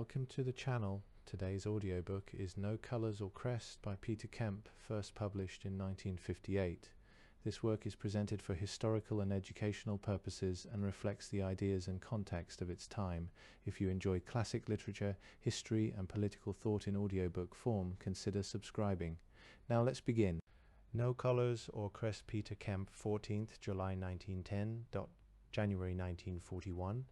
Welcome to the channel. Today's audiobook is No Colours or Crest by Peter Kemp, first published in 1958. This work is presented for historical and educational purposes and reflects the ideas and context of its time. If you enjoy classic literature, history and political thought in audiobook form, consider subscribing. Now let's begin. No Colours or Crest, Peter Kemp, 14th July 1910, January 1941.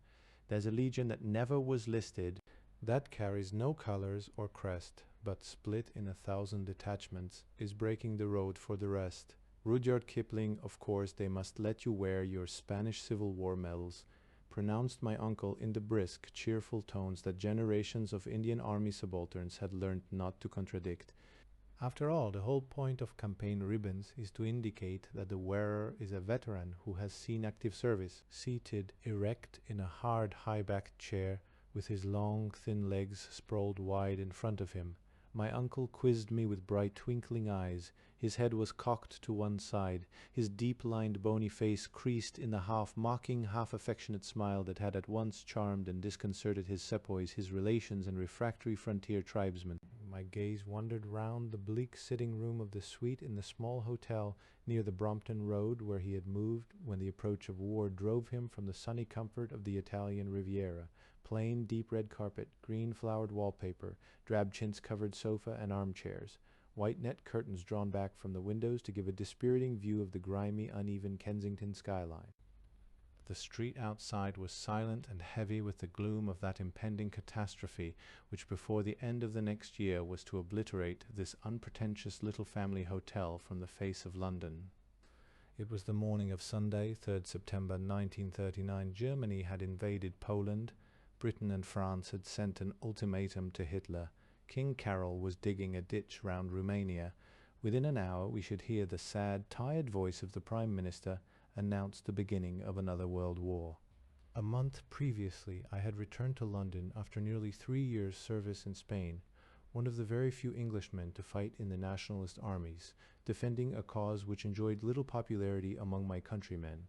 There's a legion that never was listed, that carries no colours or crest, but split in 1,000 detachments, is breaking the road for the rest. Rudyard Kipling, of course, they must let you wear your Spanish Civil War medals, pronounced my uncle in the brisk, cheerful tones that generations of Indian Army subalterns had learned not to contradict. After all, the whole point of campaign ribbons is to indicate that the wearer is a veteran who has seen active service, seated erect in a hard, high-backed chair, with his long, thin legs sprawled wide in front of him. My uncle quizzed me with bright, twinkling eyes. His head was cocked to one side, his deep-lined, bony face creased in the half-mocking, half-affectionate smile that had at once charmed and disconcerted his sepoys, his relations, and refractory frontier tribesmen. My gaze wandered round the bleak sitting room of the suite in the small hotel near the Brompton Road where he had moved when the approach of war drove him from the sunny comfort of the Italian Riviera. Plain, deep red carpet, green flowered wallpaper, drab chintz-covered sofa and armchairs, white net curtains drawn back from the windows to give a dispiriting view of the grimy, uneven Kensington skyline. The street outside was silent and heavy with the gloom of that impending catastrophe which before the end of the next year was to obliterate this unpretentious little family hotel from the face of London. It was the morning of Sunday, 3rd September 1939. Germany had invaded Poland. Britain and France had sent an ultimatum to Hitler. King Carol was digging a ditch round Romania. Within an hour we should hear the sad, tired voice of the Prime Minister announce the beginning of another world war. A month previously I had returned to London after nearly 3 years' service in Spain, one of the very few Englishmen to fight in the nationalist armies, defending a cause which enjoyed little popularity among my countrymen.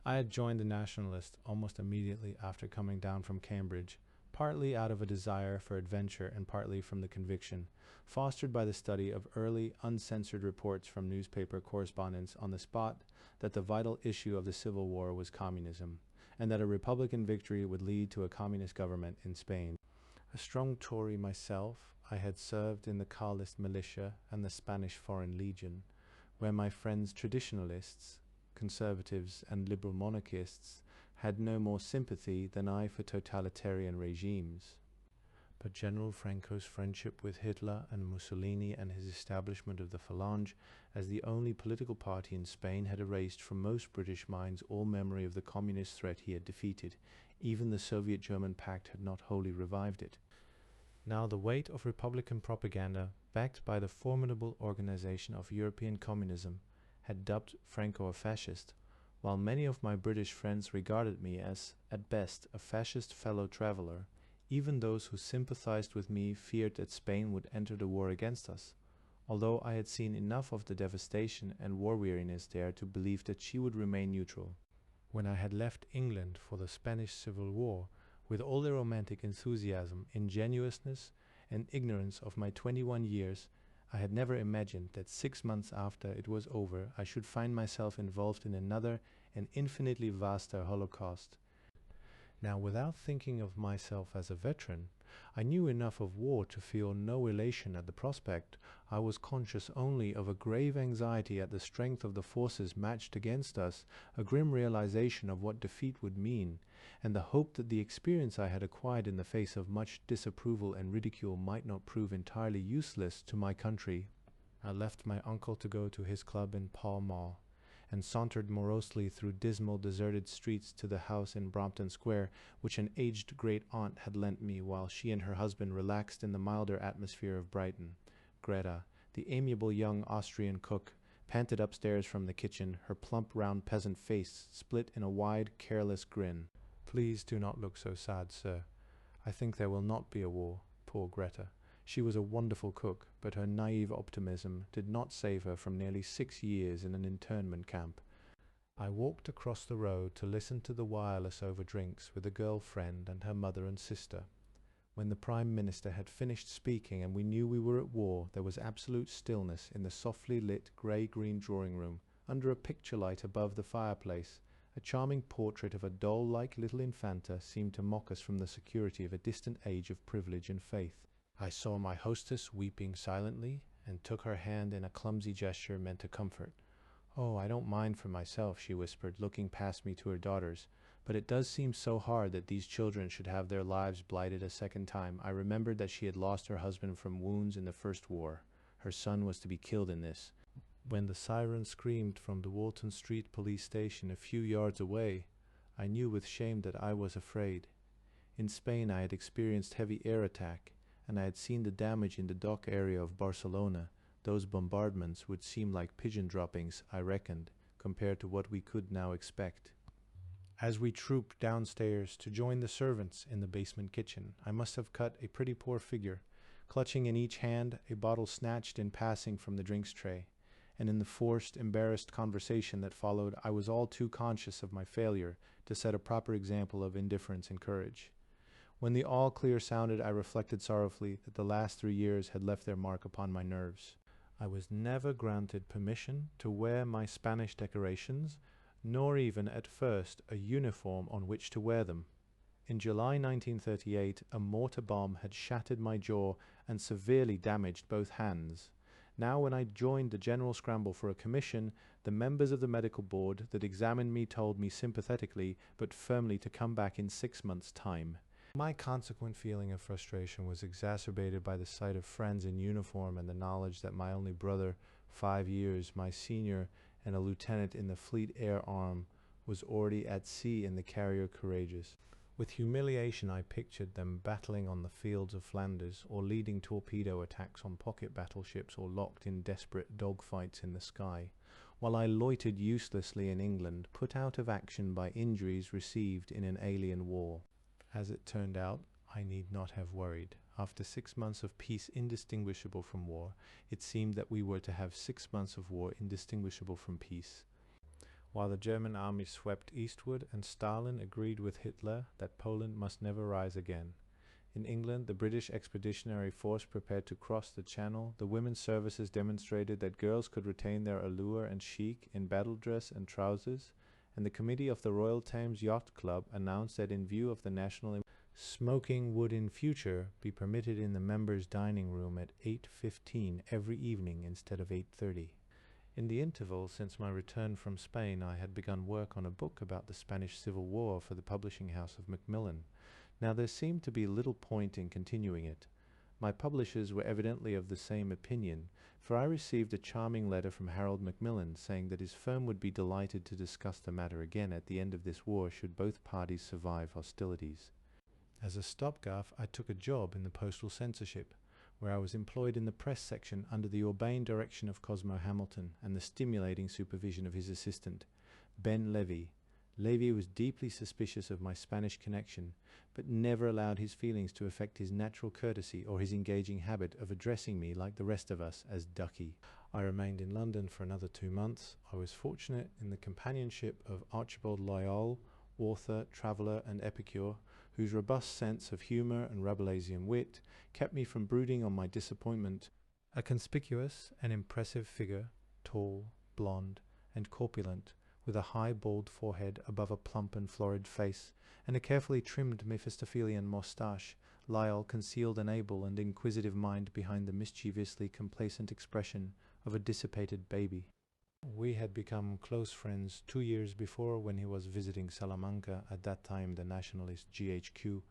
I had joined the Nationalists almost immediately after coming down from Cambridge, partly out of a desire for adventure and partly from the conviction, fostered by the study of early, uncensored reports from newspaper correspondents on the spot, that the vital issue of the Civil War was communism, and that a Republican victory would lead to a communist government in Spain. A strong Tory myself, I had served in the Carlist militia and the Spanish Foreign Legion, where my friends traditionalists, conservatives and liberal monarchists had no more sympathy than I for totalitarian regimes. But General Franco's friendship with Hitler and Mussolini and his establishment of the Phalange as the only political party in Spain had erased from most British minds all memory of the communist threat he had defeated. Even the Soviet-German pact had not wholly revived it. Now the weight of Republican propaganda, backed by the formidable organization of European communism, had dubbed Franco a fascist, while many of my British friends regarded me as, at best, a fascist fellow traveller. Even those who sympathized with me feared that Spain would enter the war against us, although I had seen enough of the devastation and war-weariness there to believe that she would remain neutral. When I had left England for the Spanish Civil War, with all the romantic enthusiasm, ingenuousness, and ignorance of my 21 years, I had never imagined that 6 months after it was over I should find myself involved in another and infinitely vaster Holocaust. Now, without thinking of myself as a veteran, I knew enough of war to feel no elation at the prospect. I was conscious only of a grave anxiety at the strength of the forces matched against us, a grim realization of what defeat would mean, and the hope that the experience I had acquired in the face of much disapproval and ridicule might not prove entirely useless to my country. I left my uncle to go to his club in Pall Mall, and sauntered morosely through dismal, deserted streets to the house in Brompton Square, which an aged great-aunt had lent me while she and her husband relaxed in the milder atmosphere of Brighton. Greta, the amiable young Austrian cook, panted upstairs from the kitchen, her plump, round peasant face split in a wide, careless grin. "Please do not look so sad, sir. I think there will not be a war. Poor Greta. She was a wonderful cook, but her naive optimism did not save her from nearly 6 years in an internment camp." I walked across the road to listen to the wireless over drinks with a girl friend and her mother and sister. When the Prime Minister had finished speaking and we knew we were at war, there was absolute stillness in the softly lit grey-green drawing room, under a picture light above the fireplace. A charming portrait of a doll-like little infanta seemed to mock us from the security of a distant age of privilege and faith. I saw my hostess weeping silently, and took her hand in a clumsy gesture meant to comfort. "Oh, I don't mind for myself," she whispered, looking past me to her daughters. "But it does seem so hard that these children should have their lives blighted a second time." I remembered that she had lost her husband from wounds in the First War. Her son was to be killed in this. When the siren screamed from the Walton Street police station a few yards away, I knew with shame that I was afraid. In Spain I had experienced heavy air attack, and I had seen the damage in the dock area of Barcelona. Those bombardments would seem like pigeon droppings, I reckoned, compared to what we could now expect. As we trooped downstairs to join the servants in the basement kitchen, I must have cut a pretty poor figure, clutching in each hand a bottle snatched in passing from the drinks tray. And in the forced, embarrassed conversation that followed, I was all too conscious of my failure to set a proper example of indifference and courage. When the all-clear sounded, I reflected sorrowfully that the last 3 years had left their mark upon my nerves. I was never granted permission to wear my Spanish decorations, nor even at first a uniform on which to wear them. In July 1938, a mortar bomb had shattered my jaw and severely damaged both hands. Now, when I joined the general scramble for a commission, the members of the medical board that examined me told me sympathetically but firmly to come back in 6 months' time. My consequent feeling of frustration was exacerbated by the sight of friends in uniform and the knowledge that my only brother, 5 years my senior and a lieutenant in the Fleet Air Arm, was already at sea in the carrier Courageous. With humiliation I pictured them battling on the fields of Flanders, or leading torpedo attacks on pocket battleships, or locked in desperate dogfights in the sky, while I loitered uselessly in England, put out of action by injuries received in an alien war. As it turned out, I need not have worried. After 6 months of peace indistinguishable from war, it seemed that we were to have 6 months of war indistinguishable from peace. While the German army swept eastward and Stalin agreed with Hitler that Poland must never rise again. In England, the British Expeditionary Force prepared to cross the Channel. The women's services demonstrated that girls could retain their allure and chic in battle dress and trousers, and the committee of the Royal Thames Yacht Club announced that in view of the national smoking would in future be permitted in the members' dining room at 8:15 every evening instead of 8:30. In the interval since my return from Spain, I had begun work on a book about the Spanish Civil War for the publishing house of Macmillan. Now there seemed to be little point in continuing it. My publishers were evidently of the same opinion, for I received a charming letter from Harold Macmillan saying that his firm would be delighted to discuss the matter again at the end of this war should both parties survive hostilities. As a stopgap, I took a job in the postal censorship, where I was employed in the press section under the urbane direction of Cosmo Hamilton and the stimulating supervision of his assistant, Ben Levy. Levy was deeply suspicious of my Spanish connection, but never allowed his feelings to affect his natural courtesy or his engaging habit of addressing me, like the rest of us, as Ducky. I remained in London for another 2 months. I was fortunate in the companionship of Archibald Lyall, author, traveller, and epicure, whose robust sense of humour and Rabelaisian wit kept me from brooding on my disappointment. A conspicuous and impressive figure, tall, blonde, and corpulent, with a high bald forehead above a plump and florid face, and a carefully trimmed Mephistophelian moustache, Lyall concealed an able and inquisitive mind behind the mischievously complacent expression of a dissipated baby. We had become close friends 2 years before when he was visiting Salamanca, at that time the Nationalist GHQ,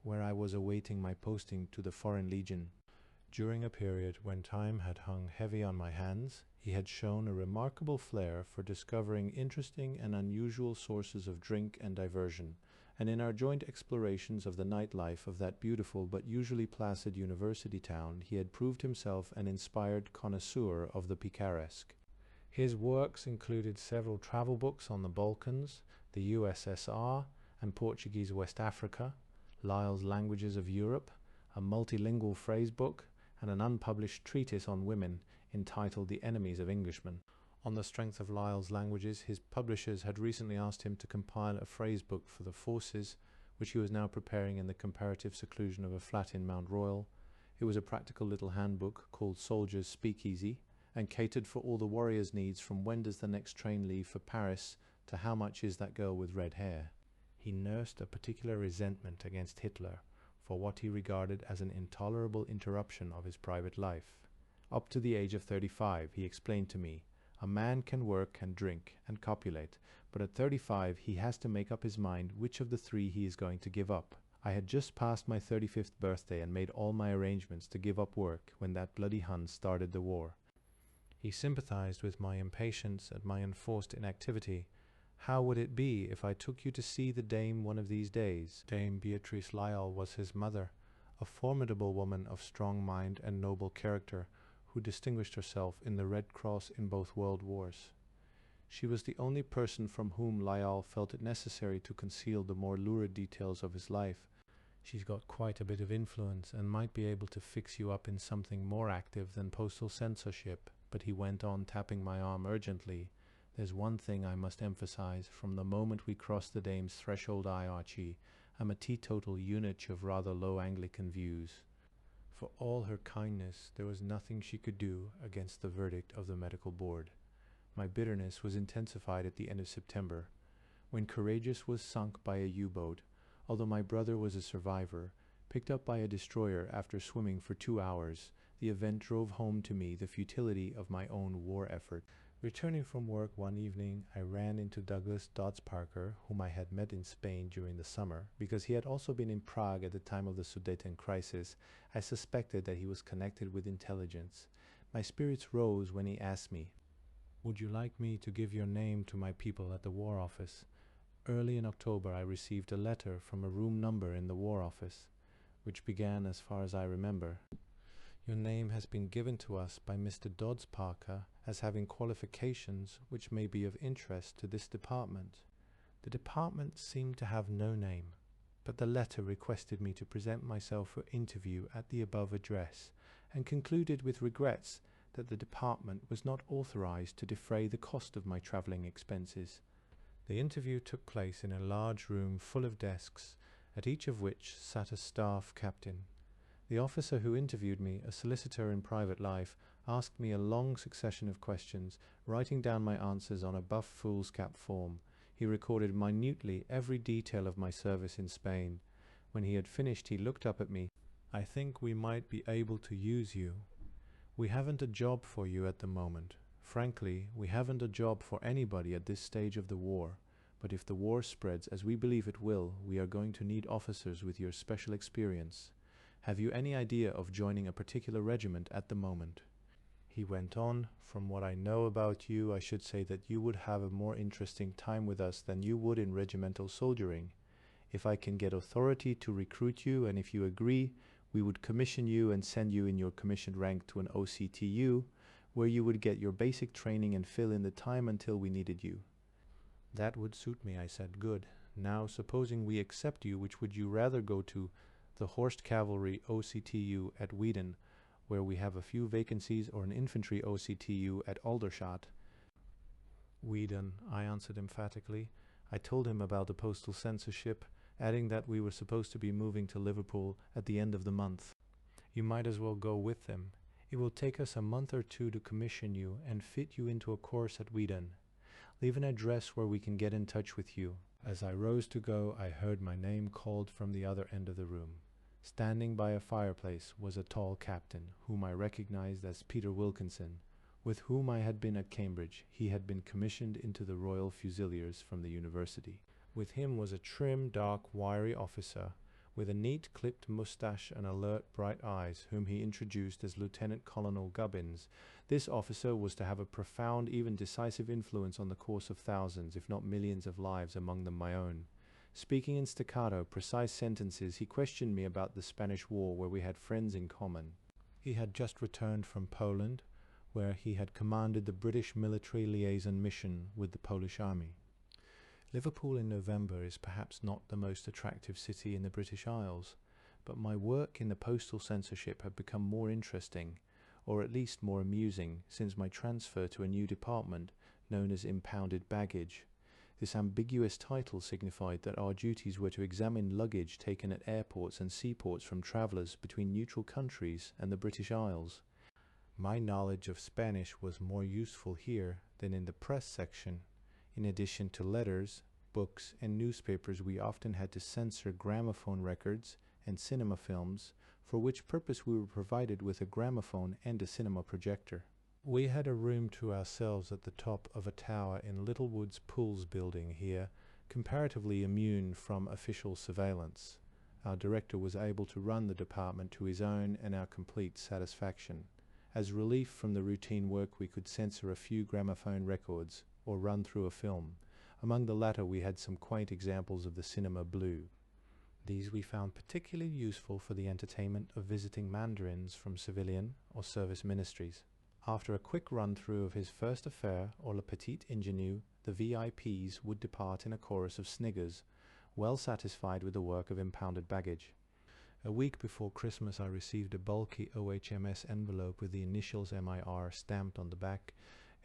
where I was awaiting my posting to the Foreign Legion. During a period when time had hung heavy on my hands, he had shown a remarkable flair for discovering interesting and unusual sources of drink and diversion, and in our joint explorations of the nightlife of that beautiful but usually placid university town, he had proved himself an inspired connoisseur of the picaresque. His works included several travel books on the Balkans, the USSR, and Portuguese West Africa, Lyall's Languages of Europe, a multilingual phrase book, and an unpublished treatise on women entitled The Enemies of Englishmen. On the strength of Lyall's Languages, his publishers had recently asked him to compile a phrase book for the forces, which he was now preparing in the comparative seclusion of a flat in Mount Royal. It was a practical little handbook called Soldier's Speakeasy, and catered for all the warrior's needs, from when does the next train leave for Paris to how much is that girl with red hair. He nursed a particular resentment against Hitler for what he regarded as an intolerable interruption of his private life. Up to the age of 35, he explained to me, a man can work and drink and copulate, but at 35 he has to make up his mind which of the three he is going to give up. I had just passed my 35th birthday and made all my arrangements to give up work when that bloody Hun started the war. He sympathized with my impatience at my enforced inactivity. How would it be if I took you to see the dame one of these days? Dame Beatrice Lyall was his mother, a formidable woman of strong mind and noble character, who distinguished herself in the Red Cross in both World Wars. She was the only person from whom Lyall felt it necessary to conceal the more lurid details of his life. She's got quite a bit of influence and might be able to fix you up in something more active than postal censorship. But he went on, tapping my arm urgently. There's one thing I must emphasize. From the moment we crossed the dame's threshold, Archie, I'm a teetotal eunuch of rather low Anglican views. For all her kindness, there was nothing she could do against the verdict of the medical board. My bitterness was intensified at the end of September, when Courageous was sunk by a U-boat, although my brother was a survivor, picked up by a destroyer after swimming for 2 hours. The event drove home to me the futility of my own war effort. Returning from work one evening, I ran into Douglas Dodds Parker, whom I had met in Spain during the summer. Because he had also been in Prague at the time of the Sudeten crisis, I suspected that he was connected with intelligence. My spirits rose when he asked me, "Would you like me to give your name to my people at the War Office?" Early in October I received a letter from a room number in the War Office, which began as far as I remember. Your name has been given to us by Mr. Dodds Parker as having qualifications which may be of interest to this department. The department seemed to have no name, but the letter requested me to present myself for interview at the above address, and concluded with regrets that the department was not authorized to defray the cost of my traveling expenses. The interview took place in a large room full of desks, at each of which sat a staff captain. The officer who interviewed me, a solicitor in private life, asked me a long succession of questions, writing down my answers on a buff foolscap form. He recorded minutely every detail of my service in Spain. When he had finished, he looked up at me. "I think we might be able to use you. We haven't a job for you at the moment. Frankly, we haven't a job for anybody at this stage of the war. But if the war spreads, as we believe it will, we are going to need officers with your special experience. Have you any idea of joining a particular regiment at the moment?" He went on, "From what I know about you, I should say that you would have a more interesting time with us than you would in regimental soldiering. If I can get authority to recruit you, and if you agree, we would commission you and send you in your commissioned rank to an OCTU, where you would get your basic training and fill in the time until we needed you." "That would suit me," I said. "Good. Now, supposing we accept you, which would you rather go to? The Horse Cavalry OCTU at Weiden, where we have a few vacancies, or an infantry OCTU at Aldershot?" "Weiden," I answered emphatically. I told him about the postal censorship, adding that we were supposed to be moving to Liverpool at the end of the month. "You might as well go with them. It will take us a month or two to commission you and fit you into a course at Weiden. Leave an address where we can get in touch with you." As I rose to go, I heard my name called from the other end of the room. Standing by a fireplace was a tall captain, whom I recognized as Peter Wilkinson, with whom I had been at Cambridge. He had been commissioned into the Royal Fusiliers from the university. With him was a trim, dark, wiry officer, with a neat clipped moustache and alert, bright eyes, whom he introduced as Lieutenant Colonel Gubbins. This officer was to have a profound, even decisive influence on the course of thousands, if not millions of lives, among them my own. Speaking in staccato, precise sentences, he questioned me about the Spanish War, where we had friends in common. He had just returned from Poland, where he had commanded the British military liaison mission with the Polish army. Liverpool in November is perhaps not the most attractive city in the British Isles, but my work in the postal censorship had become more interesting, or at least more amusing, since my transfer to a new department known as impounded baggage. This ambiguous title signified that our duties were to examine luggage taken at airports and seaports from travellers between neutral countries and the British Isles. My knowledge of Spanish was more useful here than in the press section. In addition to letters, books, and newspapers, we often had to censor gramophone records and cinema films, for which purpose we were provided with a gramophone and a cinema projector. We had a room to ourselves at the top of a tower in Littlewood's Pools building here, comparatively immune from official surveillance. Our director was able to run the department to his own and our complete satisfaction. As relief from the routine work, we could censor a few gramophone records or run through a film. Among the latter we had some quaint examples of the cinema blue. These we found particularly useful for the entertainment of visiting mandarins from civilian or service ministries. After a quick run-through of his first affair, or le petit ingénu, the VIPs would depart in a chorus of sniggers, well satisfied with the work of impounded baggage. A week before Christmas I received a bulky OHMS envelope with the initials MIR stamped on the back.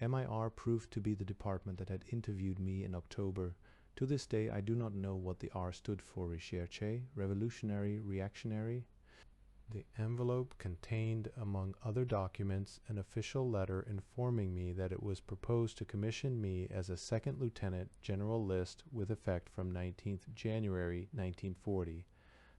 MIR proved to be the department that had interviewed me in October. To this day I do not know what the R stood for. Recherche, revolutionary, reactionary. The envelope contained, among other documents, an official letter informing me that it was proposed to commission me as a second lieutenant, general list, with effect from 19th January 1940,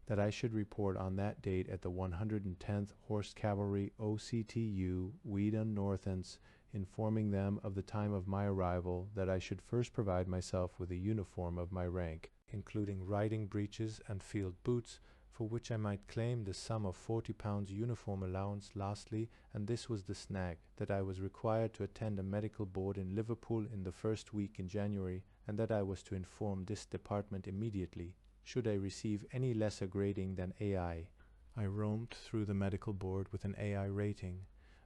that I should report on that date at the 110th Horse Cavalry OCTU, Weedon Northants, informing them of the time of my arrival, that I should first provide myself with a uniform of my rank, including riding breeches and field boots, for which I might claim the sum of £40 uniform allowance. Lastly, and this was the snag, that I was required to attend a medical board in Liverpool in the first week in January, and that I was to inform this department immediately, should I receive any lesser grading than AI. I roamed through the medical board with an AI rating,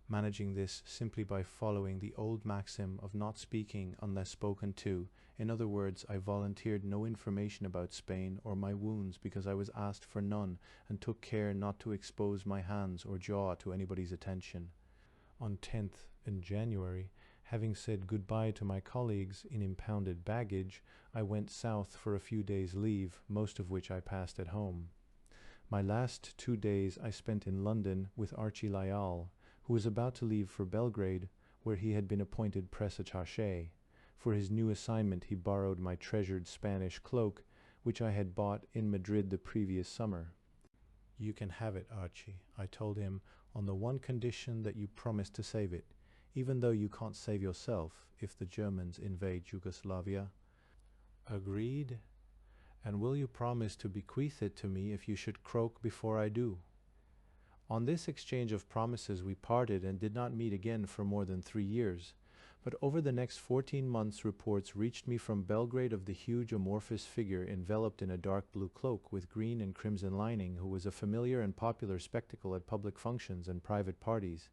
managing this simply by following the old maxim of not speaking unless spoken to. In other words, I volunteered no information about Spain or my wounds because I was asked for none, and took care not to expose my hands or jaw to anybody's attention. On 10th in January, having said goodbye to my colleagues in impounded baggage, I went south for a few days' leave, most of which I passed at home. My last 2 days I spent in London with Archie Lyall, who was about to leave for Belgrade, where he had been appointed press attaché. For his new assignment he borrowed my treasured Spanish cloak, which I had bought in Madrid the previous summer. "You can have it, Archie," I told him, "on the one condition that you promise to save it, even though you can't save yourself if the Germans invade Yugoslavia." "Agreed. And will you promise to bequeath it to me if you should croak before I do?" On this exchange of promises we parted and did not meet again for more than 3 years. But over the next 14 months reports reached me from Belgrade of the huge amorphous figure enveloped in a dark blue cloak with green and crimson lining, who was a familiar and popular spectacle at public functions and private parties.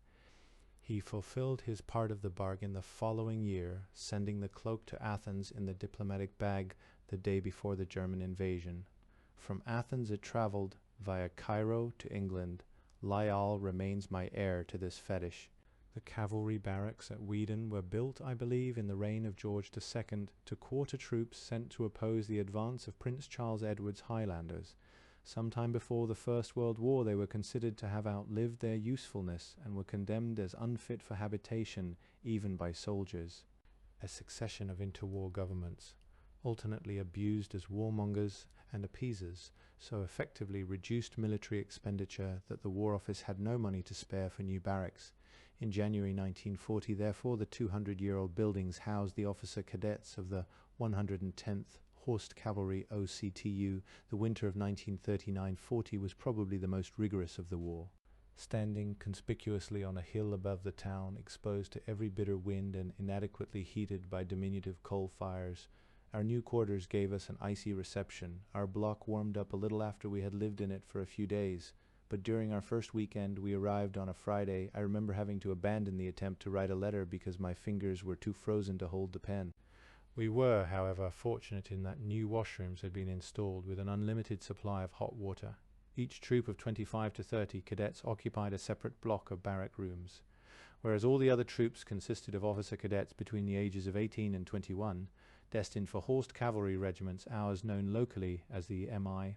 He fulfilled his part of the bargain the following year, sending the cloak to Athens in the diplomatic bag the day before the German invasion. From Athens it travelled via Cairo to England. Lyall remains my heir to this fetish. The cavalry barracks at Weedon were built, I believe, in the reign of George II to quarter troops sent to oppose the advance of Prince Charles Edward's Highlanders. Some time before the First World War they were considered to have outlived their usefulness and were condemned as unfit for habitation even by soldiers. A succession of interwar governments, alternately abused as warmongers and appeasers, so effectively reduced military expenditure that the War Office had no money to spare for new barracks. In January 1940, therefore, the 200-year-old buildings housed the officer cadets of the 110th Horse Cavalry OCTU. The winter of 1939-40 was probably the most rigorous of the war. Standing conspicuously on a hill above the town, exposed to every bitter wind and inadequately heated by diminutive coal fires, our new quarters gave us an icy reception. Our block warmed up a little after we had lived in it for a few days, but during our first weekend we arrived on a Friday. I remember having to abandon the attempt to write a letter because my fingers were too frozen to hold the pen. We were, however, fortunate in that new washrooms had been installed with an unlimited supply of hot water. Each troop of 25 to 30 cadets occupied a separate block of barrack rooms. Whereas all the other troops consisted of officer cadets between the ages of 18 and 21, destined for horsed cavalry regiments, ours known locally as the MI.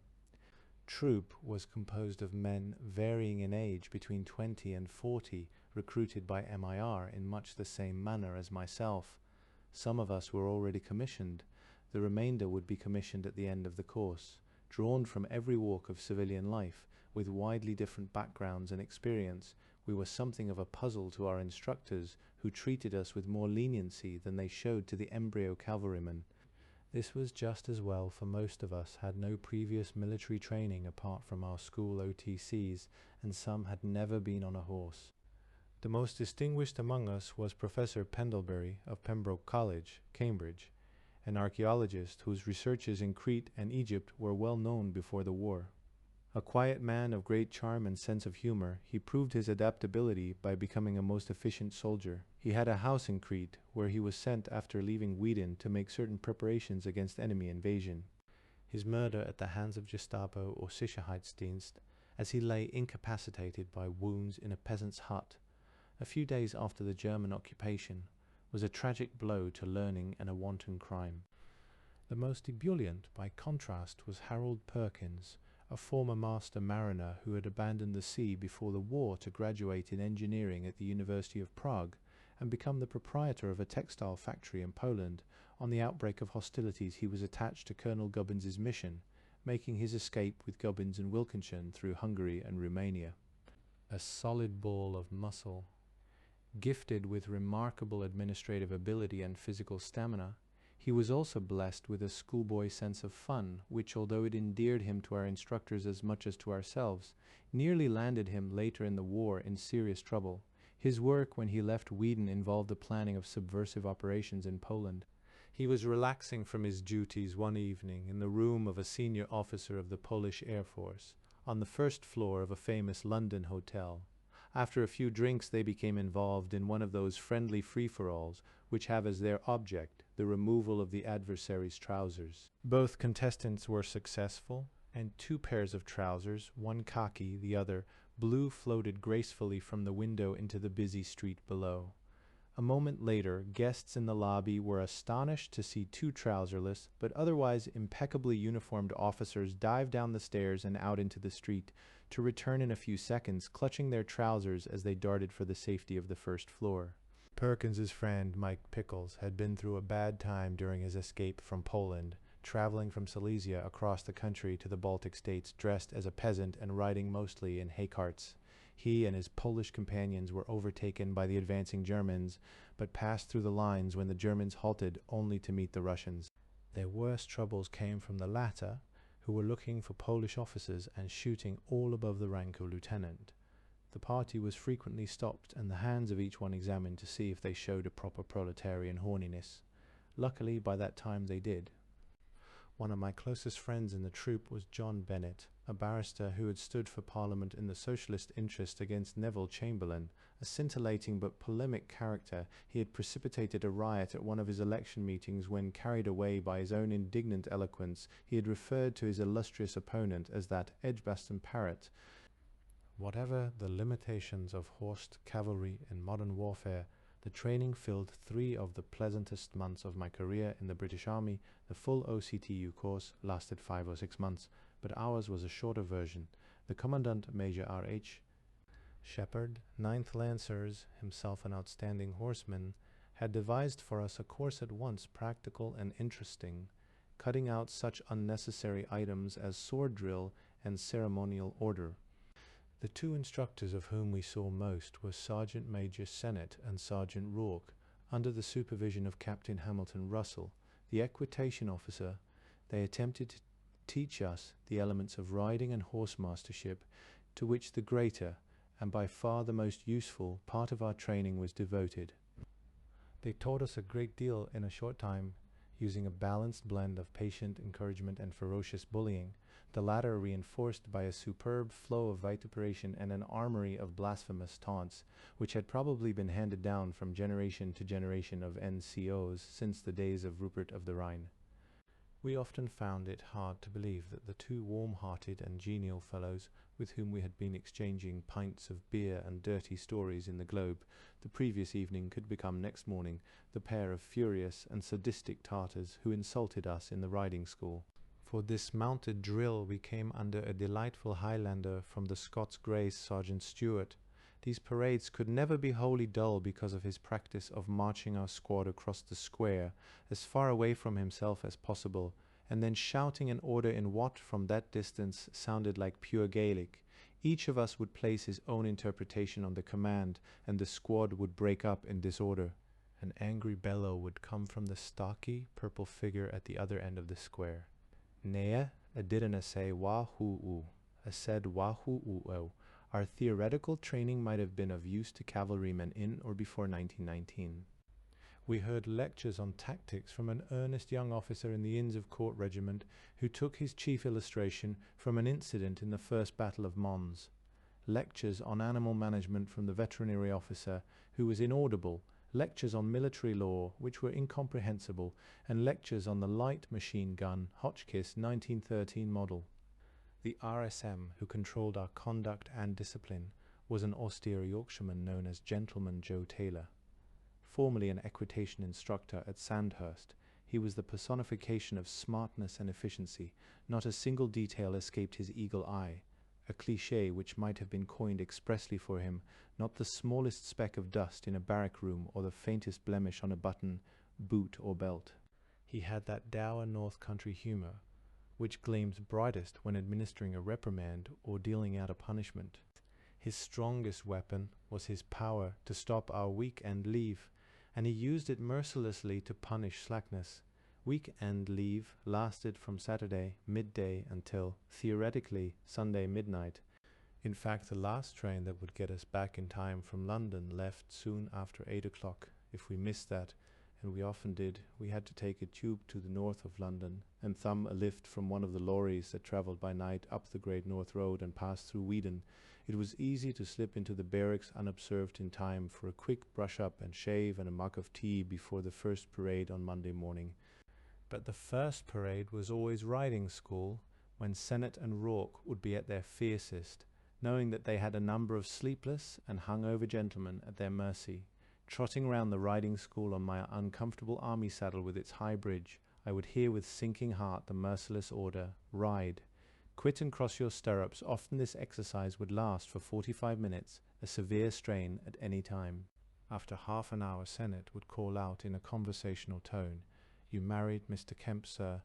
Troop was composed of men varying in age between 20 and 40, recruited by MIR in much the same manner as myself. Some of us were already commissioned. The remainder would be commissioned at the end of the course, drawn from every walk of civilian life, with widely different backgrounds and experience. We were something of a puzzle to our instructors, who treated us with more leniency than they showed to the embryo cavalrymen. This was just as well, for most of us had no previous military training apart from our school OTCs, and some had never been on a horse. The most distinguished among us was Professor Pendlebury of Pembroke College, Cambridge, an archaeologist whose researches in Crete and Egypt were well known before the war. A quiet man of great charm and sense of humor, he proved his adaptability by becoming a most efficient soldier. He had a house in Crete, where he was sent after leaving WWII to make certain preparations against enemy invasion. His murder at the hands of Gestapo or Sicherheitsdienst, as he lay incapacitated by wounds in a peasant's hut, a few days after the German occupation, was a tragic blow to learning and a wanton crime. The most ebullient, by contrast, was Harold Perkins, a former master mariner who had abandoned the sea before the war to graduate in engineering at the University of Prague and become the proprietor of a textile factory in Poland. On the outbreak of hostilities, he was attached to Colonel Gubbins's mission, making his escape with Gubbins and Wilkinson through Hungary and Romania. A solid ball of muscle, gifted with remarkable administrative ability and physical stamina, he was also blessed with a schoolboy sense of fun, which, although it endeared him to our instructors as much as to ourselves, nearly landed him later in the war in serious trouble. His work when he left WWII involved the planning of subversive operations in Poland. He was relaxing from his duties one evening in the room of a senior officer of the Polish Air Force, on the first floor of a famous London hotel. After a few drinks, they became involved in one of those friendly free-for-alls which have as their object the removal of the adversary's trousers. Both contestants were successful, and 2 pairs of trousers, one khaki, the other blue, floated gracefully from the window into the busy street below. A moment later, guests in the lobby were astonished to see 2 trouserless, but otherwise impeccably uniformed officers dive down the stairs and out into the street, to return in a few seconds, clutching their trousers as they darted for the safety of the first floor. Perkins's friend, Mike Pickles, had been through a bad time during his escape from Poland, traveling from Silesia across the country to the Baltic states dressed as a peasant and riding mostly in hay carts. He and his Polish companions were overtaken by the advancing Germans, but passed through the lines when the Germans halted only to meet the Russians. Their worst troubles came from the latter, who were looking for Polish officers and shooting all above the rank of lieutenant. The party was frequently stopped and the hands of each one examined to see if they showed a proper proletarian horniness. Luckily, by that time they did. One of my closest friends in the troop was John Bennett, a barrister who had stood for Parliament in the socialist interest against Neville Chamberlain. A scintillating but polemic character, he had precipitated a riot at one of his election meetings when, carried away by his own indignant eloquence, he had referred to his illustrious opponent as that Edgbaston parrot. Whatever the limitations of horsed cavalry in modern warfare, the training filled 3 of the pleasantest months of my career in the British Army. The full OCTU course lasted 5 or 6 months, but ours was a shorter version. The Commandant Major R.H. Shepherd, 9th Lancers, himself an outstanding horseman, had devised for us a course at once practical and interesting, cutting out such unnecessary items as sword drill and ceremonial order. The 2 instructors of whom we saw most were Sergeant Major Sennett and Sergeant Rourke, under the supervision of Captain Hamilton Russell, the equitation officer. They attempted to teach us the elements of riding and horsemastership, to which the greater, and by far the most useful, part of our training was devoted. They taught us a great deal in a short time, using a balanced blend of patient encouragement and ferocious bullying, the latter reinforced by a superb flow of vituperation and an armory of blasphemous taunts, which had probably been handed down from generation to generation of NCOs since the days of Rupert of the Rhine. We often found it hard to believe that the 2 warm-hearted and genial fellows with whom we had been exchanging pints of beer and dirty stories in the Globe, the previous evening could become next morning the pair of furious and sadistic Tartars who insulted us in the riding school. For this mounted drill we came under a delightful Highlander from the Scots Greys, Sergeant Stewart. These parades could never be wholly dull because of his practice of marching our squad across the square, as far away from himself as possible, and then shouting an order in what from that distance sounded like pure Gaelic. Each of us would place his own interpretation on the command, and the squad would break up in disorder. An angry bellow would come from the stocky, purple figure at the other end of the square. Nea, a didna say wahoo-oo, a said wahoo-oo. Our theoretical training might have been of use to cavalrymen in or before 1919. We heard lectures on tactics from an earnest young officer in the Inns of Court Regiment who took his chief illustration from an incident in the First Battle of Mons. Lectures on animal management from the veterinary officer who was inaudible, lectures on military law which were incomprehensible, and lectures on the light machine gun Hotchkiss 1913 model. The RSM, who controlled our conduct and discipline, was an austere Yorkshireman known as Gentleman Joe Taylor. Formerly an equitation instructor at Sandhurst, he was the personification of smartness and efficiency. Not a single detail escaped his eagle eye, a cliché which might have been coined expressly for him, not the smallest speck of dust in a barrack room or the faintest blemish on a button, boot or belt. He had that dour North Country humour, which gleams brightest when administering a reprimand or dealing out a punishment. His strongest weapon was his power to stop our week-end leave, and he used it mercilessly to punish slackness. Week-end leave lasted from Saturday midday until, theoretically, Sunday midnight. In fact, the last train that would get us back in time from London left soon after 8 o'clock. If we missed that, and we often did, we had to take a tube to the north of London and thumb a lift from one of the lorries that travelled by night up the Great North Road and passed through Weedon. It was easy to slip into the barracks unobserved in time for a quick brush-up and shave and a mug of tea before the first parade on Monday morning. But the first parade was always riding school, when Sennett and Rourke would be at their fiercest, knowing that they had a number of sleepless and hungover gentlemen at their mercy. Trotting round the riding school on my uncomfortable army saddle with its high bridge, I would hear with sinking heart the merciless order, "Ride. Quit and cross your stirrups." Often this exercise would last for 45 minutes, a severe strain at any time. After half an hour Sennett would call out in a conversational tone, "You married Mr. Kemp, sir?"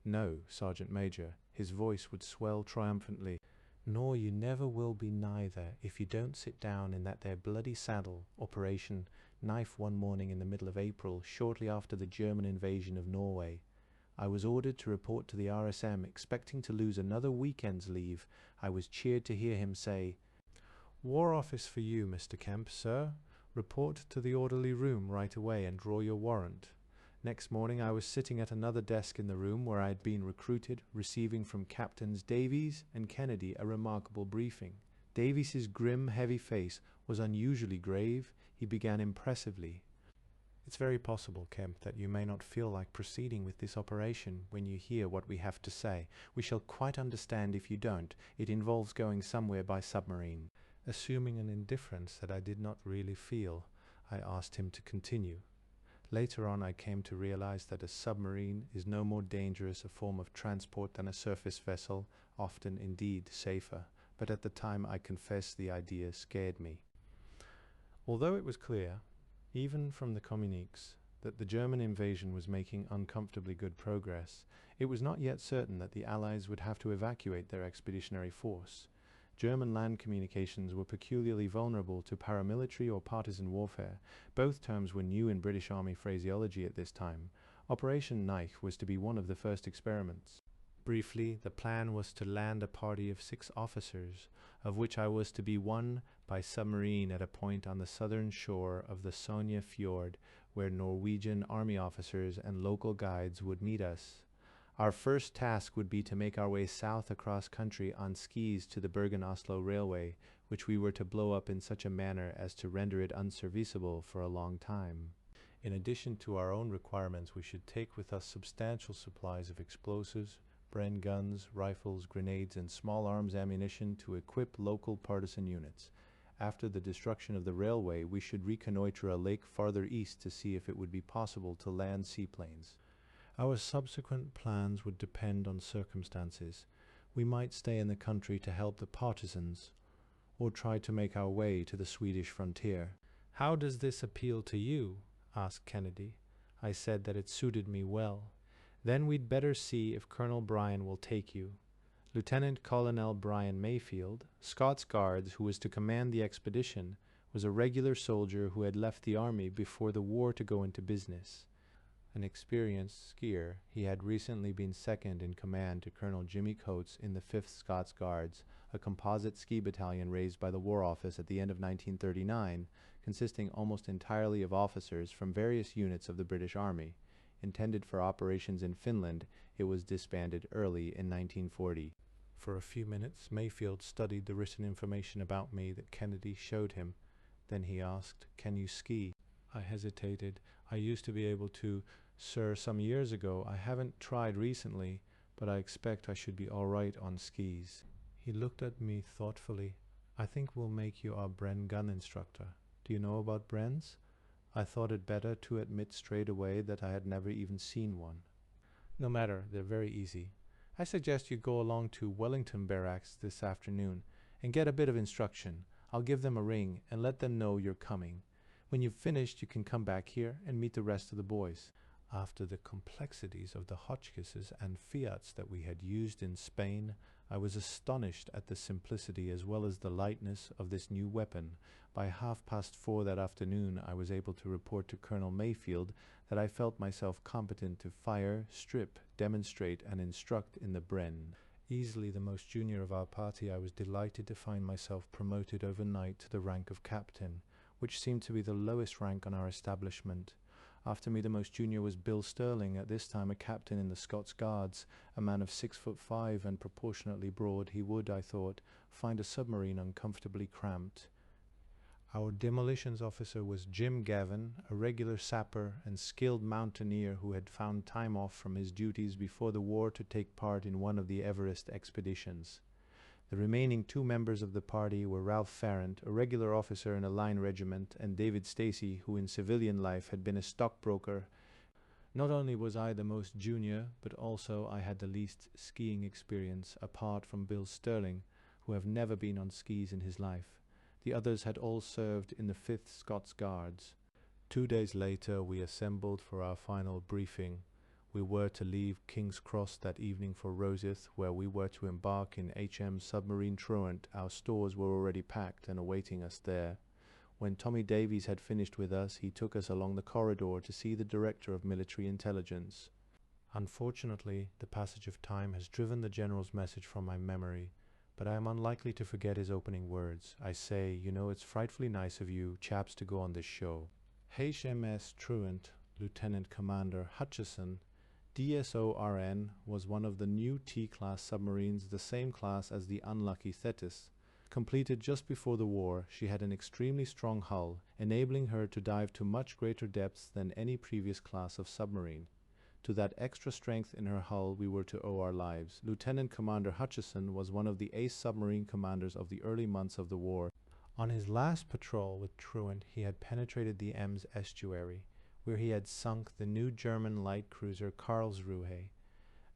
"No, Sergeant Major." His voice would swell triumphantly. "Nor you never will be neither, if you don't sit down in that there bloody saddle." Operation Knife one morning in the middle of April, shortly after the German invasion of Norway. I was ordered to report to the RSM, expecting to lose another weekend's leave. I was cheered to hear him say, "War Office for you, Mr. Kemp, sir. Report to the orderly room right away and draw your warrant." Next morning I was sitting at another desk in the room where I had been recruited, receiving from Captains Davies and Kennedy a remarkable briefing. Davies's grim, heavy face was unusually grave. He began impressively. "It's very possible, Kemp, that you may not feel like proceeding with this operation when you hear what we have to say. We shall quite understand if you don't. It involves going somewhere by submarine." Assuming an indifference that I did not really feel, I asked him to continue. Later on I came to realize that a submarine is no more dangerous a form of transport than a surface vessel, often indeed safer, but at the time I confess the idea scared me. Although it was clear, even from the communiques, that the German invasion was making uncomfortably good progress, it was not yet certain that the Allies would have to evacuate their expeditionary force. German land communications were peculiarly vulnerable to paramilitary or partisan warfare. Both terms were new in British Army phraseology at this time. Operation Knife was to be one of the first experiments. Briefly, the plan was to land a party of 6 officers, of which I was to be one, by submarine at a point on the southern shore of the Sogne Fjord, where Norwegian army officers and local guides would meet us. Our first task would be to make our way south across country on skis to the Bergen-Oslo railway, which we were to blow up in such a manner as to render it unserviceable for a long time. In addition to our own requirements, we should take with us substantial supplies of explosives, Bren guns, rifles, grenades, and small arms ammunition to equip local partisan units. After the destruction of the railway, we should reconnoiter a lake farther east to see if it would be possible to land seaplanes. Our subsequent plans would depend on circumstances. We might stay in the country to help the partisans, or try to make our way to the Swedish frontier. "How does this appeal to you?" asked Kennedy. I said that it suited me well. "Then we'd better see if Colonel Bryan will take you." Lieutenant Colonel Bryan Mayfield, Scots Guards, who was to command the expedition, was a regular soldier who had left the army before the war to go into business. An experienced skier, he had recently been second in command to Colonel Jimmy Coates in the 5th Scots Guards, a composite ski battalion raised by the War Office at the end of 1939, consisting almost entirely of officers from various units of the British Army. Intended for operations in Finland, it was disbanded early in 1940. For a few minutes, Mayfield studied the written information about me that Kennedy showed him. Then he asked, "Can you ski?" I hesitated. "I used to be able to, sir, some years ago. I haven't tried recently, but I expect I should be all right on skis." He looked at me thoughtfully. "I think we'll make you our Bren gun instructor. Do you know about Brens?" I thought it better to admit straight away that I had never even seen one. "No matter, they're very easy. I suggest you go along to Wellington Barracks this afternoon and get a bit of instruction. I'll give them a ring and let them know you're coming. When you've finished, you can come back here and meet the rest of the boys." After the complexities of the Hotchkisses and Fiats that we had used in Spain, I was astonished at the simplicity as well as the lightness of this new weapon. By 4:30 that afternoon, I was able to report to Colonel Mayfield that I felt myself competent to fire, strip, demonstrate, and instruct in the Bren. Easily the most junior of our party, I was delighted to find myself promoted overnight to the rank of captain, which seemed to be the lowest rank on our establishment. After me, the most junior was Bill Sterling, at this time a captain in the Scots Guards. A man of 6'5" and proportionately broad, he would, I thought, find a submarine uncomfortably cramped. Our demolitions officer was Jim Gavin, a regular sapper and skilled mountaineer who had found time off from his duties before the war to take part in one of the Everest expeditions. The remaining 2 members of the party were Ralph Farrant, a regular officer in a line regiment, and David Stacy, who in civilian life had been a stockbroker. Not only was I the most junior, but also I had the least skiing experience, apart from Bill Sterling, who had never been on skis in his life. The others had all served in the 5th Scots Guards. 2 days later, we assembled for our final briefing. We were to leave King's Cross that evening for Rosyth, where we were to embark in HM submarine Truant. Our stores were already packed and awaiting us there. When Tommy Davies had finished with us, he took us along the corridor to see the Director of Military Intelligence. Unfortunately, the passage of time has driven the General's message from my memory, but I am unlikely to forget his opening words. I say, "You know, it's frightfully nice of you chaps to go on this show." HMS Truant, Lieutenant Commander Hutchison, DSO-RN, was one of the new T-class submarines, the same class as the unlucky Thetis. Completed just before the war, she had an extremely strong hull, enabling her to dive to much greater depths than any previous class of submarine. To that extra strength in her hull we were to owe our lives. Lieutenant Commander Hutchison was one of the ace submarine commanders of the early months of the war. On his last patrol with Truant, he had penetrated the Ems estuary, where he had sunk the new German light cruiser Karlsruhe,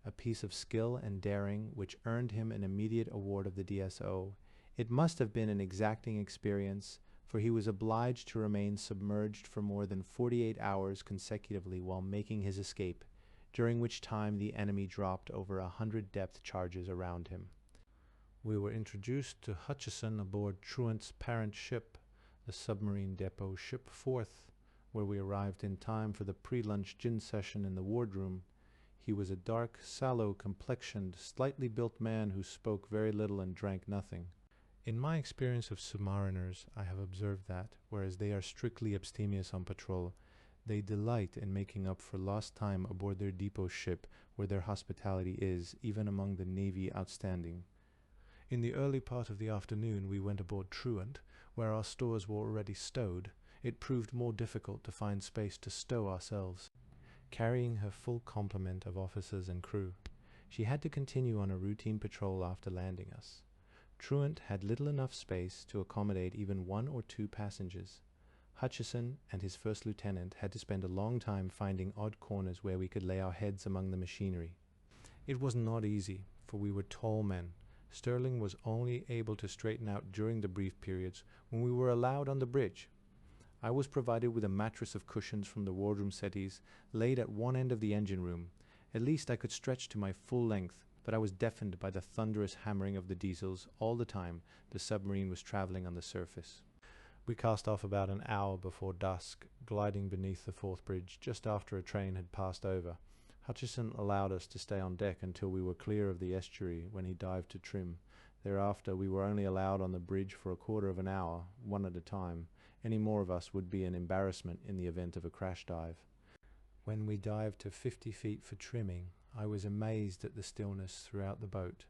a piece of skill and daring which earned him an immediate award of the DSO. It must have been an exacting experience, for he was obliged to remain submerged for more than 48 hours consecutively while making his escape, during which time the enemy dropped over 100 depth charges around him. We were introduced to Hutchison aboard Truant's parent ship, the submarine depot ship Forth, where we arrived in time for the pre-lunch gin session in the wardroom. He was a dark, sallow-complexioned, slightly built man who spoke very little and drank nothing. In my experience of submariners, I have observed that, whereas they are strictly abstemious on patrol, they delight in making up for lost time aboard their depot ship, where their hospitality is, even among the Navy, outstanding. In the early part of the afternoon we went aboard Truant, where our stores were already stowed. It proved more difficult to find space to stow ourselves, carrying her full complement of officers and crew. She had to continue on a routine patrol after landing us. Truant had little enough space to accommodate even 1 or 2 passengers. Hutchison and his first lieutenant had to spend a long time finding odd corners where we could lay our heads among the machinery. It was not easy, for we were tall men. Sterling was only able to straighten out during the brief periods when we were allowed on the bridge. I was provided with a mattress of cushions from the wardroom settees laid at one end of the engine room. At least I could stretch to my full length, but I was deafened by the thunderous hammering of the diesels all the time the submarine was traveling on the surface. We cast off about an hour before dusk, gliding beneath the fourth bridge just after a train had passed over. Hutchison allowed us to stay on deck until we were clear of the estuary, when he dived to trim. Thereafter we were only allowed on the bridge for a quarter of an hour, one at a time. Any more of us would be an embarrassment in the event of a crash dive. When we dived to 50 feet for trimming, I was amazed at the stillness throughout the boat,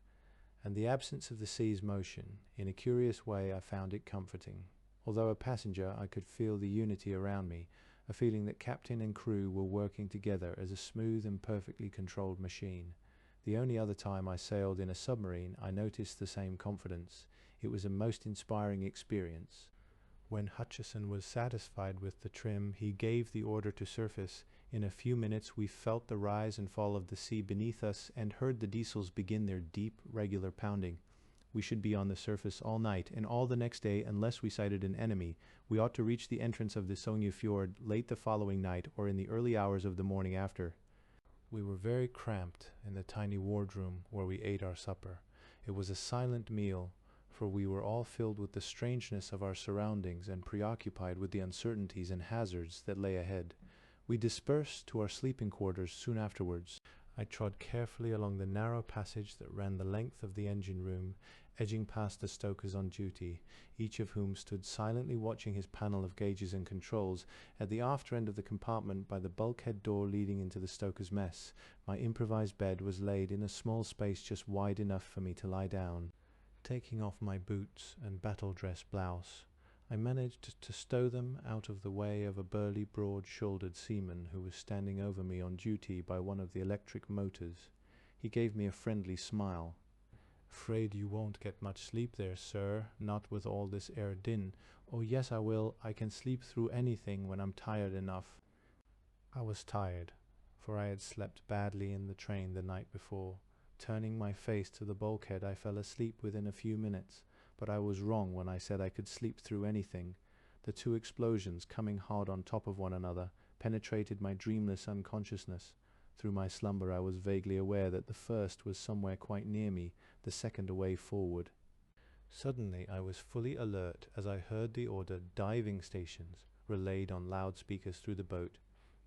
and the absence of the sea's motion. In a curious way I found it comforting. Although a passenger, I could feel the unity around me, a feeling that captain and crew were working together as a smooth and perfectly controlled machine. The only other time I sailed in a submarine, I noticed the same confidence. It was a most inspiring experience. When Hutchison was satisfied with the trim, he gave the order to surface. In a few minutes we felt the rise and fall of the sea beneath us and heard the diesels begin their deep, regular pounding. We should be on the surface all night and all the next day unless we sighted an enemy. We ought to reach the entrance of the Sogne Fjord late the following night or in the early hours of the morning after. We were very cramped in the tiny wardroom where we ate our supper. It was a silent meal, for we were all filled with the strangeness of our surroundings and preoccupied with the uncertainties and hazards that lay ahead. We dispersed to our sleeping quarters soon afterwards. I trod carefully along the narrow passage that ran the length of the engine room, edging past the stokers on duty, each of whom stood silently watching his panel of gauges and controls. At the after end of the compartment, by the bulkhead door leading into the stoker's mess, my improvised bed was laid in a small space just wide enough for me to lie down. Taking off my boots and battle-dress blouse, I managed to stow them out of the way of a burly, broad-shouldered seaman who was standing over me on duty by one of the electric motors. He gave me a friendly smile. "Afraid you won't get much sleep there, sir, not with all this air din." "Oh, yes, I will. I can sleep through anything when I'm tired enough." I was tired, for I had slept badly in the train the night before. Turning my face to the bulkhead, I fell asleep within a few minutes, but I was wrong when I said I could sleep through anything. The 2 explosions, coming hard on top of one another, penetrated my dreamless unconsciousness. Through my slumber I was vaguely aware that the first was somewhere quite near me, the second away forward. Suddenly I was fully alert as I heard the order "diving stations" relayed on loudspeakers through the boat.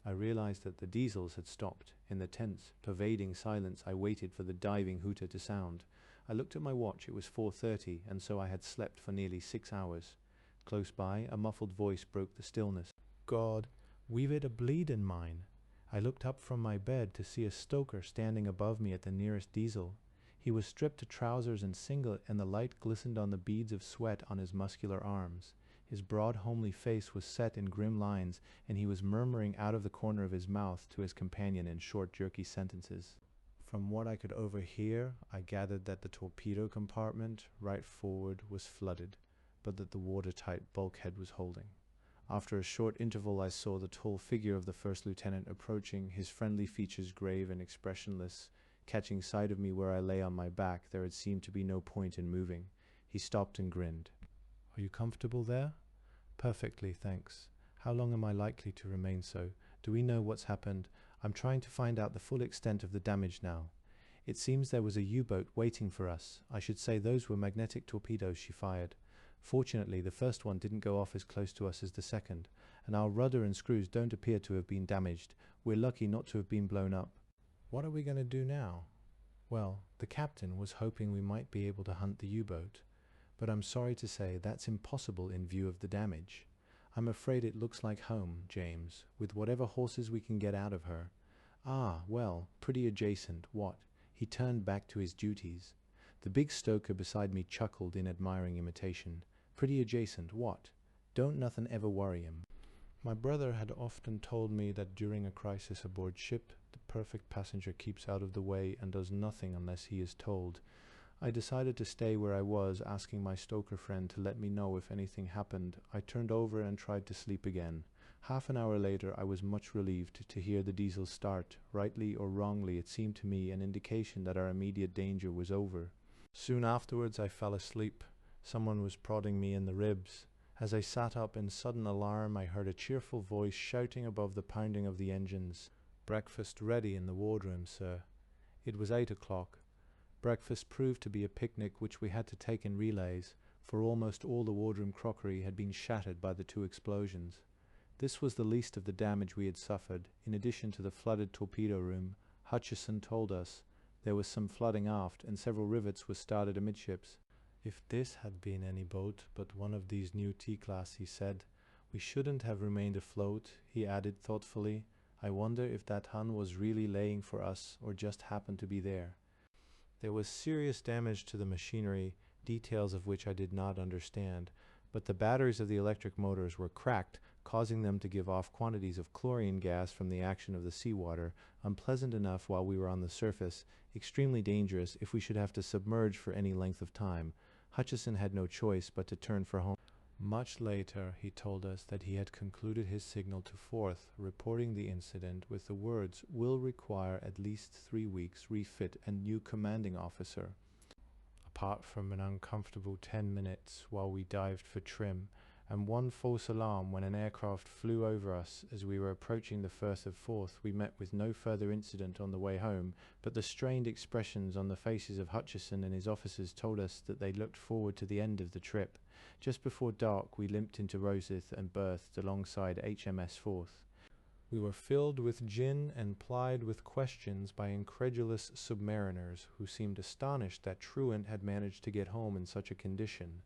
I realized that the diesels had stopped. In the tense, pervading silence I waited for the diving hooter to sound. I looked at my watch. It was 4:30, and so I had slept for nearly 6 hours. Close by, a muffled voice broke the stillness. "God, we've it a bleedin' mine." I looked up from my bed to see a stoker standing above me at the nearest diesel. He was stripped to trousers and singlet, and the light glistened on the beads of sweat on his muscular arms. His broad, homely face was set in grim lines, and he was murmuring out of the corner of his mouth to his companion in short, jerky sentences. From what I could overhear, I gathered that the torpedo compartment, right forward, was flooded, but that the watertight bulkhead was holding. After a short interval I saw the tall figure of the first lieutenant approaching, his friendly features grave and expressionless. Catching sight of me where I lay on my back, there had seemed to be no point in moving. He stopped and grinned. "Are you comfortable there?" "Perfectly, thanks. How long am I likely to remain so? Do we know what's happened? I'm trying to find out the full extent of the damage now." "It seems there was a U-boat waiting for us. I should say those were magnetic torpedoes she fired. Fortunately, the first one didn't go off as close to us as the second, and our rudder and screws don't appear to have been damaged. We're lucky not to have been blown up." "What are we going to do now?" "Well, the captain was hoping we might be able to hunt the U-boat, but I'm sorry to say that's impossible in view of the damage. I'm afraid it looks like home, James, with whatever horses we can get out of her." "Ah, well, pretty adjacent, what?" He turned back to his duties. The big stoker beside me chuckled in admiring imitation. "Pretty adjacent, what? Don't nothing ever worry him." My brother had often told me that during a crisis aboard ship, the perfect passenger keeps out of the way and does nothing unless he is told. I decided to stay where I was, asking my stoker friend to let me know if anything happened. I turned over and tried to sleep again. Half an hour later, I was much relieved to hear the diesel start. Rightly or wrongly, it seemed to me an indication that our immediate danger was over. Soon afterwards, I fell asleep. Someone was prodding me in the ribs. As I sat up in sudden alarm, I heard a cheerful voice shouting above the pounding of the engines. "Breakfast ready in the wardroom, sir." It was 8 o'clock. Breakfast proved to be a picnic which we had to take in relays, for almost all the wardroom crockery had been shattered by the 2 explosions. This was the least of the damage we had suffered. In addition to the flooded torpedo room, Hutchison told us there was some flooding aft, and several rivets were started amidships. "If this had been any boat but one of these new T-class," he said, "we shouldn't have remained afloat." He added thoughtfully, "I wonder if that Hun was really laying for us or just happened to be there." There was serious damage to the machinery, details of which I did not understand, but the batteries of the electric motors were cracked, causing them to give off quantities of chlorine gas from the action of the seawater, unpleasant enough while we were on the surface, extremely dangerous if we should have to submerge for any length of time. Hutchison had no choice but to turn for home. Much later, he told us that he had concluded his signal to Forth, reporting the incident with the words, "Will require at least 3 weeks refit and new commanding officer." Apart from an uncomfortable 10 minutes while we dived for trim, and one false alarm when an aircraft flew over us as we were approaching the Firth of Forth, we met with no further incident on the way home, but the strained expressions on the faces of Hutchison and his officers told us that they looked forward to the end of the trip. Just before dark, we limped into Rosyth and berthed alongside HMS Forth. We were filled with gin and plied with questions by incredulous submariners who seemed astonished that Truant had managed to get home in such a condition.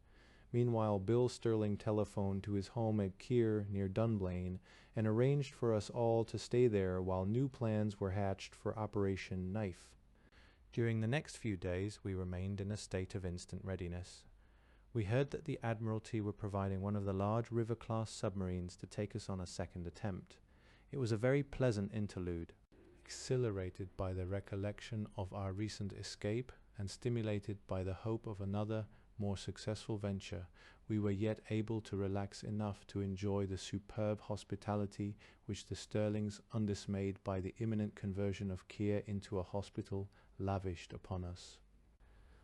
Meanwhile, Bill Sterling telephoned to his home at Keir near Dunblane and arranged for us all to stay there while new plans were hatched for Operation Knife. During the next few days, we remained in a state of instant readiness. We heard that the Admiralty were providing one of the large River-class submarines to take us on a second attempt. It was a very pleasant interlude, exhilarated by the recollection of our recent escape and stimulated by the hope of another, more successful venture. We were yet able to relax enough to enjoy the superb hospitality which the Sterlings, undismayed by the imminent conversion of Keir into a hospital, lavished upon us.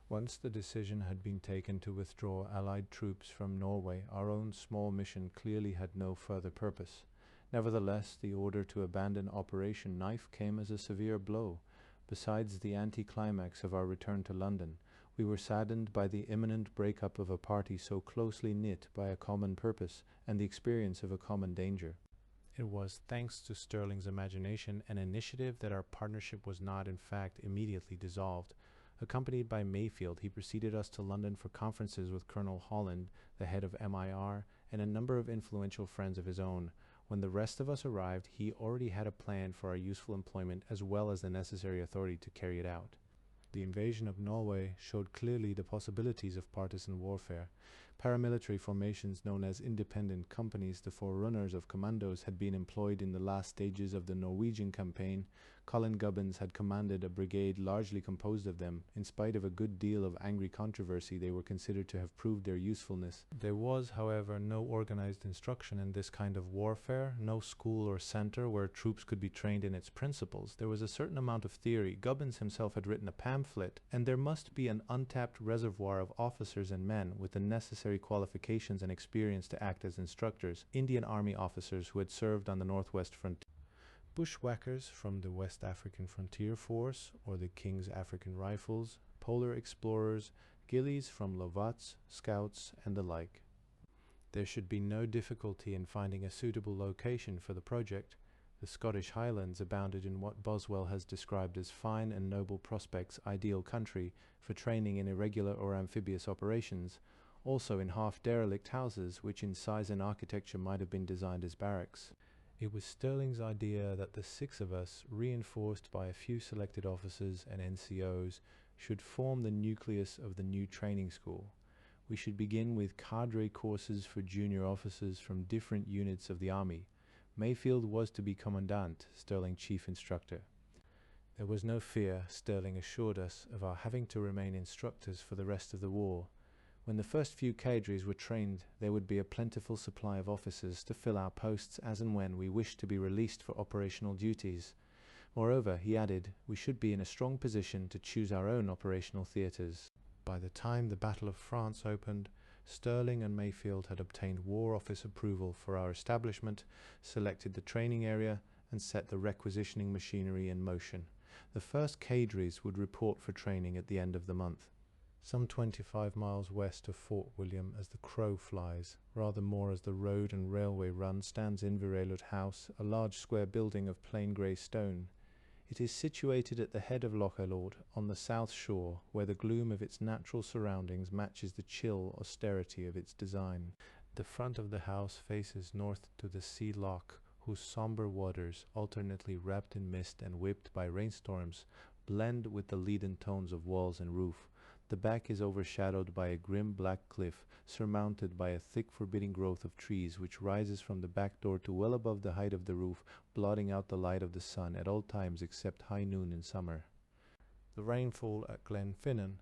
Once the decision had been taken to withdraw Allied troops from Norway, our own small mission clearly had no further purpose. Nevertheless, the order to abandon Operation Knife came as a severe blow. Besides the anticlimax of our return to London, we were saddened by the imminent breakup of a party so closely knit by a common purpose and the experience of a common danger. It was thanks to Sterling's imagination and initiative that our partnership was not, in fact, immediately dissolved. Accompanied by Mayfield, he preceded us to London for conferences with Colonel Holland, the head of MIR, and a number of influential friends of his own. When the rest of us arrived, he already had a plan for our useful employment as well as the necessary authority to carry it out. The invasion of Norway showed clearly the possibilities of partisan warfare. Paramilitary formations known as independent companies, the forerunners of commandos, had been employed in the last stages of the Norwegian campaign. Colin Gubbins had commanded a brigade largely composed of them. In spite of a good deal of angry controversy, they were considered to have proved their usefulness. There was, however, no organized instruction in this kind of warfare, no school or center where troops could be trained in its principles. There was a certain amount of theory. Gubbins himself had written a pamphlet, and there must be an untapped reservoir of officers and men with the necessary qualifications and experience to act as instructors, Indian Army officers who had served on the Northwest Frontier. Bushwhackers from the West African Frontier Force or the King's African Rifles, polar explorers, ghillies from Lovat's, scouts, and the like. There should be no difficulty in finding a suitable location for the project. The Scottish Highlands abounded in what Boswell has described as fine and noble prospects, ideal country for training in irregular or amphibious operations, also in half-derelict houses which in size and architecture might have been designed as barracks. It was Sterling's idea that the 6 of us, reinforced by a few selected officers and NCOs, should form the nucleus of the new training school. We should begin with cadre courses for junior officers from different units of the Army. Mayfield was to be commandant, Sterling chief instructor. There was no fear, Sterling assured us, of our having to remain instructors for the rest of the war. When the first few cadres were trained, there would be a plentiful supply of officers to fill our posts as and when we wished to be released for operational duties. Moreover, he added, we should be in a strong position to choose our own operational theatres. By the time the Battle of France opened, Sterling and Mayfield had obtained War Office approval for our establishment, selected the training area, and set the requisitioning machinery in motion. The first cadres would report for training at the end of the month. Some 25 miles west of Fort William as the crow flies, rather more as the road and railway run, stands Inverelud House, a large square building of plain grey stone. It is situated at the head of Loch Lord, on the south shore, where the gloom of its natural surroundings matches the chill austerity of its design. The front of the house faces north to the sea loch, whose sombre waters, alternately wrapped in mist and whipped by rainstorms, blend with the leaden tones of walls and roof. The back is overshadowed by a grim black cliff, surmounted by a thick forbidding growth of trees which rises from the back door to well above the height of the roof, blotting out the light of the sun at all times except high noon in summer. The rainfall at Glenfinnan,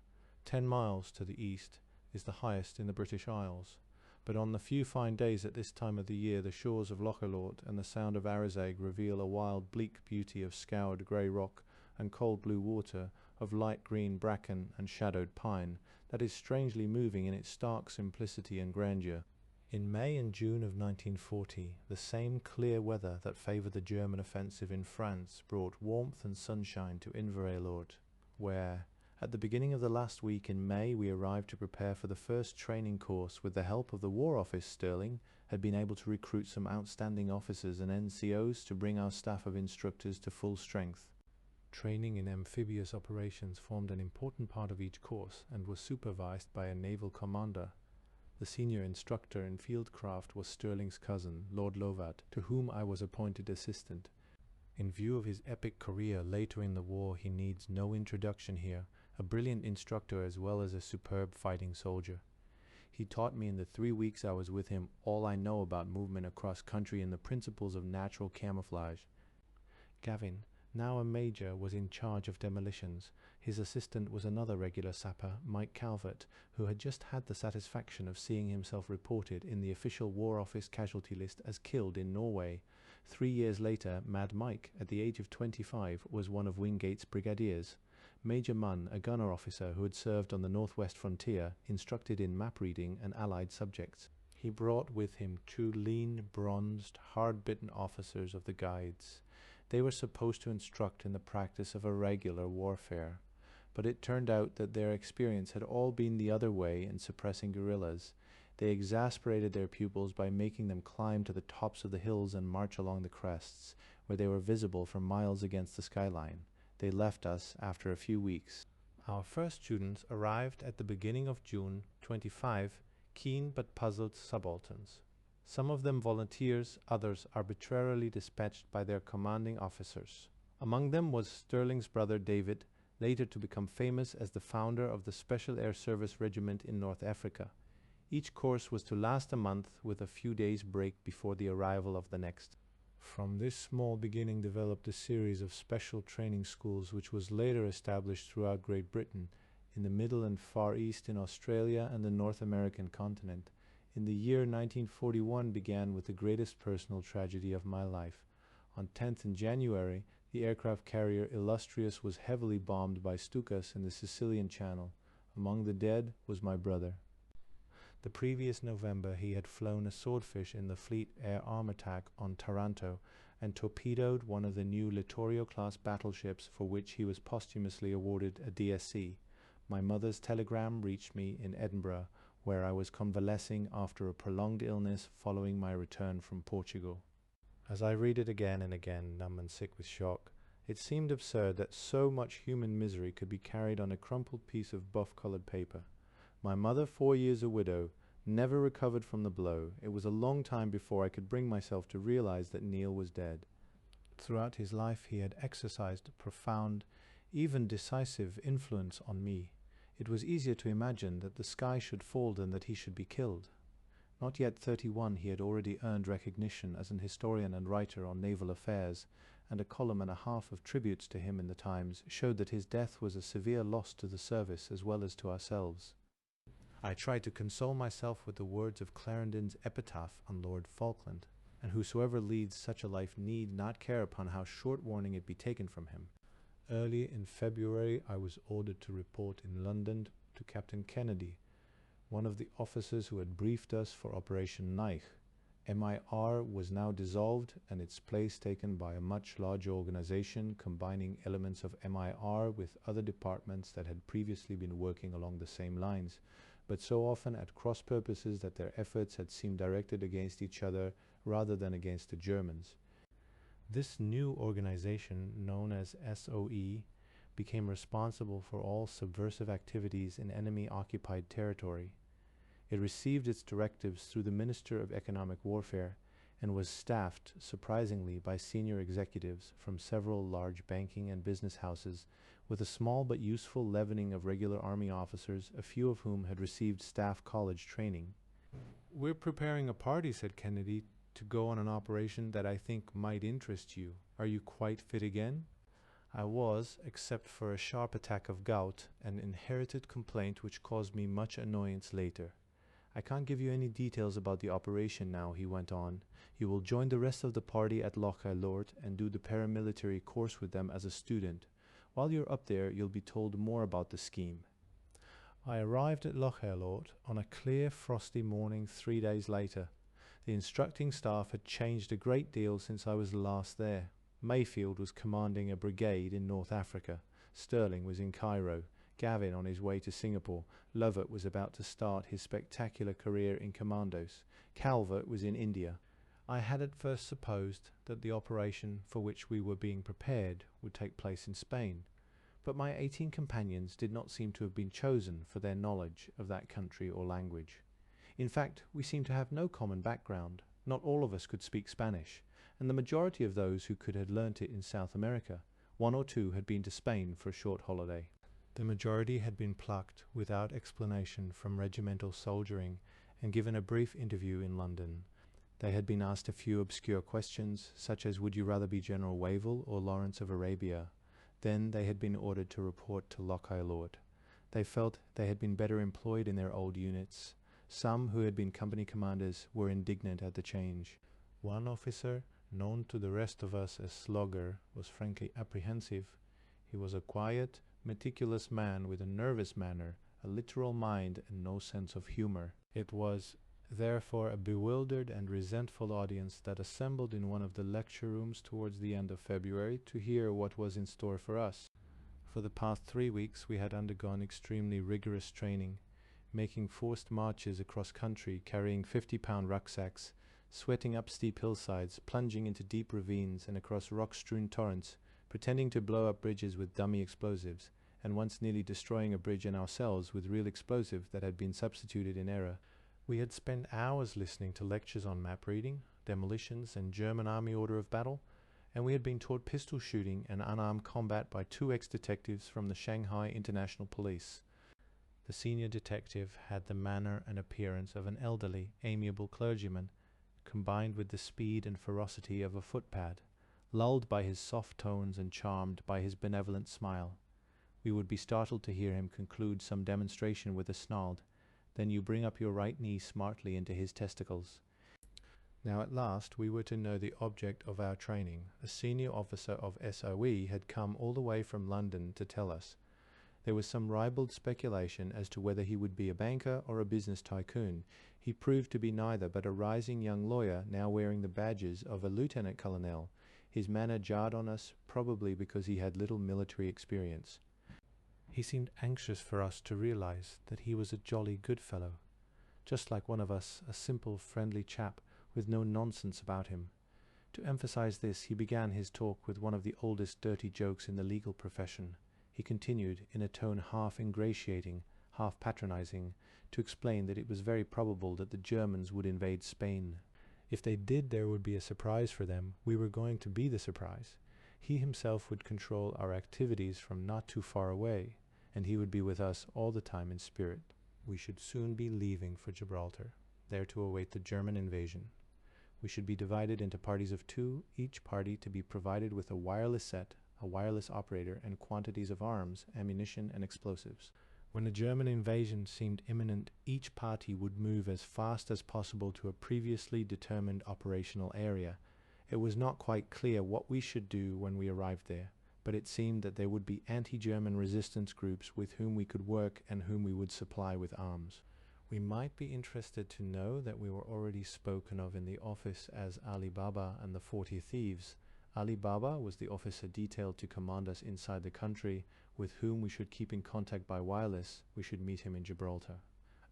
10 miles to the east, is the highest in the British Isles, but on the few fine days at this time of the year the shores of Loch Lord and the Sound of Arizeg reveal a wild bleak beauty of scoured grey rock and cold blue water, of light green bracken and shadowed pine, that is strangely moving in its stark simplicity and grandeur. In May and June of 1940, the same clear weather that favoured the German offensive in France brought warmth and sunshine to Inverelord, where, at the beginning of the last week in May, we arrived to prepare for the first training course. With the help of the War Office, Sterling had been able to recruit some outstanding officers and NCOs to bring our staff of instructors to full strength. Training in amphibious operations formed an important part of each course and was supervised by a naval commander. The senior instructor in fieldcraft was Sterling's cousin, Lord Lovat, to whom I was appointed assistant. In view of his epic career later in the war, he needs no introduction here, a brilliant instructor as well as a superb fighting soldier. He taught me in the 3 weeks I was with him all I know about movement across country and the principles of natural camouflage. Gavin, now a major, was in charge of demolitions. His assistant was another regular sapper, Mike Calvert, who had just had the satisfaction of seeing himself reported in the official War Office casualty list as killed in Norway. 3 years later, Mad Mike, at the age of 25, was one of Wingate's brigadiers. Major Munn, a gunner officer who had served on the northwest frontier, instructed in map reading and allied subjects. He brought with him 2 lean, bronzed, hard-bitten officers of the Guides. They were supposed to instruct in the practice of irregular warfare, but it turned out that their experience had all been the other way in suppressing guerrillas. They exasperated their pupils by making them climb to the tops of the hills and march along the crests, where they were visible for miles against the skyline. They left us after a few weeks. Our first students arrived at the beginning of June 25, keen but puzzled subalterns. Some of them volunteers, others arbitrarily dispatched by their commanding officers. Among them was Sterling's brother David, later to become famous as the founder of the Special Air Service Regiment in North Africa. Each course was to last a month, with a few days' break before the arrival of the next. From this small beginning developed a series of special training schools which was later established throughout Great Britain, in the Middle and Far East, in Australia and the North American continent. In the year 1941 began with the greatest personal tragedy of my life. On 10th in January, the aircraft carrier Illustrious was heavily bombed by Stukas in the Sicilian Channel. Among the dead was my brother. The previous November he had flown a Swordfish in the Fleet air arm attack on Taranto and torpedoed one of the new Littorio-class battleships, for which he was posthumously awarded a DSC. My mother's telegram reached me in Edinburgh, where I was convalescing after a prolonged illness following my return from Portugal. As I read it again and again, numb and sick with shock, it seemed absurd that so much human misery could be carried on a crumpled piece of buff-coloured paper. My mother, 4 years a widow, never recovered from the blow. It was a long time before I could bring myself to realize that Neil was dead. Throughout his life he had exercised a profound, even decisive influence on me. It was easier to imagine that the sky should fall than that he should be killed. Not yet 31, he had already earned recognition as an historian and writer on naval affairs, and a column and a half of tributes to him in the Times showed that his death was a severe loss to the service as well as to ourselves. I tried to console myself with the words of Clarendon's epitaph on Lord Falkland, and whosoever leads such a life need not care upon how short warning it be taken from him. Early in February I was ordered to report in London to Captain Kennedy, one of the officers who had briefed us for Operation Knife. MIR was now dissolved and its place taken by a much larger organization combining elements of MIR with other departments that had previously been working along the same lines, but so often at cross purposes that their efforts had seemed directed against each other rather than against the Germans. This new organization, known as SOE, became responsible for all subversive activities in enemy-occupied territory. It received its directives through the Minister of Economic Warfare and was staffed, surprisingly, by senior executives from several large banking and business houses, with a small but useful leavening of regular army officers, a few of whom had received staff college training. "We're preparing a party," said Kennedy, "to go on an operation that I think might interest you. Are you quite fit again?" I was, except for a sharp attack of gout, an inherited complaint which caused me much annoyance later. "I can't give you any details about the operation now," he went on. "You will join the rest of the party at Lochailort and do the paramilitary course with them as a student. While you're up there, you'll be told more about the scheme." I arrived at Lochailort on a clear, frosty morning 3 days later. The instructing staff had changed a great deal since I was last there. Mayfield was commanding a brigade in North Africa. Sterling was in Cairo. Gavin on his way to Singapore. Lovett was about to start his spectacular career in commandos. Calvert was in India. I had at first supposed that the operation for which we were being prepared would take place in Spain, but my 18 companions did not seem to have been chosen for their knowledge of that country or language. In fact, we seemed to have no common background. Not all of us could speak Spanish, and the majority of those who could had learnt it in South America. 1 or 2 had been to Spain for a short holiday. The majority had been plucked without explanation from regimental soldiering and given a brief interview in London. They had been asked a few obscure questions, such as would you rather be General Wavell or Lawrence of Arabia? Then they had been ordered to report to Lochailort. They felt they had been better employed in their old units. Some who had been company commanders were indignant at the change. One officer, known to the rest of us as Slogger, was frankly apprehensive. He was a quiet, meticulous man with a nervous manner, a literal mind, and no sense of humor. It was therefore a bewildered and resentful audience that assembled in one of the lecture rooms towards the end of February to hear what was in store for us. For the past 3 weeks we had undergone extremely rigorous training, making forced marches across country, carrying 50-pound rucksacks, sweating up steep hillsides, plunging into deep ravines and across rock-strewn torrents, pretending to blow up bridges with dummy explosives, and once nearly destroying a bridge and ourselves with real explosive that had been substituted in error. We had spent hours listening to lectures on map reading, demolitions, and German army order of battle, and we had been taught pistol shooting and unarmed combat by 2 ex-detectives from the Shanghai International Police. The senior detective had the manner and appearance of an elderly, amiable clergyman, combined with the speed and ferocity of a footpad, lulled by his soft tones and charmed by his benevolent smile. We would be startled to hear him conclude some demonstration with a snarled, "Then you bring up your right knee smartly into his testicles." Now at last we were to know the object of our training. A senior officer of SOE had come all the way from London to tell us. There was some ribald speculation as to whether he would be a banker or a business tycoon. He proved to be neither, but a rising young lawyer now wearing the badges of a lieutenant colonel. His manner jarred on us, probably because he had little military experience. He seemed anxious for us to realize that he was a jolly good fellow, just like one of us, a simple, friendly chap with no nonsense about him. To emphasize this, he began his talk with one of the oldest dirty jokes in the legal profession. He continued, in a tone half ingratiating, half patronizing, to explain that it was very probable that the Germans would invade Spain. If they did, there would be a surprise for them. We were going to be the surprise. He himself would control our activities from not too far away, and he would be with us all the time in spirit. We should soon be leaving for Gibraltar. there to await the German invasion. We should be divided into parties of 2, each party to be provided with a wireless set, a wireless operator, and quantities of arms, ammunition, and explosives. When the German invasion seemed imminent, each party would move as fast as possible to a previously determined operational area. It was not quite clear what we should do when we arrived there, but it seemed that there would be anti-German resistance groups with whom we could work and whom we would supply with arms. We might be interested to know that we were already spoken of in the office as Ali Baba and the 40 Thieves. Ali Baba was the officer detailed to command us inside the country, with whom we should keep in contact by wireless. We should meet him in Gibraltar.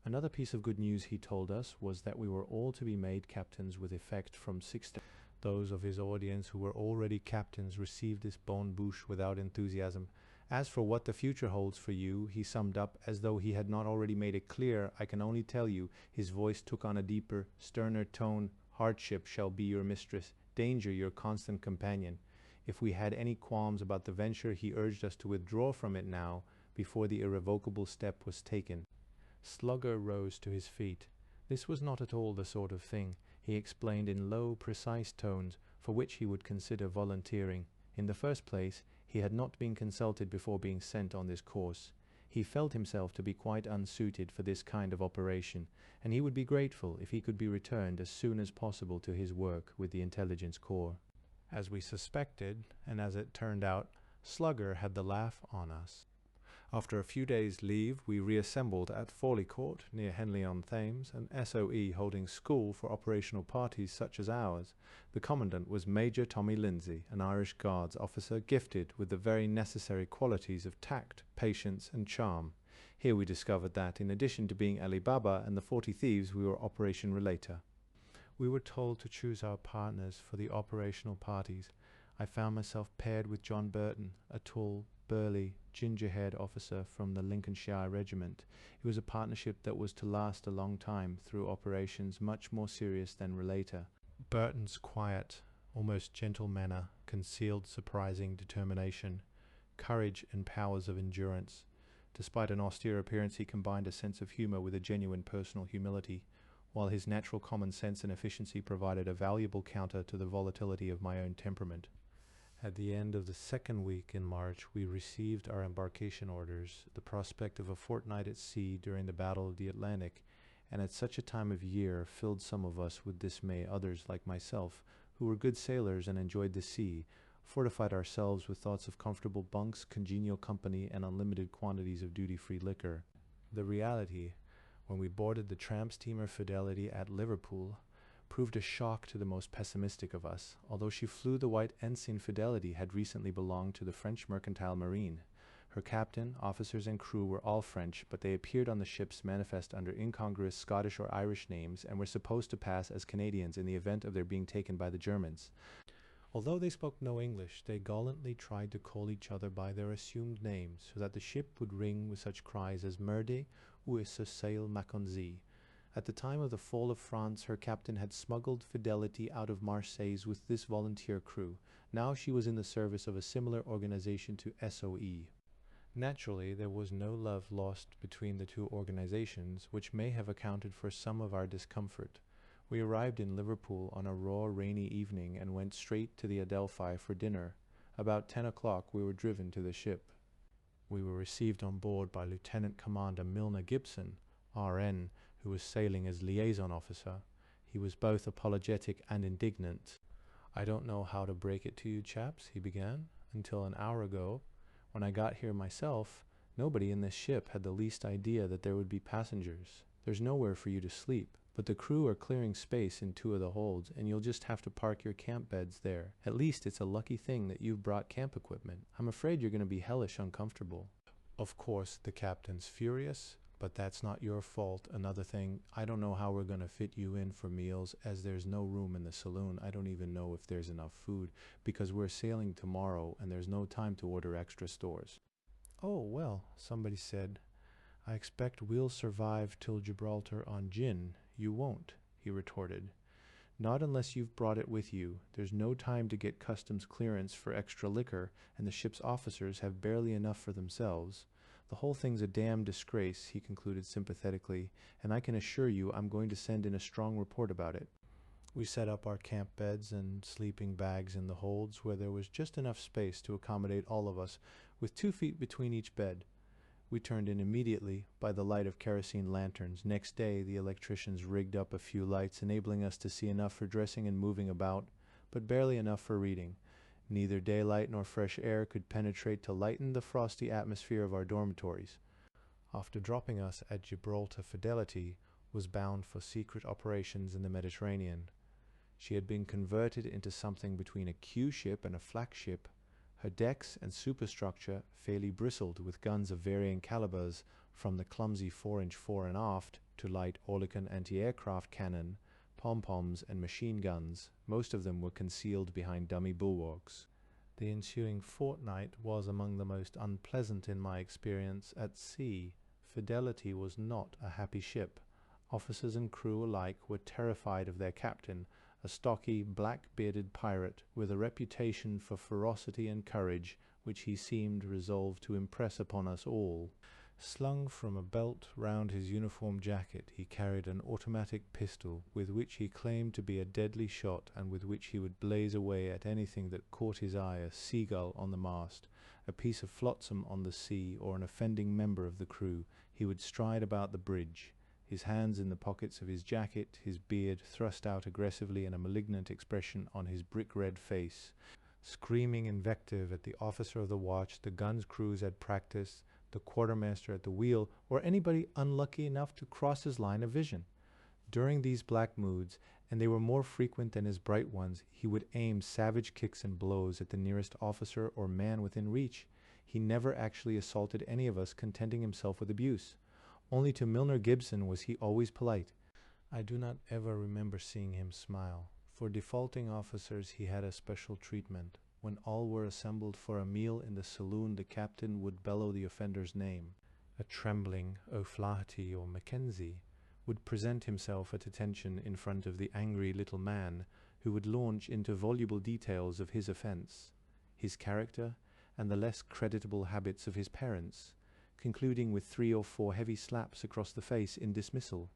Another piece of good news he told us was that we were all to be made captains with effect from 6 days. Those of his audience who were already captains received this bonne bouche without enthusiasm. As for what the future holds for you, he summed up as though he had not already made it clear. I can only tell you, his voice took on a deeper, sterner tone. Hardship shall be your mistress, danger your constant companion. If we had any qualms about the venture, he urged us to withdraw from it now, before the irrevocable step was taken. Slugger rose to his feet. This was not at all the sort of thing, he explained in low, precise tones, for which he would consider volunteering. In the first place, he had not been consulted before being sent on this course. He felt himself to be quite unsuited for this kind of operation, and he would be grateful if he could be returned as soon as possible to his work with the intelligence corps. As we suspected, and as it turned out, Slugger had the laugh on us. After a few days' leave, we reassembled at Fawley Court, near Henley-on-Thames, an SOE holding school for operational parties such as ours. The commandant was Major Tommy Lindsay, an Irish Guards officer gifted with the very necessary qualities of tact, patience, and charm. Here we discovered that, in addition to being Ali Baba and the 40 Thieves, we were Operation Relator. We were told to choose our partners for the operational parties. I found myself paired with John Burton, a tall, burly, ginger-haired officer from the Lincolnshire Regiment. It was a partnership that was to last a long time through operations much more serious than Relator. Burton's quiet, almost gentle manner concealed surprising determination, courage, and powers of endurance. Despite an austere appearance, he combined a sense of humor with a genuine personal humility, while his natural common sense and efficiency provided a valuable counter to the volatility of my own temperament. At the end of the second week in March, we received our embarkation orders. The prospect of a fortnight at sea during the Battle of the Atlantic, and at such a time of year, filled some of us with dismay. Others, like myself, who were good sailors and enjoyed the sea, fortified ourselves with thoughts of comfortable bunks, congenial company, and unlimited quantities of duty-free liquor. The reality, when we boarded the tramp steamer Fidelity at Liverpool, proved a shock to the most pessimistic of us. Although she flew the white ensign, Fidelity had recently belonged to the French mercantile marine. Her captain, officers, and crew were all French, but they appeared on the ship's manifest under incongruous Scottish or Irish names and were supposed to pass as Canadians in the event of their being taken by the Germans. Although they spoke no English, they gallantly tried to call each other by their assumed names, so that the ship would ring with such cries as Merde ou ce sail Mackenzie. At the time of the fall of France, her captain had smuggled Fidelity out of Marseilles with this volunteer crew. Now she was in the service of a similar organization to SOE. Naturally, there was no love lost between the two organizations, which may have accounted for some of our discomfort. We arrived in Liverpool on a raw, rainy evening and went straight to the Adelphi for dinner. About 10 o'clock we were driven to the ship. We were received on board by Lieutenant Commander Milner Gibson, RN, who was sailing as liaison officer. He was both apologetic and indignant. "I don't know how to break it to you chaps," he began, "until an hour ago. When I got here myself, nobody in this ship had the least idea that there would be passengers. There's nowhere for you to sleep, but the crew are clearing space in 2 of the holds, and you'll just have to park your camp beds there. At least it's a lucky thing that you've brought camp equipment. I'm afraid you're going to be hellish uncomfortable." Of course, the captain's furious, but that's not your fault. Another thing, I don't know how we're going to fit you in for meals, as there's no room in the saloon. I don't even know if there's enough food, because we're sailing tomorrow and there's no time to order extra stores. "Oh, well," somebody said, "I expect we'll survive till Gibraltar on gin." "You won't," he retorted. "Not unless you've brought it with you. There's no time to get customs clearance for extra liquor, and the ship's officers have barely enough for themselves. "The whole thing's a damn disgrace," he concluded sympathetically, "and I can assure you I'm going to send in a strong report about it." We set up our camp beds and sleeping bags in the holds, where there was just enough space to accommodate all of us, with 2 feet between each bed. We turned in immediately by the light of kerosene lanterns. Next day, the electricians rigged up a few lights, enabling us to see enough for dressing and moving about, but barely enough for reading. Neither daylight nor fresh air could penetrate to lighten the frosty atmosphere of our dormitories. After dropping us at Gibraltar, Fidelity was bound for secret operations in the Mediterranean. She had been converted into something between a Q ship and a flagship. Her decks and superstructure fairly bristled with guns of varying calibers, from the clumsy 4-inch fore and aft to light Oerlikon anti-aircraft cannon, pom-poms, and machine guns. Most of them were concealed behind dummy bulwarks. The ensuing fortnight was among the most unpleasant in my experience at sea. Fidelity was not a happy ship. Officers and crew alike were terrified of their captain, a stocky, black-bearded pirate with a reputation for ferocity and courage, which he seemed resolved to impress upon us all. Slung from a belt round his uniform jacket, he carried an automatic pistol, with which he claimed to be a deadly shot, and with which he would blaze away at anything that caught his eye: a seagull on the mast, a piece of flotsam on the sea, or an offending member of the crew. He would stride about the bridge, his hands in the pockets of his jacket, his beard thrust out aggressively, and a malignant expression on his brick-red face, screaming invective at the officer of the watch, the gun's crews at practice, the quartermaster at the wheel, or anybody unlucky enough to cross his line of vision. During these black moods, and they were more frequent than his bright ones, he would aim savage kicks and blows at the nearest officer or man within reach. He never actually assaulted any of us, contenting himself with abuse. Only to Milner Gibson was he always polite. I do not ever remember seeing him smile. For defaulting officers he had a special treatment. When all were assembled for a meal in the saloon, the captain would bellow the offender's name. A trembling O'Flaherty or Mackenzie would present himself at attention in front of the angry little man, who would launch into voluble details of his offence, his character, and the less creditable habits of his parents, concluding with 3 or 4 heavy slaps across the face in dismissal.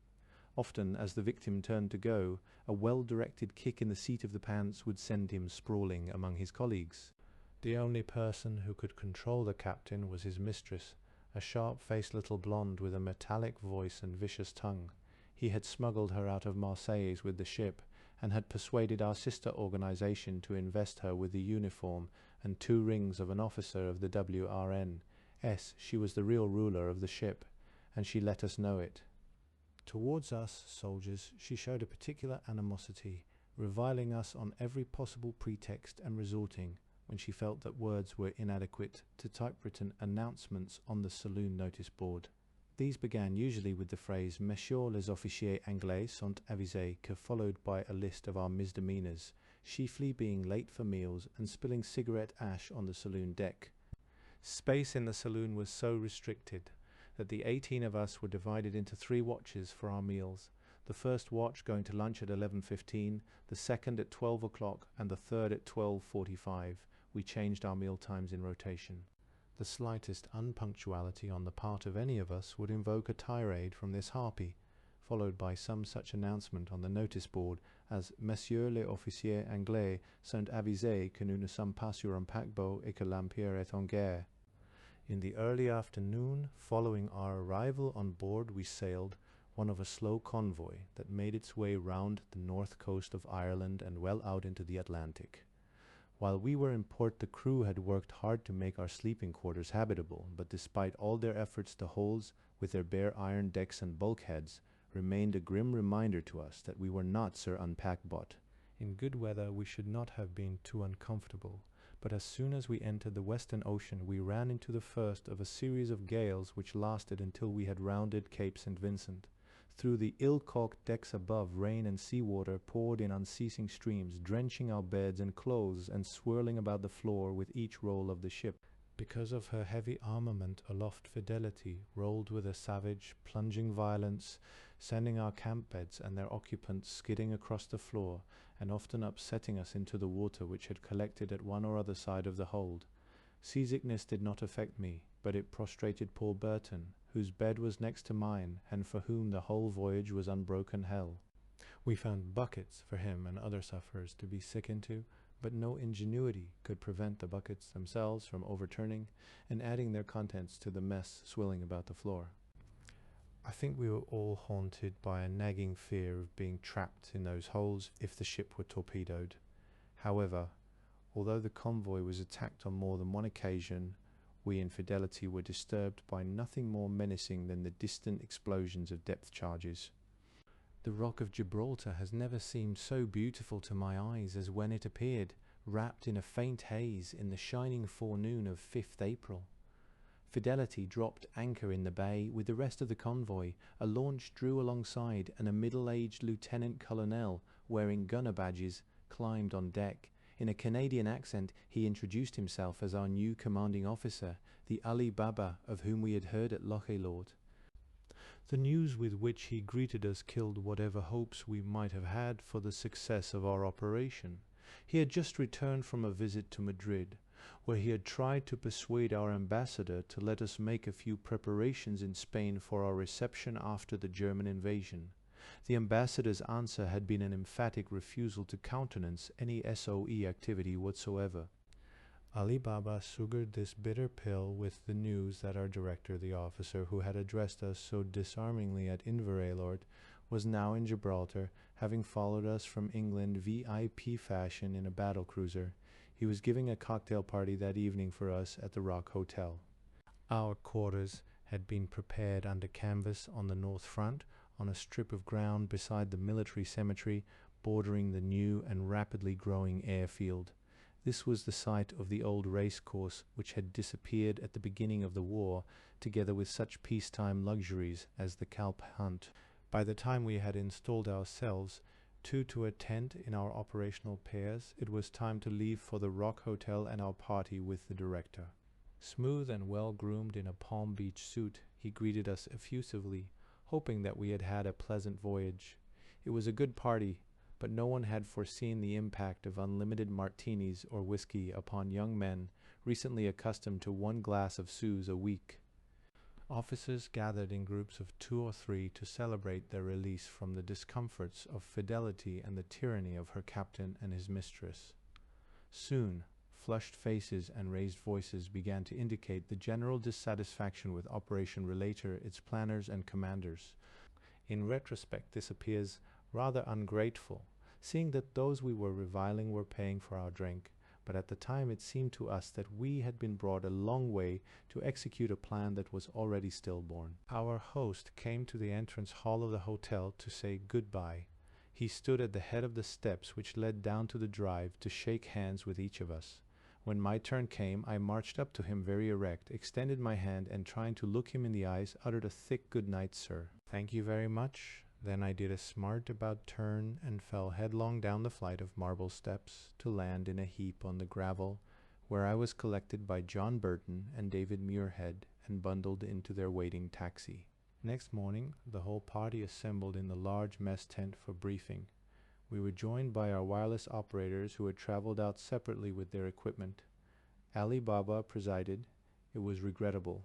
Often, as the victim turned to go, a well-directed kick in the seat of the pants would send him sprawling among his colleagues. The only person who could control the captain was his mistress, a sharp-faced little blonde with a metallic voice and vicious tongue. He had smuggled her out of Marseilles with the ship, and had persuaded our sister organization to invest her with the uniform and 2 rings of an officer of the WRN. She was the real ruler of the ship, and she let us know it. Towards us, soldiers, she showed a particular animosity, reviling us on every possible pretext, and resorting, when she felt that words were inadequate, to typewritten announcements on the saloon notice board. These began usually with the phrase "Messieurs les officiers anglais sont avisés," followed by a list of our misdemeanors, chiefly being late for meals and spilling cigarette ash on the saloon deck. Space in the saloon was so restricted that the 18 of us were divided into 3 watches for our meals, the first watch going to lunch at 11:15, the second at 12 o'clock, and the third at 12:45. We changed our meal times in rotation. The slightest unpunctuality on the part of any of us would invoke a tirade from this harpy, followed by some such announcement on the notice board as "Messieurs les officiers anglais sont avisés que nous ne sommes pas sur un paquebot et que l'Empire est en guerre." In the early afternoon following our arrival on board, we sailed, one of a slow convoy that made its way round the north coast of Ireland and well out into the Atlantic. While we were in port, the crew had worked hard to make our sleeping quarters habitable, but despite all their efforts, the holds, with their bare iron decks and bulkheads, remained a grim reminder to us that we were not Sir Unpackbot. In good weather we should not have been too uncomfortable, but as soon as we entered the Western Ocean we ran into the first of a series of gales which lasted until we had rounded Cape St. Vincent. Through the ill-caulked decks above, rain and sea-water poured in unceasing streams, drenching our beds and clothes and swirling about the floor with each roll of the ship. Because of her heavy armament, aloft Fidelity rolled with a savage, plunging violence, sending our camp beds and their occupants skidding across the floor, and often upsetting us into the water which had collected at one or other side of the hold. Seasickness did not affect me, but it prostrated poor Burton, whose bed was next to mine, and for whom the whole voyage was unbroken hell. We found buckets for him and other sufferers to be sick into, but no ingenuity could prevent the buckets themselves from overturning and adding their contents to the mess swilling about the floor. I think we were all haunted by a nagging fear of being trapped in those holes if the ship were torpedoed. However, although the convoy was attacked on more than one occasion, we in Fidelity were disturbed by nothing more menacing than the distant explosions of depth charges. The Rock of Gibraltar has never seemed so beautiful to my eyes as when it appeared, wrapped in a faint haze in the shining forenoon of 5th April. Fidelity dropped anchor in the bay with the rest of the convoy. A launch drew alongside, and a middle-aged lieutenant colonel, wearing gunner badges, climbed on deck. In a Canadian accent, he introduced himself as our new commanding officer, the Ali Baba of whom we had heard at Lochalord. The news with which he greeted us killed whatever hopes we might have had for the success of our operation. He had just returned from a visit to Madrid, where he had tried to persuade our ambassador to let us make a few preparations in Spain for our reception after the German invasion. The ambassador's answer had been an emphatic refusal to countenance any SOE activity whatsoever. Ali Baba sugared this bitter pill with the news that our director, the officer who had addressed us so disarmingly at Inverelord, was now in Gibraltar, having followed us from England VIP fashion in a battle cruiser. He was giving a cocktail party that evening for us at the Rock Hotel. Our quarters had been prepared under canvas on the north front, on a strip of ground beside the military cemetery bordering the new and rapidly growing airfield. This was the site of the old race course which had disappeared at the beginning of the war, together with such peacetime luxuries as the Kalp hunt. By the time we had installed ourselves, two to a tent in our operational pairs, it was time to leave for the Rock Hotel and our party with the director. Smooth and well-groomed in a Palm Beach suit, he greeted us effusively, hoping that we had had a pleasant voyage. It was a good party, but no one had foreseen the impact of unlimited martinis or whiskey upon young men recently accustomed to 1 glass of Suze a week. Officers gathered in groups of 2 or 3 to celebrate their release from the discomforts of Fidelity and the tyranny of her captain and his mistress. Soon, flushed faces and raised voices began to indicate the general dissatisfaction with Operation Relator, its planners and commanders. In retrospect, this appears rather ungrateful, seeing that those we were reviling were paying for our drink, but at the time it seemed to us that we had been brought a long way to execute a plan that was already stillborn. Our host came to the entrance hall of the hotel to say goodbye. He stood at the head of the steps which led down to the drive to shake hands with each of us. When my turn came, I marched up to him very erect, extended my hand, and trying to look him in the eyes, uttered a thick good night, sir. Thank you very much. Then I did a smart about turn and fell headlong down the flight of marble steps to land in a heap on the gravel, where I was collected by John Burton and David Muirhead and bundled into their waiting taxi. Next morning, the whole party assembled in the large mess tent for briefing. We were joined by our wireless operators who had traveled out separately with their equipment. Ali Baba presided. It was regrettable.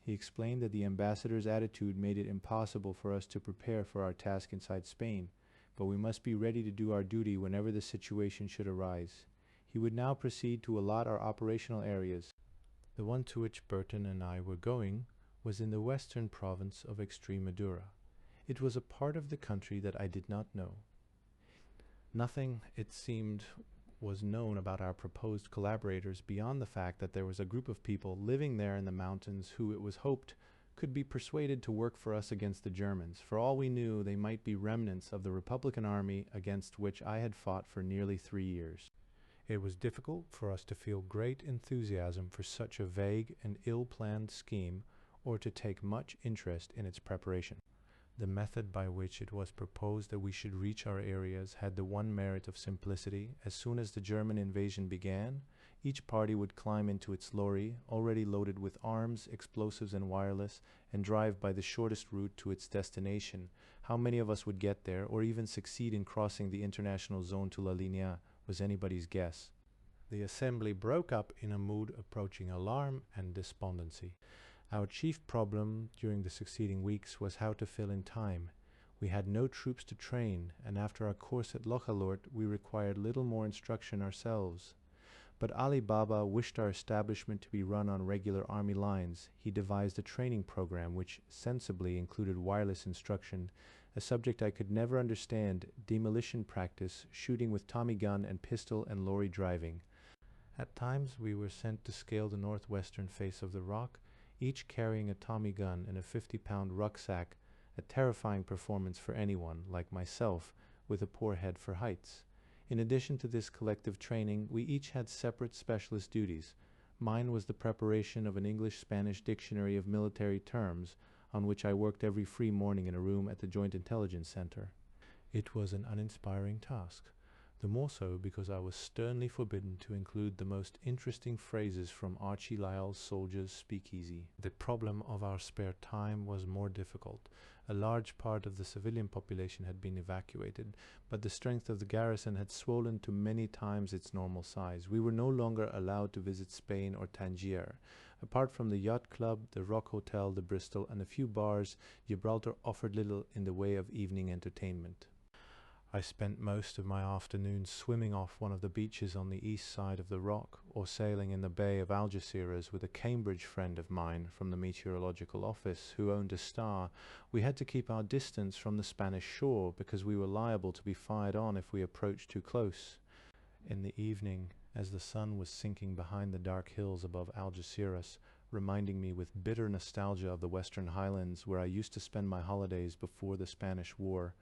He explained that the ambassador's attitude made it impossible for us to prepare for our task inside Spain, but we must be ready to do our duty whenever the situation should arise. He would now proceed to allot our operational areas. The one to which Burton and I were going was in the western province of Extremadura. It was a part of the country that I did not know. Nothing, it seemed, was known about our proposed collaborators beyond the fact that there was a group of people living there in the mountains who, it was hoped, could be persuaded to work for us against the Germans. For all we knew, they might be remnants of the Republican Army against which I had fought for nearly 3 years. It was difficult for us to feel great enthusiasm for such a vague and ill-planned scheme, or to take much interest in its preparation. The method by which it was proposed that we should reach our areas had the one merit of simplicity. As soon as the German invasion began, each party would climb into its lorry, already loaded with arms, explosives, and wireless, and drive by the shortest route to its destination. How many of us would get there, or even succeed in crossing the international zone to La Linea, was anybody's guess. The assembly broke up in a mood approaching alarm and despondency. Our chief problem during the succeeding weeks was how to fill in time. We had no troops to train, and after our course at Lochalort, we required little more instruction ourselves. But Ali Baba wished our establishment to be run on regular army lines. He devised a training program which sensibly included wireless instruction, a subject I could never understand, demolition practice, shooting with Tommy gun and pistol, and lorry driving. At times we were sent to scale the northwestern face of the rock, each carrying a Tommy gun and a 50-pound rucksack, a terrifying performance for anyone, like myself, with a poor head for heights. In addition to this collective training, we each had separate specialist duties. Mine was the preparation of an English-Spanish dictionary of military terms, on which I worked every free morning in a room at the Joint Intelligence Center. It was an uninspiring task, the more so because I was sternly forbidden to include the most interesting phrases from Archie Lyall's Soldier's Speakeasy. The problem of our spare time was more difficult. A large part of the civilian population had been evacuated, but the strength of the garrison had swollen to many times its normal size. We were no longer allowed to visit Spain or Tangier. Apart from the yacht club, the Rock Hotel, the Bristol, and a few bars, Gibraltar offered little in the way of evening entertainment. I spent most of my afternoons swimming off one of the beaches on the east side of the Rock, or sailing in the Bay of Algeciras with a Cambridge friend of mine from the meteorological office who owned a star. We had to keep our distance from the Spanish shore because we were liable to be fired on if we approached too close. In the evening, as the sun was sinking behind the dark hills above Algeciras, reminding me with bitter nostalgia of the Western Highlands where I used to spend my holidays before the Spanish War,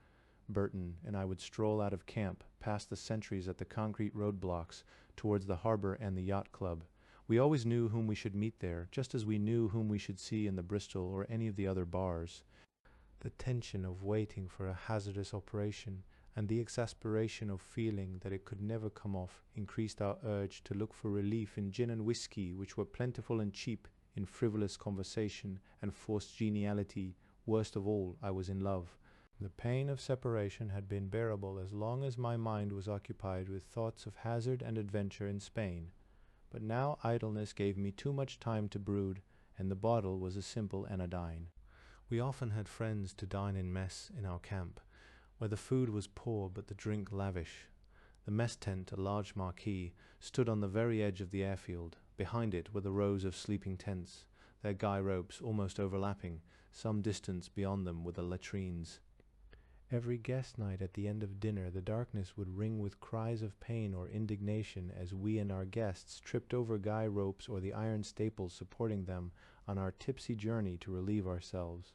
Burton and I would stroll out of camp, past the sentries at the concrete roadblocks, towards the harbor and the yacht club. We always knew whom we should meet there, just as we knew whom we should see in the Bristol or any of the other bars. The tension of waiting for a hazardous operation and the exasperation of feeling that it could never come off increased our urge to look for relief in gin and whiskey, which were plentiful and cheap, in frivolous conversation and forced geniality. Worst of all, I was in love. The pain of separation had been bearable as long as my mind was occupied with thoughts of hazard and adventure in Spain. But now idleness gave me too much time to brood, and the bottle was a simple anodyne. We often had friends to dine in mess in our camp, where the food was poor but the drink lavish. The mess tent, a large marquee, stood on the very edge of the airfield. Behind it were the rows of sleeping tents, their guy ropes almost overlapping. Some distance beyond them were the latrines. Every guest night at the end of dinner the darkness would ring with cries of pain or indignation as we and our guests tripped over guy ropes or the iron staples supporting them on our tipsy journey to relieve ourselves.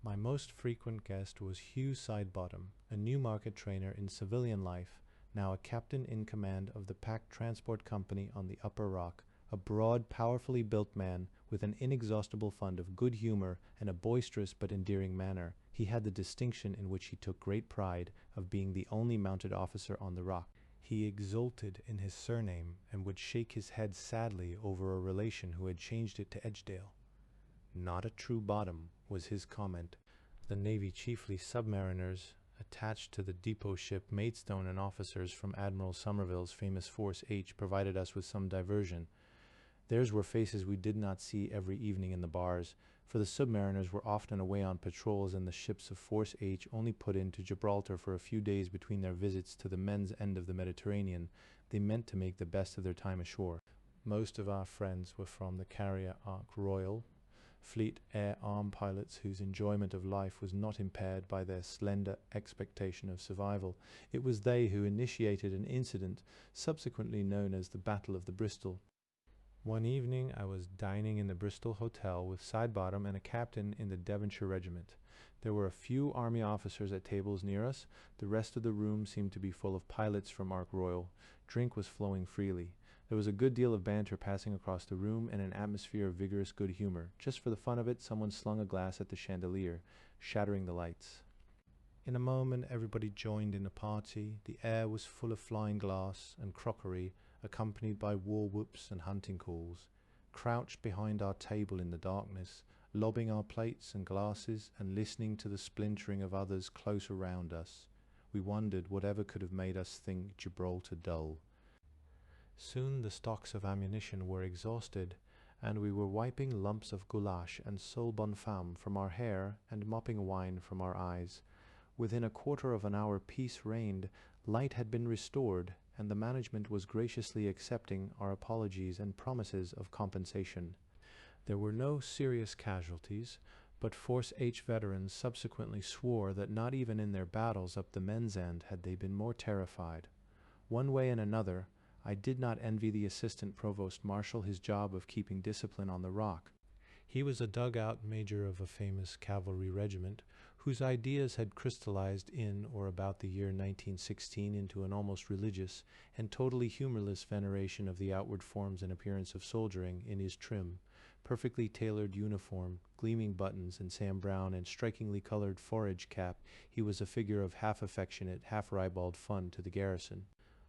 My most frequent guest was Hugh Sidebottom, a Newmarket trainer in civilian life, now a captain in command of the Pack Transport Company on the Upper Rock, a broad, powerfully built man with an inexhaustible fund of good humor and a boisterous but endearing manner. He had the distinction in which he took great pride of being the only mounted officer on the Rock. He exulted in his surname and would shake his head sadly over a relation who had changed it to Edgedale. "Not a true bottom," was his comment. The Navy, chiefly submariners, attached to the depot ship Maidstone, and officers from Admiral Somerville's famous Force H provided us with some diversion. Theirs were faces we did not see every evening in the bars, for the submariners were often away on patrols and the ships of Force H only put into Gibraltar for a few days between their visits to the men's end of the Mediterranean. They meant to make the best of their time ashore. Most of our friends were from the carrier Ark Royal, fleet air arm pilots whose enjoyment of life was not impaired by their slender expectation of survival. It was they who initiated an incident subsequently known as the Battle of the Bristol. One evening I was dining in the Bristol Hotel with Sidebottom and a captain in the Devonshire Regiment. There were a few army officers at tables near us. The rest of the room seemed to be full of pilots from Ark Royal. Drink was flowing freely. There was a good deal of banter passing across the room and an atmosphere of vigorous good humor. Just for the fun of it, someone slung a glass at the chandelier, shattering the lights. In a moment everybody joined in the party. The air was full of flying glass and crockery, accompanied by war whoops and hunting calls. Crouched behind our table in the darkness, lobbing our plates and glasses and listening to the splintering of others close around us, we wondered whatever could have made us think Gibraltar dull. Soon the stocks of ammunition were exhausted, and we were wiping lumps of goulash and sole bonne femme from our hair and mopping wine from our eyes. Within a quarter of an hour peace reigned, light had been restored, and the management was graciously accepting our apologies and promises of compensation. There were no serious casualties, but Force H veterans subsequently swore that not even in their battles up the men's end had they been more terrified. One way and another, I did not envy the assistant provost marshal his job of keeping discipline on the rock. He was a dugout major of a famous cavalry regiment, whose ideas had crystallized in or about the year 1916 into an almost religious and totally humorless veneration of the outward forms and appearance of soldiering in his trim, perfectly tailored uniform, gleaming buttons, and Sam Browne and strikingly colored forage cap. He was a figure of half affectionate, half ribald fun to the garrison.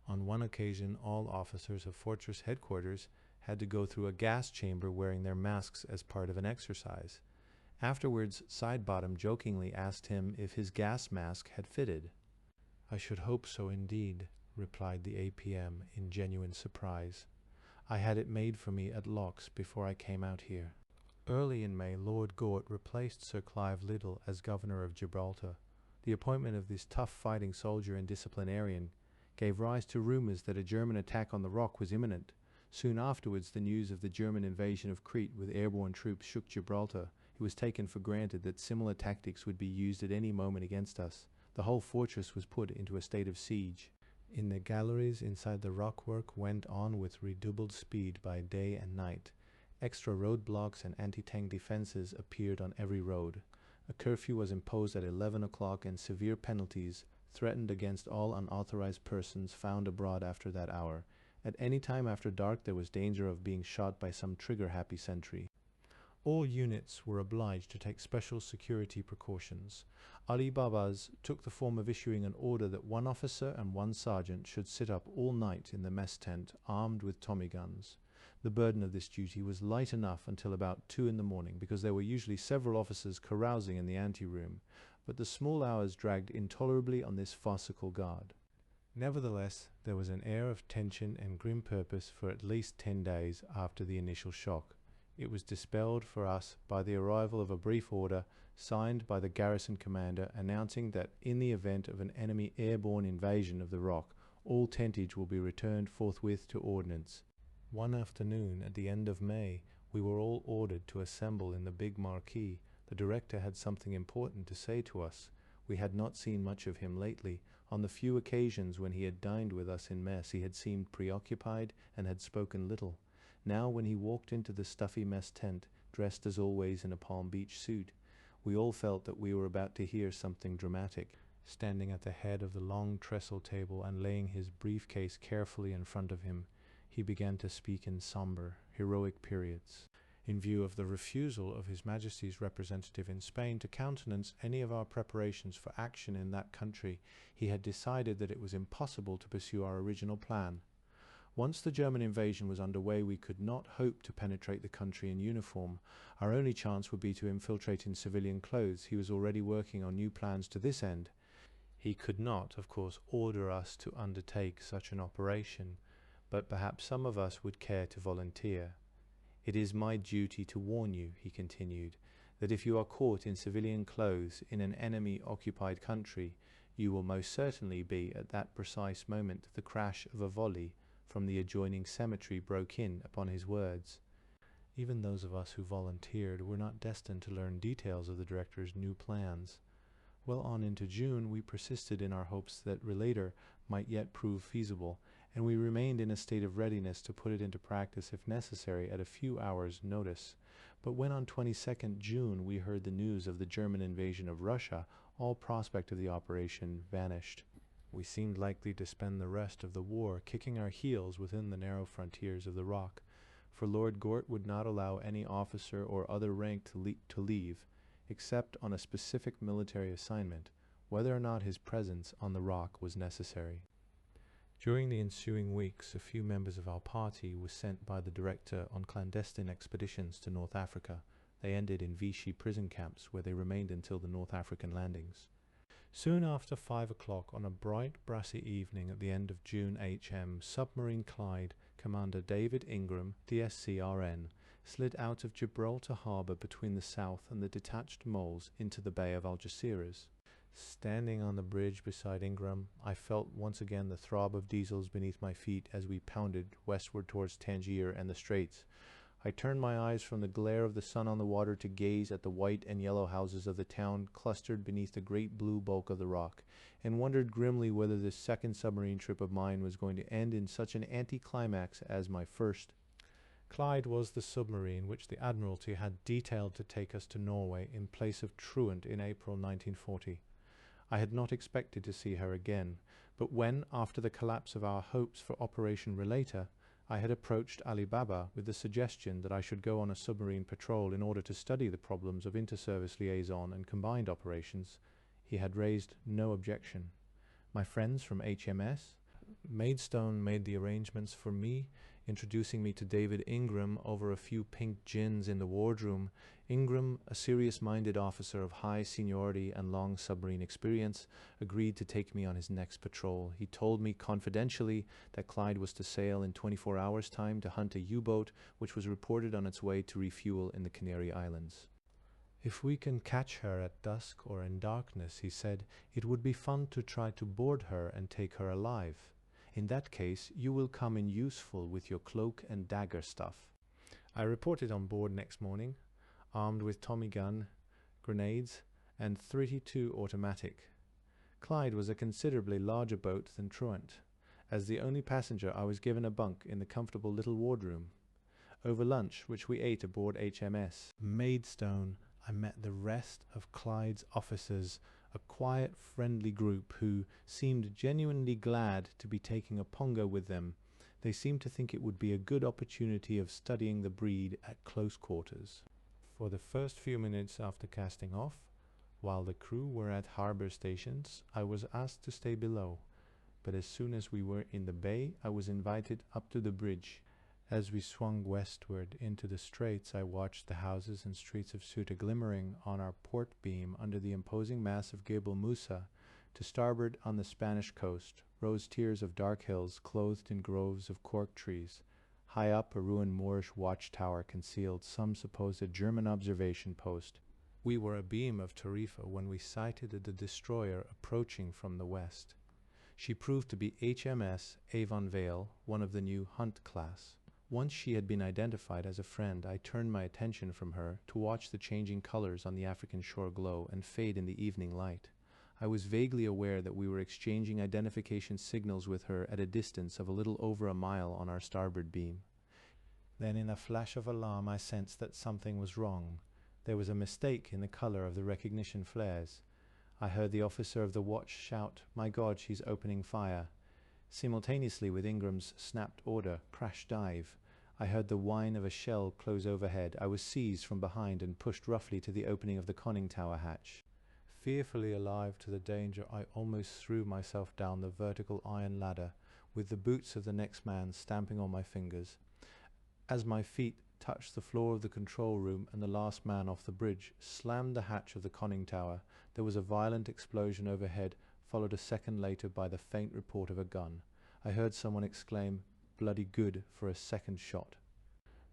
On one occasion, all officers of fortress headquarters had to go through a gas chamber wearing their masks as part of an exercise. Afterwards, Sidebottom jokingly asked him if his gas mask had fitted. "I should hope so indeed," replied the APM in genuine surprise. "I had it made for me at Locks before I came out here." Early in May, Lord Gort replaced Sir Clive Liddell as Governor of Gibraltar. The appointment of this tough fighting soldier and disciplinarian gave rise to rumours that a German attack on the Rock was imminent. Soon afterwards, the news of the German invasion of Crete with airborne troops shook Gibraltar. It was taken for granted that similar tactics would be used at any moment against us. The whole fortress was put into a state of siege. In the galleries inside the rockwork went on with redoubled speed by day and night. Extra roadblocks and anti-tank defenses appeared on every road. A curfew was imposed at 11 o'clock, and severe penalties threatened against all unauthorized persons found abroad after that hour. At any time after dark there was danger of being shot by some trigger-happy sentry. All units were obliged to take special security precautions. Ali Baba's took the form of issuing an order that one officer and one sergeant should sit up all night in the mess tent, armed with Tommy guns. The burden of this duty was light enough until about 2 in the morning, because there were usually several officers carousing in the anteroom, but the small hours dragged intolerably on this farcical guard. Nevertheless, there was an air of tension and grim purpose for at least 10 days after the initial shock. It was dispelled for us by the arrival of a brief order signed by the garrison commander announcing that in the event of an enemy airborne invasion of the Rock, all tentage will be returned forthwith to ordnance. One afternoon at the end of May, we were all ordered to assemble in the big marquee. The director had something important to say to us. We had not seen much of him lately. On the few occasions when he had dined with us in mess, he had seemed preoccupied and had spoken little. Now, when he walked into the stuffy mess tent, dressed as always in a Palm Beach suit, we all felt that we were about to hear something dramatic. Standing at the head of the long trestle table and laying his briefcase carefully in front of him, he began to speak in somber, heroic periods. In view of the refusal of His Majesty's representative in Spain to countenance any of our preparations for action in that country, he had decided that it was impossible to pursue our original plan. Once the German invasion was underway, we could not hope to penetrate the country in uniform. Our only chance would be to infiltrate in civilian clothes. He was already working on new plans to this end. He could not, of course, order us to undertake such an operation, but perhaps some of us would care to volunteer. "It is my duty to warn you," he continued, "that if you are caught in civilian clothes in an enemy-occupied country, you will most certainly be, at that precise moment, the crash of a volley from the adjoining cemetery broke in upon his words." Even those of us who volunteered were not destined to learn details of the director's new plans. Well on into June, we persisted in our hopes that Relator might yet prove feasible, and we remained in a state of readiness to put it into practice if necessary at a few hours' notice. But when on 22nd June we heard the news of the German invasion of Russia, all prospect of the operation vanished. We seemed likely to spend the rest of the war kicking our heels within the narrow frontiers of the Rock, for Lord Gort would not allow any officer or other rank to leave, except on a specific military assignment, whether or not his presence on the Rock was necessary. During the ensuing weeks, a few members of our party were sent by the director on clandestine expeditions to North Africa. They ended in Vichy prison camps, where they remained until the North African landings. Soon after 5 o'clock on a bright, brassy evening at the end of June HM, submarine Clyde Commander David Ingram, DSCRN, slid out of Gibraltar Harbour between the south and the detached moles into the Bay of Algeciras. Standing on the bridge beside Ingram, I felt once again the throb of diesels beneath my feet as we pounded westward towards Tangier and the Straits. I turned my eyes from the glare of the sun on the water to gaze at the white and yellow houses of the town clustered beneath the great blue bulk of the rock, and wondered grimly whether this second submarine trip of mine was going to end in such an anticlimax as my first. Clyde was the submarine which the Admiralty had detailed to take us to Norway in place of Truant in April 1940. I had not expected to see her again, but when, after the collapse of our hopes for Operation Relator, I had approached Ali Baba with the suggestion that I should go on a submarine patrol in order to study the problems of inter-service liaison and combined operations, he had raised no objection. My friends from HMS Maidstone made the arrangements for me, introducing me to David Ingram over a few pink gins in the wardroom. Ingram, a serious-minded officer of high seniority and long submarine experience, agreed to take me on his next patrol. He told me confidentially that Clyde was to sail in 24 hours' time to hunt a U-boat which was reported on its way to refuel in the Canary Islands. "If we can catch her at dusk or in darkness," he said, "it would be fun to try to board her and take her alive. In that case, you will come in useful with your cloak and dagger stuff." I reported on board next morning, armed with Tommy gun, grenades, and .32 automatic. Clyde was a considerably larger boat than Truant. As the only passenger, I was given a bunk in the comfortable little wardroom. Over lunch, which we ate aboard HMS Maidstone, I met the rest of Clyde's officers, a quiet, friendly group who seemed genuinely glad to be taking a pongo with them. They seemed to think it would be a good opportunity of studying the breed at close quarters. For the first few minutes after casting off, while the crew were at harbour stations, I was asked to stay below, but as soon as we were in the bay, I was invited up to the bridge. As we swung westward into the Straits, I watched the houses and streets of Ceuta glimmering on our port beam under the imposing mass of Gable Musa. To starboard on the Spanish coast rose tiers of dark hills clothed in groves of cork trees. High up, a ruined Moorish watchtower concealed some supposed German observation post. We were abeam of Tarifa when we sighted the destroyer approaching from the west. She proved to be HMS Avon Vale, one of the new Hunt class. Once she had been identified as a friend, I turned my attention from her to watch the changing colors on the African shore glow and fade in the evening light. I was vaguely aware that we were exchanging identification signals with her at a distance of a little over a mile on our starboard beam. Then in a flash of alarm I sensed that something was wrong. There was a mistake in the color of the recognition flares. I heard the officer of the watch shout, "My God, she's opening fire." Simultaneously with Ingram's snapped order, "Crash dive," I heard the whine of a shell close overhead. I was seized from behind and pushed roughly to the opening of the conning tower hatch. Fearfully alive to the danger, I almost threw myself down the vertical iron ladder, with the boots of the next man stamping on my fingers. As my feet touched the floor of the control room and the last man off the bridge slammed the hatch of the conning tower, there was a violent explosion overhead, followed a second later by the faint report of a gun. I heard someone exclaim, "Bloody good for a second shot."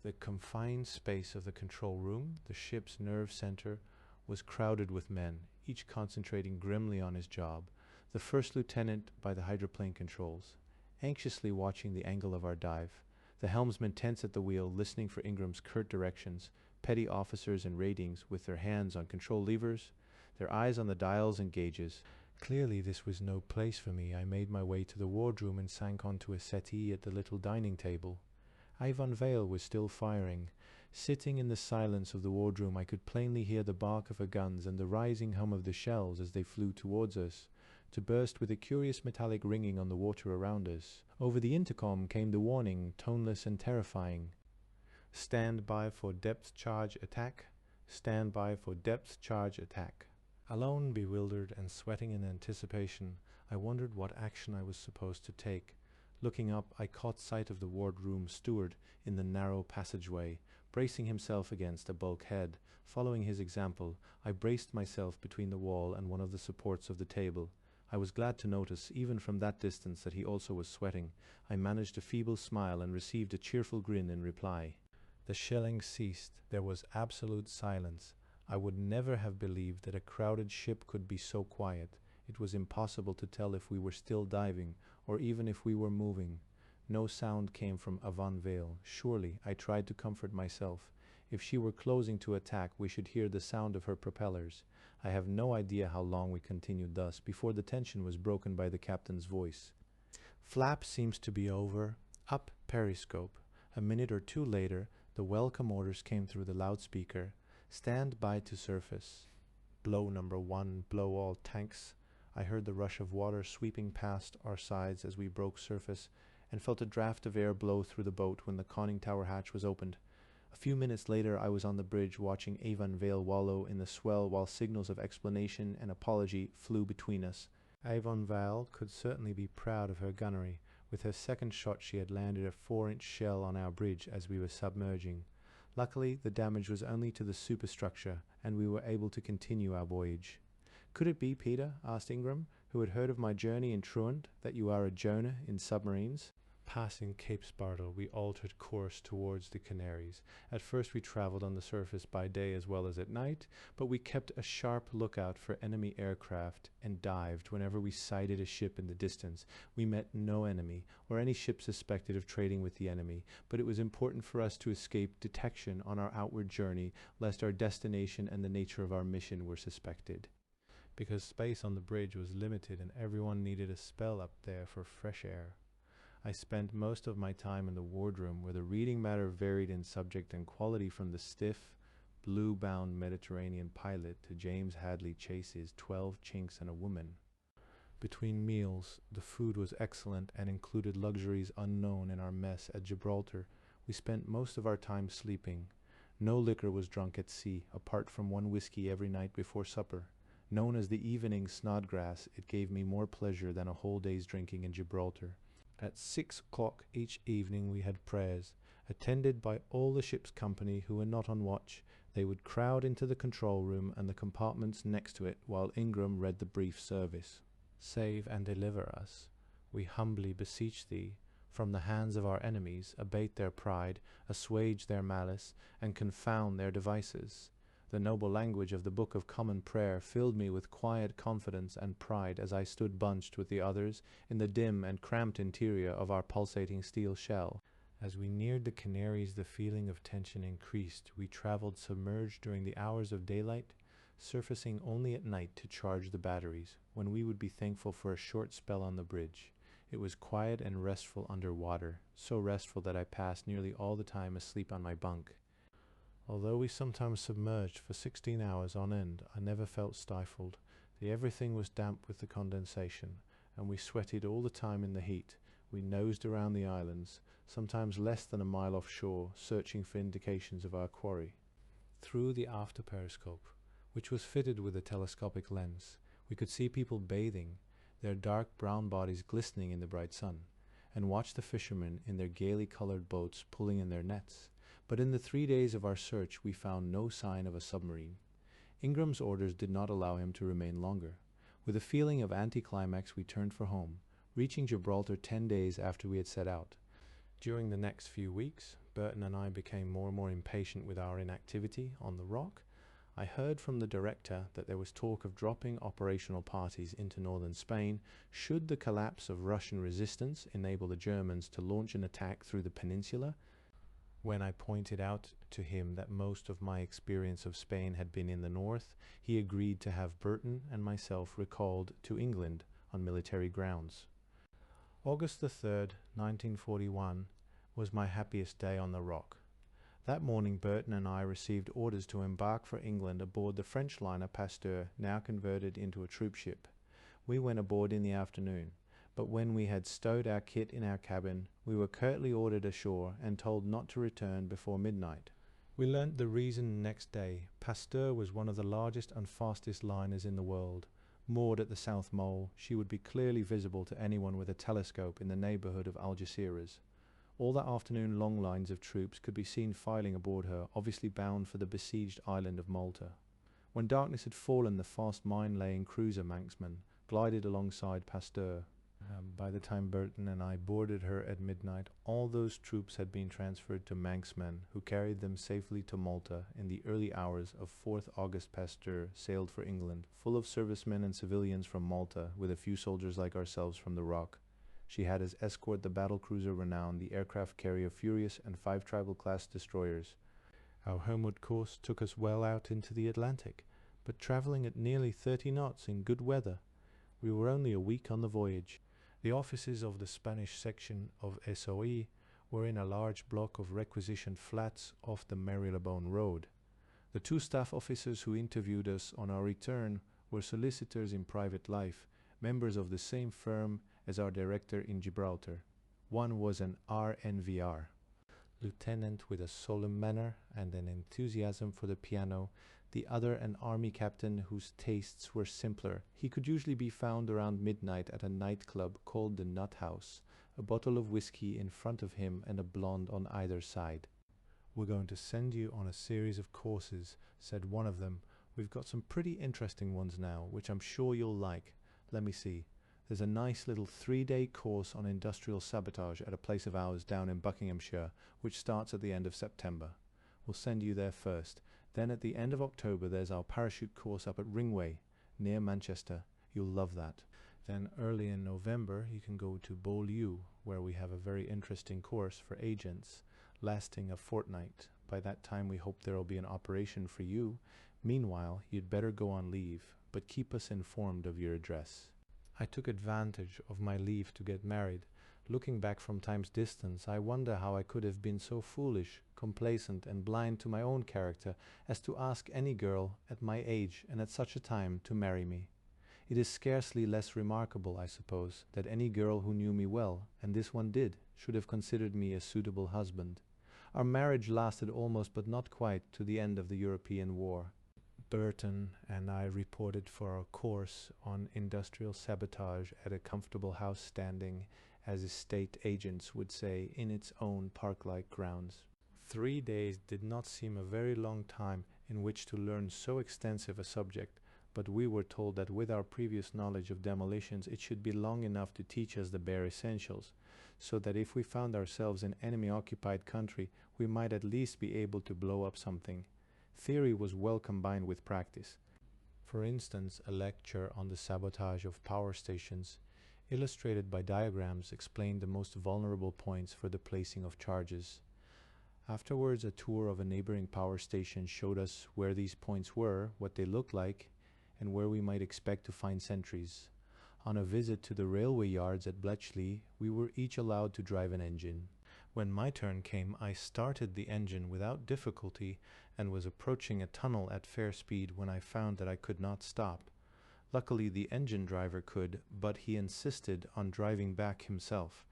The confined space of the control room, the ship's nerve center, was crowded with men, each concentrating grimly on his job. The first lieutenant by the hydroplane controls, anxiously watching the angle of our dive. The helmsman tense at the wheel, listening for Ingram's curt directions. Petty officers and ratings with their hands on control levers, their eyes on the dials and gauges. Clearly this was no place for me. I made my way to the wardroom and sank onto a settee at the little dining table. Avon Vale was still firing. Sitting in the silence of the wardroom, I could plainly hear the bark of her guns and the rising hum of the shells as they flew towards us, to burst with a curious metallic ringing on the water around us. Over the intercom came the warning, toneless and terrifying. "Stand by for depth charge attack. Stand by for depth charge attack." Alone, bewildered, and sweating in anticipation, I wondered what action I was supposed to take. Looking up, I caught sight of the wardroom steward in the narrow passageway, bracing himself against a bulkhead. Following his example, I braced myself between the wall and one of the supports of the table. I was glad to notice, even from that distance, that he also was sweating. I managed a feeble smile and received a cheerful grin in reply. The shelling ceased. There was absolute silence. I would never have believed that a crowded ship could be so quiet. It was impossible to tell if we were still diving, or even if we were moving. No sound came from Avon Vale. Surely, I tried to comfort myself, if she were closing to attack, we should hear the sound of her propellers. I have no idea how long we continued thus, before the tension was broken by the captain's voice. Flap seems to be over. Up periscope. A minute or two later, the welcome orders came through the loudspeaker. Stand by to surface. Blow number 1, blow all tanks. I heard the rush of water sweeping past our sides as we broke surface, and felt a draft of air blow through the boat when the conning tower hatch was opened. A few minutes later I was on the bridge watching Avon Vale wallow in the swell while signals of explanation and apology flew between us. Avon Vale could certainly be proud of her gunnery. With her second shot she had landed a 4-inch shell on our bridge as we were submerging. Luckily the damage was only to the superstructure, and we were able to continue our voyage. "Could it be, Peter," asked Ingram, who had heard of my journey in truant, "that you are a Jonah in submarines?" Passing Cape Spartel, we altered course towards the Canaries. At first we travelled on the surface by day as well as at night, but we kept a sharp lookout for enemy aircraft and dived whenever we sighted a ship in the distance. We met no enemy, or any ship suspected of trading with the enemy, but it was important for us to escape detection on our outward journey, lest our destination and the nature of our mission were suspected. Because space on the bridge was limited and everyone needed a spell up there for fresh air. I spent most of my time in the wardroom, where the reading matter varied in subject and quality from the stiff, blue-bound Mediterranean pilot to James Hadley Chase's 12 Chinks and a Woman. Between meals, the food was excellent and included luxuries unknown in our mess at Gibraltar. We spent most of our time sleeping. No liquor was drunk at sea, apart from one whiskey every night before supper. Known as the evening Snodgrass, it gave me more pleasure than a whole day's drinking in Gibraltar. At 6 o'clock each evening we had prayers, attended by all the ship's company who were not on watch. They would crowd into the control room and the compartments next to it while Ingram read the brief service. "Save and deliver us, we humbly beseech thee, from the hands of our enemies, abate their pride, assuage their malice, and confound their devices." The noble language of the Book of Common Prayer filled me with quiet confidence and pride as I stood bunched with the others in the dim and cramped interior of our pulsating steel shell. As we neared the Canaries, the feeling of tension increased. We traveled submerged during the hours of daylight, surfacing only at night to charge the batteries, when we would be thankful for a short spell on the bridge. It was quiet and restful under water, so restful that I passed nearly all the time asleep on my bunk. Although we sometimes submerged for 16 hours on end, I never felt stifled. Everything was damp with the condensation, and we sweated all the time in the heat. We nosed around the islands, sometimes less than a mile offshore, searching for indications of our quarry. Through the after periscope, which was fitted with a telescopic lens, we could see people bathing, their dark brown bodies glistening in the bright sun, and watch the fishermen in their gaily colored boats pulling in their nets. But in the 3 days of our search we found no sign of a submarine. Ingram's orders did not allow him to remain longer. With a feeling of anticlimax we turned for home, reaching Gibraltar 10 days after we had set out. During the next few weeks, Burton and I became more and more impatient with our inactivity on the Rock. I heard from the director that there was talk of dropping operational parties into northern Spain should the collapse of Russian resistance enable the Germans to launch an attack through the peninsula. When I pointed out to him that most of my experience of Spain had been in the north, he agreed to have Burton and myself recalled to England on military grounds. August the 3rd, 1941, was my happiest day on the Rock. That morning Burton and I received orders to embark for England aboard the French liner Pasteur, now converted into a troop ship. We went aboard in the afternoon, but when we had stowed our kit in our cabin, we were curtly ordered ashore and told not to return before midnight. We learnt the reason next day. Pasteur was one of the largest and fastest liners in the world. Moored at the South Mole, she would be clearly visible to anyone with a telescope in the neighbourhood of Algeciras. All that afternoon long lines of troops could be seen filing aboard her, obviously bound for the besieged island of Malta. When darkness had fallen, the fast mine-laying cruiser Manxman glided alongside Pasteur. By the time Burton and I boarded her at midnight, all those troops had been transferred to Manxmen, who carried them safely to Malta. In the early hours of 4th August, Pasteur sailed for England, full of servicemen and civilians from Malta, with a few soldiers like ourselves from the Rock. She had as escort the battlecruiser Renown, the aircraft carrier Furious, and 5 Tribal-class destroyers. Our homeward course took us well out into the Atlantic, but travelling at nearly 30 knots in good weather. We were only a week on the voyage. The offices of the Spanish section of SOE were in a large block of requisitioned flats off the Marylebone Road. The 2 staff officers who interviewed us on our return were solicitors in private life, members of the same firm as our director in Gibraltar. One was an RNVR, lieutenant with a solemn manner and an enthusiasm for the piano, the other an army captain whose tastes were simpler. He could usually be found around midnight at a nightclub called the Nut House, a bottle of whiskey in front of him and a blonde on either side. "We're going to send you on a series of courses," said one of them. "We've got some pretty interesting ones now, which I'm sure you'll like. Let me see. There's a nice little 3-day course on industrial sabotage at a place of ours down in Buckinghamshire, which starts at the end of September. We'll send you there first. Then at the end of October there's our parachute course up at Ringway, near Manchester. You'll love that. Then early in November you can go to Beaulieu, where we have a very interesting course for agents, lasting a fortnight. By that time we hope there'll be an operation for you. Meanwhile, you'd better go on leave, but keep us informed of your address." I took advantage of my leave to get married. Looking back from time's distance, I wonder how I could have been so foolish, complacent, and blind to my own character as to ask any girl at my age and at such a time to marry me. It is scarcely less remarkable, I suppose, that any girl who knew me well, and this one did, should have considered me a suitable husband. Our marriage lasted almost but not quite to the end of the European War. Burton and I reported for our course on industrial sabotage at a comfortable house standing, as estate agents would say, in its own park-like grounds. 3 days did not seem a very long time in which to learn so extensive a subject, but we were told that with our previous knowledge of demolitions it should be long enough to teach us the bare essentials, so that if we found ourselves in enemy-occupied country we might at least be able to blow up something. Theory was well combined with practice. For instance, a lecture on the sabotage of power stations, illustrated by diagrams, explained the most vulnerable points for the placing of charges. Afterwards, a tour of a neighboring power station showed us where these points were, what they looked like, and where we might expect to find sentries. On a visit to the railway yards at Bletchley, we were each allowed to drive an engine. When my turn came, I started the engine without difficulty and was approaching a tunnel at fair speed when I found that I could not stop. Luckily the engine driver could, but he insisted on driving back himself.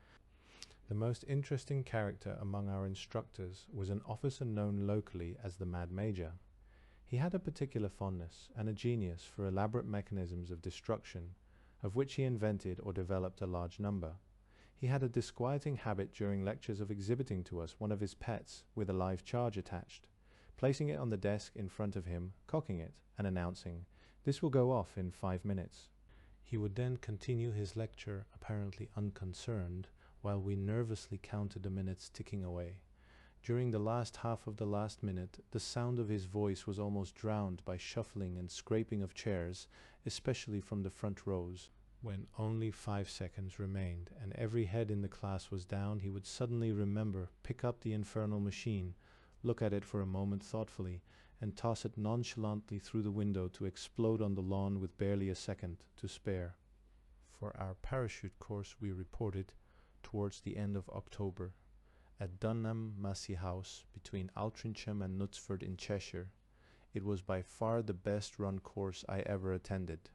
The most interesting character among our instructors was an officer known locally as the Mad Major. He had a particular fondness and a genius for elaborate mechanisms of destruction, of which he invented or developed a large number. He had a disquieting habit during lectures of exhibiting to us one of his pets with a live charge attached, placing it on the desk in front of him, cocking it, and announcing, "This will go off in 5 minutes." He would then continue his lecture apparently unconcerned, while we nervously counted the minutes ticking away. During the last half of the last minute, the sound of his voice was almost drowned by shuffling and scraping of chairs, especially from the front rows. When only 5 seconds remained and every head in the class was down, he would suddenly remember, pick up the infernal machine, look at it for a moment thoughtfully, and toss it nonchalantly through the window to explode on the lawn with barely a second to spare. For our parachute course we reported towards the end of October at Dunham Massey House between Altrincham and Knutsford in Cheshire. It was by far the best run course I ever attended.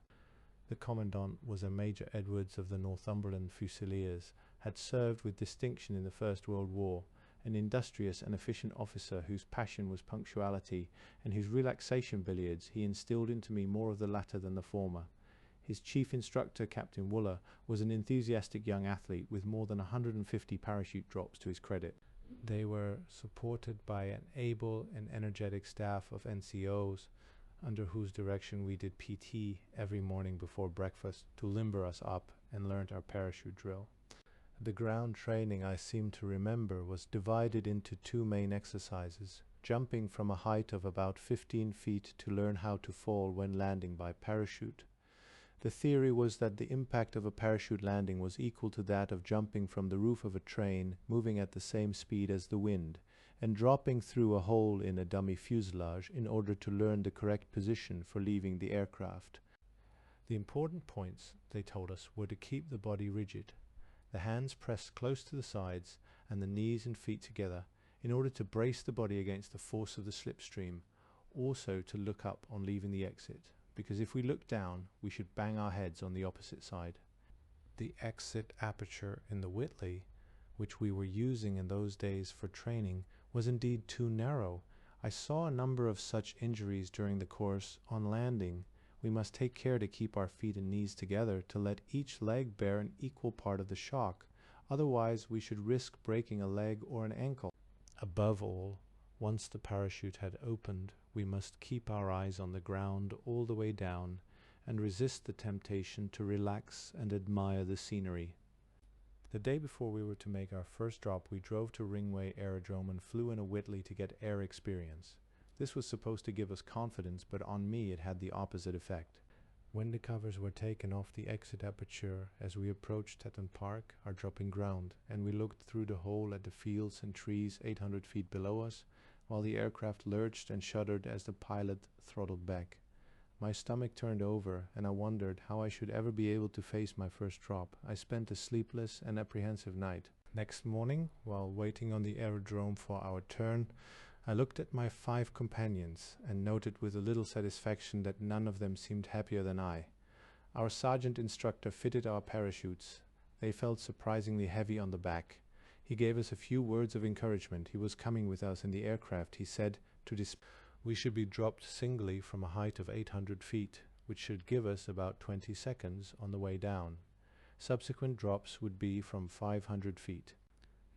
The commandant was a Major Edwards of the Northumberland Fusiliers, had served with distinction in the First World War, an industrious and efficient officer whose passion was punctuality, and whose relaxation billiards he instilled into me more of the latter than the former. His chief instructor, Captain Wooler, was an enthusiastic young athlete with more than 150 parachute drops to his credit. They were supported by an able and energetic staff of NCOs, under whose direction we did PT every morning before breakfast to limber us up, and learnt our parachute drill. The ground training, I seem to remember, was divided into two main exercises: jumping from a height of about 15 feet to learn how to fall when landing by parachute. The theory was that the impact of a parachute landing was equal to that of jumping from the roof of a train moving at the same speed as the wind, and dropping through a hole in a dummy fuselage in order to learn the correct position for leaving the aircraft. The important points, they told us, were to keep the body rigid, the hands pressed close to the sides and the knees and feet together in order to brace the body against the force of the slipstream, also to look up on leaving the exit, because if we looked down, we should bang our heads on the opposite side. The exit aperture in the WWII, which we were using in those days for training, was indeed too narrow. I saw a number of such injuries during the course. On landing, we must take care to keep our feet and knees together, to let each leg bear an equal part of the shock. Otherwise, we should risk breaking a leg or an ankle. Above all, once the parachute had opened, we must keep our eyes on the ground all the way down, and resist the temptation to relax and admire the scenery. The day before we were to make our first drop, we drove to Ringway Aerodrome and flew in a Whitley to get air experience. This was supposed to give us confidence, but on me it had the opposite effect. When the covers were taken off the exit aperture as we approached Tetton Park, our dropping ground, and we looked through the hole at the fields and trees 800 feet below us, while the aircraft lurched and shuddered as the pilot throttled back. My stomach turned over, and I wondered how I should ever be able to face my first drop. I spent a sleepless and apprehensive night. Next morning, while waiting on the aerodrome for our turn, I looked at my 5 companions and noted with a little satisfaction that none of them seemed happier than I. Our sergeant instructor fitted our parachutes. They felt surprisingly heavy on the back. He gave us a few words of encouragement. He was coming with us in the aircraft. He said we should be dropped singly from a height of 800 feet, which should give us about 20 seconds on the way down. Subsequent drops would be from 500 feet.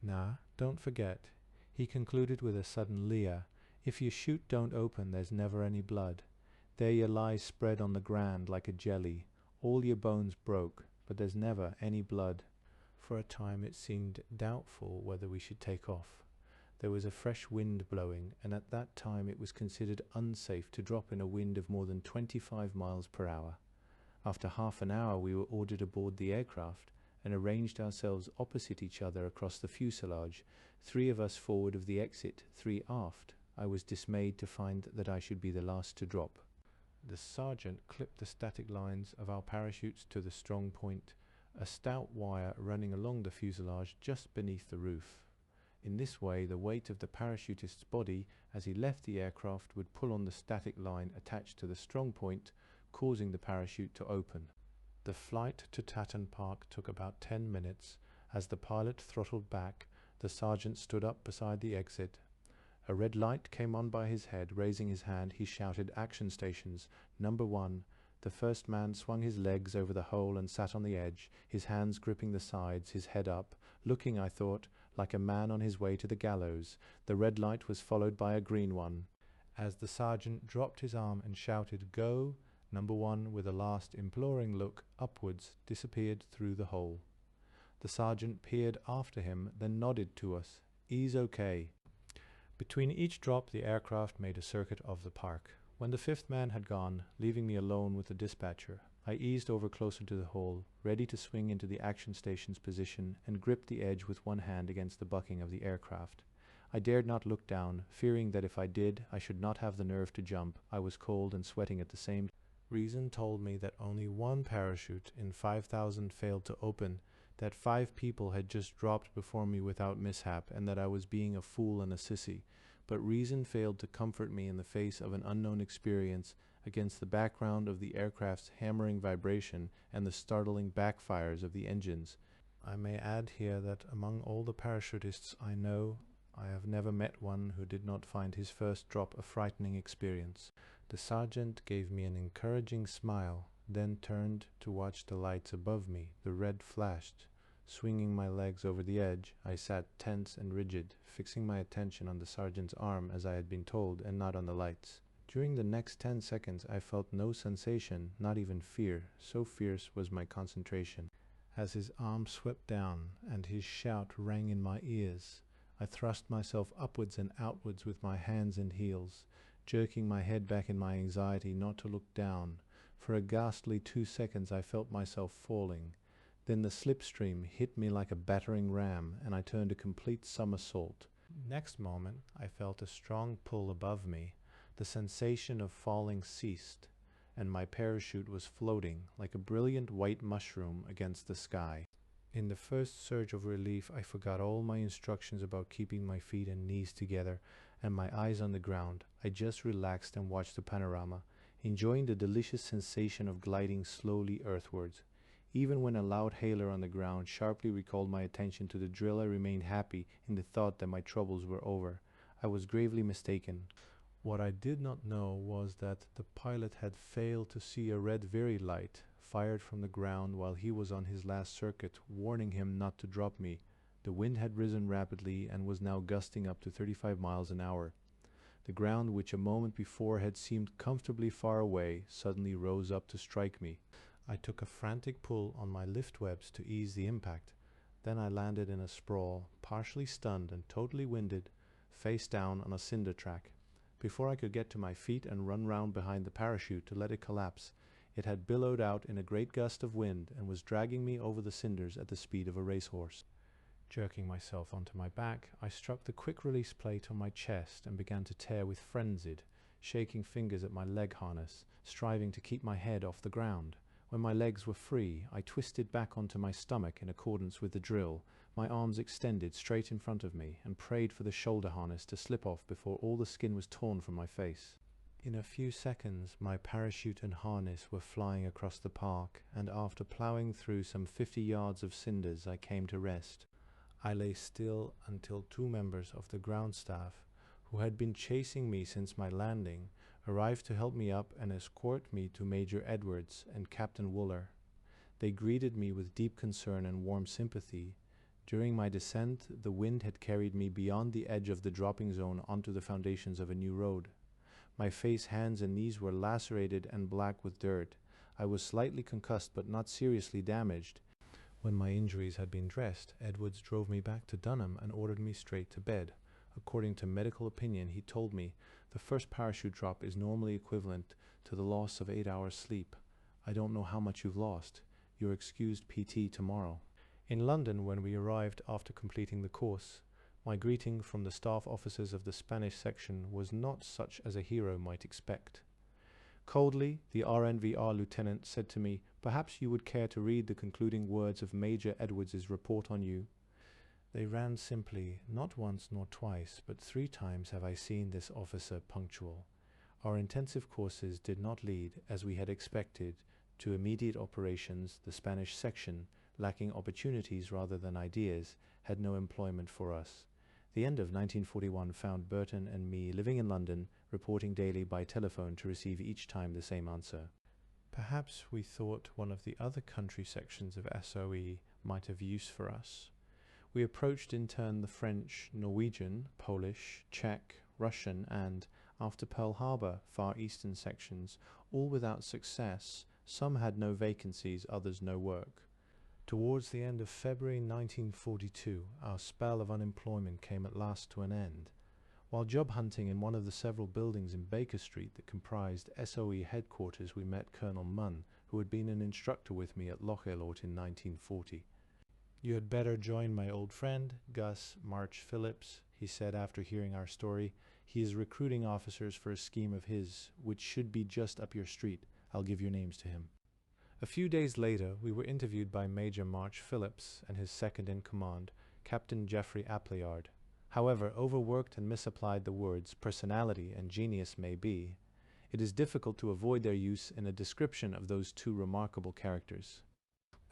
Now, don't forget, he concluded with a sudden leer, if your chute don't open, there's never any blood. There you lie spread on the ground like a jelly. All your bones broke, but there's never any blood. For a time it seemed doubtful whether we should take off. There was a fresh wind blowing, and at that time it was considered unsafe to drop in a wind of more than 25 miles per hour. After half an hour we were ordered aboard the aircraft, and arranged ourselves opposite each other across the fuselage, 3 of us forward of the exit, 3 aft. I was dismayed to find that I should be the last to drop. The sergeant clipped the static lines of our parachutes to the strong point, a stout wire running along the fuselage just beneath the roof. In this way, the weight of the parachutist's body as he left the aircraft would pull on the static line attached to the strong point, causing the parachute to open. The flight to Tatton Park took about 10 minutes. As the pilot throttled back, the sergeant stood up beside the exit. A red light came on by his head. Raising his hand, he shouted, "Action stations, number 1. The first man swung his legs over the hole and sat on the edge, his hands gripping the sides, his head up, looking, I thought, like a man on his way to the gallows. The red light was followed by a green one. As the sergeant dropped his arm and shouted, 'Go,' number 1, with a last imploring look upwards, disappeared through the hole. The sergeant peered after him, then nodded to us. 'Ease okay.' Between each drop the aircraft made a circuit of the park. When the 5th man had gone, leaving me alone with the dispatcher, I eased over closer to the hole, ready to swing into the action station's position, and gripped the edge with one hand against the bucking of the aircraft. I dared not look down, fearing that if I did, I should not have the nerve to jump. I was cold and sweating at the same time. Reason told me that only 1 parachute in 5,000 failed to open, that 5 people had just dropped before me without mishap, and that I was being a fool and a sissy. But reason failed to comfort me in the face of an unknown experience, against the background of the aircraft's hammering vibration and the startling backfires of the engines. I may add here that among all the parachutists I know, I have never met one who did not find his first drop a frightening experience. The sergeant gave me an encouraging smile, then turned to watch the lights above me. The red flashed. Swinging my legs over the edge, I sat tense and rigid, fixing my attention on the sergeant's arm as I had been told, and not on the lights. During the next 10 seconds I felt no sensation, not even fear, so fierce was my concentration. As his arm swept down and his shout rang in my ears, I thrust myself upwards and outwards with my hands and heels, jerking my head back in my anxiety not to look down. For a ghastly 2 seconds I felt myself falling. Then the slipstream hit me like a battering ram, and I turned a complete somersault. Next moment I felt a strong pull above me. The sensation of falling ceased, and my parachute was floating like a brilliant white mushroom against the sky. In the first surge of relief, I forgot all my instructions about keeping my feet and knees together and my eyes on the ground. I just relaxed and watched the panorama, enjoying the delicious sensation of gliding slowly earthwards. Even when a loud hailer on the ground sharply recalled my attention to the drill, I remained happy in the thought that my troubles were over. I was gravely mistaken. What I did not know was that the pilot had failed to see a red Very light fired from the ground while he was on his last circuit, warning him not to drop me. The wind had risen rapidly and was now gusting up to 35 miles an hour. The ground, which a moment before had seemed comfortably far away, suddenly rose up to strike me. I took a frantic pull on my lift webs to ease the impact. Then I landed in a sprawl, partially stunned and totally winded, face down on a cinder track. Before I could get to my feet and run round behind the parachute to let it collapse, it had billowed out in a great gust of wind and was dragging me over the cinders at the speed of a racehorse. Jerking myself onto my back, I struck the quick-release plate on my chest and began to tear with frenzied, shaking fingers at my leg harness, striving to keep my head off the ground. When my legs were free, I twisted back onto my stomach in accordance with the drill, my arms extended straight in front of me, and prayed for the shoulder harness to slip off before all the skin was torn from my face. In a few seconds, my parachute and harness were flying across the park, and after ploughing through some 50 yards of cinders, I came to rest. I lay still until 2 members of the ground staff, who had been chasing me since my landing, arrived to help me up and escort me to Major Edwards and Captain Wooler. They greeted me with deep concern and warm sympathy. During my descent, the wind had carried me beyond the edge of the dropping zone onto the foundations of a new road. My face, hands, and knees were lacerated and black with dirt. I was slightly concussed but not seriously damaged. When my injuries had been dressed, Edwards drove me back to Dunham and ordered me straight to bed. According to medical opinion, he told me, the first parachute drop is normally equivalent to the loss of 8 hours sleep. I don't know how much you've lost. You're excused PT tomorrow. In London, when we arrived after completing the course, my greeting from the staff officers of the Spanish section was not such as a hero might expect. Coldly, the RNVR lieutenant said to me, "Perhaps you would care to read the concluding words of Major Edwards's report on you." They ran simply, "Not once nor twice, but 3 times have I seen this officer punctual." Our intensive courses did not lead, as we had expected, to immediate operations. The Spanish section, lacking opportunities rather than ideas, had no employment for us. The end of 1941 found Burton and me living in London, reporting daily by telephone to receive each time the same answer. Perhaps we thought one of the other country sections of SOE might have use for us. We approached in turn the French, Norwegian, Polish, Czech, Russian, and, after Pearl Harbor, Far Eastern sections, all without success. Some had no vacancies, others no work. Towards the end of February 1942, our spell of unemployment came at last to an end. While job hunting in one of the several buildings in Baker Street that comprised SOE headquarters, we met Colonel Munn, who had been an instructor with me at Locheilort in 1940. "You had better join my old friend, Gus March Phillips," he said after hearing our story. "He is recruiting officers for a scheme of his, which should be just up your street. I'll give your names to him." A few days later, we were interviewed by Major March Phillips and his second-in-command, Captain Geoffrey Appleyard. However overworked and misapplied the words personality and genius may be, it is difficult to avoid their use in a description of those 2 remarkable characters.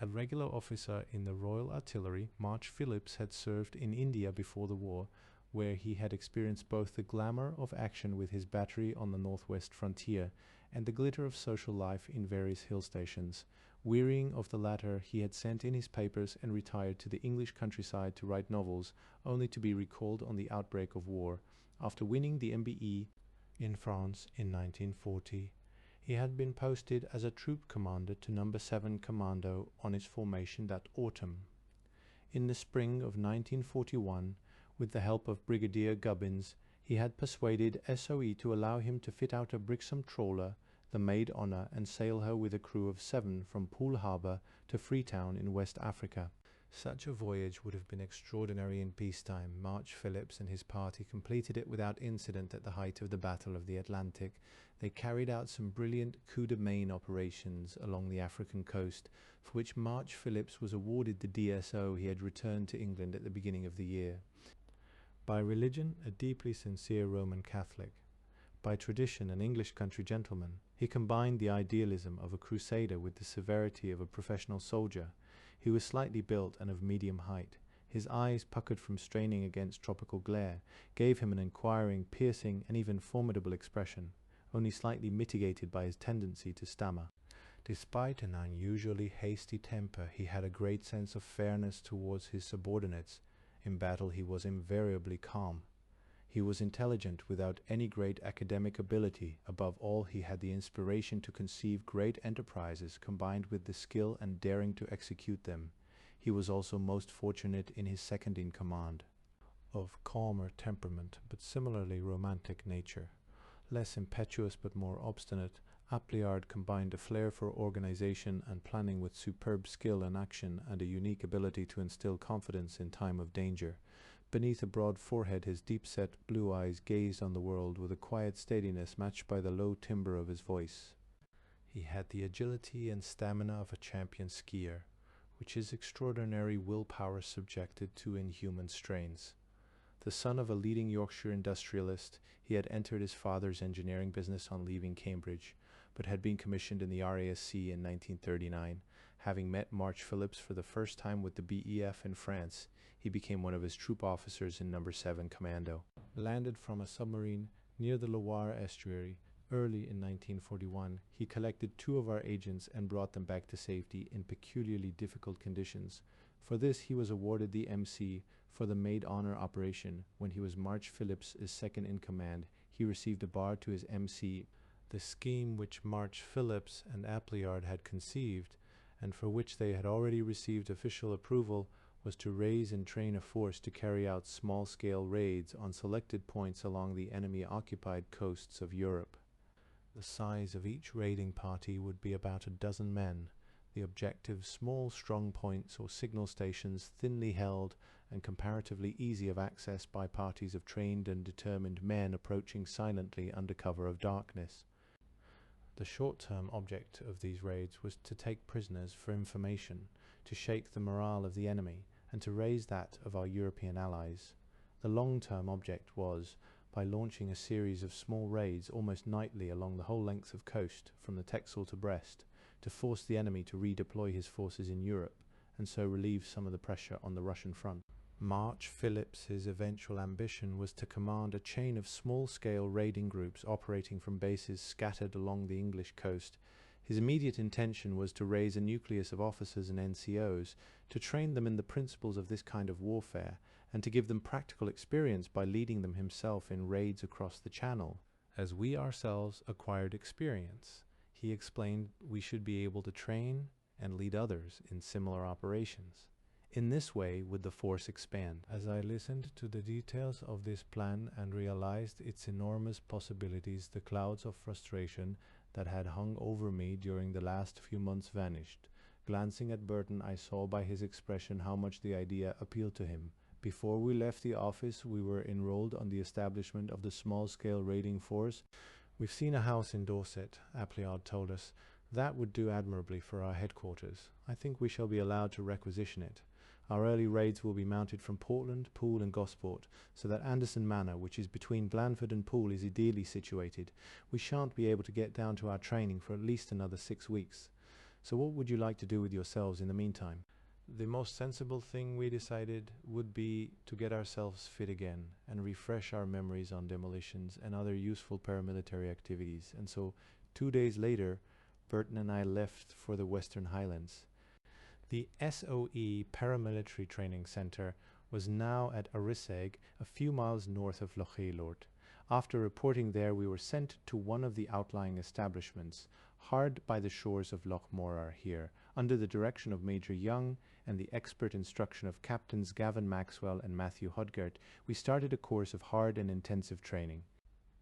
A regular officer in the Royal Artillery, March Phillips had served in India before the war, where he had experienced both the glamour of action with his battery on the northwest frontier and the glitter of social life in various hill stations. Wearying of the latter, he had sent in his papers and retired to the English countryside to write novels, only to be recalled on the outbreak of war. After winning the MBE, in France in 1940. He had been posted as a troop commander to No. 7 Commando on its formation that autumn. In the spring of 1941, with the help of Brigadier Gubbins, he had persuaded SOE to allow him to fit out a Brixham trawler, the Maid Honour, and sail her with a crew of 7 from Poole Harbour to Freetown in West Africa. Such a voyage would have been extraordinary in peacetime. March Phillips and his party completed it without incident at the height of the Battle of the Atlantic. They carried out some brilliant coup de main operations along the African coast, for which March Phillips was awarded the DSO he had returned to England at the beginning of the year. By religion, a deeply sincere Roman Catholic. By tradition, an English country gentleman, he combined the idealism of a crusader with the severity of a professional soldier. He was slightly built and of medium height. His eyes, puckered from straining against tropical glare, gave him an inquiring, piercing, and even formidable expression, only slightly mitigated by his tendency to stammer. Despite an unusually hasty temper, he had a great sense of fairness towards his subordinates. In battle he was invariably calm. He was intelligent without any great academic ability. Above all, he had the inspiration to conceive great enterprises, combined with the skill and daring to execute them. He was also most fortunate in his second in command, of calmer temperament, but similarly romantic nature. Less impetuous but more obstinate, Appleyard combined a flair for organization and planning with superb skill and action and a unique ability to instill confidence in time of danger. Beneath a broad forehead, his deep-set blue eyes gazed on the world with a quiet steadiness matched by the low timbre of his voice. He had the agility and stamina of a champion skier, which his extraordinary willpower subjected to inhuman strains. The son of a leading Yorkshire industrialist, he had entered his father's engineering business on leaving Cambridge, but had been commissioned in the RASC in 1939. Having met March Phillips for the first time with the BEF in France, he became one of his troop officers in No. 7 Commando. Landed from a submarine near the Loire estuary early in 1941, he collected 2 of our agents and brought them back to safety in peculiarly difficult conditions. For this he was awarded the MC for the Maid Honour operation. When he was March Phillips' second in command, he received a bar to his MC. The scheme which March Phillips and Appleyard had conceived, and for which they had already received official approval, was to raise and train a force to carry out small-scale raids on selected points along the enemy-occupied coasts of Europe. The size of each raiding party would be about a dozen men, the objectives small strong points or signal stations thinly held and comparatively easy of access by parties of trained and determined men approaching silently under cover of darkness. The short-term object of these raids was to take prisoners for information, to shake the morale of the enemy, and to raise that of our European allies. The long-term object was, by launching a series of small raids almost nightly along the whole length of coast, from the Texel to Brest, to force the enemy to redeploy his forces in Europe, and so relieve some of the pressure on the Russian front. March Phillips's eventual ambition was to command a chain of small-scale raiding groups operating from bases scattered along the English coast. His immediate intention was to raise a nucleus of officers and NCOs, to train them in the principles of this kind of warfare, and to give them practical experience by leading them himself in raids across the Channel. As we ourselves acquired experience, he explained, we should be able to train and lead others in similar operations. In this way would the force expand. As I listened to the details of this plan and realized its enormous possibilities, the clouds of frustration that had hung over me during the last few months vanished. Glancing at Burton, I saw by his expression how much the idea appealed to him. Before we left the office, we were enrolled on the establishment of the small-scale raiding force. We've seen a house in Dorset, Appleyard told us. That would do admirably for our headquarters. I think we shall be allowed to requisition it. Our early raids will be mounted from Portland, Poole and Gosport, so that Anderson Manor, which is between Blandford and Poole, is ideally situated. We shan't be able to get down to our training for at least another 6 weeks. So what would you like to do with yourselves in the meantime? The most sensible thing, we decided, would be to get ourselves fit again and refresh our memories on demolitions and other useful paramilitary activities. And so 2 days later, Burton and I left for the Western Highlands. The SOE Paramilitary Training Centre was now at Ariseg, a few miles north of Loch Lord. After reporting there, we were sent to one of the outlying establishments, hard by the shores of Loch Morar here, under the direction of Major Young and the expert instruction of Captains Gavin Maxwell and Matthew Hodgert. We started a course of hard and intensive training.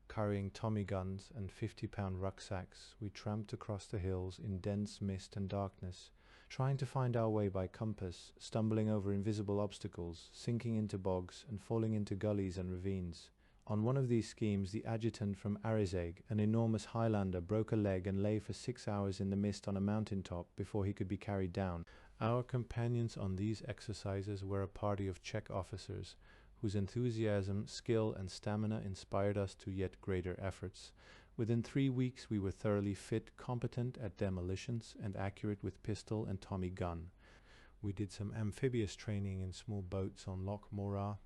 Carrying Tommy guns and 50-pound rucksacks, we tramped across the hills in dense mist and darkness, trying to find our way by compass, stumbling over invisible obstacles, sinking into bogs, and falling into gullies and ravines. On one of these schemes, the adjutant from Arizeg, an enormous Highlander, broke a leg and lay for 6 hours in the mist on a mountain top before he could be carried down. Our companions on these exercises were a party of Czech officers, whose enthusiasm, skill, and stamina inspired us to yet greater efforts. Within 3 weeks we were thoroughly fit, competent at demolitions, and accurate with pistol and Tommy gun. We did some amphibious training in small boats on Loch Morar.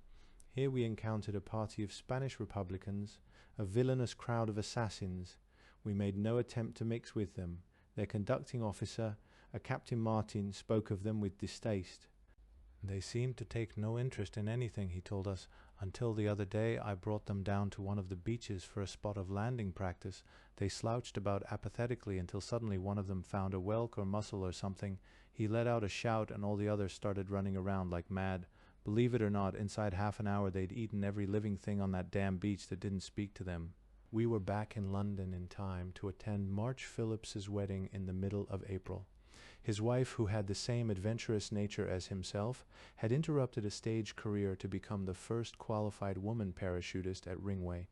Here we encountered a party of Spanish Republicans, a villainous crowd of assassins. We made no attempt to mix with them. Their conducting officer, a Captain Martin, spoke of them with distaste. They seemed to take no interest in anything, he told us, until the other day I brought them down to one of the beaches for a spot of landing practice. They slouched about apathetically until suddenly one of them found a whelk or mussel or something. He let out a shout and all the others started running around like mad. Believe it or not, inside half an hour they'd eaten every living thing on that damn beach that didn't speak to them. We were back in London in time to attend March Phillips's wedding in the middle of April. His wife, who had the same adventurous nature as himself, had interrupted a stage career to become the first qualified woman parachutist at Ringway.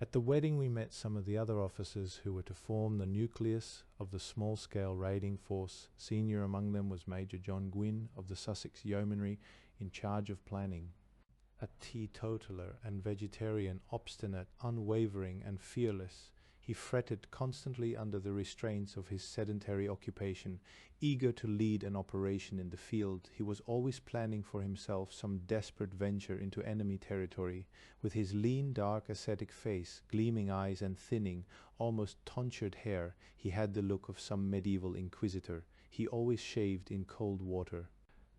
At the wedding we met some of the other officers who were to form the nucleus of the small-scale raiding force. Senior among them was Major John Gwynn of the Sussex Yeomanry, in charge of planning. A teetotaler and vegetarian, obstinate, unwavering, and fearless, he fretted constantly under the restraints of his sedentary occupation. Eager to lead an operation in the field, he was always planning for himself some desperate venture into enemy territory. With his lean, dark, ascetic face, gleaming eyes, and thinning, almost tonsured hair, he had the look of some medieval inquisitor. He always shaved in cold water.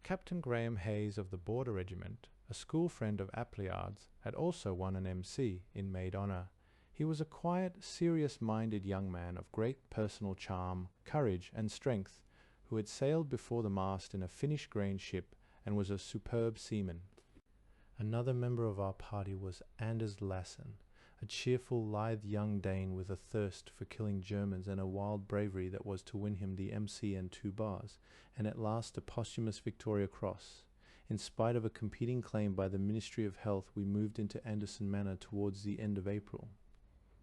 Captain Graham Hayes of the Border Regiment, a school friend of Appleyard's, had also won an MC in maid honour. He was a quiet, serious-minded young man of great personal charm, courage, and strength, who had sailed before the mast in a Finnish-grain ship and was a superb seaman. Another member of our party was Anders Lassen, a cheerful, lithe young Dane with a thirst for killing Germans and a wild bravery that was to win him the MC and 2 bars, and at last a posthumous Victoria Cross. In spite of a competing claim by the Ministry of Health, we moved into Anderson Manor towards the end of April.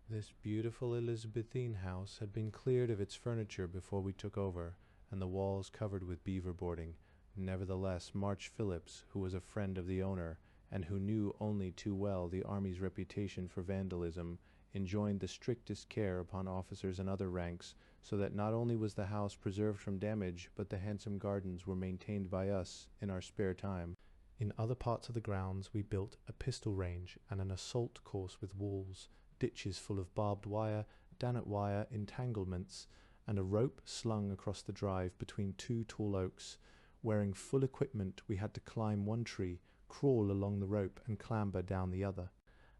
This beautiful Elizabethan house had been cleared of its furniture before we took over, and the walls covered with beaver boarding. Nevertheless, March Phillips, who was a friend of the owner, and who knew only too well the Army's reputation for vandalism, enjoined the strictest care upon officers and other ranks, so that not only was the house preserved from damage, but the handsome gardens were maintained by us in our spare time. In other parts of the grounds we built a pistol range and an assault course with walls, ditches full of barbed wire, dannet wire entanglements, and a rope slung across the drive between 2 tall oaks. Wearing full equipment, we had to climb one tree, crawl along the rope, and clamber down the other.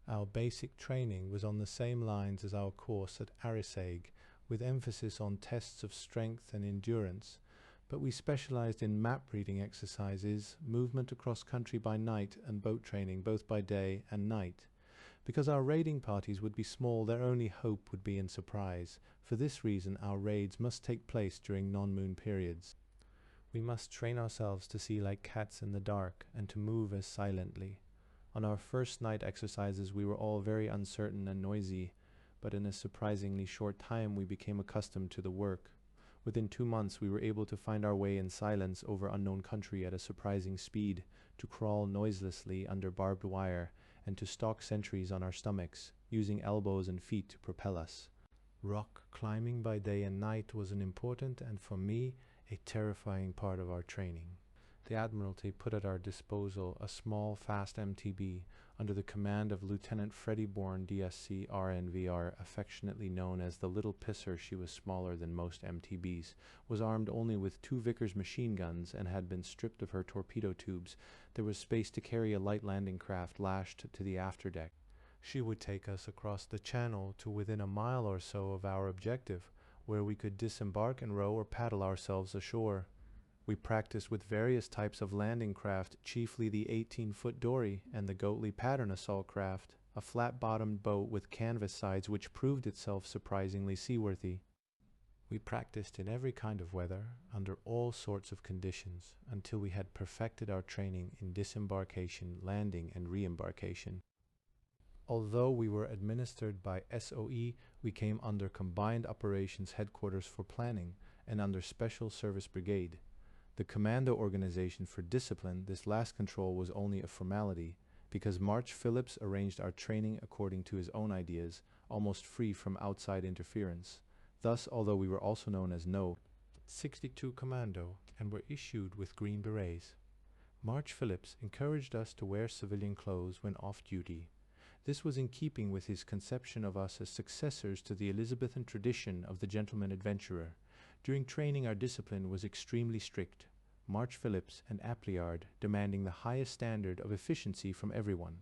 Our basic training was on the same lines as our course at Arizeg, with emphasis on tests of strength and endurance, but we specialized in map-reading exercises, movement across country by night, and boat training both by day and night. Because our raiding parties would be small, their only hope would be in surprise. For this reason, our raids must take place during non-moon periods. We must train ourselves to see like cats in the dark, and to move as silently. On our first night exercises we were all very uncertain and noisy, but in a surprisingly short time we became accustomed to the work. Within 2 months we were able to find our way in silence over unknown country at a surprising speed, to crawl noiselessly under barbed wire, and to stalk sentries on our stomachs, using elbows and feet to propel us. Rock climbing by day and night was an important and, for me, a terrifying part of our training. The Admiralty put at our disposal a small, fast MTB under the command of Lieutenant Freddie Bourne, DSC RNVR, affectionately known as the Little Pisser. She was smaller than most MTBs, was armed only with 2 Vickers machine guns, and had been stripped of her torpedo tubes. There was space to carry a light landing craft lashed to the afterdeck. She would take us across the channel to within a mile or so of our objective, where we could disembark and row or paddle ourselves ashore. We practiced with various types of landing craft, chiefly the 18-foot dory and the Goatley pattern assault craft, a flat-bottomed boat with canvas sides which proved itself surprisingly seaworthy. We practiced in every kind of weather, under all sorts of conditions, until we had perfected our training in disembarkation, landing, and re-embarkation. Although we were administered by SOE, we came under Combined Operations Headquarters for Planning and under Special Service Brigade. The commando organization for discipline, this last control was only a formality, because March Phillips arranged our training according to his own ideas, almost free from outside interference. Thus, although we were also known as No. 62 Commando and were issued with green berets, March Phillips encouraged us to wear civilian clothes when off duty. This was in keeping with his conception of us as successors to the Elizabethan tradition of the gentleman adventurer. During training, our discipline was extremely strict, March Phillips and Appleyard demanding the highest standard of efficiency from everyone.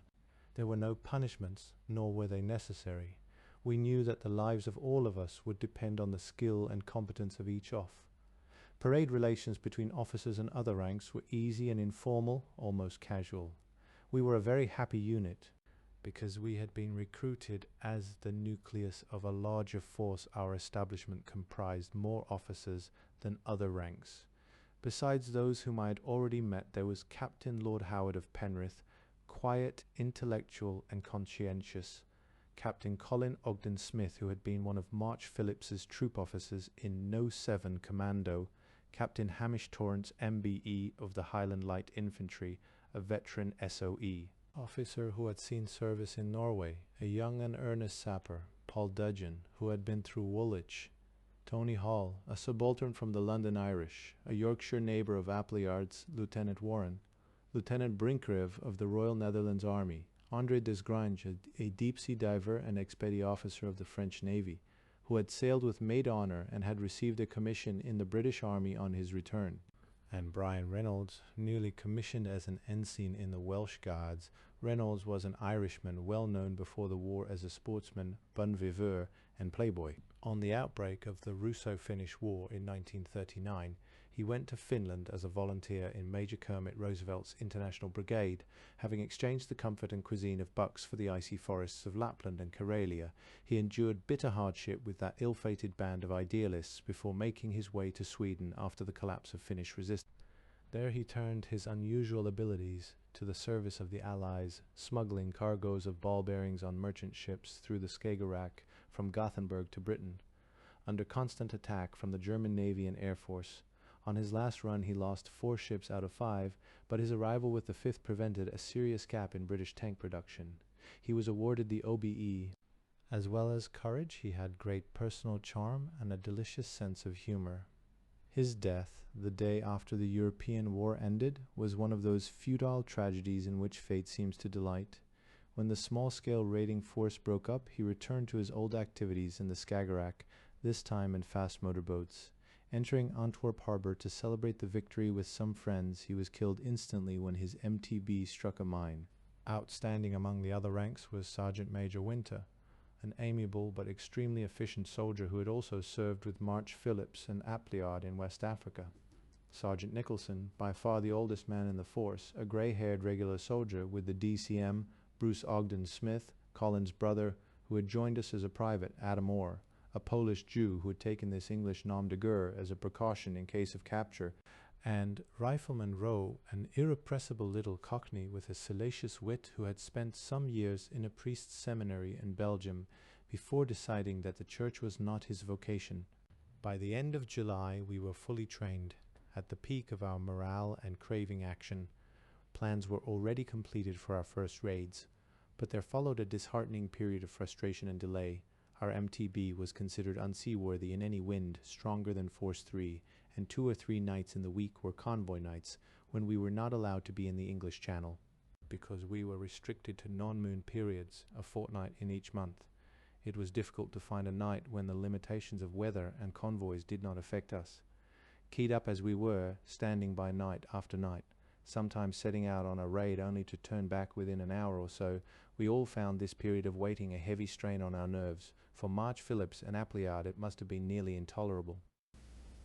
There were no punishments, nor were they necessary. We knew that the lives of all of us would depend on the skill and competence of each off. Parade relations between officers and other ranks were easy and informal, almost casual. We were a very happy unit, because we had been recruited as the nucleus of a larger force. Our establishment comprised more officers than other ranks. Besides those whom I had already met, there was Captain Lord Howard of Penrith, quiet, intellectual, and conscientious; Captain Colin Ogden Smith, who had been one of March Phillips's troop officers in No. 7 Commando; Captain Hamish Torrance, MBE, of the Highland Light Infantry, a veteran SOE. Officer who had seen service in Norway, a young and earnest sapper, Paul Dudgeon, who had been through Woolwich; Tony Hall, a subaltern from the London Irish, a Yorkshire neighbour of Appleyard's, Lieutenant Warren; Lieutenant Brinkrev of the Royal Netherlands Army; André Desgrange, a deep-sea diver and expedi officer of the French Navy, who had sailed with maid honour and had received a commission in the British Army on his return; and Brian Reynolds, newly commissioned as an ensign in the Welsh Guards. Reynolds was an Irishman well known before the war as a sportsman, bon viveur, and playboy. On the outbreak of the Russo-Finnish War in 1939, he went to Finland as a volunteer in Major Kermit Roosevelt's International Brigade. Having exchanged the comfort and cuisine of bucks for the icy forests of Lapland and Karelia, he endured bitter hardship with that ill-fated band of idealists before making his way to Sweden after the collapse of Finnish resistance. There he turned his unusual abilities to the service of the Allies, smuggling cargoes of ball bearings on merchant ships through the Skagerrak from Gothenburg to Britain, under constant attack from the German Navy and Air Force. On his last run he lost 4 ships out of 5, but his arrival with the 5th prevented a serious gap in British tank production. He was awarded the OBE. As well as courage, he had great personal charm and a delicious sense of humor. His death, the day after the European war ended, was one of those futile tragedies in which fate seems to delight. When the small-scale raiding force broke up, he returned to his old activities in the Skagerrak, this time in fast motorboats. Entering Antwerp harbor to celebrate the victory with some friends, he was killed instantly when his MTB struck a mine. Outstanding among the other ranks was Sergeant Major Winter, an amiable but extremely efficient soldier who had also served with March Phillips and Appleyard in West Africa. Sergeant Nicholson, by far the oldest man in the force, a grey-haired regular soldier with the DCM, Bruce Ogden Smith, Colin's brother, who had joined us as a private, Adam Orr, a Polish Jew who had taken this English nom de guerre as a precaution in case of capture, and Rifleman Rowe, an irrepressible little cockney with a salacious wit who had spent some years in a priest's seminary in Belgium before deciding that the church was not his vocation. By the end of July we were fully trained, at the peak of our morale and craving action. Plans were already completed for our first raids, but there followed a disheartening period of frustration and delay. Our MTB was considered unseaworthy in any wind stronger than force 3, and 2 or 3 nights in the week were convoy nights, when we were not allowed to be in the English Channel, because we were restricted to non-moon periods, a fortnight in each month. It was difficult to find a night when the limitations of weather and convoys did not affect us. Keyed up as we were, standing by night after night, sometimes setting out on a raid only to turn back within an hour or so, we all found this period of waiting a heavy strain on our nerves. For March Phillips and Appleyard it must have been nearly intolerable.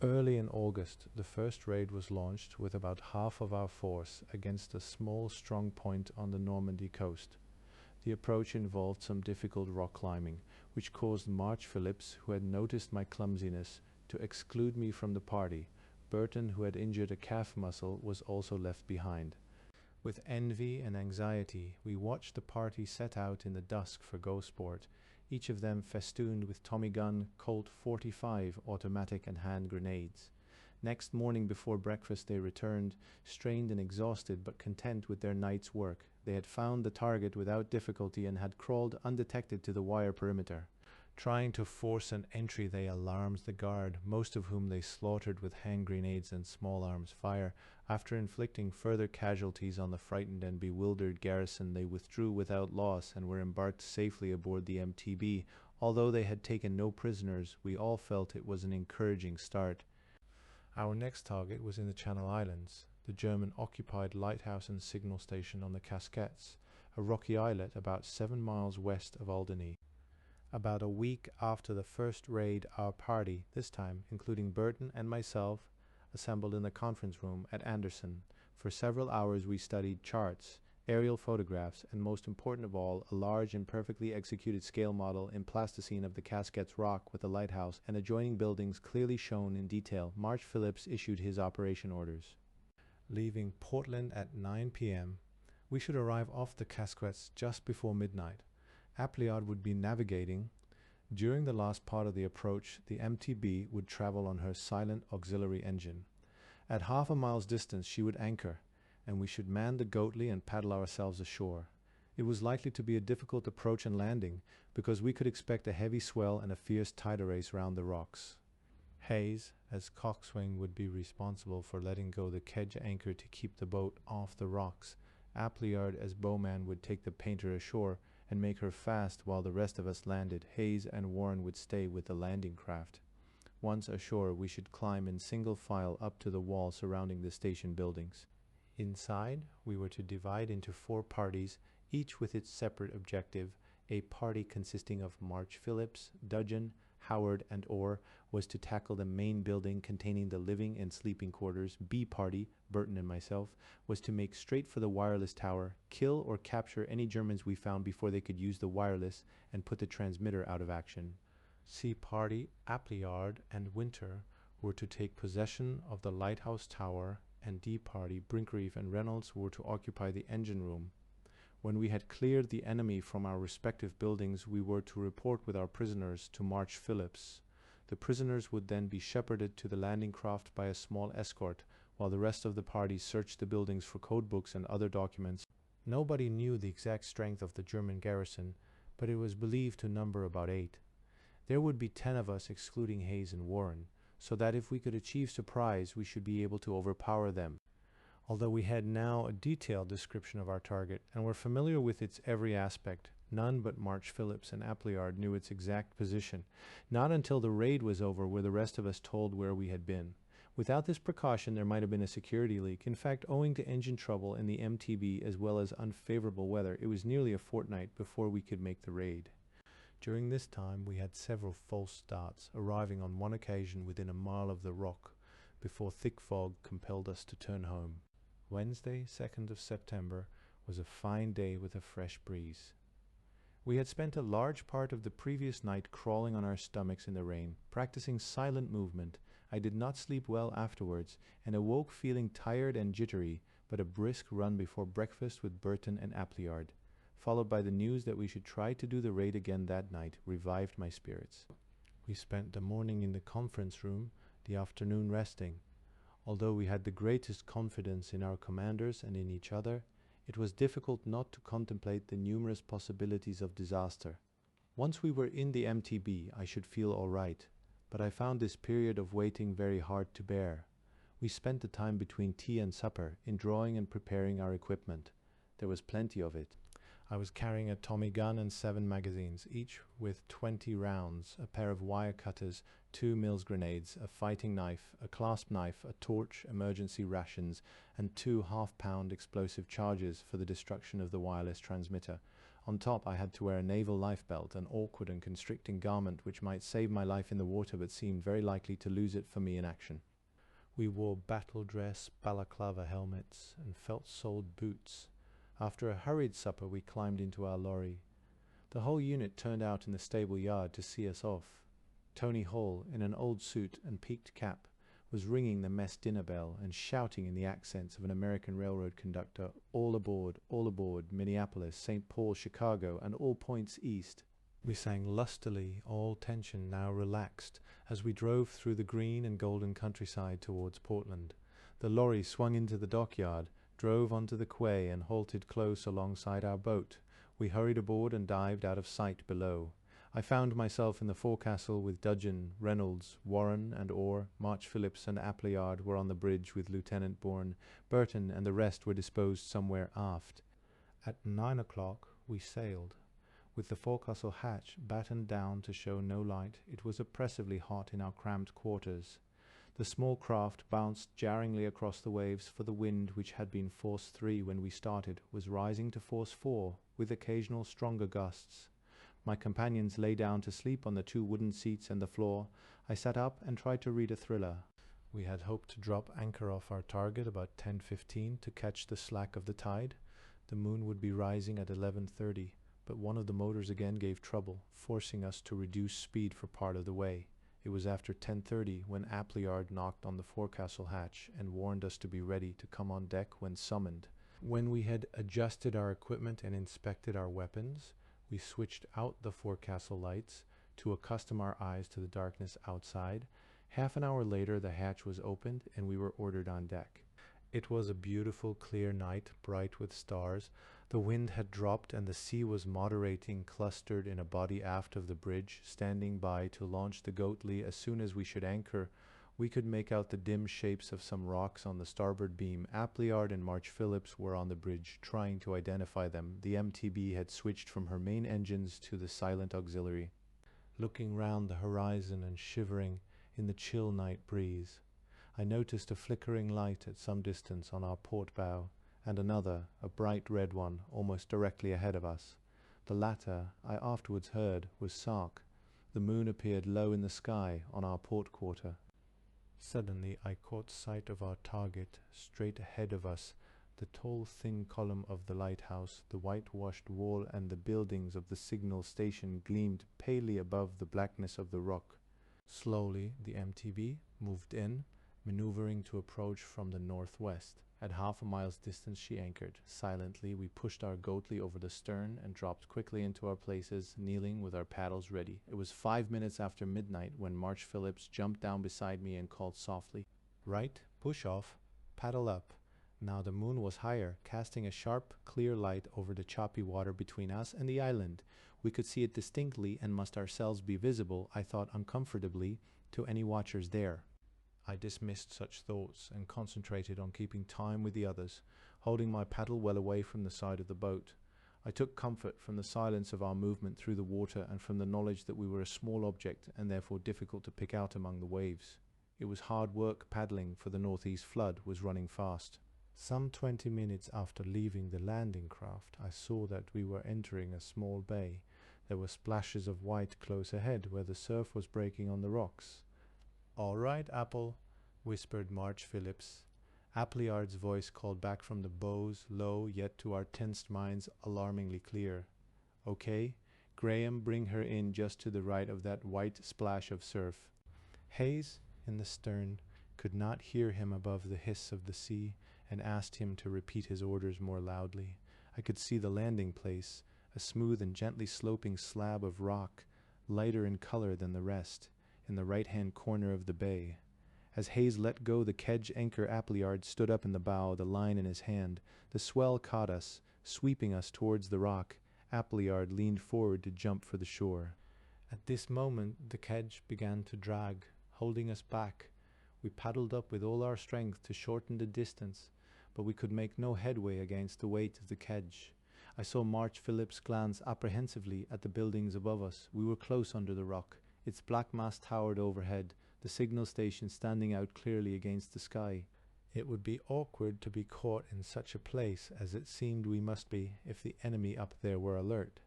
Early in August, the first raid was launched with about half of our force against a small strong point on the Normandy coast. The approach involved some difficult rock climbing, which caused March Phillips, who had noticed my clumsiness, to exclude me from the party. Burton, who had injured a calf muscle, was also left behind. With envy and anxiety, we watched the party set out in the dusk for Gosport, each of them festooned with Tommy gun, Colt 45 automatic and hand grenades. Next morning before breakfast they returned, strained and exhausted but content with their night's work. They had found the target without difficulty and had crawled undetected to the wire perimeter. Trying to force an entry, they alarmed the guard, most of whom they slaughtered with hand grenades and small arms fire. After inflicting further casualties on the frightened and bewildered garrison, they withdrew without loss and were embarked safely aboard the MTB. Although they had taken no prisoners, we all felt it was an encouraging start. Our next target was in the Channel Islands, the German-occupied lighthouse and signal station on the Casquettes, a rocky islet about 7 miles west of Alderney. About a week after the first raid, our party, this time including Burton and myself, assembled in the conference room at Anderson. For several hours we studied charts, aerial photographs, and most important of all, a large and perfectly executed scale model in plasticine of the Casquettes Rock with the lighthouse and adjoining buildings clearly shown in detail. March Phillips issued his operation orders. Leaving Portland at 9 p.m., we should arrive off the Casquettes just before midnight. Appleyard would be navigating. During the last part of the approach, the MTB would travel on her silent auxiliary engine. At half a mile's distance she would anchor, and we should man the Goatley and paddle ourselves ashore. It was likely to be a difficult approach and landing, because we could expect a heavy swell and a fierce tide race round the rocks. Hayes, as coxswain, would be responsible for letting go the kedge anchor to keep the boat off the rocks. Appleyard, as bowman, would take the painter ashore and make her fast while the rest of us landed. Hayes and Warren would stay with the landing craft. Once ashore, we should climb in single file up to the wall surrounding the station buildings. Inside, we were to divide into 4 parties, each with its separate objective. A party consisting of March Phillips, Dudgeon, Howard, and Orr was to tackle the main building containing the living and sleeping quarters. B party, Burton and myself, was to make straight for the wireless tower, kill or capture any Germans we found before they could use the wireless, and put the transmitter out of action. C party, Appleyard and Winter, were to take possession of the lighthouse tower, and D party, Brinkreef and Reynolds, were to occupy the engine room. When we had cleared the enemy from our respective buildings, we were to report with our prisoners to March Phillips. The prisoners would then be shepherded to the landing craft by a small escort, while the rest of the party searched the buildings for code books and other documents. Nobody knew the exact strength of the German garrison, but it was believed to number about 8. There would be 10 of us excluding Hayes and Warren, so that if we could achieve surprise, we should be able to overpower them. Although we had now a detailed description of our target and were familiar with its every aspect, none but March Phillips and Appleyard knew its exact position. Not until the raid was over were the rest of us told where we had been. Without this precaution, there might have been a security leak. In fact, owing to engine trouble in the MTB as well as unfavorable weather, it was nearly a fortnight before we could make the raid. During this time, we had several false starts, arriving on one occasion within a mile of the rock, before thick fog compelled us to turn home. Wednesday, 2nd of September, was a fine day with a fresh breeze. We had spent a large part of the previous night crawling on our stomachs in the rain, practicing silent movement. I did not sleep well afterwards, and awoke feeling tired and jittery, but a brisk run before breakfast with Burton and Appleyard, followed by the news that we should try to do the raid again that night, revived my spirits. We spent the morning in the conference room, the afternoon resting. Although we had the greatest confidence in our commanders and in each other, it was difficult not to contemplate the numerous possibilities of disaster. Once we were in the MTB, I should feel all right, but I found this period of waiting very hard to bear. We spent the time between tea and supper in drawing and preparing our equipment. There was plenty of it. I was carrying a Tommy gun and 7 magazines, each with 20 rounds, a pair of wire cutters, 2 Mills grenades, a fighting knife, a clasp knife, a torch, emergency rations, and 2 half-pound explosive charges for the destruction of the wireless transmitter. On top, I had to wear a naval life belt, an awkward and constricting garment which might save my life in the water but seemed very likely to lose it for me in action. We wore battle dress, balaclava helmets, and felt-soled boots. After a hurried supper, we climbed into our lorry. The whole unit turned out in the stable yard to see us off. Tony Hall, in an old suit and peaked cap, was ringing the mess dinner bell and shouting in the accents of an American railroad conductor, all aboard, Minneapolis, St. Paul, Chicago, and all points east. We sang lustily, all tension now relaxed, as we drove through the green and golden countryside towards Portland. The lorry swung into the dockyard, drove onto the quay and halted close alongside our boat. We hurried aboard and dived out of sight below. I found myself in the forecastle with Dudgeon, Reynolds, Warren and Orr. March Phillips and Appleyard were on the bridge with Lieutenant Bourne. Burton and the rest were disposed somewhere aft. At 9 o'clock we sailed. With the forecastle hatch battened down to show no light, it was oppressively hot in our cramped quarters. The small craft bounced jarringly across the waves, for the wind, which had been force 3 when we started, was rising to force 4, with occasional stronger gusts. My companions lay down to sleep on the 2 wooden seats and the floor. I sat up and tried to read a thriller. We had hoped to drop anchor off our target about 10:15 to catch the slack of the tide. The moon would be rising at 11:30, but one of the motors again gave trouble, forcing us to reduce speed for part of the way. It was after 10:30 when Appleyard knocked on the forecastle hatch and warned us to be ready to come on deck when summoned. When we had adjusted our equipment and inspected our weapons, we switched out the forecastle lights to accustom our eyes to the darkness outside. Half an hour later the hatch was opened and we were ordered on deck. It was a beautiful clear night, bright with stars. The wind had dropped and the sea was moderating, clustered in a body aft of the bridge, standing by to launch the Goatley as soon as we should anchor. We could make out the dim shapes of some rocks on the starboard beam. Appleyard and March Phillips were on the bridge, trying to identify them. The MTB had switched from her main engines to the silent auxiliary. Looking round the horizon and shivering in the chill night breeze, I noticed a flickering light at some distance on our port bow, and another, a bright red one, almost directly ahead of us. The latter, I afterwards heard, was Sark. The moon appeared low in the sky on our port quarter. Suddenly I caught sight of our target, straight ahead of us, the tall thin column of the lighthouse, the whitewashed wall and the buildings of the signal station gleamed palely above the blackness of the rock. Slowly the MTB moved in, maneuvering to approach from the northwest. At half a mile's distance she anchored. Silently we pushed our Goatley over the stern and dropped quickly into our places, kneeling with our paddles ready. It was 5 minutes after midnight when March Phillips jumped down beside me and called softly, "Right, push off, paddle up." Now the moon was higher, casting a sharp, clear light over the choppy water between us and the island. We could see it distinctly and must ourselves be visible, I thought uncomfortably, to any watchers there. I dismissed such thoughts and concentrated on keeping time with the others, holding my paddle well away from the side of the boat. I took comfort from the silence of our movement through the water and from the knowledge that we were a small object and therefore difficult to pick out among the waves. It was hard work paddling, for the northeast flood was running fast. Some 20 minutes after leaving the landing craft, I saw that we were entering a small bay. There were splashes of white close ahead where the surf was breaking on the rocks. "All right, Apple," whispered March Phillips. Appleyard's voice called back from the bows, low, yet to our tensed minds alarmingly clear. "Okay, Graham, bring her in just to the right of that white splash of surf." Hayes, in the stern, could not hear him above the hiss of the sea, and asked him to repeat his orders more loudly. I could see the landing place, a smooth and gently sloping slab of rock, lighter in color than the rest, in the right-hand corner of the bay. As Hayes let go the kedge anchor, Appleyard stood up in the bow, the line in his hand. The swell caught us, sweeping us towards the rock. Appleyard leaned forward to jump for the shore. At this moment the kedge began to drag, holding us back. We paddled up with all our strength to shorten the distance, but we could make no headway against the weight of the kedge. I saw March Phillips glance apprehensively at the buildings above us. We were close under the rock. Its black mass towered overhead, the signal station standing out clearly against the sky. It would be awkward to be caught in such a place as it seemed we must be if the enemy up there were alert.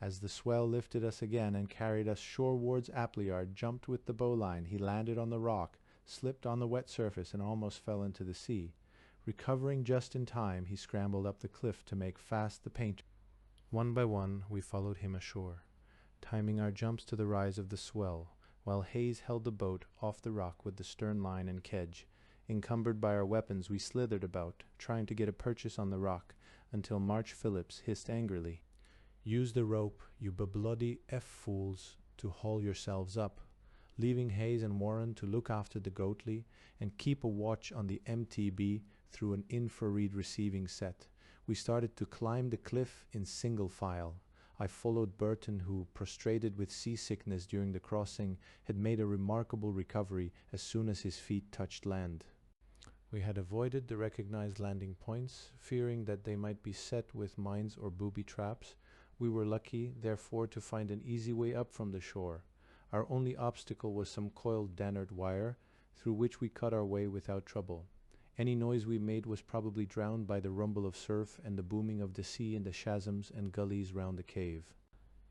As the swell lifted us again and carried us shorewards, Appleyard jumped with the bowline. He landed on the rock, slipped on the wet surface, and almost fell into the sea. Recovering just in time, he scrambled up the cliff to make fast the painter. One by one, we followed him ashore, timing our jumps to the rise of the swell, while Hayes held the boat off the rock with the stern line and kedge. Encumbered by our weapons, we slithered about, trying to get a purchase on the rock, until March Phillips hissed angrily, "Use the rope, you bloody F-fools, to haul yourselves up," leaving Hayes and Warren to look after the Goatley and keep a watch on the MTB through an infrared receiving set. We started to climb the cliff in single file. I followed Burton, who, prostrated with seasickness during the crossing, had made a remarkable recovery as soon as his feet touched land. We had avoided the recognized landing points, fearing that they might be set with mines or booby traps. We were lucky, therefore, to find an easy way up from the shore. Our only obstacle was some coiled Dannard wire, through which we cut our way without trouble. Any noise we made was probably drowned by the rumble of surf and the booming of the sea in the chasms and gullies round the cave.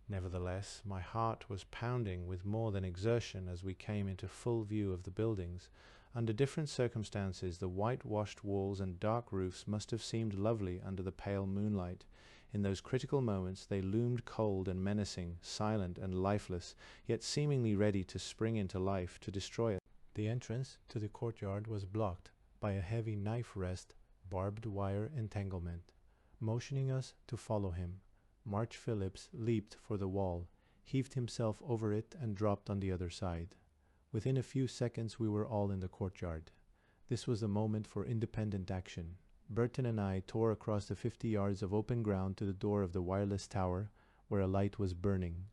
Nevertheless, my heart was pounding with more than exertion as we came into full view of the buildings. Under different circumstances, the whitewashed walls and dark roofs must have seemed lovely under the pale moonlight. In those critical moments they loomed cold and menacing, silent and lifeless, yet seemingly ready to spring into life, to destroy it. The entrance to the courtyard was blocked by a heavy knife rest, barbed wire entanglement. Motioning us to follow him, March Phillips leaped for the wall, heaved himself over it, and dropped on the other side. Within a few seconds we were all in the courtyard. This was the moment for independent action. Burton and I tore across the 50 yards of open ground to the door of the wireless tower, where a light was burning.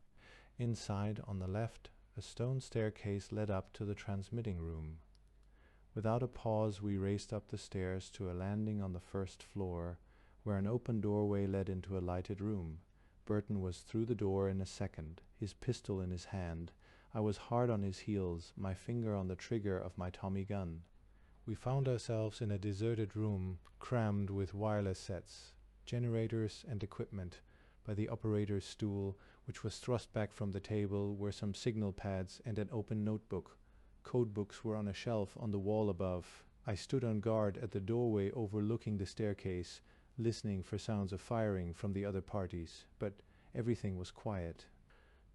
Inside, on the left, a stone staircase led up to the transmitting room. Without a pause, we raced up the stairs to a landing on the first floor, where an open doorway led into a lighted room. Burton was through the door in a second, his pistol in his hand. I was hard on his heels, my finger on the trigger of my Tommy gun. We found ourselves in a deserted room crammed with wireless sets, generators and equipment. By the operator's stool, which was thrust back from the table, were some signal pads and an open notebook. Code books were on a shelf on the wall above. I stood on guard at the doorway overlooking the staircase, listening for sounds of firing from the other parties, but everything was quiet.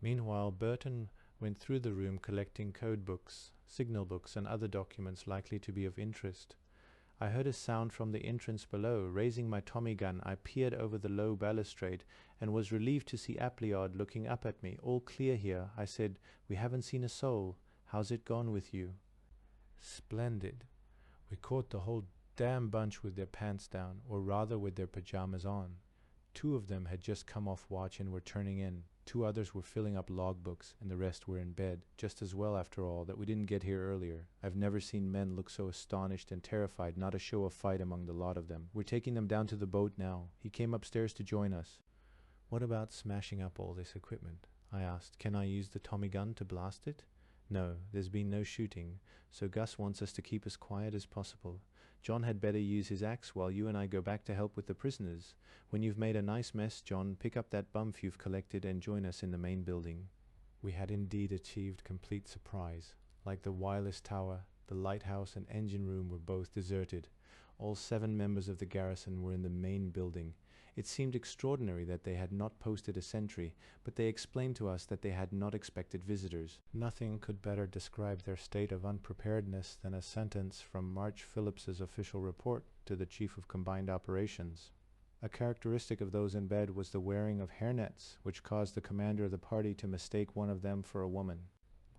Meanwhile, Burton went through the room collecting code books, signal books, and other documents likely to be of interest. I heard a sound from the entrance below. Raising my Tommy gun, I peered over the low balustrade and was relieved to see Appleyard looking up at me. "All clear here," I said. "We haven't seen a soul. How's it gone with you?" "Splendid. We caught the whole damn bunch with their pants down, or rather with their pajamas on. 2 of them had just come off watch and were turning in. 2 others were filling up logbooks, and the rest were in bed. Just as well, after all, that we didn't get here earlier. I've never seen men look so astonished and terrified, not a show of fight among the lot of them. We're taking them down to the boat now." He came upstairs to join us. "What about smashing up all this equipment?" I asked. "Can I use the Tommy gun to blast it?" "No, there's been no shooting, so Gus wants us to keep as quiet as possible. John had better use his axe while you and I go back to help with the prisoners. When you've made a nice mess, John, pick up that bump you've collected and join us in the main building." We had indeed achieved complete surprise. Like the wireless tower, the lighthouse and engine room were both deserted. All 7 members of the garrison were in the main building. It seemed extraordinary that they had not posted a sentry, but they explained to us that they had not expected visitors. Nothing could better describe their state of unpreparedness than a sentence from March Phillips's official report to the Chief of Combined Operations. A characteristic of those in bed was the wearing of hairnets, which caused the commander of the party to mistake one of them for a woman.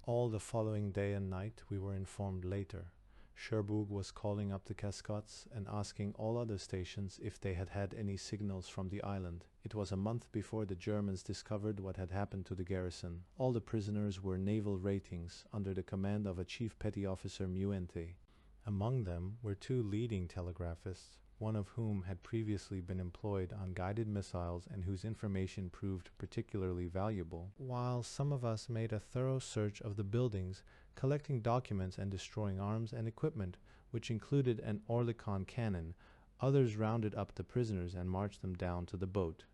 All the following day and night, we were informed later, Cherbourg was calling up the Cascottes and asking all other stations if they had had any signals from the island. It was a month before the Germans discovered what had happened to the garrison. All the prisoners were naval ratings under the command of a chief petty officer Muente. Among them were 2 leading telegraphists, one of whom had previously been employed on guided missiles and whose information proved particularly valuable. While some of us made a thorough search of the buildings, collecting documents and destroying arms and equipment, which included an Oerlikon cannon, others rounded up the prisoners and marched them down to the boat.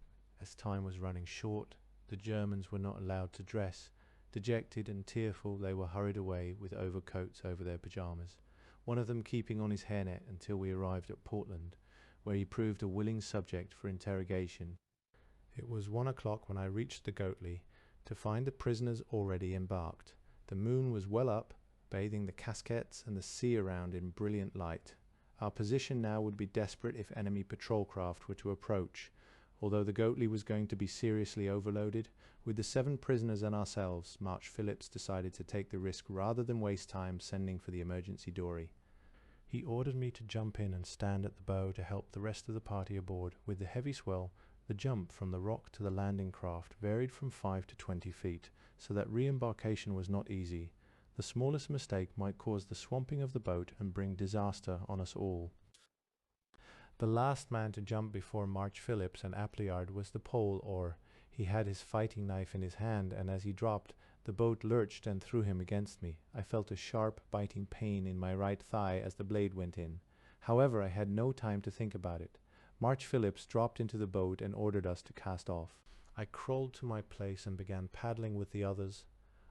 As time was running short, the Germans were not allowed to dress. Dejected and tearful, they were hurried away with overcoats over their pajamas, one of them keeping on his hairnet until we arrived at Portland, where he proved a willing subject for interrogation. It was 1 o'clock when I reached the Goatley, to find the prisoners already embarked. The moon was well up, bathing the casquettes and the sea around in brilliant light. Our position now would be desperate if enemy patrol craft were to approach. Although the Goatley was going to be seriously overloaded, with the 7 prisoners and ourselves, March Phillips decided to take the risk rather than waste time sending for the emergency dory. He ordered me to jump in and stand at the bow to help the rest of the party aboard. With the heavy swell, the jump from the rock to the landing craft varied from 5 to 20 feet, so that re-embarkation was not easy. The smallest mistake might cause the swamping of the boat and bring disaster on us all. The last man to jump before March Phillips and Appleyard was the pole oar. He had his fighting knife in his hand, and as he dropped, the boat lurched and threw him against me. I felt a sharp, biting pain in my right thigh as the blade went in. However, I had no time to think about it. March Phillips dropped into the boat and ordered us to cast off. I crawled to my place and began paddling with the others,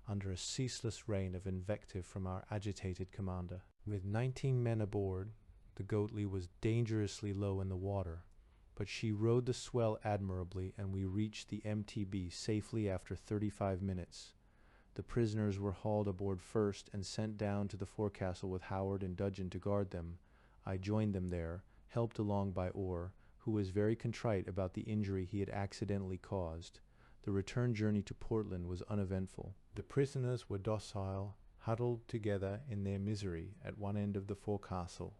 under a ceaseless rain of invective from our agitated commander. With 19 men aboard, the Goatley was dangerously low in the water, but she rode the swell admirably, and we reached the MTB safely after 35 minutes. The prisoners were hauled aboard first and sent down to the forecastle with Howard and Dudgeon to guard them. I joined them there, helped along by Orr, who was very contrite about the injury he had accidentally caused. The return journey to Portland was uneventful. The prisoners were docile, huddled together in their misery at one end of the forecastle.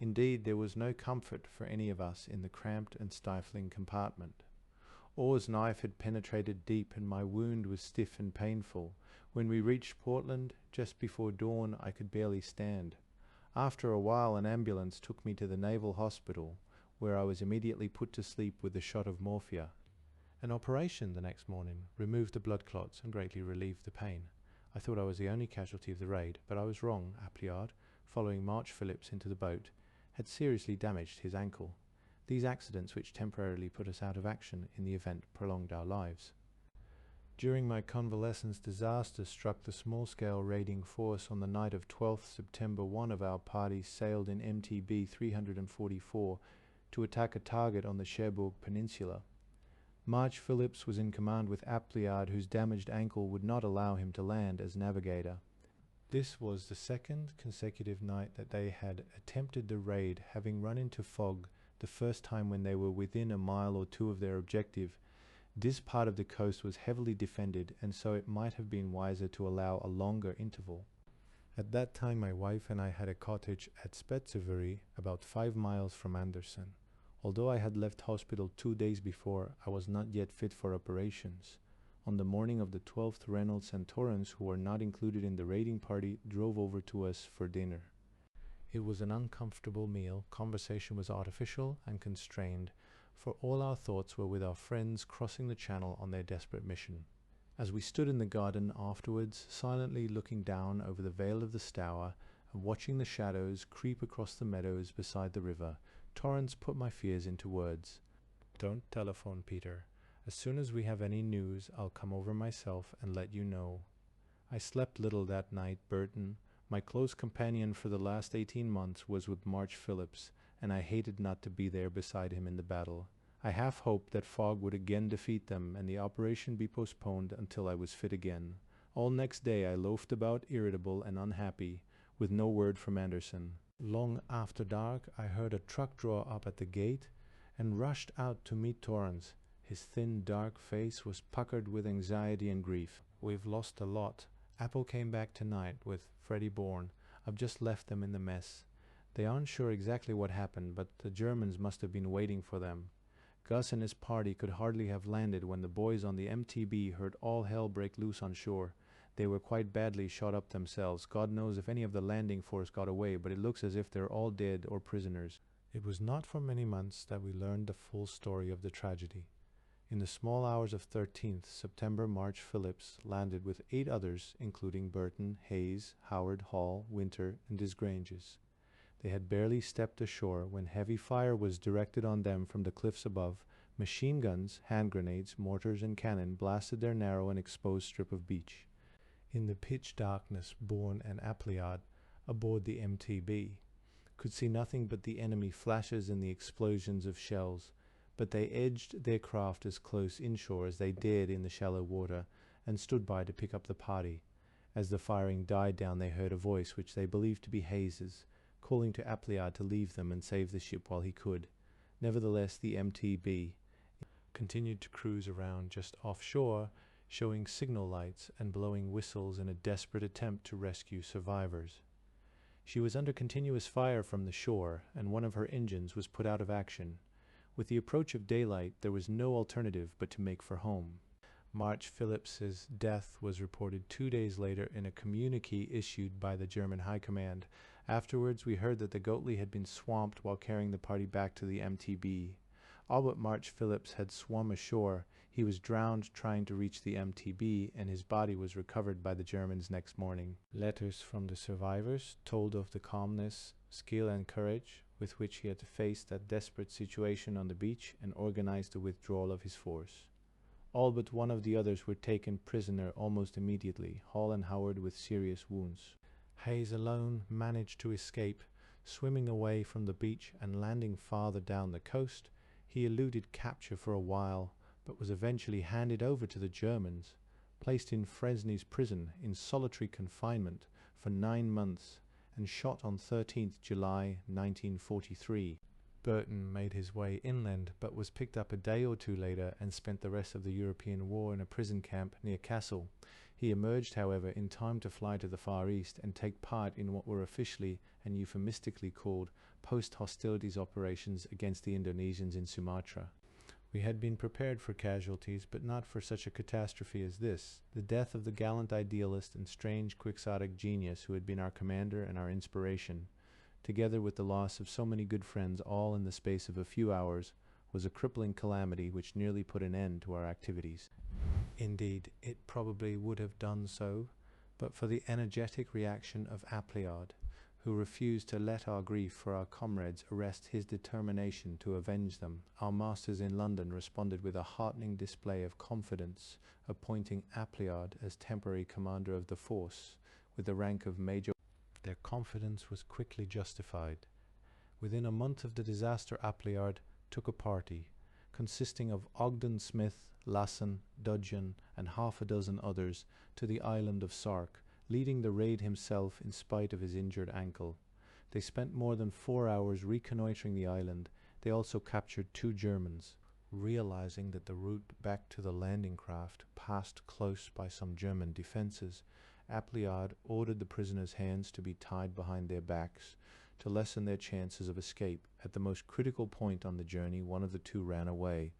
Indeed, there was no comfort for any of us in the cramped and stifling compartment. Orr's knife had penetrated deep, and my wound was stiff and painful. When we reached Portland, just before dawn, I could barely stand. After a while, an ambulance took me to the Naval Hospital, where I was immediately put to sleep with a shot of morphia. An operation the next morning removed the blood clots and greatly relieved the pain. I thought I was the only casualty of the raid, but I was wrong. Appleyard, following March Phillips into the boat, had seriously damaged his ankle. These accidents, which temporarily put us out of action in the event, prolonged our lives. During my convalescence, disaster struck the small-scale raiding force. On the night of 12th September, one of our parties sailed in MTB 344 to attack a target on the Cherbourg Peninsula. March Phillips was in command with Appleyard, whose damaged ankle would not allow him to land as navigator. This was the second consecutive night that they had attempted the raid, having run into fog the first time when they were within a mile or two of their objective. This part of the coast was heavily defended, and so it might have been wiser to allow a longer interval. At that time my wife and I had a cottage at Spetsevery, about 5 miles from Anderson. Although I had left hospital 2 days before, I was not yet fit for operations. On the morning of the 12th, Reynolds and Torrance, who were not included in the raiding party, drove over to us for dinner. It was an uncomfortable meal. Conversation was artificial and constrained, for all our thoughts were with our friends crossing the channel on their desperate mission. As we stood in the garden afterwards, silently looking down over the vale of the Stour and watching the shadows creep across the meadows beside the river, Torrance put my fears into words. "Don't telephone, Peter. As soon as we have any news, I'll come over myself and let you know." I slept little that night. Burton, my close companion for the last 18 months, was with March Phillips, and I hated not to be there beside him in the battle. I half hoped that fog would again defeat them and the operation be postponed until I was fit again. All next day I loafed about, irritable and unhappy, with no word from Anderson. Long after dark I heard a truck draw up at the gate and rushed out to meet Torrance. His thin, dark face was puckered with anxiety and grief. "We've lost a lot. Apple came back tonight with Freddie Bourne. I've just left them in the mess. They aren't sure exactly what happened, but the Germans must have been waiting for them. Gus and his party could hardly have landed when the boys on the MTB heard all hell break loose on shore. They were quite badly shot up themselves. God knows if any of the landing force got away, but it looks as if they're all dead or prisoners. It was not for many months that we learned the full story of the tragedy. In the small hours of 13th September, March Phillips landed with 8 others, including Burton, Hayes, Howard, Hall, Winter, and Disgranges. They had barely stepped ashore when heavy fire was directed on them from the cliffs above. Machine guns, hand grenades, mortars, and cannon blasted their narrow and exposed strip of beach. In the pitch darkness, Bourne and Appleyard, aboard the MTB, could see nothing but the enemy flashes and the explosions of shells, but they edged their craft as close inshore as they dared in the shallow water, and stood by to pick up the party. As the firing died down, they heard a voice which they believed to be Hayes's, calling to Appleyard to leave them and save the ship while he could. Nevertheless, the MTB continued to cruise around just offshore, showing signal lights and blowing whistles in a desperate attempt to rescue survivors. She was under continuous fire from the shore, and one of her engines was put out of action. With the approach of daylight, there was no alternative but to make for home. March Phillips's death was reported 2 days later in a communique issued by the German High Command. Afterwards, we heard that the Goatley had been swamped while carrying the party back to the MTB. All but March Phillips had swum ashore. He was drowned trying to reach the MTB, and his body was recovered by the Germans next morning. Letters from the survivors told of the calmness, skill, and courage with which he had faced that desperate situation on the beach and organized the withdrawal of his force. All but one of the others were taken prisoner almost immediately, Hall and Howard with serious wounds. Hayes alone managed to escape, swimming away from the beach and landing farther down the coast. He eluded capture for a while, but was eventually handed over to the Germans, placed in Fresnes prison in solitary confinement for 9 months, and shot on 13th July 1943. Burton made his way inland, but was picked up a day or two later and spent the rest of the European War in a prison camp near Kassel. He emerged, however, in time to fly to the Far East and take part in what were officially and euphemistically called post-hostilities operations against the Indonesians in Sumatra. We had been prepared for casualties, but not for such a catastrophe as this. The death of the gallant idealist and strange quixotic genius who had been our commander and our inspiration, together with the loss of so many good friends all in the space of a few hours, was a crippling calamity which nearly put an end to our activities. Indeed, it probably would have done so, but for the energetic reaction of Appleyard, who refused to let our grief for our comrades arrest his determination to avenge them. Our masters in London responded with a heartening display of confidence, appointing Appleyard as temporary commander of the force, with the rank of Major. Their confidence was quickly justified. Within a month of the disaster, Appleyard took a party, consisting of Ogden Smith, Lassen, Dudgeon, and half a dozen others, to the island of Sark, leading the raid himself in spite of his injured ankle. They spent more than 4 hours reconnoitring the island. They also captured 2 Germans. Realizing that the route back to the landing craft passed close by some German defenses, Appleyard ordered the prisoners' hands to be tied behind their backs to lessen their chances of escape. At the most critical point on the journey, one of the 2 ran away.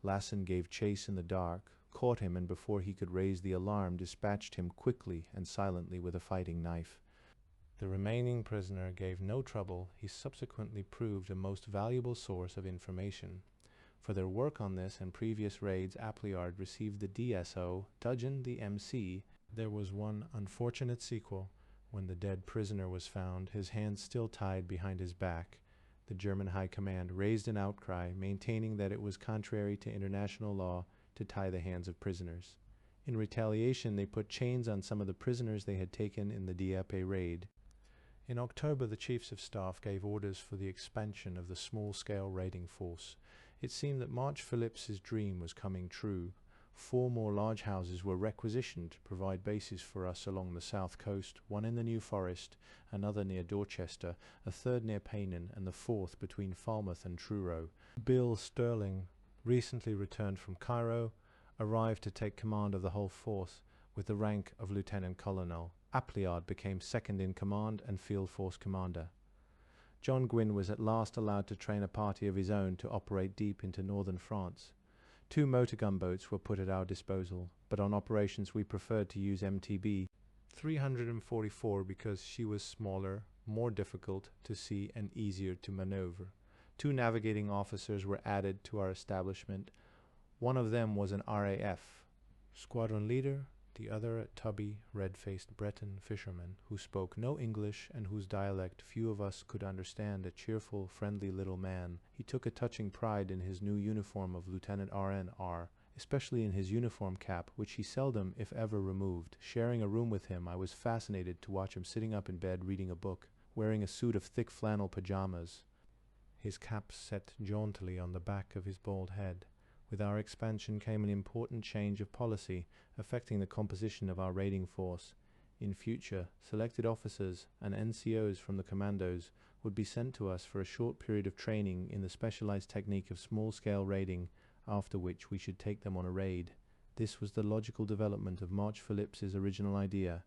Lassen gave chase in the dark, caught him, and before he could raise the alarm, dispatched him quickly and silently with a fighting knife. The remaining prisoner gave no trouble. He subsequently proved a most valuable source of information. For their work on this and previous raids, Appleyard received the DSO, Dudgeon the MC. There was one unfortunate sequel. When the dead prisoner was found, his hands still tied behind his back, the German High Command raised an outcry, maintaining that it was contrary to international law to tie the hands of prisoners. In retaliation, they put chains on some of the prisoners they had taken in the Dieppe raid. In October, the Chiefs of Staff gave orders for the expansion of the small-scale raiding force. It seemed that March Phillips's dream was coming true. 4 more large houses were requisitioned to provide bases for us along the south coast, one in the New Forest, another near Dorchester, a third near Painan, and the 4th between Falmouth and Truro. Bill Sterling, recently returned from Cairo, arrived to take command of the whole force with the rank of lieutenant colonel. Appleyard became second in command and field force commander. John Gwynne was at last allowed to train a party of his own to operate deep into northern France. 2 motor gunboats were put at our disposal, but on operations we preferred to use MTB 344 because she was smaller, more difficult to see, and easier to maneuver. 2 navigating officers were added to our establishment. One of them was an RAF squadron leader, the other a tubby, red-faced Breton fisherman who spoke no English and whose dialect few of us could understand, a cheerful, friendly little man. He took a touching pride in his new uniform of Lieutenant RN.R., especially in his uniform cap, which he seldom, if ever, removed. Sharing a room with him, I was fascinated to watch him sitting up in bed reading a book, wearing a suit of thick flannel pajamas, his cap set jauntily on the back of his bald head. With our expansion came an important change of policy, affecting the composition of our raiding force. In future, selected officers and NCOs from the commandos would be sent to us for a short period of training in the specialized technique of small-scale raiding, after which we should take them on a raid. This was the logical development of March Phillips's original idea.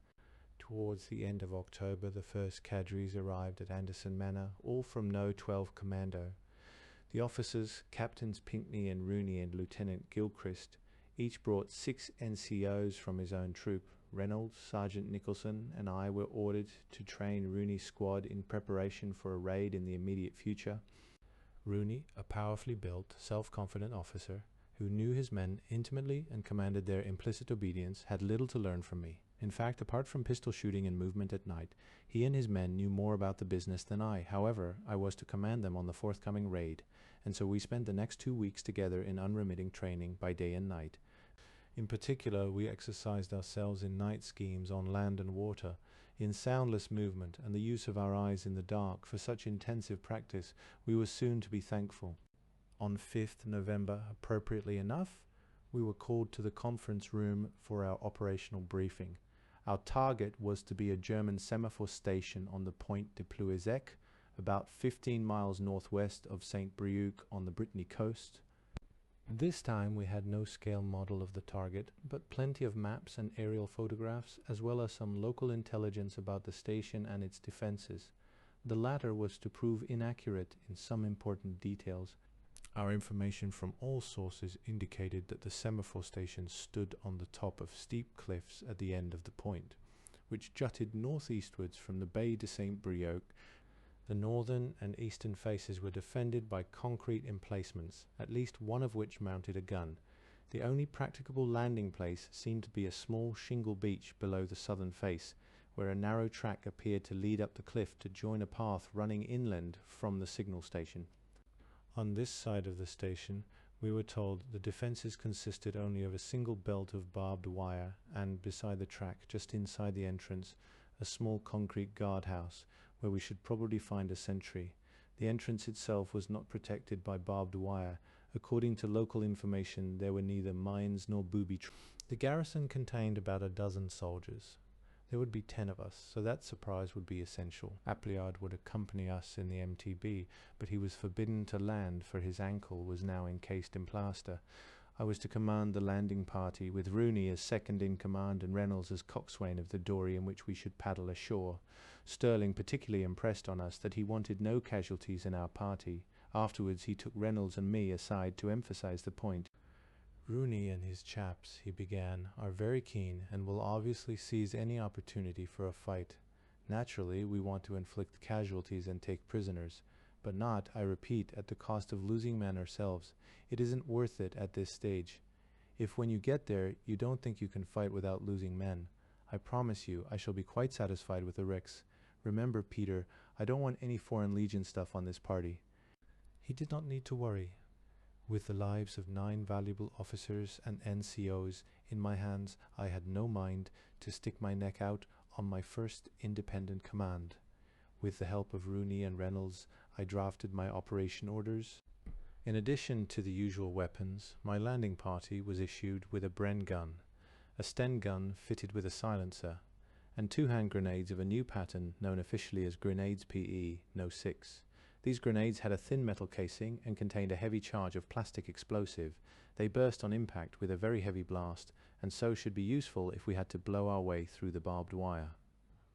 Towards the end of October, the first cadres arrived at Anderson Manor, all from No. 12 Commando. The officers, Captains Pinkney and Rooney and Lieutenant Gilchrist, each brought 6 NCOs from his own troop. Reynolds, Sergeant Nicholson, and I were ordered to train Rooney's squad in preparation for a raid in the immediate future. Rooney, a powerfully built, self-confident officer who knew his men intimately and commanded their implicit obedience, had little to learn from me. In fact, apart from pistol shooting and movement at night, he and his men knew more about the business than I. However, I was to command them on the forthcoming raid, and so we spent the next 2 weeks together in unremitting training by day and night. In particular, we exercised ourselves in night schemes on land and water, in soundless movement and the use of our eyes in the dark. For such intensive practice, we were soon to be thankful. On 5th November, appropriately enough, we were called to the conference room for our operational briefing. Our target was to be a German semaphore station on the Point de Plouizec, about 15 miles northwest of St. Brieuc on the Brittany coast. This time we had no scale model of the target, but plenty of maps and aerial photographs, as well as some local intelligence about the station and its defenses. The latter was to prove inaccurate in some important details. Our information from all sources indicated that the semaphore station stood on the top of steep cliffs at the end of the point, which jutted northeastwards from the Bay de St. Brieuc. The northern and eastern faces were defended by concrete emplacements, at least one of which mounted a gun. The only practicable landing place seemed to be a small shingle beach below the southern face, where a narrow track appeared to lead up the cliff to join a path running inland from the signal station. On this side of the station, we were told the defences consisted only of a single belt of barbed wire and, beside the track, just inside the entrance, a small concrete guardhouse, where we should probably find a sentry. The entrance itself was not protected by barbed wire. According to local information, there were neither mines nor booby traps. The garrison contained about a dozen soldiers. There would be 10 of us, so that surprise would be essential. Appleyard would accompany us in the MTB, but he was forbidden to land, for his ankle was now encased in plaster. I was to command the landing party, with Rooney as second in command and Reynolds as coxswain of the dory in which we should paddle ashore. Sterling particularly impressed on us that he wanted no casualties in our party. Afterwards he took Reynolds and me aside to emphasize the point. Rooney and his chaps, he began, are very keen and will obviously seize any opportunity for a fight. Naturally, we want to inflict casualties and take prisoners, but not, I repeat, at the cost of losing men ourselves. It isn't worth it at this stage. If when you get there, you don't think you can fight without losing men, I promise you I shall be quite satisfied with the Ricks. Remember, Peter, I don't want any Foreign Legion stuff on this party. He did not need to worry. With the lives of 9 valuable officers and NCOs in my hands, I had no mind to stick my neck out on my first independent command. With the help of Rooney and Reynolds, I drafted my operation orders. In addition to the usual weapons, my landing party was issued with a Bren gun, a Sten gun fitted with a silencer, and 2 hand grenades of a new pattern known officially as Grenades PE No. 6. These grenades had a thin metal casing and contained a heavy charge of plastic explosive. They burst on impact with a very heavy blast, and so should be useful if we had to blow our way through the barbed wire.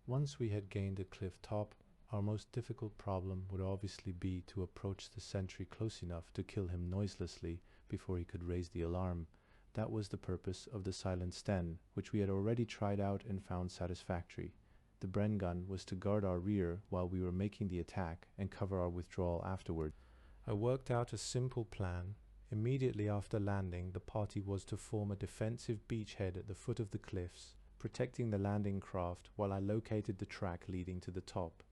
Once we had gained the cliff top, our most difficult problem would obviously be to approach the sentry close enough to kill him noiselessly before he could raise the alarm. That was the purpose of the silent Sten, which we had already tried out and found satisfactory. The Bren gun was to guard our rear while we were making the attack and cover our withdrawal afterward. I worked out a simple plan. Immediately after landing, the party was to form a defensive beachhead at the foot of the cliffs, protecting the landing craft while I located the track leading to the top.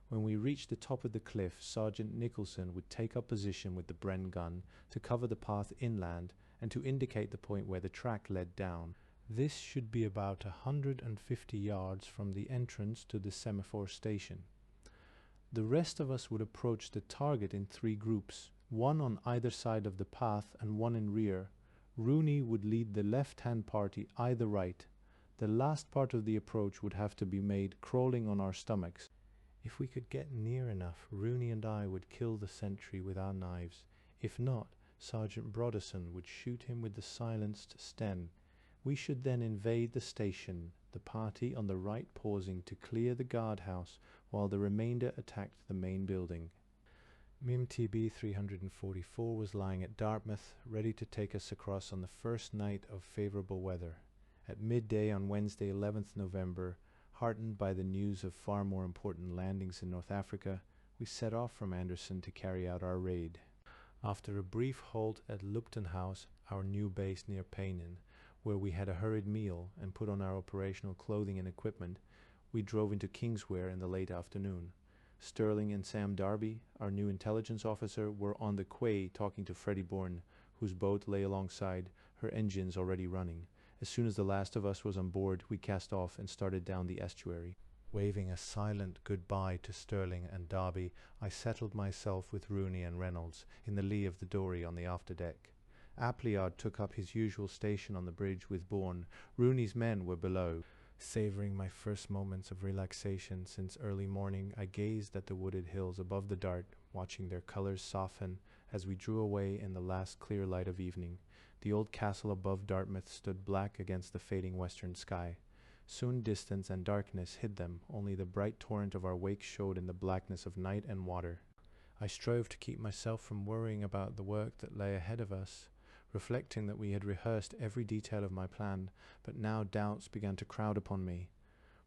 When we reached the top of the cliff, Sergeant Nicholson would take up position with the Bren gun to cover the path inland and to indicate the point where the track led down. This should be about 150 yards from the entrance to the semaphore station. The rest of us would approach the target in 3 groups, one on either side of the path and one in rear. Rooney would lead the left-hand party either right. The last part of the approach would have to be made crawling on our stomachs. If we could get near enough, Rooney and I would kill the sentry with our knives. If not, Sergeant Broderson would shoot him with the silenced Sten. We should then invade the station, the party on the right pausing to clear the guardhouse while the remainder attacked the main building. MIM-TB 344 was lying at Dartmouth, ready to take us across on the first night of favourable weather. At midday on Wednesday 11th November, heartened by the news of far more important landings in North Africa, we set off from Anderson to carry out our raid. After a brief halt at Lupton House, our new base near Paynin, where we had a hurried meal and put on our operational clothing and equipment, we drove into Kingswear in the late afternoon. Sterling and Sam Darby, our new intelligence officer, were on the quay talking to Freddie Bourne, whose boat lay alongside, her engines already running. As soon as the last of us was on board, we cast off and started down the estuary. Waving a silent goodbye to Sterling and Darby, I settled myself with Rooney and Reynolds in the lee of the dory on the afterdeck. Appleyard took up his usual station on the bridge with Bourne. Rooney's men were below. Savouring my first moments of relaxation since early morning, I gazed at the wooded hills above the Dart, watching their colours soften as we drew away in the last clear light of evening. The old castle above Dartmouth stood black against the fading western sky. Soon distance and darkness hid them, only the bright torrent of our wake showed in the blackness of night and water. I strove to keep myself from worrying about the work that lay ahead of us, reflecting that we had rehearsed every detail of my plan, but now doubts began to crowd upon me.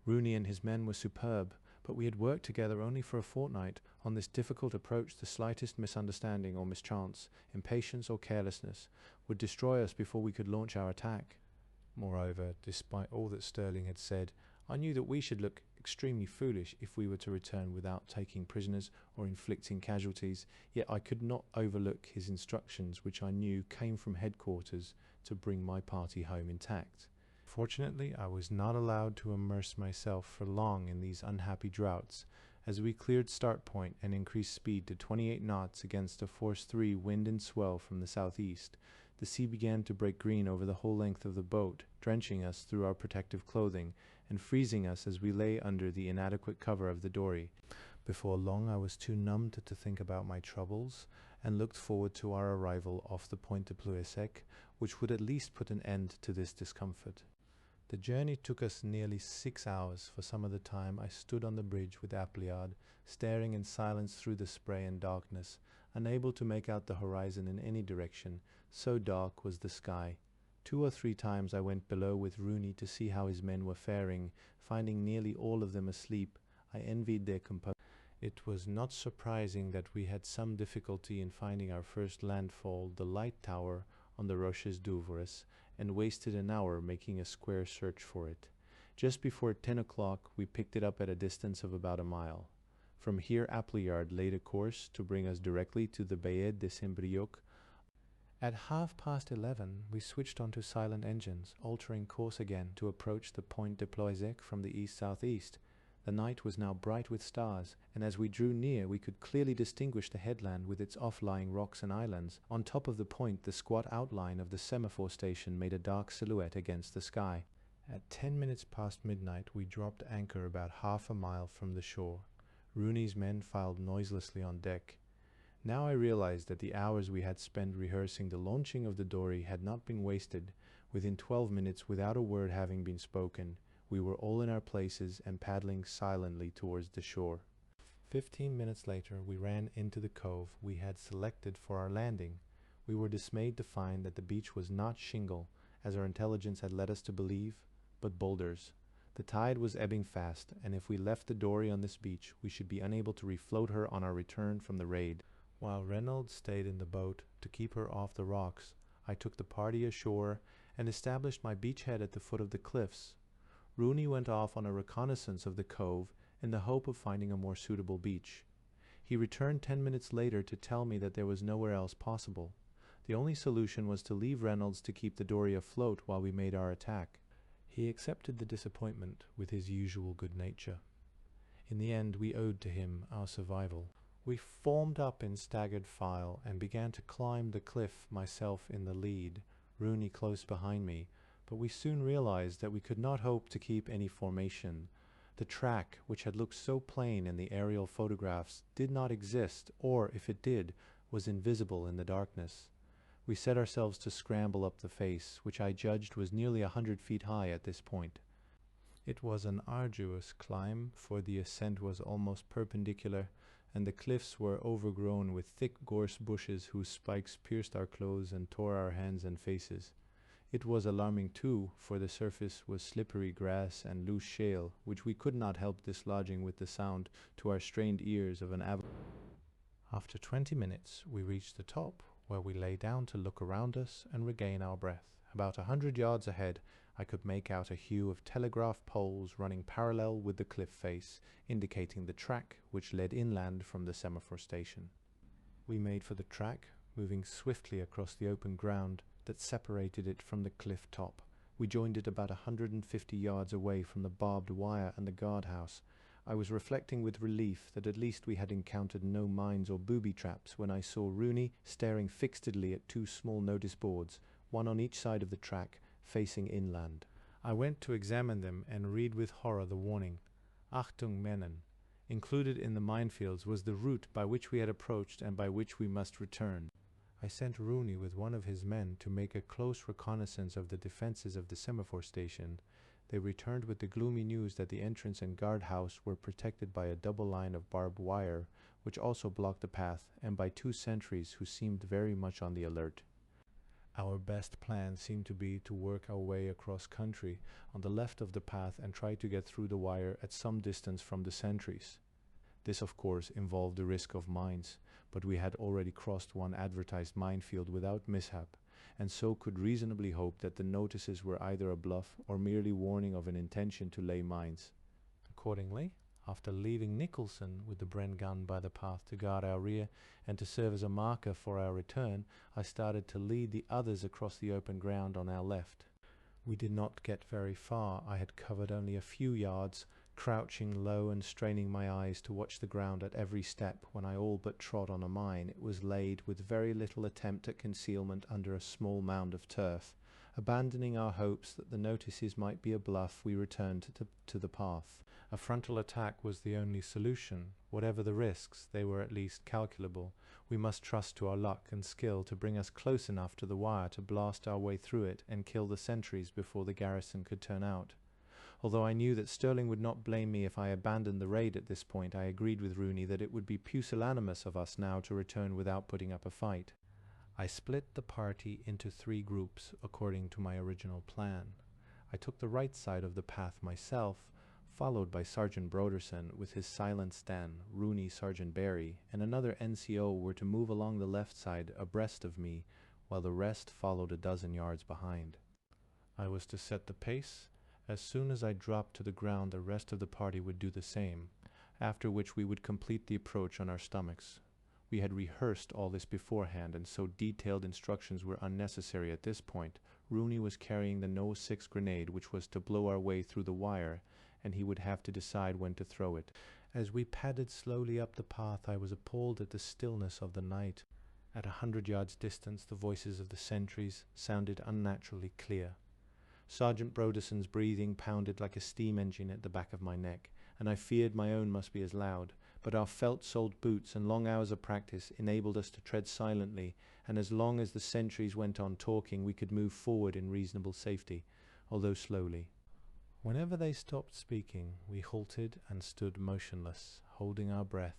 Rooney and his men were superb, but we had worked together only for a fortnight. On this difficult approach, the slightest misunderstanding or mischance, impatience or carelessness, would destroy us before we could launch our attack. Moreover, despite all that Sterling had said, I knew that we should look extremely foolish if we were to return without taking prisoners or inflicting casualties, yet I could not overlook his instructions, which I knew came from headquarters, to bring my party home intact. Fortunately, I was not allowed to immerse myself for long in these unhappy droughts. As we cleared Start Point and increased speed to 28 knots against a force 3 wind and swell from the southeast, the sea began to break green over the whole length of the boat, drenching us through our protective clothing, and freezing us as we lay under the inadequate cover of the dory. Before long I was too numbed to think about my troubles, and looked forward to our arrival off the Point de Plouesec, which would at least put an end to this discomfort. The journey took us nearly 6 hours. For some of the time I stood on the bridge with Appleyard, staring in silence through the spray and darkness, unable to make out the horizon in any direction, so dark was the sky. 2 or 3 times I went below with Rooney to see how his men were faring. Finding nearly all of them asleep, I envied their composure. It was not surprising that we had some difficulty in finding our first landfall, the light tower on the Roches d'Ouvres, and wasted an hour making a square search for it. Just before 10 o'clock we picked it up at a distance of about a mile. From here Appleyard laid a course to bring us directly to the Bayed de Saint-Brieuc. At 11:30 we switched onto silent engines, altering course again to approach the Point de Plouesec from the east-southeast. The night was now bright with stars, and as we drew near we could clearly distinguish the headland with its off-lying rocks and islands. On top of the point the squat outline of the semaphore station made a dark silhouette against the sky. At 10 minutes past midnight we dropped anchor about half a mile from the shore. Rooney's men filed noiselessly on deck. Now I realized that the hours we had spent rehearsing the launching of the dory had not been wasted. Within 12 minutes, without a word having been spoken, we were all in our places and paddling silently towards the shore. 15 minutes later we ran into the cove we had selected for our landing. We were dismayed to find that the beach was not shingle, as our intelligence had led us to believe, but boulders. The tide was ebbing fast, and if we left the dory on this beach, we should be unable to refloat her on our return from the raid. While Reynolds stayed in the boat to keep her off the rocks, I took the party ashore and established my beachhead at the foot of the cliffs. Rooney went off on a reconnaissance of the cove in the hope of finding a more suitable beach. He returned 10 minutes later to tell me that there was nowhere else possible. The only solution was to leave Reynolds to keep the dory afloat while we made our attack. He accepted the disappointment with his usual good nature. In the end, we owed to him our survival. We formed up in staggered file and began to climb the cliff, myself in the lead, Rooney close behind me, but we soon realized that we could not hope to keep any formation. The track, which had looked so plain in the aerial photographs, did not exist, or, if it did, was invisible in the darkness. We set ourselves to scramble up the face, which I judged was nearly 100 feet high at this point. It was an arduous climb, for the ascent was almost perpendicular, and the cliffs were overgrown with thick gorse bushes whose spikes pierced our clothes and tore our hands and faces. It was alarming too, for the surface was slippery grass and loose shale, which we could not help dislodging with the sound to our strained ears of an avalanche. After 20 minutes we reached the top, where we lay down to look around us and regain our breath. About 100 yards ahead I could make out a hue of telegraph poles running parallel with the cliff face, indicating the track which led inland from the semaphore station. We made for the track, moving swiftly across the open ground that separated it from the cliff top. We joined it about 150 yards away from the barbed wire and the guardhouse. I was reflecting with relief that at least we had encountered no mines or booby traps when I saw Rooney staring fixedly at two small notice boards, one on each side of the track, facing inland. I went to examine them and read with horror the warning, Achtung Männer. Included in the minefields was the route by which we had approached and by which we must return. I sent Rooney with one of his men to make a close reconnaissance of the defenses of the semaphore station. They returned with the gloomy news that the entrance and guardhouse were protected by a double line of barbed wire, which also blocked the path, and by 2 sentries who seemed very much on the alert. Our best plan seemed to be to work our way across country on the left of the path and try to get through the wire at some distance from the sentries. This, of course, involved the risk of mines, but we had already crossed one advertised minefield without mishap, and so could reasonably hope that the notices were either a bluff or merely warning of an intention to lay mines. Accordingly, after leaving Nicholson with the Bren gun by the path to guard our rear and to serve as a marker for our return, I started to lead the others across the open ground on our left. We did not get very far. I had covered only a few yards, crouching low and straining my eyes to watch the ground at every step, when I all but trod on a mine. It was laid with very little attempt at concealment under a small mound of turf. Abandoning our hopes that the notices might be a bluff, we returned to the path. A frontal attack was the only solution. Whatever the risks, they were at least calculable. We must trust to our luck and skill to bring us close enough to the wire to blast our way through it and kill the sentries before the garrison could turn out. Although I knew that Sterling would not blame me if I abandoned the raid at this point, I agreed with Rooney that it would be pusillanimous of us now to return without putting up a fight. I split the party into 3 groups according to my original plan. I took the right side of the path myself, followed by Sergeant Broderson with his silent Stan, Rooney, Sergeant Barry, and another NCO were to move along the left side abreast of me, while the rest followed a dozen yards behind. I was to set the pace. As soon as I dropped to the ground, the rest of the party would do the same, after which we would complete the approach on our stomachs. We had rehearsed all this beforehand, and so detailed instructions were unnecessary at this point. Rooney was carrying the No. 6 grenade, which was to blow our way through the wire, and he would have to decide when to throw it. As we padded slowly up the path, I was appalled at the stillness of the night. At 100 yards distance, the voices of the sentries sounded unnaturally clear. Sergeant Broderson's breathing pounded like a steam engine at the back of my neck, and I feared my own must be as loud, but our felt-soled boots and long hours of practice enabled us to tread silently, and as long as the sentries went on talking, we could move forward in reasonable safety, although slowly. Whenever they stopped speaking, we halted and stood motionless, holding our breath.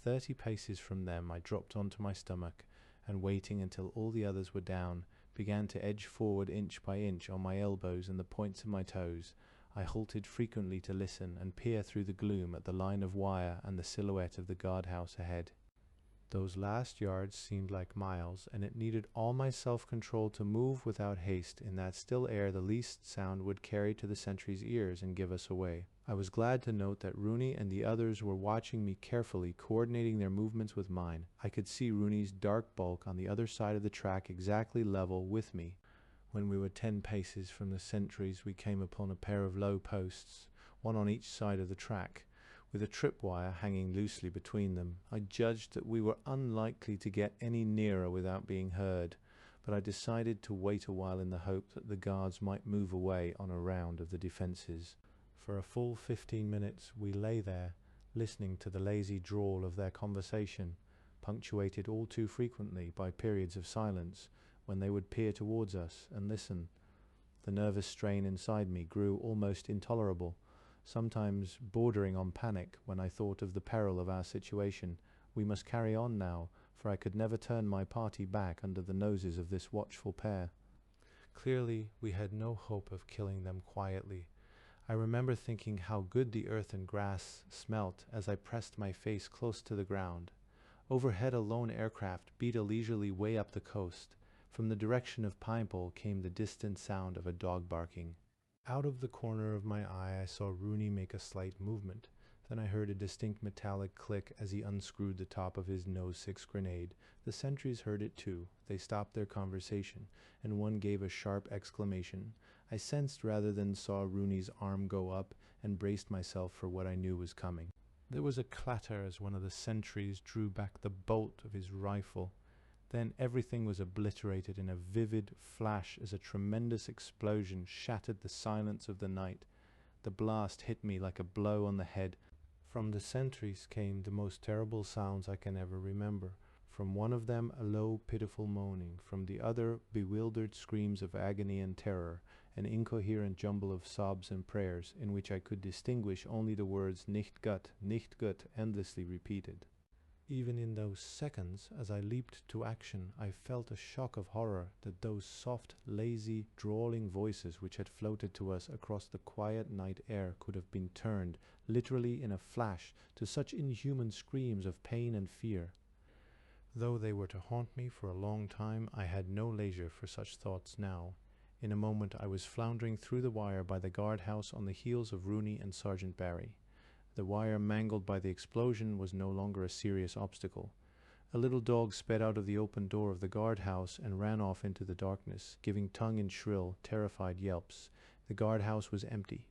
30 paces from them, I dropped onto my stomach, and waiting until all the others were down, began to edge forward inch by inch on my elbows and the points of my toes. I halted frequently to listen and peer through the gloom at the line of wire and the silhouette of the guardhouse ahead. Those last yards seemed like miles, and it needed all my self-control to move without haste. In that still air, the least sound would carry to the sentry's ears and give us away. I was glad to note that Rooney and the others were watching me carefully, coordinating their movements with mine. I could see Rooney's dark bulk on the other side of the track, exactly level with me. When we were 10 paces from the sentries, we came upon a pair of low posts, one on each side of the track, with a tripwire hanging loosely between them. I judged that we were unlikely to get any nearer without being heard, but I decided to wait a while in the hope that the guards might move away on a round of the defences. For a full 15 minutes we lay there, listening to the lazy drawl of their conversation, punctuated all too frequently by periods of silence, when they would peer towards us and listen. The nervous strain inside me grew almost intolerable, sometimes bordering on panic when I thought of the peril of our situation. We must carry on now, for I could never turn my party back under the noses of this watchful pair. Clearly, we had no hope of killing them quietly. I remember thinking how good the earth and grass smelt as I pressed my face close to the ground. Overhead a lone aircraft beat a leisurely way up the coast. From the direction of Pinepole came the distant sound of a dog barking. Out of the corner of my eye I saw Rooney make a slight movement. Then I heard a distinct metallic click as he unscrewed the top of his No. 6 grenade. The sentries heard it too. They stopped their conversation, and one gave a sharp exclamation. I sensed rather than saw Rooney's arm go up, and braced myself for what I knew was coming. There was a clatter as one of the sentries drew back the bolt of his rifle. Then everything was obliterated in a vivid flash as a tremendous explosion shattered the silence of the night. The blast hit me like a blow on the head. From the sentries came the most terrible sounds I can ever remember. From one of them a low, pitiful moaning, from the other bewildered screams of agony and terror, an incoherent jumble of sobs and prayers, in which I could distinguish only the words nicht gut, endlessly repeated. Even in those seconds, as I leaped to action, I felt a shock of horror that those soft, lazy, drawling voices which had floated to us across the quiet night air could have been turned, literally in a flash, to such inhuman screams of pain and fear. Though they were to haunt me for a long time, I had no leisure for such thoughts now. In a moment I was floundering through the wire by the guardhouse on the heels of Rooney and Sergeant Barry. The wire mangled by the explosion was no longer a serious obstacle. A little dog sped out of the open door of the guardhouse and ran off into the darkness, giving tongue in shrill, terrified yelps. The guardhouse was empty.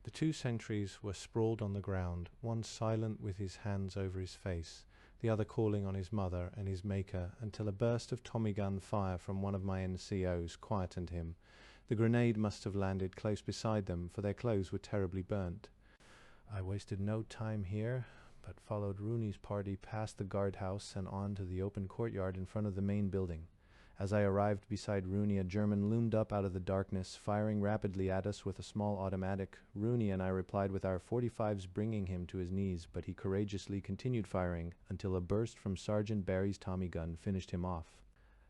The 2 sentries were sprawled on the ground, one silent with his hands over his face, the other calling on his mother and his maker, until a burst of Tommy gun fire from one of my NCOs quietened him. The grenade must have landed close beside them, for their clothes were terribly burnt. I wasted no time here, but followed Rooney's party past the guardhouse and on to the open courtyard in front of the main building. As I arrived beside Rooney, a German loomed up out of the darkness, firing rapidly at us with a small automatic. Rooney and I replied with our .45s, bringing him to his knees, but he courageously continued firing until a burst from Sergeant Barry's Tommy gun finished him off.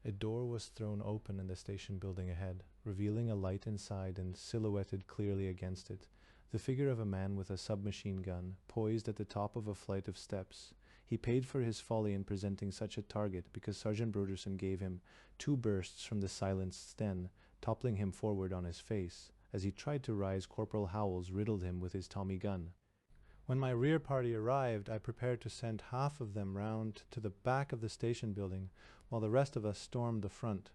A door was thrown open in the station building ahead, revealing a light inside and silhouetted clearly against it. The figure of a man with a submachine gun, poised at the top of a flight of steps. He paid for his folly in presenting such a target because Sergeant Broderson gave him 2 bursts from the silenced Sten, toppling him forward on his face. As he tried to rise, Corporal Howells riddled him with his Tommy gun. When my rear party arrived, I prepared to send half of them round to the back of the station building, while the rest of us stormed the front.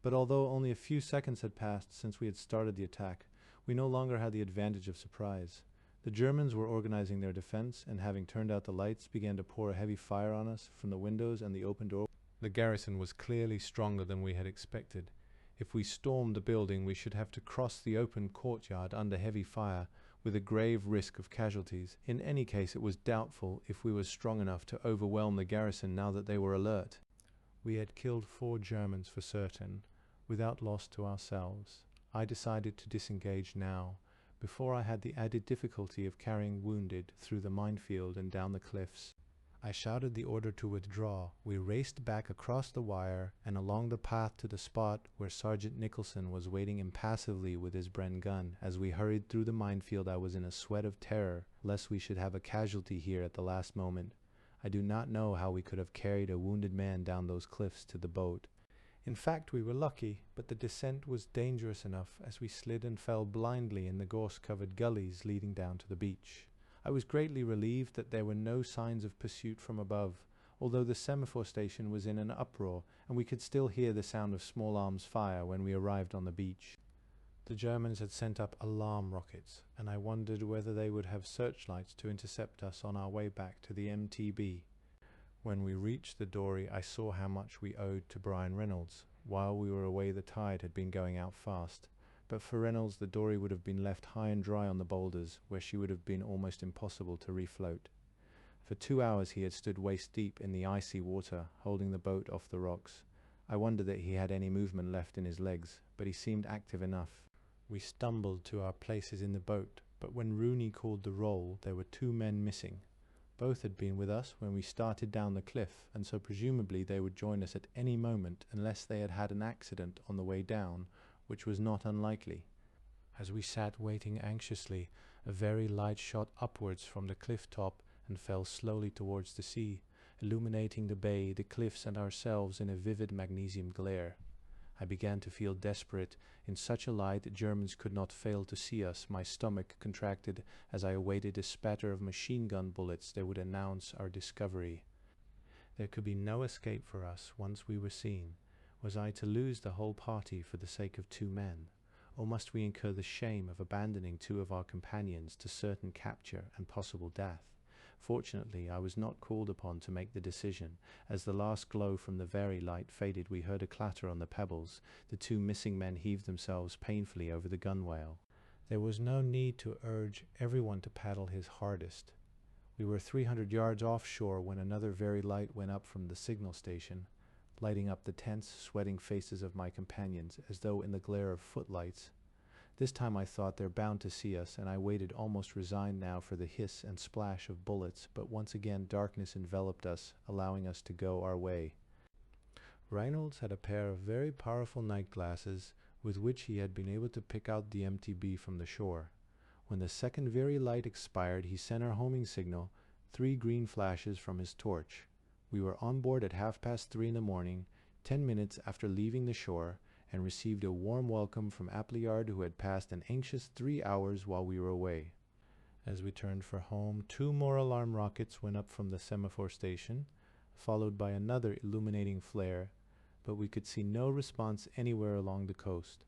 But although only a few seconds had passed since we had started the attack, we no longer had the advantage of surprise. The Germans were organizing their defense, and having turned out the lights, began to pour a heavy fire on us from the windows and the open door. The garrison was clearly stronger than we had expected. If we stormed the building, we should have to cross the open courtyard under heavy fire, with a grave risk of casualties. In any case, it was doubtful if we were strong enough to overwhelm the garrison now that they were alert. We had killed 4 Germans for certain, without loss to ourselves. I decided to disengage now, before I had the added difficulty of carrying wounded through the minefield and down the cliffs. I shouted the order to withdraw. We raced back across the wire and along the path to the spot where Sergeant Nicholson was waiting impassively with his Bren gun. As we hurried through the minefield, I was in a sweat of terror, lest we should have a casualty here at the last moment. I do not know how we could have carried a wounded man down those cliffs to the boat. In fact, we were lucky, but the descent was dangerous enough as we slid and fell blindly in the gorse-covered gullies leading down to the beach. I was greatly relieved that there were no signs of pursuit from above, although the semaphore station was in an uproar and we could still hear the sound of small arms fire when we arrived on the beach. The Germans had sent up alarm rockets, and I wondered whether they would have searchlights to intercept us on our way back to the MTB. When we reached the dory, I saw how much we owed to Brian Reynolds. While we were away, the tide had been going out fast, but for Reynolds the dory would have been left high and dry on the boulders, where she would have been almost impossible to refloat. For 2 hours he had stood waist deep in the icy water, holding the boat off the rocks. I wondered that he had any movement left in his legs, but he seemed active enough. We stumbled to our places in the boat, but when Rooney called the roll, there were 2 men missing. Both had been with us when we started down the cliff, and so presumably they would join us at any moment unless they had had an accident on the way down, which was not unlikely. As we sat waiting anxiously, a very light shot upwards from the cliff top and fell slowly towards the sea, illuminating the bay, the cliffs and ourselves in a vivid magnesium glare. I began to feel desperate. In such a light the Germans could not fail to see us. My stomach contracted as I awaited a spatter of machine gun bullets that would announce our discovery. There could be no escape for us once we were seen. Was I to lose the whole party for the sake of 2 men? Or must we incur the shame of abandoning 2 of our companions to certain capture and possible death? Fortunately, I was not called upon to make the decision. As the last glow from the very light faded, we heard a clatter on the pebbles. The 2 missing men heaved themselves painfully over the gunwale. There was no need to urge everyone to paddle his hardest. We were 300 yards offshore when another very light went up from the signal station, lighting up the tense, sweating faces of my companions as though in the glare of footlights. This time I thought they're bound to see us, and I waited almost resigned now for the hiss and splash of bullets, but once again darkness enveloped us, allowing us to go our way. Reynolds had a pair of very powerful night glasses with which he had been able to pick out the MTB from the shore. When the second very light expired, he sent our homing signal, 3 green flashes from his torch. We were on board at 3:30 in the morning, 10 minutes after leaving the shore, and received a warm welcome from Appleyard, who had passed an anxious 3 hours while we were away. As we turned for home, 2 more alarm rockets went up from the semaphore station, followed by another illuminating flare, but we could see no response anywhere along the coast.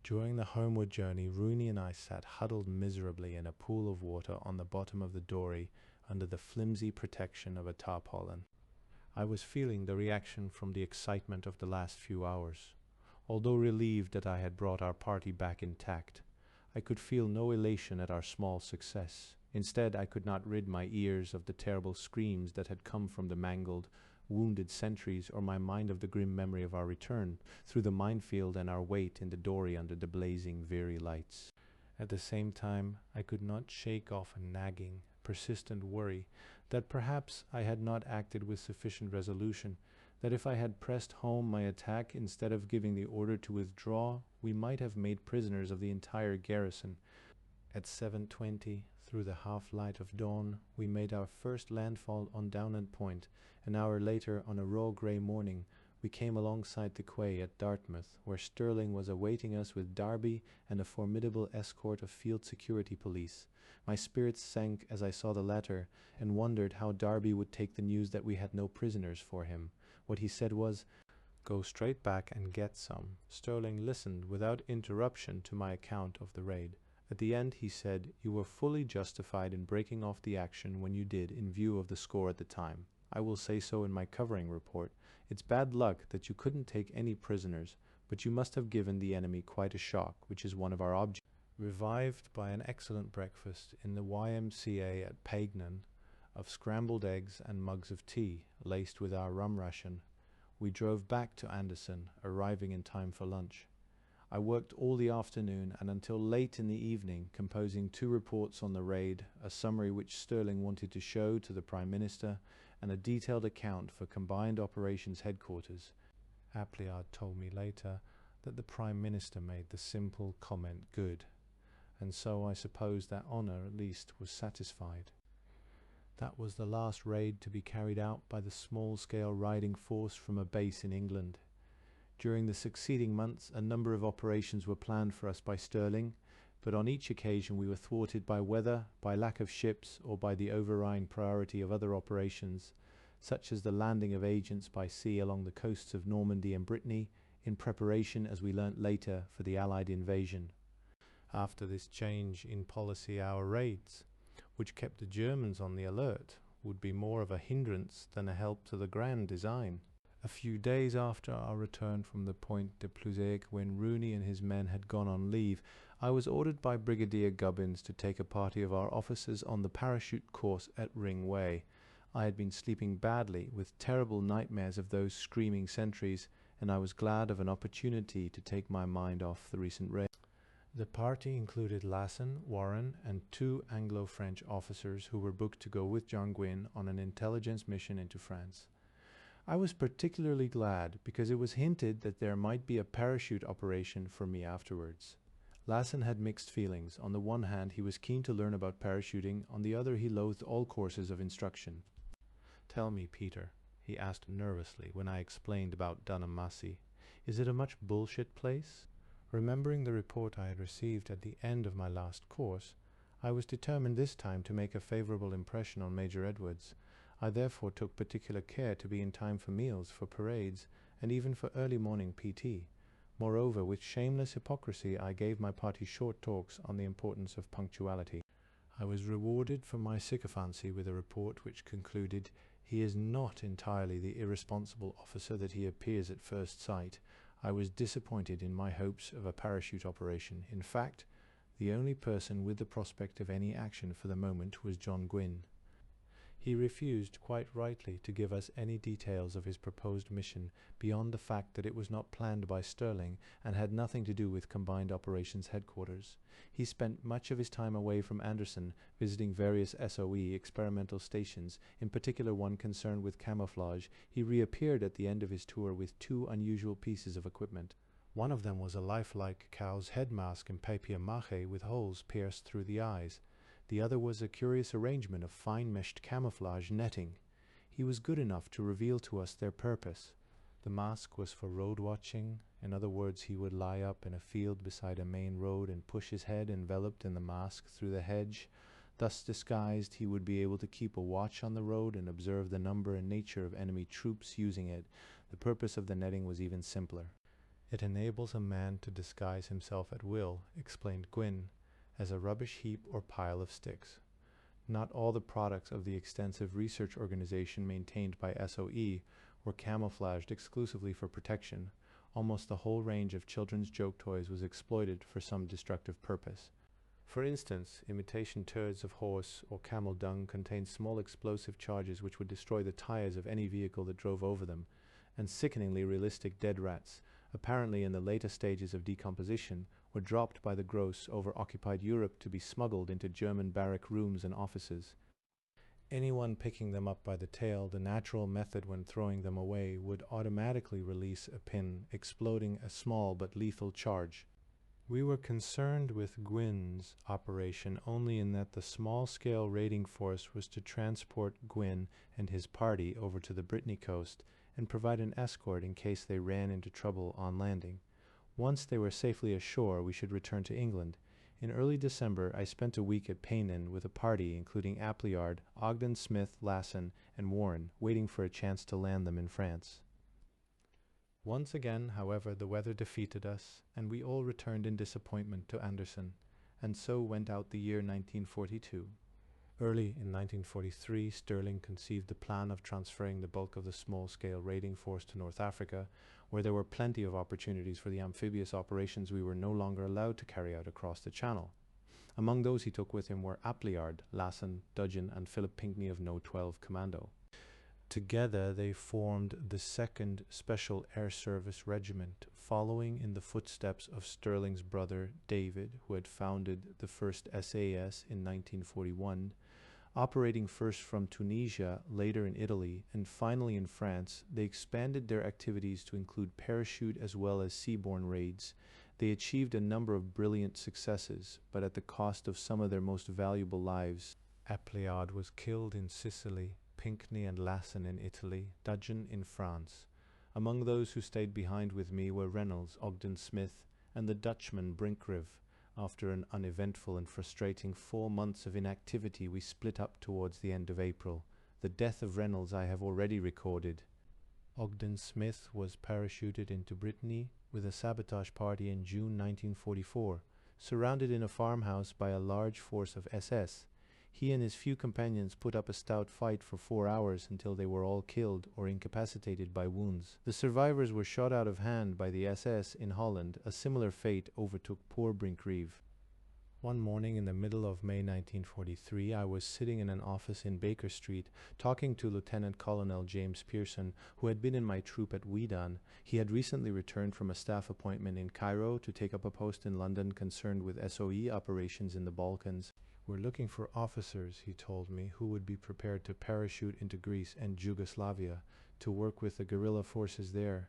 During the homeward journey, Rooney and I sat huddled miserably in a pool of water on the bottom of the dory under the flimsy protection of a tarpaulin. I was feeling the reaction from the excitement of the last few hours. Although relieved that I had brought our party back intact, I could feel no elation at our small success. Instead, I could not rid my ears of the terrible screams that had come from the mangled, wounded sentries, or my mind of the grim memory of our return through the minefield and our wait in the dory under the blazing very lights. At the same time, I could not shake off a nagging, persistent worry that perhaps I had not acted with sufficient resolution, that if I had pressed home my attack instead of giving the order to withdraw, we might have made prisoners of the entire garrison. At 7:20, through the half-light of dawn, we made our first landfall on Downend Point. An hour later, on a raw grey morning, we came alongside the quay at Dartmouth, where Stirling was awaiting us with Darby and a formidable escort of field security police. My spirits sank as I saw the latter, and wondered how Darby would take the news that we had no prisoners for him. What he said was, "Go straight back and get some." Stirling listened without interruption to my account of the raid. At the end he said, "You were fully justified in breaking off the action when you did in view of the score at the time. I will say so in my covering report. It's bad luck that you couldn't take any prisoners, but you must have given the enemy quite a shock, which is one of our objects." Revived by an excellent breakfast in the YMCA at Paignan, of scrambled eggs and mugs of tea, laced with our rum ration, we drove back to Anderson, arriving in time for lunch. I worked all the afternoon and until late in the evening, composing 2 reports on the raid, a summary which Stirling wanted to show to the Prime Minister, and a detailed account for Combined Operations Headquarters. Appleyard told me later that the Prime Minister made the simple comment good, and so I suppose that honour at least was satisfied. That was the last raid to be carried out by the small-scale riding force from a base in England. During the succeeding months, a number of operations were planned for us by Stirling, but on each occasion we were thwarted by weather, by lack of ships, or by the overriding priority of other operations, such as the landing of agents by sea along the coasts of Normandy and Brittany, in preparation, as we learnt later, for the Allied invasion. After this change in policy, our raids, which kept the Germans on the alert, would be more of a hindrance than a help to the grand design. A few days after our return from the Point de Plouzac, when Rooney and his men had gone on leave, I was ordered by Brigadier Gubbins to take a party of our officers on the parachute course at Ring Way. I had been sleeping badly, with terrible nightmares of those screaming sentries, and I was glad of an opportunity to take my mind off the recent raid. The party included Lassen, Warren, and 2 Anglo-French officers who were booked to go with John Gwynne on an intelligence mission into France. I was particularly glad because it was hinted that there might be a parachute operation for me afterwards. Lassen had mixed feelings. On the one hand, he was keen to learn about parachuting. On the other, he loathed all courses of instruction. "Tell me, Peter," he asked nervously when I explained about Dunham Massey, "is it a much bullshit place?" Remembering the report I had received at the end of my last course, I was determined this time to make a favourable impression on Major Edwards. I therefore took particular care to be in time for meals, for parades, and even for early morning PT. Moreover, with shameless hypocrisy, I gave my party short talks on the importance of punctuality. I was rewarded for my sycophancy with a report which concluded, "He is not entirely the irresponsible officer that he appears at first sight." I was disappointed in my hopes of a parachute operation. In fact, the only person with the prospect of any action for the moment was John Gwynne. He refused, quite rightly, to give us any details of his proposed mission beyond the fact that it was not planned by Stirling and had nothing to do with Combined Operations Headquarters. He spent much of his time away from Anderson, visiting various SOE experimental stations, in particular one concerned with camouflage. He reappeared at the end of his tour with 2 unusual pieces of equipment. One of them was a lifelike cow's head mask in papier-mâché with holes pierced through the eyes. The other was a curious arrangement of fine-meshed camouflage netting. He was good enough to reveal to us their purpose. The mask was for road watching. In other words, he would lie up in a field beside a main road and push his head enveloped in the mask through the hedge. Thus disguised, he would be able to keep a watch on the road and observe the number and nature of enemy troops using it. The purpose of the netting was even simpler. "It enables a man to disguise himself at will," explained Gwynne, "as a rubbish heap or pile of sticks." Not all the products of the extensive research organization maintained by SOE were camouflaged exclusively for protection. Almost the whole range of children's joke toys was exploited for some destructive purpose. For instance, imitation turds of horse or camel dung contained small explosive charges which would destroy the tires of any vehicle that drove over them, and sickeningly realistic dead rats, apparently in the later stages of decomposition, were dropped by the gross over occupied Europe to be smuggled into German barrack rooms and offices. Anyone picking them up by the tail, the natural method when throwing them away, would automatically release a pin, exploding a small but lethal charge. We were concerned with Gwynne's operation only in that the small-scale raiding force was to transport Gwynne and his party over to the Brittany coast and provide an escort in case they ran into trouble on landing. Once they were safely ashore, we should return to England. In early December, I spent a week at Painan with a party including Appleyard, Ogden, Smith, Lassen, and Warren, waiting for a chance to land them in France. Once again, however, the weather defeated us, and we all returned in disappointment to Anderson, and so went out the year 1942. Early in 1943, Stirling conceived the plan of transferring the bulk of the small-scale raiding force to North Africa, where there were plenty of opportunities for the amphibious operations we were no longer allowed to carry out across the Channel. Among those he took with him were Appleyard, Lassen, Dudgeon, and Philip Pinkney of No. 12 Commando. Together they formed the 2nd Special Air Service Regiment, following in the footsteps of Stirling's brother David, who had founded the 1st SAS in 1941. Operating first from Tunisia, later in Italy, and finally in France, they expanded their activities to include parachute as well as seaborne raids. They achieved a number of brilliant successes, but at the cost of some of their most valuable lives. Appleyard was killed in Sicily, Pinkney and Lassen in Italy, Dudgeon in France. Among those who stayed behind with me were Reynolds, Ogden Smith, and the Dutchman Brinkriv. After an uneventful and frustrating 4 months of inactivity, we split up towards the end of April. The death of Reynolds I have already recorded. Ogden Smith was parachuted into Brittany with a sabotage party in June 1944, surrounded in a farmhouse by a large force of SS. He and his few companions put up a stout fight for 4 hours until they were all killed or incapacitated by wounds. The survivors were shot out of hand by the SS in Holland. A similar fate overtook poor Brinkriv. One morning in the middle of May 1943, I was sitting in an office in Baker Street, talking to Lieutenant Colonel James Pearson, who had been in my troop at WWII. He had recently returned from a staff appointment in Cairo to take up a post in London concerned with SOE operations in the Balkans. "We're looking for officers," he told me, "who would be prepared to parachute into Greece and Yugoslavia to work with the guerrilla forces there.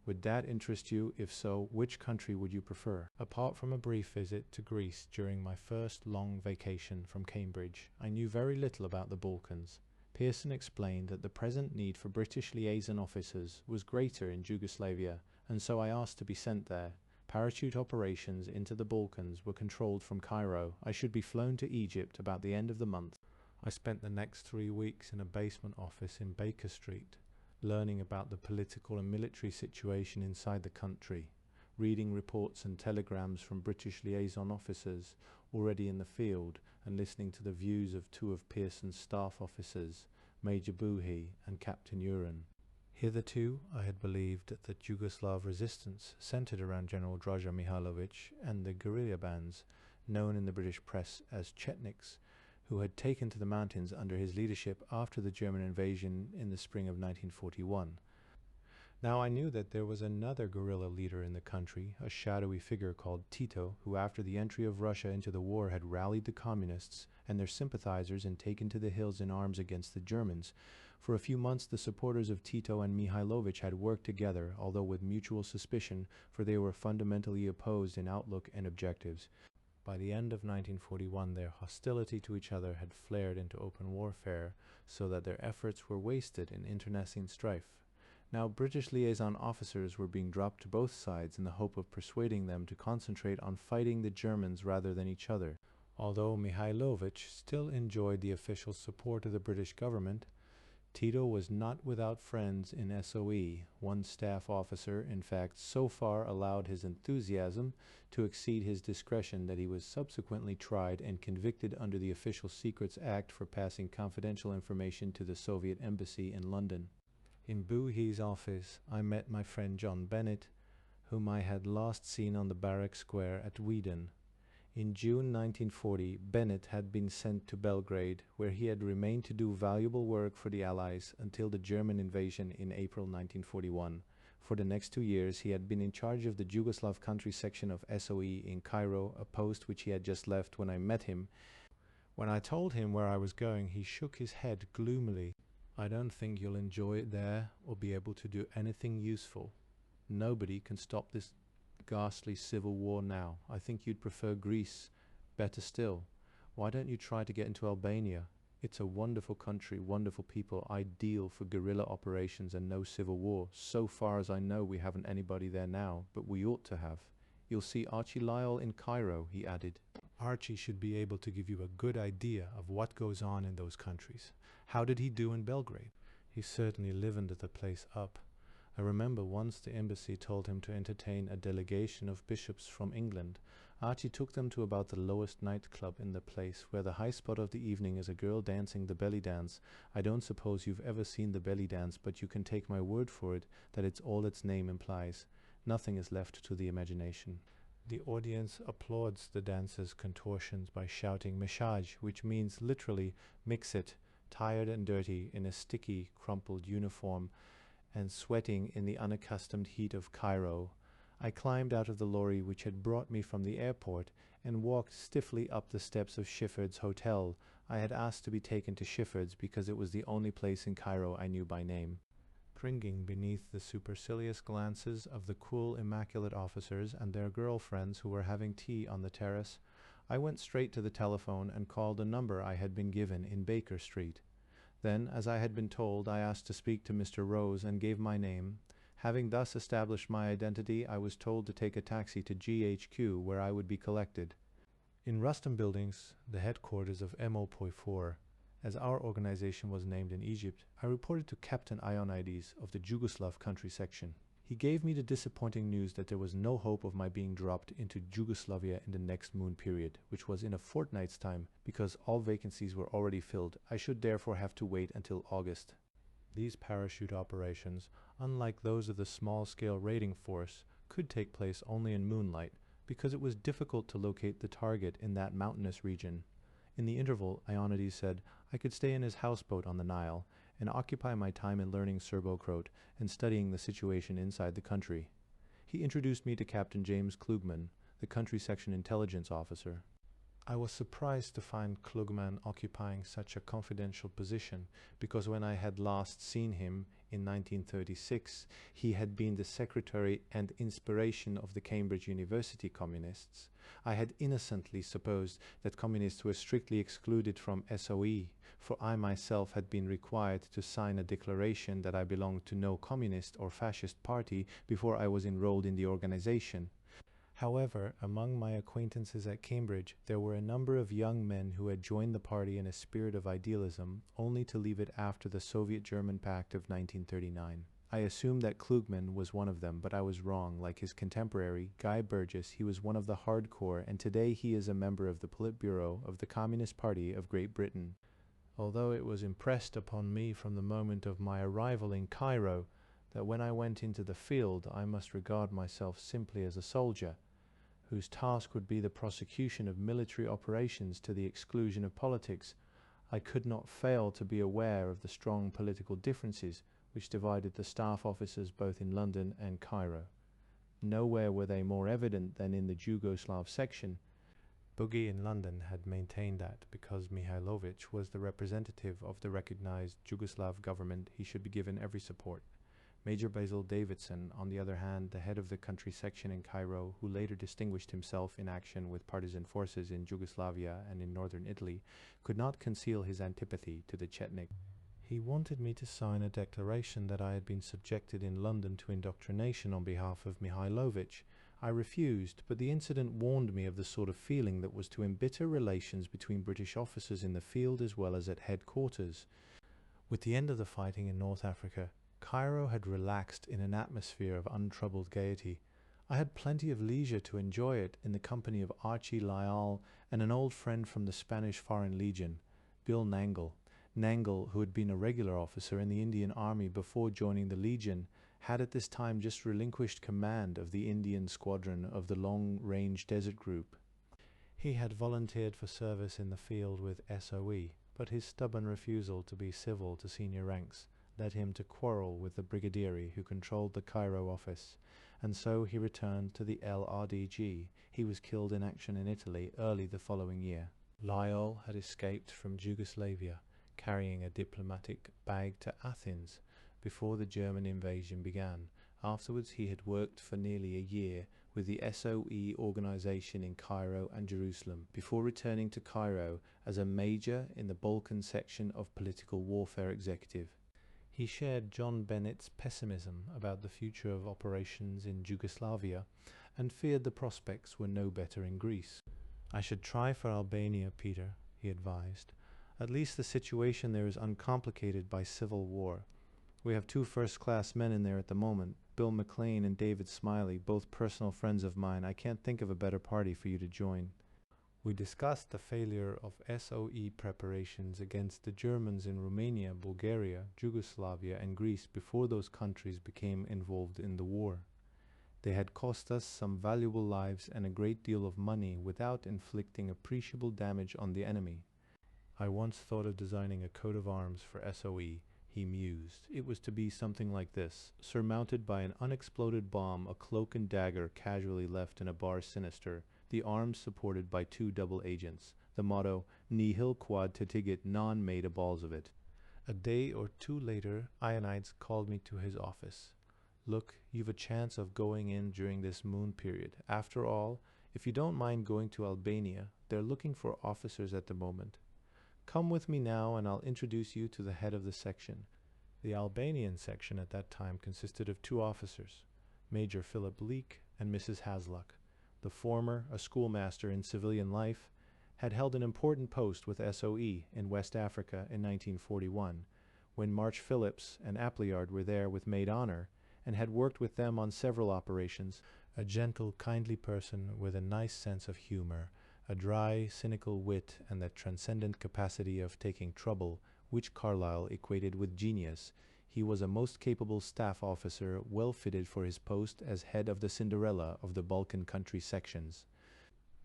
Would that interest you? If so, which country would you prefer?" Apart from a brief visit to Greece during my first long vacation from Cambridge, I knew very little about the Balkans. Pearson explained that the present need for British liaison officers was greater in Yugoslavia, and so I asked to be sent there. Parachute operations into the Balkans were controlled from Cairo. I should be flown to Egypt about the end of the month. I spent the next 3 weeks in a basement office in Baker Street, learning about the political and military situation inside the country, reading reports and telegrams from British liaison officers already in the field, and listening to the views of 2 of Pearson's staff officers, Major Bouhy and Captain Uren. Hitherto, I had believed that Yugoslav resistance centered around General Draža Mihailović and the guerrilla bands, known in the British press as Chetniks, who had taken to the mountains under his leadership after the German invasion in the spring of 1941. Now I knew that there was another guerrilla leader in the country, a shadowy figure called Tito, who after the entry of Russia into the war had rallied the communists and their sympathizers and taken to the hills in arms against the Germans. For a few months the supporters of Tito and Mihailović had worked together, although with mutual suspicion, for they were fundamentally opposed in outlook and objectives. By the end of 1941 their hostility to each other had flared into open warfare, so that their efforts were wasted in internecine strife. Now British liaison officers were being dropped to both sides in the hope of persuading them to concentrate on fighting the Germans rather than each other. Although Mihailović still enjoyed the official support of the British government, Tito was not without friends in SOE. One staff officer, in fact, so far allowed his enthusiasm to exceed his discretion that he was subsequently tried and convicted under the Official Secrets Act for passing confidential information to the Soviet embassy in London. In Bouhy's office, I met my friend John Bennett, whom I had last seen on the Barrack Square at WWII. In June 1940, Bennett had been sent to Belgrade, where he had remained to do valuable work for the Allies until the German invasion in April 1941. For the next 2 years, he had been in charge of the Yugoslav country section of SOE in Cairo, a post which he had just left when I met him. When I told him where I was going, he shook his head gloomily. "I don't think you'll enjoy it there or be able to do anything useful. Nobody can stop this ghastly civil war now. I think you'd prefer Greece. Better still, why don't you try to get into Albania? It's a wonderful country, wonderful people, ideal for guerrilla operations and no civil war. So far as I know, we haven't anybody there now, but we ought to have. You'll see Archie Lyle in Cairo," he added. "Archie should be able to give you a good idea of what goes on in those countries. How did he do in Belgrade?" "He certainly livened the place up. I remember once the embassy told him to entertain a delegation of bishops from England. Archie took them to about the lowest nightclub in the place, where the high spot of the evening is a girl dancing the belly dance. I don't suppose you've ever seen the belly dance, but you can take my word for it that it's all its name implies. Nothing is left to the imagination. The audience applauds the dancer's contortions by shouting "Meshaj," which means literally "mix it," tired and dirty, in a sticky, crumpled uniform, and sweating in the unaccustomed heat of Cairo. I climbed out of the lorry which had brought me from the airport and walked stiffly up the steps of Shifford's hotel. I had asked to be taken to Shifford's because it was the only place in Cairo I knew by name. Cringing beneath the supercilious glances of the cool, immaculate officers and their girlfriends who were having tea on the terrace, I went straight to the telephone and called a number I had been given in Baker Street. Then, as I had been told, I asked to speak to Mr. Rose and gave my name. Having thus established my identity, I was told to take a taxi to GHQ, where I would be collected. In Rustam Buildings, the headquarters of MO.4, as our organization was named in Egypt, I reported to Captain Ionides of the Yugoslav country section. He gave me the disappointing news that there was no hope of my being dropped into Yugoslavia in the next moon period, which was in a fortnight's time, because all vacancies were already filled. I should therefore have to wait until August. These parachute operations, unlike those of the small-scale raiding force, could take place only in moonlight, because it was difficult to locate the target in that mountainous region. In the interval, Ionides said, I could stay in his houseboat on the Nile, and occupy my time in learning Serbo-Croat and studying the situation inside the country. He introduced me to Captain James Klugman, the country section intelligence officer. I was surprised to find Klugman occupying such a confidential position, because when I had last seen him in 1936, he had been the secretary and inspiration of the Cambridge University communists. I had innocently supposed that communists were strictly excluded from SOE, for I myself had been required to sign a declaration that I belonged to no communist or fascist party before I was enrolled in the organization. However, among my acquaintances at Cambridge, there were a number of young men who had joined the party in a spirit of idealism, only to leave it after the Soviet-German Pact of 1939. I assumed that Klugman was one of them, but I was wrong. Like his contemporary, Guy Burgess, he was one of the hardcore, and today he is a member of the Politburo of the Communist Party of Great Britain. Although it was impressed upon me from the moment of my arrival in Cairo that when I went into the field I must regard myself simply as a soldier, whose task would be the prosecution of military operations to the exclusion of politics, I could not fail to be aware of the strong political differences which divided the staff officers both in London and Cairo. Nowhere were they more evident than in the Yugoslav section. Boogie in London had maintained that because Mihailovic was the representative of the recognized Yugoslav government, he should be given every support. Major Basil Davidson, on the other hand, the head of the country section in Cairo, who later distinguished himself in action with partisan forces in Yugoslavia and in northern Italy, could not conceal his antipathy to the Chetnik. He wanted me to sign a declaration that I had been subjected in London to indoctrination on behalf of Mihailovic. I refused, but the incident warned me of the sort of feeling that was to embitter relations between British officers in the field as well as at headquarters. With the end of the fighting in North Africa, Cairo had relaxed in an atmosphere of untroubled gaiety. I had plenty of leisure to enjoy it in the company of Archie Lyall and an old friend from the Spanish Foreign Legion, Bill Nangle. Nangle, who had been a regular officer in the Indian Army before joining the Legion, had at this time just relinquished command of the Indian squadron of the Long-Range Desert Group. He had volunteered for service in the field with SOE, but his stubborn refusal to be civil to senior ranks led him to quarrel with the brigadier who controlled the Cairo office, and so he returned to the LRDG. He was killed in action in Italy early the following year. Lyall had escaped from Yugoslavia, carrying a diplomatic bag to Athens before the German invasion began. Afterwards he had worked for nearly a year with the SOE organization in Cairo and Jerusalem, before returning to Cairo as a major in the Balkan section of Political Warfare Executive. He shared John Bennett's pessimism about the future of operations in Yugoslavia and feared the prospects were no better in Greece. I should try for Albania, Peter, he advised. At least the situation there is uncomplicated by civil war. We have two first-class men in there at the moment, Bill McLean and David Smiley, both personal friends of mine. I can't think of a better party for you to join. We discussed the failure of SOE preparations against the Germans in Romania, Bulgaria, Yugoslavia and Greece before those countries became involved in the war. They had cost us some valuable lives and a great deal of money without inflicting appreciable damage on the enemy. I once thought of designing a coat of arms for SOE, he mused. It was to be something like this: surmounted by an unexploded bomb, a cloak and dagger casually left in a bar sinister, the arms supported by two double agents. The motto, nihil quod titigit non made a balls of it. A day or two later, Ionides called me to his office. Look, you've a chance of going in during this moon period. After all, if you don't mind going to Albania, They're looking for officers at the moment. Come with me now and I'll introduce you to the head of the section." The Albanian section at that time consisted of 2 officers, Major Philip Leake and Mrs. Hasluck. The former, a schoolmaster in civilian life, had held an important post with SOE in West Africa in 1941, when March Phillips and Appleyard were there with maid honor, and had worked with them on several operations. A gentle, kindly person with a nice sense of humor, a dry, cynical wit, and that transcendent capacity of taking trouble, which Carlyle equated with genius, he was a most capable staff officer, well fitted for his post as head of the Cinderella of the Balkan country sections.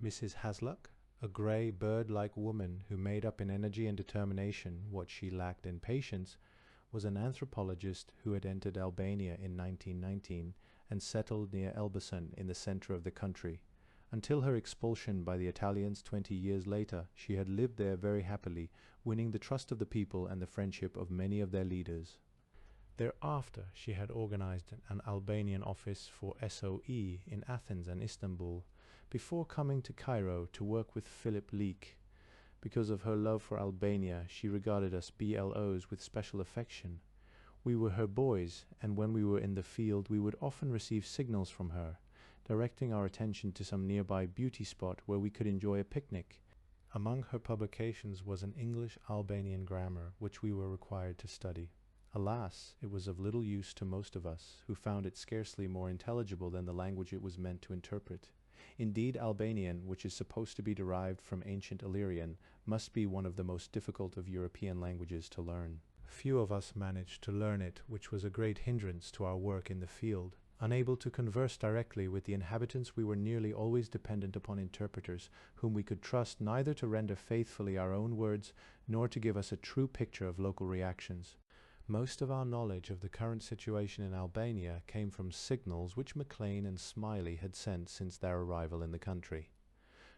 Mrs. Hasluck, a grey, bird-like woman who made up in energy and determination what she lacked in patience, was an anthropologist who had entered Albania in 1919 and settled near Elbasan in the center of the country. Until her expulsion by the Italians 20 years later, she had lived there very happily, winning the trust of the people and the friendship of many of their leaders. Thereafter, she had organized an Albanian office for SOE in Athens and Istanbul, before coming to Cairo to work with Philip Leake. Because of her love for Albania, she regarded us BLOs with special affection. We were her boys, and when we were in the field, we would often receive signals from her, directing our attention to some nearby beauty spot where we could enjoy a picnic. Among her publications was an English-Albanian grammar, which we were required to study. Alas, it was of little use to most of us, who found it scarcely more intelligible than the language it was meant to interpret. Indeed, Albanian, which is supposed to be derived from ancient Illyrian, must be one of the most difficult of European languages to learn. Few of us managed to learn it, which was a great hindrance to our work in the field. Unable to converse directly with the inhabitants, we were nearly always dependent upon interpreters, whom we could trust neither to render faithfully our own words, nor to give us a true picture of local reactions. Most of our knowledge of the current situation in Albania came from signals which Maclean and Smiley had sent since their arrival in the country.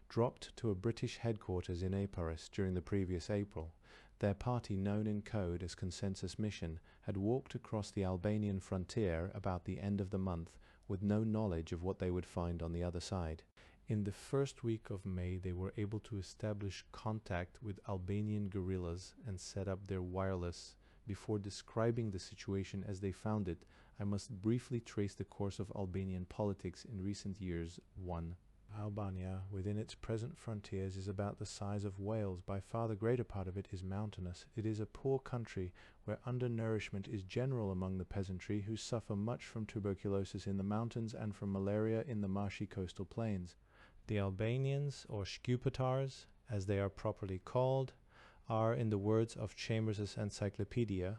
Dropped to a British headquarters in Aparis during the previous April, their party, known in code as Consensus Mission, had walked across the Albanian frontier about the end of the month with no knowledge of what they would find on the other side. In the first week of May, they were able to establish contact with Albanian guerrillas and set up their wireless. Before describing the situation as they found it, I must briefly trace the course of Albanian politics in recent years. 1. Albania, within its present frontiers, is about the size of Wales. By far the greater part of it is mountainous. It is a poor country, where undernourishment is general among the peasantry, who suffer much from tuberculosis in the mountains and from malaria in the marshy coastal plains. The Albanians, or Shqiptars, as they are properly called, are, in the words of Chambers' Encyclopedia,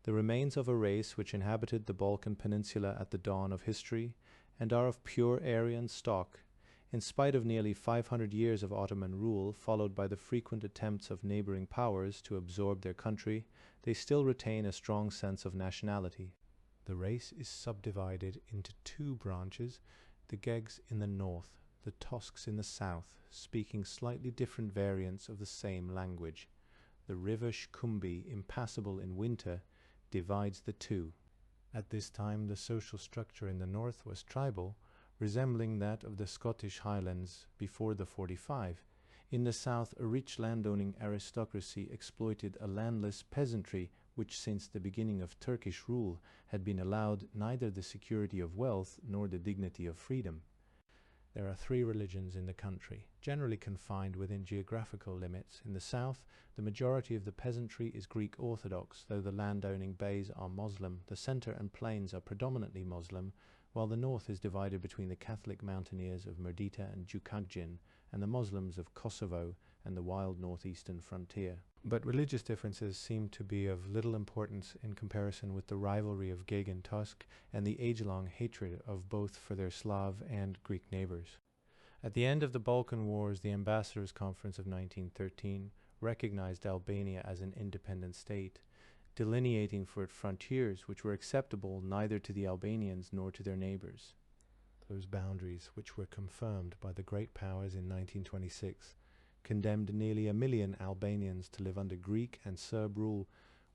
the remains of a race which inhabited the Balkan Peninsula at the dawn of history, and are of pure Aryan stock. In spite of nearly 500 years of Ottoman rule, followed by the frequent attempts of neighboring powers to absorb their country, they still retain a strong sense of nationality. The race is subdivided into 2 branches, the Gegs in the north, the Tosks in the south, speaking slightly different variants of the same language. The river Shkumbi, impassable in winter, divides the 2. At this time, the social structure in the north was tribal, resembling that of the Scottish Highlands before the 45. In the south, a rich landowning aristocracy exploited a landless peasantry which, since the beginning of Turkish rule, had been allowed neither the security of wealth nor the dignity of freedom. There are 3 religions in the country, generally confined within geographical limits. In the south, the majority of the peasantry is Greek Orthodox, though the landowning beys are Muslim. The center and plains are predominantly Muslim, while the north is divided between the Catholic mountaineers of Merdita and Đukagin and the Muslims of Kosovo and the wild northeastern frontier. But religious differences seem to be of little importance in comparison with the rivalry of Geg and Tusk and the age-long hatred of both for their Slav and Greek neighbors. At the end of the Balkan Wars, the Ambassadors' Conference of 1913 recognized Albania as an independent state, delineating for it frontiers which were acceptable neither to the Albanians nor to their neighbors. Those boundaries, which were confirmed by the great powers in 1926, condemned nearly 1 million Albanians to live under Greek and Serb rule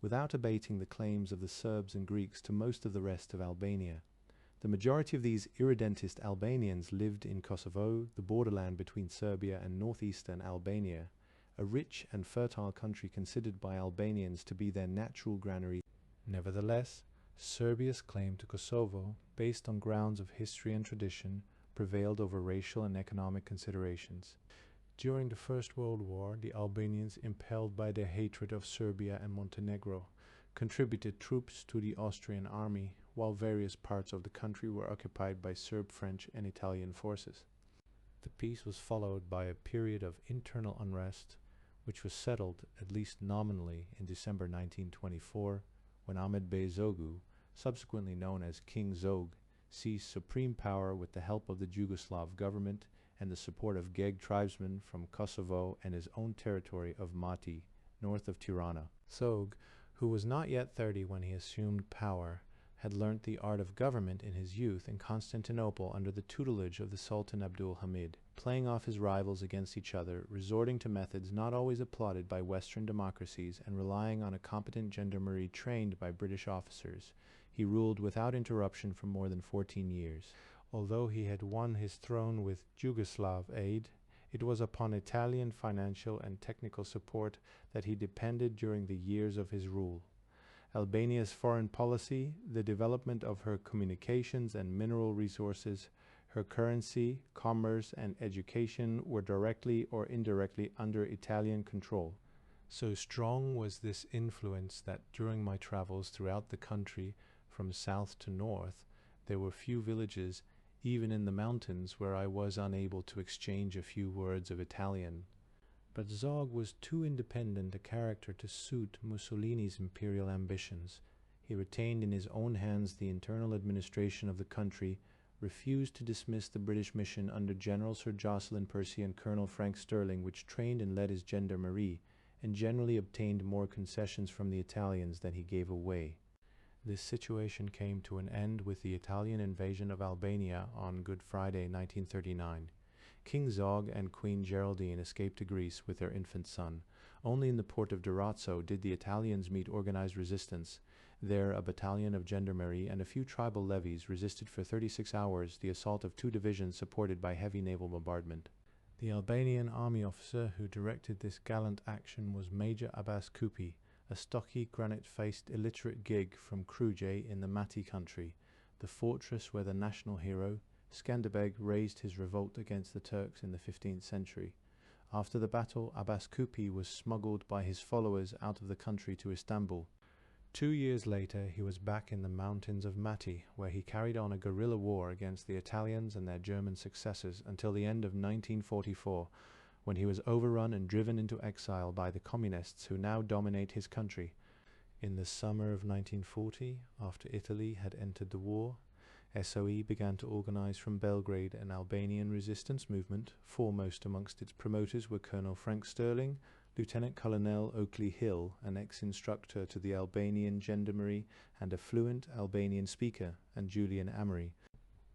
without abating the claims of the Serbs and Greeks to most of the rest of Albania. The majority of these irredentist Albanians lived in Kosovo, the borderland between Serbia and northeastern Albania, a rich and fertile country considered by Albanians to be their natural granary. Nevertheless, Serbia's claim to Kosovo, based on grounds of history and tradition, prevailed over racial and economic considerations. During the First World War, the Albanians, impelled by their hatred of Serbia and Montenegro, contributed troops to the Austrian army, while various parts of the country were occupied by Serb, French, and Italian forces. The peace was followed by a period of internal unrest, which was settled, at least nominally, in December 1924, when Ahmed Bey Zogu, subsequently known as King Zog, seized supreme power with the help of the Yugoslav government and the support of Geg tribesmen from Kosovo and his own territory of Mati, north of Tirana. Zog, who was not yet 30 when he assumed power, had learnt the art of government in his youth in Constantinople under the tutelage of the Sultan Abdul Hamid, playing off his rivals against each other, resorting to methods not always applauded by Western democracies, and relying on a competent gendarmerie trained by British officers. He ruled without interruption for more than 14 years. Although he had won his throne with Yugoslav aid, it was upon Italian financial and technical support that he depended during the years of his rule. Albania's foreign policy, the development of her communications and mineral resources, her currency, commerce, and education were directly or indirectly under Italian control. So strong was this influence that during my travels throughout the country, from south to north, there were few villages, even in the mountains, where I was unable to exchange a few words of Italian. But Zog was too independent a character to suit Mussolini's imperial ambitions. He retained in his own hands the internal administration of the country, refused to dismiss the British mission under General Sir Jocelyn Percy and Colonel Frank Sterling, which trained and led his gendarmerie, and generally obtained more concessions from the Italians than he gave away. This situation came to an end with the Italian invasion of Albania on Good Friday 1939. King Zog and Queen Geraldine escaped to Greece with their infant son. Only in the port of Durazzo did the Italians meet organized resistance. There, a battalion of gendarmerie and a few tribal levies resisted for 36 hours the assault of 2 divisions supported by heavy naval bombardment. The Albanian army officer who directed this gallant action was Major Abbas Kupi, a stocky, granite-faced, illiterate gig from Kruje in the Mati country, the fortress where the national hero, Skanderbeg, raised his revolt against the Turks in the 15th century. After the battle, Abbas Kupi was smuggled by his followers out of the country to Istanbul. 2 years later, he was back in the mountains of Mati, where he carried on a guerrilla war against the Italians and their German successors until the end of 1944, when he was overrun and driven into exile by the communists who now dominate his country. In the summer of 1940, after Italy had entered the war, SOE began to organize from Belgrade an Albanian resistance movement. Foremost amongst its promoters were Colonel Frank Sterling, Lieutenant Colonel Oakley Hill, an ex-instructor to the Albanian Gendarmerie and a fluent Albanian speaker, and Julian Amory,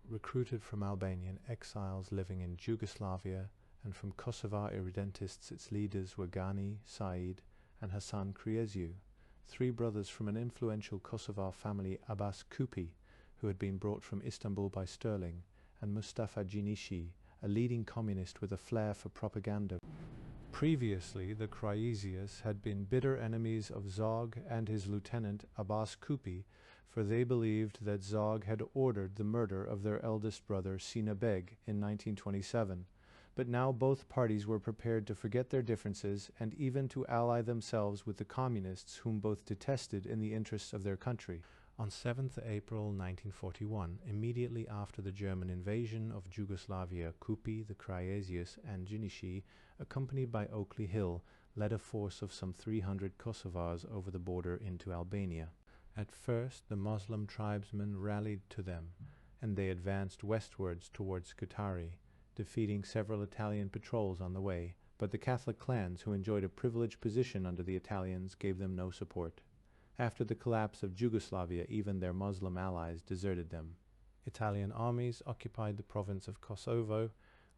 recruited from Albanian exiles living in Yugoslavia, and from Kosovar irredentists its leaders were Gani, Said, and Hasan Krieziu, 3 brothers from an influential Kosovar family, Abbas Kupi, who had been brought from Istanbul by Sterling, and Mustafa Gjinishi, a leading communist with a flair for propaganda. Previously, the Kriezius had been bitter enemies of Zog and his lieutenant Abbas Kupi, for they believed that Zog had ordered the murder of their eldest brother Sina Beg in 1927. But now both parties were prepared to forget their differences and even to ally themselves with the communists, whom both detested in the interests of their country. On 7th April 1941, immediately after the German invasion of Yugoslavia, Kupi, the Kriezius, and Gjinishi, accompanied by Oakley Hill, led a force of some 300 Kosovars over the border into Albania. At first, the Muslim tribesmen rallied to them, and they advanced westwards towards Scutari, defeating several Italian patrols on the way, but the Catholic clans, who enjoyed a privileged position under the Italians, gave them no support. After the collapse of Yugoslavia, even their Muslim allies deserted them. Italian armies occupied the province of Kosovo,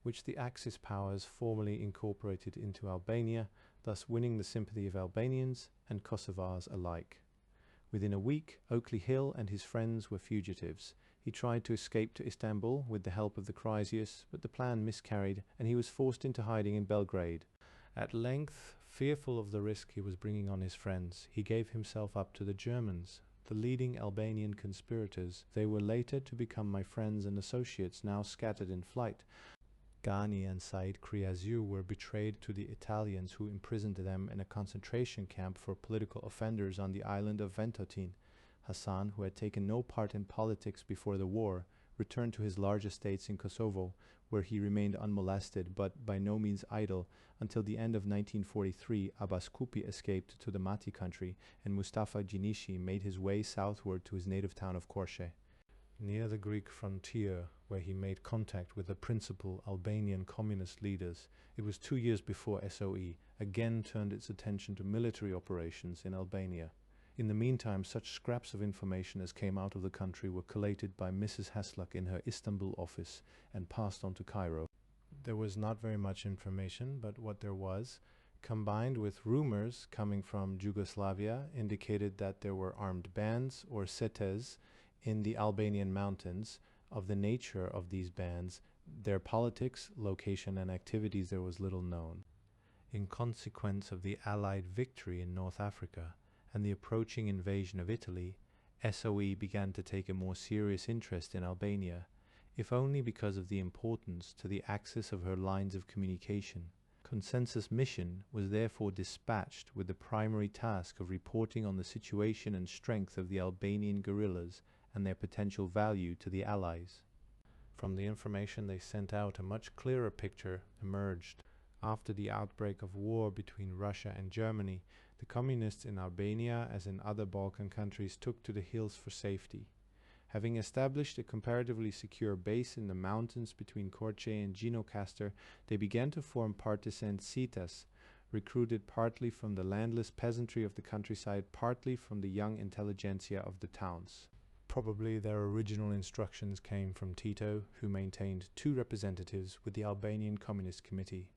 which the Axis powers formally incorporated into Albania, thus winning the sympathy of Albanians and Kosovars alike. Within a week, Oakley Hill and his friends were fugitives. He tried to escape to Istanbul with the help of the Chrysius, but the plan miscarried and he was forced into hiding in Belgrade. At length, fearful of the risk he was bringing on his friends, he gave himself up to the Germans, the leading Albanian conspirators. They were later to become my friends and associates, now scattered in flight. Ghani and Said Kriaziu were betrayed to the Italians, who imprisoned them in a concentration camp for political offenders on the island of Ventotene. Hassan, who had taken no part in politics before the war, returned to his large estates in Kosovo, where he remained unmolested but by no means idle until the end of 1943. Abbas Kupi escaped to the Mati country, and Mustafa Jinishi made his way southward to his native town of Korçë, near the Greek frontier, where he made contact with the principal Albanian communist leaders. It was 2 years before SOE again turned its attention to military operations in Albania. In the meantime, such scraps of information as came out of the country were collated by Mrs. Haslak in her Istanbul office and passed on to Cairo. There was not very much information, but what there was, combined with rumors coming from Yugoslavia, indicated that there were armed bands or setes in the Albanian mountains. Of the nature of these bands, their politics, location, and activities there was little known. In consequence of the Allied victory in North Africa and the approaching invasion of Italy, SOE began to take a more serious interest in Albania, if only because of the importance to the axis of her lines of communication. Consensus Mission was therefore dispatched with the primary task of reporting on the situation and strength of the Albanian guerrillas and their potential value to the Allies. From the information they sent out, a much clearer picture emerged. After the outbreak of war between Russia and Germany, the communists in Albania, as in other Balkan countries, took to the hills for safety. Having established a comparatively secure base in the mountains between Korçë and Gjinokaster, they began to form partisan citas, recruited partly from the landless peasantry of the countryside, partly from the young intelligentsia of the towns. Probably their original instructions came from Tito, who maintained 2 representatives with the Albanian Communist Committee.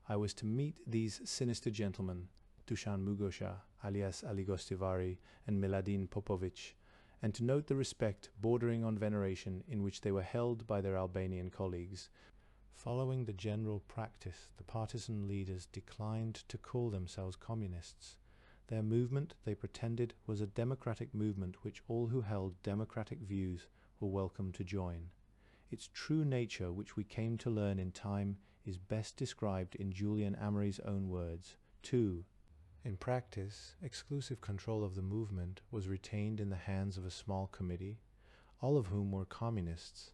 I was to meet these sinister gentlemen, Dusan Mugosha, alias Ali Gostivari, and Miladin Popovic, and to note the respect, bordering on veneration, in which they were held by their Albanian colleagues. Following the general practice, the partisan leaders declined to call themselves communists. Their movement, they pretended, was a democratic movement which all who held democratic views were welcome to join. Its true nature, which we came to learn in time, is best described in Julian Amory's own words. 2. In practice, exclusive control of the movement was retained in the hands of a small committee, all of whom were communists.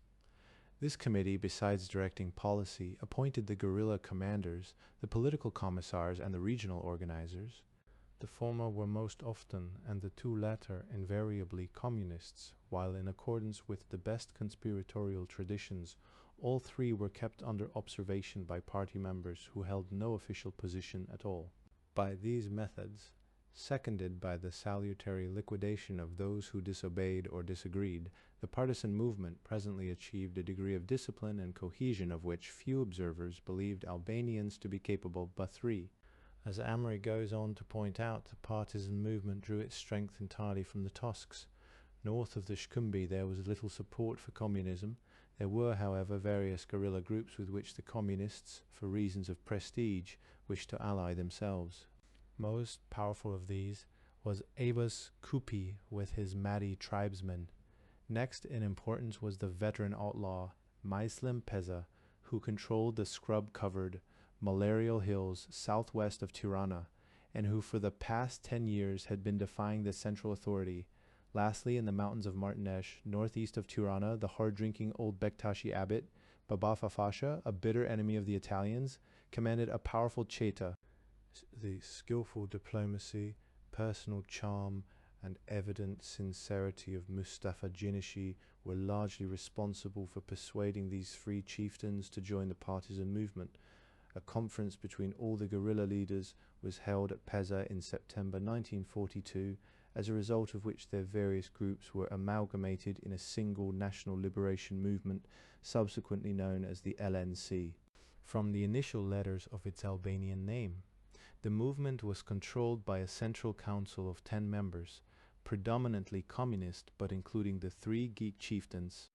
This committee, besides directing policy, appointed the guerrilla commanders, the political commissars, and the regional organizers. The former were most often, and the 2 latter invariably, communists, while in accordance with the best conspiratorial traditions, all 3 were kept under observation by party members who held no official position at all. By these methods, seconded by the salutary liquidation of those who disobeyed or disagreed, the partisan movement presently achieved a degree of discipline and cohesion of which few observers believed Albanians to be capable but 3. As Amory goes on to point out, the partisan movement drew its strength entirely from the Tosks. North of the Shkumbi there was little support for communism. There were, however, various guerrilla groups with which the communists, for reasons of prestige, wished to ally themselves. Most powerful of these was Abbas Kupi with his Madi tribesmen. Next in importance was the veteran outlaw Maislem Peza, who controlled the scrub-covered malarial hills southwest of Tirana, and who for the past 10 years had been defying the central authority. Lastly, in the mountains of Martinesh, northeast of Tirana, the hard-drinking old Bektashi abbot, Baba Fafasha, a bitter enemy of the Italians, commanded a powerful cheta. The skillful diplomacy, personal charm, and evident sincerity of Mustafa Jinishi were largely responsible for persuading these 3 chieftains to join the partisan movement. A conference between all the guerrilla leaders was held at Peza in September 1942, as a result of which their various groups were amalgamated in a single national liberation movement, subsequently known as the LNC, from the initial letters of its Albanian name. The movement was controlled by a central council of 10 members, predominantly communist but including the 3 Geek chieftains,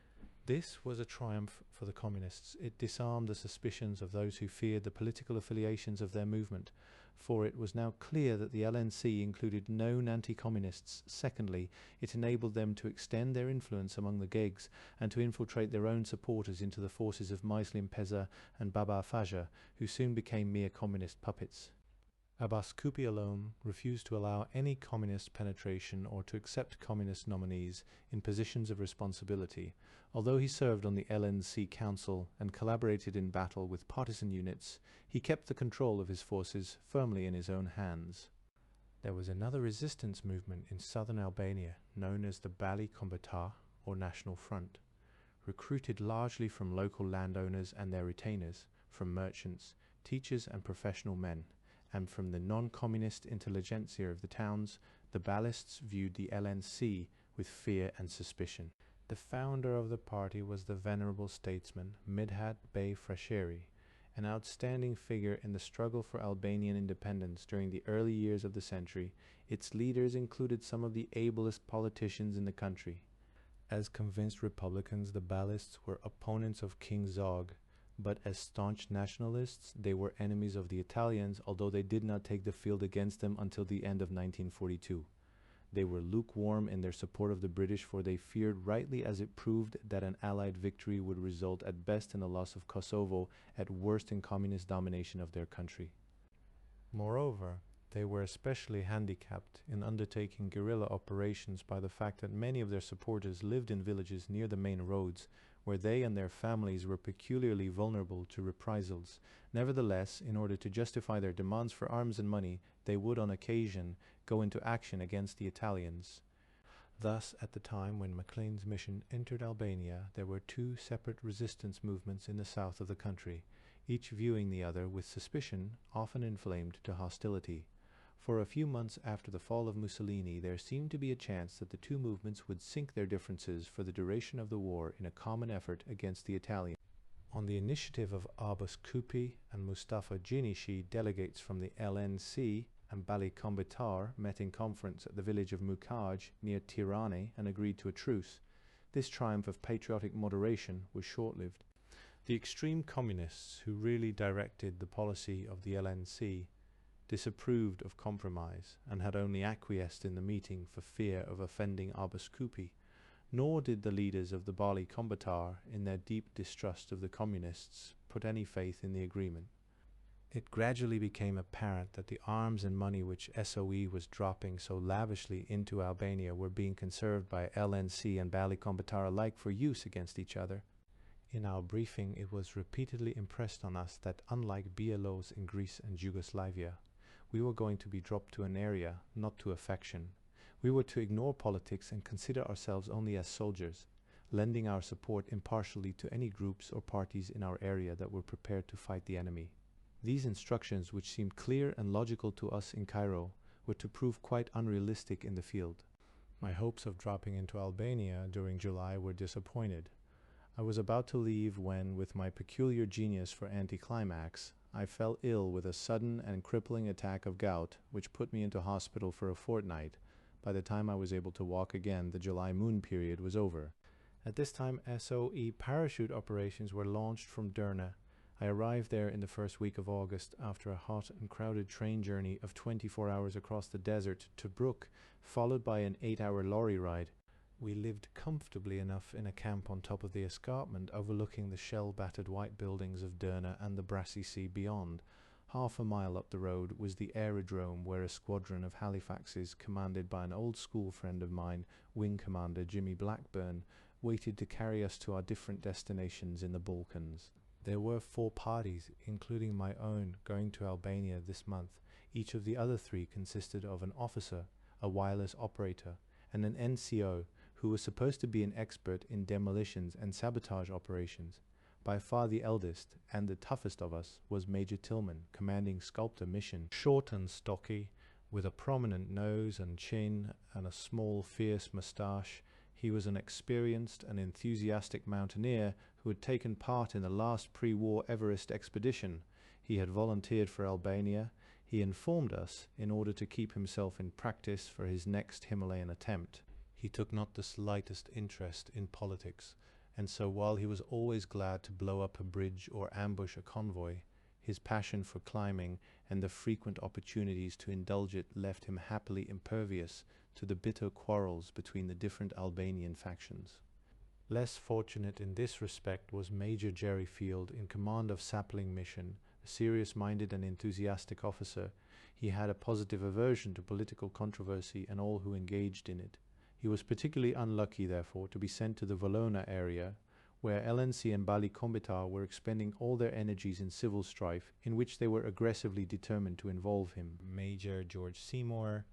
This was a triumph for the communists. It disarmed the suspicions of those who feared the political affiliations of their movement, for it was now clear that the LNC included known anti-communists. Secondly, it enabled them to extend their influence among the Gegs and to infiltrate their own supporters into the forces of Muslim Peza and Baba Faja, who soon became mere communist puppets. Abbas Kupi alone refused to allow any communist penetration or to accept communist nominees in positions of responsibility, although he served on the LNC Council and collaborated in battle with partisan units. He kept the control of his forces firmly in his own hands. There was another resistance movement in southern Albania known as the Bali Kombëtar, or National Front, recruited largely from local landowners and their retainers, from merchants, teachers and professional men, and from the non-communist intelligentsia of the towns. The Balists viewed the LNC with fear and suspicion. The founder of the party was the venerable statesman Midhat Bey Frasheri, an outstanding figure in the struggle for Albanian independence during the early years of the century. Its leaders included some of the ablest politicians in the country. As convinced Republicans, the Balists were opponents of King Zog, but as staunch nationalists, they were enemies of the Italians, although they did not take the field against them until the end of 1942. They were lukewarm in their support of the British, for they feared, rightly as it proved, that an Allied victory would result at best in the loss of Kosovo, at worst in communist domination of their country. Moreover, they were especially handicapped in undertaking guerrilla operations by the fact that many of their supporters lived in villages near the main roads, where they and their families were peculiarly vulnerable to reprisals. Nevertheless, in order to justify their demands for arms and money, they would on occasion go into action against the Italians. Thus, at the time when Maclean's mission entered Albania, there were two separate resistance movements in the south of the country, each viewing the other with suspicion, often inflamed to hostility. For a few months after the fall of Mussolini, there seemed to be a chance that the two movements would sink their differences for the duration of the war in a common effort against the Italians. On the initiative of Abbas Kupi and Mustafa Jinishi, delegates from the LNC and Bali Kombëtar met in conference at the village of Mukaj near Tirane and agreed to a truce. This triumph of patriotic moderation was short-lived. The extreme communists, who really directed the policy of the LNC, disapproved of compromise and had only acquiesced in the meeting for fear of offending Abbas Kupi, nor did the leaders of the Bali Kombëtar, in their deep distrust of the communists, put any faith in the agreement. It gradually became apparent that the arms and money which SOE was dropping so lavishly into Albania were being conserved by LNC and Bali Kombëtar alike for use against each other. In our briefing, it was repeatedly impressed on us that, unlike BLOs in Greece and Yugoslavia, we were going to be dropped to an area, not to a faction. We were to ignore politics and consider ourselves only as soldiers, lending our support impartially to any groups or parties in our area that were prepared to fight the enemy. These instructions, which seemed clear and logical to us in Cairo, were to prove quite unrealistic in the field. My hopes of dropping into Albania during July were disappointed. I was about to leave when, with my peculiar genius for anticlimax, I fell ill with a sudden and crippling attack of gout, which put me into hospital for a fortnight. By the time I was able to walk again, the July moon period was over. At this time, SOE parachute operations were launched from Derna. I arrived there in the first week of August after a hot and crowded train journey of 24 hours across the desert to Tobruk, followed by an 8-hour lorry ride. We lived comfortably enough in a camp on top of the escarpment overlooking the shell-battered white buildings of Derna and the brassy sea beyond. Half a mile up the road was the aerodrome where a squadron of Halifaxes, commanded by an old school friend of mine, Wing Commander Jimmy Blackburn, waited to carry us to our different destinations in the Balkans. There were 4 parties, including my own, going to Albania this month. Each of the other 3 consisted of an officer, a wireless operator, and an NCO, who was supposed to be an expert in demolitions and sabotage operations. By far the eldest and the toughest of us was Major Tillman, commanding Sculptor Mission. Short and stocky, with a prominent nose and chin and a small, fierce moustache, he was an experienced and enthusiastic mountaineer who had taken part in the last pre-war Everest expedition. He had volunteered for Albania. He informed us in order to keep himself in practice for his next Himalayan attempt. He took not the slightest interest in politics, and so while he was always glad to blow up a bridge or ambush a convoy, his passion for climbing and the frequent opportunities to indulge it left him happily impervious to the bitter quarrels between the different Albanian factions. Less fortunate in this respect was Major Jerry Field, in command of Sapling Mission, a serious-minded and enthusiastic officer. He had a positive aversion to political controversy and all who engaged in it. He was particularly unlucky, therefore, to be sent to the Valona area, where LNC and Bali Kombëtar were expending all their energies in civil strife, in which they were aggressively determined to involve him. Major George Seymour,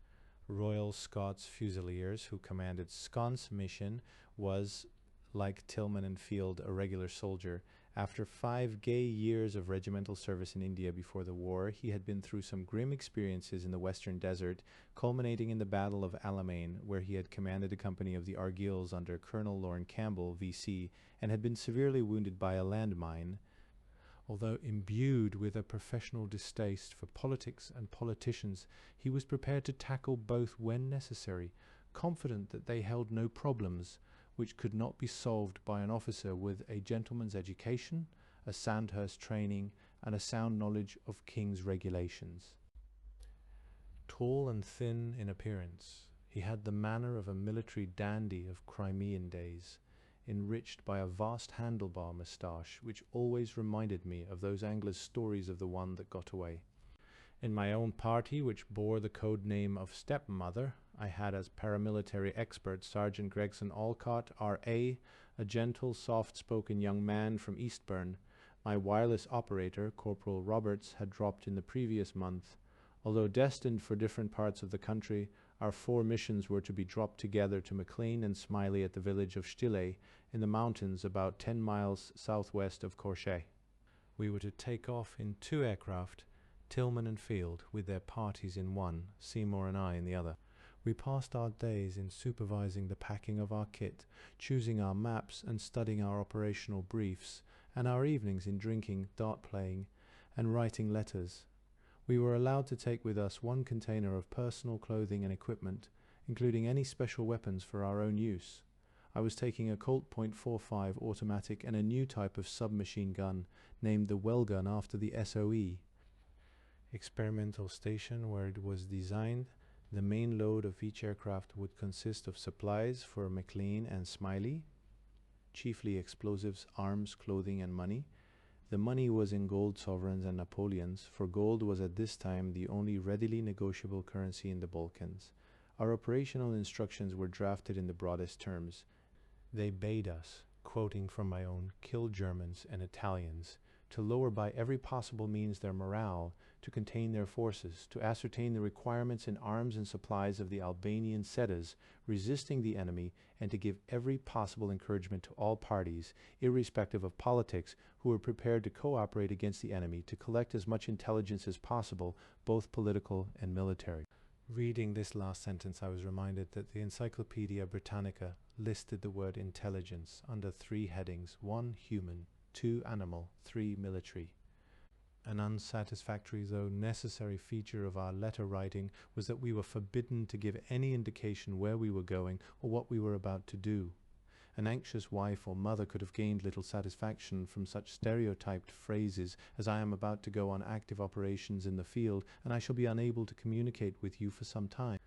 Royal Scots Fusiliers, who commanded Sconce Mission, was, like Tillman and Field, a regular soldier. After 5 gay years of regimental service in India before the war, he had been through some grim experiences in the western desert, culminating in the Battle of Alamein, where he had commanded a company of the Argylls under Colonel Lorne Campbell, V.C., and had been severely wounded by a landmine. Although imbued with a professional distaste for politics and politicians, he was prepared to tackle both when necessary, confident that they held no problems which could not be solved by an officer with a gentleman's education, a Sandhurst training, and a sound knowledge of King's regulations. Tall and thin in appearance, he had the manner of a military dandy of Crimean days, enriched by a vast handlebar moustache which always reminded me of those anglers' stories of the one that got away. In my own party, which bore the code name of Stepmother, I had as paramilitary expert Sergeant Gregson Alcott, R.A., a gentle, soft-spoken young man from Eastbourne. My wireless operator, Corporal Roberts, had dropped in the previous month. Although destined for different parts of the country, our 4 missions were to be dropped together to Maclean and Smiley at the village of Stille, in the mountains about 10 miles southwest of Corchay. We were to take off in 2 aircraft, Tillman and Field with their parties in one, Seymour and I in the other. We passed our days in supervising the packing of our kit, choosing our maps and studying our operational briefs, and our evenings in drinking, dart-playing, and writing letters. We were allowed to take with us 1 container of personal clothing and equipment, including any special weapons for our own use. I was taking a Colt .45 automatic and a new type of submachine gun, named the Well Gun after the SOE. Experimental station where it was designed, the main load of each aircraft would consist of supplies for Maclean and Smiley, chiefly explosives, arms, clothing, and money. The money was in gold sovereigns and Napoleons, for gold was at this time the only readily negotiable currency in the Balkans. Our operational instructions were drafted in the broadest terms. They bade us, quoting from my own, kill Germans and Italians, to lower by every possible means their morale, to contain their forces, to ascertain the requirements in arms and supplies of the Albanian Setas, resisting the enemy, and to give every possible encouragement to all parties, irrespective of politics, who were prepared to cooperate against the enemy, to collect as much intelligence as possible, both political and military. Reading this last sentence, I was reminded that the Encyclopedia Britannica listed the word intelligence under 3 headings: 1 human, 2 animal, 3 military. An unsatisfactory though necessary feature of our letter writing was that we were forbidden to give any indication where we were going or what we were about to do. An anxious wife or mother could have gained little satisfaction from such stereotyped phrases as "I am about to go on active operations in the field and I shall be unable to communicate with you for some time.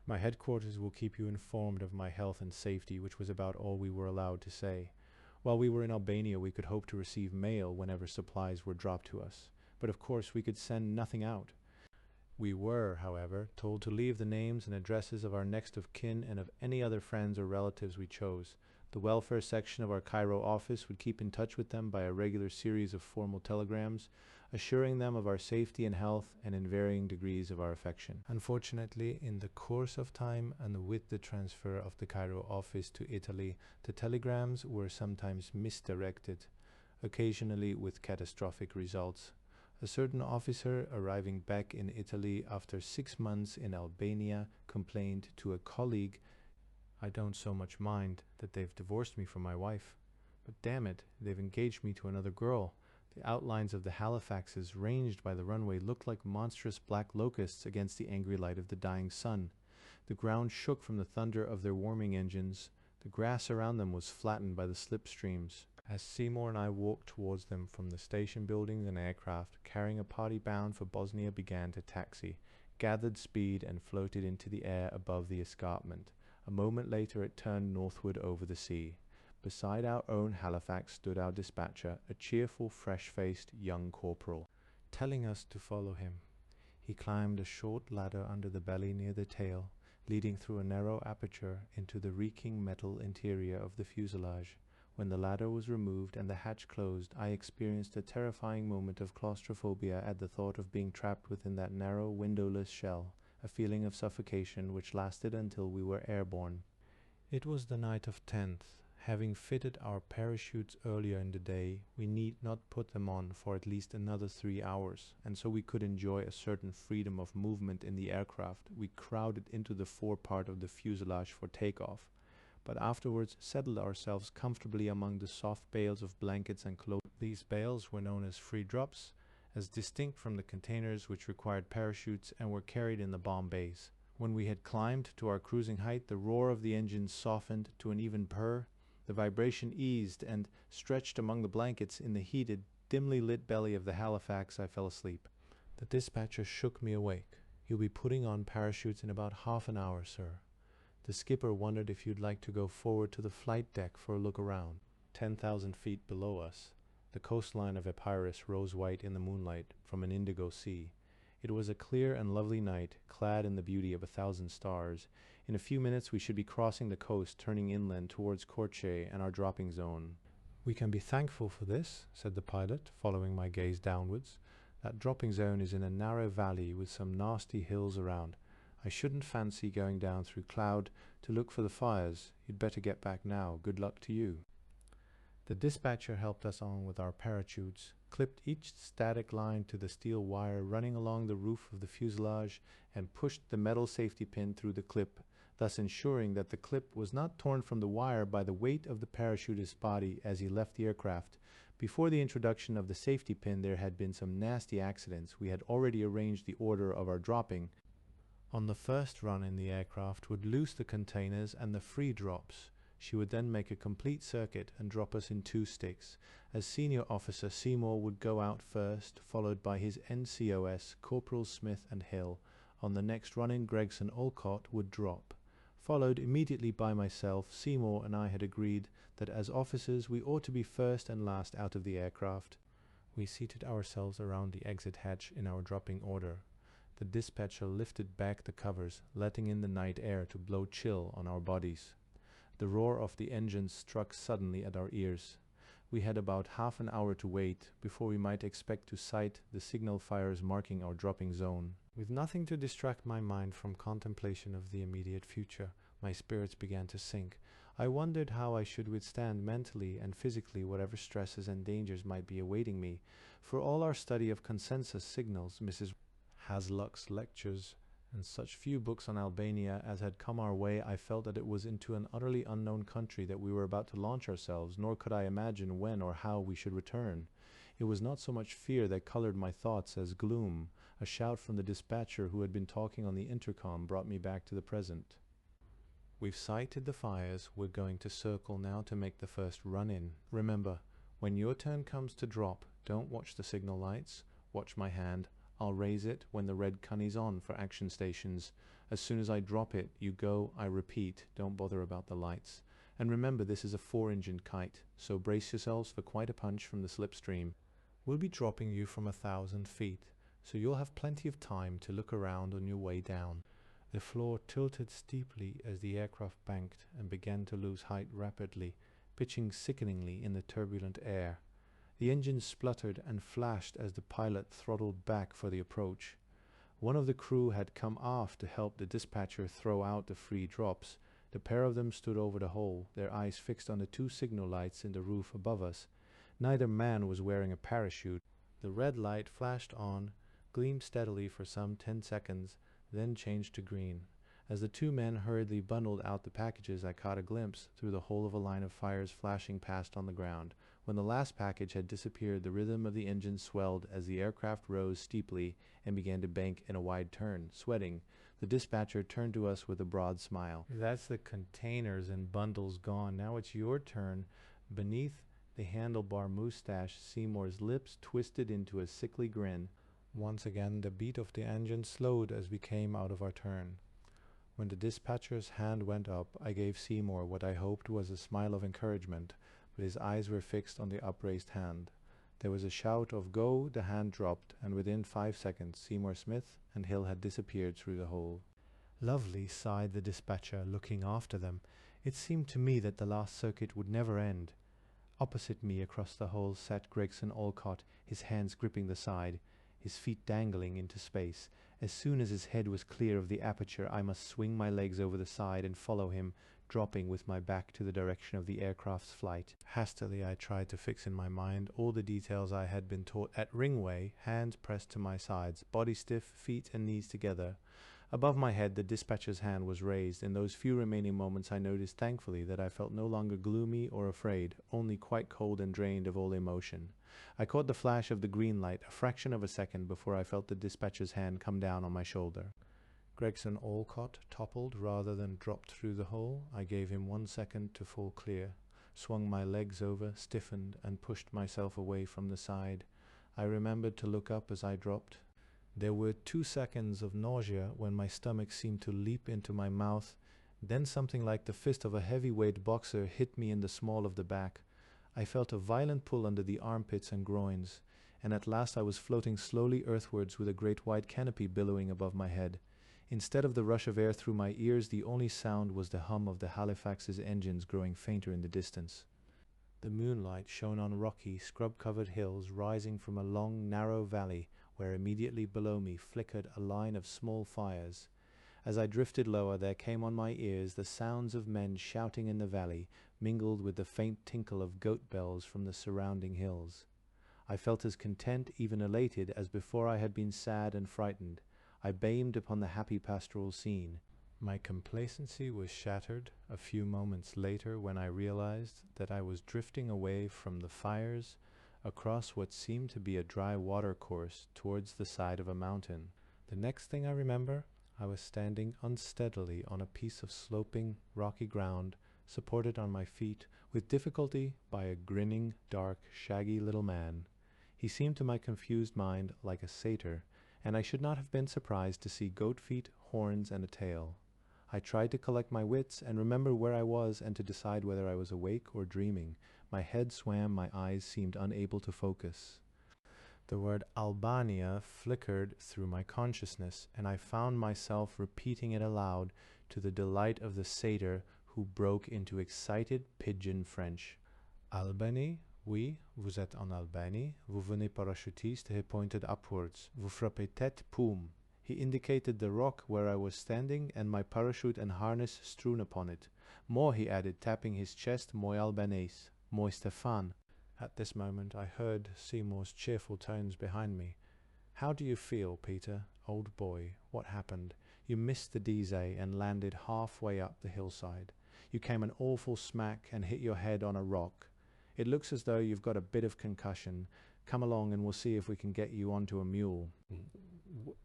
My headquarters will keep you informed of my health and safety," which was about all we were allowed to say. While we were in Albania, we could hope to receive mail whenever supplies were dropped to us. But of course we could send nothing out. We were, however, told to leave the names and addresses of our next of kin and of any other friends or relatives we chose. The welfare section of our Cairo office would keep in touch with them by a regular series of formal telegrams, assuring them of our safety and health and in varying degrees of our affection. Unfortunately, in the course of time and with the transfer of the Cairo office to Italy, the telegrams were sometimes misdirected, occasionally with catastrophic results. A certain officer arriving back in Italy after 6 months in Albania complained to a colleague, "I don't so much mind that they've divorced me from my wife, but damn it, they've engaged me to another girl. The outlines of the Halifaxes ranged by the runway looked like monstrous black locusts against the angry light of the dying sun. The ground shook from the thunder of their warming engines. The grass around them was flattened by the slipstreams. As Seymour and I walked towards them from the station buildings and aircraft, carrying a party bound for Bosnia began to taxi, gathered speed and floated into the air above the escarpment. A moment later it turned northward over the sea. Beside our own Halifax stood our dispatcher, a cheerful, fresh-faced young corporal, telling us to follow him. He climbed a short ladder under the belly near the tail, leading through a narrow aperture into the reeking metal interior of the fuselage. When the ladder was removed and the hatch closed, I experienced a terrifying moment of claustrophobia at the thought of being trapped within that narrow, windowless shell, a feeling of suffocation which lasted until we were airborne. It was the night of 10th. Having fitted our parachutes earlier in the day, we need not put them on for at least another 3 hours, and so we could enjoy a certain freedom of movement in the aircraft. We crowded into the forepart of the fuselage for takeoff, but afterwards settled ourselves comfortably among the soft bales of blankets and clothes. These bales were known as free drops, as distinct from the containers which required parachutes and were carried in the bomb bays. When we had climbed to our cruising height, the roar of the engines softened to an even purr. The vibration eased, and stretched among the blankets in the heated, dimly lit belly of the Halifax, I fell asleep. The dispatcher shook me awake. "You'll be putting on parachutes in about half an hour, sir." The skipper wondered if you'd like to go forward to the flight deck for a look around. 10,000 feet below us, the coastline of Epirus rose white in the moonlight from an indigo sea. It was a clear and lovely night, clad in the beauty of 1,000 stars. In a few minutes we should be crossing the coast, turning inland towards Corche and our dropping zone. "We can be thankful for this," said the pilot, following my gaze downwards. "That dropping zone is in a narrow valley with some nasty hills around. I shouldn't fancy going down through cloud to look for the fires. You'd better get back now. Good luck to you." The dispatcher helped us on with our parachutes, clipped each static line to the steel wire running along the roof of the fuselage, and pushed the metal safety pin through the clip, thus ensuring that the clip was not torn from the wire by the weight of the parachutist's body as he left the aircraft. Before the introduction of the safety pin there had been some nasty accidents. We had already arranged the order of our dropping. On the first run in the aircraft would loose the containers and the free drops. She would then make a complete circuit and drop us in 2 sticks. As senior officer, Seymour would go out first, followed by his NCOS, Corporals Smith and Hill. On the next run-in, Gregson Olcott would drop. Followed immediately by myself, Seymour and I had agreed that as officers we ought to be first and last out of the aircraft. We seated ourselves around the exit hatch in our dropping order. The dispatcher lifted back the covers, letting in the night air to blow chill on our bodies. The roar of the engines struck suddenly at our ears. We had about half an hour to wait before we might expect to sight the signal fires marking our dropping zone. With nothing to distract my mind from contemplation of the immediate future, my spirits began to sink. I wondered how I should withstand mentally and physically whatever stresses and dangers might be awaiting me. For all our study of consensus signals, Mrs. Hasluck's lectures, and such few books on Albania as had come our way, I felt that it was into an utterly unknown country that we were about to launch ourselves, nor could I imagine when or how we should return. It was not so much fear that colored my thoughts as gloom. A shout from the dispatcher who had been talking on the intercom brought me back to the present. "We've sighted the fires. We're going to circle now to make the first run-in. Remember, when your turn comes to drop, don't watch the signal lights. Watch my hand. I'll raise it when the red cunny's on for action stations. As soon as I drop it, you go. I repeat, don't bother about the lights. And remember, this is a 4-engine kite, so brace yourselves for quite a punch from the slipstream. We'll be dropping you from 1,000 feet, so you'll have plenty of time to look around on your way down." The floor tilted steeply as the aircraft banked and began to lose height rapidly, pitching sickeningly in the turbulent air. The engine spluttered and flashed as the pilot throttled back for the approach. One of the crew had come aft to help the dispatcher throw out the free drops. The pair of them stood over the hole, their eyes fixed on the 2 signal lights in the roof above us. Neither man was wearing a parachute. The red light flashed on, gleamed steadily for some 10 seconds, then changed to green. As the 2 men hurriedly bundled out the packages, I caught a glimpse through the hole of a line of fires flashing past on the ground. When the last package had disappeared, the rhythm of the engine swelled as the aircraft rose steeply and began to bank in a wide turn. Sweating, the dispatcher turned to us with a broad smile. "That's the containers and bundles gone. Now it's your turn." Beneath the handlebar mustache, Seymour's lips twisted into a sickly grin. Once again, the beat of the engine slowed as we came out of our turn. When the dispatcher's hand went up, I gave Seymour what I hoped was a smile of encouragement, but his eyes were fixed on the upraised hand. There was a shout of "Go!" The hand dropped, and within 5 seconds Seymour Smith and Hill had disappeared through the hole. "Lovely," sighed the dispatcher, looking after them. "It seemed to me that the last circuit would never end." Opposite me across the hole sat Gregson Olcott, his hands gripping the side, his feet dangling into space. As soon as his head was clear of the aperture, I must swing my legs over the side and follow him, dropping with my back to the direction of the aircraft's flight. Hastily I tried to fix in my mind all the details I had been taught at Ringway, hands pressed to my sides, body stiff, feet and knees together. Above my head the dispatcher's hand was raised. In those few remaining moments I noticed thankfully that I felt no longer gloomy or afraid, only quite cold and drained of all emotion. I caught the flash of the green light a fraction of a second before I felt the dispatcher's hand come down on my shoulder. Gregson Olcott toppled rather than dropped through the hole. I gave him 1 second to fall clear, swung my legs over, stiffened, and pushed myself away from the side. I remembered to look up as I dropped. There were 2 seconds of nausea when my stomach seemed to leap into my mouth. Then something like the fist of a heavyweight boxer hit me in the small of the back. I felt a violent pull under the armpits and groins, and at last I was floating slowly earthwards with a great white canopy billowing above my head. Instead of the rush of air through my ears, the only sound was the hum of the Halifax's engines growing fainter in the distance. The moonlight shone on rocky, scrub-covered hills rising from a long, narrow valley where immediately below me flickered a line of small fires. As I drifted lower, there came on my ears the sounds of men shouting in the valley, mingled with the faint tinkle of goat bells from the surrounding hills. I felt as content, even elated, as before I had been sad and frightened. I beamed upon the happy pastoral scene. My complacency was shattered a few moments later when I realized that I was drifting away from the fires across what seemed to be a dry water course towards the side of a mountain. The next thing I remember, I was standing unsteadily on a piece of sloping, rocky ground, supported on my feet with difficulty by a grinning, dark, shaggy little man. He seemed to my confused mind like a satyr, and I should not have been surprised to see goat feet, horns, and a tail. I tried to collect my wits and remember where I was and to decide whether I was awake or dreaming. My head swam, my eyes seemed unable to focus. The word Albania flickered through my consciousness, and I found myself repeating it aloud to the delight of the satyr, who broke into excited pidgin French. "Albany? Oui, vous êtes en Albanie. Vous venez parachutiste." He pointed upwards. "Vous frappez tête, poum." He indicated the rock where I was standing and my parachute and harness strewn upon it. "More," he added, tapping his chest, "moi albanese, moi Stéphane." At this moment I heard Seymour's cheerful tones behind me. "How do you feel, Peter? Old boy, what happened? You missed the Dizay and landed halfway up the hillside. You came an awful smack and hit your head on a rock. It looks as though you've got a bit of concussion. Come along and we'll see if we can get you onto a mule."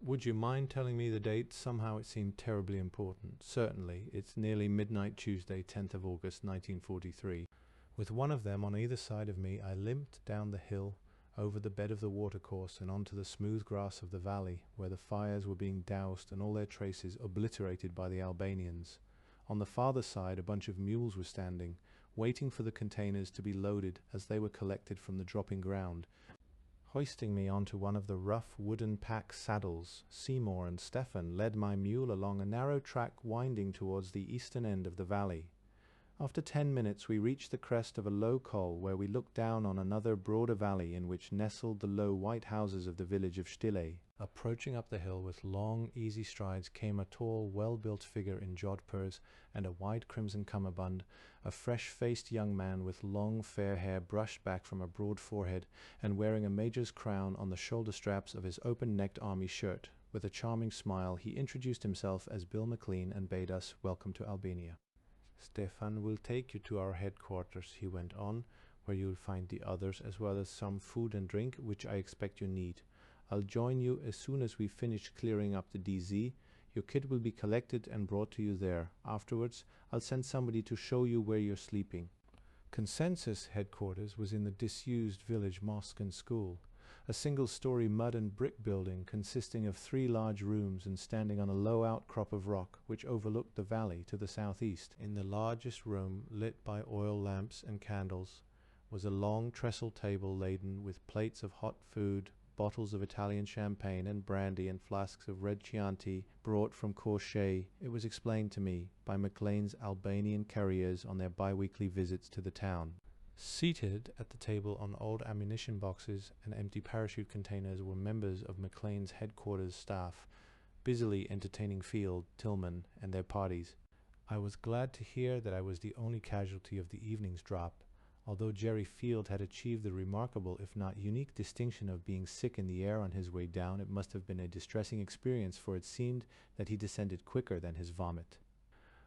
Would you mind telling me the date? Somehow it seemed terribly important. "Certainly. It's nearly midnight Tuesday, 10th of August, 1943. With one of them on either side of me, I limped down the hill, over the bed of the watercourse and onto the smooth grass of the valley, where the fires were being doused and all their traces obliterated by the Albanians. On the farther side, a bunch of mules were standing, waiting for the containers to be loaded as they were collected from the dropping ground. Hoisting me onto one of the rough wooden pack saddles, Seymour and Stefan led my mule along a narrow track winding towards the eastern end of the valley. After 10 minutes we reached the crest of a low col where we looked down on another broader valley in which nestled the low white houses of the village of Stille. Approaching up the hill with long, easy strides came a tall, well-built figure in jodhpurs and a wide crimson cummerbund, a fresh-faced young man with long, fair hair brushed back from a broad forehead and wearing a major's crown on the shoulder straps of his open-necked army shirt. With a charming smile, he introduced himself as Bill McLean and bade us welcome to Albania. "Stefan will take you to our headquarters," he went on, where you'll find the others as well as some food and drink, which I expect you need. I'll join you as soon as we finish clearing up the DZ. Your kit will be collected and brought to you there. Afterwards, I'll send somebody to show you where you're sleeping. Consensus headquarters was in the disused village mosque and school, a single-story mud and brick building consisting of 3 large rooms and standing on a low outcrop of rock which overlooked the valley to the southeast. In the largest room, lit by oil lamps and candles, was a long trestle table laden with plates of hot food, bottles of Italian champagne and brandy, and flasks of red Chianti brought from Corchet. It was explained to me by Maclean's Albanian couriers on their bi-weekly visits to the town. Seated at the table on old ammunition boxes and empty parachute containers were members of Maclean's headquarters staff, busily entertaining Field, Tillman, and their parties. I was glad to hear that I was the only casualty of the evening's drop. Although Jerry Field had achieved the remarkable, if not unique, distinction of being sick in the air on his way down, it must have been a distressing experience, for it seemed that he descended quicker than his vomit.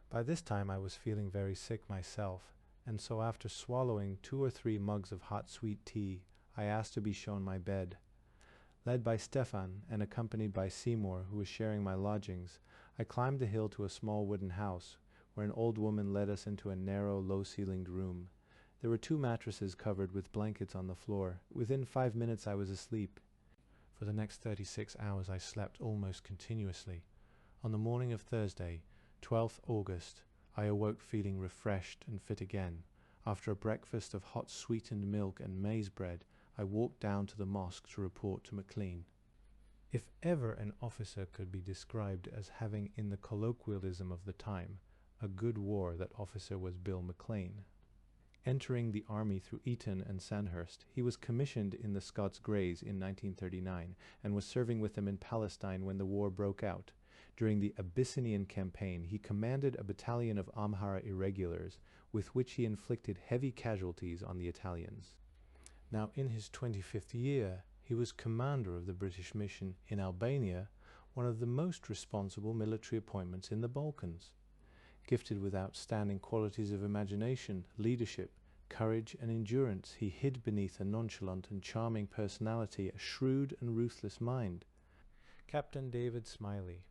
By this time I was feeling very sick myself, and so after swallowing 2 or 3 mugs of hot sweet tea, I asked to be shown my bed. Led by Stefan and accompanied by Seymour, who was sharing my lodgings, I climbed the hill to a small wooden house, where an old woman led us into a narrow, low-ceilinged room. There were 2 mattresses covered with blankets on the floor. Within 5 minutes I was asleep. For the next 36 hours I slept almost continuously. On the morning of Thursday, 12th August, I awoke feeling refreshed and fit again. After a breakfast of hot sweetened milk and maize bread, I walked down to the mosque to report to Maclean. If ever an officer could be described as having, in the colloquialism of the time, a good war, that officer was Bill Maclean. Entering the army through Eton and Sandhurst, he was commissioned in the Scots Greys in 1939 and was serving with them in Palestine when the war broke out. During the Abyssinian campaign, he commanded a battalion of Amhara irregulars, with which he inflicted heavy casualties on the Italians. Now, in his 25th year, he was commander of the British mission in Albania, one of the most responsible military appointments in the Balkans. Gifted with outstanding qualities of imagination, leadership, courage, and endurance, he hid beneath a nonchalant and charming personality a shrewd and ruthless mind. Captain David Smiley,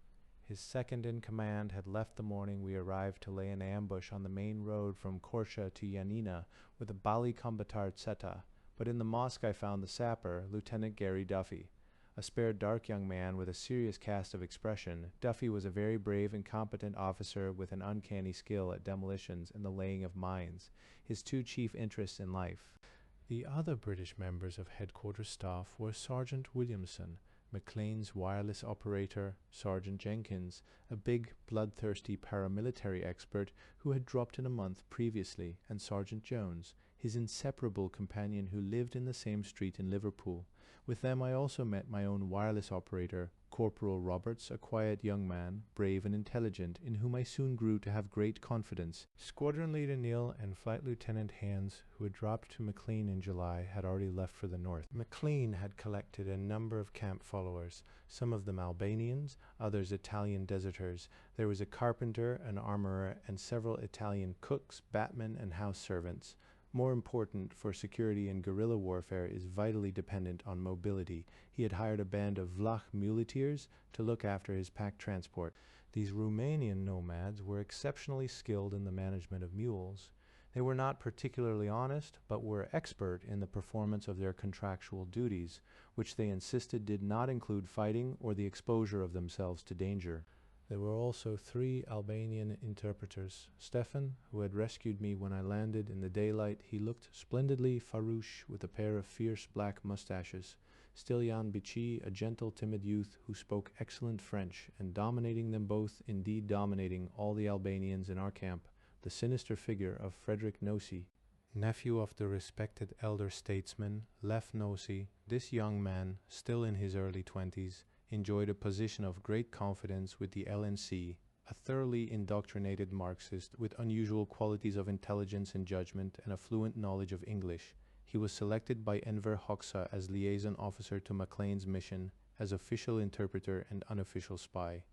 his second in command, had left the morning we arrived to lay an ambush on the main road from Korsha to Yanina with a Bali Combatard Seta, but in the mosque I found the sapper, Lieutenant Gary Duffy. A spare, dark young man with a serious cast of expression, Duffy was a very brave and competent officer with an uncanny skill at demolitions and the laying of mines, his 2 chief interests in life. The other British members of headquarters staff were Sergeant Williamson, Maclean's wireless operator, Sergeant Jenkins, a big, bloodthirsty paramilitary expert who had dropped in a month previously, and Sergeant Jones, his inseparable companion who lived in the same street in Liverpool. With them I also met my own wireless operator, Corporal Roberts, a quiet young man, brave and intelligent, in whom I soon grew to have great confidence. Squadron Leader Neil and Flight Lieutenant Hans, who had dropped to Maclean in July, had already left for the north. Maclean had collected a number of camp followers, some of them Albanians, others Italian deserters. There was a carpenter, an armorer, and several Italian cooks, batmen, and house servants. More important, for security in guerrilla warfare is vitally dependent on mobility. He had hired a band of Vlach muleteers to look after his pack transport. These Romanian nomads were exceptionally skilled in the management of mules. They were not particularly honest, but were expert in the performance of their contractual duties, which they insisted did not include fighting or the exposure of themselves to danger. There were also 3 Albanian interpreters. Stefan, who had rescued me when I landed in the daylight, he looked splendidly farouche with a pair of fierce black mustaches. Stiljan Bici, a gentle, timid youth who spoke excellent French, and dominating them both, indeed dominating all the Albanians in our camp, the sinister figure of Frederick Nosy, nephew of the respected elder statesman, Lef Nosy. This young man, still in his early 20s, enjoyed a position of great confidence with the LNC, a thoroughly indoctrinated Marxist with unusual qualities of intelligence and judgment and a fluent knowledge of English. He was selected by Enver Hoxha as liaison officer to Maclean's mission, as official interpreter and unofficial spy.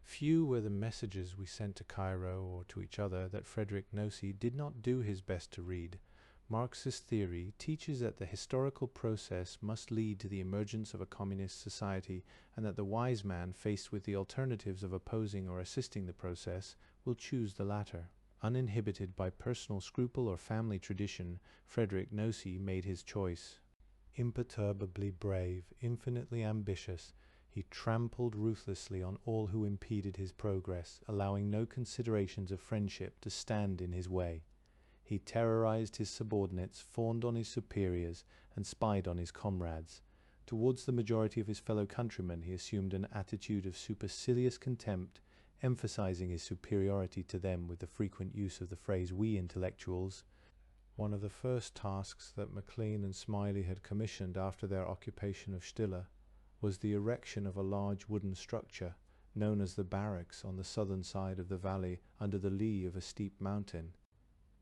Few were the messages we sent to Cairo or to each other that Frederick Nosy did not do his best to read, Marxist theory teaches that the historical process must lead to the emergence of a communist society, and that the wise man, faced with the alternatives of opposing or assisting the process, will choose the latter. Uninhibited by personal scruple or family tradition, Friedrich Nocy made his choice. Imperturbably brave, infinitely ambitious, he trampled ruthlessly on all who impeded his progress, allowing no considerations of friendship to stand in his way. He terrorized his subordinates, fawned on his superiors, and spied on his comrades. Towards the majority of his fellow countrymen he assumed an attitude of supercilious contempt, emphasizing his superiority to them with the frequent use of the phrase "we intellectuals." One of the first tasks that Maclean and Smiley had commissioned after their occupation of Stille was the erection of a large wooden structure, known as the barracks, on the southern side of the valley under the lee of a steep mountain.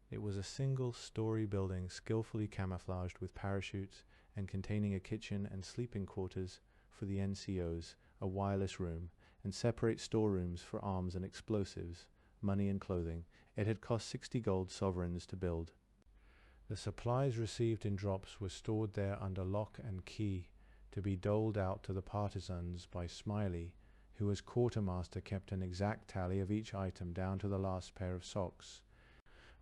It was a single-story building skillfully camouflaged with parachutes and containing a kitchen and sleeping quarters for the NCOs, a wireless room, and separate storerooms for arms and explosives, money and clothing. It had cost 60 gold sovereigns to build. The supplies received in drops were stored there under lock and key, to be doled out to the partisans by Smiley, who as quartermaster kept an exact tally of each item down to the last pair of socks.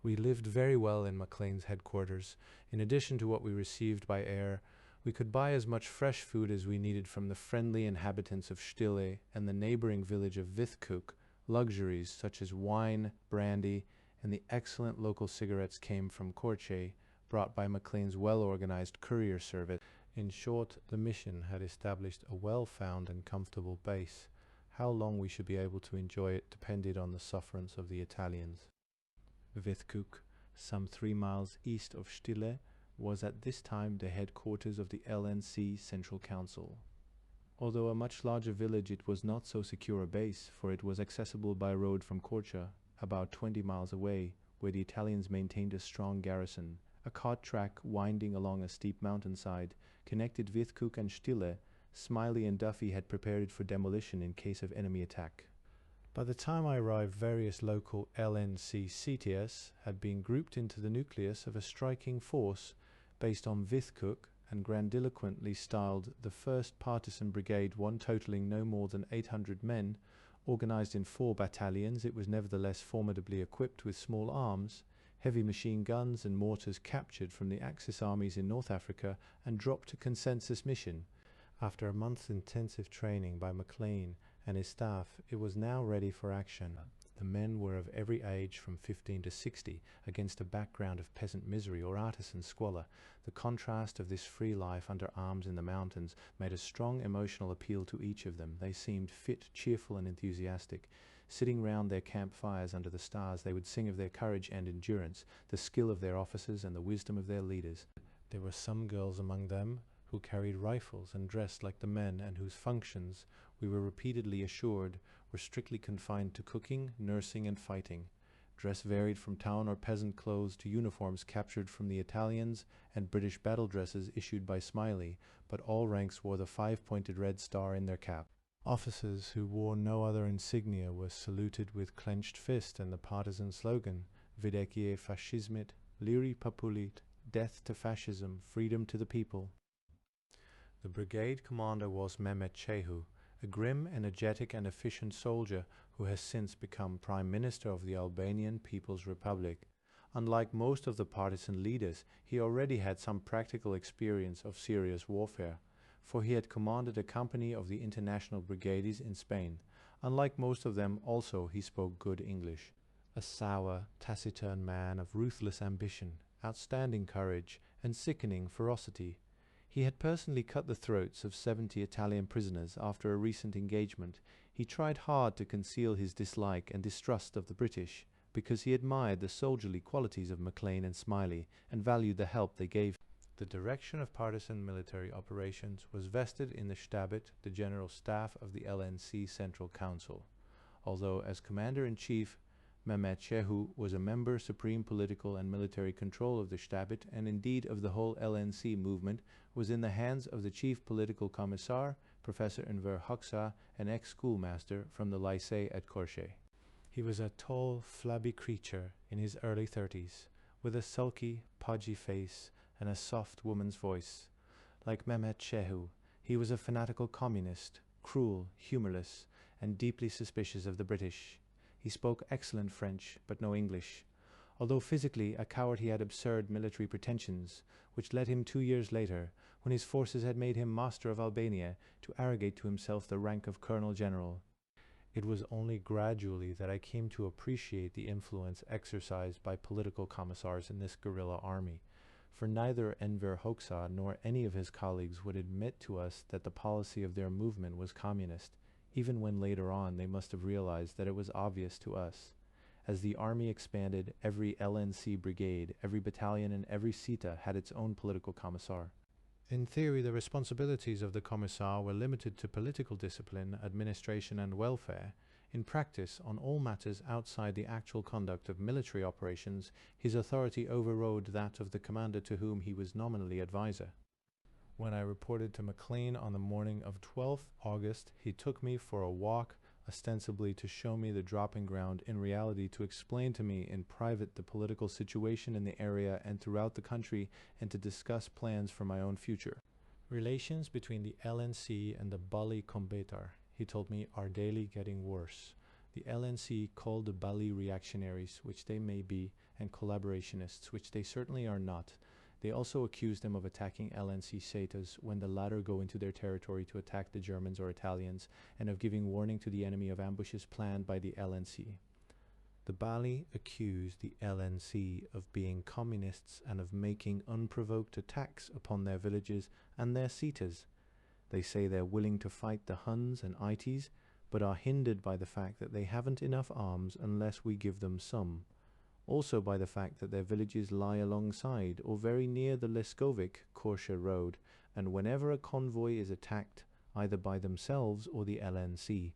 We lived very well in Maclean's headquarters. In addition to what we received by air, we could buy as much fresh food as we needed from the friendly inhabitants of Stille and the neighboring village of Withkoek. Luxuries such as wine, brandy, and the excellent local cigarettes came from Korche, brought by Maclean's well-organized courier service. In short, the mission had established a well-found and comfortable base. How long we should be able to enjoy it depended on the sufferance of the Italians. Withkoek, some 3 miles east of Stille, was at this time the headquarters of the LNC Central Council. Although a much larger village, it was not so secure a base, for it was accessible by road from Korcha, about 20 miles away, where the Italians maintained a strong garrison. A cart track winding along a steep mountainside connected Withkoek and Stille. Smiley and Duffy had prepared it for demolition in case of enemy attack. By the time I arrived, various local LNC CTS had been grouped into the nucleus of a striking force based on Withkoek and grandiloquently styled the 1st Partisan Brigade, one totaling no more than 800 men. Organized in 4 battalions, it was nevertheless formidably equipped with small arms, heavy machine guns and mortars captured from the Axis armies in North Africa and dropped to consensus mission. After a month's intensive training by Maclean and his staff, it was now ready for action. The men were of every age from 15 to 60, against a background of peasant misery or artisan squalor. The contrast of this free life under arms in the mountains made a strong emotional appeal to each of them. They seemed fit, cheerful, and enthusiastic. Sitting round their campfires under the stars, they would sing of their courage and endurance, the skill of their officers, and the wisdom of their leaders. There were some girls among them who carried rifles and dressed like the men, and whose functions, we were repeatedly assured, were strictly confined to cooking, nursing, and fighting. Dress varied from town or peasant clothes to uniforms captured from the Italians and British battle dresses issued by Smiley, but all ranks wore the 5-pointed red star in their cap. Officers who wore no other insignia were saluted with clenched fist and the partisan slogan, Videcie fascismit, liri populit, death to fascism, freedom to the people. The brigade commander was Mehmet Shehu, a grim, energetic, and efficient soldier who has since become Prime Minister of the Albanian People's Republic. Unlike most of the partisan leaders, he already had some practical experience of serious warfare, for he had commanded a company of the International Brigades in Spain. Unlike most of them, also, he spoke good English. A sour, taciturn man of ruthless ambition, outstanding courage, and sickening ferocity. He had personally cut the throats of 70 Italian prisoners after a recent engagement. He tried hard to conceal his dislike and distrust of the British, because he admired the soldierly qualities of Maclean and Smiley and valued the help they gave. The direction of partisan military operations was vested in the Stabit, the General Staff of the LNC Central Council, although as Commander-in-Chief, Mehmet Shehu was a member supreme political and military control of the Stabit, and indeed of the whole LNC movement, was in the hands of the Chief Political Commissar, Professor Enver Hoxha, an ex-schoolmaster from the Lycée at Korche. He was a tall, flabby creature in his early 30s, with a sulky, podgy face and a soft woman's voice. Like Mehmet Shehu, he was a fanatical communist, cruel, humorless, and deeply suspicious of the British. He spoke excellent French, but no English. Although physically a coward, he had absurd military pretensions, which led him 2 years later, when his forces had made him master of Albania, to arrogate to himself the rank of Colonel General. It was only gradually that I came to appreciate the influence exercised by political commissars in this guerrilla army, for neither Enver Hoxha nor any of his colleagues would admit to us that the policy of their movement was communist, even when later on they must have realized that it was obvious to us. As the army expanded, every LNC brigade, every battalion, and every Sita had its own political commissar. In theory, the responsibilities of the commissar were limited to political discipline, administration, and welfare. In practice, on all matters outside the actual conduct of military operations, his authority overrode that of the commander to whom he was nominally advisor. When I reported to Maclean on the morning of 12th August, he took me for a walk, ostensibly to show me the dropping ground, in reality to explain to me in private the political situation in the area and throughout the country, and to discuss plans for my own future. Relations between the LNC and the Bali Kombetar, he told me, are daily getting worse. The LNC called the Bali reactionaries, which they may be, and collaborationists, which they certainly are not. They also accuse them of attacking LNC Setas when the latter go into their territory to attack the Germans or Italians, and of giving warning to the enemy of ambushes planned by the LNC. The Bali accuse the LNC of being communists and of making unprovoked attacks upon their villages and their Setas. They say they're willing to fight the Huns and Itis, but are hindered by the fact that they haven't enough arms unless we give them some. Also by the fact that their villages lie alongside or very near the Leskovic-Korsha road, and whenever a convoy is attacked, either by themselves or the LNC,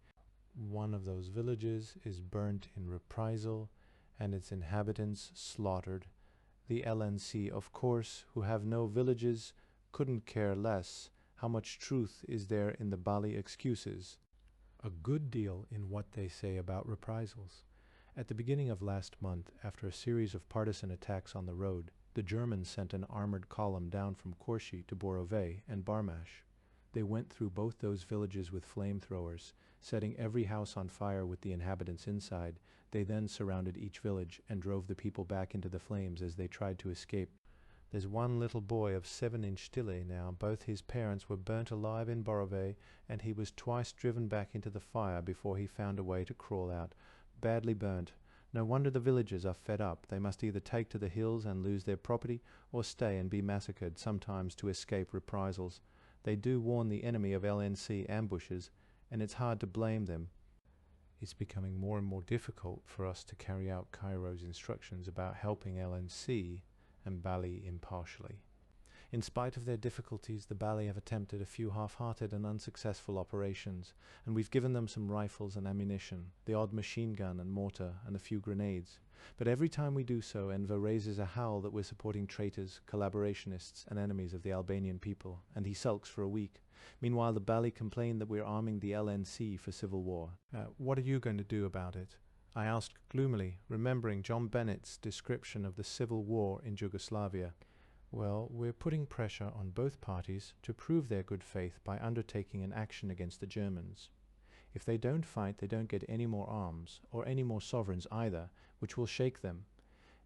one of those villages is burnt in reprisal and its inhabitants slaughtered. The LNC, of course, who have no villages, couldn't care less how much truth is there in the Bali excuses. A good deal in what they say about reprisals. At the beginning of last month, after a series of partisan attacks on the road, the Germans sent an armored column down from Korshi to Borove and Barmash. They went through both those villages with flamethrowers, setting every house on fire with the inhabitants inside. They then surrounded each village and drove the people back into the flames as they tried to escape. There's one little boy of 7-inch Stille now. Both his parents were burnt alive in Borove, and he was twice driven back into the fire before he found a way to crawl out. Badly burnt. No wonder the villagers are fed up. They must either take to the hills and lose their property, or stay and be massacred, sometimes to escape reprisals. They do warn the enemy of LNC ambushes, and it's hard to blame them. It's becoming more and more difficult for us to carry out Cairo's instructions about helping LNC and Bali impartially. In spite of their difficulties, the Bali have attempted a few half-hearted and unsuccessful operations, and we've given them some rifles and ammunition, the odd machine gun and mortar, and a few grenades. But every time we do so, Enver raises a howl that we're supporting traitors, collaborationists, and enemies of the Albanian people, and he sulks for a week. Meanwhile, the Bali complain that we're arming the LNC for civil war. What are you going to do about it? I asked gloomily, remembering John Bennett's description of the civil war in Yugoslavia. Well, we're putting pressure on both parties to prove their good faith by undertaking an action against the Germans. If they don't fight, they don't get any more arms, or any more sovereigns either, which will shake them.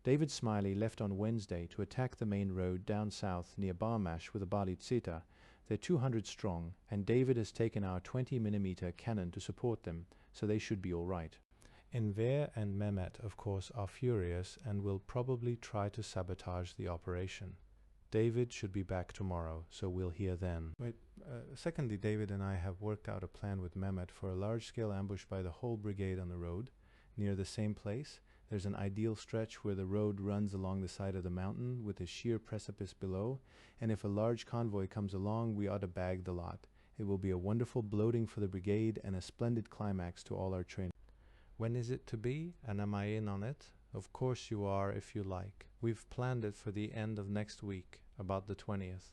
David Smiley left on Wednesday to attack the main road down south near Barmash with a Bali Tsita. They're 200 strong, and David has taken our 20mm cannon to support them, so they should be all right. Enver and Mehmet, of course, are furious and will probably try to sabotage the operation. David should be back tomorrow, so we'll hear then. Secondly, David and I have worked out a plan with Mehmet for a large-scale ambush by the whole brigade on the road, near the same place. There's an ideal stretch where the road runs along the side of the mountain with a sheer precipice below, and if a large convoy comes along, we ought to bag the lot. It will be a wonderful bloating for the brigade and a splendid climax to all our training. When is it to be, and am I in on it? Of course you are, if you like. We've planned it for the end of next week, about the 20th.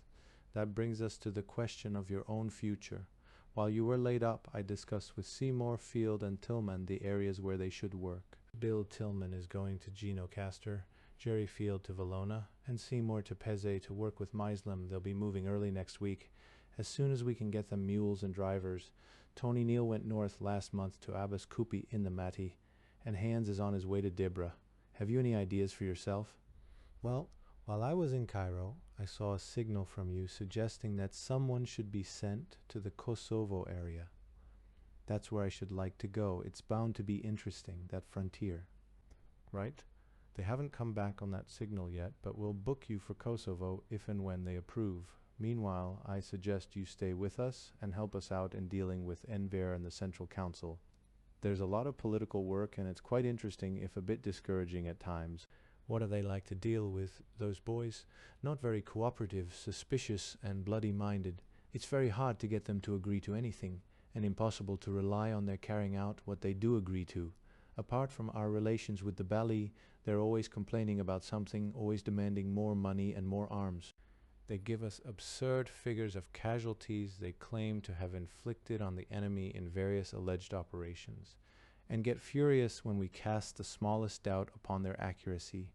That brings us to the question of your own future. While you were laid up, I discussed with Seymour, Field, and Tillman the areas where they should work. Bill Tillman is going to Genocaster Jerry Field to Valona, and Seymour to Peze to work with Mislam. They'll be moving early next week, as soon as we can get them mules and drivers. Tony Neal went north last month to Abbas Kupi in the Mati, and Hans is on his way to Dibra. Have you any ideas for yourself? Well, while I was in Cairo, I saw a signal from you suggesting that someone should be sent to the Kosovo area. That's where I should like to go. It's bound to be interesting, that frontier. Right? They haven't come back on that signal yet, but we'll book you for Kosovo if and when they approve. Meanwhile, I suggest you stay with us and help us out in dealing with Enver and the Central Council. There's a lot of political work, and it's quite interesting, if a bit discouraging at times. What do they like to deal with, those boys? Not very cooperative, suspicious, and bloody-minded. It's very hard to get them to agree to anything, and impossible to rely on their carrying out what they do agree to. Apart from our relations with the Bali, they're always complaining about something, always demanding more money and more arms. They give us absurd figures of casualties they claim to have inflicted on the enemy in various alleged operations, and get furious when we cast the smallest doubt upon their accuracy.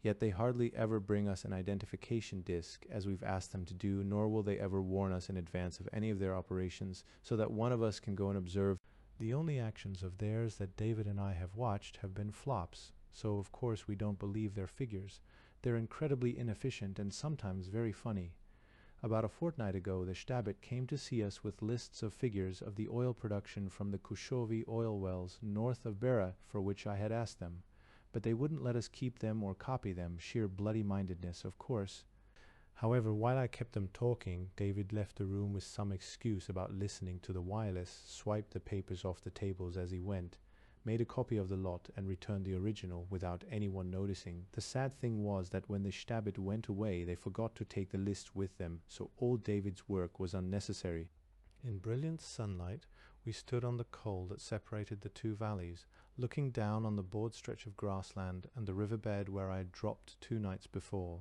Yet they hardly ever bring us an identification disc, as we've asked them to do, nor will they ever warn us in advance of any of their operations, so that one of us can go and observe. The only actions of theirs that David and I have watched have been flops, so of course we don't believe their figures. They're incredibly inefficient and sometimes very funny. About a fortnight ago, the Stabit came to see us with lists of figures of the oil production from the Kushovi oil wells north of Beira, for which I had asked them. But they wouldn't let us keep them or copy them, sheer bloody-mindedness, of course. However, while I kept them talking, David left the room with some excuse about listening to the wireless, swiped the papers off the tables as he went, made a copy of the lot, and returned the original without anyone noticing. The sad thing was that when the Stabit went away, they forgot to take the list with them, so all David's work was unnecessary. In brilliant sunlight, we stood on the col that separated the two valleys, looking down on the broad stretch of grassland and the riverbed where I had dropped 2 nights before.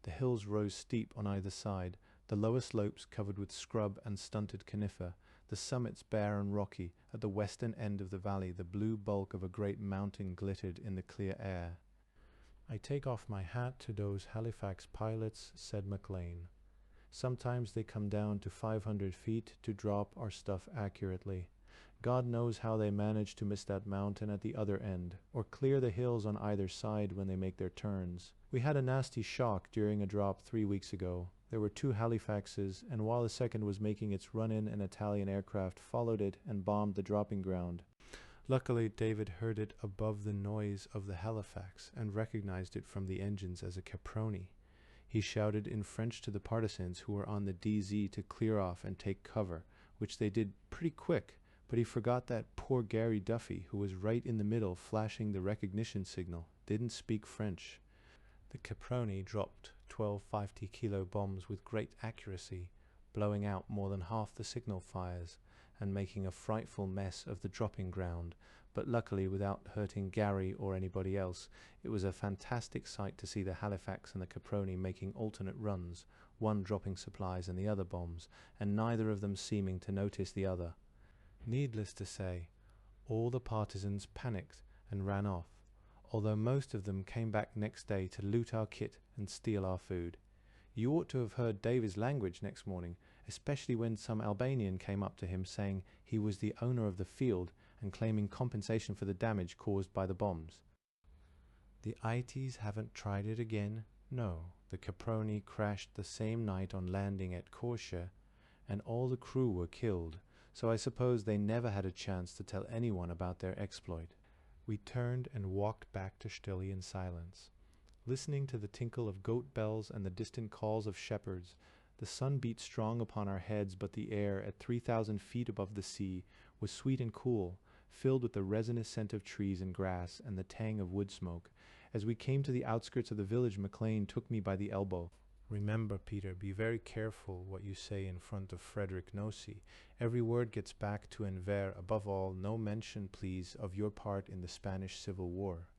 The hills rose steep on either side, the lower slopes covered with scrub and stunted conifer, the summits bare and rocky. At the western end of the valley, the blue bulk of a great mountain glittered in the clear air. "I take off my hat to those Halifax pilots," said McLean. "Sometimes they come down to 500 feet to drop our stuff accurately. God knows how they manage to miss that mountain at the other end, or clear the hills on either side when they make their turns. We had a nasty shock during a drop 3 weeks ago. There were 2 Halifaxes, and while the second was making its run-in, an Italian aircraft followed it and bombed the dropping ground. Luckily, David heard it above the noise of the Halifax and recognized it from the engines as a Caproni. He shouted in French to the partisans who were on the DZ to clear off and take cover, which they did pretty quick, but he forgot that poor Gary Duffy, who was right in the middle flashing the recognition signal, didn't speak French. The Caproni dropped 12 50-kilo bombs with great accuracy, blowing out more than half the signal fires and making a frightful mess of the dropping ground, but luckily without hurting Gary or anybody else. It was a fantastic sight to see the Halifax and the Caproni making alternate runs, one dropping supplies and the other bombs, and neither of them seeming to notice the other. Needless to say, all the partisans panicked and ran off, although most of them came back next day to loot our kit and steal our food. You ought to have heard David's language next morning, especially when some Albanian came up to him saying he was the owner of the field and claiming compensation for the damage caused by the bombs. The ITs haven't tried it again? No, the Caproni crashed the same night on landing at Corsia, and all the crew were killed, so I suppose they never had a chance to tell anyone about their exploit. We turned and walked back to Stili in silence, listening to the tinkle of goat bells and the distant calls of shepherds. The sun beat strong upon our heads, but the air, at 3,000 feet above the sea, was sweet and cool, filled with the resinous scent of trees and grass and the tang of wood smoke. As we came to the outskirts of the village, McLean took me by the elbow. "Remember, Peter, be very careful what you say in front of Frederick Nossi. Every word gets back to Enver. Above all, no mention, please, of your part in the Spanish Civil War."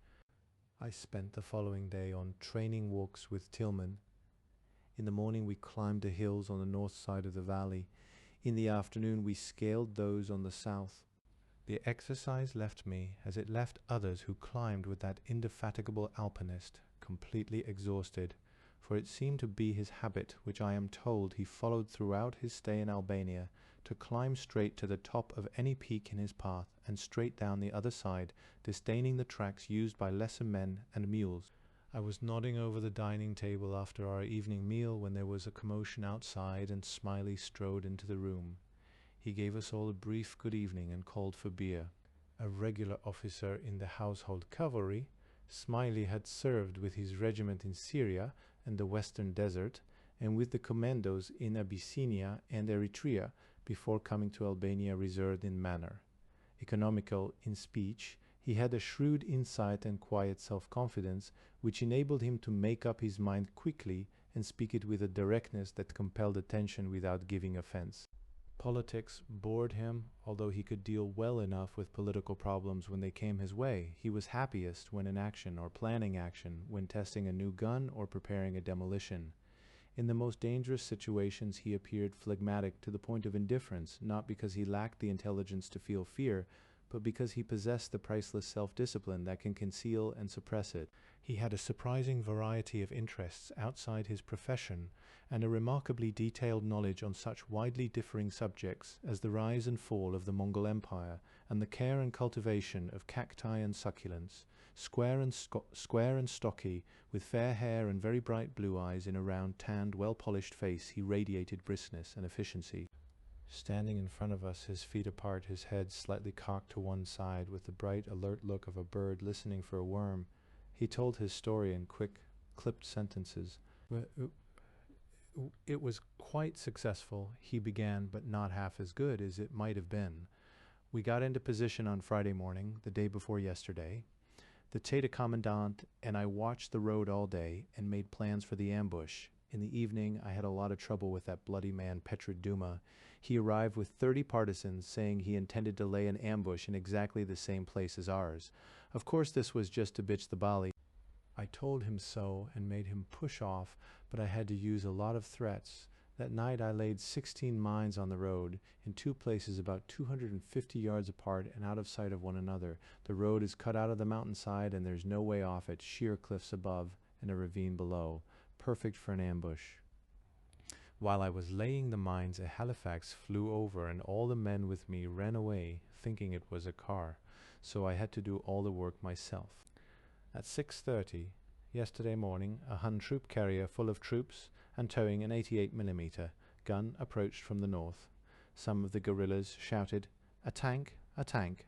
I spent the following day on training walks with Tillman. In the morning we climbed the hills on the north side of the valley. In the afternoon we scaled those on the south. The exercise left me as it left others who climbed with that indefatigable alpinist, completely exhausted, for it seemed to be his habit, which I am told he followed throughout his stay in Albania, to climb straight to the top of any peak in his path, and straight down the other side, disdaining the tracks used by lesser men and mules. I was nodding over the dining table after our evening meal when there was a commotion outside, and Smiley strode into the room. He gave us all a brief good evening and called for beer. A regular officer in the household cavalry, Smiley had served with his regiment in Syria and the Western Desert, and with the commandos in Abyssinia and Eritrea before coming to Albania reserved in manner. Economical in speech, he had a shrewd insight and quiet self-confidence, which enabled him to make up his mind quickly and speak it with a directness that compelled attention without giving offense. Politics bored him, although he could deal well enough with political problems when they came his way. He was happiest when in action or planning action, when testing a new gun or preparing a demolition. In the most dangerous situations he appeared phlegmatic to the point of indifference, not because he lacked the intelligence to feel fear, but because he possessed the priceless self-discipline that can conceal and suppress it. He had a surprising variety of interests outside his profession, and a remarkably detailed knowledge on such widely differing subjects as the rise and fall of the Mongol Empire, and the care and cultivation of cacti and succulents. Square and stocky, with fair hair and very bright blue eyes in a round, tanned, well-polished face, he radiated briskness and efficiency. Standing in front of us, his feet apart, his head slightly cocked to one side, with the bright, alert look of a bird listening for a worm, he told his story in quick, clipped sentences. It was quite successful, he began, but not half as good as it might have been. We got into position on Friday morning, the day before yesterday. The Tata Commandant and I watched the road all day and made plans for the ambush. In the evening, I had a lot of trouble with that bloody man Petr Duma. He arrived with 30 partisans, saying he intended to lay an ambush in exactly the same place as ours. Of course, this was just to bitch the Bali. I told him so and made him push off, but I had to use a lot of threats. That night I laid 16 mines on the road, in two places about 250 yards apart and out of sight of one another. The road is cut out of the mountainside and there's no way off it, sheer cliffs above and a ravine below. Perfect for an ambush. While I was laying the mines, a Halifax flew over and all the men with me ran away, thinking it was a car, so I had to do all the work myself. At 6:30 yesterday morning, a Hun troop carrier full of troops and towing an 88mm gun approached from the north. Some of the guerrillas shouted, a tank,"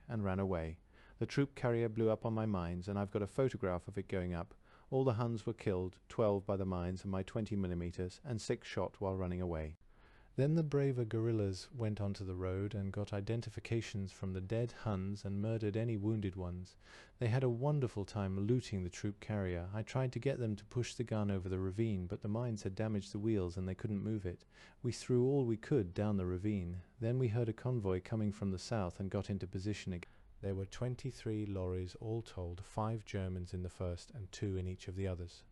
and ran away. The troop carrier blew up on my mines, and I've got a photograph of it going up. All the Huns were killed, 12 by the mines and my 20mm, and 6 shot while running away. Then the braver guerrillas went onto the road and got identifications from the dead Huns and murdered any wounded ones. They had a wonderful time looting the troop carrier. I tried to get them to push the gun over the ravine, but the mines had damaged the wheels and they couldn't move it. We threw all we could down the ravine. Then we heard a convoy coming from the south and got into position again. There were 23 lorries all told, 5 Germans in the first and 2 in each of the others.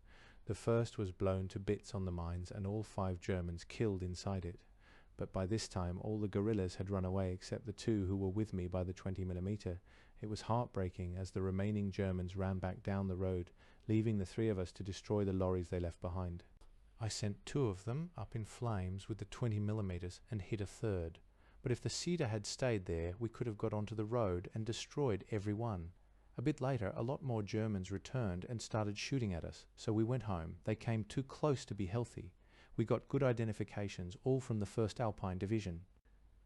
The first was blown to bits on the mines and all 5 Germans killed inside it. But by this time all the guerrillas had run away except the 2 who were with me by the 20mm. It was heartbreaking as the remaining Germans ran back down the road, leaving the 3 of us to destroy the lorries they left behind. I sent 2 of them up in flames with the 20mm and hit a third. But if the cedar had stayed there, we could have got onto the road and destroyed every one. A bit later, a lot more Germans returned and started shooting at us, so we went home. They came too close to be healthy. We got good identifications, all from the 1st Alpine Division.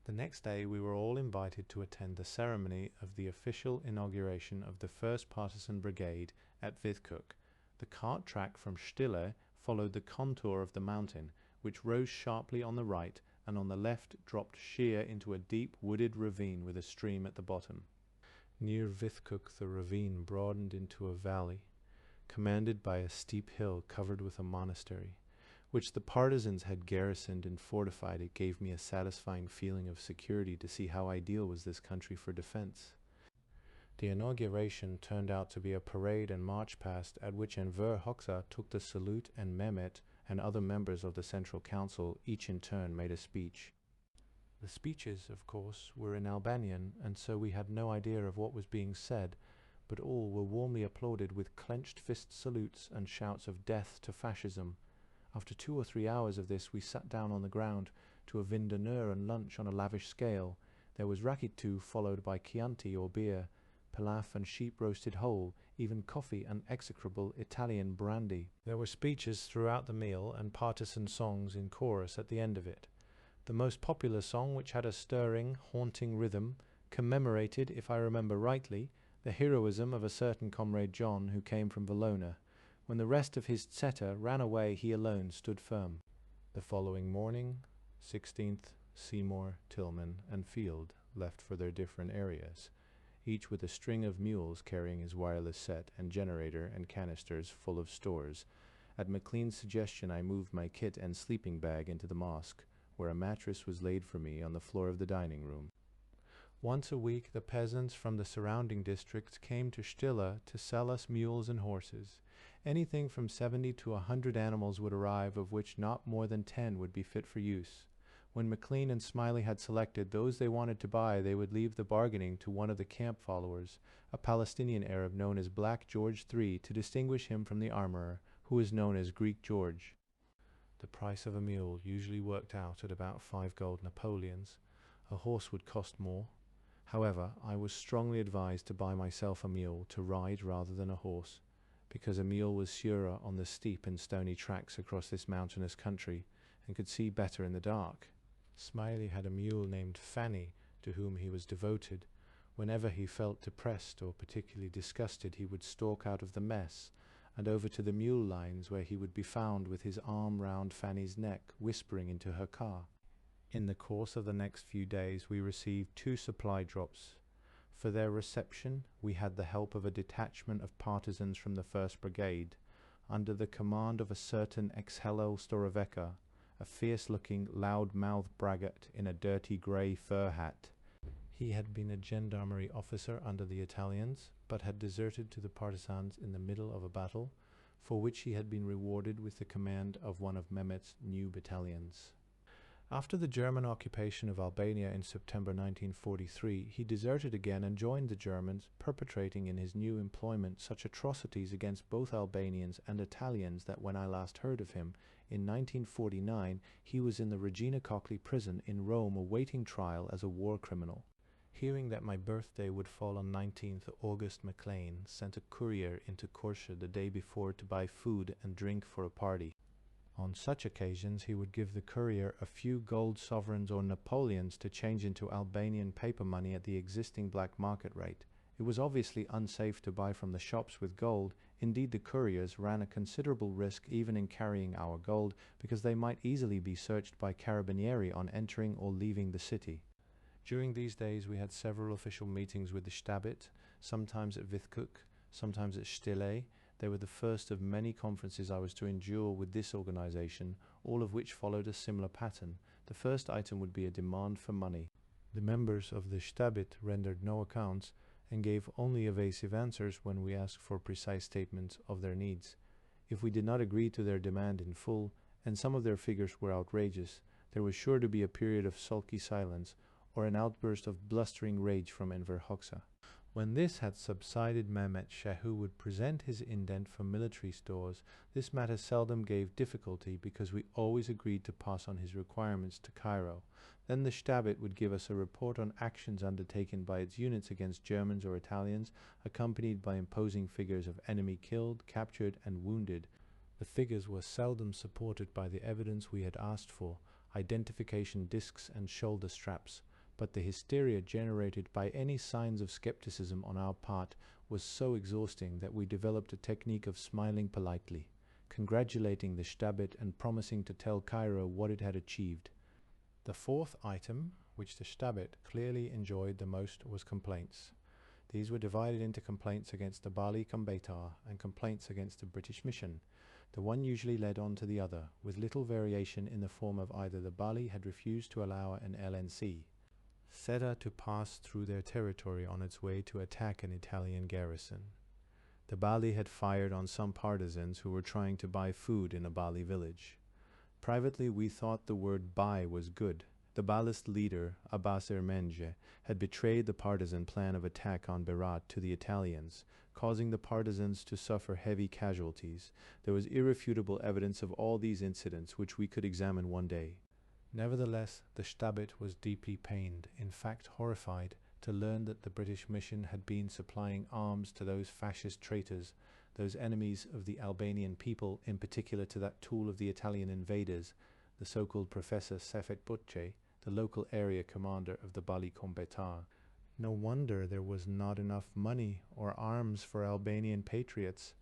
The next day we were all invited to attend the ceremony of the official inauguration of the 1st Partisan Brigade at Withcook. The cart track from Stille followed the contour of the mountain, which rose sharply on the right and on the left dropped sheer into a deep wooded ravine with a stream at the bottom. Near Withcook the ravine broadened into a valley, commanded by a steep hill covered with a monastery, which the partisans had garrisoned and fortified. It gave me a satisfying feeling of security to see how ideal was this country for defense. The inauguration turned out to be a parade and march past at which Enver Hoxha took the salute and Mehmet and other members of the Central Council each in turn made a speech. The speeches, of course, were in Albanian, and so we had no idea of what was being said, but all were warmly applauded with clenched fist salutes and shouts of death to fascism. After 2 or 3 hours of this, we sat down on the ground to a vin d'honneur and lunch on a lavish scale. There was rakitu, followed by Chianti or beer, pilaf and sheep roasted whole, even coffee and execrable Italian brandy. There were speeches throughout the meal and partisan songs in chorus at the end of it. The most popular song, which had a stirring, haunting rhythm, commemorated, if I remember rightly, the heroism of a certain comrade John who came from Valona. When the rest of his zeta ran away, he alone stood firm. The following morning, 16th, Seymour, Tillman, and Field left for their different areas, each with a string of mules carrying his wireless set and generator and canisters full of stores. At McLean's suggestion, I moved my kit and sleeping bag into the mosque, where a mattress was laid for me on the floor of the dining room. Once a week, the peasants from the surrounding districts came to Stilla to sell us mules and horses. Anything from 70 to 100 animals would arrive, of which not more than 10 would be fit for use. When McLean and Smiley had selected those they wanted to buy, they would leave the bargaining to one of the camp followers, a Palestinian Arab known as Black George III, to distinguish him from the armorer, who was known as Greek George. The price of a mule usually worked out at about 5 gold Napoleons. A horse would cost more. However, I was strongly advised to buy myself a mule to ride rather than a horse, because a mule was surer on the steep and stony tracks across this mountainous country, and could see better in the dark. Smiley had a mule named Fanny, to whom he was devoted. Whenever he felt depressed or particularly disgusted, he would stalk out of the mess, and over to the mule lines, where he would be found with his arm round Fanny's neck, whispering into her car. In the course of the next few days, we received 2 supply drops. For their reception, we had the help of a detachment of partisans from the 1st Brigade, under the command of a certain Exhelo Storoveka, a fierce-looking, loud-mouthed braggart in a dirty grey fur hat. He had been a gendarmerie officer under the Italians, but had deserted to the partisans in the middle of a battle, for which he had been rewarded with the command of one of Mehmet's new battalions. After the German occupation of Albania in September 1943, he deserted again and joined the Germans, perpetrating in his new employment such atrocities against both Albanians and Italians that when I last heard of him, in 1949, he was in the Regina Coeli prison in Rome awaiting trial as a war criminal. Hearing that my birthday would fall on 19th August, McLean sent a courier into Korsha the day before to buy food and drink for a party. On such occasions, he would give the courier a few gold sovereigns or Napoleons to change into Albanian paper money at the existing black market rate. It was obviously unsafe to buy from the shops with gold. Indeed, the couriers ran a considerable risk even in carrying our gold, because they might easily be searched by carabinieri on entering or leaving the city. During these days, we had several official meetings with the Stabit, sometimes at Vithkuk, sometimes at Stille. They were the first of many conferences I was to endure with this organization, all of which followed a similar pattern. The first item would be a demand for money. The members of the Stabit rendered no accounts and gave only evasive answers when we asked for precise statements of their needs. If we did not agree to their demand in full, and some of their figures were outrageous, there was sure to be a period of sulky silence or an outburst of blustering rage from Enver Hoxha. When this had subsided, Mehmet Shehu would present his indent for military stores. This matter seldom gave difficulty, because we always agreed to pass on his requirements to Cairo. Then the Stabit would give us a report on actions undertaken by its units against Germans or Italians, accompanied by imposing figures of enemy killed, captured, and wounded. The figures were seldom supported by the evidence we had asked for, identification discs and shoulder straps. But the hysteria generated by any signs of skepticism on our part was so exhausting that we developed a technique of smiling politely, congratulating the Stabit and promising to tell Cairo what it had achieved. The 4th item, which the Stabit clearly enjoyed the most, was complaints. These were divided into complaints against the Bali Kambeitar and complaints against the British mission. The one usually led on to the other, with little variation in the form of either the Bali had refused to allow an LNC, SETA, to pass through their territory on its way to attack an Italian garrison. The Bali had fired on some partisans who were trying to buy food in a Bali village. Privately, we thought the word buy was good, The Baalist leader, Abbas Ermenge, had betrayed the partisan plan of attack on Berat to the Italians, causing the partisans to suffer heavy casualties. There was irrefutable evidence of all these incidents, which we could examine one day. Nevertheless, the Stabit was deeply pained, in fact horrified, to learn that the British mission had been supplying arms to those fascist traitors, those enemies of the Albanian people, in particular to that tool of the Italian invaders, the so-called Professor Safet Butche, the local area commander of the Bali Kombetar. No wonder there was not enough money or arms for Albanian patriots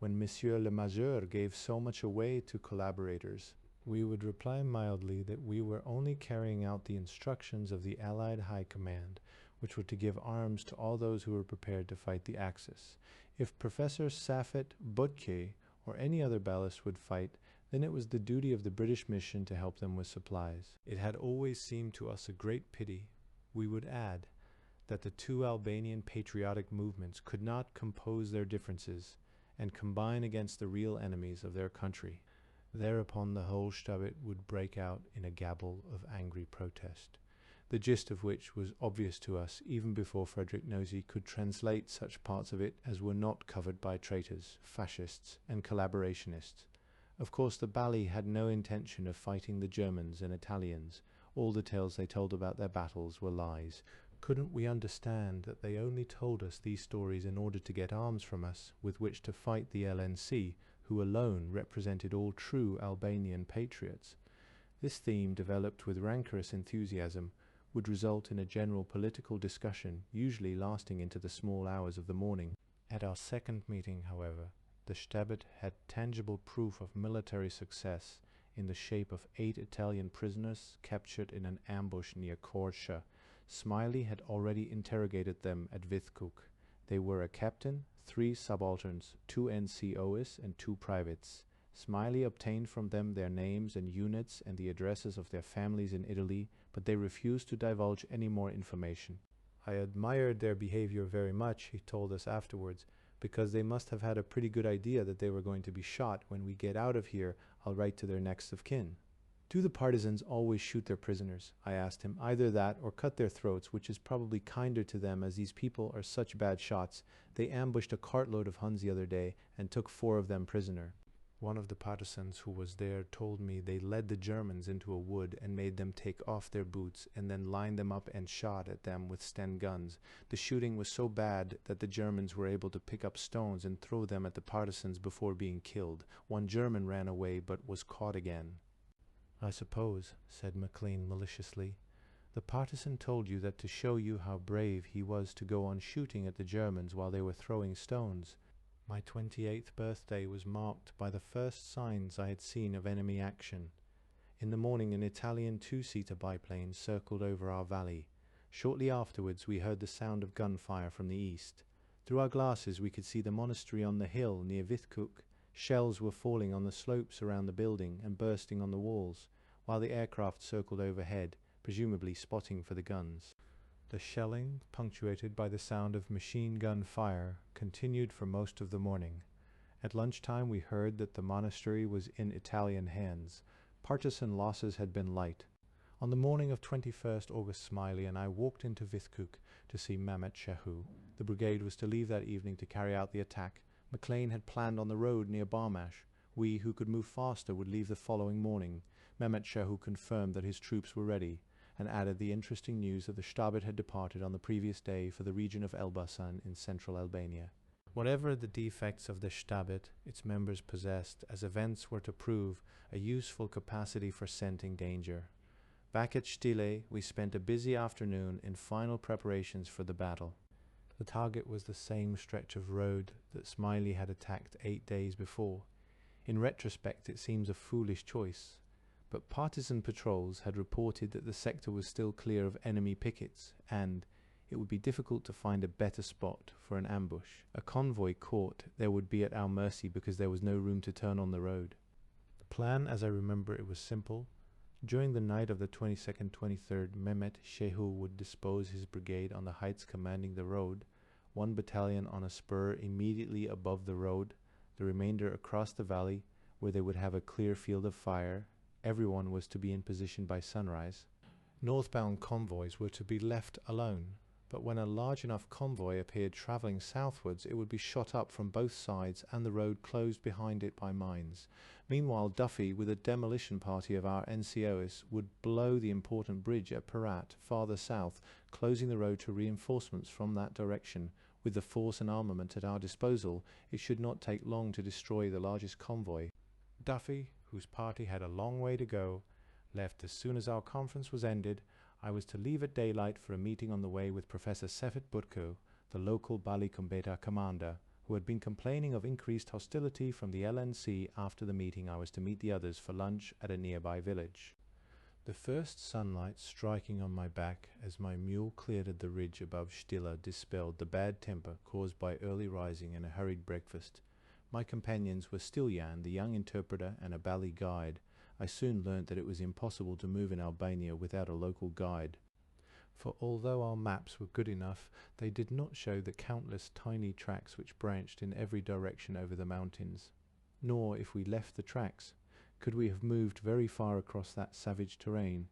when Monsieur le Major gave so much away to collaborators. We would reply mildly that we were only carrying out the instructions of the Allied High Command, which were to give arms to all those who were prepared to fight the Axis. If Professor Safet Butche or any other Baalist would fight, then it was the duty of the British mission to help them with supplies. It had always seemed to us a great pity, we would add, that the two Albanian patriotic movements could not compose their differences and combine against the real enemies of their country. Thereupon the whole Stabit would break out in a gabble of angry protest, the gist of which was obvious to us even before Frederick Nosy could translate such parts of it as were not covered by traitors, fascists, and collaborationists. Of course, the Bali had no intention of fighting the Germans and Italians. All the tales they told about their battles were lies. Couldn't we understand that they only told us these stories in order to get arms from us with which to fight the LNC, who alone represented all true Albanian patriots? This theme, developed with rancorous enthusiasm, would result in a general political discussion, usually lasting into the small hours of the morning. At our second meeting, however, the Stabit had tangible proof of military success in the shape of 8 Italian prisoners captured in an ambush near Korsha. Smiley had already interrogated them at Vithkuk. They were a captain, 3 subalterns, 2 NCOs, and 2 privates. Smiley obtained from them their names and units and the addresses of their families in Italy, but they refused to divulge any more information. I admired their behavior very much, he told us afterwards, because they must have had a pretty good idea that they were going to be shot. When we get out of here, I'll write to their next of kin. Do the partisans always shoot their prisoners? I asked him. Either that or cut their throats, which is probably kinder to them, as these people are such bad shots. They ambushed a cartload of Huns the other day and took 4 of them prisoner. One of the partisans who was there told me they led the Germans into a wood and made them take off their boots and then lined them up and shot at them with Sten guns. The shooting was so bad that the Germans were able to pick up stones and throw them at the partisans before being killed. One German ran away but was caught again. I suppose, said MacLean maliciously, the partisan told you that to show you how brave he was to go on shooting at the Germans while they were throwing stones. My 28th birthday was marked by the first signs I had seen of enemy action. In the morning an Italian 2-seater biplane circled over our valley. Shortly afterwards we heard the sound of gunfire from the east. Through our glasses we could see the monastery on the hill near Vithkuk. Shells were falling on the slopes around the building and bursting on the walls, while the aircraft circled overhead, presumably spotting for the guns. The shelling, punctuated by the sound of machine gun fire, continued for most of the morning. At lunchtime we heard that the monastery was in Italian hands. Partisan losses had been light. On the morning of 21st August, Smiley and I walked into Vithkuk to see Mehmet Shehu. The brigade was to leave that evening to carry out the attack. MacLean had planned on the road near Barmash. We, who could move faster, would leave the following morning. Mehmet Shehu confirmed that his troops were ready, and added the interesting news that the Stabit had departed on the previous day for the region of Elbasan in central Albania. Whatever the defects of the Stabit, its members possessed, as events were to prove, a useful capacity for scenting danger. Back at Stile, we spent a busy afternoon in final preparations for the battle. The target was the same stretch of road that Smiley had attacked 8 days before. In retrospect, it seems a foolish choice, but partisan patrols had reported that the sector was still clear of enemy pickets, and it would be difficult to find a better spot for an ambush. A convoy caught there would be at our mercy because there was no room to turn on the road. The plan, as I remember it, was simple. During the night of the 22nd, 23rd, Mehmet Shehu would dispose his brigade on the heights commanding the road, 1 battalion on a spur immediately above the road, the remainder across the valley, where they would have a clear field of fire. Everyone was to be in position by sunrise. Northbound convoys were to be left alone, but when a large enough convoy appeared travelling southwards, it would be shot up from both sides and the road closed behind it by mines. Meanwhile, Duffy, with a demolition party of our NCOs, would blow the important bridge at Perat, farther south, closing the road to reinforcements from that direction. With the force and armament at our disposal, it should not take long to destroy the largest convoy. Duffy, whose party had a long way to go, left as soon as our conference was ended. I was to leave at daylight for a meeting on the way with Professor Sefet Butko, the local Bali Kumbeta commander, who had been complaining of increased hostility from the LNC. After the meeting, I was to meet the others for lunch at a nearby village. The first sunlight striking on my back as my mule cleared the ridge above Stilla dispelled the bad temper caused by early rising and a hurried breakfast. My companions were Stiljan, the young interpreter, and a Bali guide. I soon learnt that it was impossible to move in Albania without a local guide, for although our maps were good enough, they did not show the countless tiny tracks which branched in every direction over the mountains. Nor, if we left the tracks, could we have moved very far across that savage terrain.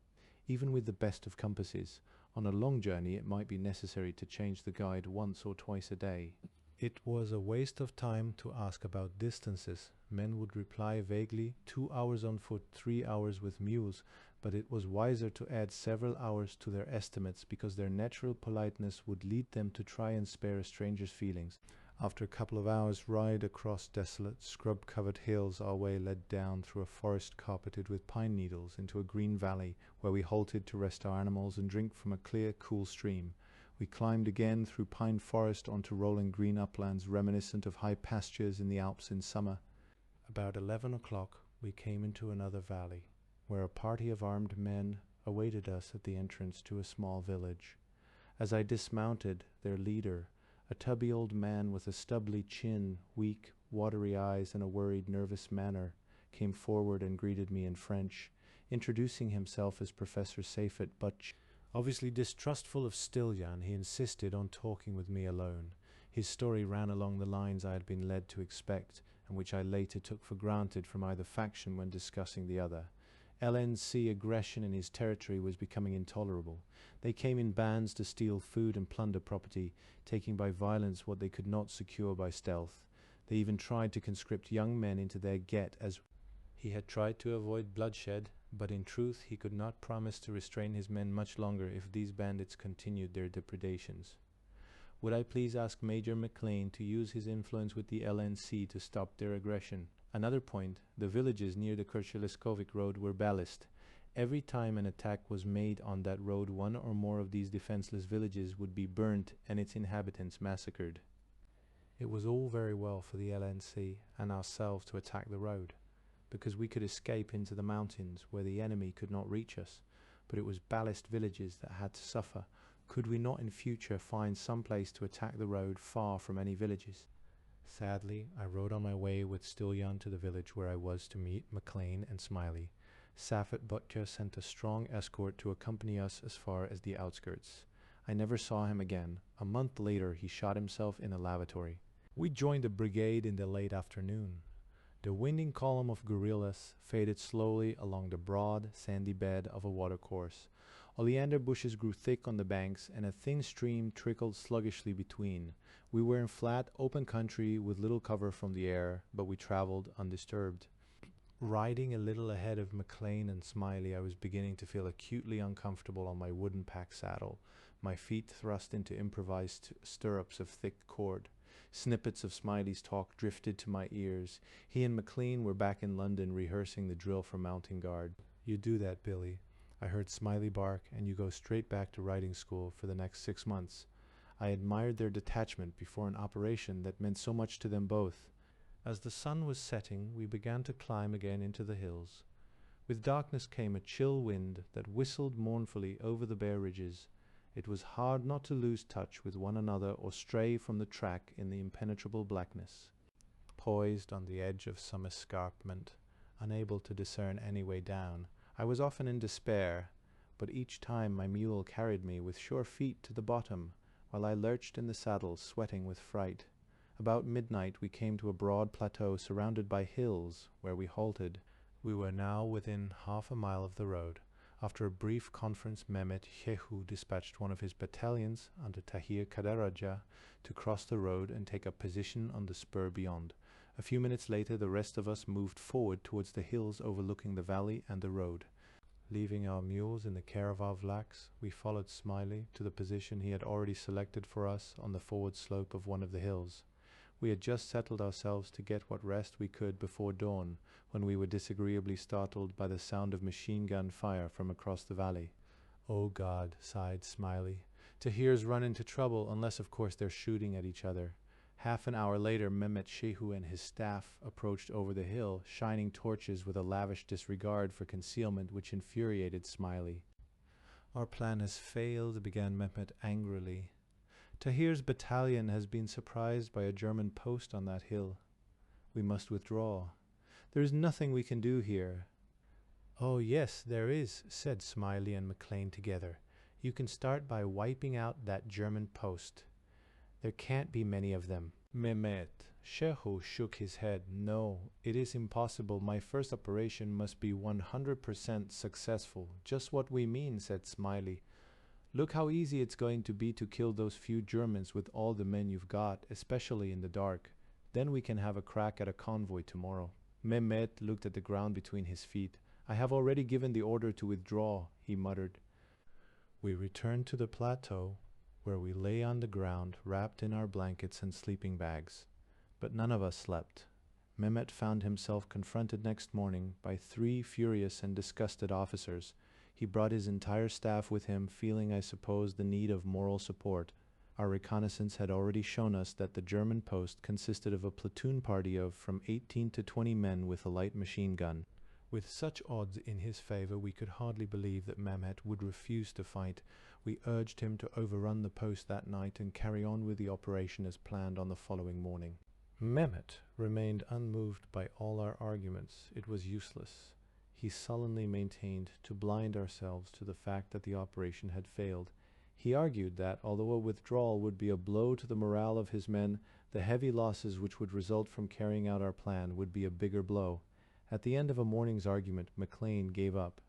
Even with the best of compasses, on a long journey it might be necessary to change the guide once or twice a day. It was a waste of time to ask about distances. Men would reply vaguely, 2 hours on foot, 3 hours with mules, but it was wiser to add several hours to their estimates because their natural politeness would lead them to try and spare a stranger's feelings. After a couple of hours' ride across desolate, scrub-covered hills, our way led down through a forest carpeted with pine needles into a green valley where we halted to rest our animals and drink from a clear, cool stream. We climbed again through pine forest onto rolling green uplands reminiscent of high pastures in the Alps in summer. About 11 o'clock we came into another valley, where a party of armed men awaited us at the entrance to a small village. As I dismounted, their leader, a tubby old man with a stubbly chin, weak, watery eyes, and a worried, nervous manner, came forward and greeted me in French, introducing himself as Professor Sefet Butch. Obviously distrustful of Stiljan, he insisted on talking with me alone. His story ran along the lines I had been led to expect, and which I later took for granted from either faction when discussing the other. LNC aggression in his territory was becoming intolerable. They came in bands to steal food and plunder property, taking by violence what they could not secure by stealth. They even tried to conscript young men into their get, as he had tried to avoid bloodshed, but in truth he could not promise to restrain his men much longer if these bandits continued their depredations. Would I please ask Major McLean to use his influence with the LNC to stop their aggression? Another point, the villages near the Kircheleskovic road were ballast. Every time an attack was made on that road, one or more of these defenseless villages would be burnt and its inhabitants massacred. It was all very well for the LNC and ourselves to attack the road, because we could escape into the mountains where the enemy could not reach us, but it was ballast villages that had to suffer. Could we not in future find some place to attack the road far from any villages? Sadly, I rode on my way with Stiljan to the village where I was to meet McLean and Smiley. Safet Butcher sent a strong escort to accompany us as far as the outskirts. I never saw him again. A month later he shot himself in a lavatory. We joined the brigade in the late afternoon. The winding column of guerrillas faded slowly along the broad, sandy bed of a watercourse. Oleander bushes grew thick on the banks, and a thin stream trickled sluggishly between. We were in flat, open country with little cover from the air, but we traveled undisturbed. Riding a little ahead of McLean and Smiley, I was beginning to feel acutely uncomfortable on my wooden pack saddle, my feet thrust into improvised stirrups of thick cord. Snippets of Smiley's talk drifted to my ears. He and McLean were back in London rehearsing the drill for mounting guard. "You do that, Billy," I heard Smiley bark, "and you go straight back to riding school for the next 6 months." I admired their detachment before an operation that meant so much to them both. As the sun was setting, we began to climb again into the hills. With darkness came a chill wind that whistled mournfully over the bare ridges. It was hard not to lose touch with one another or stray from the track in the impenetrable blackness. Poised on the edge of some escarpment, unable to discern any way down, I was often in despair, but each time my mule carried me with sure feet to the bottom, while I lurched in the saddle, sweating with fright. About midnight we came to a broad plateau surrounded by hills, where we halted. We were now within half a mile of the road. After a brief conference, Mehmet Shehu dispatched one of his battalions under Tahir Kadaraja to cross the road and take up position on the spur beyond. A few minutes later, the rest of us moved forward towards the hills overlooking the valley and the road. Leaving our mules in the care of our vlaks, we followed Smiley to the position he had already selected for us on the forward slope of one of the hills. We had just settled ourselves to get what rest we could before dawn, when we were disagreeably startled by the sound of machine gun fire from across the valley. "Oh God," sighed Smiley. "Tahir's run into trouble, unless of course they're shooting at each other." Half an hour later, Mehmet Shehu and his staff approached over the hill, shining torches with a lavish disregard for concealment which infuriated Smiley. "Our plan has failed," began Mehmet angrily. "Tahir's battalion has been surprised by a German post on that hill. We must withdraw. There is nothing we can do here." "Oh yes, there is," said Smiley and McLean together. "You can start by wiping out that German post. There can't be many of them." Mehmet Shehu shook his head. "No, it is impossible. My first operation must be 100% successful." "Just what we mean," said Smiley. "Look how easy it's going to be to kill those few Germans with all the men you've got, especially in the dark. Then we can have a crack at a convoy tomorrow." Mehmet looked at the ground between his feet. "I have already given the order to withdraw," he muttered. We returned to the plateau, where we lay on the ground, wrapped in our blankets and sleeping bags. But none of us slept. Mehmet found himself confronted next morning by 3 furious and disgusted officers. He brought his entire staff with him, feeling, I suppose, the need of moral support. Our reconnaissance had already shown us that the German post consisted of a platoon party of from 18 to 20 men with a light machine gun. With such odds in his favor, we could hardly believe that Mehmet would refuse to fight. We urged him to overrun the post that night and carry on with the operation as planned on the following morning. Mehmet remained unmoved by all our arguments. It was useless. He sullenly maintained to blind ourselves to the fact that the operation had failed. He argued that, although a withdrawal would be a blow to the morale of his men, the heavy losses which would result from carrying out our plan would be a bigger blow. At the end of a morning's argument, McLean gave up.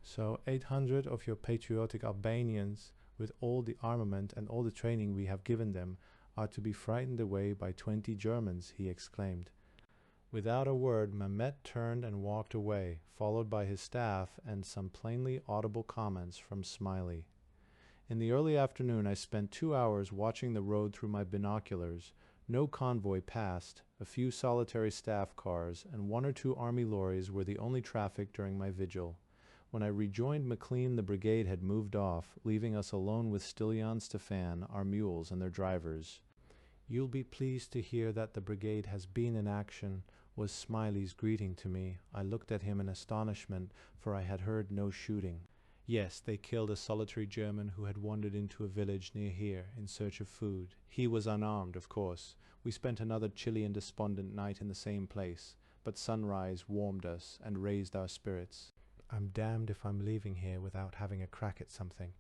"So 800 of your patriotic Albanians, with all the armament and all the training we have given them, are to be frightened away by 20 Germans," he exclaimed. Without a word, Mehmet turned and walked away, followed by his staff and some plainly audible comments from Smiley. In the early afternoon, I spent 2 hours watching the road through my binoculars. No convoy passed. A few solitary staff cars and 1 or 2 army lorries were the only traffic during my vigil. When I rejoined McLean, the brigade had moved off, leaving us alone with Stiljan Stefan, our mules, and their drivers. "You'll be pleased to hear that the brigade has been in action," was Smiley's greeting to me. I looked at him in astonishment, for I had heard no shooting. "Yes, they killed a solitary German who had wandered into a village near here in search of food. He was unarmed, of course. We spent another chilly and despondent night in the same place, but sunrise warmed us and raised our spirits. I'm damned if I'm leaving here without having a crack at something,"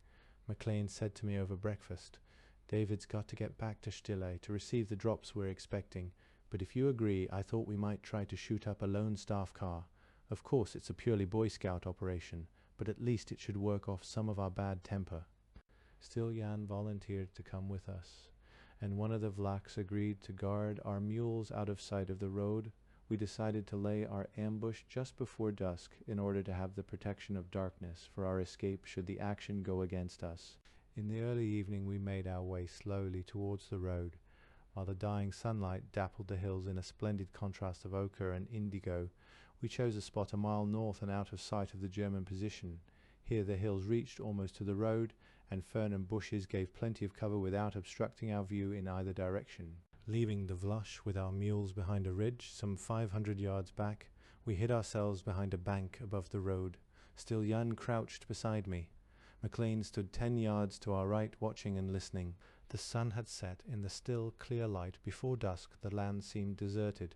McLean said to me over breakfast. "David's got to get back to Stille to receive the drops we're expecting, but if you agree, I thought we might try to shoot up a lone staff car. Of course, it's a purely Boy Scout operation, but at least it should work off some of our bad temper." Stiljan volunteered to come with us, and one of the vlaks agreed to guard our mules out of sight of the road. We decided to lay our ambush just before dusk in order to have the protection of darkness for our escape should the action go against us. In the early evening we made our way slowly towards the road, while the dying sunlight dappled the hills in a splendid contrast of ochre and indigo. We chose a spot a mile north and out of sight of the German position. Here the hills reached almost to the road, and fern and bushes gave plenty of cover without obstructing our view in either direction. Leaving the Vlush with our mules behind a ridge some 500 yards back, we hid ourselves behind a bank above the road. Stiljan crouched beside me. McLean stood 10 yards to our right, watching and listening. The sun had set in the still, clear light. Before dusk the land seemed deserted.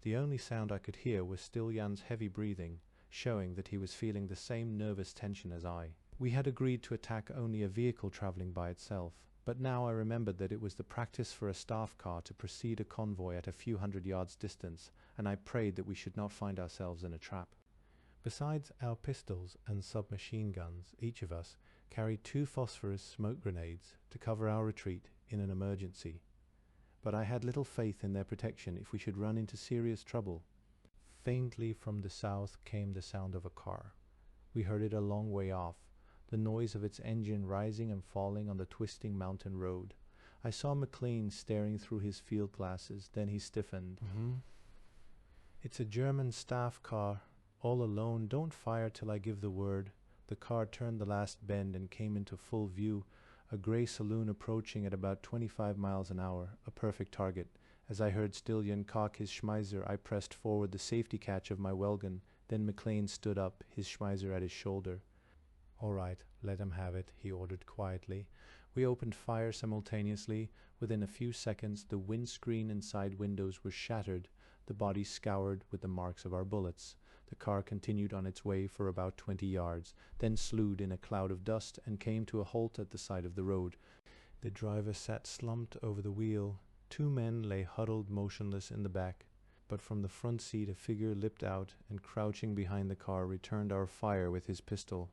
The only sound I could hear was Stiljan's heavy breathing, showing that he was feeling the same nervous tension as I. We had agreed to attack only a vehicle travelling by itself, but now I remembered that it was the practice for a staff car to precede a convoy at a few hundred yards distance, and I prayed that we should not find ourselves in a trap. Besides our pistols and submachine guns, each of us carried 2 phosphorus smoke grenades to cover our retreat in an emergency. But I had little faith in their protection if we should run into serious trouble. Faintly from the south came the sound of a car. We heard it a long way off, the noise of its engine rising and falling on the twisting mountain road. I saw McLean staring through his field glasses, then he stiffened. It's a German staff car, all alone. Don't fire till I give the word. The car turned the last bend and came into full view, a grey saloon approaching at about 25 miles an hour, a perfect target. As I heard Stillion cock his Schmeiser, I pressed forward the safety catch of my Welgun. Then McLean stood up, his Schmeiser at his shoulder. "All right, let him have it," he ordered quietly. We opened fire simultaneously. Within a few seconds, the windscreen and side windows were shattered, the body scoured with the marks of our bullets. The car continued on its way for about 20 yards, then slewed in a cloud of dust and came to a halt at the side of the road. The driver sat slumped over the wheel. 2 men lay huddled motionless in the back, but from the front seat a figure leapt out and, crouching behind the car, returned our fire with his pistol.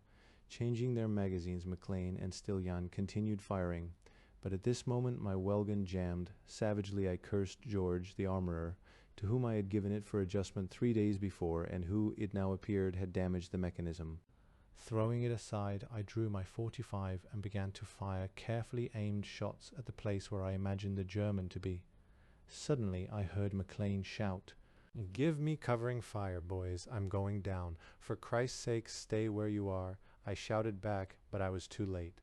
Changing their magazines, McLean and Stillion continued firing, but at this moment my Welgun jammed. Savagely I cursed George, the armorer, to whom I had given it for adjustment 3 days before, and who, it now appeared, had damaged the mechanism. Throwing it aside, I drew my .45 and began to fire carefully aimed shots at the place where I imagined the German to be. Suddenly I heard McLean shout, "Give me covering fire, boys. I'm going down. For Christ's sake, stay where you are." I shouted back, but I was too late.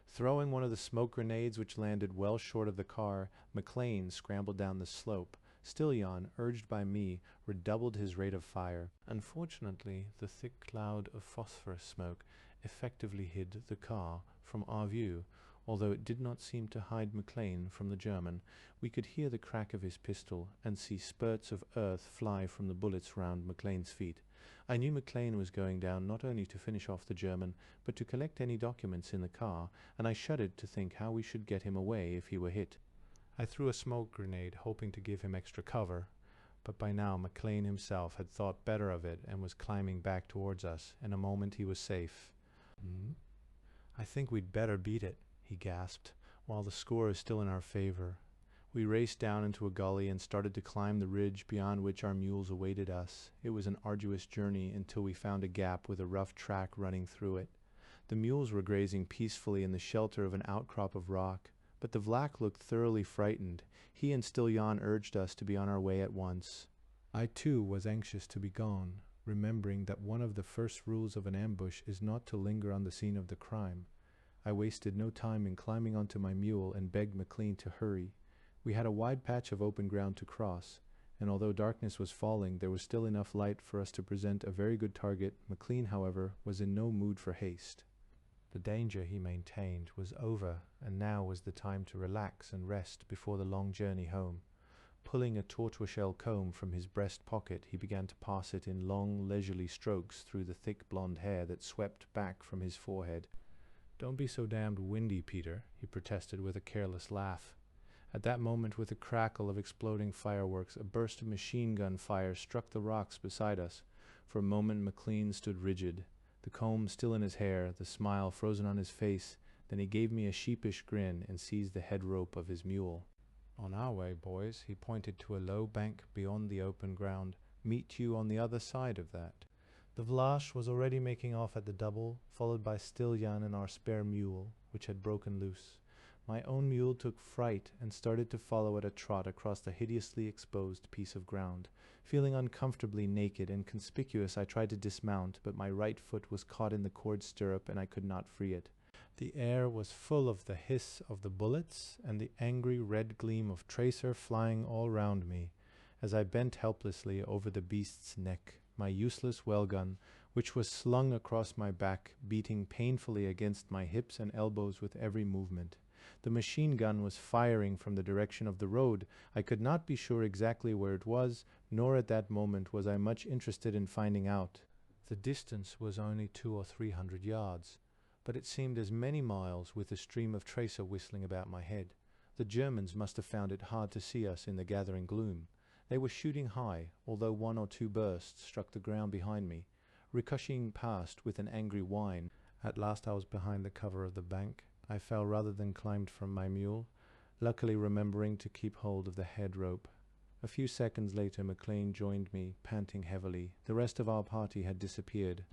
Throwing one of the smoke grenades, which landed well short of the car, McLean scrambled down the slope. Stillion, urged by me, redoubled his rate of fire. Unfortunately, the thick cloud of phosphorus smoke effectively hid the car from our view. Although it did not seem to hide McLean from the German, we could hear the crack of his pistol and see spurts of earth fly from the bullets round McLean's feet. I knew McLean was going down not only to finish off the German, but to collect any documents in the car, and I shuddered to think how we should get him away if he were hit. I threw a smoke grenade, hoping to give him extra cover, but by now McLean himself had thought better of it and was climbing back towards us. In a moment he was safe. "I think we'd better beat it," he gasped, "while the score is still in our favor." We raced down into a gully and started to climb the ridge beyond which our mules awaited us. It was an arduous journey until we found a gap with a rough track running through it. The mules were grazing peacefully in the shelter of an outcrop of rock, but the Vlach looked thoroughly frightened. He and Stillion urged us to be on our way at once. I too was anxious to be gone, remembering that one of the first rules of an ambush is not to linger on the scene of the crime. I wasted no time in climbing onto my mule and begged McLean to hurry. We had a wide patch of open ground to cross, and although darkness was falling, there was still enough light for us to present a very good target. McLean, however, was in no mood for haste. The danger, he maintained, was over, and now was the time to relax and rest before the long journey home. Pulling a tortoiseshell comb from his breast pocket, he began to pass it in long, leisurely strokes through the thick blonde hair that swept back from his forehead. "Don't be so damned windy, Peter," he protested with a careless laugh. At that moment, with a crackle of exploding fireworks, a burst of machine gun fire struck the rocks beside us. For a moment McLean stood rigid, the comb still in his hair, the smile frozen on his face. Then he gave me a sheepish grin and seized the head rope of his mule. "On our way, boys," he pointed to a low bank beyond the open ground. "Meet you on the other side of that." The Vlach was already making off at the double, followed by Stillion and our spare mule, which had broken loose. My own mule took fright and started to follow at a trot across the hideously exposed piece of ground. Feeling uncomfortably naked and conspicuous, I tried to dismount, but my right foot was caught in the cord stirrup and I could not free it. The air was full of the hiss of the bullets and the angry red gleam of tracer flying all round me. As I bent helplessly over the beast's neck, my useless Welgun, which was slung across my back, beating painfully against my hips and elbows with every movement. The machine gun was firing from the direction of the road. I could not be sure exactly where it was, nor at that moment was I much interested in finding out. The distance was only 200 or 300 yards, but it seemed as many miles with the stream of tracer whistling about my head. The Germans must have found it hard to see us in the gathering gloom. They were shooting high, although 1 or 2 bursts struck the ground behind me. ricocheting past with an angry whine. At last I was behind the cover of the bank. I fell rather than climbed from my mule, luckily remembering to keep hold of the head rope. A few seconds later McLean joined me, panting heavily. The rest of our party had disappeared.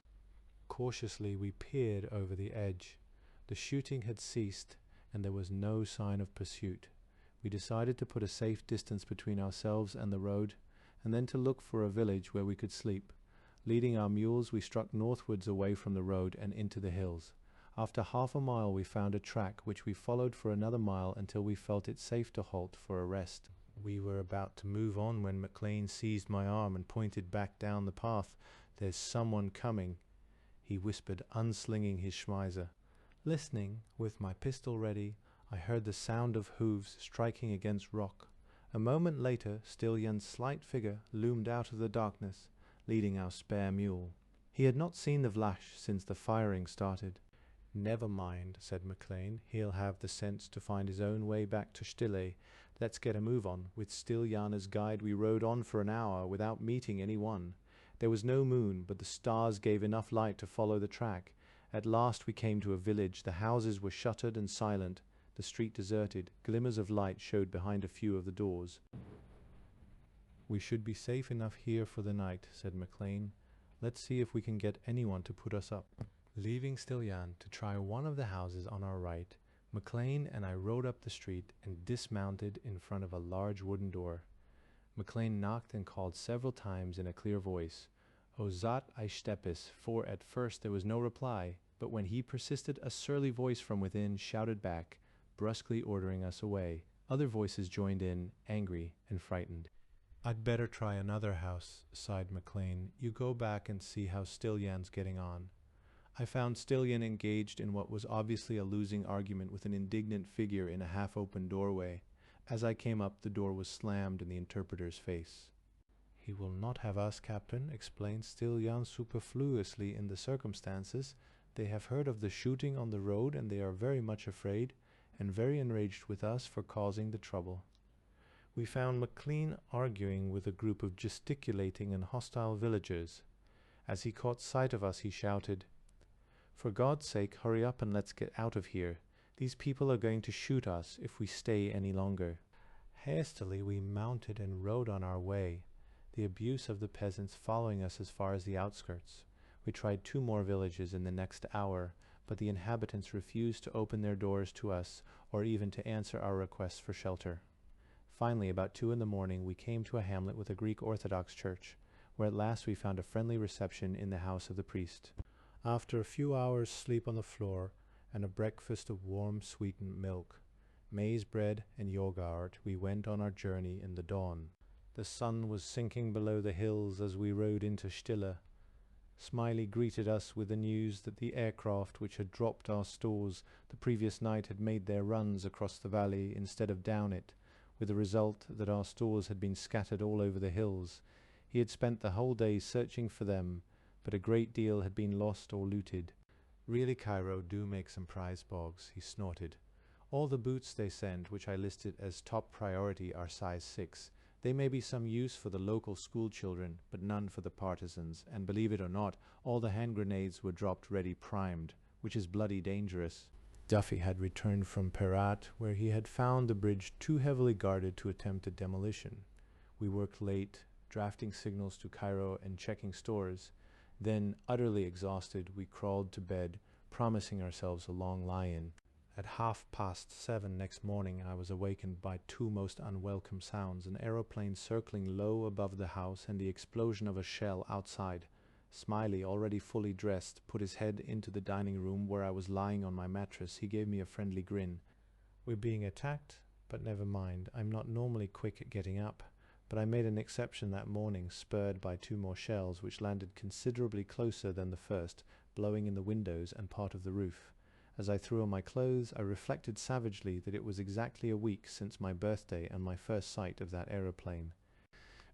Cautiously we peered over the edge. The shooting had ceased, and there was no sign of pursuit. We decided to put a safe distance between ourselves and the road, and then to look for a village where we could sleep. Leading our mules, we struck northwards away from the road and into the hills. After half a mile we found a track which we followed for another mile until we felt it safe to halt for a rest. We were about to move on when McLean seized my arm and pointed back down the path. "There's someone coming," he whispered, unslinging his Schmeiser. Listening, with my pistol ready, I heard the sound of hooves striking against rock. A moment later, Stiljan's slight figure loomed out of the darkness, leading our spare mule. He had not seen the Vlach since the firing started. "Never mind," said McLean. "He'll have the sense to find his own way back to Stille. Let's get a move on." With Stiljan as guide, we rode on for an hour without meeting anyone. There was no moon, but the stars gave enough light to follow the track. At last we came to a village. The houses were shuttered and silent, the street deserted. Glimmers of light showed behind a few of the doors. "We should be safe enough here for the night," said McLean. "Let's see if we can get anyone to put us up." Leaving Stiljan to try one of the houses on our right, McLean and I rode up the street and dismounted in front of a large wooden door. McLean knocked and called several times in a clear voice, "O zat I steppes," for at first there was no reply, but when he persisted, a surly voice from within shouted back, brusquely ordering us away. Other voices joined in, angry and frightened. "I'd better try another house," sighed McLean. "You go back and see how Stiljan's getting on." I found Stiljan engaged in what was obviously a losing argument with an indignant figure in a half-open doorway. As I came up, the door was slammed in the interpreter's face. "He will not have us, Captain," explained Stiljan superfluously in the circumstances. "They have heard of the shooting on the road, and they are very much afraid, and very enraged with us for causing the trouble." We found McLean arguing with a group of gesticulating and hostile villagers. As he caught sight of us, he shouted, "For God's sake, hurry up and let's get out of here. These people are going to shoot us if we stay any longer." Hastily we mounted and rode on our way, the abuse of the peasants following us as far as the outskirts. We tried 2 more villages in the next hour, but the inhabitants refused to open their doors to us or even to answer our requests for shelter. Finally, about 2 in the morning, we came to a hamlet with a Greek Orthodox church, where at last we found a friendly reception in the house of the priest. After a few hours' sleep on the floor and a breakfast of warm sweetened milk, maize bread and yogurt, we went on our journey in the dawn. The sun was sinking below the hills as we rode into Stille. Smiley greeted us with the news that the aircraft which had dropped our stores the previous night had made their runs across the valley instead of down it, with the result that our stores had been scattered all over the hills. He had spent the whole day searching for them, but a great deal had been lost or looted. "Really, Cairo do make some prize bogs," he snorted. "All the boots they send, which I listed as top priority, are size 6. They may be some use for the local school children, but none for the partisans, and believe it or not, all the hand grenades were dropped ready primed, which is bloody dangerous." Duffy had returned from Perat, where he had found the bridge too heavily guarded to attempt a demolition. We worked late, drafting signals to Cairo and checking stores. Then, utterly exhausted, we crawled to bed, promising ourselves a long lie-in. At 7:30 next morning, I was awakened by 2 most unwelcome sounds: an aeroplane circling low above the house and the explosion of a shell outside. Smiley, already fully dressed, put his head into the dining room where I was lying on my mattress. He gave me a friendly grin. "We're being attacked, but never mind. I'm not normally quick at getting up, but I made an exception that morning, spurred by 2 more shells, which landed considerably closer than the first, blowing in the windows and part of the roof. As I threw on my clothes, I reflected savagely that it was exactly a week since my birthday and my first sight of that aeroplane.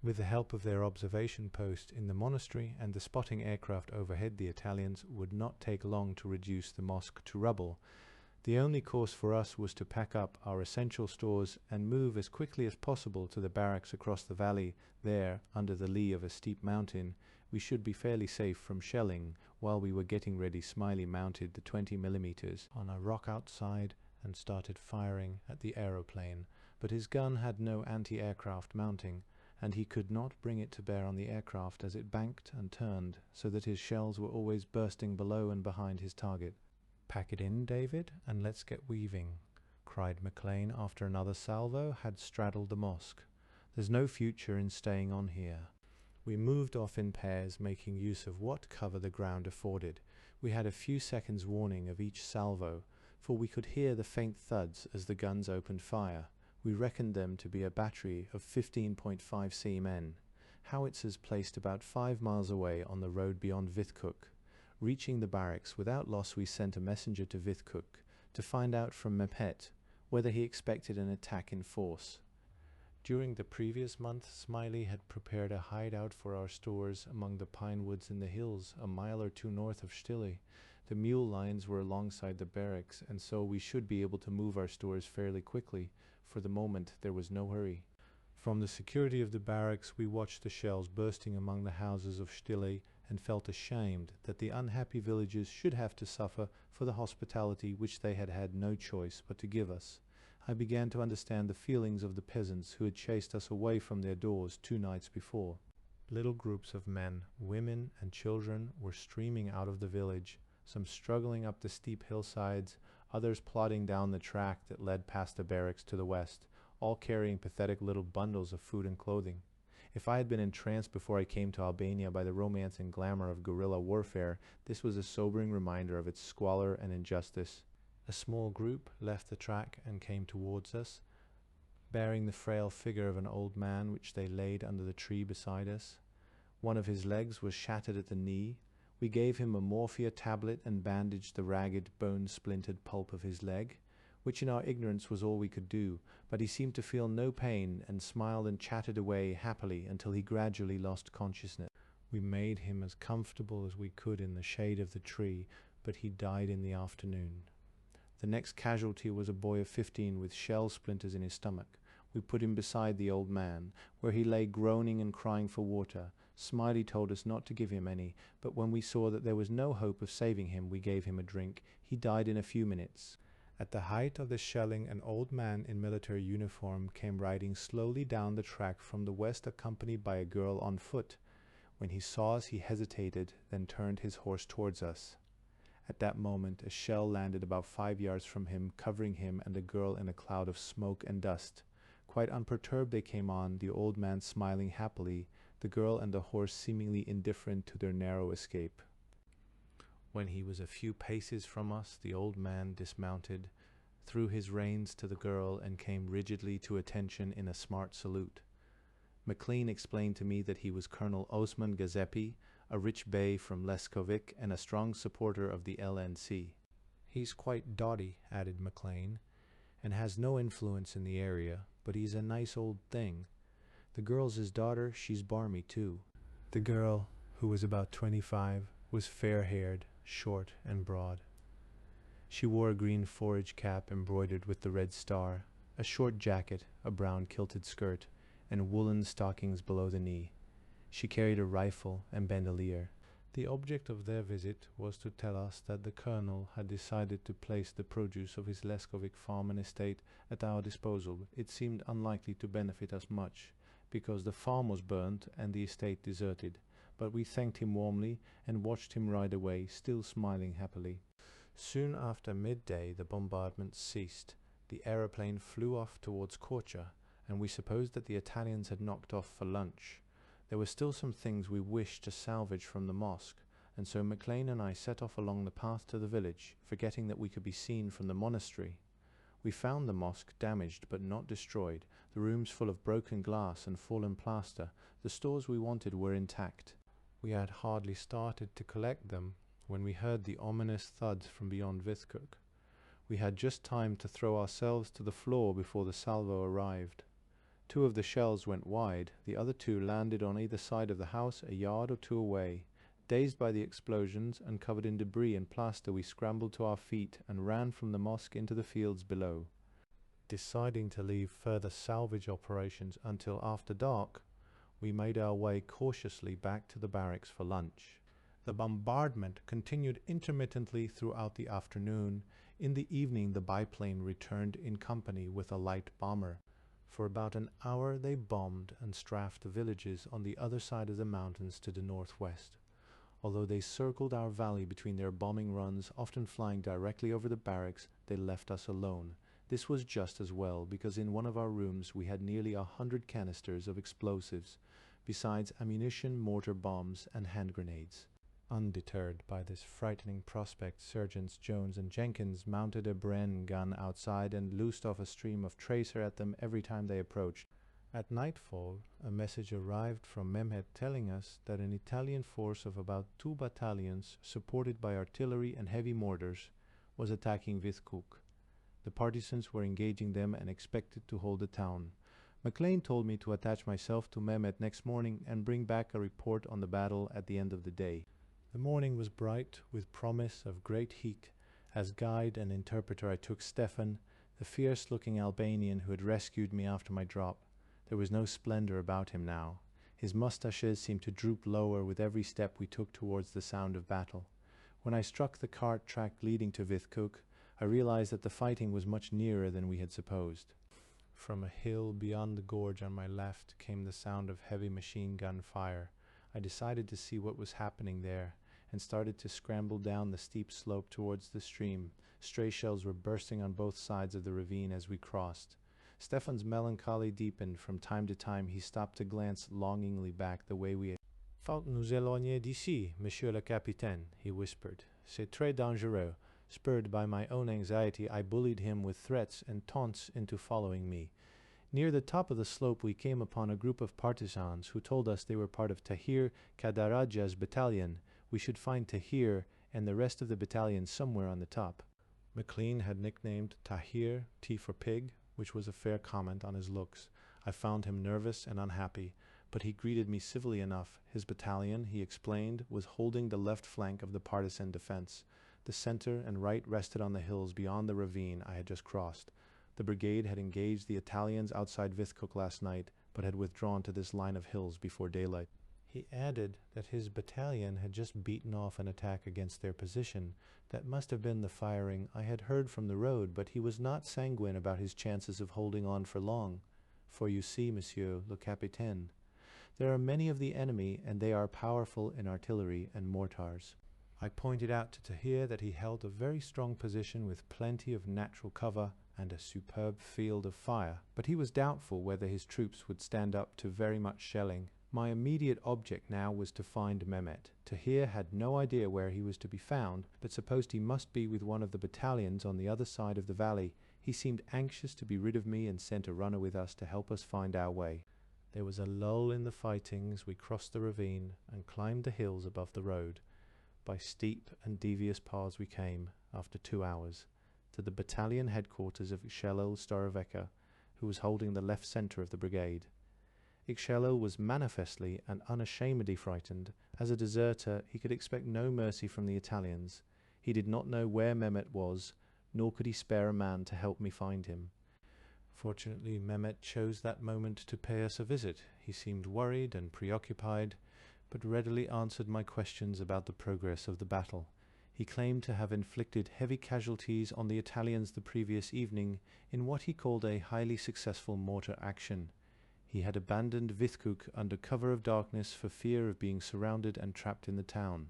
With the help of their observation post in the monastery and the spotting aircraft overhead, the Italians would not take long to reduce the mosque to rubble. The only course for us was to pack up our essential stores and move as quickly as possible to the barracks across the valley. There, under the lee of a steep mountain, We should be fairly safe from shelling. While we were getting ready, Smiley mounted the 20mm on a rock outside and started firing at the aeroplane, but his gun had no anti-aircraft mounting, and he could not bring it to bear on the aircraft as it banked and turned, so that his shells were always bursting below and behind his target. "Pack it in, David, and let's get weaving," cried McLean after another salvo had straddled the mosque. "There's no future in staying on here." We moved off in pairs, making use of what cover the ground afforded. We had a few seconds' warning of each salvo, for we could hear the faint thuds as the guns opened fire. We reckoned them to be a battery of 15.5C men, howitzers placed about 5 miles away on the road beyond Vithkuk. Reaching the barracks without loss, we sent a messenger to Vithkuk to find out from Mepet whether he expected an attack in force. During the previous month, Smiley had prepared a hideout for our stores among the pine woods in the hills, a mile or two north of Stille. The mule lines were alongside the barracks, and so we should be able to move our stores fairly quickly. For the moment, there was no hurry. From the security of the barracks, we watched the shells bursting among the houses of Stille and felt ashamed that the unhappy villagers should have to suffer for the hospitality which they had had no choice but to give us. I began to understand the feelings of the peasants who had chased us away from their doors 2 nights before. Little groups of men, women, and children were streaming out of the village, some struggling up the steep hillsides, others plodding down the track that led past the barracks to the west, all carrying pathetic little bundles of food and clothing. If I had been entranced before I came to Albania by the romance and glamour of guerrilla warfare, this was a sobering reminder of its squalor and injustice. A small group left the track and came towards us, bearing the frail figure of an old man which they laid under the tree beside us. One of his legs was shattered at the knee. We gave him a morphia tablet and bandaged the ragged, bone-splintered pulp of his leg, which in our ignorance was all we could do, but he seemed to feel no pain and smiled and chattered away happily until he gradually lost consciousness. We made him as comfortable as we could in the shade of the tree, but he died in the afternoon. The next casualty was a boy of 15 with shell splinters in his stomach. We put him beside the old man, where he lay groaning and crying for water. Smiley told us not to give him any, but when we saw that there was no hope of saving him, we gave him a drink. He died in a few minutes. At the height of the shelling, an old man in military uniform came riding slowly down the track from the west, accompanied by a girl on foot. When he saw us, he hesitated, then turned his horse towards us. At that moment, a shell landed about 5 yards from him, covering him and the girl in a cloud of smoke and dust. Quite unperturbed they came on, the old man smiling happily, the girl and the horse seemingly indifferent to their narrow escape. When he was a few paces from us, the old man dismounted, threw his reins to the girl, and came rigidly to attention in a smart salute. McLean explained to me that he was Colonel Osman Gazepi, a rich bey from Leskovic and a strong supporter of the LNC. "He's quite dotty," added McLean, "and has no influence in the area, but he's a nice old thing. The girl's his daughter, she's barmy too." The girl, who was about 25, was fair-haired, short and broad. She wore a green forage cap embroidered with the red star, a short jacket, a brown kilted skirt, and woolen stockings below the knee. She carried a rifle and bandolier. The object of their visit was to tell us that the colonel had decided to place the produce of his Leskovic farm and estate at our disposal. It seemed unlikely to benefit us much, because the farm was burnt and the estate deserted, but we thanked him warmly and watched him ride away, still smiling happily. Soon after midday the bombardment ceased. The aeroplane flew off towards Korcha, and we supposed that the Italians had knocked off for lunch. There were still some things we wished to salvage from the mosque, and so McLean and I set off along the path to the village, forgetting that we could be seen from the monastery. We found the mosque damaged but not destroyed, the rooms full of broken glass and fallen plaster. The stores we wanted were intact. We had hardly started to collect them when we heard the ominous thuds from beyond Vithkuk. We had just time to throw ourselves to the floor before the salvo arrived. 2 of the shells went wide, the other 2 landed on either side of the house a yard or 2 away. Dazed by the explosions and covered in debris and plaster, we scrambled to our feet and ran from the mosque into the fields below. Deciding to leave further salvage operations until after dark, We made our way cautiously back to the barracks for lunch. The bombardment continued intermittently throughout the afternoon. In the evening, the biplane returned in company with a light bomber. For about an hour they bombed and strafed the villages on the other side of the mountains to the northwest. Although they circled our valley between their bombing runs, often flying directly over the barracks, they left us alone. This was just as well, because in one of our rooms we had nearly 100 canisters of explosives, besides ammunition, mortar bombs, and hand grenades. Undeterred by this frightening prospect, Sergeants Jones and Jenkins mounted a Bren gun outside and loosed off a stream of tracer at them every time they approached. At nightfall, a message arrived from Mehmet telling us that an Italian force of about 2 battalions, supported by artillery and heavy mortars, was attacking Vithkuk. The partisans were engaging them and expected to hold the town. McLean told me to attach myself to Mehmet next morning and bring back a report on the battle at the end of the day. The morning was bright, with promise of great heat. As guide and interpreter I took Stefan, the fierce-looking Albanian who had rescued me after my drop. There was no splendor about him now. His mustaches seemed to droop lower with every step we took towards the sound of battle. When I struck the cart track leading to Vithkuk, I realized that the fighting was much nearer than we had supposed. From a hill beyond the gorge on my left came the sound of heavy machine gun fire. I decided to see what was happening there, and started to scramble down the steep slope towards the stream. Stray shells were bursting on both sides of the ravine as we crossed. Stefan's melancholy deepened. From time to time he stopped to glance longingly back the way we had. "Faut nous éloigner d'ici, monsieur le capitaine," he whispered. "C'est très dangereux." Spurred by my own anxiety, I bullied him with threats and taunts into following me. Near the top of the slope we came upon a group of partisans who told us they were part of Tahir Kadaraja's battalion. We should find Tahir and the rest of the battalion somewhere on the top. McLean had nicknamed Tahir T for pig, which was a fair comment on his looks. I found him nervous and unhappy, but he greeted me civilly enough. His battalion, he explained, was holding the left flank of the partisan defense. The center and right rested on the hills beyond the ravine I had just crossed. The brigade had engaged the Italians outside Vithkuk last night, but had withdrawn to this line of hills before daylight. He added that his battalion had just beaten off an attack against their position. That must have been the firing I had heard from the road, but he was not sanguine about his chances of holding on for long. For you see, monsieur le capitaine, there are many of the enemy, and they are powerful in artillery and mortars. I pointed out to Tahir that he held a very strong position with plenty of natural cover and a superb field of fire, but he was doubtful whether his troops would stand up to very much shelling. My immediate object now was to find Mehmet. Tahir had no idea where he was to be found, but supposed he must be with one of the battalions on the other side of the valley. He seemed anxious to be rid of me and sent a runner with us to help us find our way. There was a lull in the fighting as we crossed the ravine and climbed the hills above the road. By steep and devious paths we came, after 2 hours, to the battalion headquarters of Ixchelo Staroveka, who was holding the left centre of the brigade. Ixchelo was manifestly and unashamedly frightened. As a deserter, he could expect no mercy from the Italians. He did not know where Mehmet was, nor could he spare a man to help me find him. Fortunately, Mehmet chose that moment to pay us a visit. He seemed worried and preoccupied, but readily answered my questions about the progress of the battle. He claimed to have inflicted heavy casualties on the Italians the previous evening in what he called a highly successful mortar action. He had abandoned Vithkuk under cover of darkness for fear of being surrounded and trapped in the town.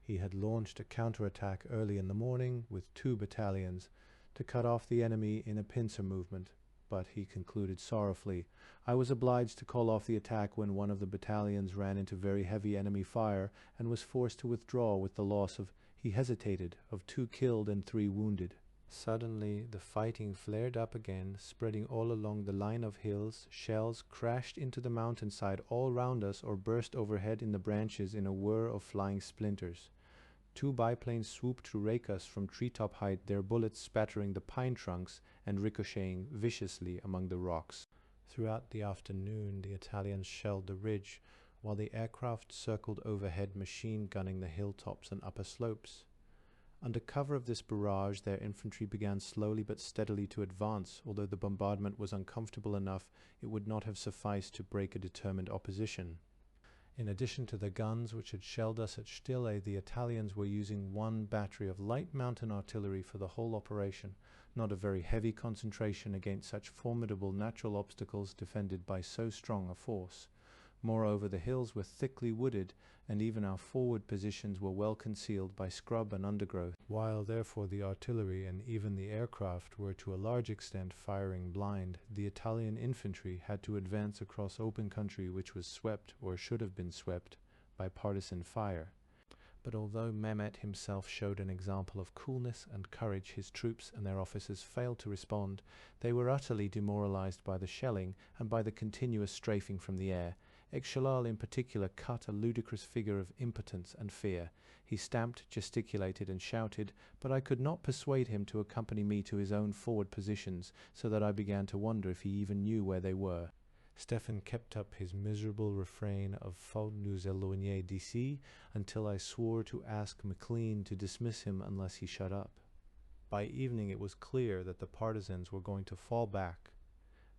He had launched a counterattack early in the morning with 2 battalions to cut off the enemy in a pincer movement, but he concluded sorrowfully, "I was obliged to call off the attack when one of the battalions ran into very heavy enemy fire and was forced to withdraw with the loss of," he hesitated, "of 2 killed and 3 wounded." Suddenly the fighting flared up again, spreading all along the line of hills. Shells crashed into the mountainside all round us or burst overhead in the branches in a whir of flying splinters. 2 biplanes swooped to rake us from treetop height, their bullets spattering the pine trunks and ricocheting viciously among the rocks. Throughout the afternoon the Italians shelled the ridge, while the aircraft circled overhead, machine gunning the hilltops and upper slopes. Under cover of this barrage, their infantry began slowly but steadily to advance. Although the bombardment was uncomfortable enough, it would not have sufficed to break a determined opposition. In addition to the guns which had shelled us at Stille, the Italians were using one battery of light mountain artillery for the whole operation, not a very heavy concentration against such formidable natural obstacles defended by so strong a force. Moreover, the hills were thickly wooded, and even our forward positions were well concealed by scrub and undergrowth. While therefore the artillery and even the aircraft were to a large extent firing blind, the Italian infantry had to advance across open country which was swept, or should have been swept, by partisan fire. But although Mehmet himself showed an example of coolness and courage, his troops and their officers failed to respond. They were utterly demoralized by the shelling and by the continuous strafing from the air. Ekshilal in particular cut a ludicrous figure of impotence and fear. He stamped, gesticulated, and shouted, but I could not persuade him to accompany me to his own forward positions, so that I began to wonder if he even knew where they were. Stephen kept up his miserable refrain of "Faut nous éloigner d'ici" until I swore to ask McLean to dismiss him unless he shut up. By evening it was clear that the partisans were going to fall back.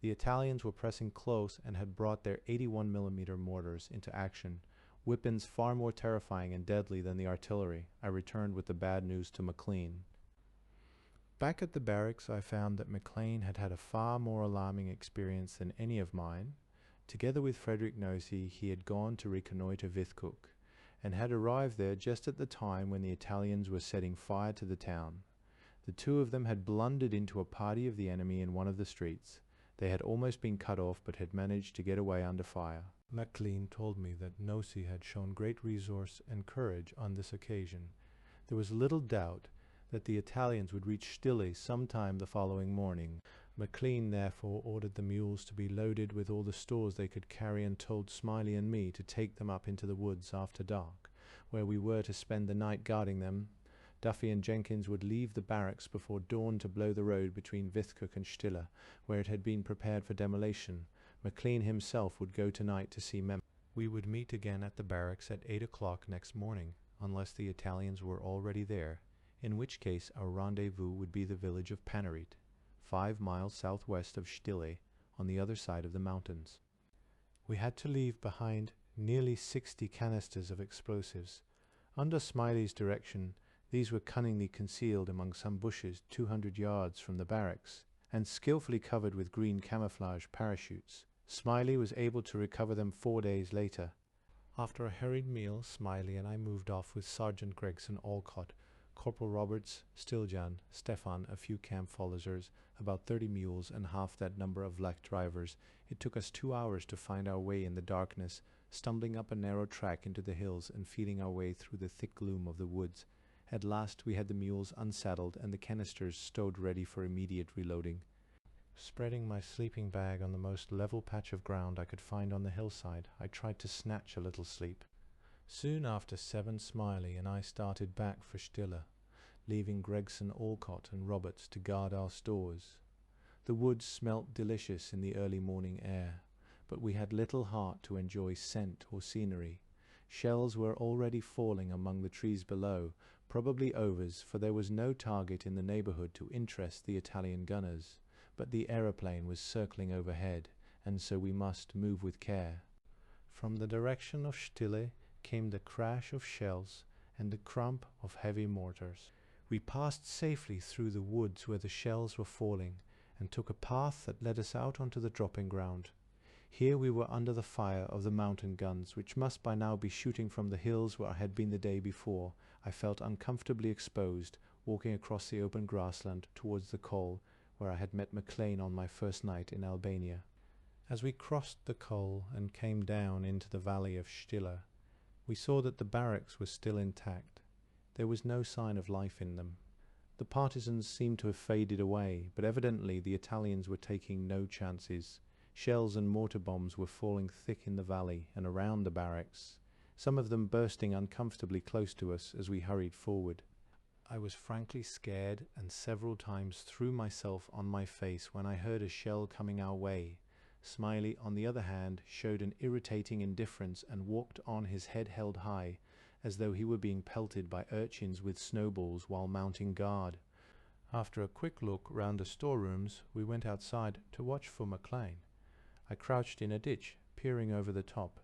The Italians were pressing close and had brought their 81mm mortars into action, weapons far more terrifying and deadly than the artillery. I returned with the bad news to McLean. Back at the barracks I found that McLean had had a far more alarming experience than any of mine. Together with Frederick Nosey, he had gone to reconnoitre Vithkuk, and had arrived there just at the time when the Italians were setting fire to the town. The two of them had blundered into a party of the enemy in one of the streets. They had almost been cut off, but had managed to get away under fire. McLean told me that Nosey had shown great resource and courage on this occasion. There was little doubt that the Italians would reach Stille sometime the following morning. McLean therefore ordered the mules to be loaded with all the stores they could carry, and told Smiley and me to take them up into the woods after dark, where we were to spend the night guarding them. Duffy and Jenkins would leave the barracks before dawn to blow the road between Vithkuk and Stille, where it had been prepared for demolition. McLean himself would go tonight to see Memoir. We would meet again at the barracks at 8 o'clock next morning, unless the Italians were already there, in which case our rendezvous would be the village of Panarit, 5 miles southwest of Stille, on the other side of the mountains. We had to leave behind nearly 60 canisters of explosives. Under Smiley's direction, these were cunningly concealed among some bushes 200 yards from the barracks, and skillfully covered with green camouflage parachutes. Smiley was able to recover them 4 days later. After a hurried meal, Smiley and I moved off with Sergeant Gregson Alcott, Corporal Roberts, Stiljan, Stefan, a few camp followers, about 30 mules, and half that number of black drivers. It took us 2 hours to find our way in the darkness, stumbling up a narrow track into the hills and feeling our way through the thick gloom of the woods. At last we had the mules unsaddled and the canisters stowed ready for immediate reloading. Spreading my sleeping bag on the most level patch of ground I could find on the hillside, I tried to snatch a little sleep. Soon after 7, Smiley and I started back for Stille, leaving Gregson Alcott and Roberts to guard our stores. The woods smelt delicious in the early morning air, but we had little heart to enjoy scent or scenery. Shells were already falling among the trees below, probably overs, for there was no target in the neighborhood to interest the Italian gunners. But the aeroplane was circling overhead, and so we must move with care. From the direction of Stille came the crash of shells and the crump of heavy mortars. We passed safely through the woods where the shells were falling, and took a path that led us out onto the dropping ground. Here we were under the fire of the mountain guns, which must by now be shooting from the hills where I had been the day before. I felt uncomfortably exposed, walking across the open grassland towards the col, where I had met McLean on my first night in Albania. As we crossed the col and came down into the valley of Stille, we saw that the barracks were still intact. There was no sign of life in them. The partisans seemed to have faded away, but evidently the Italians were taking no chances. Shells and mortar bombs were falling thick in the valley and around the barracks, some of them bursting uncomfortably close to us as we hurried forward. I was frankly scared and several times threw myself on my face when I heard a shell coming our way. Smiley, on the other hand, showed an irritating indifference and walked on, his head held high, as though he were being pelted by urchins with snowballs while mounting guard. After a quick look round the storerooms, we went outside to watch for McLean. I crouched in a ditch, peering over the top,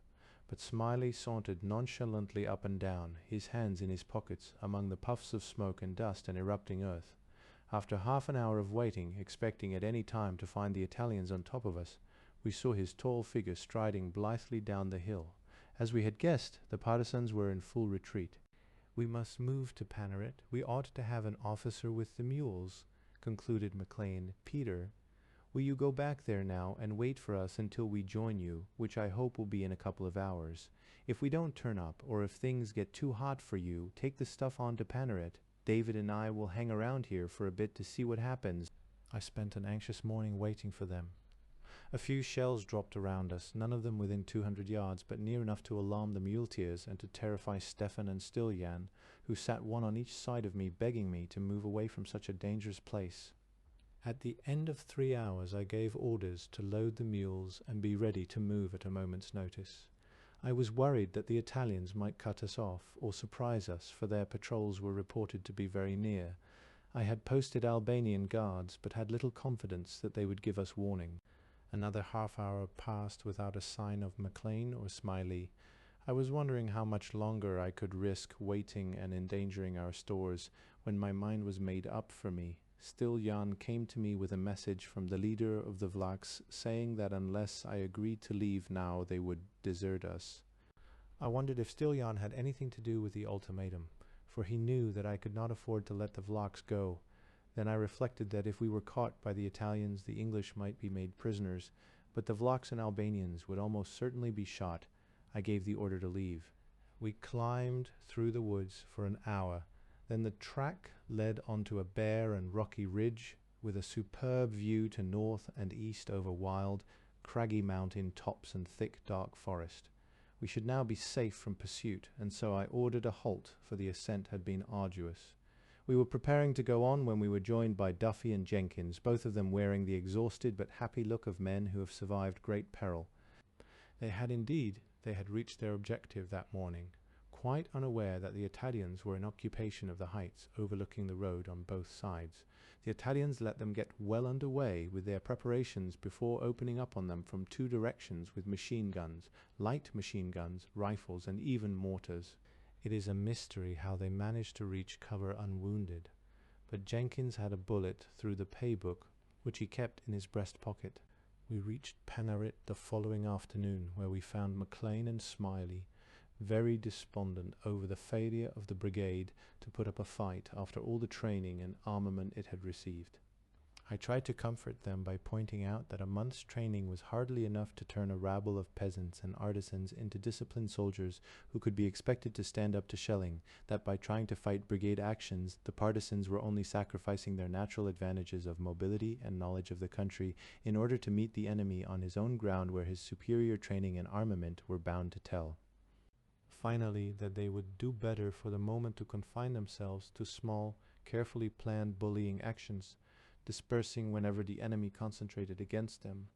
but Smiley sauntered nonchalantly up and down, his hands in his pockets among the puffs of smoke and dust and erupting earth. After half an hour of waiting, expecting at any time to find the Italians on top of us, we saw his tall figure striding blithely down the hill. As we had guessed, the partisans were in full retreat. "We must move to Panaret. We ought to have an officer with the mules," concluded McLean. "Peter, will you go back there now and wait for us until we join you, which I hope will be in a couple of hours. If we don't turn up, or if things get too hot for you, take the stuff on to Panaret. David and I will hang around here for a bit to see what happens." I spent an anxious morning waiting for them. A few shells dropped around us, none of them within 200 yards, but near enough to alarm the muleteers and to terrify Stefan and Stiljan, who sat one on each side of me, begging me to move away from such a dangerous place. At the end of 3 hours I gave orders to load the mules and be ready to move at a moment's notice. I was worried that the Italians might cut us off or surprise us, for their patrols were reported to be very near. I had posted Albanian guards, but had little confidence that they would give us warning. Another half-hour passed without a sign of McLean or Smiley. I was wondering how much longer I could risk waiting and endangering our stores, when my mind was made up for me. Stiljan came to me with a message from the leader of the Vlachs, saying that unless I agreed to leave now, they would desert us. I wondered if Stiljan had anything to do with the ultimatum, for he knew that I could not afford to let the Vlachs go. Then I reflected that if we were caught by the Italians, the English might be made prisoners, but the Vlachs and Albanians would almost certainly be shot. I gave the order to leave. We climbed through the woods for an hour. Then the track led onto a bare and rocky ridge, with a superb view to north and east over wild, craggy mountain tops and thick, dark forest. We should now be safe from pursuit, and so I ordered a halt, for the ascent had been arduous. We were preparing to go on when we were joined by Duffy and Jenkins, both of them wearing the exhausted but happy look of men who have survived great peril. They had reached their objective that morning, quite unaware that the Italians were in occupation of the heights overlooking the road on both sides. The Italians let them get well under way with their preparations before opening up on them from 2 directions with machine guns, light machine guns, rifles, and even mortars. It is a mystery how they managed to reach cover unwounded, but Jenkins had a bullet through the pay book, which he kept in his breast pocket. We reached Panaret the following afternoon, where we found McLean and Smiley, very despondent over the failure of the brigade to put up a fight after all the training and armament it had received. I tried to comfort them by pointing out that a month's training was hardly enough to turn a rabble of peasants and artisans into disciplined soldiers who could be expected to stand up to shelling, that by trying to fight brigade actions, the partisans were only sacrificing their natural advantages of mobility and knowledge of the country in order to meet the enemy on his own ground, where his superior training and armament were bound to tell. Finally, that they would do better for the moment to confine themselves to small, carefully planned bullying actions, dispersing whenever the enemy concentrated against them.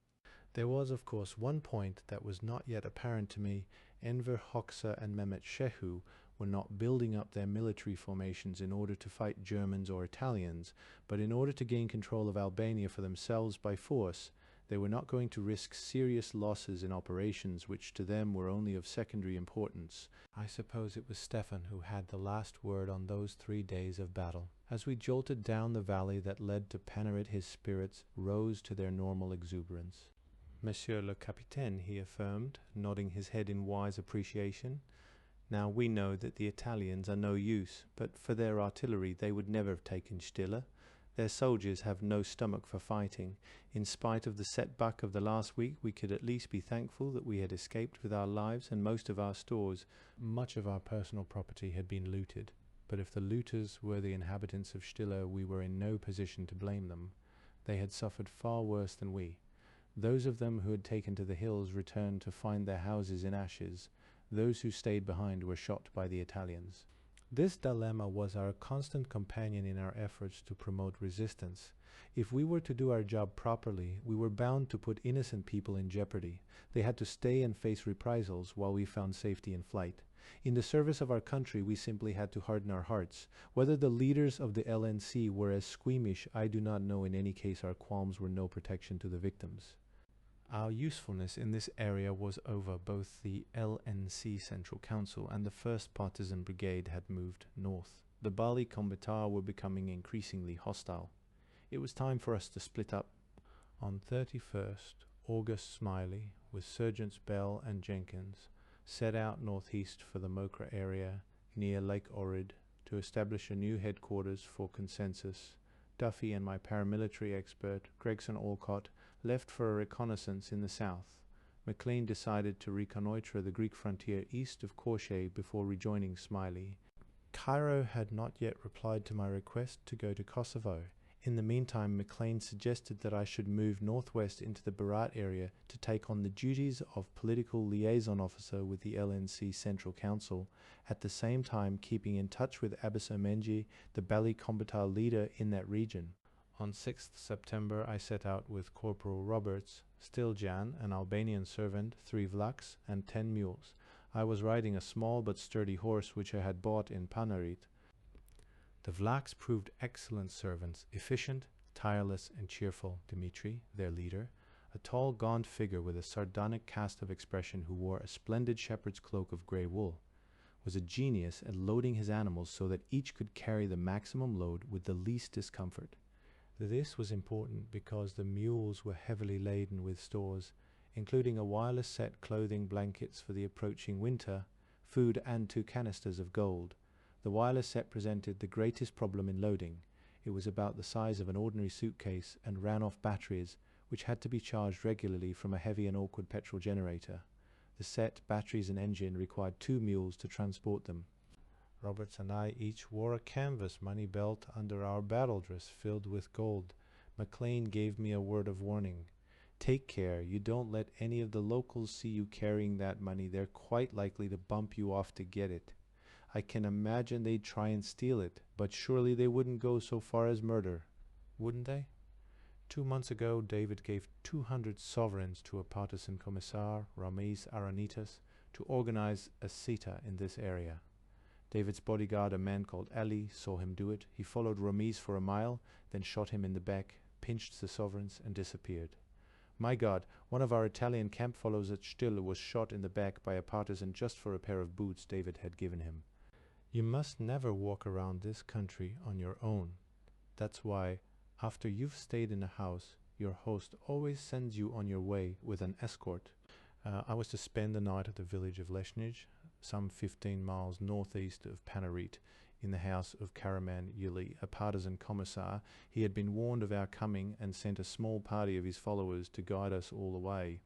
There was, of course, one point that was not yet apparent to me. Enver Hoxha and Mehmet Shehu were not building up their military formations in order to fight Germans or Italians, but in order to gain control of Albania for themselves by force. They were not going to risk serious losses in operations which to them were only of secondary importance. I suppose it was Stefan who had the last word on those 3 days of battle. As we jolted down the valley that led to Panaret, his spirits rose to their normal exuberance. "Monsieur le Capitaine," he affirmed, nodding his head in wise appreciation. "Now we know that the Italians are no use, but for their artillery they would never have taken Stille. Their soldiers have no stomach for fighting. In spite of the setback of the last week, we could at least be thankful that we had escaped with our lives and most of our stores. Much of our personal property had been looted, but if the looters were the inhabitants of Stille, we were in no position to blame them. They had suffered far worse than we. Those of them who had taken to the hills returned to find their houses in ashes. Those who stayed behind were shot by the Italians." This dilemma was our constant companion in our efforts to promote resistance. If we were to do our job properly, we were bound to put innocent people in jeopardy. They had to stay and face reprisals while we found safety in flight. In the service of our country, we simply had to harden our hearts. Whether the leaders of the LNC were as squeamish, I do not know. In any case, our qualms were no protection to the victims. Our usefulness in this area was over. Both the LNC Central Council and the 1st Partisan Brigade had moved north. The Bali Kombëtar were becoming increasingly hostile. It was time for us to split up. On 31st, August Smiley, with Sergeants Bell and Jenkins, set out northeast for the Mokra area near Lake Ohrid to establish a new headquarters for Consensus. Duffy and my paramilitary expert, Gregson Alcott, left for a reconnaissance in the south. McLean decided to reconnoitre the Greek frontier east of Korçë before rejoining Smiley. Cairo had not yet replied to my request to go to Kosovo. In the meantime, McLean suggested that I should move northwest into the Berat area to take on the duties of political liaison officer with the LNC Central Council, at the same time keeping in touch with Abbas Omenji, the Bali Kombëtar leader in that region. On 6th September, I set out with Corporal Roberts, Stiljan, an Albanian servant, 3 vlaks, and 10 mules. I was riding a small but sturdy horse which I had bought in Panarit. The vlaks proved excellent servants, efficient, tireless, and cheerful. Dimitri, their leader, a tall, gaunt figure with a sardonic cast of expression who wore a splendid shepherd's cloak of grey wool, was a genius at loading his animals so that each could carry the maximum load with the least discomfort. This was important because the mules were heavily laden with stores, including a wireless set, clothing, blankets for the approaching winter, food, and 2 canisters of gold. The wireless set presented the greatest problem in loading. It was about the size of an ordinary suitcase and ran off batteries, which had to be charged regularly from a heavy and awkward petrol generator. The set, batteries, and engine required 2 mules to transport them. Roberts and I each wore a canvas money belt under our battle dress filled with gold. McLean gave me a word of warning. "Take care, you don't let any of the locals see you carrying that money. They're quite likely to bump you off to get it. I can imagine they'd try and steal it, but surely they wouldn't go so far as murder. Wouldn't they?" 2 months ago, David gave 200 sovereigns to a partisan commissar, Ramiz Aranitas, to organize a sita in this area. David's bodyguard, a man called Ali, saw him do it. He followed Ramiz for a mile, then shot him in the back, pinched the sovereigns, and disappeared. My God, one of our Italian camp fellows at Still was shot in the back by a partisan just for a pair of boots David had given him. You must never walk around this country on your own. That's why, after you've stayed in a house, your host always sends you on your way with an escort. I was to spend the night at the village of Leshnij, some 15 miles northeast of Panarit, in the house of Karaman Yuli, a partisan commissar. He had been warned of our coming and sent a small party of his followers to guide us all the way.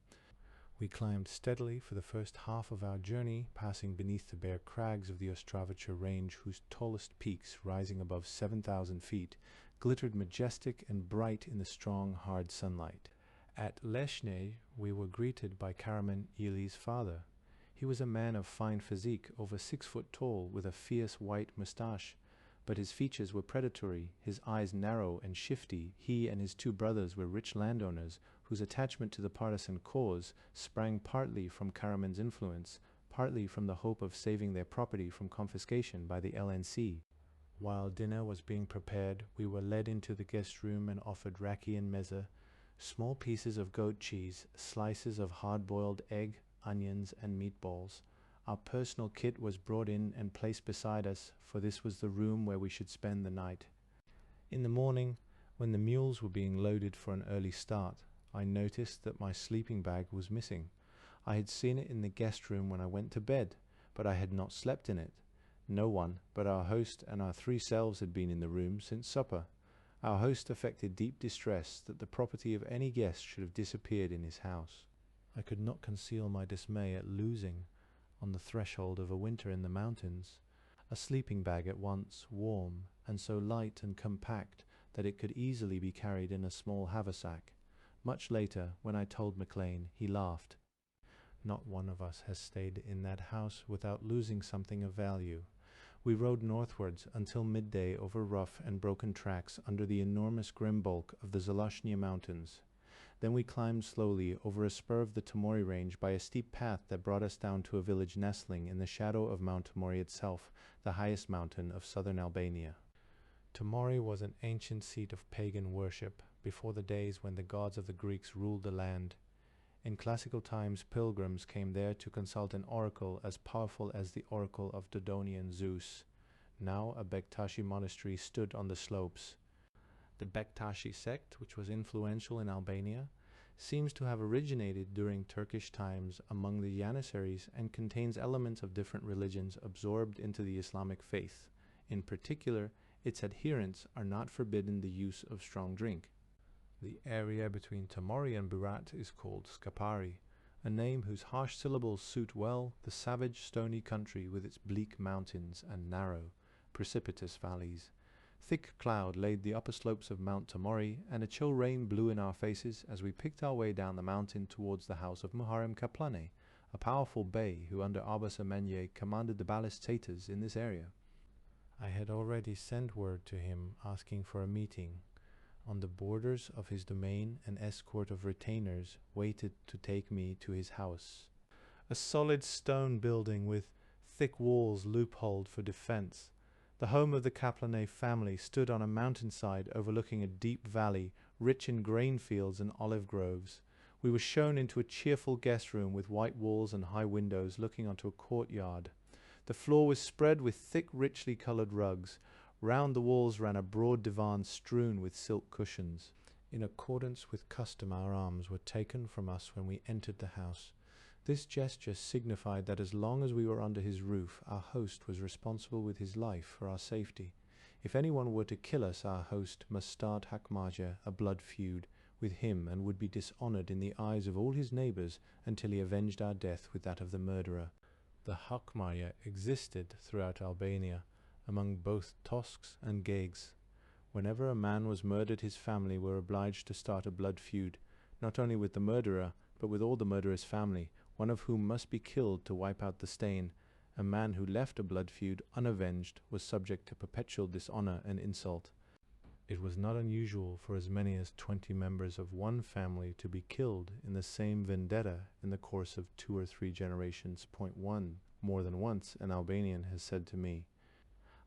We climbed steadily for the first half of our journey, passing beneath the bare crags of the Ostravica range, whose tallest peaks, rising above 7,000 feet, glittered majestic and bright in the strong, hard sunlight. At Leshnij we were greeted by Karaman Yili's father. He was a man of fine physique, over 6 foot tall, with a fierce white moustache, but his features were predatory, his eyes narrow and shifty. He and his 2 brothers were rich landowners, whose attachment to the partisan cause sprang partly from Karaman's influence, partly from the hope of saving their property from confiscation by the LNC. While dinner was being prepared, we were led into the guest room and offered raki and meze, small pieces of goat cheese, slices of hard-boiled egg, onions, and meatballs. Our personal kit was brought in and placed beside us, for this was the room where we should spend the night. In the morning, when the mules were being loaded for an early start, I noticed that my sleeping bag was missing. I had seen it in the guest room when I went to bed, but I had not slept in it. No one but our host and our 3 selves had been in the room since supper. Our host affected deep distress that the property of any guest should have disappeared in his house. I could not conceal my dismay at losing, on the threshold of a winter in the mountains, a sleeping bag at once warm and so light and compact that it could easily be carried in a small haversack. Much later, when I told McLean, he laughed. Not one of us has stayed in that house without losing something of value. We rode northwards until midday over rough and broken tracks under the enormous grim bulk of the Zalashnia Mountains. Then we climbed slowly over a spur of the Tamori range by a steep path that brought us down to a village nestling in the shadow of Mount Tamori itself, the highest mountain of southern Albania. Tamori was an ancient seat of pagan worship, before the days when the gods of the Greeks ruled the land. In classical times, pilgrims came there to consult an oracle as powerful as the oracle of Dodonian Zeus. Now a Bektashi monastery stood on the slopes. The Bektashi sect, which was influential in Albania, seems to have originated during Turkish times among the Janissaries and contains elements of different religions absorbed into the Islamic faith. In particular, its adherents are not forbidden the use of strong drink. The area between Tamori and Berat is called Scapari, a name whose harsh syllables suit well the savage stony country with its bleak mountains and narrow, precipitous valleys. Thick cloud laid the upper slopes of Mount Tamori, and a chill rain blew in our faces as we picked our way down the mountain towards the house of Muharrem Kaplane, a powerful bey who under Abbas Amenye commanded the ballast satyrs in this area. I had already sent word to him asking for a meeting. On the borders of his domain, an escort of retainers waited to take me to his house. A solid stone building with thick walls loopholed for defense. The home of the Kaplane family stood on a mountainside overlooking a deep valley, rich in grain fields and olive groves. We were shown into a cheerful guest room with white walls and high windows looking onto a courtyard. The floor was spread with thick, richly colored rugs. Round the walls ran a broad divan strewn with silk cushions. In accordance with custom, our arms were taken from us when we entered the house. This gesture signified that as long as we were under his roof, our host was responsible with his life for our safety. If anyone were to kill us, our host must start Hakmaja, a blood feud, with him, and would be dishonored in the eyes of all his neighbors until he avenged our death with that of the murderer. The Hakmaja existed throughout Albania, among both Tosks and Gegs. Whenever a man was murdered, his family were obliged to start a blood feud, not only with the murderer, but with all the murderer's family, one of whom must be killed to wipe out the stain. A man who left a blood feud unavenged was subject to perpetual dishonor and insult. It was not unusual for as many as 20 members of one family to be killed in the same vendetta in the course of 2 or 3 generations. Point 1. More than once, an Albanian has said to me,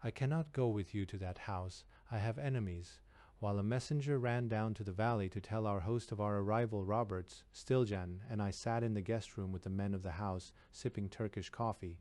"I cannot go with you to that house. I have enemies." While a messenger ran down to the valley to tell our host of our arrival, Roberts, Stiljan and I sat in the guest room with the men of the house, sipping Turkish coffee.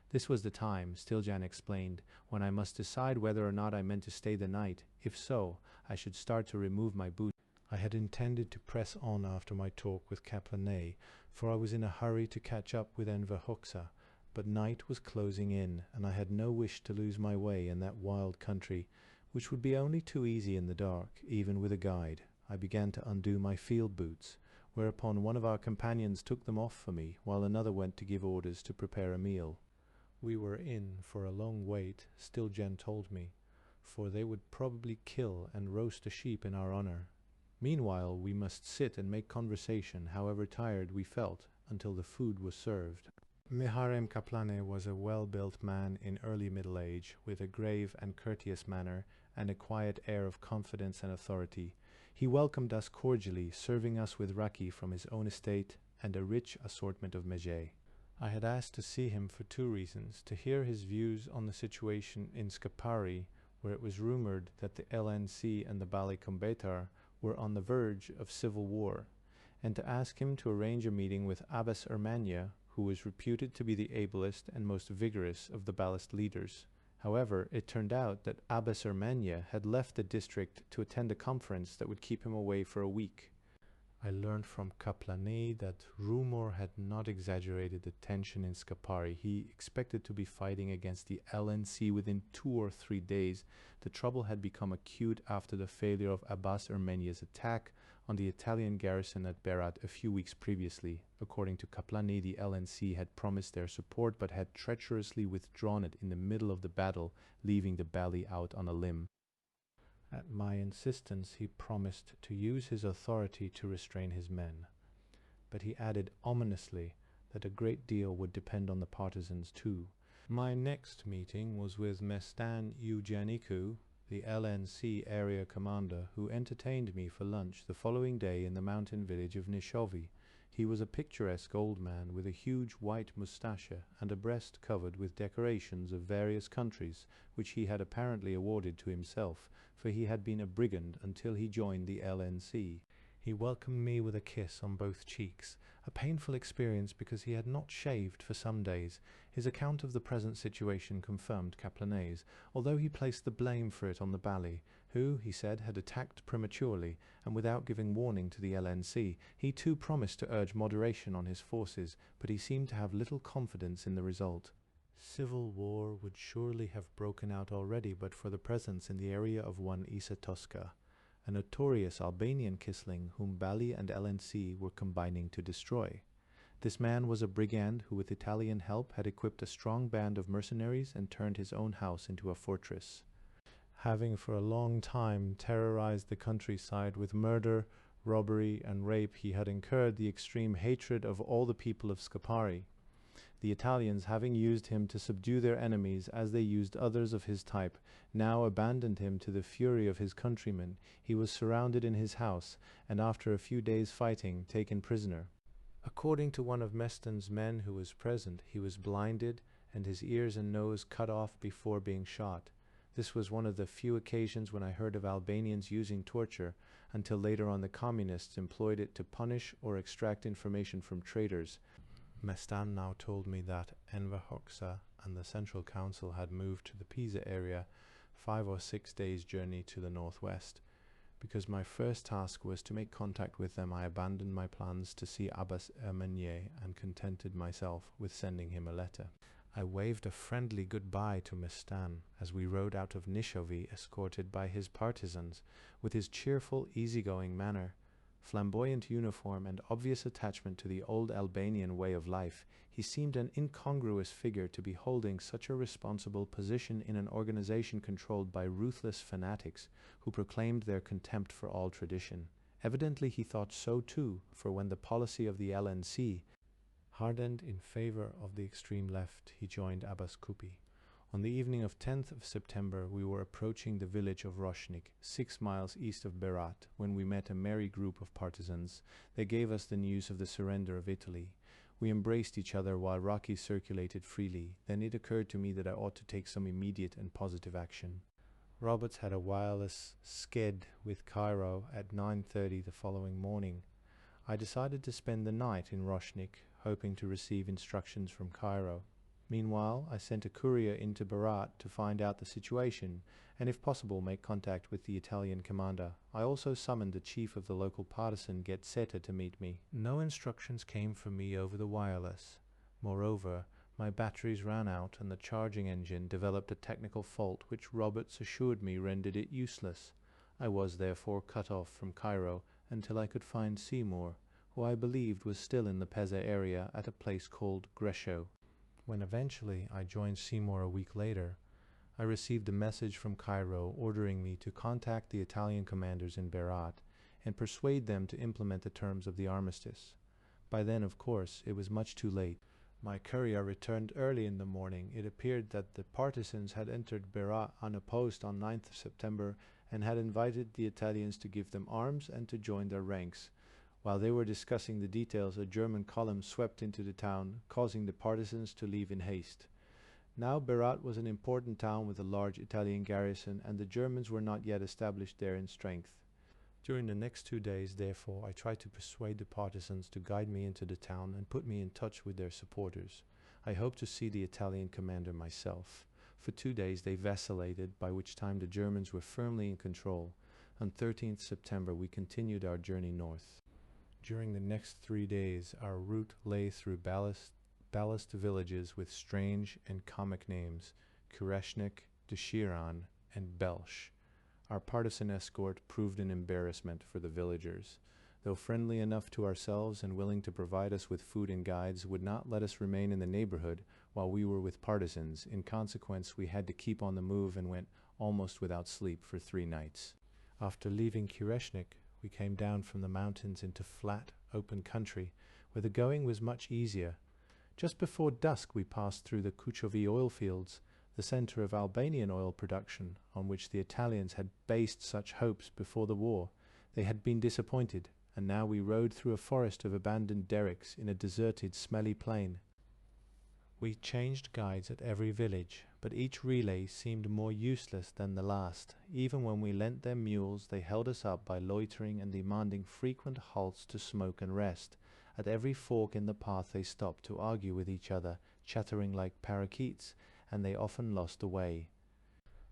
This was the time, Stiljan explained, when I must decide whether or not I meant to stay the night. If so, I should start to remove my boots. I had intended to press on after my talk with Kaplane, for I was in a hurry to catch up with Enver Hoxha. But night was closing in, and I had no wish to lose my way in that wild country, which would be only too easy in the dark, even with a guide. I began to undo my field boots, whereupon one of our companions took them off for me, while another went to give orders to prepare a meal. We were in for a long wait, Stiljan told me, for they would probably kill and roast a sheep in our honor. Meanwhile, we must sit and make conversation, however tired we felt, until the food was served. Muharrem Kaplane was a well-built man in early middle age, with a grave and courteous manner and a quiet air of confidence and authority. He welcomed us cordially, serving us with raki from his own estate and a rich assortment of mejé. I had asked to see him for 2 reasons: to hear his views on the situation in Scapari, where it was rumored that the LNC and the Bali Kombetar were on the verge of civil war, and to ask him to arrange a meeting with Abbas Ermania, who was reputed to be the ablest and most vigorous of the Baalist leaders. However, it turned out that Abbas Ermania had left the district to attend a conference that would keep him away for a week. I learned from Kaplane that rumor had not exaggerated the tension in Scapari. He expected to be fighting against the LNC within 2 or 3 days. The trouble had become acute after the failure of Abbas Ermenia's attack on the Italian garrison at Berat a few weeks previously. According to Kaplane, the LNC had promised their support but had treacherously withdrawn it in the middle of the battle, leaving the Bali out on a limb. At my insistence, he promised to use his authority to restrain his men. But he added ominously that a great deal would depend on the partisans too. My next meeting was with Mestan Eugenicu, the LNC area commander, who entertained me for lunch the following day in the mountain village of Nishovi. He was a picturesque old man with a huge white moustache and a breast covered with decorations of various countries, which he had apparently awarded to himself, for he had been a brigand until he joined the LNC. He welcomed me with a kiss on both cheeks, a painful experience because he had not shaved for some days. His account of the present situation confirmed Kaplanet's, although he placed the blame for it on the Bali, who, he said, had attacked prematurely and without giving warning to the LNC. He too promised to urge moderation on his forces, but he seemed to have little confidence in the result. Civil war would surely have broken out already but for the presence in the area of one Isa Tosca, a notorious Albanian Kisling whom Bali and LNC were combining to destroy. This man was a brigand who with Italian help had equipped a strong band of mercenaries and turned his own house into a fortress. Having for a long time terrorized the countryside with murder, robbery and rape, he had incurred the extreme hatred of all the people of Scapari. The Italians, having used him to subdue their enemies as they used others of his type, now abandoned him to the fury of his countrymen. He was surrounded in his house, and after a few days' fighting, taken prisoner. According to one of Meston's men who was present, he was blinded and his ears and nose cut off before being shot. This was one of the few occasions when I heard of Albanians using torture, until later on the communists employed it to punish or extract information from traitors. Mestan now told me that Enver Hoxha and the Central Council had moved to the Pisa area, 5 or 6 days' journey to the northwest. Because my first task was to make contact with them, I abandoned my plans to see Abbas Ermenier and contented myself with sending him a letter. I waved a friendly goodbye to Mestan as we rode out of Nishovi, escorted by his partisans. With his cheerful, easygoing manner, flamboyant uniform and obvious attachment to the old Albanian way of life, he seemed an incongruous figure to be holding such a responsible position in an organization controlled by ruthless fanatics who proclaimed their contempt for all tradition. Evidently he thought so too, for when the policy of the LNC hardened in favor of the extreme left, he joined Abbas Kupi. On the evening of 10th of September, we were approaching the village of Roshnik, 6 miles east of Berat, when we met a merry group of partisans. They gave us the news of the surrender of Italy. We embraced each other while Rocky circulated freely. Then it occurred to me that I ought to take some immediate and positive action. Roberts had a wireless sked with Cairo at 9:30 the following morning. I decided to spend the night in Roshnik, hoping to receive instructions from Cairo. Meanwhile, I sent a courier into Berat to find out the situation and, if possible, make contact with the Italian commander. I also summoned the chief of the local partisan, Getseta, to meet me. No instructions came from me over the wireless. Moreover, my batteries ran out and the charging engine developed a technical fault which Roberts assured me rendered it useless. I was therefore cut off from Cairo until I could find Seymour, who I believed was still in the Peza area at a place called Gresho. When eventually I joined Seymour a week later, I received a message from Cairo ordering me to contact the Italian commanders in Berat and persuade them to implement the terms of the armistice. By then, of course, it was much too late. My courier returned early in the morning. It appeared that the partisans had entered Berat unopposed on 9th of September and had invited the Italians to give them arms and to join their ranks. While they were discussing the details, a German column swept into the town, causing the partisans to leave in haste. Now Berat was an important town with a large Italian garrison, and the Germans were not yet established there in strength. During the next 2 days, therefore, I tried to persuade the partisans to guide me into the town and put me in touch with their supporters. I hoped to see the Italian commander myself. For 2 days they vacillated, by which time the Germans were firmly in control. On 13th September we continued our journey north. During the next 3 days, our route lay through ballast villages with strange and comic names, Kureshnik, Deshiran, and Belsh. Our partisan escort proved an embarrassment for the villagers. Though friendly enough to ourselves and willing to provide us with food and guides, would not let us remain in the neighborhood while we were with partisans. In consequence, we had to keep on the move and went almost without sleep for 3 nights. After leaving Kureshnik, we came down from the mountains into flat, open country, where the going was much easier. Just before dusk we passed through the Kuchovi oil fields. the center of Albanian oil production, on which the Italians had based such hopes before the war. They had been disappointed, and now we rode through a forest of abandoned derricks in a deserted, smelly plain. We changed guides at every village, but each relay seemed more useless than the last. Even when we lent them mules, they held us up by loitering and demanding frequent halts to smoke and rest. At every fork in the path they stopped to argue with each other, chattering like parakeets, and they often lost the way.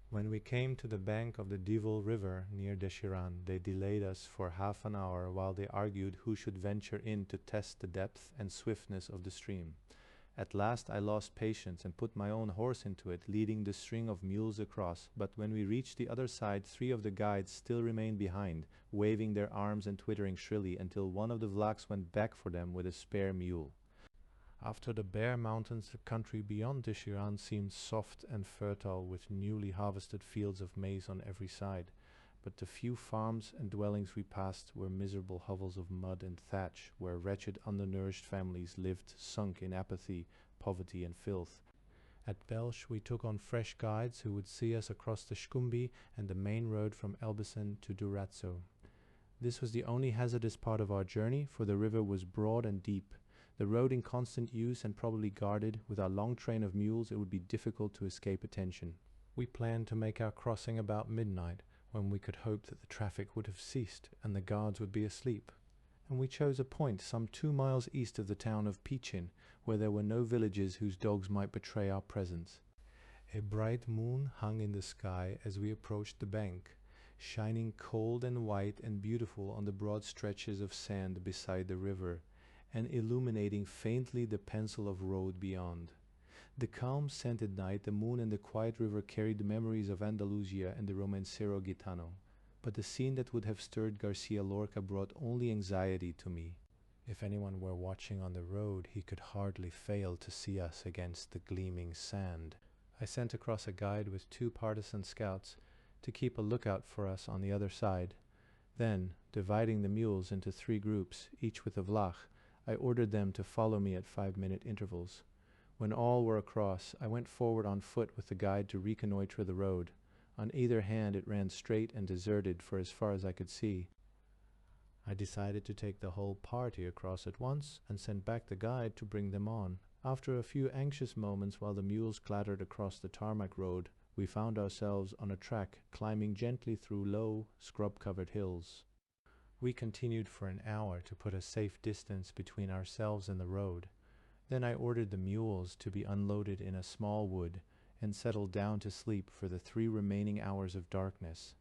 When we came to the bank of the Divul River near Deshiran, they delayed us for half an hour while they argued who should venture in to test the depth and swiftness of the stream. At last I lost patience and put my own horse into it, leading the string of mules across, but when we reached the other side, 3 of the guides still remained behind, waving their arms and twittering shrilly until one of the Vlachs went back for them with a spare mule. After the bare mountains, the country beyond Deshiran seemed soft and fertile, with newly harvested fields of maize on every side. But the few farms and dwellings we passed were miserable hovels of mud and thatch, where wretched, undernourished families lived, sunk in apathy, poverty, and filth. At Belsh we took on fresh guides who would see us across the Shkumbi and the main road from Elbasan to Durazzo. This was the only hazardous part of our journey, for the river was broad and deep. The road in constant use and probably guarded, with our long train of mules it would be difficult to escape attention. We planned to make our crossing about midnight, when we could hope that the traffic would have ceased and the guards would be asleep. And we chose a point some 2 miles east of the town of Pichin, where there were no villages whose dogs might betray our presence. A bright moon hung in the sky as we approached the bank, shining cold and white and beautiful on the broad stretches of sand beside the river, and illuminating faintly the pencil of road beyond. The calm, scented night, the moon and the quiet river carried the memories of Andalusia and the Romancero Gitano. But the scene that would have stirred Garcia Lorca brought only anxiety to me. If anyone were watching on the road, he could hardly fail to see us against the gleaming sand. I sent across a guide with 2 partisan scouts to keep a lookout for us on the other side. Then, dividing the mules into 3 groups, each with a Vlach, I ordered them to follow me at 5-minute intervals. When all were across, I went forward on foot with the guide to reconnoitre the road. On either hand it ran straight and deserted for as far as I could see. I decided to take the whole party across at once and send back the guide to bring them on. After a few anxious moments while the mules clattered across the tarmac road, we found ourselves on a track climbing gently through low, scrub-covered hills. We continued for an hour to put a safe distance between ourselves and the road. Then I ordered the mules to be unloaded in a small wood and settled down to sleep for the 3 remaining hours of darkness.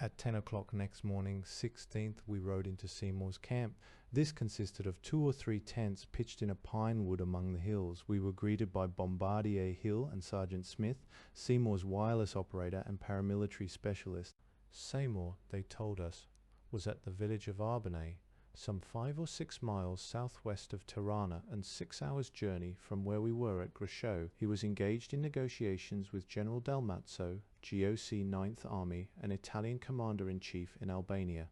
At 10 o'clock next morning, 16th, we rode into Seymour's camp. This consisted of 2 or 3 tents pitched in a pine wood among the hills. We were greeted by Bombardier Hill and Sergeant Smith, Seymour's wireless operator and paramilitary specialist. Seymour, they told us, was at the village of Arbonay, some 5 or 6 miles southwest of Tirana and 6 hours' journey from where we were at Grisho. He was engaged in negotiations with General Dalmazzo, GOC 9th Army, an Italian commander-in-chief in Albania.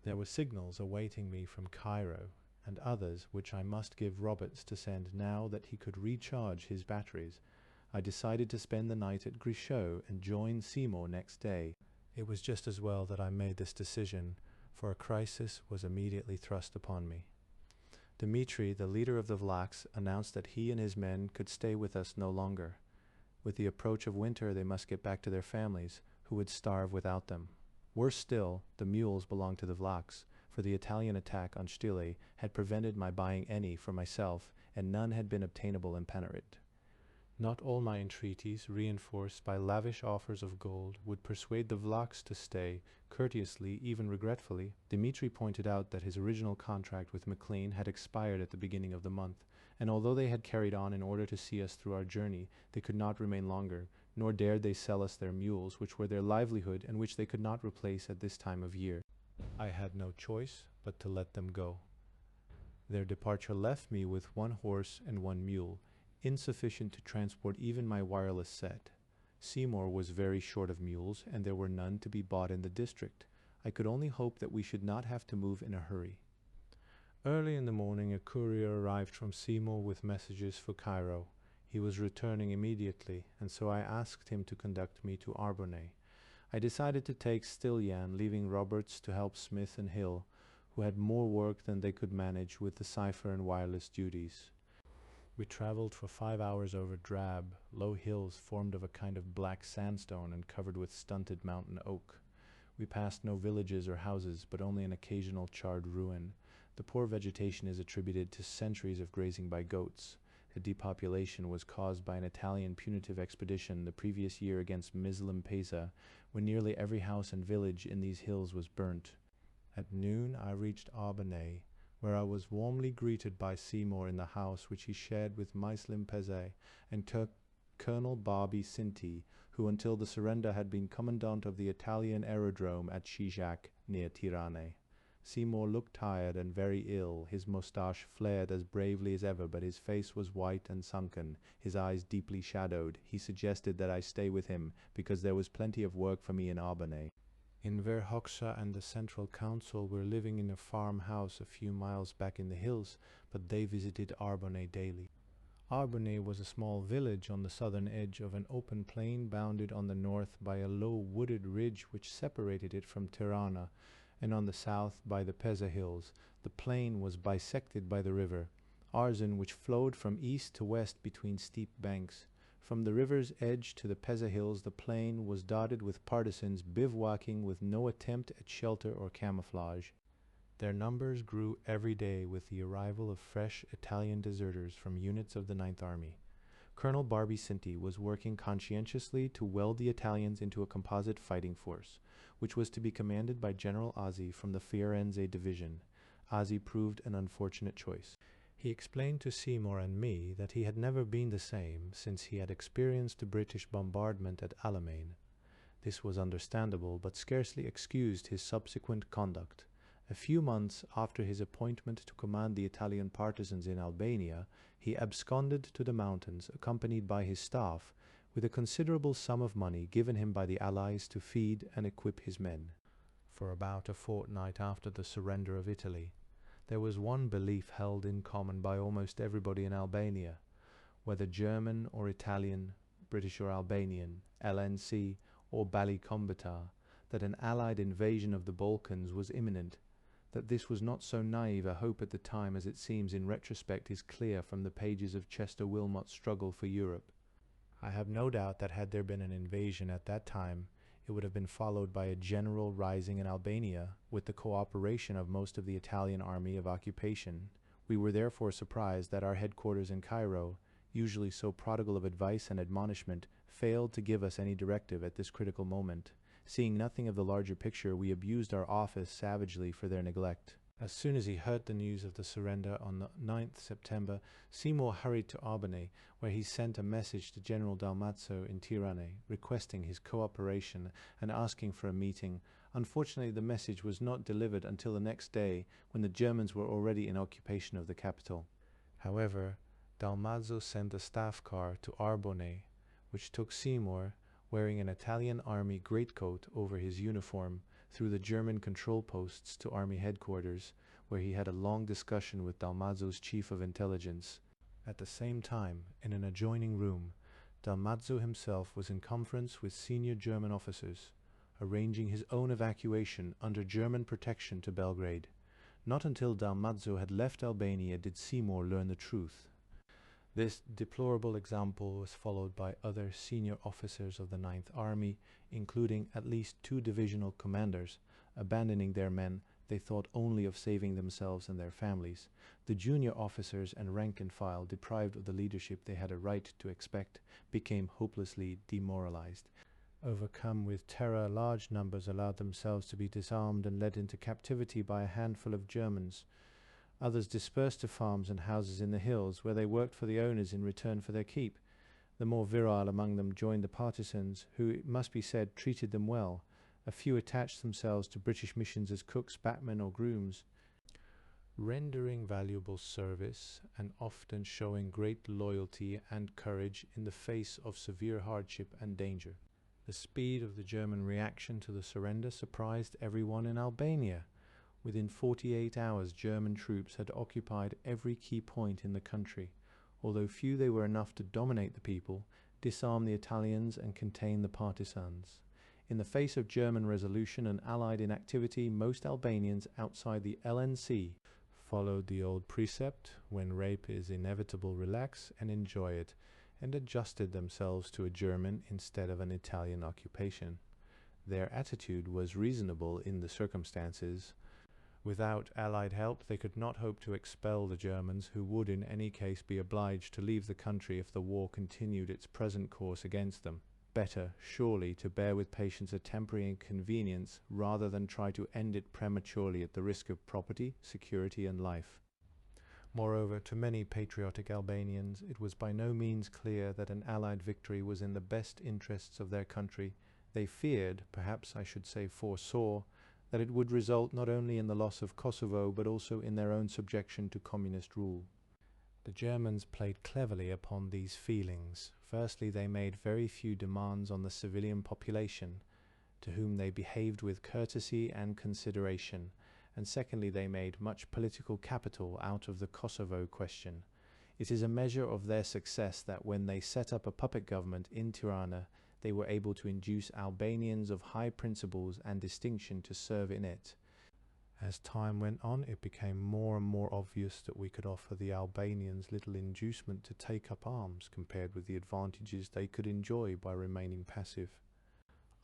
There were signals awaiting me from Cairo, and others which I must give Roberts to send now that he could recharge his batteries. I decided to spend the night at Grisho and join Seymour next day. It was just as well that I made this decision, for a crisis was immediately thrust upon me. Dmitri, the leader of the Vlachs, announced that he and his men could stay with us no longer. With the approach of winter they must get back to their families, who would starve without them. Worse still, the mules belonged to the Vlachs, for the Italian attack on Stile had prevented my buying any for myself, and none had been obtainable in Panarit. Not all my entreaties, reinforced by lavish offers of gold, would persuade the Vlachs to stay. Courteously, even regretfully, Dmitri pointed out that his original contract with McLean had expired at the beginning of the month, and although they had carried on in order to see us through our journey, they could not remain longer, nor dared they sell us their mules, which were their livelihood and which they could not replace at this time of year. I had no choice but to let them go. Their departure left me with 1 horse and 1 mule, insufficient to transport even my wireless set. Seymour was very short of mules, and there were none to be bought in the district. I could only hope that we should not have to move in a hurry. Early in the morning a courier arrived from Seymour with messages for Cairo. He was returning immediately, and so I asked him to conduct me to Arbonne. I decided to take Stilyan, leaving Roberts to help Smith and Hill, who had more work than they could manage with the cipher and wireless duties. We traveled for 5 hours over drab, low hills formed of a kind of black sandstone and covered with stunted mountain oak. We passed no villages or houses, but only an occasional charred ruin. The poor vegetation is attributed to centuries of grazing by goats. The depopulation was caused by an Italian punitive expedition the previous year against Mislimpesa, when nearly every house and village in these hills was burnt. At noon I reached Arbonne, where I was warmly greeted by Seymour in the house which he shared with Mislimpesa and Colonel Barbie Cinti, who until the surrender had been commandant of the Italian aerodrome at Chijac near Tirane. Seymour looked tired and very ill. His moustache flared as bravely as ever, but his face was white and sunken, his eyes deeply shadowed. He suggested that I stay with him, because there was plenty of work for me in Arbonne. In Verhoeksche and the Central Council were living in a farmhouse a few miles back in the hills, but they visited Arbonne daily. Arbonne was a small village on the southern edge of an open plain bounded on the north by a low wooded ridge which separated it from Tirana, and on the south by the Peza Hills. The plain was bisected by the river Arzen, which flowed from east to west between steep banks. From the river's edge to the Peza Hills the plain was dotted with partisans bivouacking with no attempt at shelter or camouflage. Their numbers grew every day with the arrival of fresh Italian deserters from units of the Ninth Army. Colonel Barbie Cinti was working conscientiously to weld the Italians into a composite fighting force, which was to be commanded by General Ozzi from the Firenze Division. Ozzi proved an unfortunate choice. He explained to Seymour and me that he had never been the same since he had experienced the British bombardment at Alamein. This was understandable, but scarcely excused his subsequent conduct. A few months after his appointment to command the Italian partisans in Albania, he absconded to the mountains, accompanied by his staff, with a considerable sum of money given him by the Allies to feed and equip his men. For about a fortnight after the surrender of Italy, there was one belief held in common by almost everybody in Albania, whether German or Italian, British or Albanian, LNC or Bali Kombëtar, that an Allied invasion of the Balkans was imminent. That this was not so naive a hope at the time as it seems in retrospect is clear from the pages of Chester Wilmot's Struggle for Europe. I have no doubt that had there been an invasion at that time, it would have been followed by a general rising in Albania, with the cooperation of most of the Italian army of occupation. We were therefore surprised that our headquarters in Cairo, usually so prodigal of advice and admonishment, failed to give us any directive at this critical moment. Seeing nothing of the larger picture, we abused our office savagely for their neglect. As soon as he heard the news of the surrender on the 9th September, Seymour hurried to Arbonne, where he sent a message to General Dalmazzo in Tirane, requesting his cooperation and asking for a meeting. Unfortunately, the message was not delivered until the next day, when the Germans were already in occupation of the capital. However, Dalmazzo sent a staff car to Arbonne, which took Seymour, wearing an Italian army greatcoat over his uniform, through the German control posts to army headquarters, where he had a long discussion with Dalmazzo's chief of intelligence. At the same time, in an adjoining room, Dalmazzo himself was in conference with senior German officers, arranging his own evacuation under German protection to Belgrade. Not until Dalmazzo had left Albania did Seymour learn the truth. This deplorable example was followed by other senior officers of the Ninth Army, including at least 2 divisional commanders. Abandoning their men, they thought only of saving themselves and their families. The junior officers and rank and file, deprived of the leadership they had a right to expect, became hopelessly demoralized. Overcome with terror, large numbers allowed themselves to be disarmed and led into captivity by a handful of Germans. Others dispersed to farms and houses in the hills, where they worked for the owners in return for their keep. The more virile among them joined the partisans, who, it must be said, treated them well. A few attached themselves to British missions as cooks, batmen, or grooms, rendering valuable service and often showing great loyalty and courage in the face of severe hardship and danger. The speed of the German reaction to the surrender surprised everyone in Albania. Within 48 hours, German troops had occupied every key point in the country. Although few, they were enough to dominate the people, disarm the Italians, and contain the partisans. In the face of German resolution and Allied inactivity, most Albanians outside the LNC followed the old precept: when rape is inevitable, relax and enjoy it, and adjusted themselves to a German instead of an Italian occupation. Their attitude was reasonable in the circumstances. Without Allied help, they could not hope to expel the Germans, who would in any case be obliged to leave the country if the war continued its present course against them. Better, surely, to bear with patience a temporary inconvenience rather than try to end it prematurely at the risk of property, security, and life. Moreover, to many patriotic Albanians, it was by no means clear that an Allied victory was in the best interests of their country. They feared, perhaps I should say foresaw, that it would result not only in the loss of Kosovo but also in their own subjection to communist rule. The Germans played cleverly upon these feelings. Firstly, they made very few demands on the civilian population, to whom they behaved with courtesy and consideration, and secondly, they made much political capital out of the Kosovo question. It is a measure of their success that when they set up a puppet government in Tirana, they were able to induce Albanians of high principles and distinction to serve in it. As time went on, it became more and more obvious that we could offer the Albanians little inducement to take up arms compared with the advantages they could enjoy by remaining passive.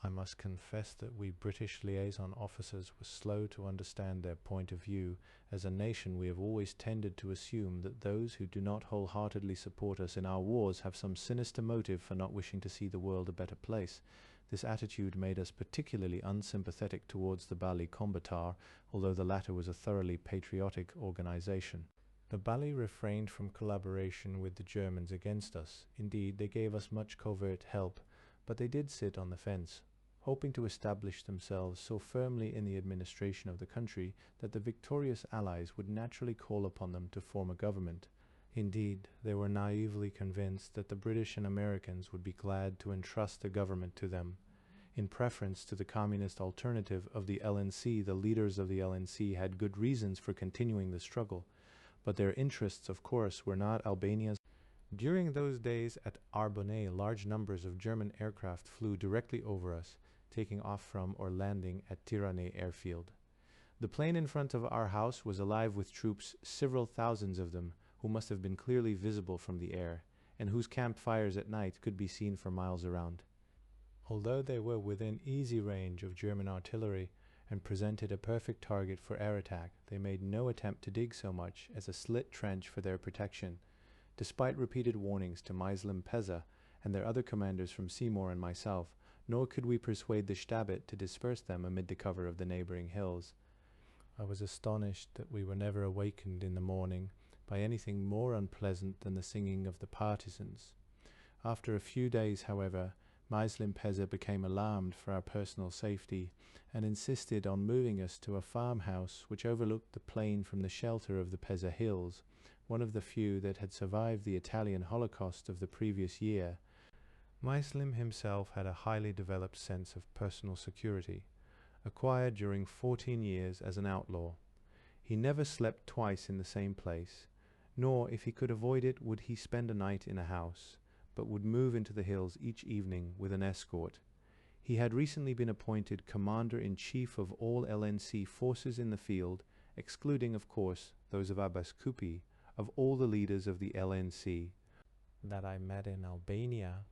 I must confess that we British liaison officers were slow to understand their point of view. As a nation, we have always tended to assume that those who do not wholeheartedly support us in our wars have some sinister motive for not wishing to see the world a better place. This attitude made us particularly unsympathetic towards the Bali Kombëtar, although the latter was a thoroughly patriotic organization. The Bali refrained from collaboration with the Germans against us. Indeed, they gave us much covert help, but they did sit on the fence, hoping to establish themselves so firmly in the administration of the country that the victorious Allies would naturally call upon them to form a government. Indeed, they were naively convinced that the British and Americans would be glad to entrust the government to them. In preference to the communist alternative of the LNC, the leaders of the LNC had good reasons for continuing the struggle, but their interests, of course, were not Albania's. During those days at Arbonne, large numbers of German aircraft flew directly over us, taking off from or landing at Tirana airfield. The plain in front of our house was alive with troops, several thousands of them, who must have been clearly visible from the air, and whose campfires at night could be seen for miles around. Although they were within easy range of German artillery and presented a perfect target for air attack, they made no attempt to dig so much as a slit trench for their protection, despite repeated warnings to Meislim Peza and their other commanders from Seymour and myself, nor could we persuade the Stabit to disperse them amid the cover of the neighboring hills. I was astonished that we were never awakened in the morning by anything more unpleasant than the singing of the partisans. After a few days, however, Meislim Peza became alarmed for our personal safety and insisted on moving us to a farmhouse which overlooked the plain from the shelter of the Peza Hills, one of the few that had survived the Italian Holocaust of the previous year. Meislim himself had a highly developed sense of personal security, acquired during 14 years as an outlaw. He never slept twice in the same place, nor, if he could avoid it, would he spend a night in a house, but would move into the hills each evening with an escort. He had recently been appointed Commander-in-Chief of all LNC forces in the field, excluding, of course, those of Abbas Kupi, of all the leaders of the LNC that I met in Albania.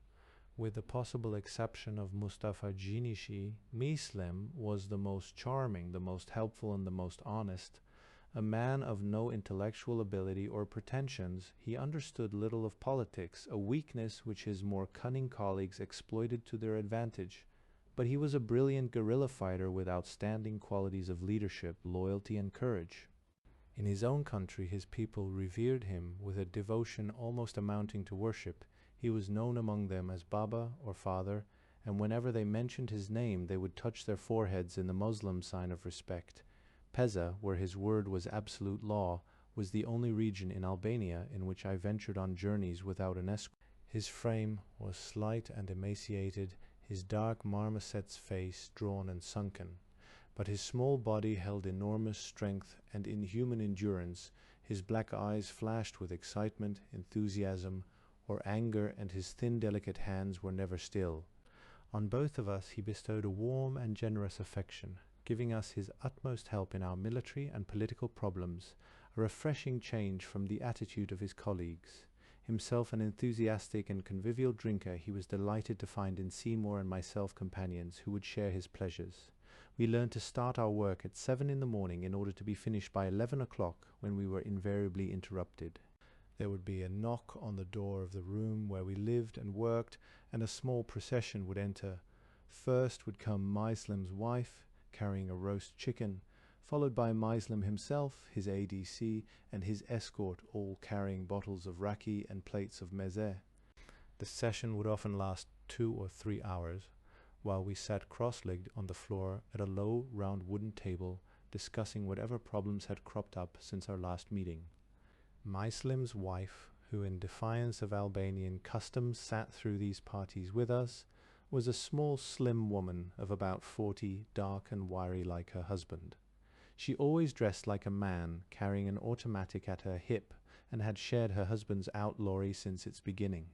With the possible exception of Mustafa Gjinishi, Meislim was the most charming, the most helpful, and the most honest. A man of no intellectual ability or pretensions, he understood little of politics, a weakness which his more cunning colleagues exploited to their advantage. But he was a brilliant guerrilla fighter with outstanding qualities of leadership, loyalty, and courage. In his own country, his people revered him with a devotion almost amounting to worship. He was known among them as Baba, or Father, and whenever they mentioned his name, they would touch their foreheads in the Muslim sign of respect. Peza, where his word was absolute law, was the only region in Albania in which I ventured on journeys without an escort. His frame was slight and emaciated, his dark marmoset's face drawn and sunken, but his small body held enormous strength and inhuman endurance. His black eyes flashed with excitement, enthusiasm, or anger, and his thin, delicate hands were never still. On both of us he bestowed a warm and generous affection, giving us his utmost help in our military and political problems, a refreshing change from the attitude of his colleagues. Himself an enthusiastic and convivial drinker, he was delighted to find in Seymour and myself companions who would share his pleasures. We learned to start our work at 7 in the morning in order to be finished by 11 o'clock, when we were invariably interrupted. There would be a knock on the door of the room where we lived and worked, and a small procession would enter. First would come Muslim's wife, carrying a roast chicken, followed by Muslim himself, his ADC, and his escort, all carrying bottles of raki and plates of mezeh. The session would often last 2 or 3 hours, while we sat cross-legged on the floor at a low, round wooden table, discussing whatever problems had cropped up since our last meeting. Muslim's wife, who in defiance of Albanian customs sat through these parties with us, was a small, slim woman of about 40, dark and wiry like her husband. She always dressed like a man, carrying an automatic at her hip, and had shared her husband's outlawry since its beginning.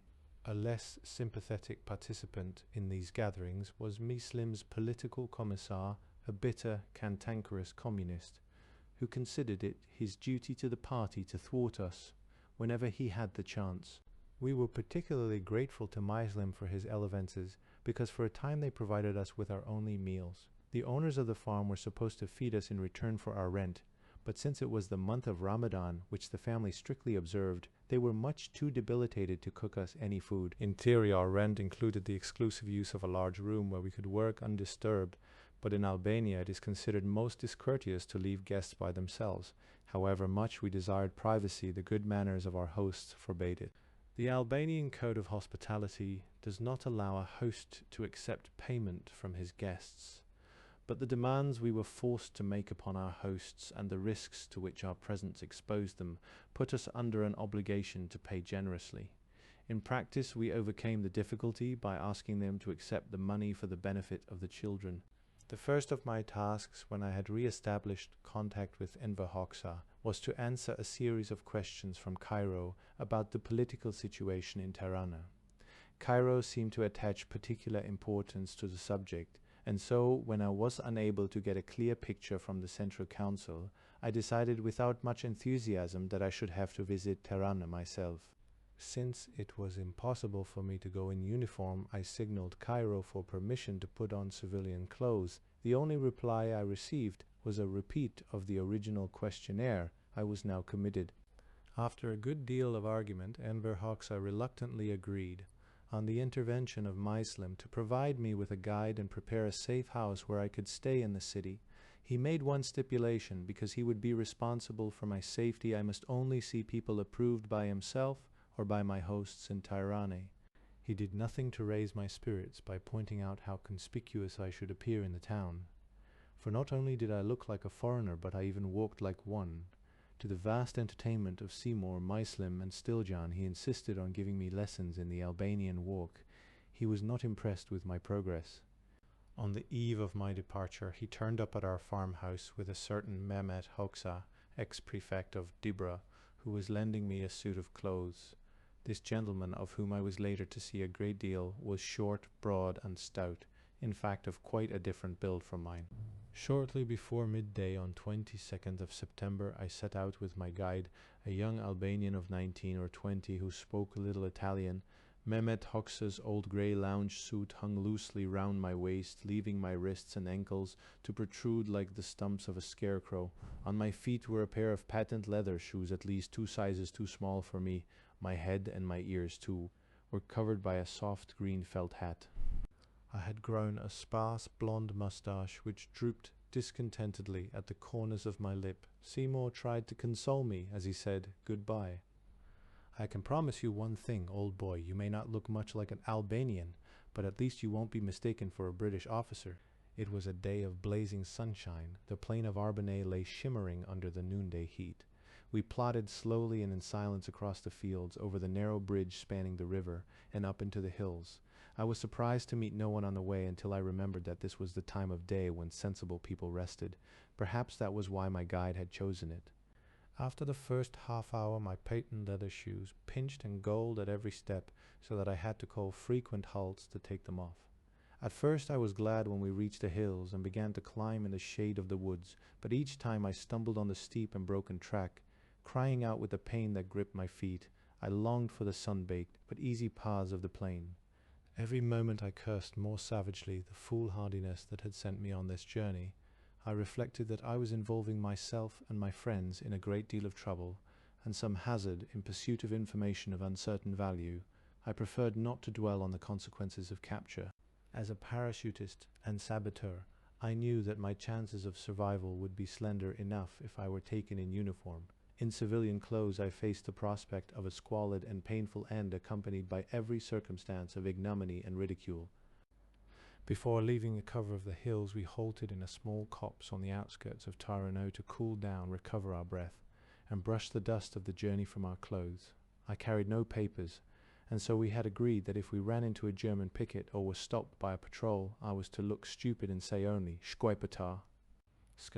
A less sympathetic participant in these gatherings was Muslim's political commissar, a bitter, cantankerous communist, who considered it his duty to the party to thwart us whenever he had the chance. We were particularly grateful to Muslim for his elevances, because for a time they provided us with our only meals. The owners of the farm were supposed to feed us in return for our rent, but since it was the month of Ramadan, which the family strictly observed, they were much too debilitated to cook us any food. In theory, our rent included the exclusive use of a large room where we could work undisturbed, but in Albania it is considered most discourteous to leave guests by themselves. However much we desired privacy, the good manners of our hosts forbade it. The Albanian code of hospitality does not allow a host to accept payment from his guests, but the demands we were forced to make upon our hosts and the risks to which our presence exposed them put us under an obligation to pay generously. In practice, we overcame the difficulty by asking them to accept the money for the benefit of the children. The first of my tasks, when I had re-established contact with Enver Hoxha, was to answer a series of questions from Cairo about the political situation in Tirana. Cairo seemed to attach particular importance to the subject, and so, when I was unable to get a clear picture from the Central Council, I decided without much enthusiasm that I should have to visit Tirana myself. Since it was impossible for me to go in uniform, I signaled Cairo for permission to put on civilian clothes. The only reply I received was a repeat of the original questionnaire. I was now committed. After a good deal of argument, Enver Hoxha reluctantly agreed, on the intervention of Muslim, to provide me with a guide and prepare a safe house where I could stay in the city. He made one stipulation: because he would be responsible for my safety, I must only see people approved by himself or by my hosts in Tirana. He did nothing to raise my spirits by pointing out how conspicuous I should appear in the town. For not only did I look like a foreigner, but I even walked like one. To the vast entertainment of Seymour, Muslim, and Stiljan, he insisted on giving me lessons in the Albanian walk. He was not impressed with my progress. On the eve of my departure, he turned up at our farmhouse with a certain Mehmet Hoxha, ex-prefect of Dibra, who was lending me a suit of clothes. This gentleman, of whom I was later to see a great deal, was short, broad, and stout, in fact of quite a different build from mine. Shortly before midday on 22nd of September, I set out with my guide, a young Albanian of 19 or 20 who spoke a little Italian. Mehmet Hoxha's old grey lounge suit hung loosely round my waist, leaving my wrists and ankles to protrude like the stumps of a scarecrow. On my feet were a pair of patent leather shoes at least 2 sizes too small for me. My head and my ears, too, were covered by a soft green felt hat. I had grown a sparse blonde moustache which drooped discontentedly at the corners of my lip. Seymour tried to console me as he said goodbye. "I can promise you one thing, old boy. You may not look much like an Albanian, but at least you won't be mistaken for a British officer." It was a day of blazing sunshine. The plain of Arbonay lay shimmering under the noonday heat. We plodded slowly and in silence across the fields, over the narrow bridge spanning the river, and up into the hills. I was surprised to meet no one on the way until I remembered that this was the time of day when sensible people rested. Perhaps that was why my guide had chosen it. After the first half hour, my patent leather shoes pinched and gold at every step, so that I had to call frequent halts to take them off. At first I was glad when we reached the hills and began to climb in the shade of the woods, but each time I stumbled on the steep and broken track, crying out with the pain that gripped my feet. I longed for the sun-baked but easy paths of the plain. Every moment I cursed more savagely the foolhardiness that had sent me on this journey. I reflected that I was involving myself and my friends in a great deal of trouble, and some hazard in pursuit of information of uncertain value. I preferred not to dwell on the consequences of capture. As a parachutist and saboteur, I knew that my chances of survival would be slender enough if I were taken in uniform. In civilian clothes, I faced the prospect of a squalid and painful end accompanied by every circumstance of ignominy and ridicule. Before leaving the cover of the hills, we halted in a small copse on the outskirts of Tyranno to cool down, recover our breath, and brush the dust of the journey from our clothes. I carried no papers, and so we had agreed that if we ran into a German picket or were stopped by a patrol, I was to look stupid and say only, "Schweipeta."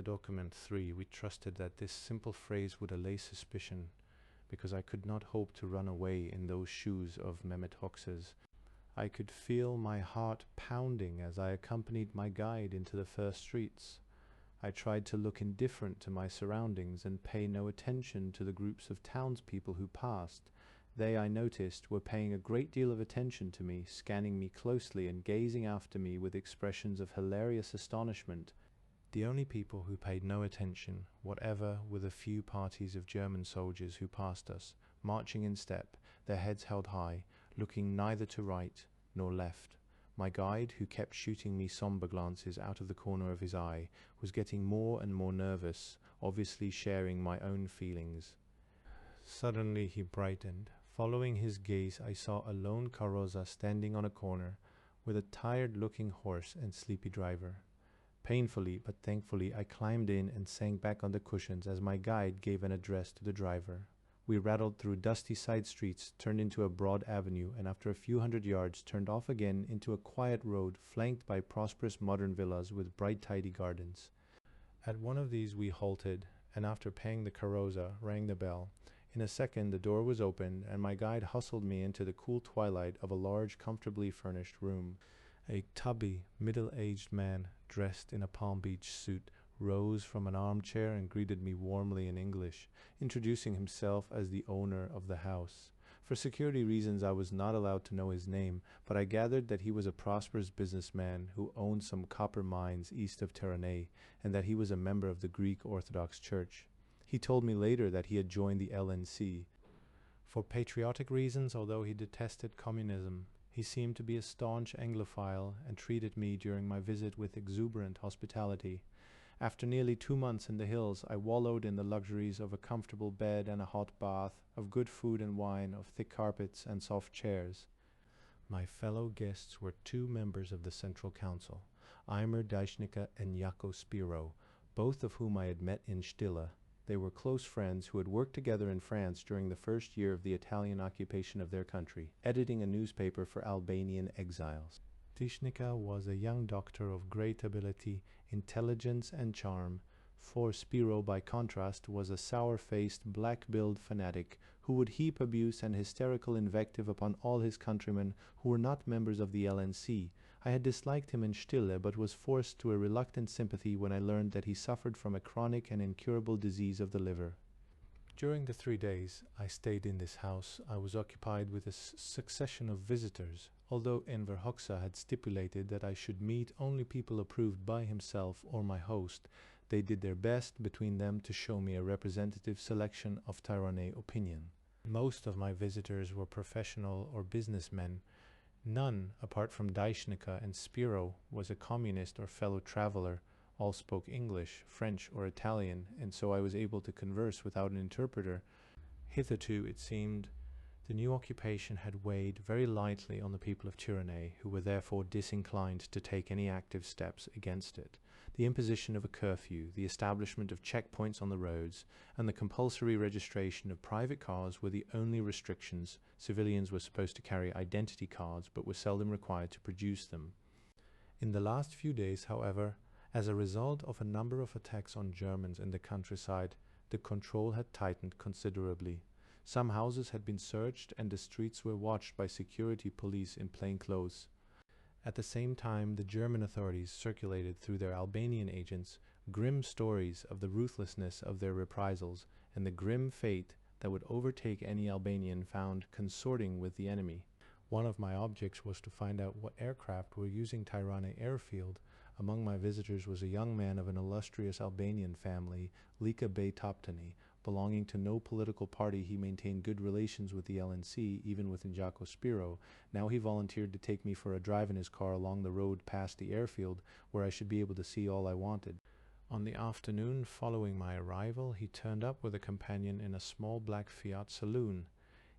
Document 3, we trusted that this simple phrase would allay suspicion, because I could not hope to run away in those shoes of Mehmet Hoxha's. I could feel my heart pounding as I accompanied my guide into the first streets. I tried to look indifferent to my surroundings and pay no attention to the groups of townspeople who passed. They, I noticed, were paying a great deal of attention to me, scanning me closely and gazing after me with expressions of hilarious astonishment. The only people who paid no attention whatever were the few parties of German soldiers who passed us, marching in step, their heads held high, looking neither to right nor left. My guide, who kept shooting me somber glances out of the corner of his eye, was getting more and more nervous, obviously sharing my own feelings. Suddenly he brightened. Following his gaze, I saw a lone carroza standing on a corner, with a tired-looking horse and sleepy driver. Painfully but thankfully, I climbed in and sank back on the cushions as my guide gave an address to the driver. We rattled through dusty side streets, turned into a broad avenue, and after a few hundred yards turned off again into a quiet road flanked by prosperous modern villas with bright tidy gardens. At one of these we halted, and after paying the carroza, rang the bell. In a second the door was opened, and my guide hustled me into the cool twilight of a large, comfortably furnished room. A tubby, middle-aged man, dressed in a Palm Beach suit, rose from an armchair and greeted me warmly in English, introducing himself as the owner of the house. For security reasons I was not allowed to know his name, but I gathered that he was a prosperous businessman who owned some copper mines east of Tyranny, and that he was a member of the Greek Orthodox Church. He told me later that he had joined the LNC. For patriotic reasons, although he detested communism, he seemed to be a staunch Anglophile and treated me during my visit with exuberant hospitality. After nearly 2 months in the hills, I wallowed in the luxuries of a comfortable bed and a hot bath, of good food and wine, of thick carpets and soft chairs. My fellow guests were 2 members of the Central Council, Eimer Deichnicke and Jaco Spiro, both of whom I had met in Stille. They were close friends who had worked together in France during the first year of the Italian occupation of their country, editing a newspaper for Albanian exiles. Deichnicke was a young doctor of great ability, intelligence, and charm, for Spiro, by contrast, was a sour-faced, black-billed fanatic who would heap abuse and hysterical invective upon all his countrymen who were not members of the LNC. I had disliked him in Stille, but was forced to a reluctant sympathy when I learned that he suffered from a chronic and incurable disease of the liver. During the 3 days I stayed in this house, I was occupied with a succession of visitors. Although Enver Hoxha had stipulated that I should meet only people approved by himself or my host, they did their best between them to show me a representative selection of Tyranny opinion. Most of my visitors were professional or businessmen. None, apart from Deichnicke and Spiro, was a communist or fellow traveler. All spoke English, French, or Italian, and so I was able to converse without an interpreter. Hitherto, it seemed, the new occupation had weighed very lightly on the people of Tyranny, who were therefore disinclined to take any active steps against it. The imposition of a curfew, the establishment of checkpoints on the roads, and the compulsory registration of private cars were the only restrictions. Civilians were supposed to carry identity cards, but were seldom required to produce them. In the last few days, however, as a result of a number of attacks on Germans in the countryside, the control had tightened considerably. Some houses had been searched and the streets were watched by security police in plain clothes. At the same time, the German authorities circulated through their Albanian agents grim stories of the ruthlessness of their reprisals and the grim fate that would overtake any Albanian found consorting with the enemy. One of my objects was to find out what aircraft were using Tirana airfield. Among my visitors was a young man of an illustrious Albanian family, Lika Bey Toptani. Belonging to no political party, he maintained good relations with the LNC, even with Njako Spiro. Now he volunteered to take me for a drive in his car along the road past the airfield, where I should be able to see all I wanted. On the afternoon following my arrival, he turned up with a companion in a small black Fiat saloon.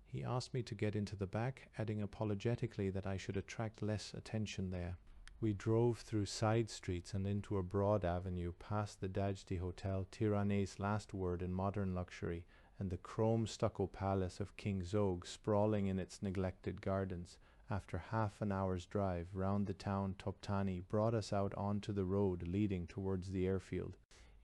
He asked me to get into the back, adding apologetically that I should attract less attention there. We drove through side streets and into a broad avenue, past the Dajti Hotel, Tirane's last word in modern luxury, and the chrome stucco palace of King Zog sprawling in its neglected gardens. After half an hour's drive round the town, Toptani brought us out onto the road leading towards the airfield.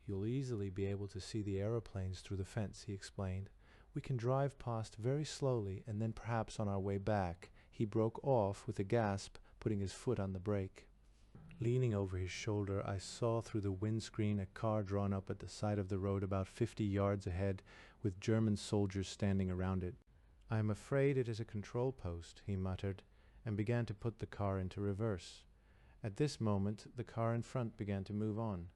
"You'll easily be able to see the aeroplanes through the fence," he explained. "We can drive past very slowly, and then perhaps on our way back." He broke off with a gasp, putting his foot on the brake. Leaning over his shoulder, I saw through the windscreen a car drawn up at the side of the road about 50 yards ahead, with German soldiers standing around it. "I am afraid it is a control post," he muttered, and began to put the car into reverse. At this moment, the car in front began to move on.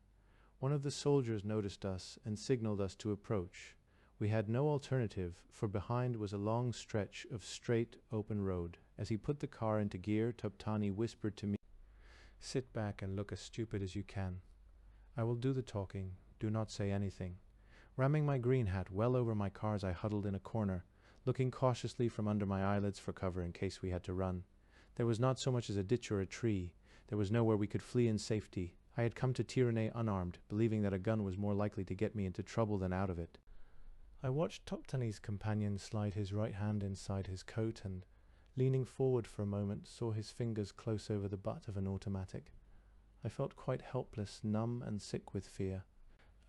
One of the soldiers noticed us and signaled us to approach. We had no alternative, for behind was a long stretch of straight, open road. As he put the car into gear, Toptani whispered to me, "Sit back and look as stupid as you can. I will do the talking. Do not say anything." Ramming my green hat well over my cars, I huddled in a corner, looking cautiously from under my eyelids for cover in case we had to run. There was not so much as a ditch or a tree. There was nowhere we could flee in safety. I had come to Tirana unarmed, believing that a gun was more likely to get me into trouble than out of it. I watched Toptani's companion slide his right hand inside his coat and, leaning forward for a moment, saw his fingers close over the butt of an automatic. I felt quite helpless, numb and sick with fear.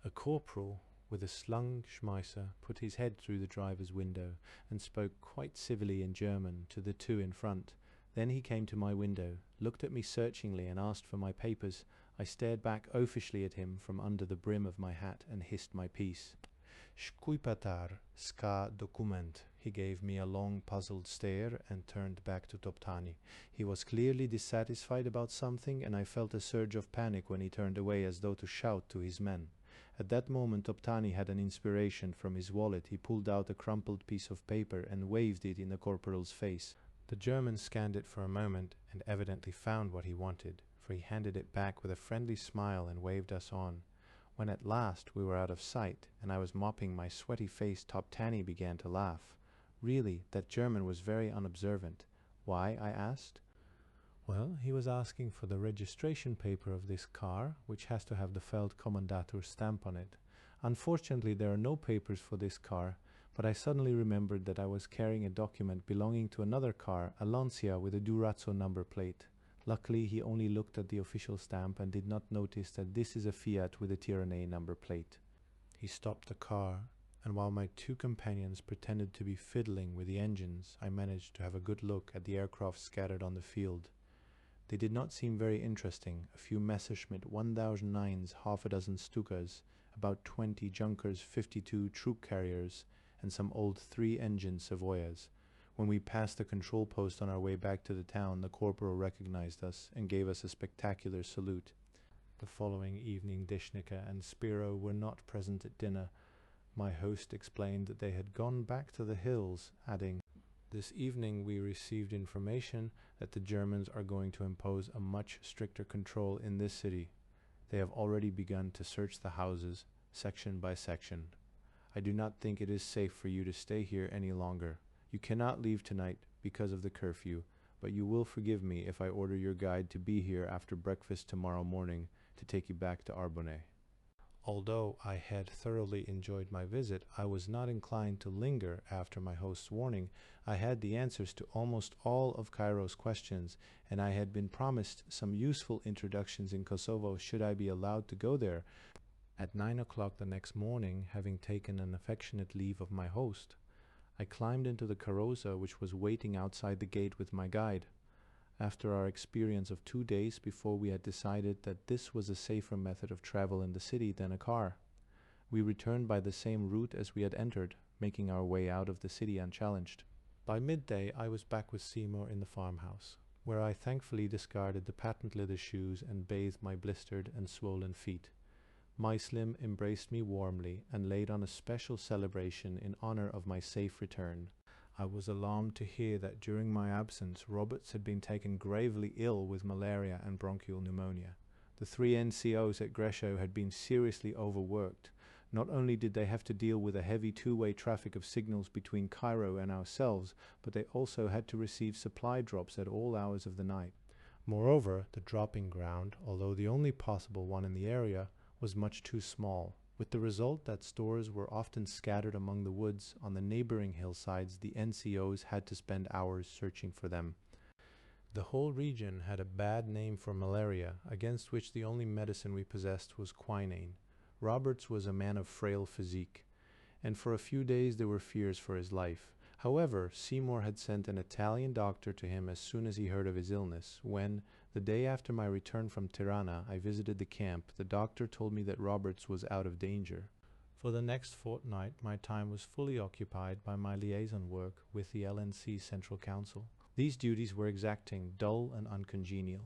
A corporal with a slung Schmeisser put his head through the driver's window and spoke quite civilly in German to the two in front. Then he came to my window, looked at me searchingly and asked for my papers. I stared back oafishly at him from under the brim of my hat and hissed my piece. "Shkuipatar, ska dokument." He gave me a long puzzled stare and turned back to Toptani. He was clearly dissatisfied about something, and I felt a surge of panic when he turned away as though to shout to his men. At that moment Toptani had an inspiration. From his wallet he pulled out a crumpled piece of paper and waved it in the corporal's face. The German scanned it for a moment and evidently found what he wanted, for he handed it back with a friendly smile and waved us on. When at last we were out of sight and I was mopping my sweaty face, Toptani began to laugh. Really, that German was very unobservant. "Why?" I asked. "Well, he was asking for the registration paper of this car, which has to have the Feldkommandatur stamp on it. Unfortunately, there are no papers for this car, but I suddenly remembered that I was carrying a document belonging to another car, a Lancia with a Durazzo number plate. Luckily, he only looked at the official stamp and did not notice that this is a Fiat with a Tirana number plate." He stopped the car, and while my two companions pretended to be fiddling with the engines, I managed to have a good look at the aircraft scattered on the field. They did not seem very interesting. A few Messerschmitt 1009s, half a dozen Stukas, about 20 Junkers 52 troop carriers, and some old 3-engine Savoyas. When we passed the control post on our way back to the town, the corporal recognized us and gave us a spectacular salute. The following evening Dishnica and Spiro were not present at dinner. My host explained that they had gone back to the hills, adding, "This evening we received information that the Germans are going to impose a much stricter control in this city. They have already begun to search the houses, section by section. I do not think it is safe for you to stay here any longer. You cannot leave tonight because of the curfew, but you will forgive me if I order your guide to be here after breakfast tomorrow morning to take you back to Arbonne." Although I had thoroughly enjoyed my visit, I was not inclined to linger after my host's warning. I had the answers to almost all of Cairo's questions, and I had been promised some useful introductions in Kosovo should I be allowed to go there. At 9 o'clock the next morning, having taken an affectionate leave of my host, I climbed into the carroza which was waiting outside the gate with my guide. After our experience of 2 days before, we had decided that this was a safer method of travel in the city than a car. We returned by the same route as we had entered, making our way out of the city unchallenged. By midday I was back with Seymour in the farmhouse, where I thankfully discarded the patent leather shoes and bathed my blistered and swollen feet. Muslim embraced me warmly and laid on a special celebration in honor of my safe return. I was alarmed to hear that during my absence Roberts had been taken gravely ill with malaria and bronchial pneumonia. The 3 NCOs at Gresho had been seriously overworked. Not only did they have to deal with a heavy two-way traffic of signals between Cairo and ourselves, but they also had to receive supply drops at all hours of the night. Moreover, the dropping ground, although the only possible one in the area, was much too small, with the result that stores were often scattered among the woods. On the neighboring hillsides, the NCOs had to spend hours searching for them. The whole region had a bad name for malaria, against which the only medicine we possessed was quinine. Roberts was a man of frail physique, and for a few days there were fears for his life. However, Seymour had sent an Italian doctor to him as soon as he heard of his illness. When, the day after my return from Tirana, I visited the camp, the doctor told me that Roberts was out of danger. For the next fortnight, my time was fully occupied by my liaison work with the LNC Central Council. These duties were exacting, dull, and uncongenial.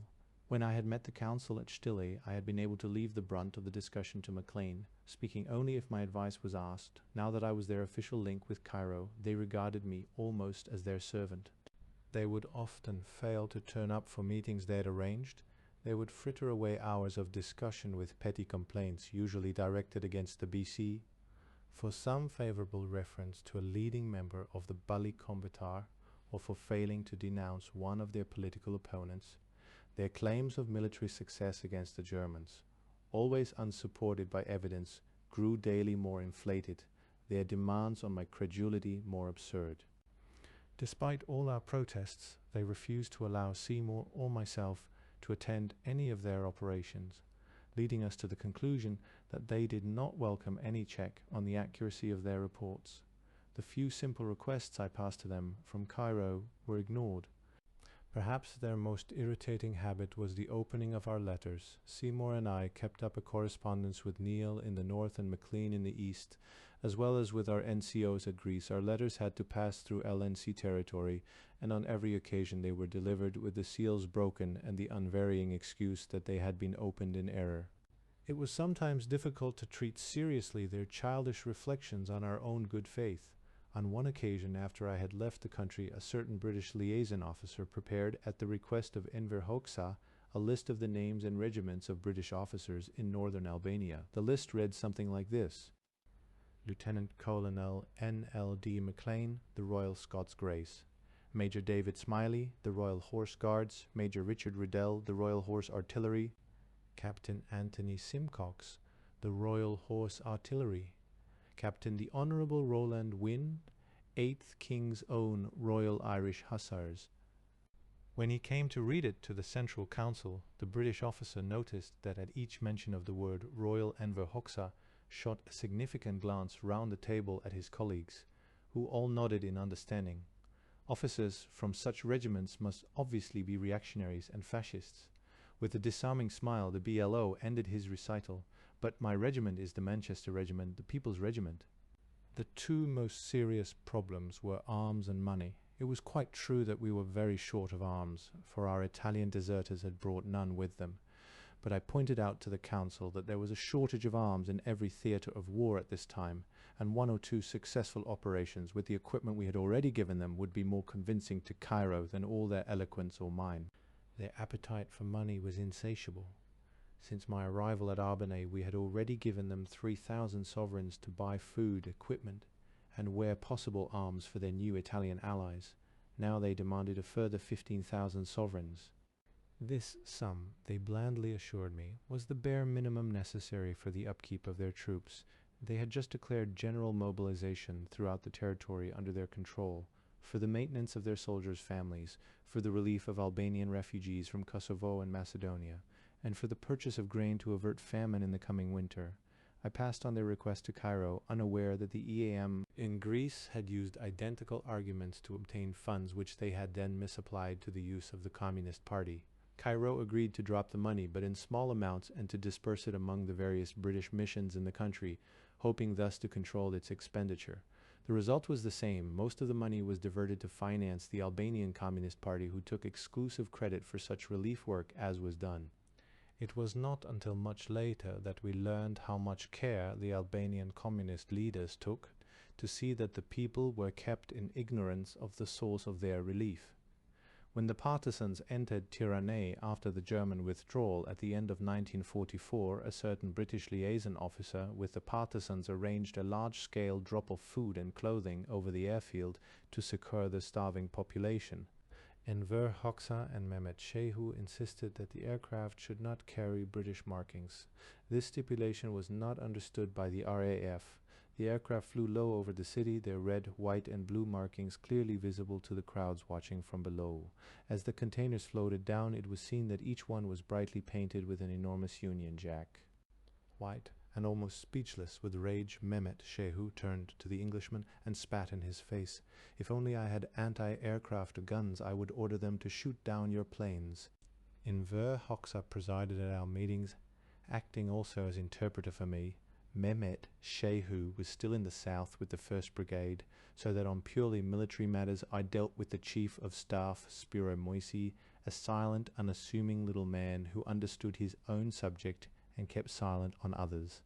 When I had met the council at Stille, I had been able to leave the brunt of the discussion to MacLean, speaking only if my advice was asked. Now that I was their official link with Cairo, they regarded me almost as their servant. They would often fail to turn up for meetings they had arranged. They would fritter away hours of discussion with petty complaints, usually directed against the BC, for some favorable reference to a leading member of the Bali Combatar, or for failing to denounce one of their political opponents. Their claims of military success against the Germans, always unsupported by evidence, grew daily more inflated, their demands on my credulity more absurd. Despite all our protests, they refused to allow Seymour or myself to attend any of their operations, leading us to the conclusion that they did not welcome any check on the accuracy of their reports. The few simple requests I passed to them from Cairo were ignored. Perhaps their most irritating habit was the opening of our letters. Seymour and I kept up a correspondence with Neil in the north and MacLean in the east, as well as with our NCOs at Greece. Our letters had to pass through LNC territory, and on every occasion they were delivered with the seals broken and the unvarying excuse that they had been opened in error. It was sometimes difficult to treat seriously their childish reflections on our own good faith. On one occasion, after I had left the country, a certain British liaison officer prepared, at the request of Enver Hoxha, a list of the names and regiments of British officers in northern Albania. The list read something like this: Lieutenant Colonel N.L.D. MacLean, the Royal Scots Grace; Major David Smiley, the Royal Horse Guards; Major Richard Riddell, the Royal Horse Artillery; Captain Anthony Simcox, the Royal Horse Artillery; Captain the Honourable Roland Wynne, 8th King's Own Royal Irish Hussars. When he came to read it to the Central Council, the British officer noticed that at each mention of the word Royal Enver Hoxha shot a significant glance round the table at his colleagues, who all nodded in understanding. Officers from such regiments must obviously be reactionaries and fascists. With a disarming smile, the BLO ended his recital. But my regiment is the Manchester Regiment, the People's Regiment. The two most serious problems were arms and money. It was quite true that we were very short of arms, for our Italian deserters had brought none with them. But I pointed out to the council that there was a shortage of arms in every theatre of war at this time, and 1 or 2 successful operations with the equipment we had already given them would be more convincing to Cairo than all their eloquence or mine. Their appetite for money was insatiable. Since my arrival at Arbonne, we had already given them 3,000 sovereigns to buy food, equipment, and where possible arms for their new Italian allies. Now they demanded a further 15,000 sovereigns. This sum, they blandly assured me, was the bare minimum necessary for the upkeep of their troops. They had just declared general mobilization throughout the territory under their control, for the maintenance of their soldiers' families, for the relief of Albanian refugees from Kosovo and Macedonia, and for the purchase of grain to avert famine in the coming winter. I passed on their request to Cairo, unaware that the EAM in Greece had used identical arguments to obtain funds which they had then misapplied to the use of the Communist Party. Cairo agreed to drop the money, but in small amounts, and to disperse it among the various British missions in the country, hoping thus to control its expenditure. The result was the same. Most of the money was diverted to finance the Albanian Communist Party, who took exclusive credit for such relief work as was done. It was not until much later that we learned how much care the Albanian communist leaders took to see that the people were kept in ignorance of the source of their relief. When the partisans entered Tirana after the German withdrawal at the end of 1944, a certain British liaison officer with the partisans arranged a large-scale drop of food and clothing over the airfield to succor the starving population. Enver Hoxha and Mehmet Shehu insisted that the aircraft should not carry British markings. This stipulation was not understood by the RAF. The aircraft flew low over the city, their red, white, and blue markings clearly visible to the crowds watching from below. As the containers floated down, it was seen that each one was brightly painted with an enormous Union Jack. White and almost speechless with rage, Mehmet Shehu turned to the Englishman and spat in his face. "If only I had anti-aircraft guns, I would order them to shoot down your planes." Enver Hoxha presided at our meetings, acting also as interpreter for me. Mehmet Shehu was still in the south with the 1st Brigade, so that on purely military matters I dealt with the Chief of Staff, Spiro Moisi, a silent, unassuming little man who understood his own subject and kept silent on others.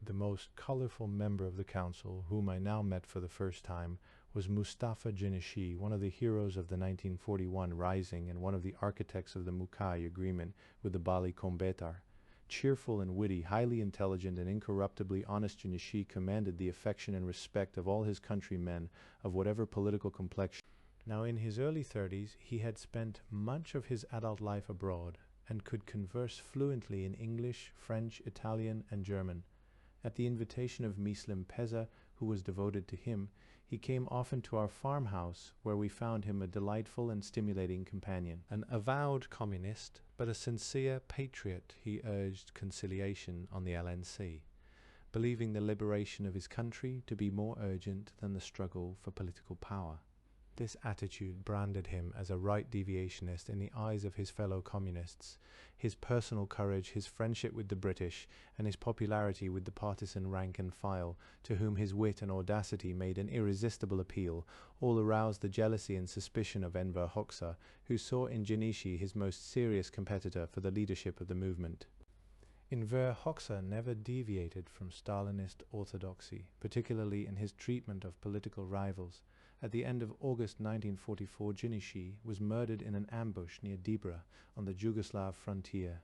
The most colorful member of the council, whom I now met for the first time, was Mustafa Jinishi, one of the heroes of the 1941 Rising and one of the architects of the Mukai Agreement with the Bali Kombetar. Cheerful and witty, highly intelligent, and incorruptibly honest, Jinishi commanded the affection and respect of all his countrymen of whatever political complexion. Now, in his early 30s, he had spent much of his adult life abroad, and could converse fluently in English, French, Italian, and German. At the invitation of Mislim Peza, who was devoted to him, he came often to our farmhouse, where we found him a delightful and stimulating companion. An avowed communist, but a sincere patriot, he urged conciliation on the LNC, believing the liberation of his country to be more urgent than the struggle for political power. This attitude branded him as a right deviationist in the eyes of his fellow communists. His personal courage, his friendship with the British, and his popularity with the partisan rank and file, to whom his wit and audacity made an irresistible appeal, all aroused the jealousy and suspicion of Enver Hoxha, who saw in Jinishi his most serious competitor for the leadership of the movement. Enver Hoxha never deviated from Stalinist orthodoxy, particularly in his treatment of political rivals. At the end of August 1944, Jinishi was murdered in an ambush near Dibra on the Yugoslav frontier.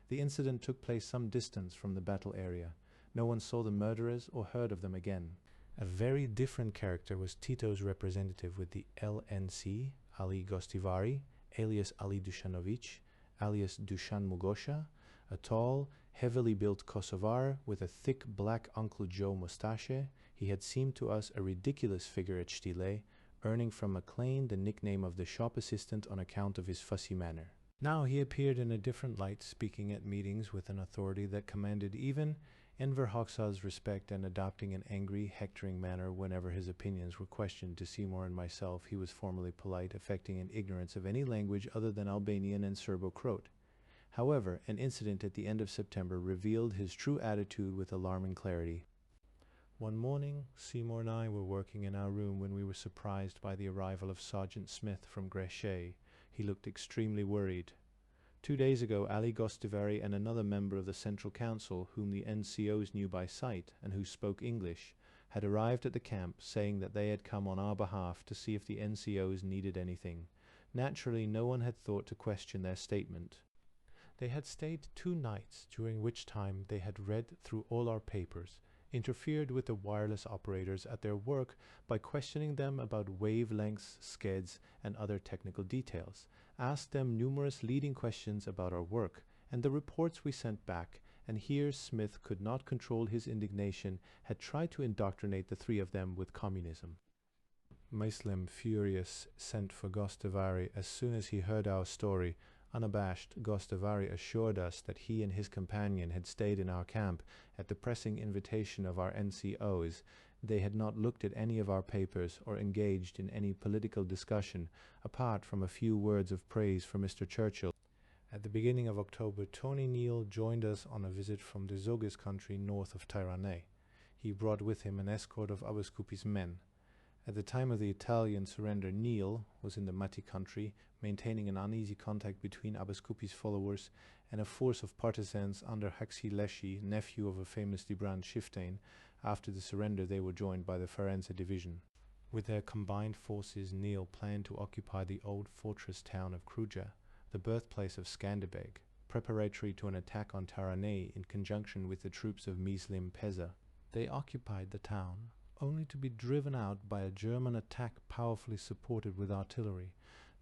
The incident took place some distance from the battle area. No one saw the murderers or heard of them again. A very different character was Tito's representative with the LNC, Ali Gostivari, alias Ali Dushanovic, alias Dusan Mugosha, a tall, heavily built Kosovar with a thick black Uncle Joe moustache. He had seemed to us a ridiculous figure at Stile, earning from MacLean the nickname of the shop assistant on account of his fussy manner. Now he appeared in a different light, speaking at meetings with an authority that commanded even Enver Hoxha's respect, and adopting an angry, hectoring manner whenever his opinions were questioned. To Seymour and myself he was formally polite, affecting an ignorance of any language other than Albanian and Serbo-Croat. However, an incident at the end of September revealed his true attitude with alarming clarity. One morning, Seymour and I were working in our room when we were surprised by the arrival of Sergeant Smith from Greshay. He looked extremely worried. 2 days ago, Ali Gostivari and another member of the Central Council, whom the NCOs knew by sight and who spoke English, had arrived at the camp, saying that they had come on our behalf to see if the NCOs needed anything. Naturally, no one had thought to question their statement. They had stayed 2 nights, during which time they had read through all our papers, interfered with the wireless operators at their work by questioning them about wavelengths, skeds, and other technical details, asked them numerous leading questions about our work and the reports we sent back, and here Smith could not control his indignation, had tried to indoctrinate the 3 of them with communism. Mislim, furious, sent for Gostivari as soon as he heard our story, Unabashed, Gostavari assured us that he and his companion had stayed in our camp at the pressing invitation of our NCOs. They had not looked at any of our papers or engaged in any political discussion, apart from a few words of praise for Mr. Churchill. At the beginning of October, Tony Neal joined us on a visit from the Zogis country north of Tirane. He brought with him an escort of Abaskupi's men. At the time of the Italian surrender, Neal was in the Mati country, maintaining an uneasy contact between Abaskupi's followers and a force of partisans under Haxi Leshi, nephew of a famously brand chieftain. After the surrender, they were joined by the Firenze division. With their combined forces, Neal planned to occupy the old fortress town of Kruja, the birthplace of Skanderbeg, preparatory to an attack on Tirane in conjunction with the troops of Muslim Peza. They occupied the town, only to be driven out by a German attack powerfully supported with artillery.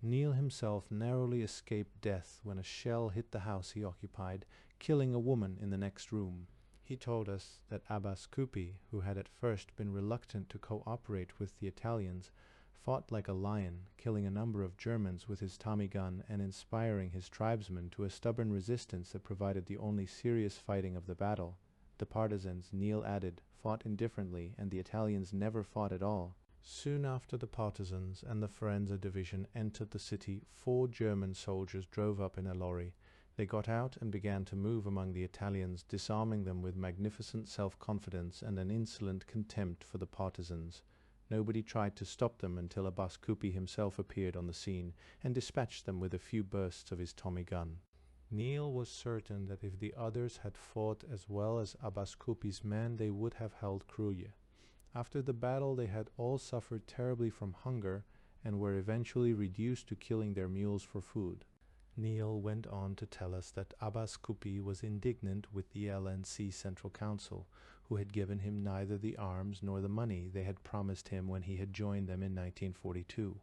Neal himself narrowly escaped death when a shell hit the house he occupied, killing a woman in the next room. He told us that Abbas Kupi, who had at first been reluctant to cooperate with the Italians, fought like a lion, killing a number of Germans with his Tommy gun and inspiring his tribesmen to a stubborn resistance that provided the only serious fighting of the battle. The partisans, Neal added, fought indifferently, and the Italians never fought at all. Soon after the partisans and the Firenze division entered the city, 4 German soldiers drove up in a lorry. They got out and began to move among the Italians, disarming them with magnificent self-confidence and an insolent contempt for the partisans. Nobody tried to stop them until Abbas Kupi himself appeared on the scene and dispatched them with a few bursts of his Tommy gun. Neal was certain that if the others had fought as well as Abbas Kupi's men, they would have held Kruja. After the battle, they had all suffered terribly from hunger and were eventually reduced to killing their mules for food. Neal went on to tell us that Abbas Kupi was indignant with the LNC Central Council, who had given him neither the arms nor the money they had promised him when he had joined them in 1942.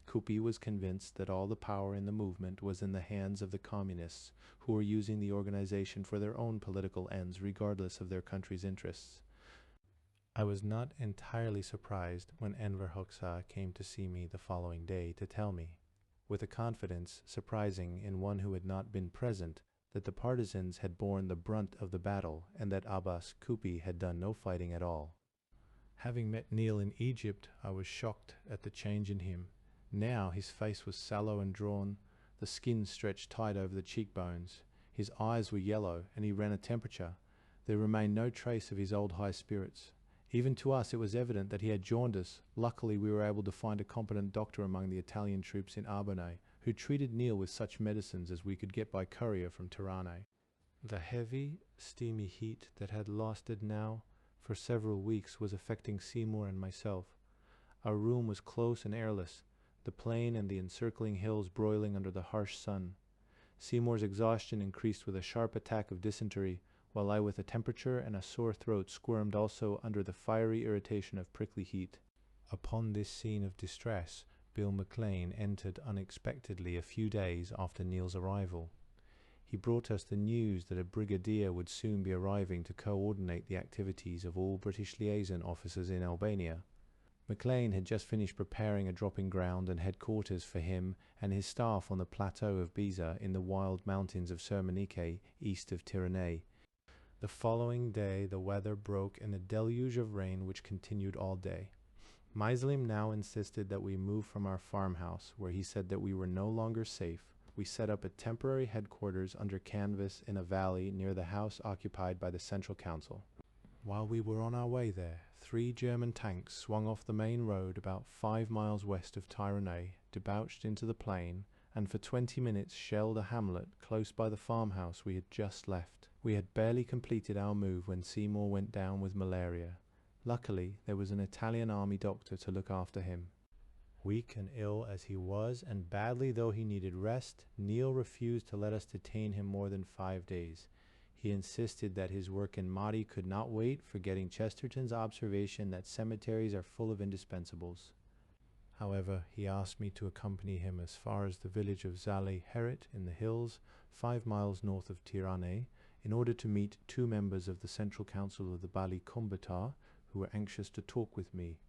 Kupi was convinced that all the power in the movement was in the hands of the communists, who were using the organization for their own political ends regardless of their country's interests. I was not entirely surprised when Enver Hoxha came to see me the following day to tell me, with a confidence surprising in one who had not been present, that the partisans had borne the brunt of the battle and that Abbas Kupi had done no fighting at all. Having met Neal in Egypt, I was shocked at the change in him. Now his face was sallow and drawn, the skin stretched tight over the cheekbones. His eyes were yellow, and he ran a temperature. There remained no trace of his old high spirits. Even to us it was evident that he had jaundice. Luckily we were able to find a competent doctor among the Italian troops in Arbonne, who treated Neal with such medicines as we could get by courier from Tirane. The heavy, steamy heat that had lasted now for several weeks was affecting Seymour and myself. Our room was close and airless, the plain and the encircling hills broiling under the harsh sun. Seymour's exhaustion increased with a sharp attack of dysentery, while I with a temperature and a sore throat squirmed also under the fiery irritation of prickly heat. Upon this scene of distress, Bill McLean entered unexpectedly a few days after Neal's arrival. He brought us the news that a brigadier would soon be arriving to coordinate the activities of all British liaison officers in Albania. McLean had just finished preparing a dropping ground and headquarters for him and his staff on the plateau of Biza in the wild mountains of Sermanike, east of Tirane. The following day the weather broke in a deluge of rain which continued all day. Muslim now insisted that we move from our farmhouse, where he said that we were no longer safe. We set up a temporary headquarters under canvas in a valley near the house occupied by the Central Council. While we were on our way there, 3 German tanks swung off the main road about 5 miles west of Tirane, debouched into the plain, and for 20 minutes shelled a hamlet close by the farmhouse we had just left. We had barely completed our move when Seymour went down with malaria. Luckily, there was an Italian army doctor to look after him. Weak and ill as he was, and badly though he needed rest, Neal refused to let us detain him more than 5 days. He insisted that his work in Madi could not wait, forgetting Chesterton's observation that cemeteries are full of indispensables. However, he asked me to accompany him as far as the village of Zali Herit in the hills, 5 miles north of Tirane, in order to meet 2 members of the Central Council of the Bali Kombata, who were anxious to talk with me.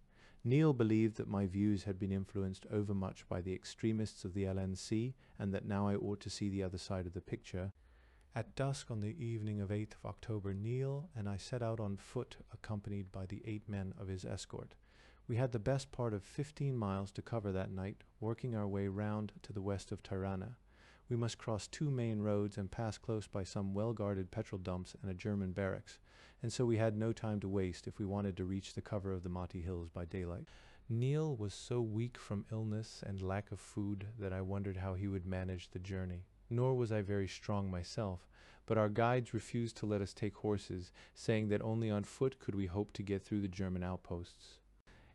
Neil believed that my views had been influenced overmuch by the extremists of the LNC, and that now I ought to see the other side of the picture. At dusk on the evening of 8th of October, Neil and I set out on foot, accompanied by the 8 men of his escort. We had the best part of 15 miles to cover that night, working our way round to the west of Tirana. We must cross 2 main roads and pass close by some well-guarded petrol dumps and a German barracks, and so we had no time to waste if we wanted to reach the cover of the Mati Hills by daylight. Neil was so weak from illness and lack of food that I wondered how he would manage the journey. Nor was I very strong myself, but our guides refused to let us take horses, saying that only on foot could we hope to get through the German outposts.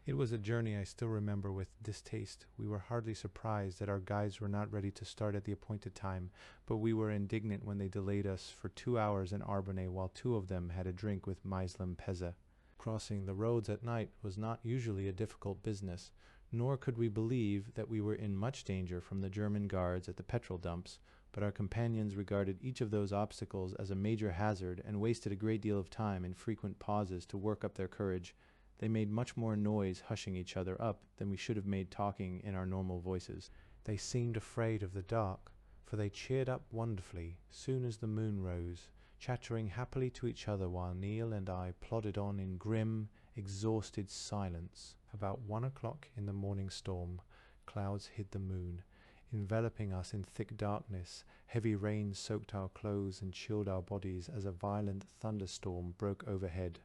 It was a journey I still remember with distaste. We were hardly surprised that our guides were not ready to start at the appointed time, but we were indignant when they delayed us for 2 hours in Arbonne while 2 of them had a drink with Muslim Pezza. Crossing the roads at night was not usually a difficult business, nor could we believe that we were in much danger from the German guards at the petrol dumps, but our companions regarded each of those obstacles as a major hazard and wasted a great deal of time in frequent pauses to work up their courage. They made much more noise hushing each other up than we should have made talking in our normal voices. They seemed afraid of the dark, for they cheered up wonderfully soon as the moon rose, chattering happily to each other while Neil and I plodded on in grim, exhausted silence. About 1 o'clock in the morning storm, clouds hid the moon, enveloping us in thick darkness. Heavy rain soaked our clothes and chilled our bodies as a violent thunderstorm broke overhead.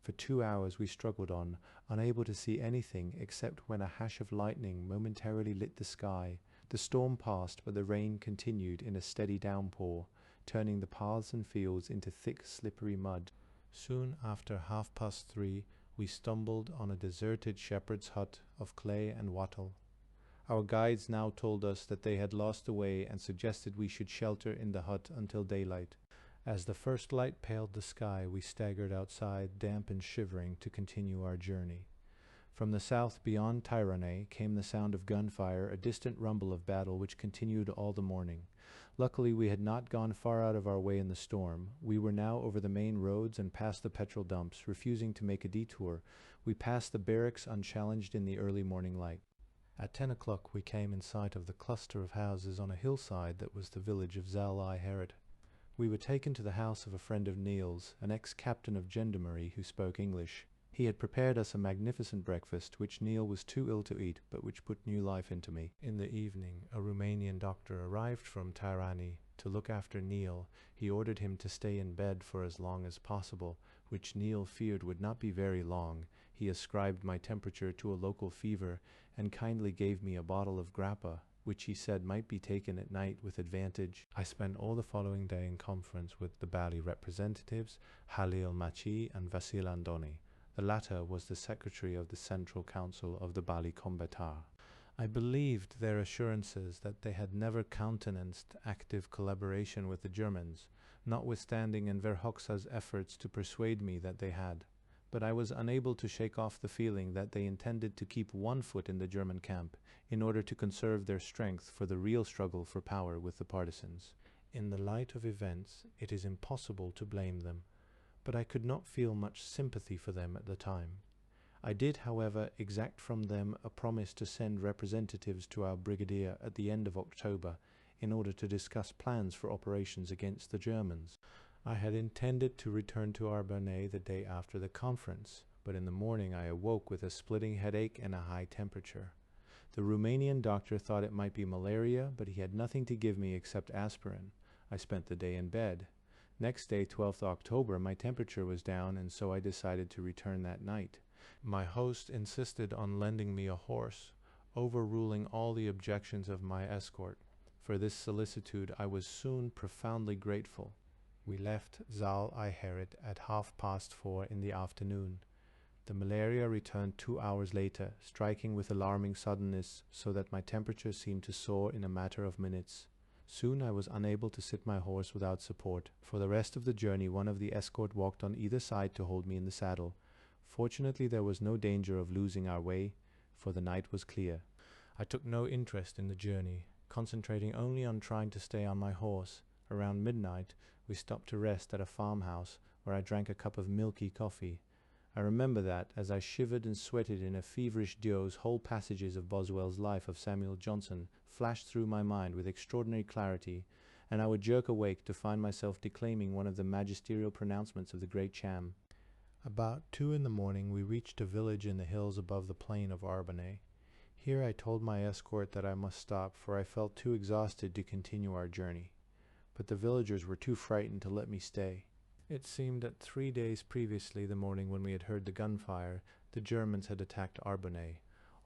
For 2 hours we struggled on, unable to see anything except when a hash of lightning momentarily lit the sky. The storm passed, but the rain continued in a steady downpour, turning the paths and fields into thick, slippery mud. Soon after 3:30, we stumbled on a deserted shepherd's hut of clay and wattle. Our guides now told us that they had lost the way and suggested we should shelter in the hut until daylight. As the first light paled the sky, we staggered outside, damp and shivering, to continue our journey. From the south beyond Tirane came the sound of gunfire, a distant rumble of battle which continued all the morning. Luckily we had not gone far out of our way in the storm. We were now over the main roads and past the petrol dumps. Refusing to make a detour, we passed the barracks unchallenged in the early morning light. At 10 o'clock we came in sight of the cluster of houses on a hillside that was the village of WWII. We were taken to the house of a friend of Neil's, an ex-captain of gendarmerie who spoke English. He had prepared us a magnificent breakfast, which Neil was too ill to eat, but which put new life into me. In the evening, a Romanian doctor arrived from Tirani to look after Neil. He ordered him to stay in bed for as long as possible, which Neil feared would not be very long. He ascribed my temperature to a local fever, and kindly gave me a bottle of grappa, which he said might be taken at night with advantage. I spent all the following day in conference with the Bali representatives, Halil Machi and Vasil Andoni. The latter was the secretary of the Central Council of the Bali Combatar. I believed their assurances that they had never countenanced active collaboration with the Germans, notwithstanding Enver Hoxha's efforts to persuade me that they had. But I was unable to shake off the feeling that they intended to keep one foot in the German camp in order to conserve their strength for the real struggle for power with the partisans. In the light of events, it is impossible to blame them, but I could not feel much sympathy for them at the time. I did, however, exact from them a promise to send representatives to our brigadier at the end of October in order to discuss plans for operations against the Germans. I had intended to return to Arbonne the day after the conference, but in the morning I awoke with a splitting headache and a high temperature. The Romanian doctor thought it might be malaria, but he had nothing to give me except aspirin. I spent the day in bed. Next day, 12th October, my temperature was down, and so I decided to return that night. My host insisted on lending me a horse, overruling all the objections of my escort. For this solicitude I was soon profoundly grateful. We left WWII at 4:30 in the afternoon. The malaria returned 2 hours later, striking with alarming suddenness, so that my temperature seemed to soar in a matter of minutes. Soon I was unable to sit my horse without support. For the rest of the journey one of the escort walked on either side to hold me in the saddle. Fortunately there was no danger of losing our way, for the night was clear. I took no interest in the journey, concentrating only on trying to stay on my horse. Around midnight we stopped to rest at a farmhouse, where I drank a cup of milky coffee. I remember that, as I shivered and sweated in a feverish doze, whole passages of Boswell's Life of Samuel Johnson flashed through my mind with extraordinary clarity, and I would jerk awake to find myself declaiming one of the magisterial pronouncements of the great Cham. About 2 in the morning we reached a village in the hills above the plain of Arbonay. Here I told my escort that I must stop, for I felt too exhausted to continue our journey. But the villagers were too frightened to let me stay. It seemed that 3 days previously, the morning when we had heard the gunfire, the Germans had attacked Arbonay.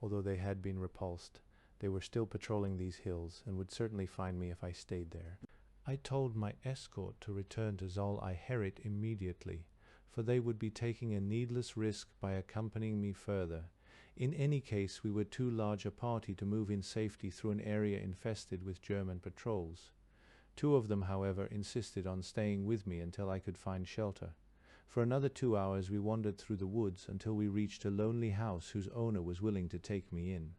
Although they had been repulsed, they were still patrolling these hills, and would certainly find me if I stayed there. I told my escort to return to Zol-i-Herit immediately, for they would be taking a needless risk by accompanying me further. In any case, we were too large a party to move in safety through an area infested with German patrols. 2 of them, however, insisted on staying with me until I could find shelter. For another 2 hours we wandered through the woods until we reached a lonely house whose owner was willing to take me in.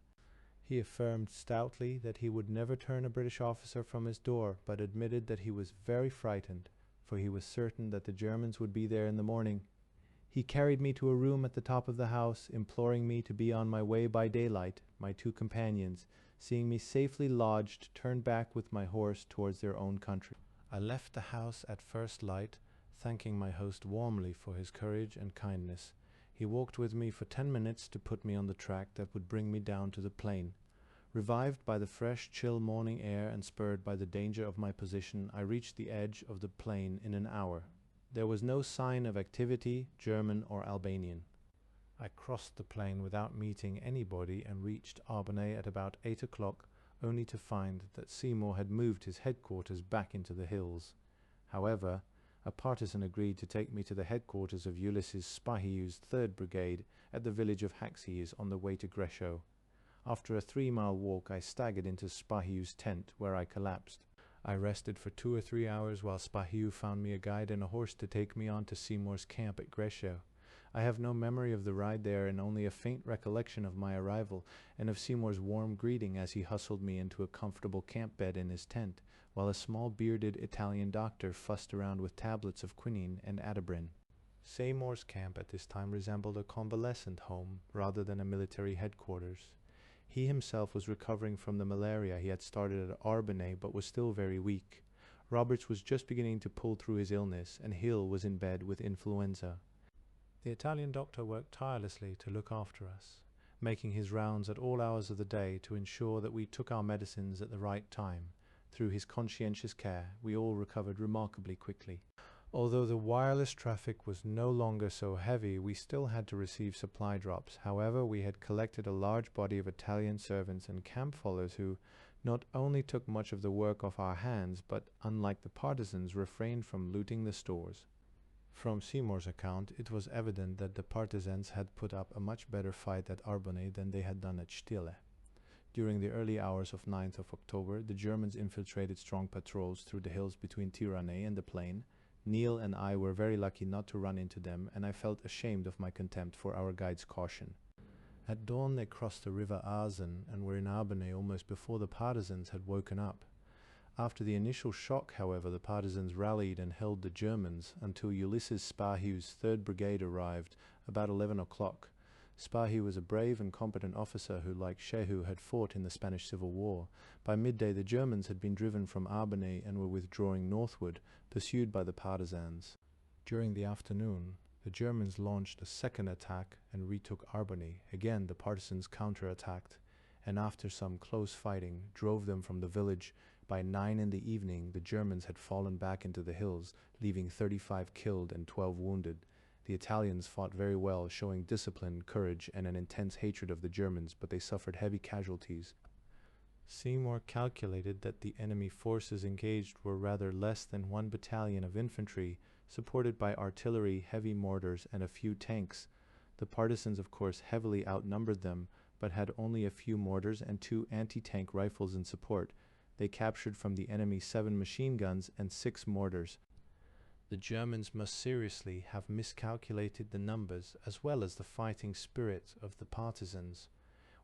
He affirmed stoutly that he would never turn a British officer from his door, but admitted that he was very frightened, for he was certain that the Germans would be there in the morning. He carried me to a room at the top of the house, imploring me to be on my way by daylight. My 2 companions, seeing me safely lodged, turned back with my horse towards their own country. I left the house at first light, thanking my host warmly for his courage and kindness. He walked with me for 10 minutes to put me on the track that would bring me down to the plain. Revived by the fresh, chill morning air and spurred by the danger of my position, I reached the edge of the plain in an hour. There was no sign of activity, German or Albanian. I crossed the plain without meeting anybody and reached Arbonay at about 8 o'clock, only to find that Seymour had moved his headquarters back into the hills. However, a partisan agreed to take me to the headquarters of Ulysses Spahiou's 3rd Brigade at the village of Haxies on the way to Greshow. After a 3-mile walk, I staggered into Spahiou's tent, where I collapsed. I rested for 2 or 3 hours while Spahiou found me a guide and a horse to take me on to Seymour's camp at Greshow. I have no memory of the ride there and only a faint recollection of my arrival and of Seymour's warm greeting as he hustled me into a comfortable camp bed in his tent, while a small bearded Italian doctor fussed around with tablets of quinine and Adabrin. Seymour's camp at this time resembled a convalescent home rather than a military headquarters. He himself was recovering from the malaria he had started at Arbonay, but was still very weak. Roberts was just beginning to pull through his illness, and Hill was in bed with influenza. The Italian doctor worked tirelessly to look after us, making his rounds at all hours of the day to ensure that we took our medicines at the right time. Through his conscientious care, we all recovered remarkably quickly. Although the wireless traffic was no longer so heavy, we still had to receive supply drops. However, we had collected a large body of Italian servants and camp followers who not only took much of the work off our hands, but, unlike the partisans, refrained from looting the stores. From Seymour's account, it was evident that the partisans had put up a much better fight at Arbonay than they had done at Stille. During the early hours of 9th of October, the Germans infiltrated strong patrols through the hills between Tirane and the plain. Neil and I were very lucky not to run into them, and I felt ashamed of my contempt for our guide's caution. At dawn they crossed the river Azen and were in Arbonay almost before the partisans had woken up. After the initial shock, however, the partisans rallied and held the Germans until Ulysses Spahiou's 3rd Brigade arrived about 11 o'clock. Spahiou was a brave and competent officer who, like Shehu, had fought in the Spanish Civil War. By midday the Germans had been driven from Arbonay and were withdrawing northward, pursued by the partisans. During the afternoon, the Germans launched a second attack and retook Arbonay. Again the partisans counterattacked, and after some close fighting, drove them from the village. By 9 in the evening, the Germans had fallen back into the hills, leaving 35 killed and 12 wounded. The Italians fought very well, showing discipline, courage, and an intense hatred of the Germans, but they suffered heavy casualties. Seymour calculated that the enemy forces engaged were rather less than 1 battalion of infantry, supported by artillery, heavy mortars, and a few tanks. The partisans, of course, heavily outnumbered them, but had only a few mortars and 2 anti-tank rifles in support. They captured from the enemy 7 machine guns and 6 mortars. The Germans must seriously have miscalculated the numbers as well as the fighting spirit of the partisans.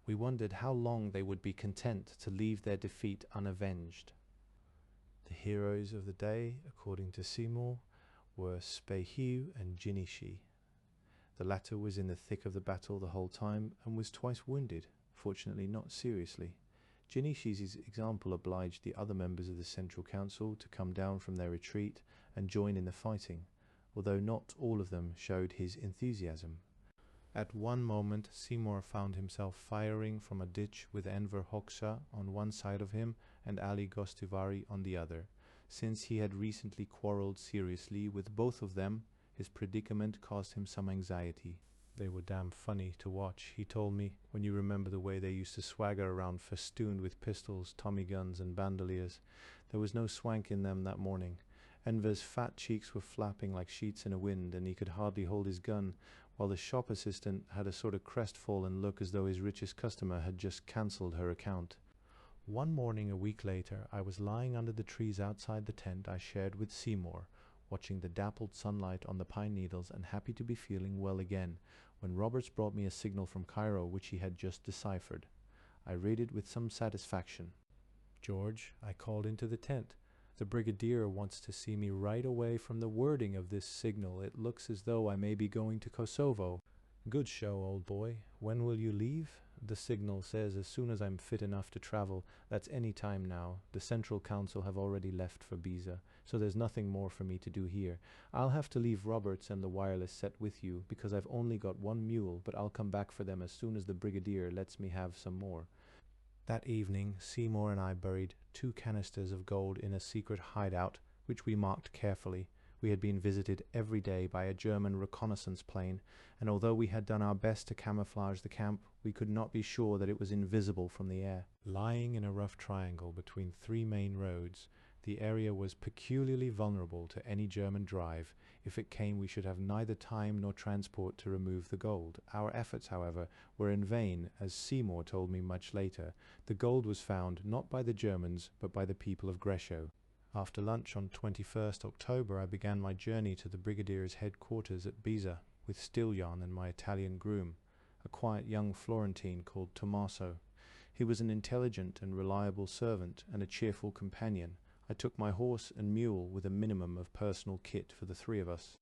We wondered how long they would be content to leave their defeat unavenged. The heroes of the day, according to Seymour, were Spahiou and Jinishi. The latter was in the thick of the battle the whole time and was twice wounded, fortunately not seriously. Jinishi's example obliged the other members of the Central Council to come down from their retreat and join in the fighting, although not all of them showed his enthusiasm. At one moment Seymour found himself firing from a ditch with Enver Hoxha on one side of him and Ali Gostivari on the other. Since he had recently quarrelled seriously with both of them, his predicament caused him some anxiety. They were damn funny to watch, he told me, when you remember the way they used to swagger around festooned with pistols, Tommy guns and bandoliers. There was no swank in them that morning. Enver's fat cheeks were flapping like sheets in a wind, and he could hardly hold his gun, while the shop assistant had a sort of crestfallen look as though his richest customer had just cancelled her account. One morning a week later, I was lying under the trees outside the tent I shared with Seymour, watching the dappled sunlight on the pine needles and happy to be feeling well again, when Roberts brought me a signal from Cairo which he had just deciphered. I read it with some satisfaction. "George," I called into the tent, "the brigadier wants to see me right away from the wording of this signal. It looks as though I may be going to Kosovo." "Good show, old boy. When will you leave?" "The signal says as soon as I'm fit enough to travel. That's any time now. The Central Council have already left for Biza, so there's nothing more for me to do here. I'll have to leave Roberts and the wireless set with you, because I've only got one mule, but I'll come back for them as soon as the brigadier lets me have some more." That evening, Seymour and I buried 2 canisters of gold in a secret hideout, which we marked carefully. We had been visited every day by a German reconnaissance plane, and although we had done our best to camouflage the camp, we could not be sure that it was invisible from the air. Lying in a rough triangle between 3 main roads, the area was peculiarly vulnerable to any German drive. If it came, we should have neither time nor transport to remove the gold. Our efforts, however, were in vain, as Seymour told me much later. The gold was found not by the Germans, but by the people of Grescio. After lunch on 21st October, I began my journey to the brigadier's headquarters at Biza, with Stiljan and my Italian groom, a quiet young Florentine called Tommaso. He was an intelligent and reliable servant and a cheerful companion. I took my horse and mule with a minimum of personal kit for the 3 of us.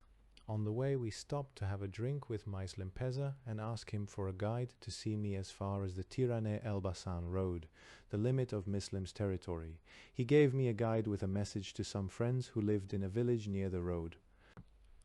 On the way we stopped to have a drink with Muslim Peza and ask him for a guide to see me as far as the Tirane-Elbasan road, the limit of Muslims' territory. He gave me a guide with a message to some friends who lived in a village near the road.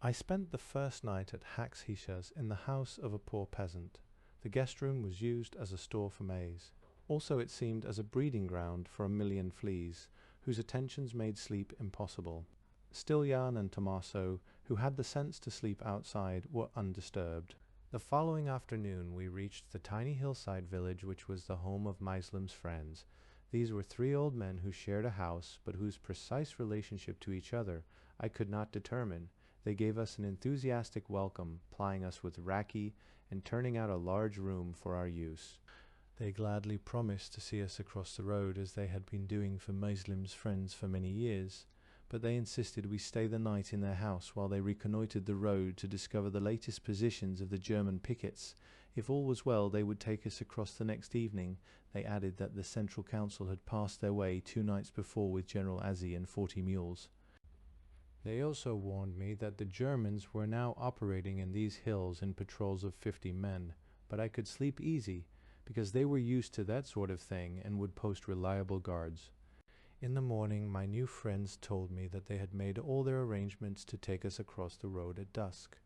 I spent the first night at Haxhishas in the house of a poor peasant. The guest room was used as a store for maize. Also it seemed as a breeding ground for 1,000,000 fleas, whose attentions made sleep impossible. Stiljan and Tommaso, who had the sense to sleep outside, were undisturbed. The following afternoon we reached the tiny hillside village which was the home of Muslim's friends. These were 3 old men who shared a house, but whose precise relationship to each other I could not determine. They gave us an enthusiastic welcome, plying us with raki and turning out a large room for our use. They gladly promised to see us across the road, as they had been doing for Muslim's friends for many years, but they insisted we stay the night in their house while they reconnoitred the road to discover the latest positions of the German pickets. If all was well, they would take us across the next evening. They added that the Central Council had passed their way 2 nights before with General Azzi and 40 mules. They also warned me that the Germans were now operating in these hills in patrols of 50 men, but I could sleep easy, because they were used to that sort of thing and would post reliable guards. In the morning my new friends told me that they had made all their arrangements to take us across the road at dusk.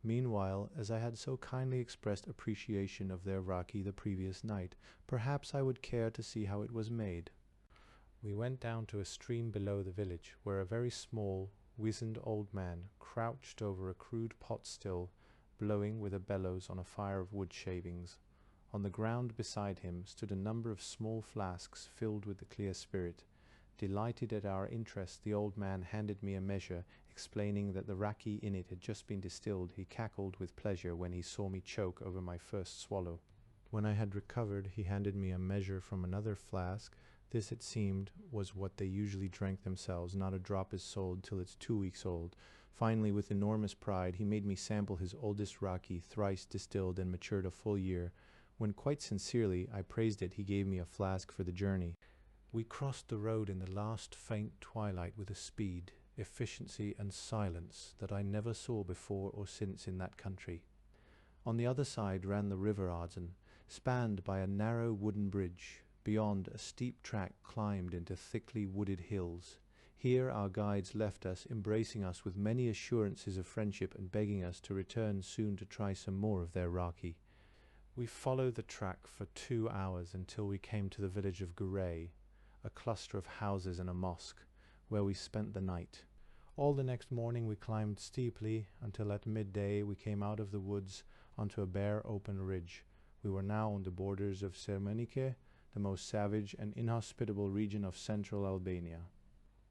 Meanwhile, as I had so kindly expressed appreciation of their raki the previous night, perhaps I would care to see how it was made. We went down to a stream below the village, where a very small, wizened old man crouched over a crude pot still, blowing with a bellows on a fire of wood shavings. On the ground beside him stood a number of small flasks filled with the clear spirit. Delighted at our interest, the old man handed me a measure, explaining that the raki in it had just been distilled. He cackled with pleasure when he saw me choke over my first swallow. When I had recovered, he handed me a measure from another flask. This, it seemed, was what they usually drank themselves. Not a drop is sold till it's 2 weeks old. Finally, with enormous pride, he made me sample his oldest raki, thrice distilled and matured a full year. When quite sincerely I praised it, he gave me a flask for the journey. We crossed the road in the last faint twilight with a speed, efficiency and silence that I never saw before or since in that country. On the other side ran the river Arzen, spanned by a narrow wooden bridge. Beyond, a steep track climbed into thickly wooded hills. Here our guides left us, embracing us with many assurances of friendship and begging us to return soon to try some more of their raki. We followed the track for 2 hours until we came to the village of Gumroad, a cluster of houses and a mosque, where we spent the night. All the next morning we climbed steeply until at midday we came out of the woods onto a bare open ridge. We were now on the borders of Sermenike, the most savage and inhospitable region of central Albania.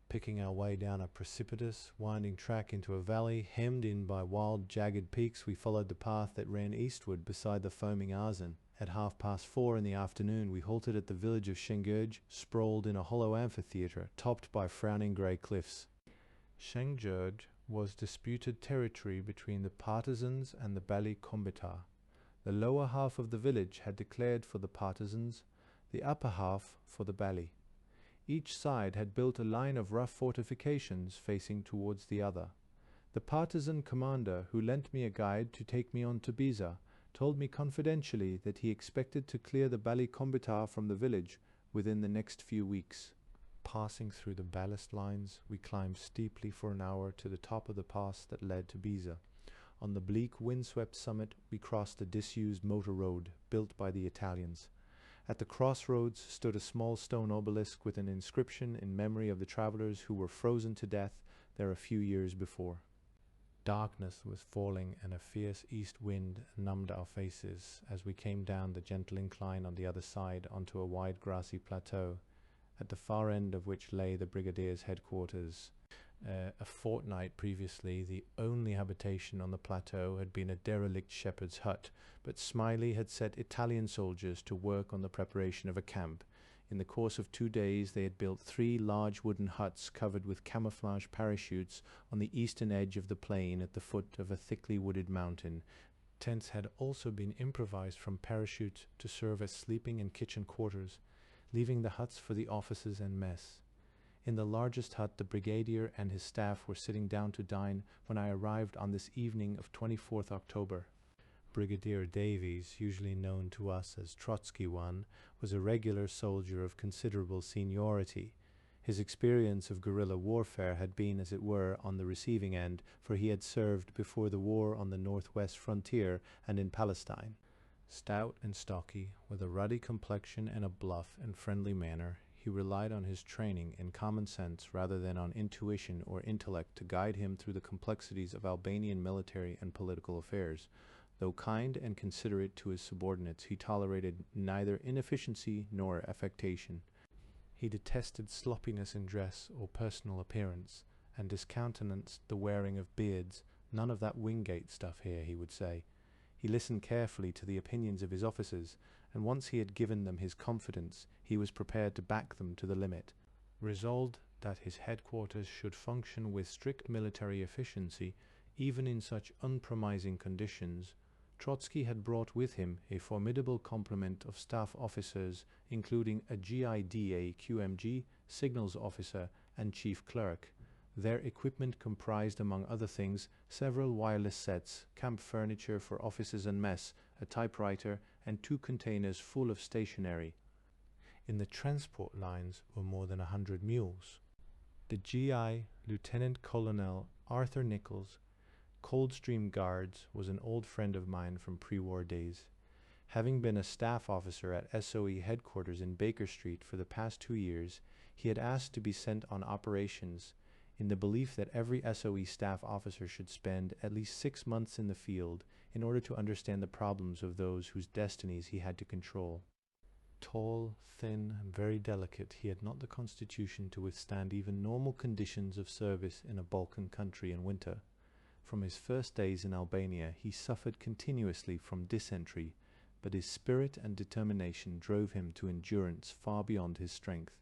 Picking our way down a precipitous, winding track into a valley hemmed in by wild, jagged peaks, we followed the path that ran eastward beside the foaming Arzen. At 4:30 in the afternoon, we halted at the village of Shengurj, sprawled in a hollow amphitheatre topped by frowning grey cliffs. Shengurj was disputed territory between the partisans and the Bali Kombita. The lower half of the village had declared for the partisans, the upper half for the Bali. Each side had built a line of rough fortifications facing towards the other. The partisan commander, who lent me a guide to take me on to Biza, told me confidentially that he expected to clear the Bali Kombita from the village within the next few weeks. Passing through the ballast lines, we climbed steeply for an hour to the top of the pass that led to Biza. On the bleak, windswept summit, we crossed a disused motor road built by the Italians. At the crossroads stood a small stone obelisk with an inscription in memory of the travelers who were frozen to death there a few years before. Darkness was falling and a fierce east wind numbed our faces as we came down the gentle incline on the other side onto a wide grassy plateau, at the far end of which lay the brigadier's headquarters. A fortnight previously, the only habitation on the plateau had been a derelict shepherd's hut, but Smiley had set Italian soldiers to work on the preparation of a camp. In the course of 2 days they had built 3 large wooden huts covered with camouflage parachutes on the eastern edge of the plain at the foot of a thickly wooded mountain. Tents had also been improvised from parachutes to serve as sleeping and kitchen quarters, leaving the huts for the officers and mess. In the largest hut the brigadier and his staff were sitting down to dine when I arrived on this evening of 24th October. Brigadier Davies, usually known to us as Trotsky I, was a regular soldier of considerable seniority. His experience of guerrilla warfare had been, as it were, on the receiving end, for he had served before the war on the northwest frontier and in Palestine. Stout and stocky, with a ruddy complexion and a bluff and friendly manner, he relied on his training and common sense rather than on intuition or intellect to guide him through the complexities of Albanian military and political affairs. Though kind and considerate to his subordinates, he tolerated neither inefficiency nor affectation. He detested sloppiness in dress or personal appearance, and discountenanced the wearing of beards. "None of that Wingate stuff here," he would say. He listened carefully to the opinions of his officers, and once he had given them his confidence, he was prepared to back them to the limit. Resolved that his headquarters should function with strict military efficiency, even in such unpromising conditions, Trotsky had brought with him a formidable complement of staff officers, including a GIDA QMG, signals officer, and chief clerk. Their equipment comprised, among other things, several wireless sets, camp furniture for officers and mess, a typewriter, and 2 containers full of stationery. In the transport lines were more than 100 mules. The GI, Lieutenant Colonel Arthur Nichols, Coldstream Guards, was an old friend of mine from pre-war days. Having been a staff officer at SOE headquarters in Baker Street for the past 2 years, he had asked to be sent on operations in the belief that every SOE staff officer should spend at least 6 months in the field in order to understand the problems of those whose destinies he had to control. Tall, thin, and very delicate, he had not the constitution to withstand even normal conditions of service in a Balkan country in winter. From his first days in Albania, he suffered continuously from dysentery, but his spirit and determination drove him to endurance far beyond his strength.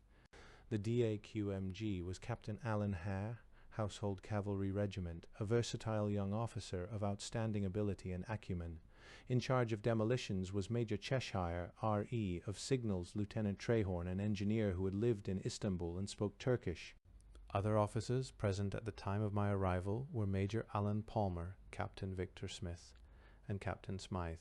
The DAQMG was Captain Alan Hare, Household Cavalry Regiment, a versatile young officer of outstanding ability and acumen. In charge of demolitions was Major Cheshire, R.E., of Signals, Lieutenant Trehorn, an engineer who had lived in Istanbul and spoke Turkish. Other officers present at the time of my arrival were Major Alan Palmer, Captain Victor Smith, and Captain Smythe.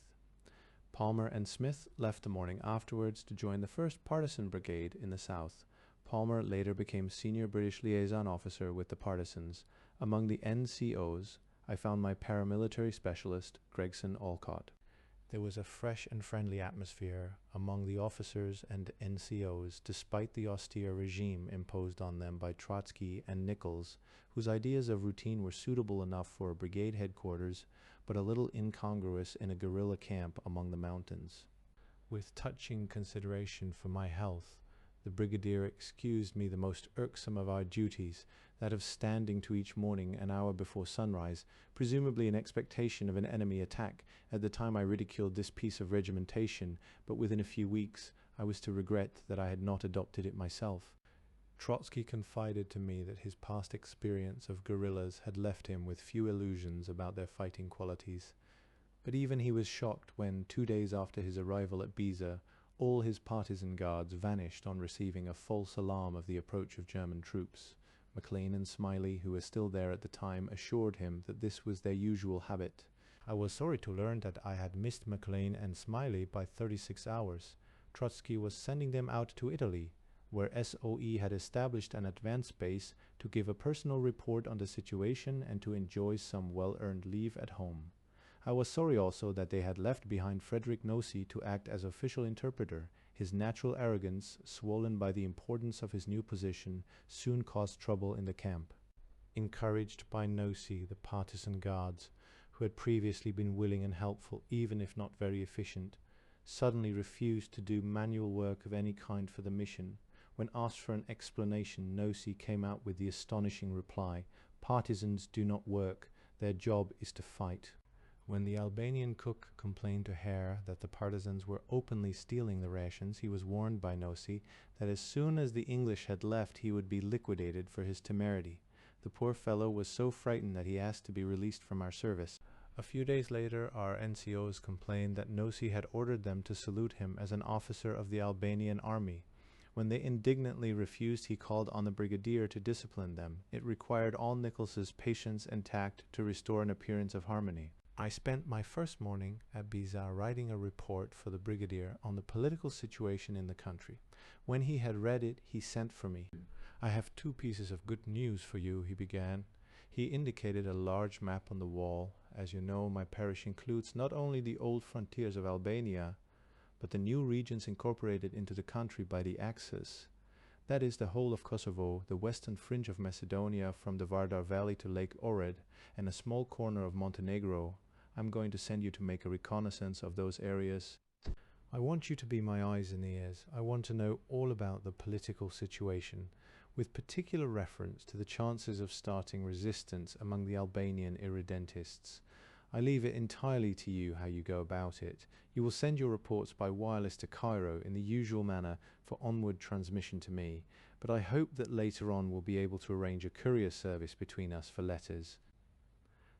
Palmer and Smith left the morning afterwards to join the 1st Partisan Brigade in the south. Palmer later became senior British liaison officer with the partisans. Among the NCOs, I found my paramilitary specialist, Gregson Alcott. There was a fresh and friendly atmosphere among the officers and NCOs, despite the austere regime imposed on them by Trotsky and Nichols, whose ideas of routine were suitable enough for a brigade headquarters, but a little incongruous in a guerrilla camp among the mountains. With touching consideration for my health, the brigadier excused me the most irksome of our duties, that of standing to each morning an hour before sunrise, presumably in expectation of an enemy attack. At the time I ridiculed this piece of regimentation, but within a few weeks I was to regret that I had not adopted it myself. Trotsky confided to me that his past experience of guerrillas had left him with few illusions about their fighting qualities. But even he was shocked when, 2 days after his arrival at Biza, all his partisan guards vanished on receiving a false alarm of the approach of German troops. Maclean and Smiley, who were still there at the time, assured him that this was their usual habit. I was sorry to learn that I had missed Maclean and Smiley by 36 hours. Trotsky was sending them out to Italy, where SOE had established an advance base to give a personal report on the situation and to enjoy some well-earned leave at home. I was sorry also that they had left behind Frederick Nosy to act as official interpreter. His natural arrogance, swollen by the importance of his new position, soon caused trouble in the camp. Encouraged by Nosy, the partisan guards, who had previously been willing and helpful, even if not very efficient, suddenly refused to do manual work of any kind for the mission. When asked for an explanation, Nosy came out with the astonishing reply, "Partisans do not work, their job is to fight." When the Albanian cook complained to Hare that the partisans were openly stealing the rations, he was warned by Nosy that as soon as the English had left he would be liquidated for his temerity. The poor fellow was so frightened that he asked to be released from our service. A few days later our NCOs complained that Nosy had ordered them to salute him as an officer of the Albanian army. When they indignantly refused, he called on the brigadier to discipline them. It required all Nichols's patience and tact to restore an appearance of harmony. I spent my first morning at Biza writing a report for the brigadier on the political situation in the country. When he had read it, he sent for me. "I have 2 pieces of good news for you," he began. He indicated a large map on the wall. "As you know, my parish includes not only the old frontiers of Albania, but the new regions incorporated into the country by the Axis. That is the whole of Kosovo, the western fringe of Macedonia from the Vardar Valley to Lake Ohrid, and a small corner of Montenegro. I'm going to send you to make a reconnaissance of those areas. I want you to be my eyes and ears. I want to know all about the political situation, with particular reference to the chances of starting resistance among the Albanian irredentists. I leave it entirely to you how you go about it. You will send your reports by wireless to Cairo in the usual manner for onward transmission to me, but I hope that later on we'll be able to arrange a courier service between us for letters.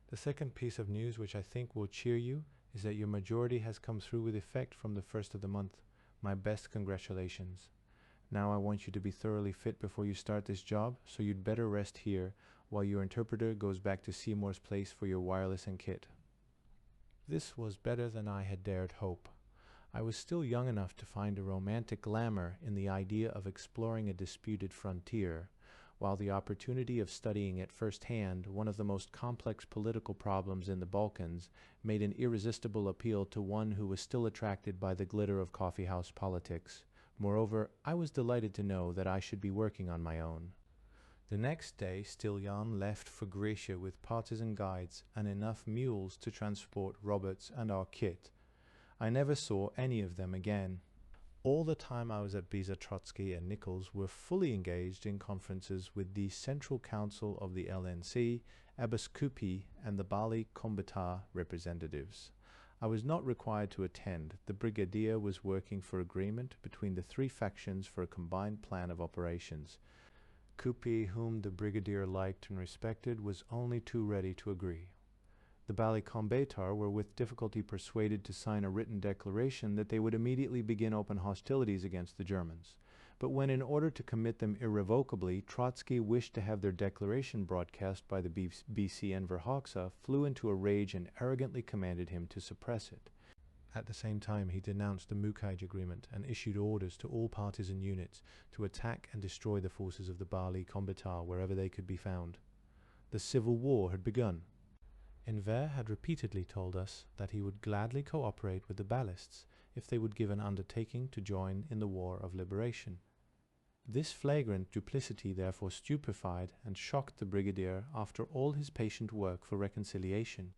The second piece of news, which I think will cheer you, is that your majority has come through with effect from the 1st of the month. My best congratulations. Now I want you to be thoroughly fit before you start this job, so you'd better rest here while your interpreter goes back to Seymour's place for your wireless and kit." This was better than I had dared hope. I was still young enough to find a romantic glamour in the idea of exploring a disputed frontier, while the opportunity of studying at first hand one of the most complex political problems in the Balkans made an irresistible appeal to one who was still attracted by the glitter of coffeehouse politics. Moreover, I was delighted to know that I should be working on my own. The next day Stiljan left for Grisha with partisan guides and enough mules to transport Roberts and our kit. I never saw any of them again. All the time I was at Biza, Trotsky and Nichols were fully engaged in conferences with the Central Council of the LNC, Abbas Kupi and the Bali Kombita representatives. I was not required to attend. The brigadier was working for agreement between the 3 factions for a combined plan of operations. Kupi, whom the brigadier liked and respected, was only too ready to agree. The Bali Kombaitar were with difficulty persuaded to sign a written declaration that they would immediately begin open hostilities against the Germans. but when in order to commit them irrevocably, Trotsky wished to have their declaration broadcast by the BBC Enver Hoxha, flew into a rage and arrogantly commanded him to suppress it. At the same time, he denounced the Mukaij agreement and issued orders to all partisan units to attack and destroy the forces of the Bali Kombëtar wherever they could be found. The civil war had begun. Enver had repeatedly told us that he would gladly cooperate with the Ballists if they would give an undertaking to join in the war of liberation. This flagrant duplicity therefore stupefied and shocked the brigadier after all his patient work for reconciliation.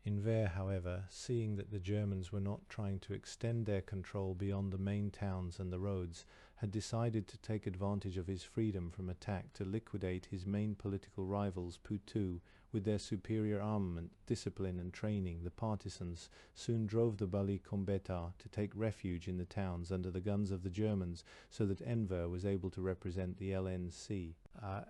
Enver, however, seeing that the Germans were not trying to extend their control beyond the main towns and the roads, had decided to take advantage of his freedom from attack to liquidate his main political rivals, Putu. With their superior armament, discipline and training, the partisans soon drove the Bali Kombëtar to take refuge in the towns under the guns of the Germans, so that Enver was able to represent the LNC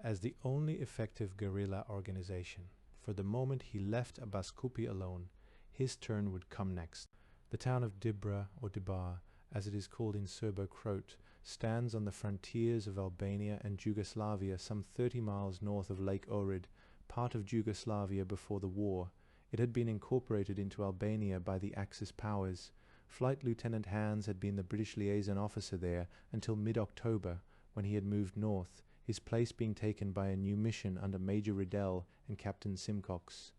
as the only effective guerrilla organization. For the moment he left Abaskupi alone, his turn would come next. The town of Dibra, or Dibar, as it is called in Serbo-Croat, stands on the frontiers of Albania and Yugoslavia some 30 miles north of Lake Ohrid, part of Yugoslavia before the war. It had been incorporated into Albania by the Axis powers. Flight Lieutenant Hans had been the British liaison officer there until mid-October, when he had moved north, his place being taken by a new mission under Major Riddell and Captain Simcox.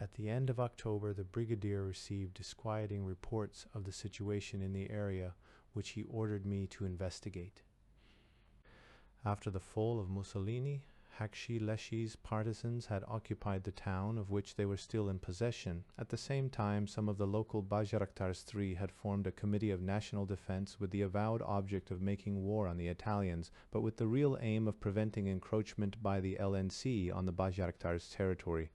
At the end of October, the brigadier received disquieting reports of the situation in the area, which he ordered me to investigate. After the fall of Mussolini, Hakshi Leshi's partisans had occupied the town, of which they were still in possession. At the same time, some of the local Bajraktars III had formed a committee of national defense with the avowed object of making war on the Italians, but with the real aim of preventing encroachment by the LNC on the Bajraktars' territory.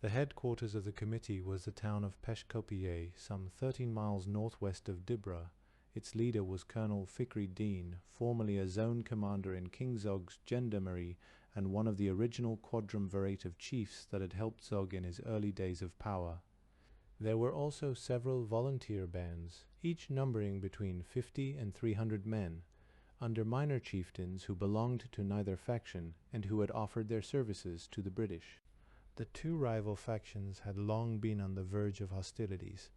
The headquarters of the committee was the town of Peshkopiye, some 13 miles northwest of Dibra. Its leader was Colonel Fikri Dean, formerly a zone commander in King Zog's gendarmerie and one of the original quadrumvirate of chiefs that had helped Zog in his early days of power. There were also several volunteer bands, each numbering between 50 and 300 men, under minor chieftains who belonged to neither faction and who had offered their services to the British. The two rival factions had long been on the verge of hostilities,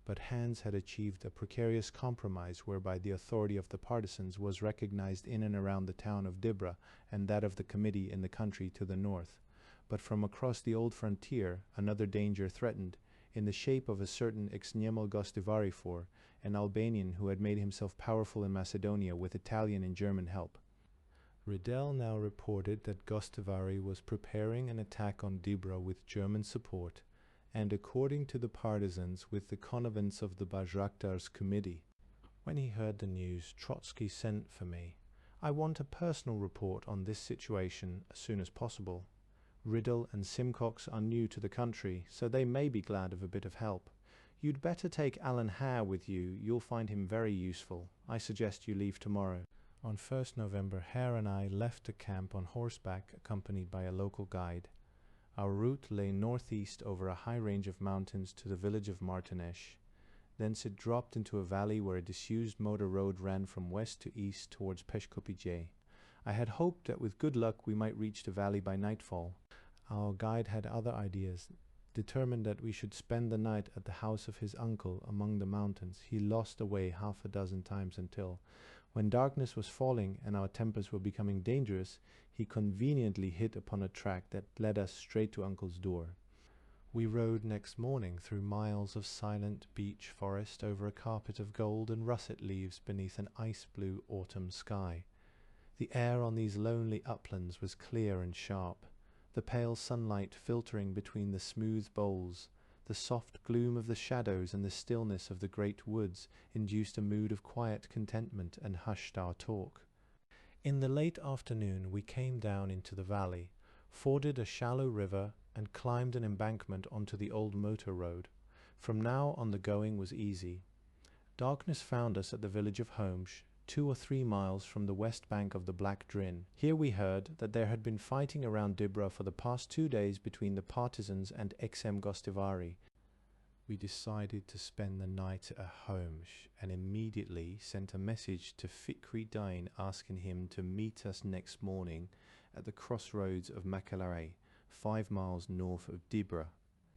but Hans had achieved a precarious compromise whereby the authority of the partisans was recognized in and around the town of Dibra and that of the committee in the country to the north. But from across the old frontier, another danger threatened, in the shape of a certain Exniemel Gostivari, an Albanian who had made himself powerful in Macedonia with Italian and German help. Riddell now reported that Gostivari was preparing an attack on Dibra with German support, and according to the partisans with the connivance of the Bajraktars committee. When he heard the news, Trotsky sent for me. I want a personal report on this situation as soon as possible. Riddell and Simcox are new to the country, so they may be glad of a bit of help. You'd better take Alan Hare with you. You'll find him very useful. I suggest you leave tomorrow. On 1st November, Hare and I left the camp on horseback, accompanied by a local guide. Our route lay northeast over a high range of mountains to the village of Martinesh. Thence it dropped into a valley where a disused motor road ran from west to east towards Peshkopiye. I had hoped that with good luck we might reach the valley by nightfall. Our guide had other ideas. Determined that we should spend the night at the house of his uncle among the mountains, he lost the way half a dozen times until, when darkness was falling and our tempers were becoming dangerous, he conveniently hit upon a track that led us straight to Uncle's door. We rode next morning through miles of silent beech forest over a carpet of gold and russet leaves beneath an ice-blue autumn sky. The air on these lonely uplands was clear and sharp, the pale sunlight filtering between the smooth boles. The soft gloom of the shadows and the stillness of the great woods induced a mood of quiet contentment and hushed our talk. In the late afternoon we came down into the valley, forded a shallow river, and climbed an embankment onto the old motor road. From now on the going was easy. Darkness found us at the village of Holmes, 2 or 3 miles from the west bank of the Black Drin. Here we heard that there had been fighting around Dibra for the past 2 days between the partisans and Exem Gostivari. We decided to spend the night at home and immediately sent a message to Fikri Dain asking him to meet us next morning at the crossroads of Makalare, 5 miles north of Dibra.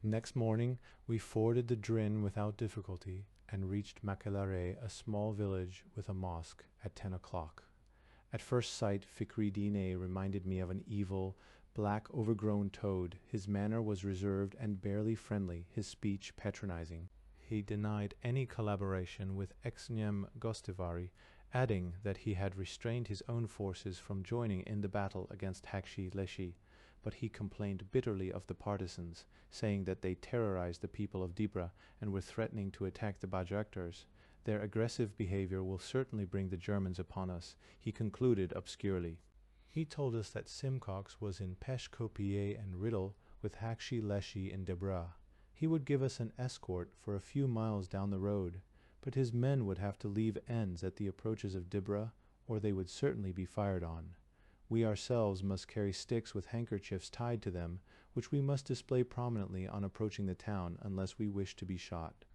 Next morning we forded the Drin without difficulty and reached Makalare, a small village with a mosque, at 10 o'clock. At first sight, Fikri Dain reminded me of an evil, black, overgrown toad. His manner was reserved and barely friendly, his speech patronizing. He denied any collaboration with Exnem Gostivari, adding that he had restrained his own forces from joining in the battle against Hakshi Leshi, but he complained bitterly of the partisans, saying that they terrorized the people of Dibra and were threatening to attack the Bajraktars. Their aggressive behavior will certainly bring the Germans upon us, he concluded obscurely. He told us that Simcox was in Peshkopiye and Riddle with Hakshi Leshi in Debra. He would give us an escort for a few miles down the road, but his men would have to leave ends at the approaches of Dibra, or they would certainly be fired on. We ourselves must carry sticks with handkerchiefs tied to them, which we must display prominently on approaching the town unless we wish to be shot.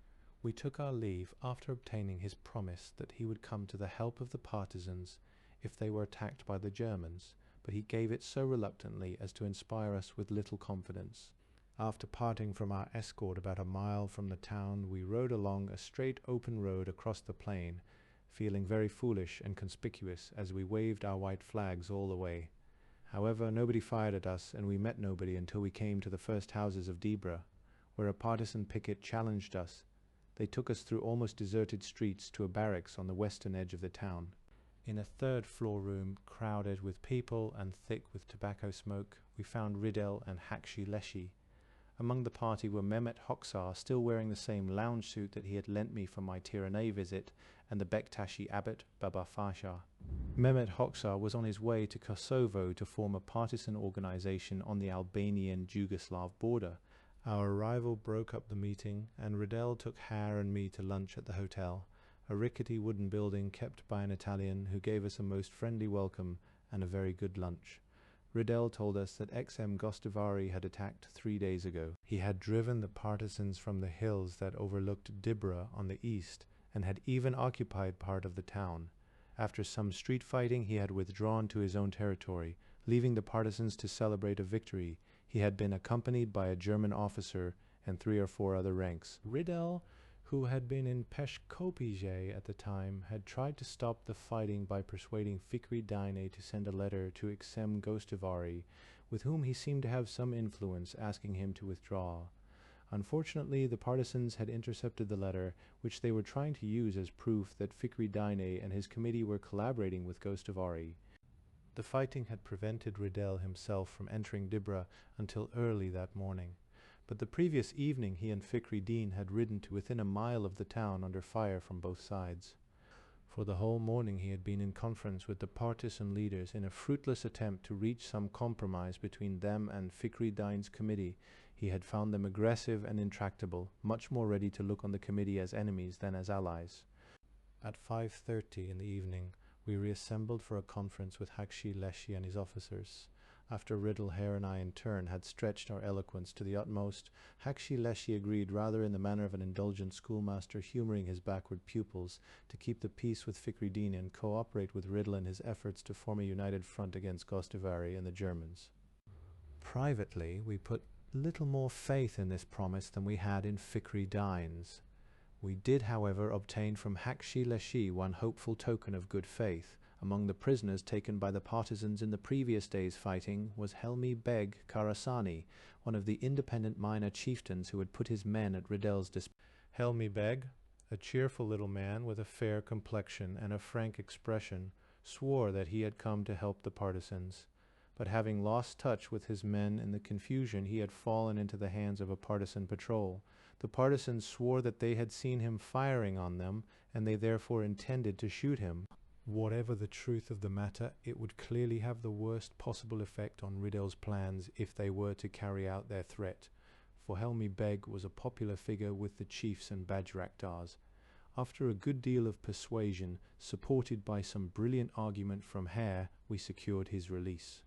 We took our leave after obtaining his promise that he would come to the help of the partisans if they were attacked by the Germans, but he gave it so reluctantly as to inspire us with little confidence. After parting from our escort about a mile from the town, we rode along a straight open road across the plain, feeling very foolish and conspicuous as we waved our white flags all the way. However, nobody fired at us, and we met nobody until we came to the first houses of Dibra, where a partisan picket challenged us. They took us through almost deserted streets to a barracks on the western edge of the town. In a third-floor room, crowded with people and thick with tobacco smoke, we found Riddell and Hakshi Leshi. Among the party were Mehmet Hoxar, still wearing the same lounge suit that he had lent me for my Tirana visit, and the Bektashi abbot, Baba Fasha. Mehmet Hoxar was on his way to Kosovo to form a partisan organization on the Albanian-Yugoslav border. Our arrival broke up the meeting, and Riddell took Hare and me to lunch at the hotel, a rickety wooden building kept by an Italian who gave us a most friendly welcome and a very good lunch. Riddell told us that XM Gostivari had attacked 3 days ago. He had driven the partisans from the hills that overlooked Dibra on the east, and had even occupied part of the town. After some street fighting, he had withdrawn to his own territory, leaving the partisans to celebrate a victory. He had been accompanied by a German officer and 3 or 4 other ranks. Riddell, who had been in Peshkopije at the time, had tried to stop the fighting by persuading Fikri Dain to send a letter to Iksem Gostivari, with whom he seemed to have some influence, asking him to withdraw. Unfortunately, the partisans had intercepted the letter, which they were trying to use as proof that Fikri Dain and his committee were collaborating with Gostivari. The fighting had prevented Riddell himself from entering Dibra until early that morning, but the previous evening he and Fikri Dain had ridden to within a mile of the town under fire from both sides. For the whole morning he had been in conference with the partisan leaders in a fruitless attempt to reach some compromise between them and Fikri Dain's committee. He had found them aggressive and intractable, much more ready to look on the committee as enemies than as allies. At 5:30 in the evening, we reassembled for a conference with Hakshi Leshi and his officers. After Riddell, Hare and I in turn had stretched our eloquence to the utmost, Hakshi Leshi agreed rather in the manner of an indulgent schoolmaster humouring his backward pupils to keep the peace with Fikri Dain and cooperate with Riddell in his efforts to form a united front against Gostivari and the Germans. Privately, we put little more faith in this promise than we had in Fikri Dain's. We did, however, obtain from Hakshi Leshi one hopeful token of good faith. Among the prisoners taken by the partisans in the previous day's fighting was Helmi Beg Karasani, one of the independent minor chieftains who had put his men at Riddell's disposal. Helmi Beg, a cheerful little man with a fair complexion and a frank expression, swore that he had come to help the partisans. But having lost touch with his men in the confusion, he had fallen into the hands of a partisan patrol. The partisans swore that they had seen him firing on them, and they therefore intended to shoot him. Whatever the truth of the matter, it would clearly have the worst possible effect on Riddell's plans if they were to carry out their threat, for Helmi Beg was a popular figure with the chiefs and Bajraktars. After a good deal of persuasion, supported by some brilliant argument from Hare, we secured his release.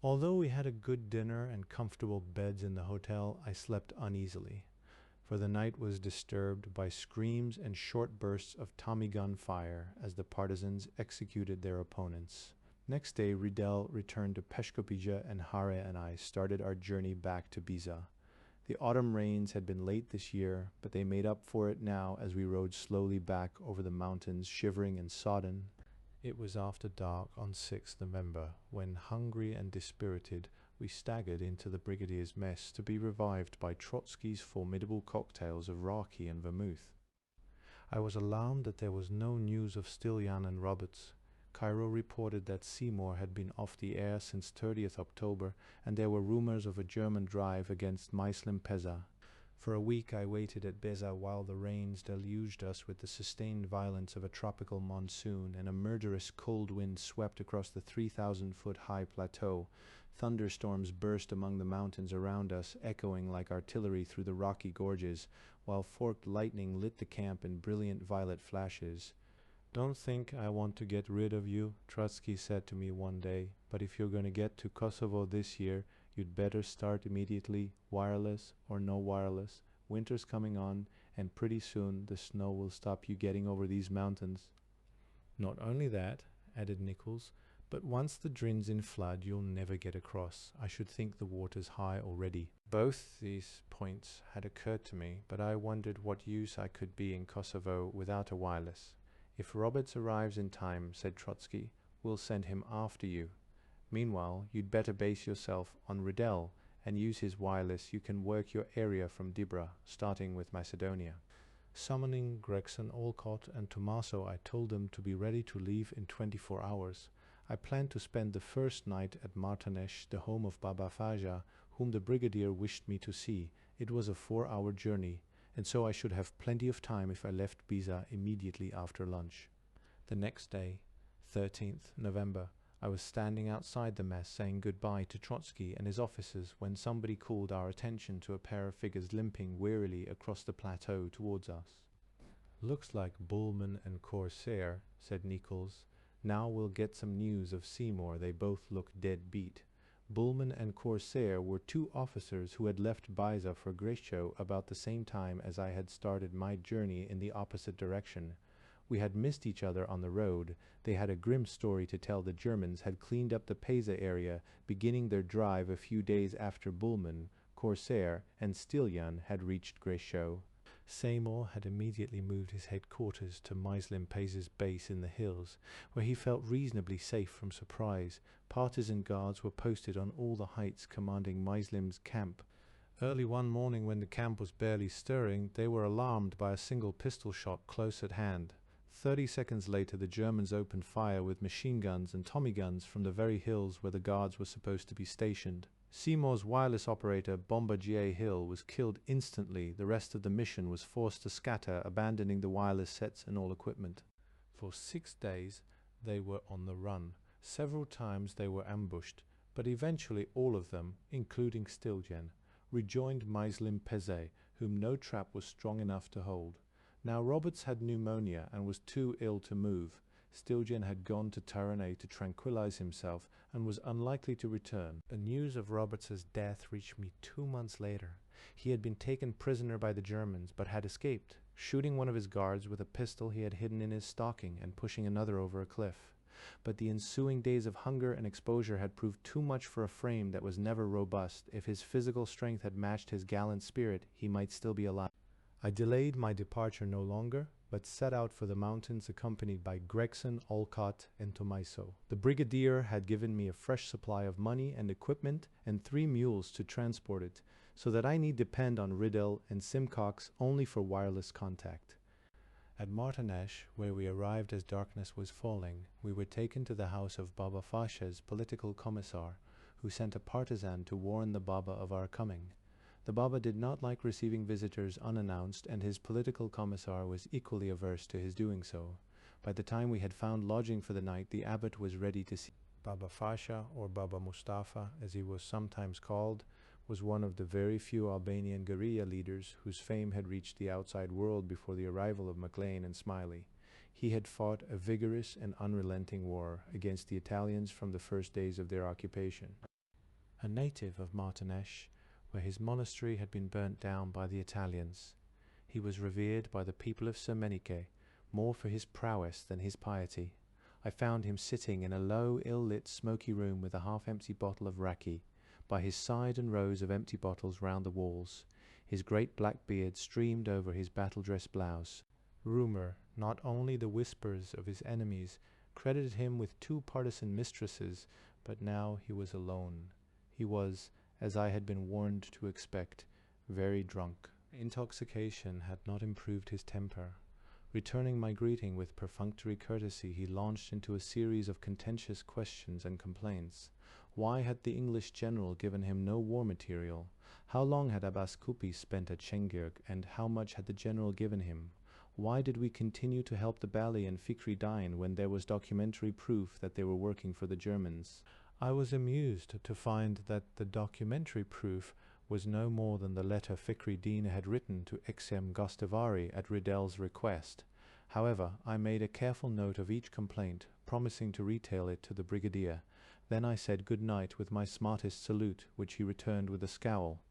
Although we had a good dinner and comfortable beds in the hotel, I slept uneasily. for the night was disturbed by screams and short bursts of Tommy gun fire as the partisans executed their opponents. Next day, Riddell returned to Peshkopija, and Hare and I started our journey back to Biza. The autumn rains had been late this year, but they made up for it now as we rode slowly back over the mountains, shivering and sodden. It was after dark on 6th November, when, hungry and dispirited, we staggered into the brigadier's mess to be revived by Trotsky's formidable cocktails of raki and vermouth. I was alarmed that there was no news of Stiljan and Roberts. Cairo reported that Seymour had been off the air since 30th October, and there were rumors of a German drive against Myslim Peza. For a week I waited at Beza while the rains deluged us with the sustained violence of a tropical monsoon, and a murderous cold wind swept across the 3,000-foot-high plateau. Thunderstorms burst among the mountains around us, echoing like artillery through the rocky gorges, while forked lightning lit the camp in brilliant violet flashes. "Don't think I want to get rid of you," Trotsky said to me one day, "but if you're going to get to Kosovo this year, you'd better start immediately, wireless or no wireless. Winter's coming on, and pretty soon the snow will stop you getting over these mountains." "Not only that," added Nichols, "but once the Drin's in flood, you'll never get across. I should think the water's high already." Both these points had occurred to me, but I wondered what use I could be in Kosovo without a wireless. "If Roberts arrives in time," said Trotsky, "we'll send him after you. Meanwhile, you'd better base yourself on Riddell and use his wireless. You can work your area from Dibra, starting with Macedonia." Summoning Gregson, Olcott, and Tommaso, I told them to be ready to leave in 24 hours. I planned to spend the first night at Martanesh, the home of Baba Faja, whom the brigadier wished me to see. It was a 4-hour journey, and so I should have plenty of time if I left Biza immediately after lunch. The next day, 13th November, I was standing outside the mess saying goodbye to Trotsky and his officers when somebody called our attention to a pair of figures limping wearily across the plateau towards us. "Looks like Bullman and Corsair," said Nichols. "Now we'll get some news of Seymour. They both look dead beat." Bullman and Corsair were 2 officers who had left Biza for Grescio about the same time as I had started my journey in the opposite direction. We had missed each other on the road. They had a grim story to tell. The Germans had cleaned up the Peza area, beginning their drive a few days after Bullman, Corsair, and Stiljan had reached Grescio. Seymour had immediately moved his headquarters to Myslim Peza's base in the hills, where he felt reasonably safe from surprise. Partisan guards were posted on all the heights commanding Myslim's camp. Early one morning, when the camp was barely stirring, they were alarmed by a single pistol shot close at hand. 30 seconds later, the Germans opened fire with machine guns and Tommy guns from the very hills where the guards were supposed to be stationed. Seymour's wireless operator, Bombardier Hill, was killed instantly. The rest of the mission was forced to scatter, abandoning the wireless sets and all equipment. For 6 days, they were on the run. Several times they were ambushed, but eventually all of them, including Stiljan, rejoined Myslim Peza, whom no trap was strong enough to hold. Now Roberts had pneumonia and was too ill to move. Stiljan had gone to Taranay to tranquilize himself and was unlikely to return. The news of Roberts's death reached me 2 months later. He had been taken prisoner by the Germans, but had escaped, shooting one of his guards with a pistol he had hidden in his stocking and pushing another over a cliff. But the ensuing days of hunger and exposure had proved too much for a frame that was never robust. If his physical strength had matched his gallant spirit, he might still be alive. I delayed my departure no longer, but set out for the mountains accompanied by Gregson, Olcott, and Tommaso. The brigadier had given me a fresh supply of money and equipment and 3 mules to transport it, so that I need depend on Riddell and Simcox only for wireless contact. At Martanesh, where we arrived as darkness was falling, we were taken to the house of Baba Fasha's political commissar, who sent a partisan to warn the Baba of our coming. The Baba did not like receiving visitors unannounced, and his political commissar was equally averse to his doing so. By the time we had found lodging for the night, the abbot was ready to see. Baba Fasha, or Baba Mustafa, as he was sometimes called, was one of the very few Albanian guerrilla leaders whose fame had reached the outside world before the arrival of Maclean and Smiley. He had fought a vigorous and unrelenting war against the Italians from the first days of their occupation. A native of Martanesh, where his monastery had been burnt down by the Italians, he was revered by the people of Sermenike more for his prowess than his piety. I found him sitting in a low, ill-lit, smoky room with a half-empty bottle of raki, by his side and rows of empty bottles round the walls. His great black beard streamed over his battle-dress blouse. Rumour, not only the whispers of his enemies, credited him with 2 partisan mistresses, but now he was alone. He was, as I had been warned to expect, very drunk. Intoxication had not improved his temper. Returning my greeting with perfunctory courtesy, he launched into a series of contentious questions and complaints. Why had the English general given him no war material? How long had Abbas Kupi spent at Şengörk, and how much had the general given him? Why did we continue to help the Bali and Fikri Dine when there was documentary proof that they were working for the Germans? I was amused to find that the documentary proof was no more than the letter Fikri Dine had written to Ekrem Gostavari at Riddel's request. However, I made a careful note of each complaint, promising to retail it to the brigadier. Then I said good night with my smartest salute, which he returned with a scowl.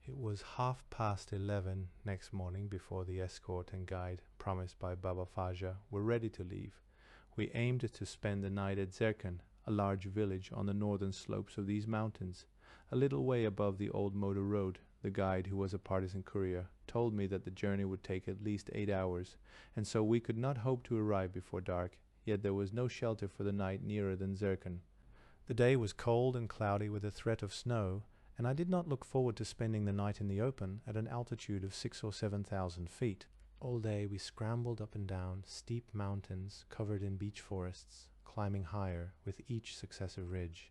It was 11:30 next morning before the escort and guide, promised by Baba Faja, were ready to leave. We aimed to spend the night at Zerkan, a large village on the northern slopes of these mountains. A little way above the old motor road, the guide, who was a partisan courier, told me that the journey would take at least 8 hours, and so we could not hope to arrive before dark, yet there was no shelter for the night nearer than Zerkan. The day was cold and cloudy with a threat of snow, and I did not look forward to spending the night in the open at an altitude of 6,000 or 7,000 feet. All day we scrambled up and down steep mountains covered in beech forests, climbing higher with each successive ridge.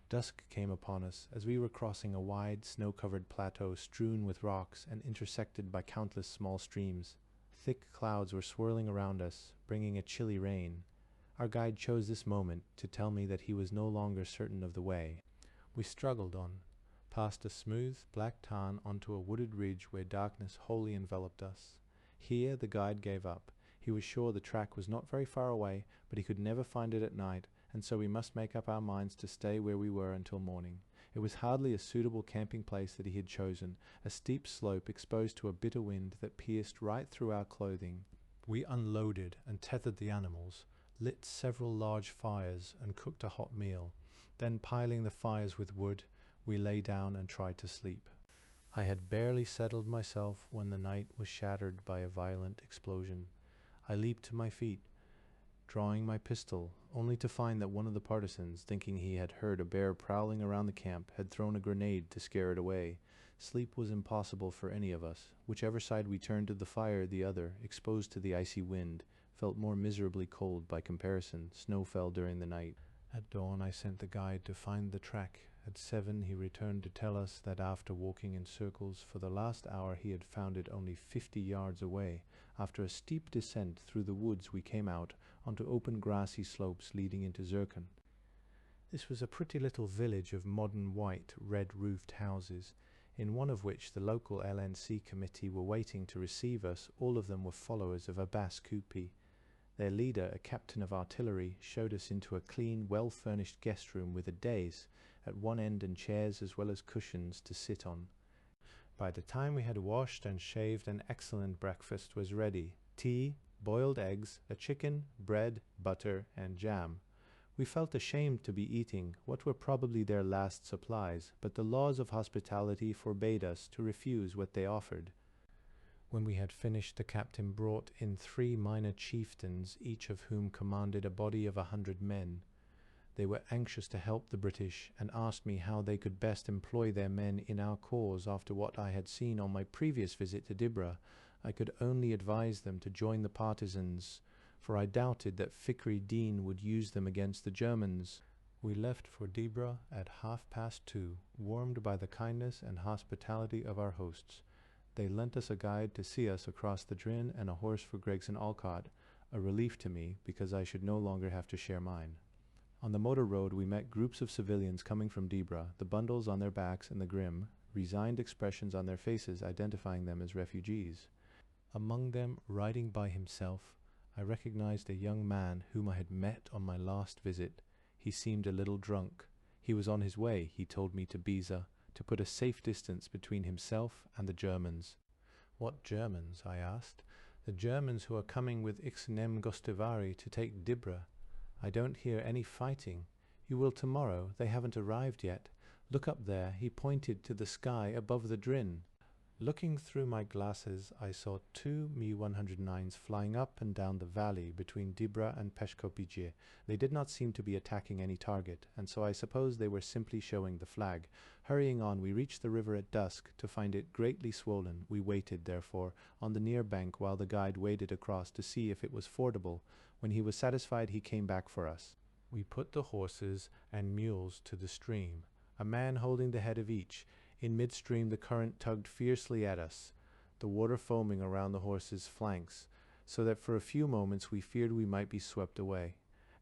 Dusk came upon us as we were crossing a wide, snow-covered plateau strewn with rocks and intersected by countless small streams. Thick clouds were swirling around us, bringing a chilly rain. Our guide chose this moment to tell me that he was no longer certain of the way. We struggled on, past a smooth, black tarn onto a wooded ridge where darkness wholly enveloped us. Here the guide gave up. He was sure the track was not very far away, but he could never find it at night, and so we must make up our minds to stay where we were until morning. It was hardly a suitable camping place that he had chosen, a steep slope exposed to a bitter wind that pierced right through our clothing. We unloaded and tethered the animals, lit several large fires and cooked a hot meal. Then, piling the fires with wood, we lay down and tried to sleep. I had barely settled myself when the night was shattered by a violent explosion. I leaped to my feet, drawing my pistol, only to find that one of the partisans, thinking he had heard a bear prowling around the camp, had thrown a grenade to scare it away. Sleep was impossible for any of us. Whichever side we turned to the fire, the other, exposed to the icy wind, felt more miserably cold by comparison. Snow fell during the night. At dawn I sent the guide to find the track. At 7 he returned to tell us that after walking in circles for the last hour he had found it only 50 yards away. After a steep descent through the woods we came out onto open grassy slopes leading into Zerkan. This was a pretty little village of modern white, red-roofed houses, in one of which the local LNC committee were waiting to receive us. All of them were followers of Abbas Kupi. Their leader, a captain of artillery, showed us into a clean, well-furnished guest room with a dais at one end and chairs as well as cushions to sit on. By the time we had washed and shaved, an excellent breakfast was ready. Tea, boiled eggs, a chicken, bread, butter, and jam. We felt ashamed to be eating what were probably their last supplies, but the laws of hospitality forbade us to refuse what they offered. When we had finished, the captain brought in 3 minor chieftains, each of whom commanded a body of 100 men. They were anxious to help the British, and asked me how they could best employ their men in our cause after what I had seen on my previous visit to Dibra. I could only advise them to join the partisans, for I doubted that Fikri Dine would use them against the Germans. We left for Dibra at 2:30, warmed by the kindness and hospitality of our hosts. They lent us a guide to see us across the Drin and a horse for Gregson Alcott, a relief to me because I should no longer have to share mine. On the motor road we met groups of civilians coming from Dibra, the bundles on their backs and the grim, resigned expressions on their faces identifying them as refugees. Among them, riding by himself, I recognized a young man whom I had met on my last visit. He seemed a little drunk. He was on his way, he told me, to Biza, to put a safe distance between himself and the Germans. What Germans? I asked. The Germans who are coming with Ixnem Gostivari to take Dibra. I don't hear any fighting. You will tomorrow. They haven't arrived yet. Look up there. He pointed to the sky above the Drin. Looking through my glasses, I saw 2 Mi-109s flying up and down the valley between Dibra and Peshkopije. They did not seem to be attacking any target, and so I suppose they were simply showing the flag. Hurrying on, we reached the river at dusk. To find it greatly swollen, we waited, therefore, on the near bank while the guide waded across to see if it was fordable. When he was satisfied, he came back for us. We put the horses and mules to the stream, a man holding the head of each. In midstream the current tugged fiercely at us, the water foaming around the horses' flanks, so that for a few moments we feared we might be swept away.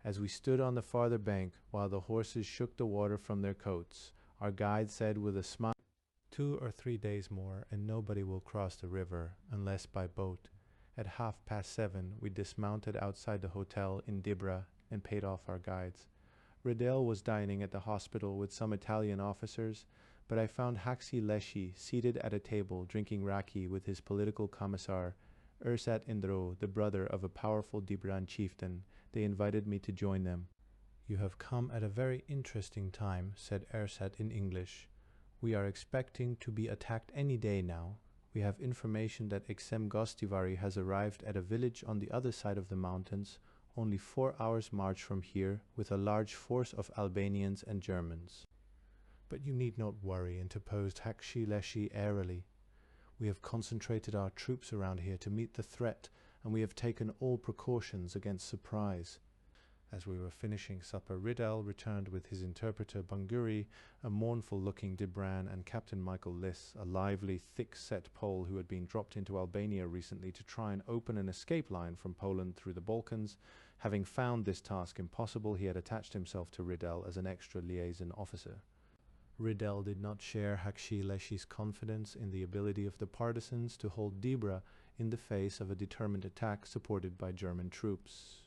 As we stood on the farther bank, while the horses shook the water from their coats, our guide said with a smile, 2 or 3 days more, and nobody will cross the river, unless by boat. At 7:30 we dismounted outside the hotel in Dibra and paid off our guides. Riddell was dining at the hospital with some Italian officers, but I found Haxi Leshi seated at a table drinking raki with his political commissar, Ursat Indro, the brother of a powerful Dibran chieftain. They invited me to join them. You have come at a very interesting time, said Ursat in English. We are expecting to be attacked any day now. We have information that Exem Gostivari has arrived at a village on the other side of the mountains, only 4 hours' march from here, with a large force of Albanians and Germans. But you need not worry, interposed Hakshi Leshi airily. We have concentrated our troops around here to meet the threat, and we have taken all precautions against surprise. As we were finishing supper, Riddell returned with his interpreter Banguri, a mournful-looking Dibran, and Captain Michael Liss, a lively, thick-set Pole who had been dropped into Albania recently to try and open an escape line from Poland through the Balkans. Having found this task impossible, he had attached himself to Riddell as an extra liaison officer. Riddell did not share Hakshi Leshi's confidence in the ability of the partisans to hold Dibra in the face of a determined attack supported by German troops.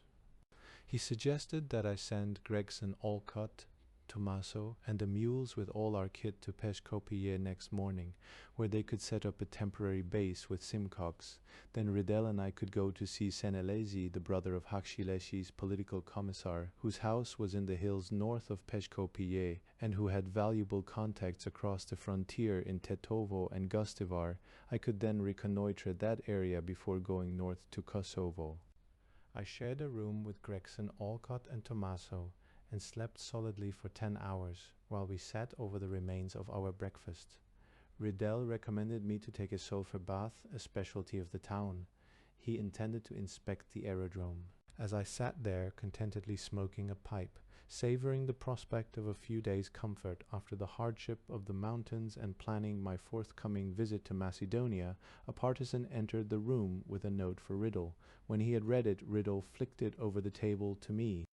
He suggested that I send Gregson Olcott, Tommaso, and the mules with all our kit to Peshkopije next morning, where they could set up a temporary base with Simcox. Then Riddell and I could go to see Senelesi, the brother of Hakshi Leshi's political commissar, whose house was in the hills north of Peshkopije, and who had valuable contacts across the frontier in Tetovo and Gostivar. I could then reconnoitre that area before going north to Kosovo. I shared a room with Gregson, Olcott, and Tommaso, and slept solidly for 10 hours, while we sat over the remains of our breakfast. Riddell recommended me to take a sulphur bath, a specialty of the town. He intended to inspect the aerodrome. As I sat there, contentedly smoking a pipe, savouring the prospect of a few days' comfort after the hardship of the mountains and planning my forthcoming visit to Macedonia, a partisan entered the room with a note for Riddell. When he had read it, Riddell flicked it over the table to me.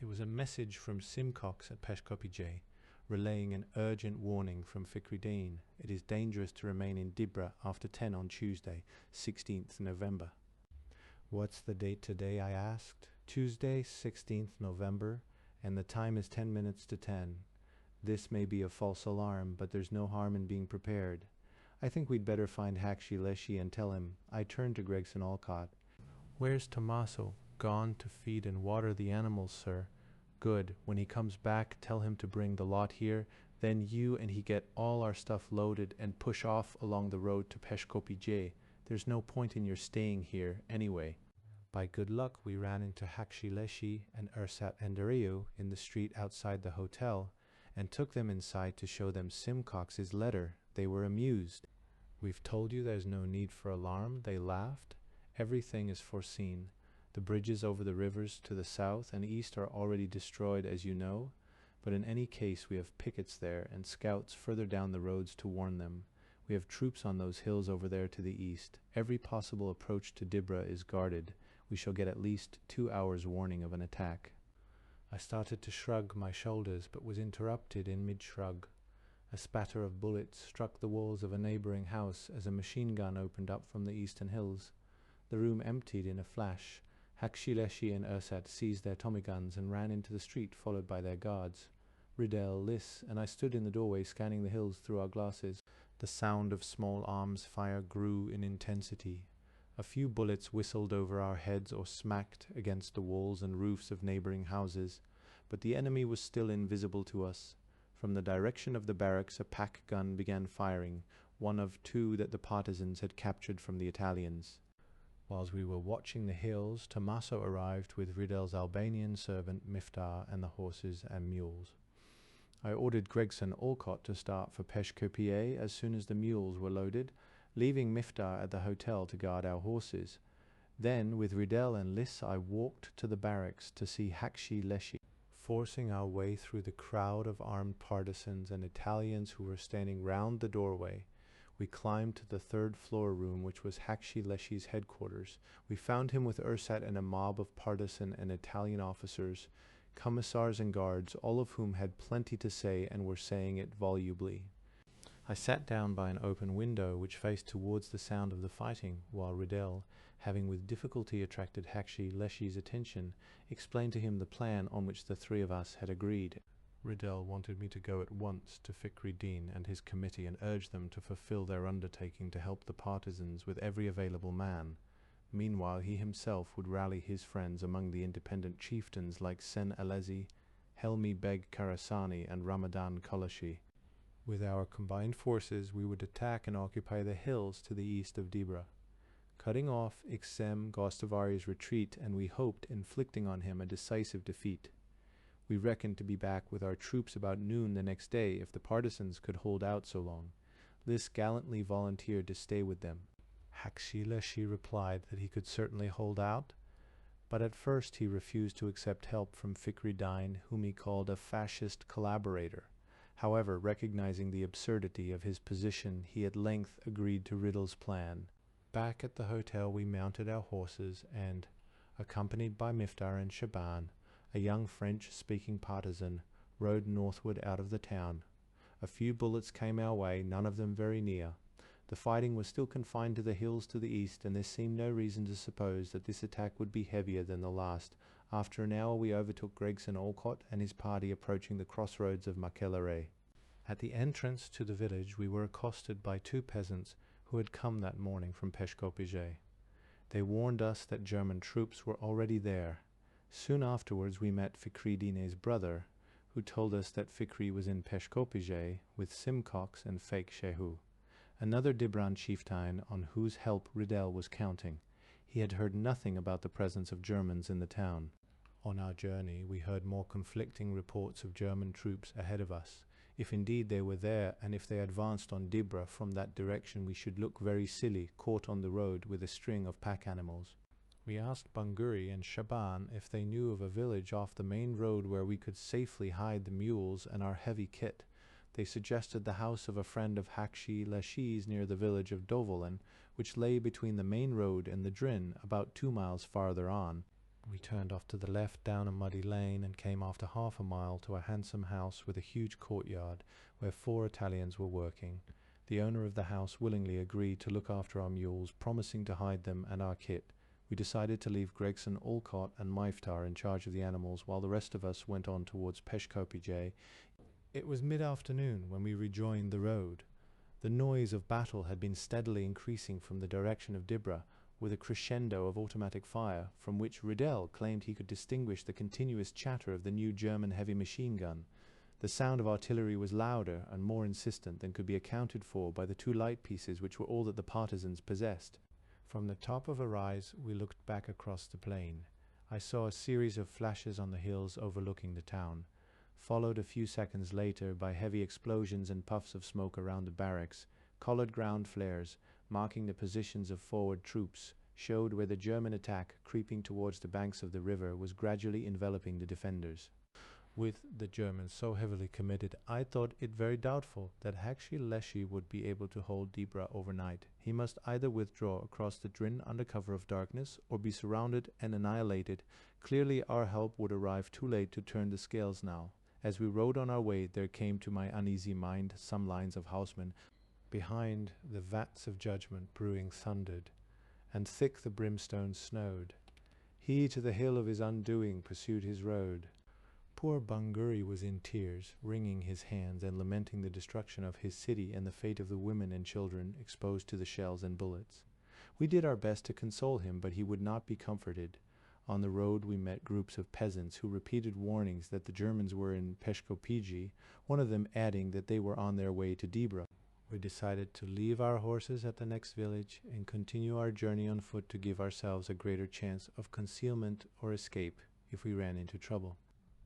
It was a message from Simcox at Peshkopije, relaying an urgent warning from Fikruddin. It is dangerous to remain in Dibra after 10 on Tuesday, 16th November. What's the date today? I asked. Tuesday, 16th November, and the time is 10 minutes to 10. This may be a false alarm, but there's no harm in being prepared. I think we'd better find Hakshi Leshi and tell him. I turned to Gregson Olcott. Where's Tommaso? Gone to feed and water the animals, sir. Good. When he comes back, tell him to bring the lot here. Then you and he get all our stuff loaded and push off along the road to Peshkopije. There's no point in your staying here, anyway. By good luck, we ran into Hakshi Leshi and Ursat Endereu in the street outside the hotel, and took them inside to show them Simcox's letter. They were amused. We've told you there's no need for alarm, they laughed. Everything is foreseen. The bridges over the rivers to the south and east are already destroyed, as you know, but in any case we have pickets there and scouts further down the roads to warn them. We have troops on those hills over there to the east. Every possible approach to Dibra is guarded. We shall get at least 2 hours' warning of an attack. I started to shrug my shoulders, but was interrupted in mid-shrug. A spatter of bullets struck the walls of a neighbouring house as a machine gun opened up from the eastern hills. The room emptied in a flash. Hakshi Leshi and Ursat seized their Tommy guns and ran into the street, followed by their guards. Riddell, Liss, and I stood in the doorway scanning the hills through our glasses. The sound of small arms fire grew in intensity. A few bullets whistled over our heads or smacked against the walls and roofs of neighboring houses, but the enemy was still invisible to us. From the direction of the barracks a pack gun began firing, one of two that the partisans had captured from the Italians. Whilst we were watching the hills, Tommaso arrived with Riddel's Albanian servant Miftar and the horses and mules. I ordered Gregson Olcott to start for Peshkopier as soon as the mules were loaded, leaving Miftar at the hotel to guard our horses. Then, with Riddel and Liss, I walked to the barracks to see Hakshi Leshi. Forcing our way through the crowd of armed partisans and Italians who were standing round the doorway, we climbed to the third-floor room, which was Hakshi Leshi's headquarters. We found him with Ursat and a mob of partisan and Italian officers, commissars and guards, all of whom had plenty to say and were saying it volubly. I sat down by an open window which faced towards the sound of the fighting, while Riddel, having with difficulty attracted Hakshi Leshi's attention, explained to him the plan on which the three of us had agreed. Riddel wanted me to go at once to Fikri-Din and his committee and urge them to fulfill their undertaking to help the partisans with every available man. Meanwhile, he himself would rally his friends among the independent chieftains like Sen Alezi, Helmi Beg Karasani, and Ramadan Kolashi. With our combined forces, we would attack and occupy the hills to the east of Dibra, cutting off Iksem Gostovari's retreat, and we hoped inflicting on him a decisive defeat. We reckoned to be back with our troops about noon the next day if the partisans could hold out so long. Liss gallantly volunteered to stay with them. Hakshi Leshi replied that he could certainly hold out, but at first he refused to accept help from Fikri-Din, whom he called a fascist collaborator. However, recognizing the absurdity of his position, he at length agreed to Riddel's plan. Back at the hotel we mounted our horses and, accompanied by Miftar and Shaban, a young French-speaking partisan, rode northward out of the town. A few bullets came our way, none of them very near. The fighting was still confined to the hills to the east, and there seemed no reason to suppose that this attack would be heavier than the last. After an hour we overtook Gregson Olcott and his party approaching the crossroads of Makelare. At the entrance to the village we were accosted by two peasants who had come that morning from Peshkopier. They warned us that German troops were already there. Soon afterwards we met Fikri-Din's brother, who told us that Fikri was in Peshkopier with Simcox and Fake Shehu, another Dibran chieftain on whose help Riddel was counting. He had heard nothing about the presence of Germans in the town. On our journey we heard more conflicting reports of German troops ahead of us. If indeed they were there, and if they advanced on Dibra from that direction, we should look very silly, caught on the road with a string of pack animals. We asked Banguri and Shaban if they knew of a village off the main road where we could safely hide the mules and our heavy kit. They suggested the house of a friend of Hakshi Leshi's near the village of Dovolen, which lay between the main road and the Drin, about 2 miles farther on. We turned off to the left down a muddy lane and came after half a mile to a handsome house with a huge courtyard where 4 Italians were working. The owner of the house willingly agreed to look after our mules, promising to hide them and our kit. We decided to leave Gregson Olcott and Miftar in charge of the animals while the rest of us went on towards Peshkopier. It was mid-afternoon when we rejoined the road. The noise of battle had been steadily increasing from the direction of Dibra, with a crescendo of automatic fire, from which Riddel claimed he could distinguish the continuous chatter of the new German heavy machine gun. The sound of artillery was louder and more insistent than could be accounted for by the 2 light pieces which were all that the partisans possessed. From the top of a rise we looked back across the plain. I saw a series of flashes on the hills overlooking the town, followed a few seconds later by heavy explosions and puffs of smoke around the barracks. Collared ground flares, marking the positions of forward troops, showed where the German attack, creeping towards the banks of the river, was gradually enveloping the defenders. With the Germans so heavily committed, I thought it very doubtful that Hakshi Leshi would be able to hold Dibra overnight. He must either withdraw across the Drin under cover of darkness, or be surrounded and annihilated. Clearly our help would arrive too late to turn the scales now. As we rode on our way, there came to my uneasy mind some lines of Haussmann. Behind the vats of judgment brewing thundered, and thick the brimstone snowed. He to the hill of his undoing pursued his road. Poor Banguri was in tears, wringing his hands and lamenting the destruction of his city and the fate of the women and children exposed to the shells and bullets. We did our best to console him, but he would not be comforted. On the road we met groups of peasants who repeated warnings that the Germans were in Peshkopiji, one of them adding that they were on their way to Dibra. We decided to leave our horses at the next village and continue our journey on foot to give ourselves a greater chance of concealment or escape if we ran into trouble.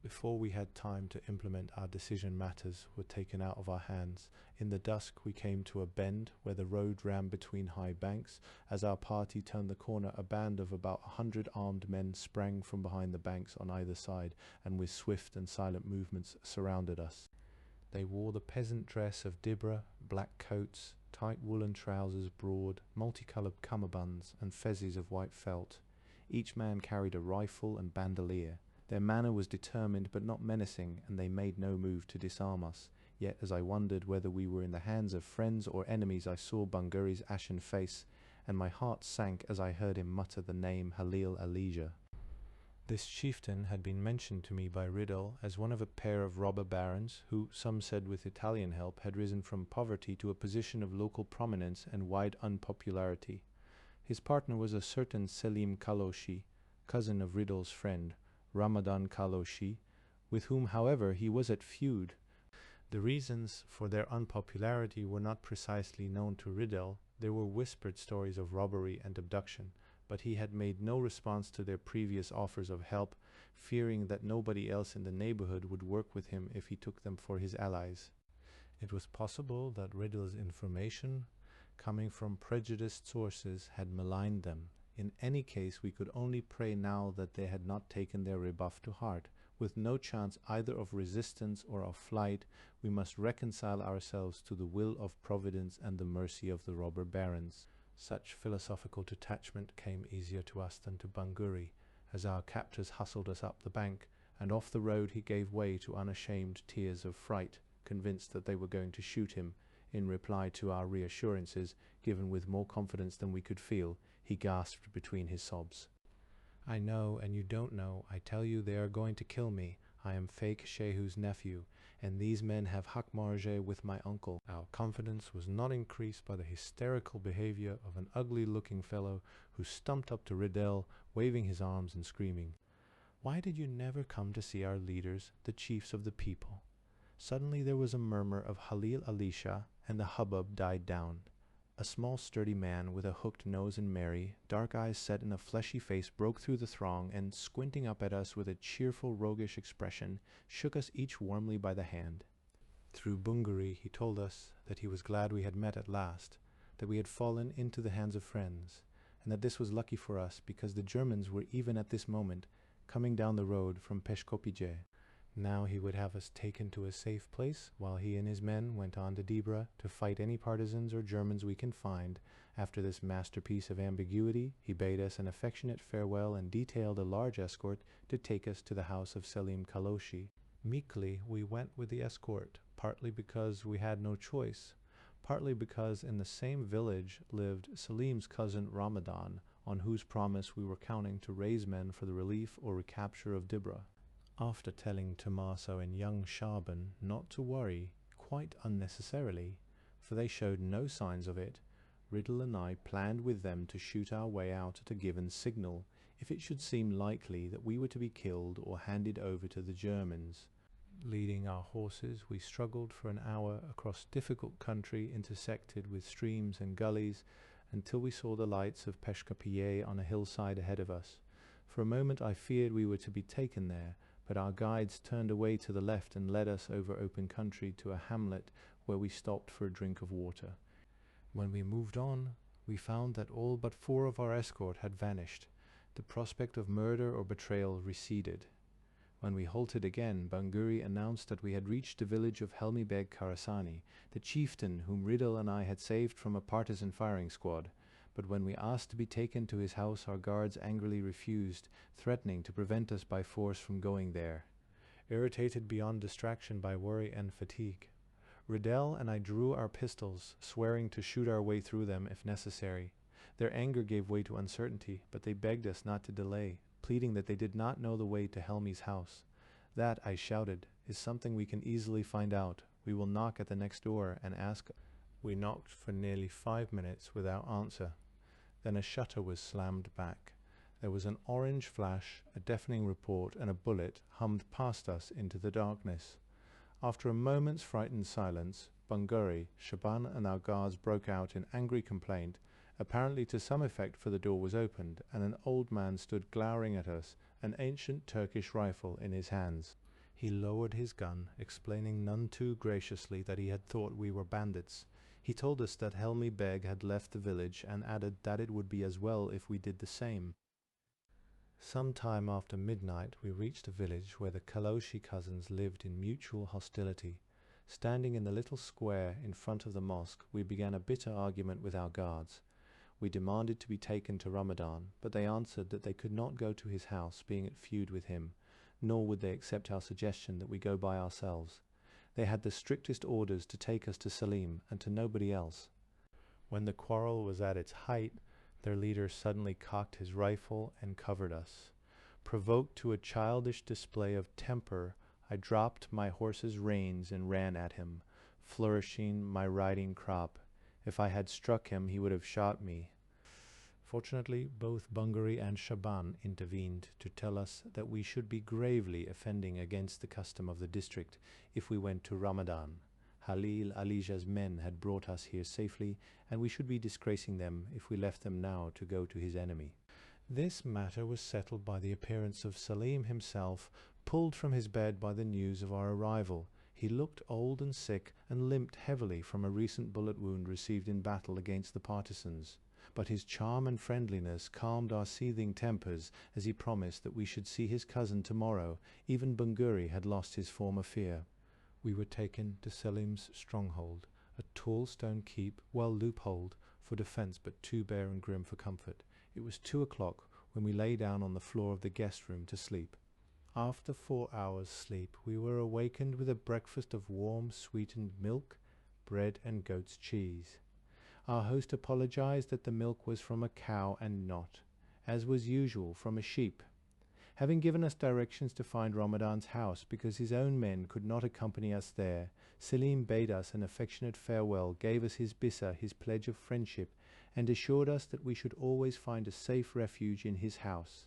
Before we had time to implement our decision, matters were taken out of our hands. In the dusk we came to a bend where the road ran between high banks. As our party turned the corner, a band of about 100 armed men sprang from behind the banks on either side and with swift and silent movements surrounded us. They wore the peasant dress of Dibra, black coats, tight woolen trousers, broad, multicolored cummerbunds, and fezes of white felt. Each man carried a rifle and bandolier. Their manner was determined but not menacing, and they made no move to disarm us. Yet as I wondered whether we were in the hands of friends or enemies, I saw Banguri's ashen face, and my heart sank as I heard him mutter the name Halil Alija. This chieftain had been mentioned to me by Riddle as one of a pair of robber barons who, some said with Italian help, had risen from poverty to a position of local prominence and wide unpopularity. His partner was a certain Selim Kaloshi, cousin of Riddle's friend, Ramadan Kaloshi, with whom, however, he was at feud. The reasons for their unpopularity were not precisely known to Riddle. There were whispered stories of robbery and abduction, but he had made no response to their previous offers of help, fearing that nobody else in the neighborhood would work with him if he took them for his allies. It was possible that Riddle's information, coming from prejudiced sources, had maligned them. In any case, we could only pray now that they had not taken their rebuff to heart. With no chance either of resistance or of flight, we must reconcile ourselves to the will of Providence and the mercy of the robber barons. Such philosophical detachment came easier to us than to Banguri, as our captors hustled us up the bank, and off the road he gave way to unashamed tears of fright, convinced that they were going to shoot him. In reply to our reassurances, given with more confidence than we could feel, he gasped between his sobs. "I know, and you don't know. I tell you they are going to kill me. I am fake Shehu's nephew, and these men have hak marge with my uncle." Our confidence was not increased by the hysterical behavior of an ugly-looking fellow who stumped up to Riddle, waving his arms and screaming, "Why did you never come to see our leaders, the chiefs of the people?" Suddenly there was a murmur of Halil Alisha, and the hubbub died down. A small sturdy man with a hooked nose and merry, dark eyes set in a fleshy face broke through the throng and, squinting up at us with a cheerful roguish expression, shook us each warmly by the hand. Through Bunguri he told us that he was glad we had met at last, that we had fallen into the hands of friends, and that this was lucky for us because the Germans were even at this moment coming down the road from Peshkopije. Now he would have us taken to a safe place, while he and his men went on to Dibra to fight any partisans or Germans we can find. After this masterpiece of ambiguity, he bade us an affectionate farewell and detailed a large escort to take us to the house of Selim Kaloshi. Meekly we went with the escort, partly because we had no choice, partly because in the same village lived Selim's cousin Ramadan, on whose promise we were counting to raise men for the relief or recapture of Dibra. After telling Tommaso and young Shaban not to worry, quite unnecessarily, for they showed no signs of it, Riddle and I planned with them to shoot our way out at a given signal, if it should seem likely that we were to be killed or handed over to the Germans. Leading our horses, we struggled for an hour across difficult country intersected with streams and gullies, until we saw the lights of Peshkopije on a hillside ahead of us. For a moment I feared we were to be taken there, but our guides turned away to the left and led us over open country to a hamlet where we stopped for a drink of water. When we moved on, we found that all but 4 of our escort had vanished. The prospect of murder or betrayal receded. When we halted again, Banguri announced that we had reached the village of Helmi Beg Karasani, the chieftain whom Riddle and I had saved from a partisan firing squad. But when we asked to be taken to his house, our guards angrily refused, threatening to prevent us by force from going there. Irritated beyond distraction by worry and fatigue, Riddle and I drew our pistols, swearing to shoot our way through them if necessary. Their anger gave way to uncertainty, but they begged us not to delay, pleading that they did not know the way to Helmi's house. "That," I shouted, "is something we can easily find out. We will knock at the next door and ask." We knocked for nearly 5 minutes without answer. Then a shutter was slammed back. There was an orange flash, a deafening report, and a bullet hummed past us into the darkness. After a moment's frightened silence, Bunguri, Shaban, and our guards broke out in angry complaint, apparently to some effect, for the door was opened, and an old man stood glowering at us, an ancient Turkish rifle in his hands. He lowered his gun, explaining none too graciously that he had thought we were bandits. He told us that Helmi Beg had left the village, and added that it would be as well if we did the same. Some time after midnight we reached a village where the Kaloshi cousins lived in mutual hostility. Standing in the little square in front of the mosque, we began a bitter argument with our guards. We demanded to be taken to Ramadan, but they answered that they could not go to his house, being at feud with him, nor would they accept our suggestion that we go by ourselves. They had the strictest orders to take us to Salim, and to nobody else. When the quarrel was at its height, their leader suddenly cocked his rifle and covered us. Provoked to a childish display of temper, I dropped my horse's reins and ran at him, flourishing my riding crop. If I had struck him, he would have shot me. Fortunately, both Bunguri and Shaban intervened to tell us that we should be gravely offending against the custom of the district if we went to Ramadan. Halil Alija's men had brought us here safely, and we should be disgracing them if we left them now to go to his enemy. This matter was settled by the appearance of Salim himself, pulled from his bed by the news of our arrival. He looked old and sick, and limped heavily from a recent bullet wound received in battle against the partisans. But his charm and friendliness calmed our seething tempers, as he promised that we should see his cousin tomorrow. Even Bunguri had lost his former fear. We were taken to Selim's stronghold, a tall stone keep, well loopholed for defence, but too bare and grim for comfort. It was 2 o'clock when we lay down on the floor of the guest room to sleep. After 4 hours' sleep, we were awakened with a breakfast of warm, sweetened milk, bread, and goat's cheese. Our host apologized that the milk was from a cow and not, as was usual, from a sheep. Having given us directions to find Ramadan's house because his own men could not accompany us there, Selim bade us an affectionate farewell, gave us his bissa, his pledge of friendship, and assured us that we should always find a safe refuge in his house.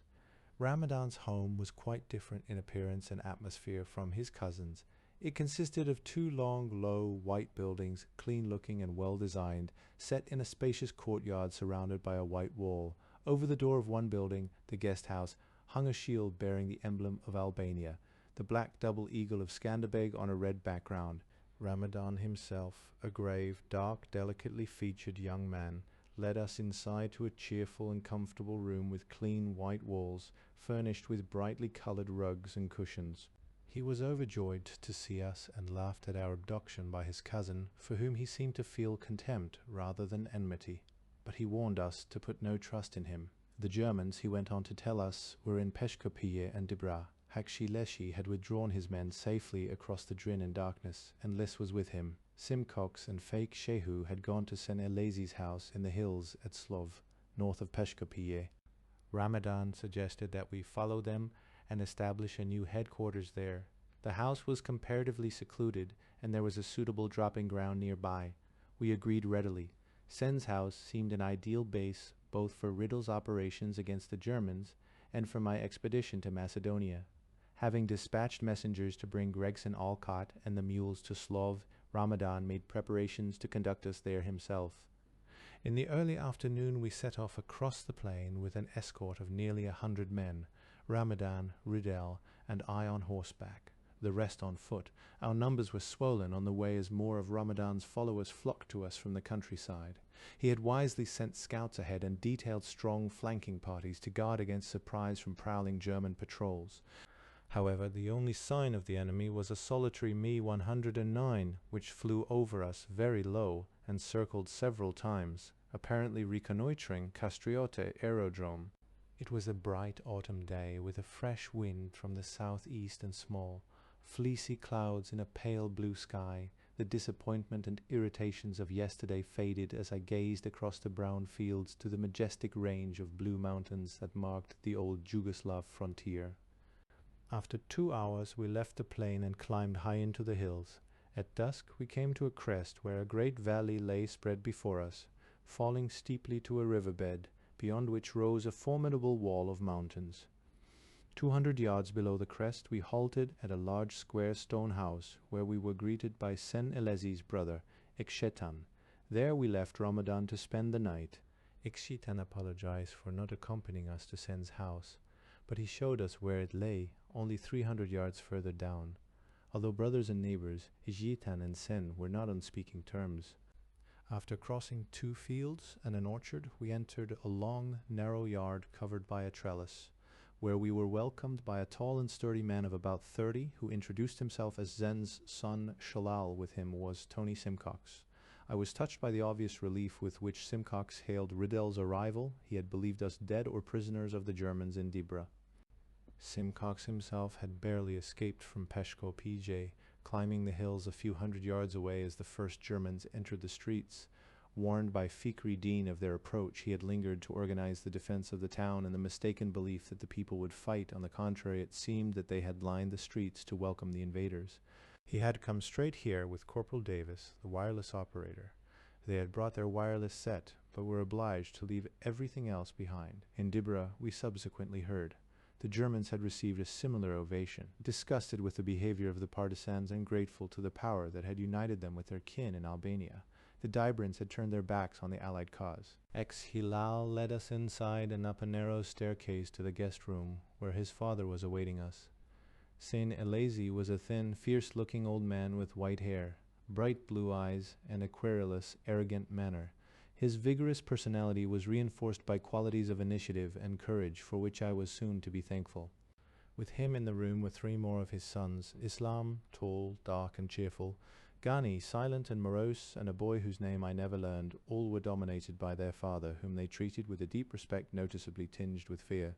Ramadan's home was quite different in appearance and atmosphere from his cousin's. It consisted of 2 long, low, white buildings, clean-looking and well-designed, set in a spacious courtyard surrounded by a white wall. Over the door of one building, the guest house, hung a shield bearing the emblem of Albania, the black double eagle of Skanderbeg on a red background. Ramadan himself, a grave, dark, delicately featured young man, led us inside to a cheerful and comfortable room with clean white walls, furnished with brightly coloured rugs and cushions. He was overjoyed to see us and laughed at our abduction by his cousin, for whom he seemed to feel contempt rather than enmity. But he warned us to put no trust in him. The Germans, he went on to tell us, were in Peshkopiye and Dibra. Hakshi Leshi had withdrawn his men safely across the Drin in darkness, and Lis was with him. Simcox and fake Shehu had gone to Sen Elezi's house in the hills at Slov, north of Peshkopiye. Ramadan suggested that we follow them and establish a new headquarters there. The house was comparatively secluded, and there was a suitable dropping ground nearby. We agreed readily. Sen's house seemed an ideal base both for Riddle's operations against the Germans and for my expedition to Macedonia. Having dispatched messengers to bring Gregson Alcott and the mules to Slov, Ramadan made preparations to conduct us there himself. In the early afternoon we set off across the plain with an escort of nearly 100 men, Ramadan, Riddle, and I on horseback, the rest on foot. Our numbers were swollen on the way as more of Ramadan's followers flocked to us from the countryside. He had wisely sent scouts ahead and detailed strong flanking parties to guard against surprise from prowling German patrols. However, the only sign of the enemy was a solitary Me-109, which flew over us very low and circled several times, apparently reconnoitring Castriote aerodrome. It was a bright autumn day, with a fresh wind from the southeast and small, fleecy clouds in a pale blue sky. The disappointment and irritations of yesterday faded as I gazed across the brown fields to the majestic range of blue mountains that marked the old Yugoslav frontier. After 2 hours we left the plain and climbed high into the hills. At dusk we came to a crest where a great valley lay spread before us, falling steeply to a riverbed, beyond which rose a formidable wall of mountains. 200 yards below the crest we halted at a large square stone house, where we were greeted by Sen Elezi's brother, Ikshetan. There we left Ramadan to spend the night. Ikshetan apologized for not accompanying us to Sen's house, but he showed us where it lay, only 300 yards further down. Although brothers and neighbors, Ikshetan and Sen were not on speaking terms. After crossing 2 fields and an orchard, we entered a long, narrow yard covered by a trellis, where we were welcomed by a tall and sturdy man of about 30, who introduced himself as Zen's son. Shalal with him was Tony Simcox. I was touched by the obvious relief with which Simcox hailed Riddel's arrival. He had believed us dead or prisoners of the Germans in Dibra. Simcox himself had barely escaped from Peshko PJ, climbing the hills a few hundred yards away as the first Germans entered the streets. Warned by Fikri Din of their approach, he had lingered to organize the defense of the town in the mistaken belief that the people would fight. On the contrary, it seemed that they had lined the streets to welcome the invaders. He had come straight here with Corporal Davis, the wireless operator. They had brought their wireless set, but were obliged to leave everything else behind. In Dibra, we subsequently heard, the Germans had received a similar ovation, disgusted with the behavior of the partisans and grateful to the power that had united them with their kin in Albania. The Dibrans had turned their backs on the Allied cause. Ex-Hilal led us inside and up a narrow staircase to the guest room, where his father was awaiting us. Sen Elezi was a thin, fierce-looking old man with white hair, bright blue eyes, and a querulous, arrogant manner. His vigorous personality was reinforced by qualities of initiative and courage for which I was soon to be thankful. With him in the room were 3 more of his sons, Islam, tall, dark, and cheerful, Ghani, silent and morose, and a boy whose name I never learned. All were dominated by their father, whom they treated with a deep respect noticeably tinged with fear.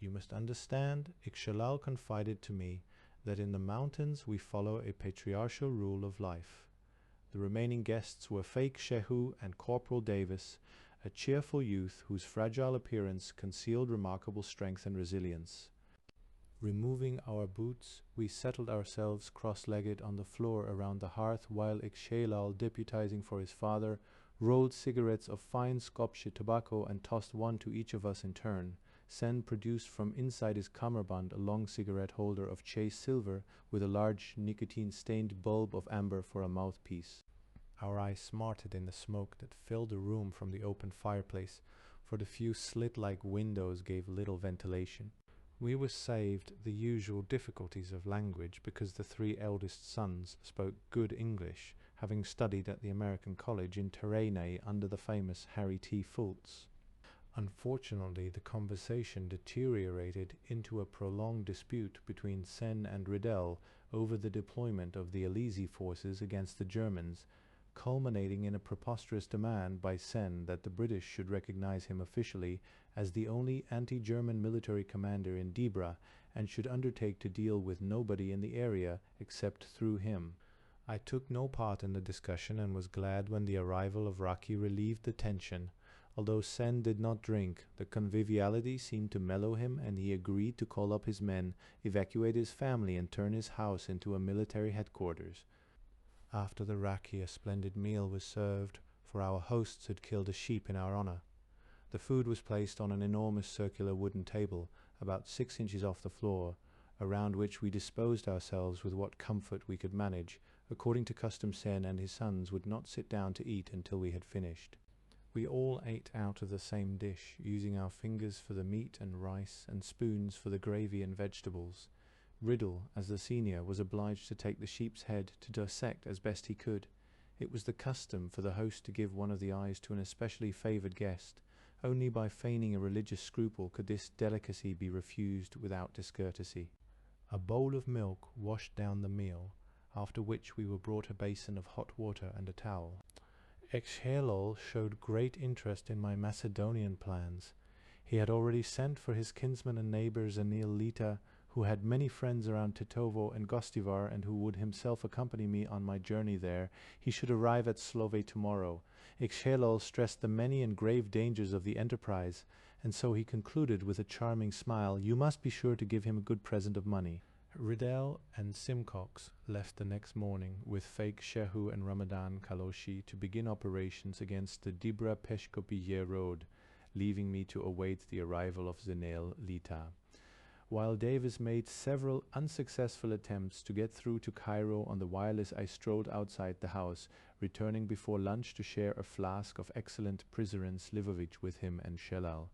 You must understand, Ikshalal confided to me, that in the mountains we follow a patriarchal rule of life. The remaining guests were Fake Shehu and Corporal Davis, a cheerful youth whose fragile appearance concealed remarkable strength and resilience. Removing our boots, we settled ourselves cross-legged on the floor around the hearth, while Ikshalal, deputizing for his father, rolled cigarettes of fine Skopje tobacco and tossed one to each of us in turn. Sen produced from inside his kammerband a long cigarette holder of chase silver with a large nicotine-stained bulb of amber for a mouthpiece. Our eyes smarted in the smoke that filled the room from the open fireplace, for the few slit-like windows gave little ventilation. We were saved the usual difficulties of language because the 3 eldest sons spoke good English, having studied at the American college in Terene under the famous Harry T. Fultz. Unfortunately, the conversation deteriorated into a prolonged dispute between Sen and Riddell over the deployment of the Elezi forces against the Germans, culminating in a preposterous demand by Sen that the British should recognize him officially as the only anti-German military commander in Dibra and should undertake to deal with nobody in the area except through him. I took no part in the discussion and was glad when the arrival of Raki relieved the tension. Although Sen did not drink, the conviviality seemed to mellow him, and he agreed to call up his men, evacuate his family, and turn his house into a military headquarters. After the Raki, a splendid meal was served, for our hosts had killed a sheep in our honor. The food was placed on an enormous circular wooden table, about 6 inches off the floor, around which we disposed ourselves with what comfort we could manage. According to custom, Sen and his sons would not sit down to eat until we had finished. We all ate out of the same dish, using our fingers for the meat and rice, and spoons for the gravy and vegetables. Riddle, as the senior, was obliged to take the sheep's head to dissect as best he could. It was the custom for the host to give one of the eyes to an especially favoured guest. Only by feigning a religious scruple could this delicacy be refused without discourtesy. A bowl of milk washed down the meal, after which we were brought a basin of hot water and a towel. Ikshalal showed great interest in my Macedonian plans. He had already sent for his kinsman and neighbour Zanil Lita, who had many friends around Tetovo and Gostivar, and who would himself accompany me on my journey there. He should arrive at Slove tomorrow. Ikshalal stressed the many and grave dangers of the enterprise, and so he concluded with a charming smile, "You must be sure to give him a good present of money." Riddell and Simcox left the next morning with fake Shehu and Ramadan Kaloshi to begin operations against the Dibra Peshkopiye road, leaving me to await the arrival of Zenail Lita. While Davis made several unsuccessful attempts to get through to Cairo on the wireless, I strolled outside the house, returning before lunch to share a flask of excellent Prizren Slivovic with him and Shelal.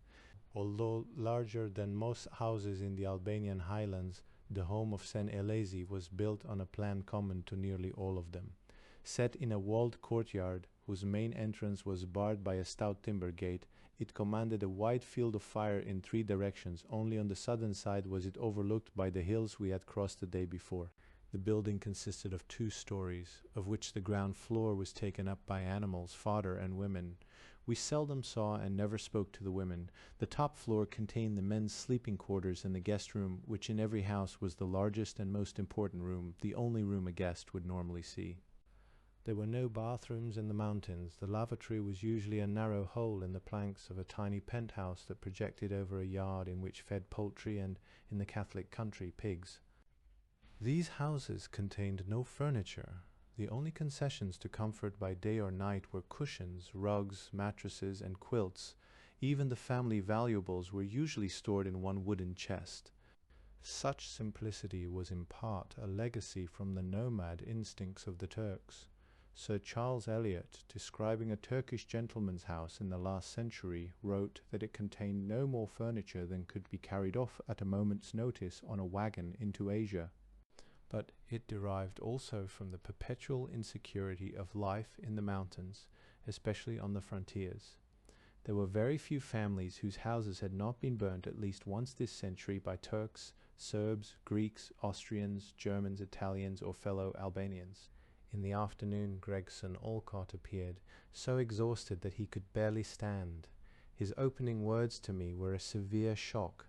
Although larger than most houses in the Albanian highlands, the home of Sen Elezi was built on a plan common to nearly all of them. Set in a walled courtyard, whose main entrance was barred by a stout timber gate, it commanded a wide field of fire in 3 directions. Only on the southern side was it overlooked by the hills we had crossed the day before. The building consisted of 2 stories, of which the ground floor was taken up by animals, fodder, and women. We seldom saw and never spoke to the women. The top floor contained the men's sleeping quarters and the guest room, which in every house was the largest and most important room, the only room a guest would normally see. There were no bathrooms in the mountains. The lavatory was usually a narrow hole in the planks of a tiny penthouse that projected over a yard in which fed poultry and, in the Catholic country, pigs. These houses contained no furniture. The only concessions to comfort by day or night were cushions, rugs, mattresses, and quilts. Even the family valuables were usually stored in one wooden chest. Such simplicity was in part a legacy from the nomad instincts of the Turks. Sir Charles Eliot, describing a Turkish gentleman's house in the last century, wrote that it contained no more furniture than could be carried off at a moment's notice on a wagon into Asia. But it derived also from the perpetual insecurity of life in the mountains, especially on the frontiers. There were very few families whose houses had not been burnt at least once this century by Turks, Serbs, Greeks, Austrians, Germans, Italians, or fellow Albanians. In the afternoon Gregson Olcott appeared, so exhausted that he could barely stand. His opening words to me were a severe shock.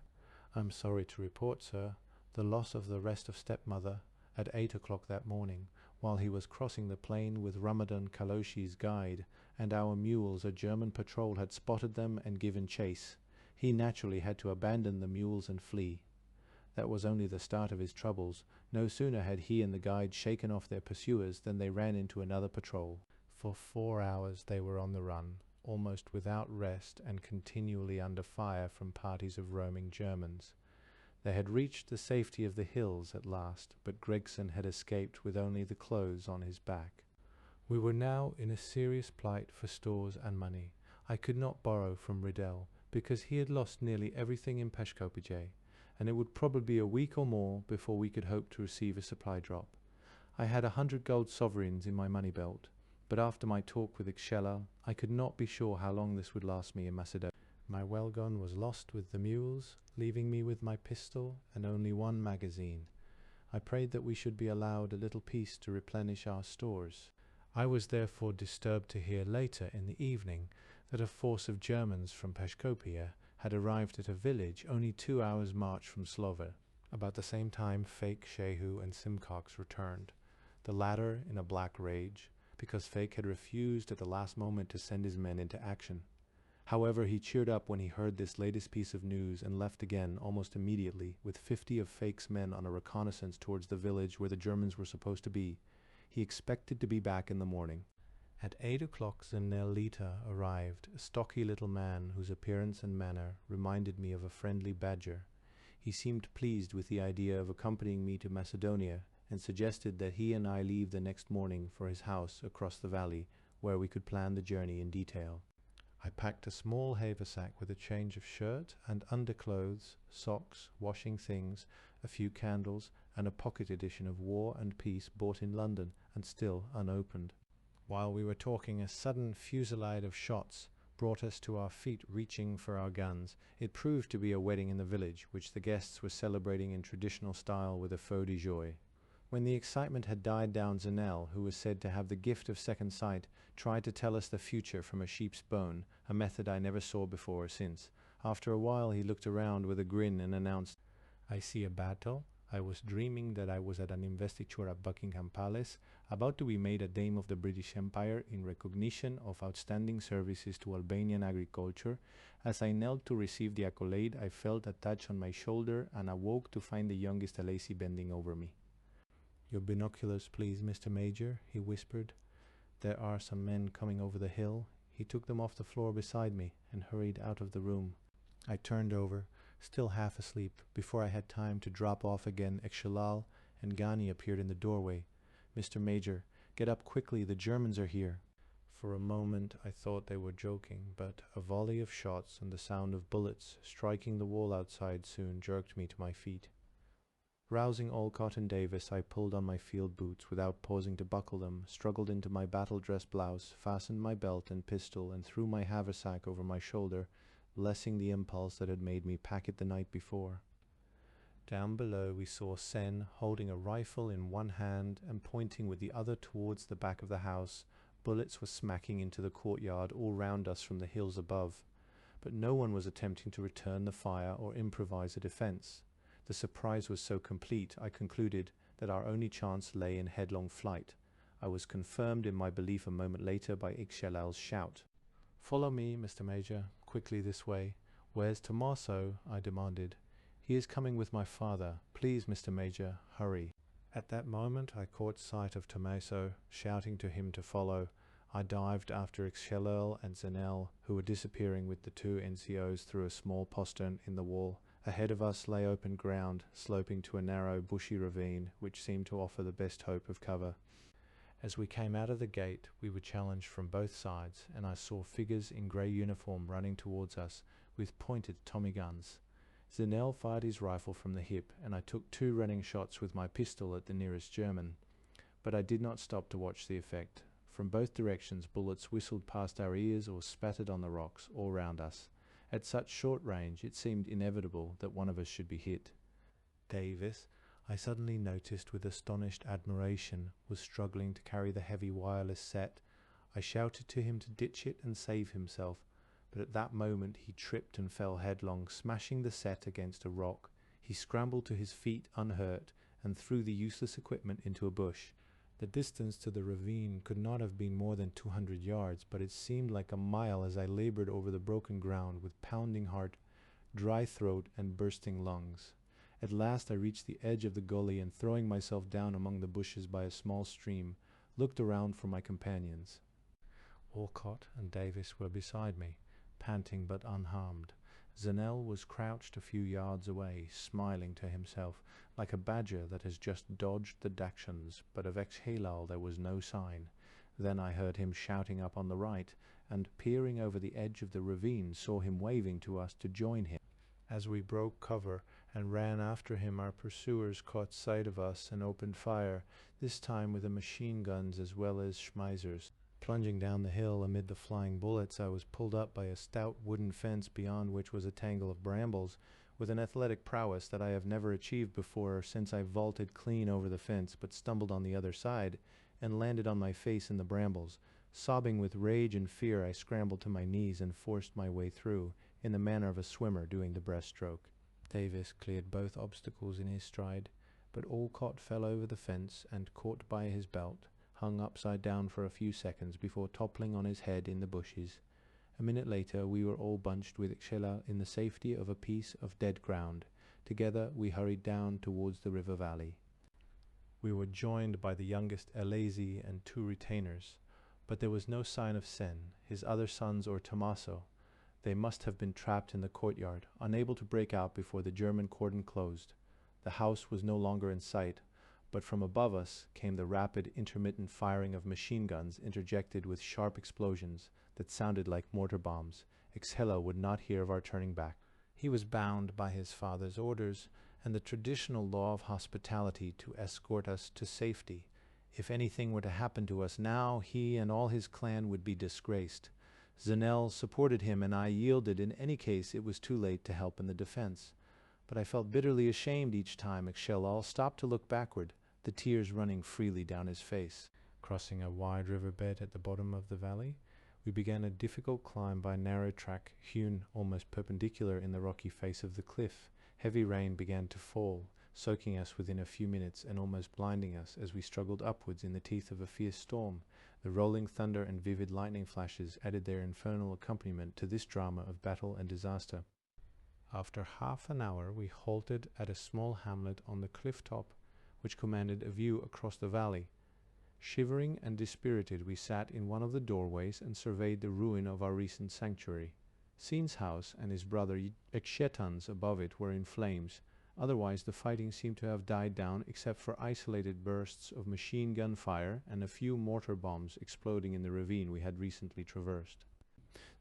"I'm sorry to report, sir, the loss of the rest of stepmother at 8 o'clock that morning, while he was crossing the plain with Ramadan Kaloshi's guide and our mules. A German patrol had spotted them and given chase. He naturally had to abandon the mules and flee. That was only the start of his troubles. No sooner had he and the guide shaken off their pursuers than they ran into another patrol. For 4 hours they were on the run, almost without rest and continually under fire from parties of roaming Germans. They had reached the safety of the hills at last, but Gregson had escaped with only the clothes on his back. We were now in a serious plight for stores and money. I could not borrow from Riddell, because he had lost nearly everything in Peshkopije, and it would probably be a week or more before we could hope to receive a supply drop. I had 100 gold sovereigns in my money belt, but after my talk with Ixchella, I could not be sure how long this would last me in Macedonia. My well gun was lost with the mules, leaving me with my pistol and only 1 magazine. I prayed that we should be allowed a little peace to replenish our stores. I was therefore disturbed to hear later in the evening that a force of Germans from Peshkopia had arrived at a village only 2 hours' march from Slover. About the same time Fake, Shehu, and Simcox returned, the latter in a black rage, because Fake had refused at the last moment to send his men into action. However, he cheered up when he heard this latest piece of news and left again almost immediately with 50 of Fake's men on a reconnaissance towards the village where the Germans were supposed to be. He expected to be back in the morning. At 8 o'clock Zenail Lita arrived, a stocky little man whose appearance and manner reminded me of a friendly badger. He seemed pleased with the idea of accompanying me to Macedonia, and suggested that he and I leave the next morning for his house across the valley, where we could plan the journey in detail. I packed a small haversack with a change of shirt and underclothes, socks, washing things, a few candles, and a pocket edition of War and Peace bought in London and still unopened. While we were talking, a sudden fusillade of shots brought us to our feet, reaching for our guns. It proved to be a wedding in the village, which the guests were celebrating in traditional style with a feu de joie. When the excitement had died down, Zenail, who was said to have the gift of second sight, tried to tell us the future from a sheep's bone, a method I never saw before or since. After a while he looked around with a grin and announced, "I see a battle, I was dreaming that I was at an investiture at Buckingham Palace, about to be made a Dame of the British Empire in recognition of outstanding services to Albanian agriculture. As I knelt to receive the accolade, I felt a touch on my shoulder and awoke to find the youngest Alesi bending over me. "Your binoculars, please, Mr. Major," he whispered. "There are some men coming over the hill." He took them off the floor beside me and hurried out of the room. I turned over, still half asleep. Before I had time to drop off again, Ekshalal and Ghani appeared in the doorway. "Mr. Major, get up quickly, the Germans are here." For a moment I thought they were joking, but a volley of shots and the sound of bullets striking the wall outside soon jerked me to my feet. Rousing Olcott and Davis, I pulled on my field boots without pausing to buckle them, struggled into my battle-dress blouse, fastened my belt and pistol, and threw my haversack over my shoulder, blessing the impulse that had made me pack it the night before. Down below we saw Sen holding a rifle in one hand and pointing with the other towards the back of the house. Bullets were smacking into the courtyard all round us from the hills above, but no one was attempting to return the fire or improvise a defense. The surprise was so complete, I concluded that our only chance lay in headlong flight. I was confirmed in my belief a moment later by Ikshalal's shout. "Follow me, Mr. Major, quickly this way." "Where's Tommaso?" I demanded. "He is coming with my father. Please, Mr. Major, hurry." At that moment I caught sight of Tommaso, shouting to him to follow. I dived after Ikshalal and Zenel, who were disappearing with the two NCOs through a small postern in the wall. Ahead of us lay open ground, sloping to a narrow, bushy ravine, which seemed to offer the best hope of cover. As we came out of the gate, we were challenged from both sides, and I saw figures in grey uniform running towards us with pointed Tommy guns. Zenel fired his rifle from the hip, and I took 2 running shots with my pistol at the nearest German. But I did not stop to watch the effect. From both directions bullets whistled past our ears or spattered on the rocks all round us. At such short range it seemed inevitable that one of us should be hit. Davis, I suddenly noticed with astonished admiration, was struggling to carry the heavy wireless set. I shouted to him to ditch it and save himself, but at that moment he tripped and fell headlong, smashing the set against a rock. He scrambled to his feet unhurt and threw the useless equipment into a bush. The distance to the ravine could not have been more than 200 yards, but it seemed like a mile as I labored over the broken ground with pounding heart, dry throat, and bursting lungs. At last I reached the edge of the gully and, throwing myself down among the bushes by a small stream, looked around for my companions. Olcott and Davis were beside me, panting but unharmed. Zenel was crouched a few yards away, smiling to himself, like a badger that has just dodged the Dachshunds, but of Ekshalal there was no sign. Then I heard him shouting up on the right, and peering over the edge of the ravine saw him waving to us to join him. As we broke cover and ran after him, our pursuers caught sight of us and opened fire, this time with the machine guns as well as Schmeissers. Plunging down the hill amid the flying bullets, I was pulled up by a stout wooden fence beyond which was a tangle of brambles, with an athletic prowess that I have never achieved before, since I vaulted clean over the fence, but stumbled on the other side and landed on my face in the brambles. Sobbing with rage and fear, I scrambled to my knees and forced my way through, in the manner of a swimmer doing the breaststroke. Davis cleared both obstacles in his stride, but Olcott fell over the fence and, caught by his belt, hung upside down for a few seconds before toppling on his head in the bushes. A minute later we were all bunched with Ikshalal in the safety of a piece of dead ground. Together we hurried down towards the river valley. We were joined by the youngest Alesi and 2 retainers, but there was no sign of Sen, his other sons, or Tommaso. They must have been trapped in the courtyard, unable to break out before the German cordon closed. The house was no longer in sight, but from above us came the rapid, intermittent firing of machine guns interjected with sharp explosions that sounded like mortar bombs. Ikshalal would not hear of our turning back. He was bound by his father's orders and the traditional law of hospitality to escort us to safety. If anything were to happen to us now, he and all his clan would be disgraced. Zenel supported him, and I yielded. In any case, it was too late to help in the defense. But I felt bitterly ashamed each time Ikshalal stopped to look backward, the tears running freely down his face. Crossing a wide riverbed at the bottom of the valley, we began a difficult climb by a narrow track hewn almost perpendicular in the rocky face of the cliff. Heavy rain began to fall, soaking us within a few minutes and almost blinding us as we struggled upwards in the teeth of a fierce storm. The rolling thunder and vivid lightning flashes added their infernal accompaniment to this drama of battle and disaster. After half an hour, we halted at a small hamlet on the cliff top, which commanded a view across the valley. Shivering and dispirited, we sat in one of the doorways and surveyed the ruin of our recent sanctuary. Sin's house and his brother Ekshetan's above it were in flames. Otherwise, the fighting seemed to have died down except for isolated bursts of machine gun fire and a few mortar bombs exploding in the ravine we had recently traversed.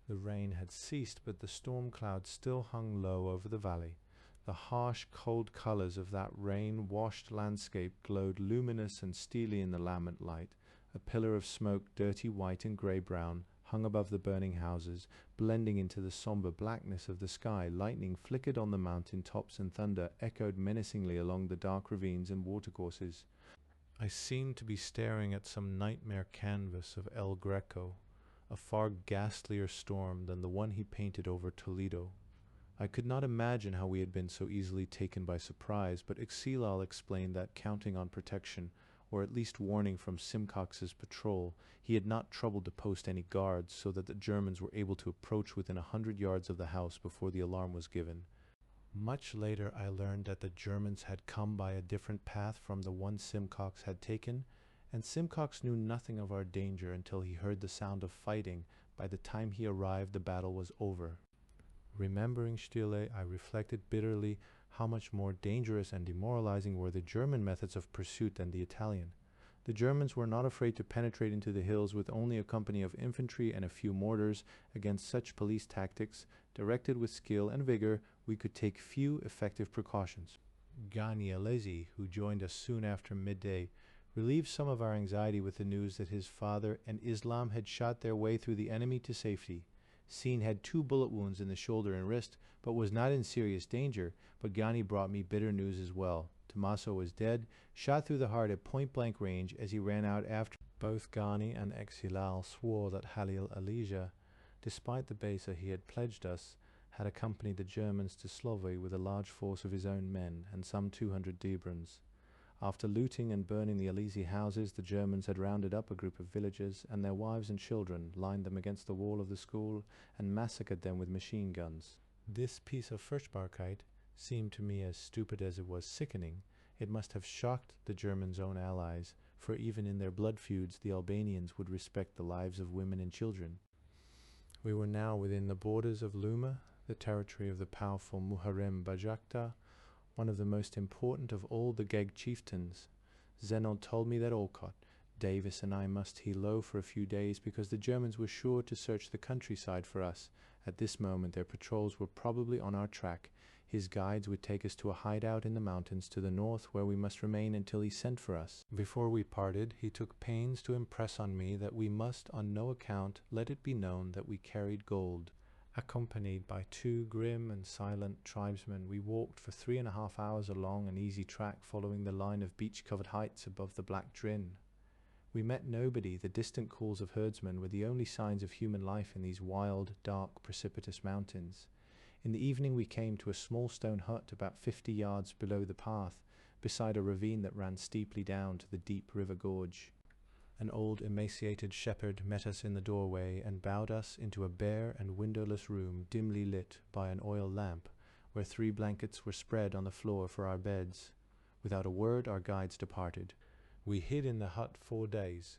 The rain had ceased, but the storm clouds still hung low over the valley. The harsh, cold colors of that rain-washed landscape glowed luminous and steely in the lambent light. A pillar of smoke, dirty white and grey-brown, hung above the burning houses, blending into the somber blackness of the sky. Lightning flickered on the mountain tops and thunder echoed menacingly along the dark ravines and watercourses. I seemed to be staring at some nightmare canvas of El Greco, a far ghastlier storm than the one he painted over Toledo. I could not imagine how we had been so easily taken by surprise, but Exilal explained that, counting on protection, or at least warning from Simcox's patrol, he had not troubled to post any guards, so that the Germans were able to approach within 100 yards of the house before the alarm was given. Much later I learned that the Germans had come by a different path from the one Simcox had taken, and Simcox knew nothing of our danger until he heard the sound of fighting. By the time he arrived, the battle was over. Remembering Stille, I reflected bitterly how much more dangerous and demoralizing were the German methods of pursuit than the Italian. The Germans were not afraid to penetrate into the hills with only a company of infantry and a few mortars. Against such police tactics, directed with skill and vigor, we could take few effective precautions. Ghani Alesi, who joined us soon after midday, relieved some of our anxiety with the news that his father and Islam had shot their way through the enemy to safety. Sin had 2 bullet wounds in the shoulder and wrist, but was not in serious danger. But Ghani brought me bitter news as well. Tommaso was dead, shot through the heart at point-blank range as he ran out after. Both Ghani and Exilal swore that Halil Alija, despite the besa he had pledged us, had accompanied the Germans to Slovy with a large force of his own men and some 200 Debrans. After looting and burning the Alesi houses, the Germans had rounded up a group of villagers, and their wives and children, lined them against the wall of the school, and massacred them with machine guns. This piece of Furchtbarkeit seemed to me as stupid as it was sickening. It must have shocked the Germans' own allies, for even in their blood feuds the Albanians would respect the lives of women and children. We were now within the borders of Luma, the territory of the powerful Muharrem Bajakta, one of the most important of all the Geg chieftains. Zenold told me that Olcott, Davis and I must hee low for a few days because the Germans were sure to search the countryside for us. At this moment their patrols were probably on our track. His guides would take us to a hideout in the mountains to the north where we must remain until he sent for us. Before we parted, he took pains to impress on me that we must on no account let it be known that we carried gold. Accompanied by 2 grim and silent tribesmen, we walked for 3.5 hours along an easy track following the line of beach-covered heights above the Black Drin. We met nobody. The distant calls of herdsmen were the only signs of human life in these wild, dark, precipitous mountains. In the evening we came to a small stone hut about 50 yards below the path, beside a ravine that ran steeply down to the deep river gorge. An old emaciated shepherd met us in the doorway and bowed us into a bare and windowless room dimly lit by an oil lamp, where 3 blankets were spread on the floor for our beds. Without a word our guides departed. We hid in the hut 4 days,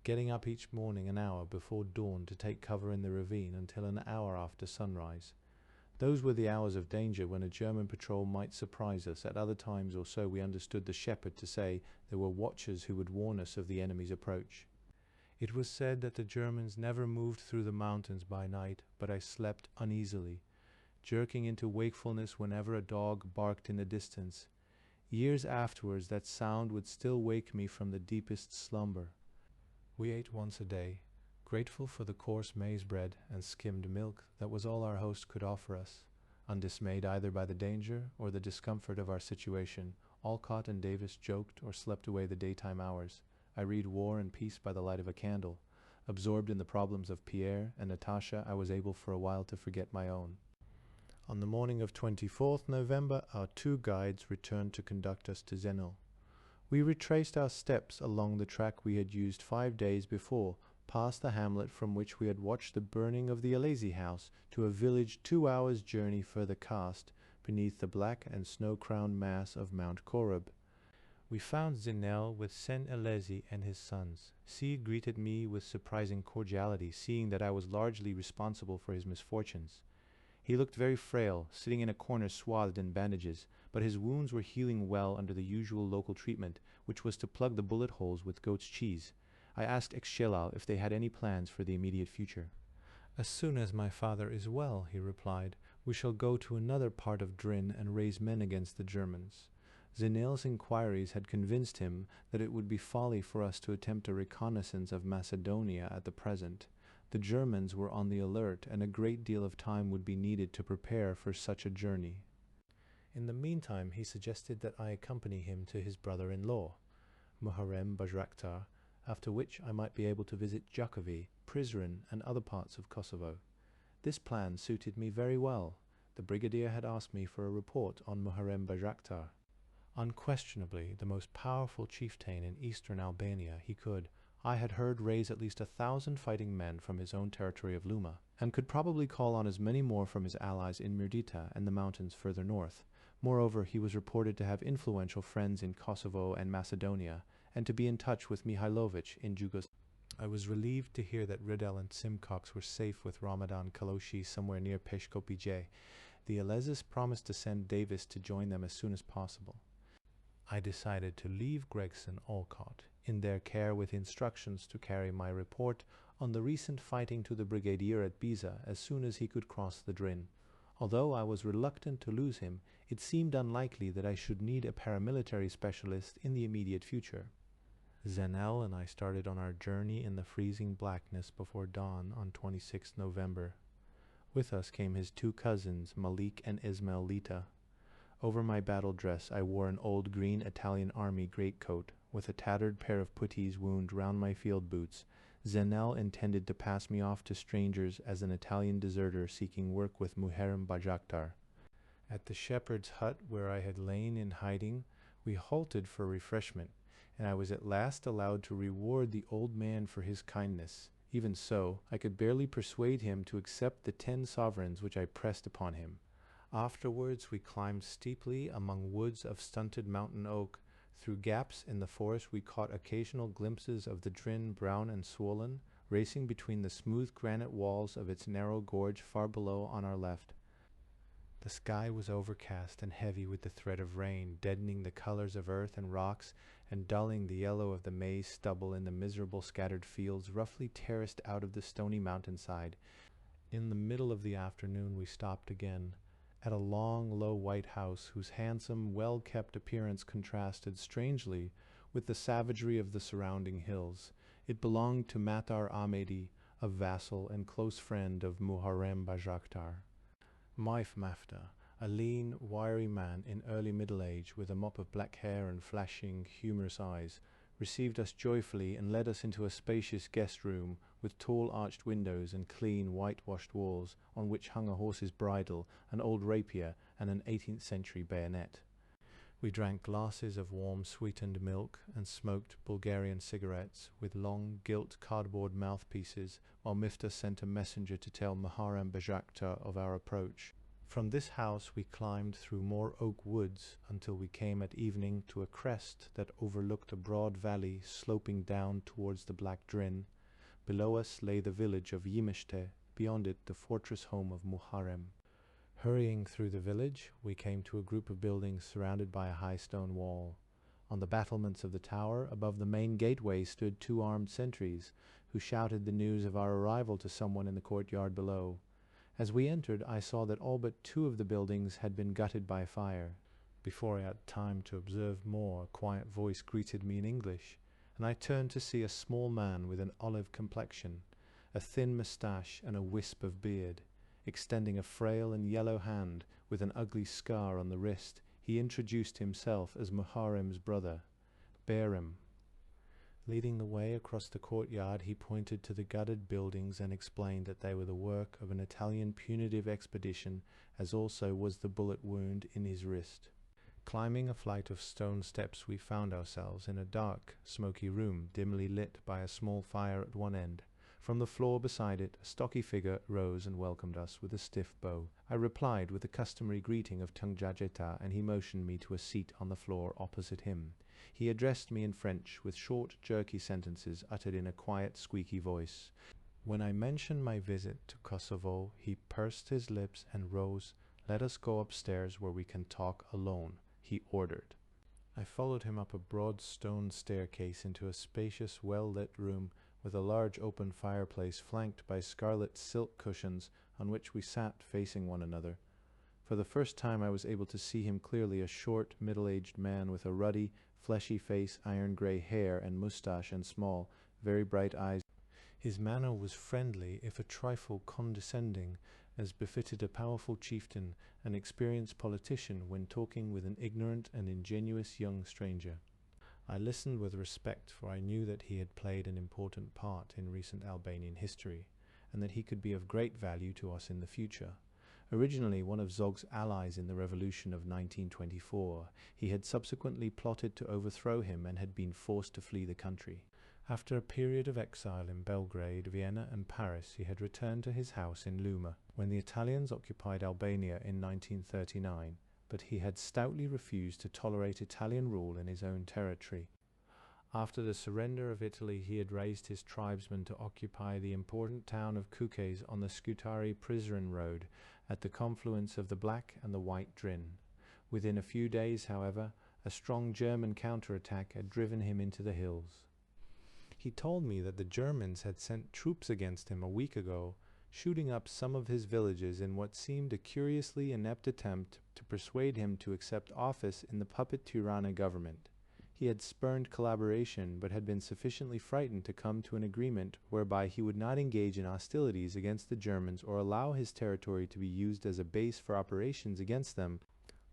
getting up each morning an hour before dawn to take cover in the ravine until an hour after sunrise. Those were the hours of danger when a German patrol might surprise us. At other times or so we understood the shepherd to say there were watchers who would warn us of the enemy's approach. It was said that the Germans never moved through the mountains by night, but I slept uneasily, jerking into wakefulness whenever a dog barked in the distance. Years afterwards that sound would still wake me from the deepest slumber. We ate once a day. Grateful for the coarse maize bread and skimmed milk, that was all our host could offer us. Undismayed either by the danger or the discomfort of our situation, Olcott and Davis joked or slept away the daytime hours. I read War and Peace by the light of a candle. Absorbed in the problems of Pierre and Natasha, I was able for a while to forget my own. On the morning of 24th November, our two guides returned to conduct us to Zenil. We retraced our steps along the track we had used 5 days before, past the hamlet from which we had watched the burning of the Alesi house, to a village 2 hours' journey further cast, beneath the black and snow-crowned mass of Mount Korab. We found Zenel with Sen Alesi and his sons. Sid greeted me with surprising cordiality, seeing that I was largely responsible for his misfortunes. He looked very frail, sitting in a corner swathed in bandages, but his wounds were healing well under the usual local treatment, which was to plug the bullet holes with goat's cheese. I asked Excelal if they had any plans for the immediate future. "As soon as my father is well," he replied, "we shall go to another part of Drin and raise men against the Germans." Zenel's inquiries had convinced him that it would be folly for us to attempt a reconnaissance of Macedonia at the present. The Germans were on the alert, and a great deal of time would be needed to prepare for such a journey. In the meantime, he suggested that I accompany him to his brother-in-law, Muharrem Bajraktar, after which I might be able to visit Jakovi, Prizren, and other parts of Kosovo. This plan suited me very well. The brigadier had asked me for a report on Muharrem Bajraktar. Unquestionably the most powerful chieftain in eastern Albania, he could, I had heard, raise at least 1,000 fighting men from his own territory of Luma, and could probably call on as many more from his allies in Mirdita and the mountains further north. Moreover, he was reported to have influential friends in Kosovo and Macedonia, and to be in touch with Mihailovic in Jugoslavia. I was relieved to hear that Riddell and Simcox were safe with Ramadan Kaloshi somewhere near Peshkopije. The Alezis promised to send Davis to join them as soon as possible. I decided to leave Gregson Olcott in their care with instructions to carry my report on the recent fighting to the brigadier at Biza as soon as he could cross the Drin. Although I was reluctant to lose him, it seemed unlikely that I should need a paramilitary specialist in the immediate future. Zenel and I started on our journey in the freezing blackness before dawn on 26 November. With us came his two cousins, Malik and Ismail Lita. Over my battle dress I wore an old green Italian army greatcoat, with a tattered pair of puttees wound round my field boots. Zenel intended to pass me off to strangers as an Italian deserter seeking work with Muharrem Bajraktar. At the shepherd's hut where I had lain in hiding, we halted for refreshment, and I was at last allowed to reward the old man for his kindness. Even so, I could barely persuade him to accept the 10 sovereigns which I pressed upon him. Afterwards we climbed steeply among woods of stunted mountain oak. Through gaps in the forest we caught occasional glimpses of the Drin, brown and swollen, racing between the smooth granite walls of its narrow gorge far below on our left. The sky was overcast and heavy with the threat of rain, deadening the colors of earth and rocks, and dulling the yellow of the maize stubble in the miserable scattered fields roughly terraced out of the stony mountainside. In the middle of the afternoon we stopped again, at a long, low white house whose handsome, well-kept appearance contrasted strangely with the savagery of the surrounding hills. It belonged to Matar Ahmedi, a vassal and close friend of Muharrem Bajraktar. Maif Mafta, a lean, wiry man in early middle age with a mop of black hair and flashing, humorous eyes, received us joyfully and led us into a spacious guest room with tall arched windows and clean whitewashed walls on which hung a horse's bridle, an old rapier, and an 18th century bayonet. We drank glasses of warm sweetened milk and smoked Bulgarian cigarettes with long gilt cardboard mouthpieces, while Mifta sent a messenger to tell Muharrem Bajraktar of our approach. From this house we climbed through more oak woods until we came at evening to a crest that overlooked a broad valley sloping down towards the Black Drin. Below us lay the village of Yimishte, beyond it the fortress home of Muharrem. Hurrying through the village, we came to a group of buildings surrounded by a high stone wall. On the battlements of the tower, above the main gateway, stood 2 armed sentries, who shouted the news of our arrival to someone in the courtyard below. As we entered, I saw that all but 2 of the buildings had been gutted by fire. Before I had time to observe more, a quiet voice greeted me in English, and I turned to see a small man with an olive complexion, a thin moustache and a wisp of beard. Extending a frail and yellow hand with an ugly scar on the wrist, he introduced himself as Muharrem's brother, Berem. Leading the way across the courtyard, he pointed to the gutted buildings and explained that they were the work of an Italian punitive expedition, as also was the bullet wound in his wrist. Climbing a flight of stone steps, we found ourselves in a dark, smoky room, dimly lit by a small fire at one end. From the floor beside it, a stocky figure rose and welcomed us with a stiff bow. I replied with the customary greeting of Tungjajeta, and he motioned me to a seat on the floor opposite him. He addressed me in French, with short, jerky sentences uttered in a quiet, squeaky voice. When I mentioned my visit to Kosovo, he pursed his lips and rose. "Let us go upstairs where we can talk alone," he ordered. I followed him up a broad stone staircase into a spacious, well-lit room with a large open fireplace flanked by scarlet silk cushions on which we sat facing one another. For the first time I was able to see him clearly, a short, middle-aged man with a ruddy, fleshy face, iron-grey hair and moustache, and small, very bright eyes. His manner was friendly, if a trifle condescending, as befitted a powerful chieftain, an experienced politician, when talking with an ignorant and ingenuous young stranger. I listened with respect, for I knew that he had played an important part in recent Albanian history, and that he could be of great value to us in the future. Originally one of Zog's allies in the revolution of 1924, he had subsequently plotted to overthrow him and had been forced to flee the country. After a period of exile in Belgrade, Vienna and Paris, he had returned to his house in Luma when the Italians occupied Albania in 1939, but he had stoutly refused to tolerate Italian rule in his own territory. After the surrender of Italy, he had raised his tribesmen to occupy the important town of Kukes on the Scutari-Prizren road at the confluence of the Black and the White Drin. Within a few days, however, a strong German counterattack had driven him into the hills. He told me that the Germans had sent troops against him a week ago, shooting up some of his villages in what seemed a curiously inept attempt to persuade him to accept office in the puppet Tirana government. He had spurned collaboration, but had been sufficiently frightened to come to an agreement whereby he would not engage in hostilities against the Germans or allow his territory to be used as a base for operations against them,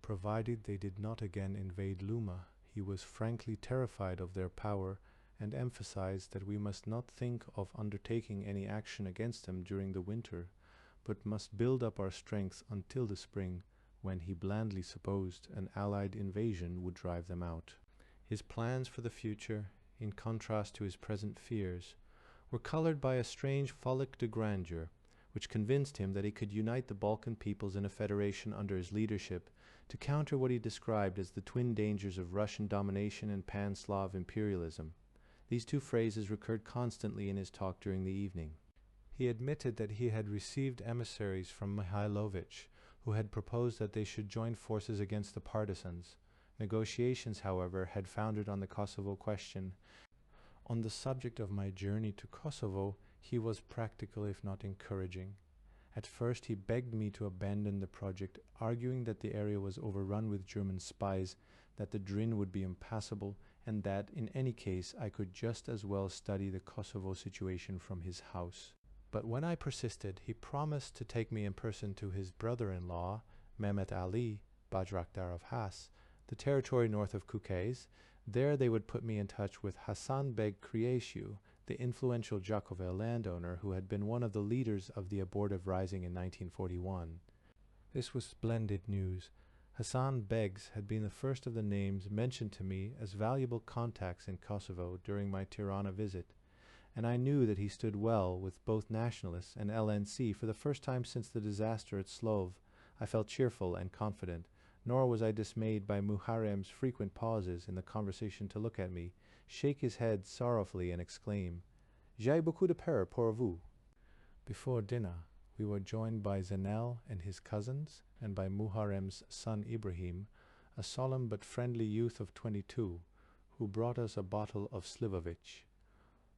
provided they did not again invade Luma. He was frankly terrified of their power, and emphasized that we must not think of undertaking any action against them during the winter, but must build up our strength until the spring, when he blandly supposed an Allied invasion would drive them out. His plans for the future, in contrast to his present fears, were colored by a strange frolic de grandeur, which convinced him that he could unite the Balkan peoples in a federation under his leadership to counter what he described as the twin dangers of Russian domination and Pan-Slav imperialism. These two phrases recurred constantly in his talk during the evening. He admitted that he had received emissaries from Mihailovich, who had proposed that they should join forces against the partisans. Negotiations, however, had foundered on the Kosovo question. On the subject of my journey to Kosovo, he was practical if not encouraging. At first he begged me to abandon the project, arguing that the area was overrun with German spies, that the Drin would be impassable, and that, in any case, I could just as well study the Kosovo situation from his house. But when I persisted, he promised to take me in person to his brother-in-law, Mehmet Ali, Bajrakdar of Has, the territory north of Kukes. There they would put me in touch with Hasan Beg Krieshu, the influential Jakove landowner who had been one of the leaders of the abortive rising in 1941. This was splendid news. Hasan Begs had been the first of the names mentioned to me as valuable contacts in Kosovo during my Tirana visit, and I knew that he stood well with both nationalists and LNC. For the first time since the disaster at Slov, I felt cheerful and confident, nor was I dismayed by Muharrem's frequent pauses in the conversation to look at me, shake his head sorrowfully, and exclaim, "J'ai beaucoup de peur pour vous." Before dinner, we were joined by Zenel and his cousins, and by Muharrem's son Ibrahim, a solemn but friendly youth of 22, who brought us a bottle of Slivovich.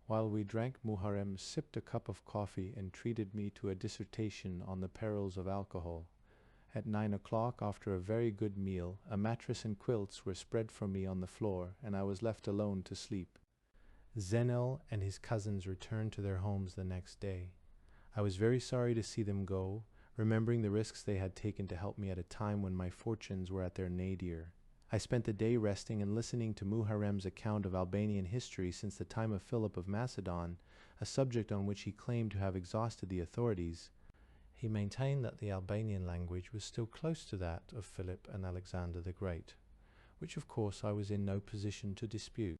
While we drank, Muharrem sipped a cup of coffee and treated me to a dissertation on the perils of alcohol. At 9 o'clock, after a very good meal, a mattress and quilts were spread for me on the floor, and I was left alone to sleep. Zenel and his cousins returned to their homes the next day. I was very sorry to see them go, remembering the risks they had taken to help me at a time when my fortunes were at their nadir. I spent the day resting and listening to Muharrem's account of Albanian history since the time of Philip of Macedon, a subject on which he claimed to have exhausted the authorities. He maintained that the Albanian language was still close to that of Philip and Alexander the Great, which of course I was in no position to dispute.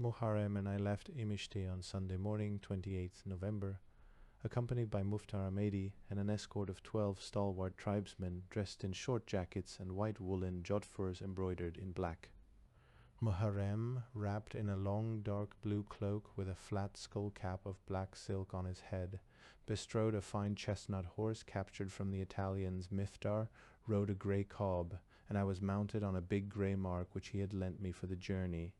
Muharrem and I left Imishti on Sunday morning, 28th November, accompanied by Muftar Ahmedi and an escort of 12 stalwart tribesmen dressed in short jackets and white woolen jodhpurs embroidered in black. Muharrem, wrapped in a long dark blue cloak with a flat skull cap of black silk on his head, bestrode a fine chestnut horse captured from the Italians. Miftar rode a grey cob, and I was mounted on a big grey mark which he had lent me for the journey.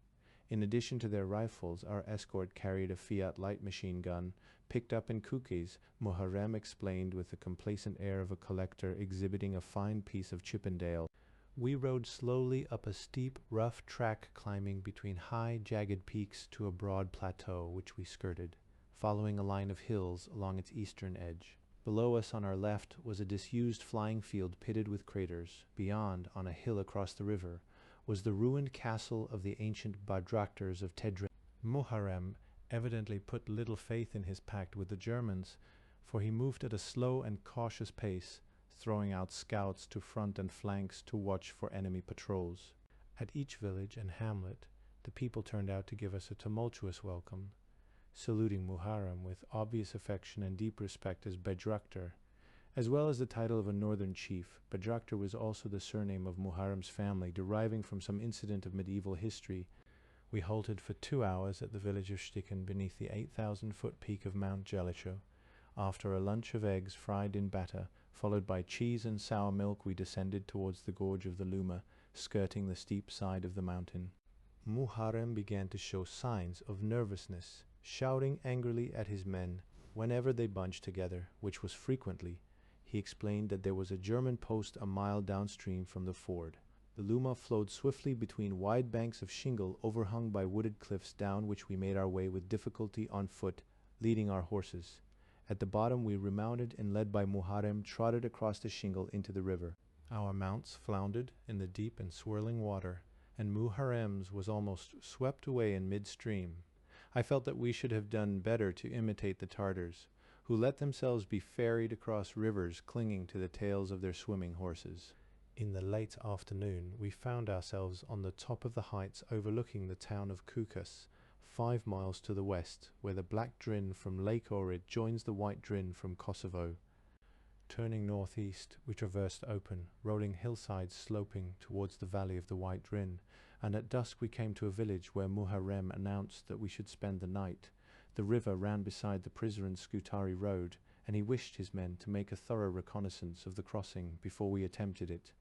In addition to their rifles, our escort carried a Fiat light machine gun, picked up in cookies. Muharrem explained with the complacent air of a collector exhibiting a fine piece of Chippendale. We rode slowly up a steep, rough track climbing between high, jagged peaks to a broad plateau which we skirted, following a line of hills along its eastern edge. Below us on our left was a disused flying field pitted with craters. Beyond, on a hill across the river, was the ruined castle of the ancient Badraktars of Tedre. Muharrem evidently put little faith in his pact with the Germans, for he moved at a slow and cautious pace, throwing out scouts to front and flanks to watch for enemy patrols. At each village and hamlet, the people turned out to give us a tumultuous welcome, saluting Muharrem with obvious affection and deep respect as Badraktar, as well as the title of a northern chief. Badraktar was also the surname of Muharrem's family, deriving from some incident of medieval history. We halted for 2 hours at the village of Shticken beneath the 8,000-foot peak of Mount Jellicoe. After a lunch of eggs fried in batter, followed by cheese and sour milk, we descended towards the gorge of the Luma, skirting the steep side of the mountain. Muharrem began to show signs of nervousness, shouting angrily at his men whenever they bunched together, which was frequently. He explained that there was a German post a mile downstream from the ford. The Luma flowed swiftly between wide banks of shingle overhung by wooded cliffs, down which we made our way with difficulty on foot, leading our horses. At the bottom we remounted and, led by Muharrem, trotted across the shingle into the river. Our mounts floundered in the deep and swirling water, and Muharrem's was almost swept away in midstream. I felt that we should have done better to imitate the Tartars, who let themselves be ferried across rivers clinging to the tails of their swimming horses. In the late afternoon we found ourselves on the top of the heights overlooking the town of Kukas, 5 miles to the west, where the black Drin from Lake Ohrid joins the white Drin from Kosovo. Turning northeast, we traversed open, rolling hillsides sloping towards the valley of the white Drin, and at dusk we came to a village where Muharrem announced that we should spend the night. The river ran beside the Prizren-Scutari road, and he wished his men to make a thorough reconnaissance of the crossing before we attempted it.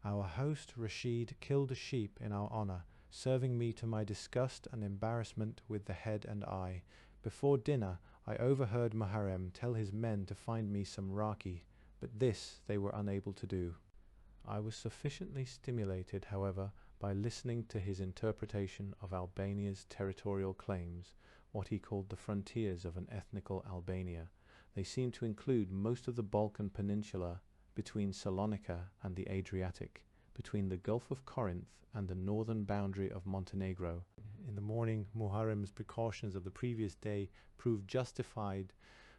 Our host Rashid killed a sheep in our honor, serving me to my disgust and embarrassment with the head and eye. Before dinner I overheard Muharrem tell his men to find me some raki, but this they were unable to do. I was sufficiently stimulated, however, by listening to his interpretation of Albania's territorial claims, what he called the frontiers of an ethnical Albania. They seemed to include most of the Balkan Peninsula between Salonika and the Adriatic, between the Gulf of Corinth and the northern boundary of Montenegro. In the morning, Muharrem's precautions of the previous day proved justified,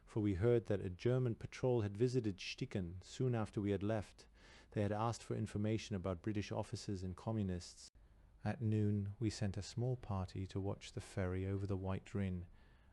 for we heard that a German patrol had visited Shticken soon after we had left. They had asked for information about British officers and communists. At noon, we sent a small party to watch the ferry over the White Drin.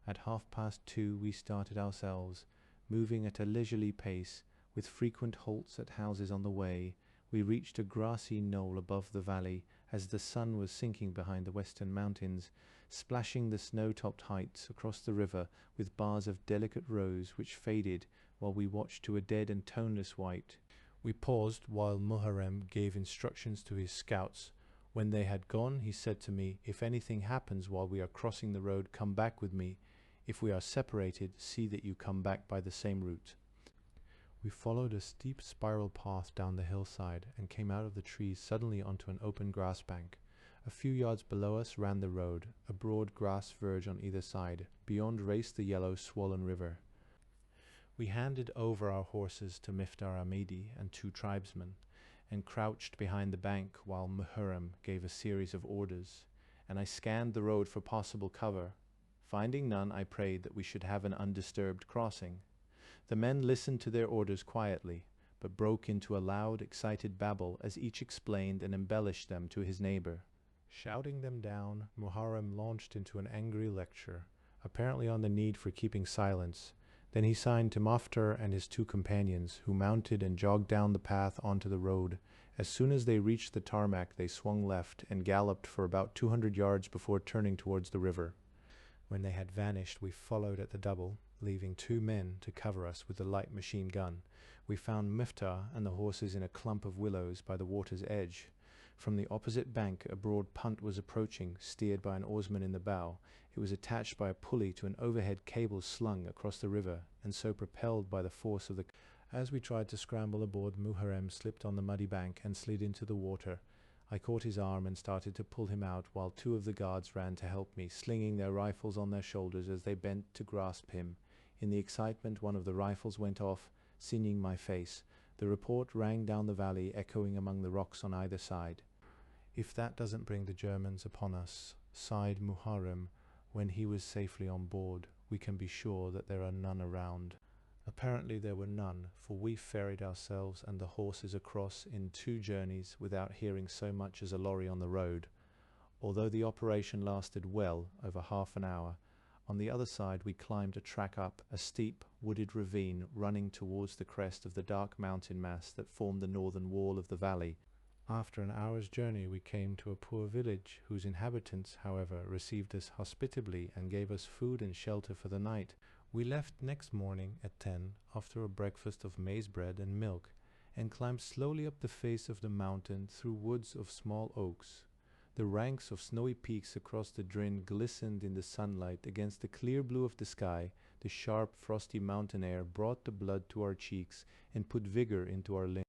At 2:30 we started ourselves, moving at a leisurely pace, with frequent halts at houses on the way. We reached a grassy knoll above the valley as the sun was sinking behind the western mountains, splashing the snow-topped heights across the river with bars of delicate rose which faded while we watched to a dead and toneless white. We paused while Muharrem gave instructions to his scouts. When they had gone, he said to me, "If anything happens while we are crossing the road, come back with me. If we are separated, see that you come back by the same route." We followed a steep spiral path down the hillside and came out of the trees suddenly onto an open grass bank. A few yards below us ran the road, a broad grass verge on either side. Beyond raced the yellow, swollen river. We handed over our horses to Miftar Ahmedi and 2 tribesmen, and crouched behind the bank while Muharrem gave a series of orders, and I scanned the road for possible cover. Finding none, I prayed that we should have an undisturbed crossing. The men listened to their orders quietly, but broke into a loud, excited babble as each explained and embellished them to his neighbor. Shouting them down, Muharrem launched into an angry lecture, apparently on the need for keeping silence. Then he signed to Maftar and his 2 companions, who mounted and jogged down the path onto the road. As soon as they reached the tarmac, they swung left and galloped for about 200 yards before turning towards the river. When they had vanished, we followed at the double, leaving 2 men to cover us with a light machine gun. We found Mifta and the horses in a clump of willows by the water's edge. From the opposite bank, a broad punt was approaching, steered by an oarsman in the bow. It was attached by a pulley to an overhead cable slung across the river, and so propelled by the force of the... As we tried to scramble aboard, Muharrem slipped on the muddy bank and slid into the water. I caught his arm and started to pull him out, while 2 of the guards ran to help me, slinging their rifles on their shoulders as they bent to grasp him. In the excitement, one of the rifles went off, singeing my face. The report rang down the valley, echoing among the rocks on either side. "If that doesn't bring the Germans upon us," sighed Muharrem, when he was safely on board, "we can be sure that there are none around." Apparently there were none, for we ferried ourselves and the horses across in 2 journeys without hearing so much as a lorry on the road. Although the operation lasted well over half an hour, on the other side we climbed a track up a steep, wooded ravine running towards the crest of the dark mountain mass that formed the northern wall of the valley. After an hour's journey we came to a poor village, whose inhabitants, however, received us hospitably and gave us food and shelter for the night. We left next morning at 10, after a breakfast of maize bread and milk, and climbed slowly up the face of the mountain through woods of small oaks. The ranks of snowy peaks across the Drin glistened in the sunlight against the clear blue of the sky. The sharp, frosty mountain air brought the blood to our cheeks and put vigor into our limbs.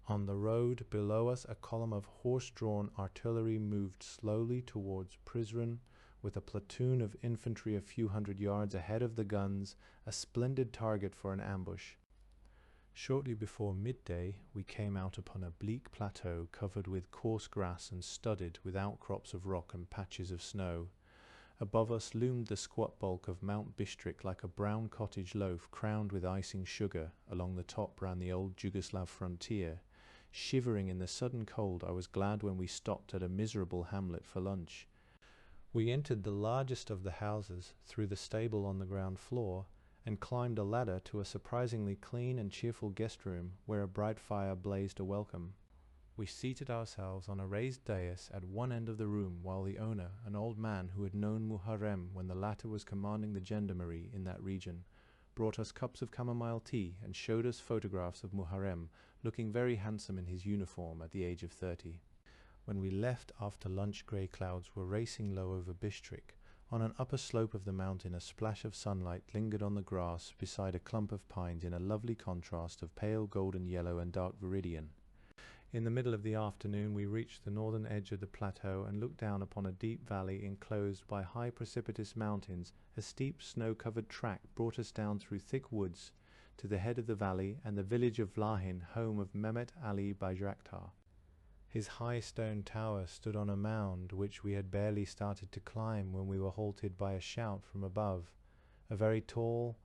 On the road below us, a column of horse-drawn artillery moved slowly towards Prizren, with a platoon of infantry a few hundred yards ahead of the guns, a splendid target for an ambush. Shortly before midday, we came out upon a bleak plateau covered with coarse grass and studded with outcrops of rock and patches of snow. Above us loomed the squat bulk of Mount Bistrik like a brown cottage loaf crowned with icing sugar. Along the top ran the old Yugoslav frontier. Shivering in the sudden cold, I was glad when we stopped at a miserable hamlet for lunch. We entered the largest of the houses through the stable on the ground floor, and climbed a ladder to a surprisingly clean and cheerful guest room, where a bright fire blazed a welcome. We seated ourselves on a raised dais at one end of the room, while the owner, an old man who had known Muharrem when the latter was commanding the gendarmerie in that region, brought us cups of chamomile tea and showed us photographs of Muharrem, looking very handsome in his uniform at the age of 30. When we left after lunch, grey clouds were racing low over Bistrik. On an upper slope of the mountain, a splash of sunlight lingered on the grass beside a clump of pines in a lovely contrast of pale golden yellow and dark viridian. In the middle of the afternoon we reached the northern edge of the plateau and looked down upon a deep valley enclosed by high precipitous mountains. A steep snow-covered track brought us down through thick woods to the head of the valley and the village of Vlahin, home of Mehmet Ali Bayraktar. His high stone tower stood on a mound which we had barely started to climb when we were halted by a shout from above. A very tall,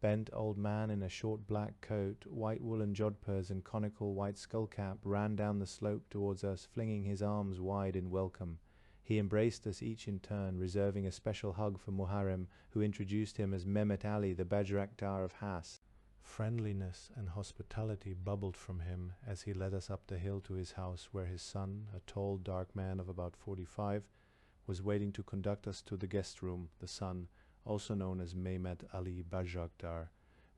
bent old man in a short black coat, white woolen jodhpurs and conical white skullcap ran down the slope towards us, flinging his arms wide in welcome. He embraced us each in turn, reserving a special hug for Muharrem, who introduced him as Mehmet Ali, the Bayraktar of Has. Friendliness and hospitality bubbled from him as he led us up the hill to his house, where his son, a tall, dark man of about 45, was waiting to conduct us to the guest room. The son, also known as Mehmet Ali Bayraktar,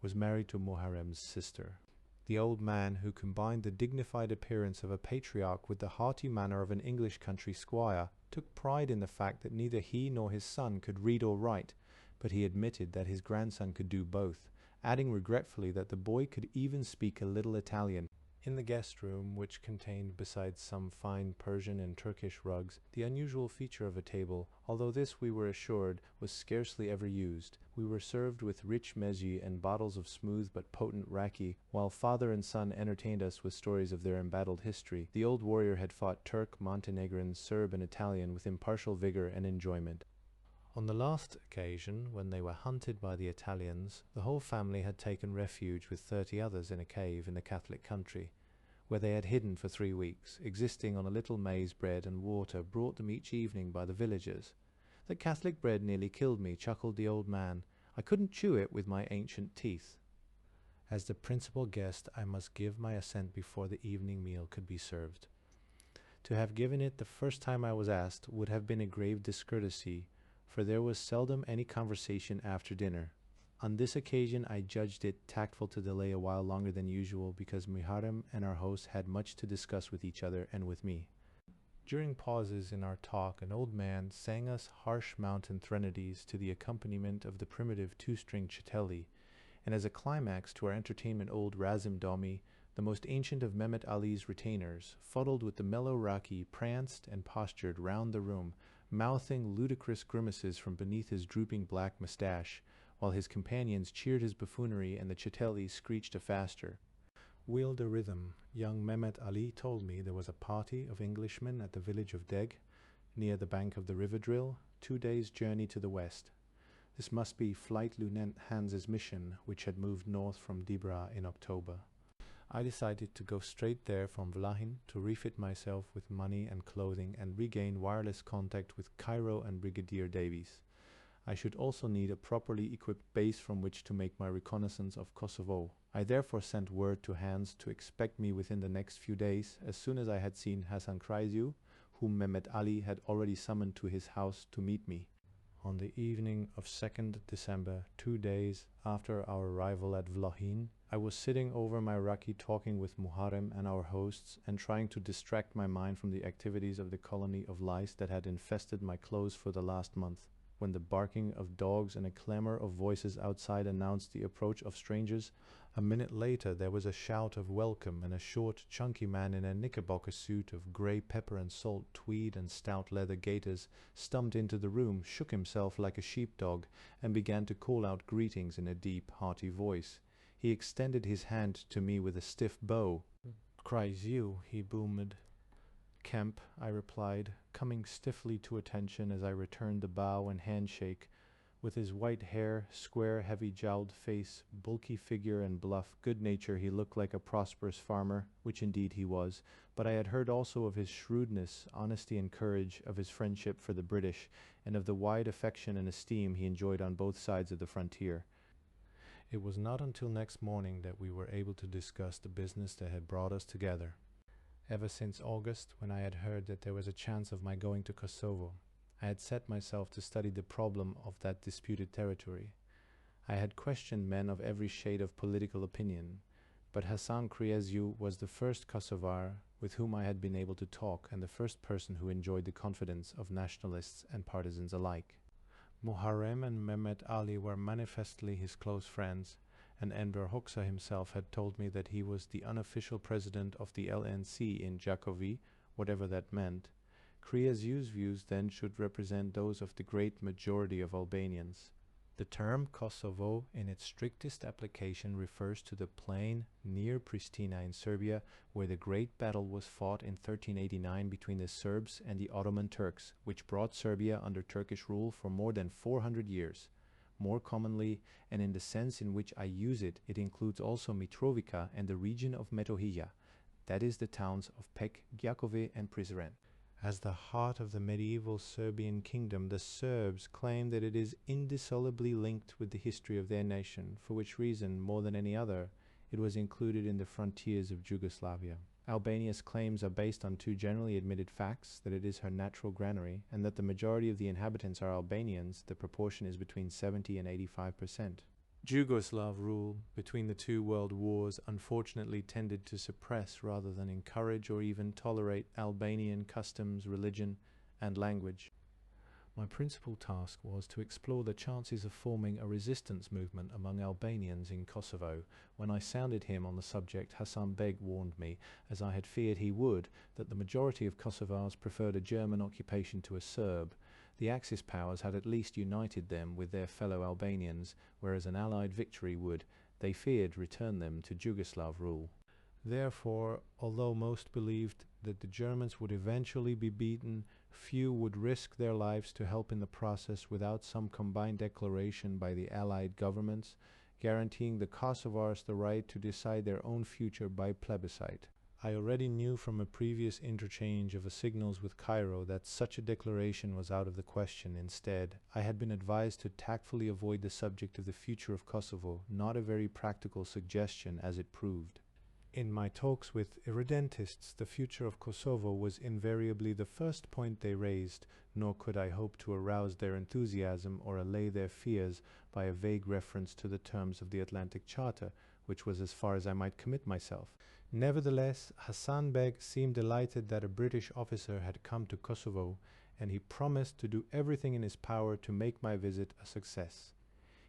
was married to Muharrem's sister. The old man, who combined the dignified appearance of a patriarch with the hearty manner of an English country squire, took pride in the fact that neither he nor his son could read or write, but he admitted that his grandson could do both, adding regretfully that the boy could even speak a little Italian. In the guest room, which contained, besides some fine Persian and Turkish rugs, the unusual feature of a table, although this, we were assured, was scarcely ever used, we were served with rich mezzi and bottles of smooth but potent raki, while father and son entertained us with stories of their embattled history. The old warrior had fought Turk, Montenegrin, Serb, and Italian with impartial vigor and enjoyment. On the last occasion, when they were hunted by the Italians, the whole family had taken refuge with 30 others in a cave in the Catholic country, where they had hidden for 3 weeks, existing on a little maize bread and water brought them each evening by the villagers. "The Catholic bread nearly killed me," chuckled the old man. "I couldn't chew it with my ancient teeth." As the principal guest, I must give my assent before the evening meal could be served. To have given it the first time I was asked would have been a grave discourtesy, for there was seldom any conversation after dinner. On this occasion I judged it tactful to delay a while longer than usual, because Muharrem and our host had much to discuss with each other and with me. During pauses in our talk, an old man sang us harsh mountain threnodies to the accompaniment of the primitive 2-string chiteli, and as a climax to our entertainment old Razim Domi, the most ancient of Mehmet Ali's retainers, fuddled with the mellow raki, pranced and postured round the room, mouthing ludicrous grimaces from beneath his drooping black moustache, while his companions cheered his buffoonery and the chiteli screeched a faster. Wheeled a rhythm, young Mehmet Ali told me there was a party of Englishmen at the village of Deg, near the bank of the River Drill, 2 days' journey to the west. This must be Flight Lieutenant Hans's mission, which had moved north from Dibra in October. I decided to go straight there from Vlahin to refit myself with money and clothing and regain wireless contact with Cairo and Brigadier Davies. I should also need a properly equipped base from which to make my reconnaissance of Kosovo. I therefore sent word to Hans to expect me within the next few days, as soon as I had seen Hasan Kraiziu, whom Mehmet Ali had already summoned to his house to meet me. On the evening of 2nd December, 2 days after our arrival at Vlahin, I was sitting over my raki talking with Muharrem and our hosts and trying to distract my mind from the activities of the colony of lice that had infested my clothes for the last month, when the barking of dogs and a clamor of voices outside announced the approach of strangers. A minute later there was a shout of welcome, and a short, chunky man in a knickerbocker suit of grey pepper and salt tweed and stout leather gaiters stumped into the room, shook himself like a sheepdog, and began to call out greetings in a deep, hearty voice. He extended his hand to me with a stiff bow. "Kraiziu," he boomed. "Kemp," I replied, coming stiffly to attention as I returned the bow and handshake. With his white hair, square, heavy-jowled face, bulky figure, and bluff good nature, he looked like a prosperous farmer, which indeed he was, but I had heard also of his shrewdness, honesty, and courage, of his friendship for the British, and of the wide affection and esteem he enjoyed on both sides of the frontier. It was not until next morning that we were able to discuss the business that had brought us together. Ever since August, when I had heard that there was a chance of my going to Kosovo, I had set myself to study the problem of that disputed territory. I had questioned men of every shade of political opinion, but Hasan Kraiziu was the first Kosovar with whom I had been able to talk, and the first person who enjoyed the confidence of nationalists and partisans alike. Muharrem and Mehmet Ali were manifestly his close friends, and Enver Hoxha himself had told me that he was the unofficial president of the LNC in Jakovi, whatever that meant. Kraiziu's views then should represent those of the great majority of Albanians. The term Kosovo in its strictest application refers to the plain near Pristina in Serbia, where the great battle was fought in 1389 between the Serbs and the Ottoman Turks, which brought Serbia under Turkish rule for more than 400 years. More commonly, and in the sense in which I use it, it includes also Mitrovica and the region of Metohija, that is the towns of Pek, Gjacove, and Prizren. As the heart of the medieval Serbian kingdom, the Serbs claim that it is indissolubly linked with the history of their nation, for which reason, more than any other, it was included in the frontiers of Yugoslavia. Albania's claims are based on two generally admitted facts: that it is her natural granary, and that the majority of the inhabitants are Albanians. The proportion is between 70 and 85%. Yugoslav rule between the two world wars unfortunately tended to suppress rather than encourage or even tolerate Albanian customs, religion, and language. My principal task was to explore the chances of forming a resistance movement among Albanians in Kosovo. When I sounded him on the subject, Hasan Beg warned me, as I had feared he would, that the majority of Kosovars preferred a German occupation to a Serb. The Axis powers had at least united them with their fellow Albanians, whereas an Allied victory would, they feared, return them to Yugoslav rule. Therefore, although most believed that the Germans would eventually be beaten, few would risk their lives to help in the process without some combined declaration by the Allied governments, guaranteeing the Kosovars the right to decide their own future by plebiscite. I already knew from a previous interchange of signals with Cairo that such a declaration was out of the question. Instead, I had been advised to tactfully avoid the subject of the future of Kosovo, not a very practical suggestion as it proved. In my talks with irredentists, the future of Kosovo was invariably the first point they raised, nor could I hope to arouse their enthusiasm or allay their fears by a vague reference to the terms of the Atlantic Charter, which was as far as I might commit myself. Nevertheless, Hasan Beg seemed delighted that a British officer had come to Kosovo, and he promised to do everything in his power to make my visit a success.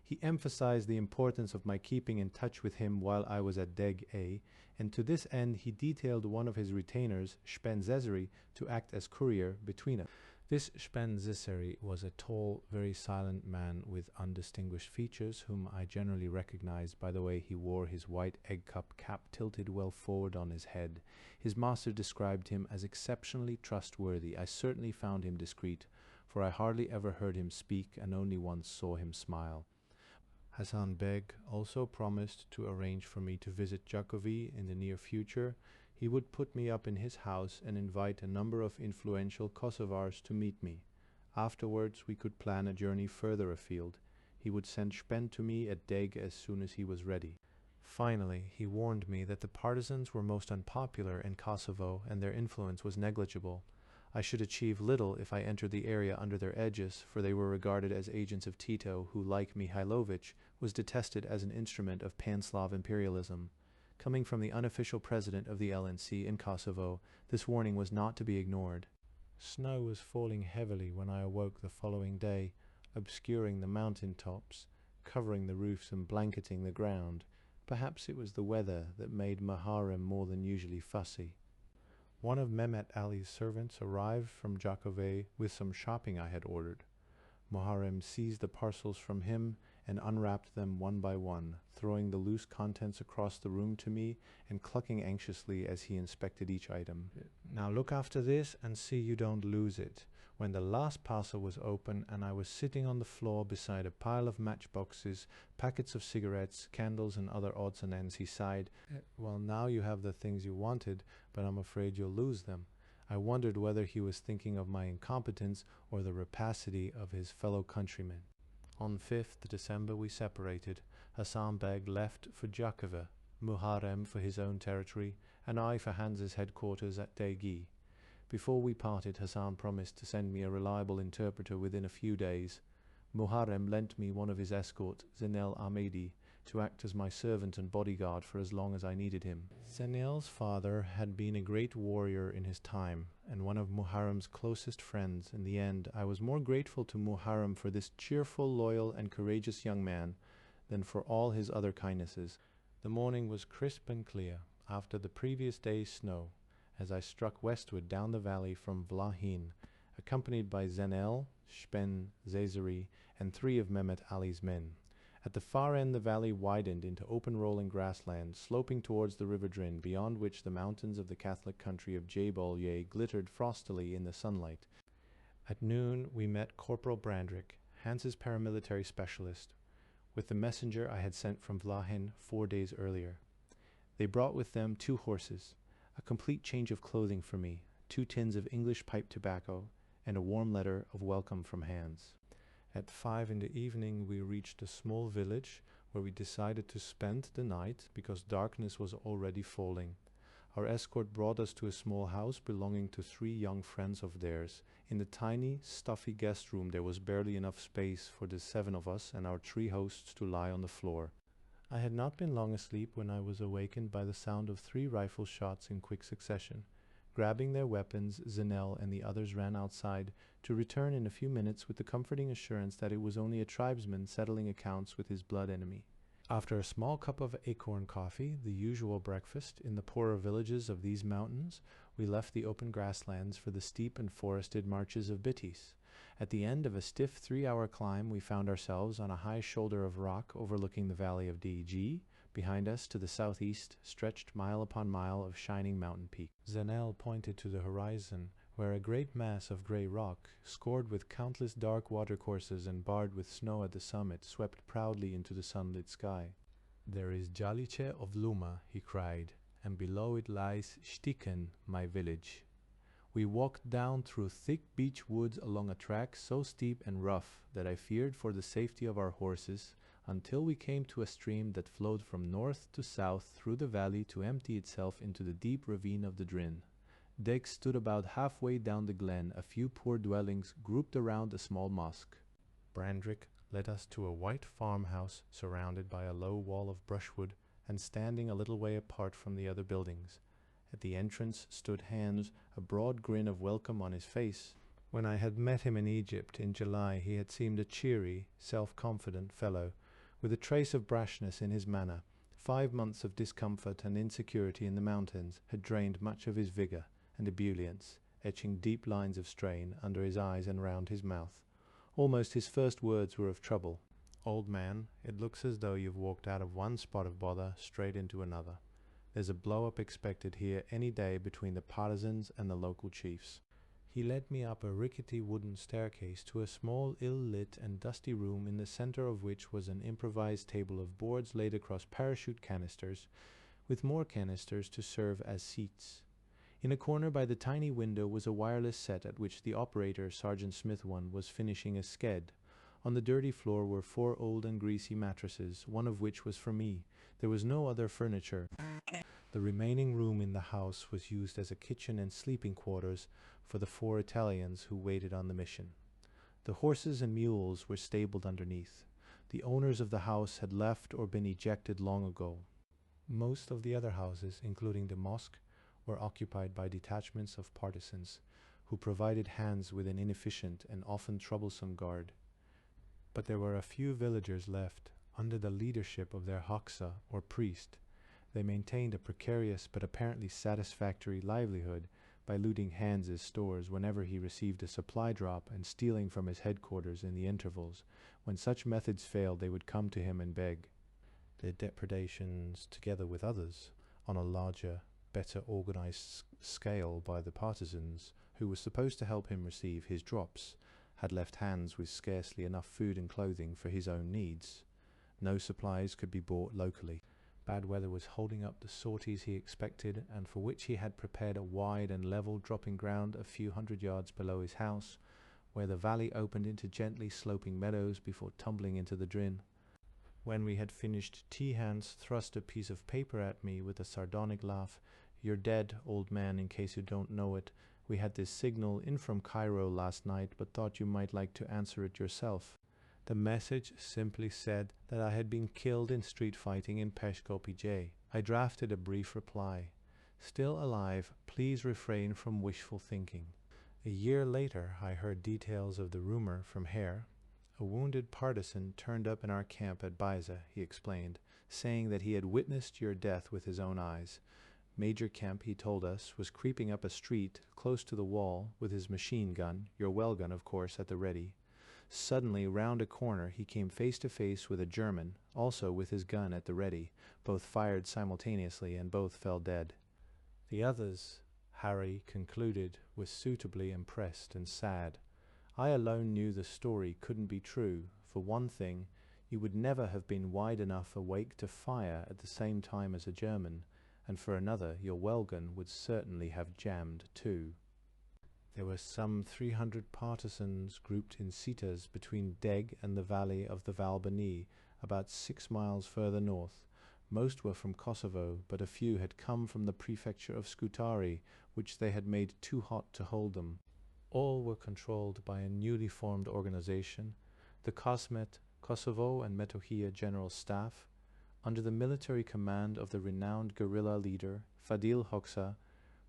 He emphasized the importance of my keeping in touch with him while I was at Deg A, and to this end he detailed one of his retainers, Shpen Zeseri, to act as courier between us. This Shpen Zeseri was a tall, very silent man with undistinguished features, whom I generally recognized by the way he wore his white egg-cup cap tilted well forward on his head. His master described him as exceptionally trustworthy. I certainly found him discreet, for I hardly ever heard him speak and only once saw him smile. Hasan Beg also promised to arrange for me to visit WWII in the near future. He would put me up in his house and invite a number of influential Kosovars to meet me. Afterwards we could plan a journey further afield. He would send Shpen to me at Deg as soon as he was ready. Finally, he warned me that the partisans were most unpopular in Kosovo and their influence was negligible. I should achieve little if I entered the area under their edges, for they were regarded as agents of Tito, who, like Mihailovich, was detested as an instrument of pan-Slav imperialism. Coming from the unofficial president of the LNC in Kosovo, this warning was not to be ignored. Snow was falling heavily when I awoke the following day, obscuring the mountain tops, covering the roofs and blanketing the ground. Perhaps it was the weather that made Muharrem more than usually fussy. One of Mehmet Ali's servants arrived from WWII with some shopping I had ordered. Muharrem seized the parcels from him and unwrapped them one by one, throwing the loose contents across the room to me and clucking anxiously as he inspected each item. "Now look after this and see you don't lose it." When the last parcel was open and I was sitting on the floor beside a pile of matchboxes, packets of cigarettes, candles and other odds and ends, he sighed, "Well, now you have the things you wanted, but I'm afraid you'll lose them." I wondered whether he was thinking of my incompetence or the rapacity of his fellow countrymen. On 5th December we separated. Hasan Beg left for WWII, Muharrem for his own territory, and I for Hans's headquarters at Degi. Before we parted, Hasan promised to send me a reliable interpreter within a few days. Muharrem lent me one of his escort, Zenel Ahmedi, to act as my servant and bodyguard for as long as I needed him. Zenel's father had been a great warrior in his time, and one of Muharrem's closest friends. In the end, I was more grateful to Muharrem for this cheerful, loyal, and courageous young man than for all his other kindnesses. The morning was crisp and clear, after the previous day's snow, as I struck westward down the valley from Vlahin, accompanied by Zenel, Shpen Zeseri, and 3 of Mehmet Ali's men. At the far end the valley widened into open rolling grassland, sloping towards the river Drin, beyond which the mountains of the Catholic country of Jaybolye glittered frostily in the sunlight. At noon we met Corporal Brandrick, Hans's paramilitary specialist, with the messenger I had sent from Vlahin 4 days earlier. They brought with them 2 horses, a complete change of clothing for me, 2 tins of English pipe tobacco, and a warm letter of welcome from Hans. At 5 in the evening we reached a small village where we decided to spend the night because darkness was already falling. Our escort brought us to a small house belonging to 3 young friends of theirs. In the tiny, stuffy guest room there was barely enough space for the 7 of us and our 3 hosts to lie on the floor. I had not been long asleep when I was awakened by the sound of 3 rifle shots in quick succession. Grabbing their weapons, Zenel and the others ran outside, to return in a few minutes with the comforting assurance that it was only a tribesman settling accounts with his blood enemy. After a small cup of acorn coffee, the usual breakfast, in the poorer villages of these mountains, we left the open grasslands for the steep and forested marches of Bittis. At the end of a stiff 3-hour climb, we found ourselves on a high shoulder of rock overlooking the valley of DG. Behind us, to the southeast, stretched mile upon mile of shining mountain peaks. Zenel pointed to the horizon, where a great mass of grey rock, scored with countless dark watercourses and barred with snow at the summit, swept proudly into the sunlit sky. "There is Jalice of Luma," he cried, "and below it lies Stiken, my village." We walked down through thick beech woods along a track so steep and rough that I feared for the safety of our horses, until we came to a stream that flowed from north to south through the valley to empty itself into the deep ravine of the Drin. Decks stood about halfway down the glen, a few poor dwellings grouped around a small mosque. Brandrick led us to a white farmhouse surrounded by a low wall of brushwood and standing a little way apart from the other buildings. At the entrance stood Hans, a broad grin of welcome on his face. When I had met him in Egypt in July, he had seemed a cheery, self-confident fellow, with a trace of brashness in his manner. 5 months of discomfort and insecurity in the mountains had drained much of his vigor and ebullience, etching deep lines of strain under his eyes and round his mouth. Almost his first words were of trouble. "Old man, it looks as though you've walked out of one spot of bother straight into another. There's a blow-up expected here any day between the partisans and the local chiefs." He led me up a rickety wooden staircase to a small, ill-lit and dusty room, in the center of which was an improvised table of boards laid across parachute canisters, with more canisters to serve as seats. In a corner by the tiny window was a wireless set at which the operator, Sergeant Smith one, was finishing a sked. On the dirty floor were 4 old and greasy mattresses, one of which was for me. There was no other furniture. The remaining room in the house was used as a kitchen and sleeping quarters for the 4 Italians who waited on the mission. The horses and mules were stabled underneath. The owners of the house had left or been ejected long ago. Most of the other houses, including the mosque, were occupied by detachments of partisans, who provided Hans with an inefficient and often troublesome guard. But there were a few villagers left, under the leadership of their Haksa, or priest. They maintained a precarious but apparently satisfactory livelihood by looting Hans's stores whenever he received a supply drop and stealing from his headquarters in the intervals. When such methods failed, they would come to him and beg. Their depredations, together with others, on a larger, better organized scale by the partisans, who were supposed to help him receive his drops, had left Hans with scarcely enough food and clothing for his own needs. No supplies could be bought locally. Bad weather was holding up the sorties he expected, and for which he had prepared a wide and level dropping ground a few 100 yards below his house, where the valley opened into gently sloping meadows before tumbling into the Drin. When we had finished tea, Hans thrust a piece of paper at me with a sardonic laugh. "You're dead, old man, in case you don't know it. We had this signal in from Cairo last night, but thought you might like to answer it yourself." The message simply said that I had been killed in street fighting in Peshko-PJ. I drafted a brief reply. "Still alive, please refrain from wishful thinking." A year later, I heard details of the rumor from Hare. "A wounded partisan turned up in our camp at Baiza," he explained, saying that he had witnessed your death with his own eyes. Major Kemp, he told us, was creeping up a street close to the wall with his machine gun, your well gun, of course, at the ready. Suddenly, round a corner, he came face to face with a German, also with his gun at the ready. Both fired simultaneously, and both fell dead. The others, Harry concluded, were suitably impressed and sad. I alone knew the story couldn't be true. For one thing, you would never have been wide enough awake to fire at the same time as a German, and for another, your well gun would certainly have jammed too. There were some 300 partisans grouped in citas between Deg and the valley of the Valbani, about 6 miles further north. Most were from Kosovo, but a few had come from the prefecture of Scutari, which they had made too hot to hold them. All were controlled by a newly formed organization, the Kosmet, Kosovo and Metohija General Staff, under the military command of the renowned guerrilla leader Fadil Hoxha,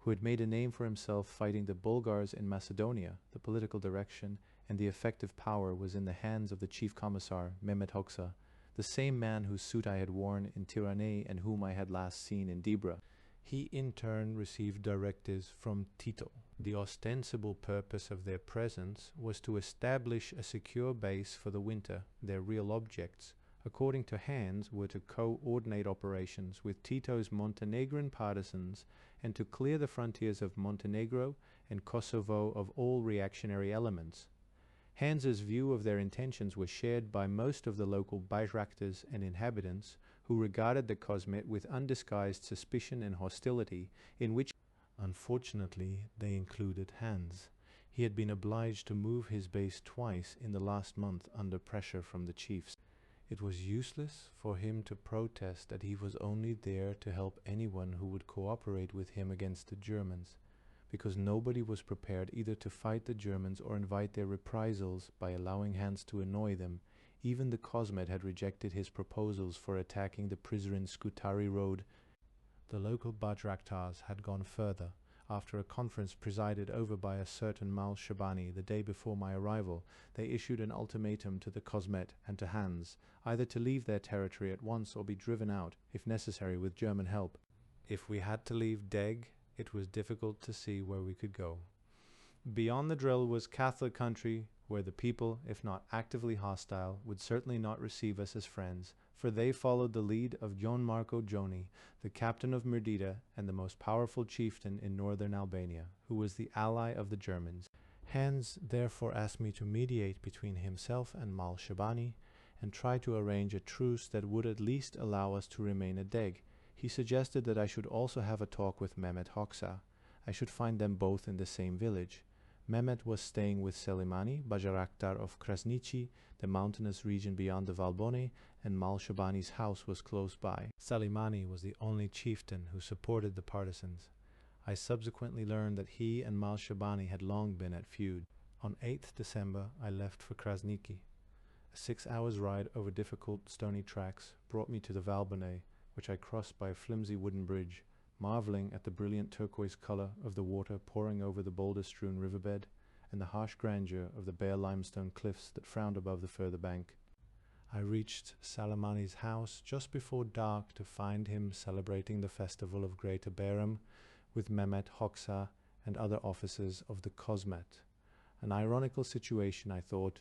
who had made a name for himself fighting the Bulgars in Macedonia. The political direction and the effective power was in the hands of the chief commissar, Mehmet Hoxha, the same man whose suit I had worn in Tirane and whom I had last seen in Dibra. He in turn received directives from Tito. The ostensible purpose of their presence was to establish a secure base for the winter. Their real objects, according to Hans, were to coordinate operations with Tito's Montenegrin partisans and to clear the frontiers of Montenegro and Kosovo of all reactionary elements. Hans's view of their intentions was shared by most of the local Bajraktars and inhabitants, who regarded the Cosmet with undisguised suspicion and hostility, in which, unfortunately, they included Hans. He had been obliged to move his base twice in the last month under pressure from the chiefs. It was useless for him to protest that he was only there to help anyone who would cooperate with him against the Germans, because nobody was prepared either to fight the Germans or invite their reprisals by allowing Hans to annoy them. Even the Cosmet had rejected his proposals for attacking the Prizren Scutari road. The local Bajraktars had gone further. After a conference presided over by a certain Mal Shabani the day before my arrival, they issued an ultimatum to the Cosmet and to Hans, either to leave their territory at once or be driven out, if necessary with German help. If we had to leave Deg, it was difficult to see where we could go. Beyond the drill was Catholic country, where the people, if not actively hostile, would certainly not receive us as friends, for they followed the lead of John Marco Joni, the captain of Mirdita and the most powerful chieftain in northern Albania, who was the ally of the Germans. Hans therefore asked me to mediate between himself and Mal Shabani, and try to arrange a truce that would at least allow us to remain at Deg. He suggested that I should also have a talk with Mehmet Hoxha. I should find them both in the same village. Mehmet was staying with Selimani, Bajaraktar of Krasniqi, the mountainous region beyond the Valbone, and Mal Shabani's house was close by. Selimani was the only chieftain who supported the partisans. I subsequently learned that he and Mal Shabani had long been at feud. On 8th December I left for Krasniqi. A 6 hours ride over difficult stony tracks brought me to the Valbone, which I crossed by a flimsy wooden bridge, marveling at the brilliant turquoise color of the water pouring over the boulder-strewn riverbed and the harsh grandeur of the bare limestone cliffs that frowned above the further bank. I reached Salamani's house just before dark to find him celebrating the festival of Greater Bayram with Mehmet Hoxha and other officers of the Cosmet. An ironical situation, I thought.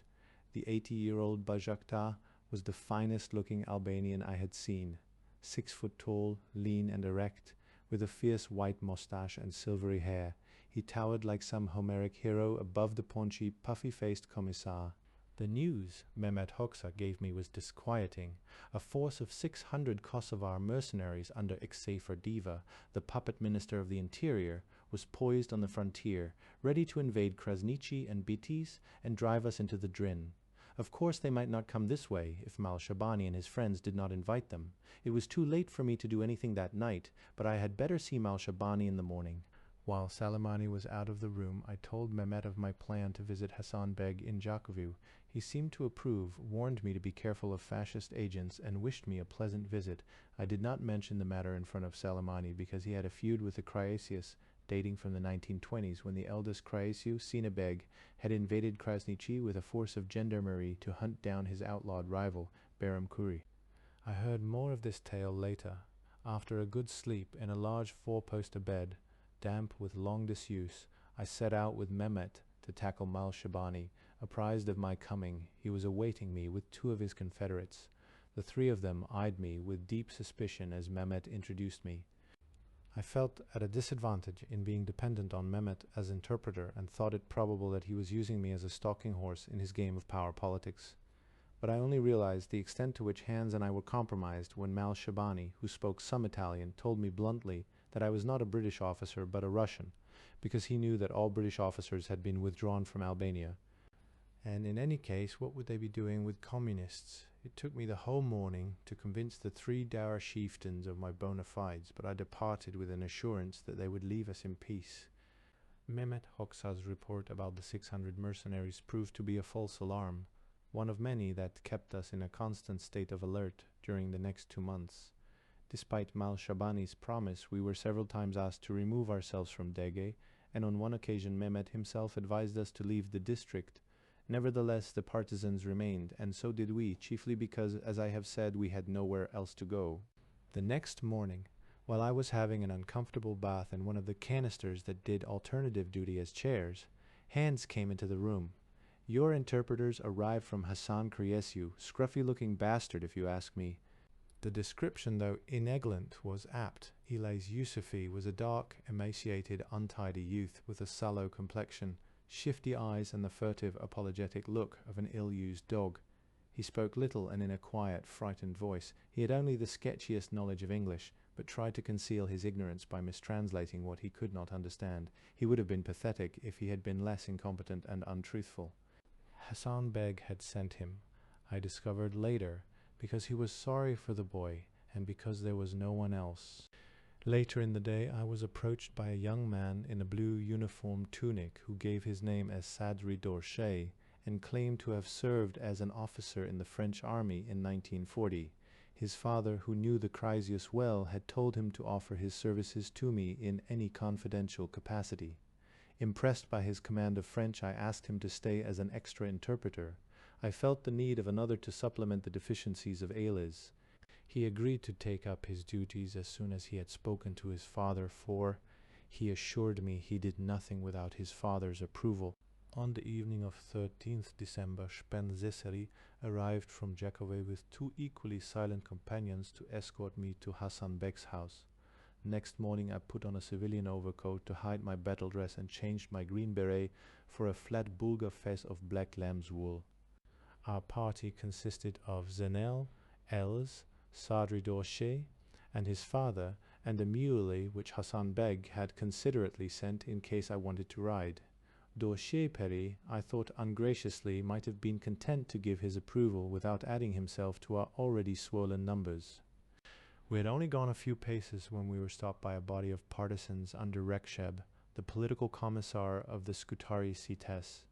The 80-year-old Bajaktar was the finest-looking Albanian I had seen, 6 foot tall, lean and erect, with a fierce white moustache and silvery hair. He towered like some Homeric hero above the paunchy, puffy-faced commissar. The news Mehmet Hoxha gave me was disquieting. A force of 600 Kosovar mercenaries under Iksefer Diva, the puppet minister of the interior, was poised on the frontier, ready to invade Krasniqi and Bitis and drive us into the Drin. Of course they might not come this way if Mal Shabani and his friends did not invite them. It was too late for me to do anything that night, but I had better see Mal Shabani in the morning. While Salimani was out of the room, I told Mehmet of my plan to visit Hasan Beg in Jakovu. He seemed to approve, warned me to be careful of fascist agents, and wished me a pleasant visit. I did not mention the matter in front of Salimani because he had a feud with the Kraesius dating from the 1920s, when the eldest Kraesiu, Sina Beg, had invaded Krasniqi with a force of gendarmerie to hunt down his outlawed rival, Behram Kuri. I heard more of this tale later. After a good sleep in a large 4-poster bed, damp with long disuse, I set out with Mehmet to tackle Mal Shabani. Apprised of my coming, he was awaiting me with 2 of his confederates. The 3 of them eyed me with deep suspicion as Mehmet introduced me. I felt at a disadvantage in being dependent on Mehmet as interpreter and thought it probable that he was using me as a stalking horse in his game of power politics. But I only realized the extent to which Hans and I were compromised when Mal Shabani, who spoke some Italian, told me bluntly that I was not a British officer but a Russian, because he knew that all British officers had been withdrawn from Albania. And in any case, what would they be doing with communists? It took me the whole morning to convince the 3 dour chieftains of my bona fides, but I departed with an assurance that they would leave us in peace. Mehmet Hoxha's report about the 600 mercenaries proved to be a false alarm, one of many that kept us in a constant state of alert during the next 2 months. Despite Mal Shabani's promise, we were several times asked to remove ourselves from Dege, and on one occasion Mehmet himself advised us to leave the district. Nevertheless, the partisans remained, and so did we, chiefly because, as I have said, we had nowhere else to go. The next morning, while I was having an uncomfortable bath in one of the canisters that did alternative duty as chairs, hands came into the room. Your interpreters arrived from Hassan Kriyesiu, scruffy-looking bastard if you ask me. The description, though ineglant, was apt. Elias Yusufi was a dark, emaciated, untidy youth with a sallow complexion, shifty eyes and the furtive, apologetic look of an ill-used dog. He spoke little and in a quiet, frightened voice. He had only the sketchiest knowledge of English, but tried to conceal his ignorance by mistranslating what he could not understand. He would have been pathetic if he had been less incompetent and untruthful. Hassan Beg had sent him, I discovered later, because he was sorry for the boy and because there was no one else. Later in the day I was approached by a young man in a blue uniform tunic who gave his name as Sadri Dorche and claimed to have served as an officer in the French army in 1940. His father, who knew the Chrysius well, had told him to offer his services to me in any confidential capacity. Impressed by his command of French, I asked him to stay as an extra interpreter. I felt the need of another to supplement the deficiencies of Elias. He agreed to take up his duties as soon as he had spoken to his father, for he assured me he did nothing without his father's approval. On the evening of 13th December, Spen Zeseri arrived from Jakove with two equally silent companions to escort me to Hassan Beg's house. Next morning I put on a civilian overcoat to hide my battle dress and changed my green beret for a flat Bulgar fez of black lamb's wool. Our party consisted of Zenel, Els, Sadri Dorche, and his father, and a muley which Hassan Beg had considerately sent in case I wanted to ride. Dorche Peri, I thought ungraciously, might have been content to give his approval without adding himself to our already swollen numbers. We had only gone a few paces when we were stopped by a body of partisans under Reksheb, the political commissar of the Scutari Cites,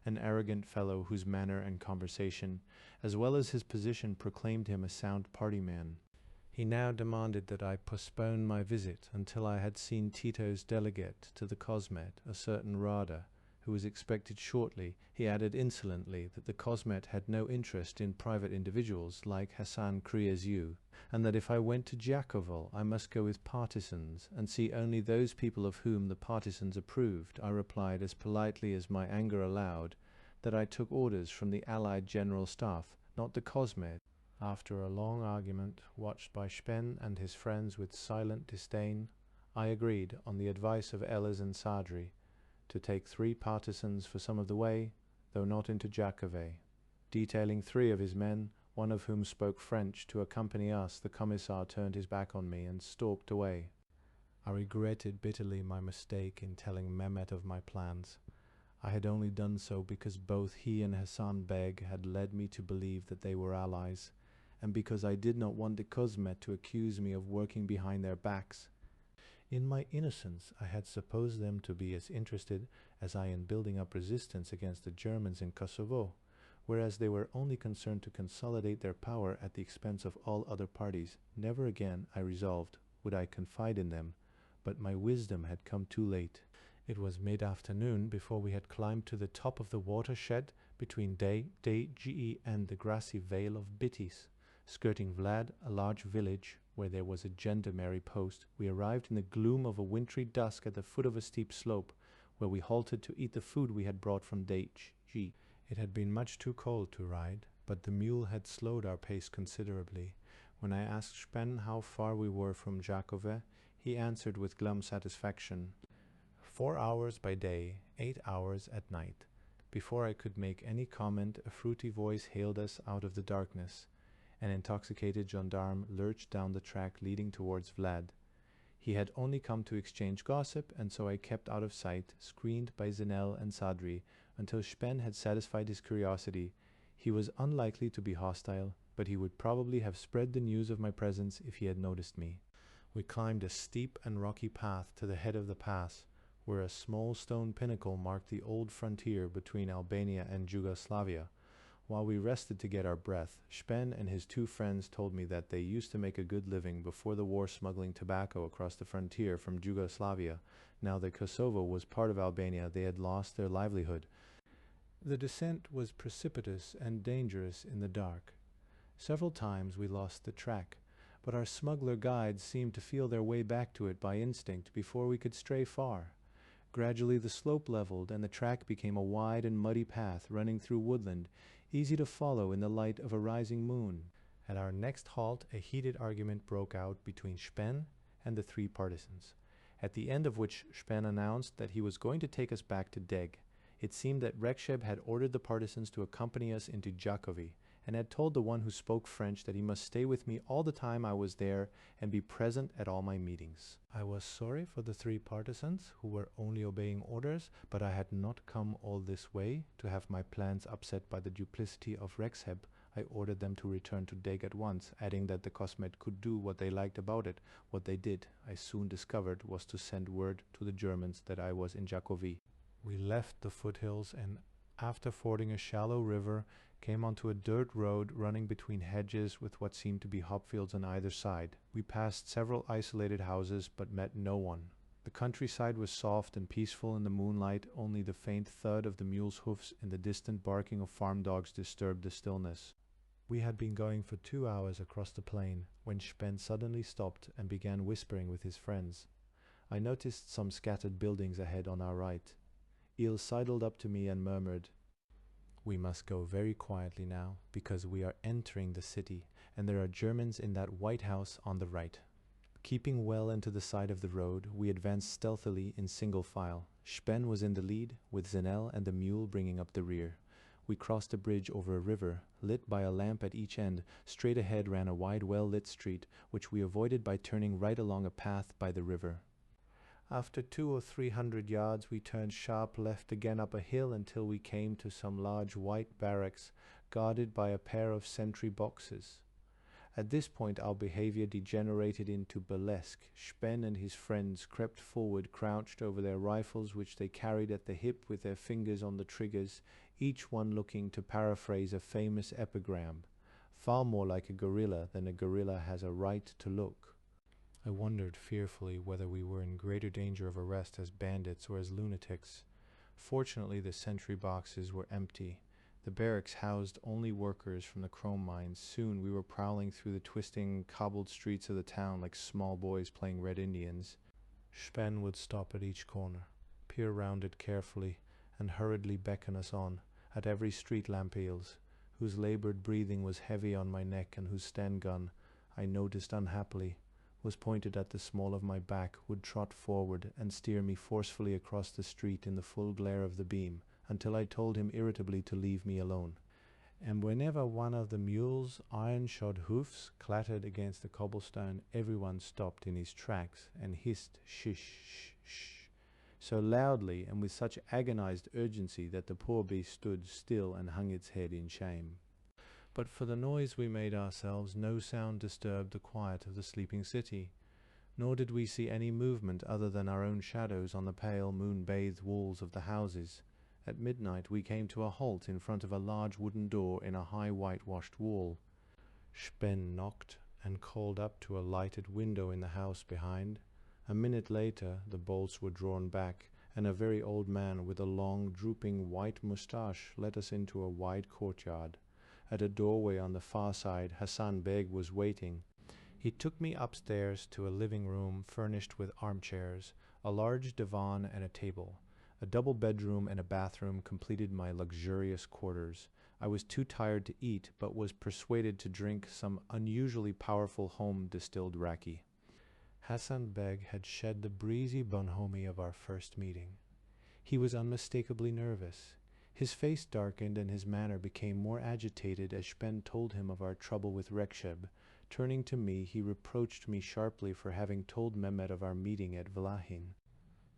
an arrogant fellow whose manner and conversation, as well as his position, proclaimed him a sound party man. He now demanded that I postpone my visit until I had seen Tito's delegate to the Cosmet, a certain Rada, who was expected shortly. He added insolently that the Cosmet had no interest in private individuals like Hassan Kriyesiu, and that if I went to Jakovo I must go with partisans and see only those people of whom the partisans approved. I replied as politely as my anger allowed that I took orders from the Allied General Staff, not the Cosmet. After a long argument, watched by Spen and his friends with silent disdain, I agreed, on the advice of Elias and Sadri, to take 3 partisans for some of the way, though not into Jakove. Detailing 3 of his men, one of whom spoke French, to accompany us, the commissar turned his back on me and stalked away. I regretted bitterly my mistake in telling Mehmet of my plans. I had only done so because both he and Hassan Beg had led me to believe that they were allies, and because I did not want the Cosmet to accuse me of working behind their backs. In my innocence, I had supposed them to be as interested as I in building up resistance against the Germans in Kosovo, whereas they were only concerned to consolidate their power at the expense of all other parties. Never again, I resolved, would I confide in them, but my wisdom had come too late. It was mid-afternoon before we had climbed to the top of the watershed between Degi and the grassy vale of Bitis. Skirting Vlad, a large village where there was a gendarmerie post, we arrived in the gloom of a wintry dusk at the foot of a steep slope, where we halted to eat the food we had brought from Degi. It had been much too cold to ride, but the mule had slowed our pace considerably. When I asked Spen how far we were from Jakove, he answered with glum satisfaction, 4 hours by day, 8 hours at night. Before I could make any comment, a fruity voice hailed us out of the darkness. An intoxicated gendarme lurched down the track leading towards Vlad. He had only come to exchange gossip, and so I kept out of sight, screened by Zenel and Sadri, until Spen had satisfied his curiosity. He was unlikely to be hostile, but he would probably have spread the news of my presence if he had noticed me. We climbed a steep and rocky path to the head of the pass, where a small stone pinnacle marked the old frontier between Albania and Yugoslavia. While we rested to get our breath, Spen and his two friends told me that they used to make a good living before the war smuggling tobacco across the frontier from Yugoslavia. Now that Kosovo was part of Albania, they had lost their livelihood. The descent was precipitous and dangerous in the dark. Several times we lost the track, but our smuggler guides seemed to feel their way back to it by instinct before we could stray far. Gradually the slope leveled, and the track became a wide and muddy path running through woodland, easy to follow in the light of a rising moon. At our next halt, a heated argument broke out between Spen and the three partisans, at the end of which Spen announced that he was going to take us back to Deg. It seemed that Reksheb had ordered the partisans to accompany us into Jakovi, and had told the one who spoke French that he must stay with me all the time I was there and be present at all my meetings. I was sorry for the three partisans who were only obeying orders, but I had not come all this way to have my plans upset by the duplicity of Reksheb. I ordered them to return to Deg at once, adding that the Cosmet could do what they liked about it. What they did, I soon discovered, was to send word to the Germans that I was in Jakovi. We left the foothills and, after fording a shallow river, came onto a dirt road running between hedges with what seemed to be hop fields on either side. We passed several isolated houses but met no one. The countryside was soft and peaceful in the moonlight. Only the faint thud of the mules' hoofs and the distant barking of farm dogs disturbed the stillness. We had been going for 2 hours across the plain when Spen suddenly stopped and began whispering with his friends. I noticed some scattered buildings ahead on our right. Il sidled up to me and murmured, "We must go very quietly now, because we are entering the city, and there are Germans in that white house on the right." Keeping well into the side of the road, we advanced stealthily in single file. Spen was in the lead, with Zenel and the mule bringing up the rear. We crossed a bridge over a river, lit by a lamp at each end. Straight ahead ran a wide, well-lit street, which we avoided by turning right along a path by the river. After 200 or 300 yards, we turned sharp left again up a hill until we came to some large white barracks guarded by a pair of sentry boxes. At this point our behavior degenerated into burlesque. Spen and his friends crept forward, crouched over their rifles, which they carried at the hip with their fingers on the triggers, each one looking to paraphrase a famous epigram, far more like a gorilla than a gorilla has a right to look. I wondered fearfully whether we were in greater danger of arrest as bandits or as lunatics. Fortunately, the sentry boxes were empty. The barracks housed only workers from the chrome mines. Soon we were prowling through the twisting, cobbled streets of the town like small boys playing Red Indians. Spen would stop at each corner, peer round it carefully, and hurriedly beckon us on, at every street lamp Eels, whose labored breathing was heavy on my neck and whose Sten gun, I noticed unhappily, was pointed at the small of my back, would trot forward and steer me forcefully across the street in the full glare of the beam, until I told him irritably to leave me alone. And whenever one of the mule's iron-shod hoofs clattered against the cobblestone, everyone stopped in his tracks and hissed "shish, shh, shh," so loudly and with such agonized urgency that the poor beast stood still and hung its head in shame. But for the noise we made ourselves, no sound disturbed the quiet of the sleeping city, nor did we see any movement other than our own shadows on the pale moon-bathed walls of the houses. At midnight we came to a halt in front of a large wooden door in a high whitewashed wall. Spen knocked and called up to a lighted window in the house behind. A minute later the bolts were drawn back, and a very old man with a long, drooping white moustache led us into a wide courtyard. At a doorway on the far side, Hassan Beg was waiting. He took me upstairs to a living room furnished with armchairs, a large divan and a table. A double bedroom and a bathroom completed my luxurious quarters. I was too tired to eat, but was persuaded to drink some unusually powerful home-distilled raki. Hassan Beg had shed the breezy bonhomie of our first meeting. He was unmistakably nervous. His face darkened and his manner became more agitated as Spen told him of our trouble with Reksheb. Turning to me, he reproached me sharply for having told Mehmet of our meeting at Vlahin.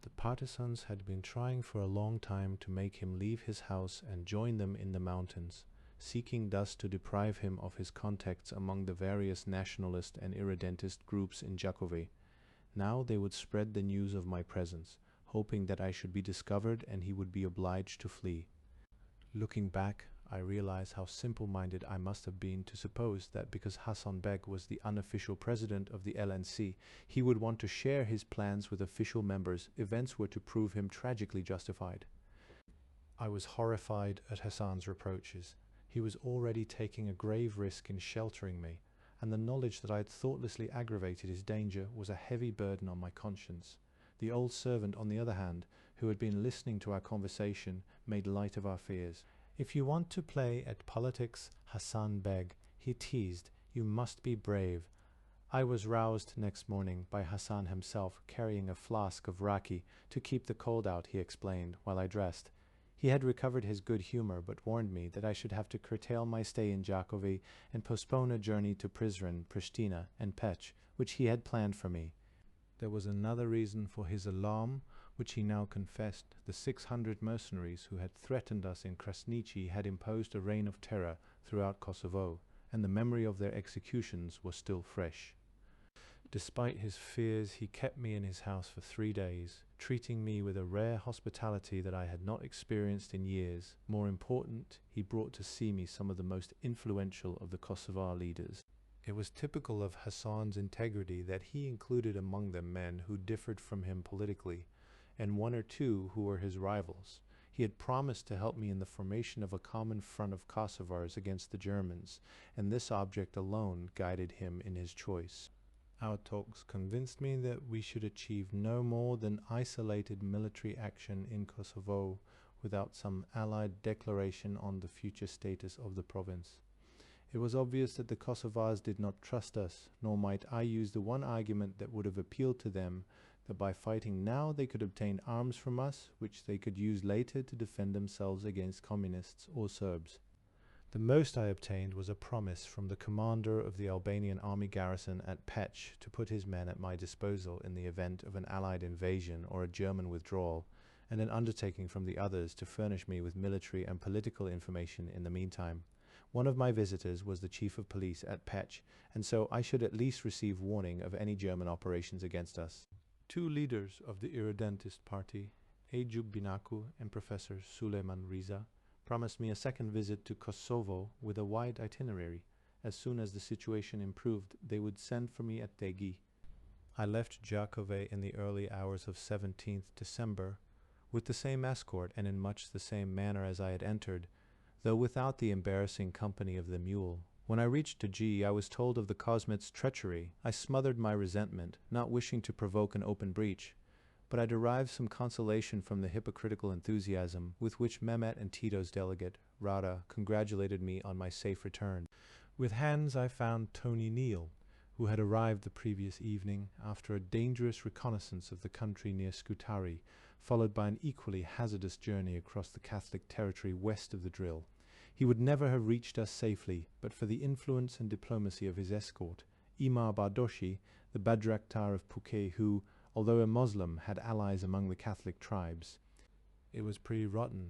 The partisans had been trying for a long time to make him leave his house and join them in the mountains, seeking thus to deprive him of his contacts among the various nationalist and irredentist groups in Jakovi. Now they would spread the news of my presence, hoping that I should be discovered and he would be obliged to flee. Looking back, I realize how simple-minded I must have been to suppose that because Hassan Beg was the unofficial president of the LNC, he would want to share his plans with official members. Events were to prove him tragically justified. I was horrified at Hassan's reproaches. He was already taking a grave risk in sheltering me, and the knowledge that I had thoughtlessly aggravated his danger was a heavy burden on my conscience. The old servant, on the other hand, who had been listening to our conversation, made light of our fears. "If you want to play at politics, Hassan Beg," he teased, "you must be brave." I was roused next morning by Hassan himself carrying a flask of raki to keep the cold out, he explained, while I dressed. He had recovered his good humor, but warned me that I should have to curtail my stay in Jakove and postpone a journey to Prizren, Pristina, and Pech, which he had planned for me. There was another reason for his alarm, which he now confessed. The 600 mercenaries who had threatened us in Krasniqi had imposed a reign of terror throughout Kosovo, and the memory of their executions was still fresh. Despite his fears, he kept me in his house for 3 days, treating me with a rare hospitality that I had not experienced in years. More important, he brought to see me some of the most influential of the Kosovar leaders. It was typical of Hassan's integrity that he included among them men who differed from him politically, and one or two who were his rivals. He had promised to help me in the formation of a common front of Kosovars against the Germans, and this object alone guided him in his choice. Our talks convinced me that we should achieve no more than isolated military action in Kosovo without some allied declaration on the future status of the province. It was obvious that the Kosovars did not trust us, nor might I use the one argument that would have appealed to them, that by fighting now they could obtain arms from us, which they could use later to defend themselves against communists or Serbs. The most I obtained was a promise from the commander of the Albanian army garrison at Pech to put his men at my disposal in the event of an Allied invasion or a German withdrawal, and an undertaking from the others to furnish me with military and political information in the meantime. One of my visitors was the chief of police at Pech, and so I should at least receive warning of any German operations against us. 2 leaders of the irredentist party, Ejub Binaku and Professor Suleiman Riza, promised me a second visit to Kosovo with a wide itinerary. As soon as the situation improved, they would send for me at Degi. I left Jakove in the early hours of 17th December, with the same escort and in much the same manner as I had entered, though without the embarrassing company of the mule. When I reached Degi, I was told of the Kosmets' treachery. I smothered my resentment, not wishing to provoke an open breach, but I derived some consolation from the hypocritical enthusiasm with which Mehmet and Tito's delegate, Rada, congratulated me on my safe return. With Hans I found Tony Neal, who had arrived the previous evening after a dangerous reconnaissance of the country near Scutari, followed by an equally hazardous journey across the Catholic territory west of the drill. He would never have reached us safely but for the influence and diplomacy of his escort, Imar Bardoshi, the Badraktar of Phuket, who, although a Muslim, had allies among the Catholic tribes. It was pretty rotten,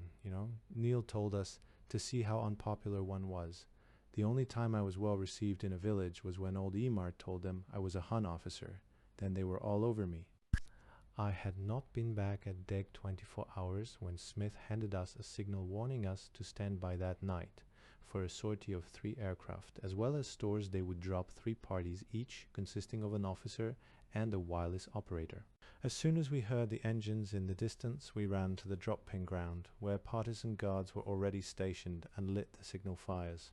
Neil told us to see how unpopular one was. The only time I was well received in a village was when old Imar told them I was a Hun officer. Then they were all over me. I had not been back at Deg 24 hours when Smith handed us a signal warning us to stand by that night for a sortie of 3 aircraft. As well as stores, they would drop 3 parties each, consisting of an officer and a wireless operator. As soon as we heard the engines in the distance, we ran to the drop-pin ground, where partisan guards were already stationed and lit the signal fires.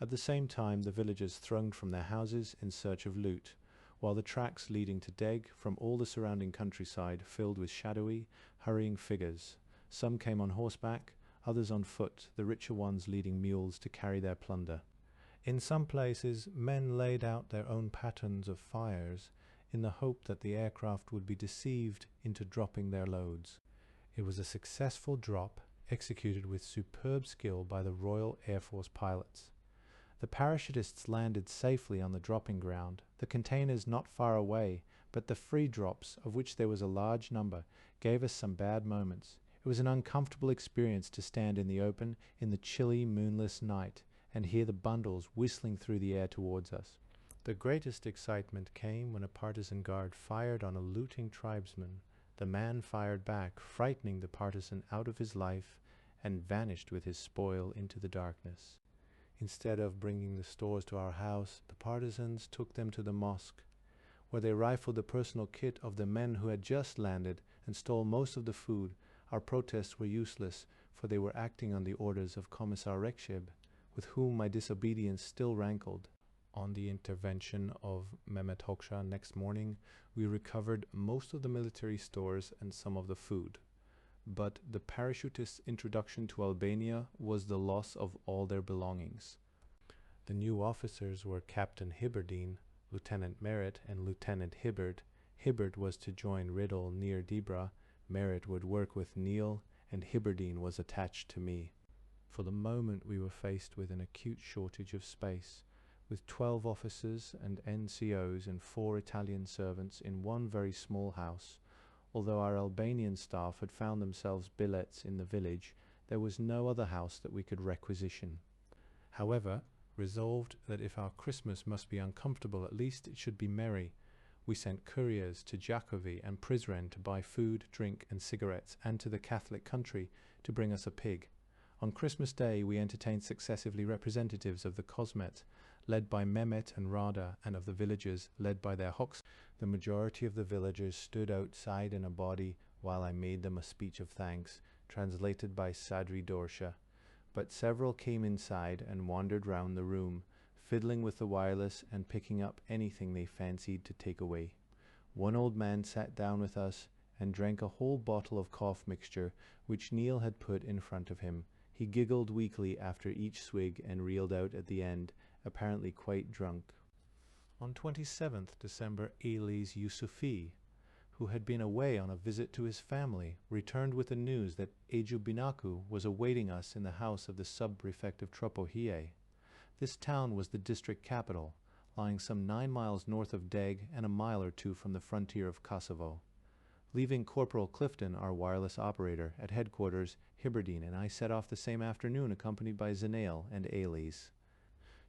At the same time, the villagers thronged from their houses in search of loot, while the tracks leading to Deg from all the surrounding countryside filled with shadowy, hurrying figures. Some came on horseback, others on foot, the richer ones leading mules to carry their plunder. In some places, men laid out their own patterns of fires in the hope that the aircraft would be deceived into dropping their loads. It was a successful drop, executed with superb skill by the Royal Air Force pilots. The parachutists landed safely on the dropping ground, the containers not far away, but the free drops, of which there was a large number, gave us some bad moments. It was an uncomfortable experience to stand in the open in the chilly, moonless night and hear the bundles whistling through the air towards us. The greatest excitement came when a partisan guard fired on a looting tribesman. The man fired back, frightening the partisan out of his life, and vanished with his spoil into the darkness. Instead of bringing the stores to our house, the partisans took them to the mosque, where they rifled the personal kit of the men who had just landed and stole most of the food. Our protests were useless, for they were acting on the orders of Commissar Reksheb, with whom my disobedience still rankled. On the intervention of Mehmet Hoxha next morning, we recovered most of the military stores and some of the food. But the parachutists' introduction to Albania was the loss of all their belongings. The new officers were Captain Hibberdine, Lieutenant Merritt, and Lieutenant Hibberd. Hibberd was to join Riddle near Dibra, Merritt would work with Neil, and Hibberdine was attached to me. For the moment we were faced with an acute shortage of space, with 12 officers and NCOs and 4 Italian servants in one very small house. Although our Albanian staff had found themselves billets in the village, there was no other house that we could requisition. However, resolved that if our Christmas must be uncomfortable, at least it should be merry, we sent couriers to Jakovi and Prizren to buy food, drink, and cigarettes, and to the Catholic country to bring us a pig. On Christmas Day we entertained successively representatives of the Kosmet, led by Mehmet and Rada, and of the villagers, led by their Hoks. The majority of the villagers stood outside in a body while I made them a speech of thanks, translated by Sadri Dorsha. But several came inside and wandered round the room, fiddling with the wireless and picking up anything they fancied to take away. One old man sat down with us and drank a whole bottle of cough mixture which Neil had put in front of him. He giggled weakly after each swig and reeled out at the end, apparently quite drunk. On 27th December, Elis Yusufi, who had been away on a visit to his family, returned with the news that Ejubinaku was awaiting us in the house of the sub-prefect of Tropohie. This town was the district capital, lying some 9 miles north of Deg and a mile or 2 from the frontier of Kosovo. Leaving Corporal Clifton, our wireless operator, at headquarters, Hibberdine and I set off the same afternoon, accompanied by Zenail and Elis.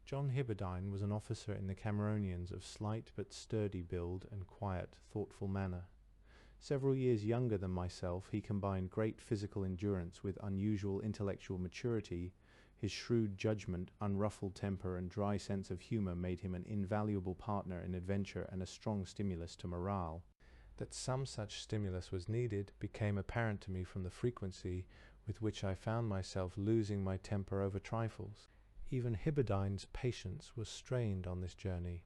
John Hibberdine was an officer in the Cameronians of slight but sturdy build and quiet, thoughtful manner. Several years younger than myself, he combined great physical endurance with unusual intellectual maturity. His shrewd judgment, unruffled temper, and dry sense of humor made him an invaluable partner in adventure and a strong stimulus to morale. That some such stimulus was needed became apparent to me from the frequency with which I found myself losing my temper over trifles. Even Hibberdine's patience was strained on this journey.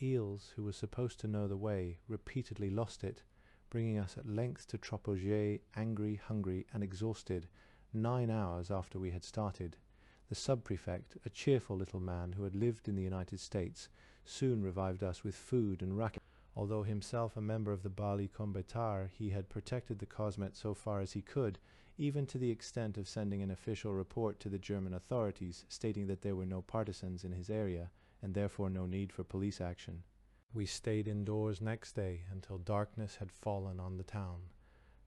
Eels, who was supposed to know the way, repeatedly lost it, bringing us at length to Tropogier, angry, hungry, and exhausted, 9 hours after we had started. The sub-prefect, a cheerful little man who had lived in the United States, soon revived us with food and racket. Although himself a member of the Bali Kombetar, he had protected the Kosmet so far as he could, even to the extent of sending an official report to the German authorities stating that there were no partisans in his area and therefore no need for police action. We stayed indoors next day until darkness had fallen on the town.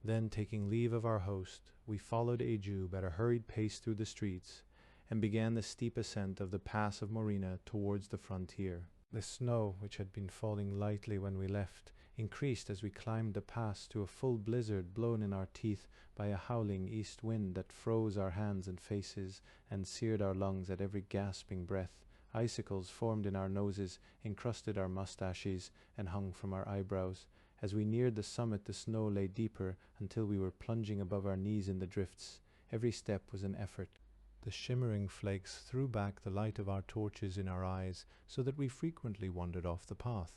Then, taking leave of our host, we followed Ejub at a hurried pace through the streets and began the steep ascent of the pass of Morina towards the frontier. The snow, which had been falling lightly when we left, increased as we climbed the pass to a full blizzard blown in our teeth by a howling east wind that froze our hands and faces and seared our lungs at every gasping breath. Icicles formed in our noses, encrusted our mustaches, and hung from our eyebrows. As we neared the summit, the snow lay deeper until we were plunging above our knees in the drifts. Every step was an effort. The shimmering flakes threw back the light of our torches in our eyes, so that we frequently wandered off the path.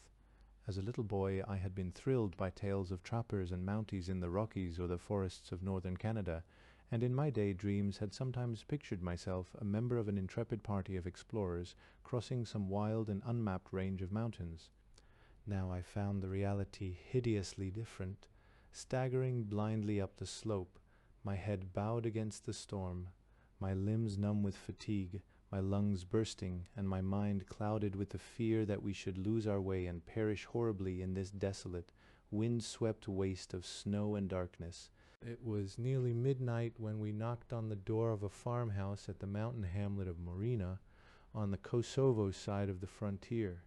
As a little boy, I had been thrilled by tales of trappers and Mounties in the Rockies or the forests of northern Canada, and in my daydreams had sometimes pictured myself a member of an intrepid party of explorers crossing some wild and unmapped range of mountains. Now I found the reality hideously different. Staggering blindly up the slope, my head bowed against the storm, my limbs numb with fatigue, my lungs bursting, and my mind clouded with the fear that we should lose our way and perish horribly in this desolate, wind-swept waste of snow and darkness. It was nearly midnight when we knocked on the door of a farmhouse at the mountain hamlet of Morina, on the Kosovo side of the frontier.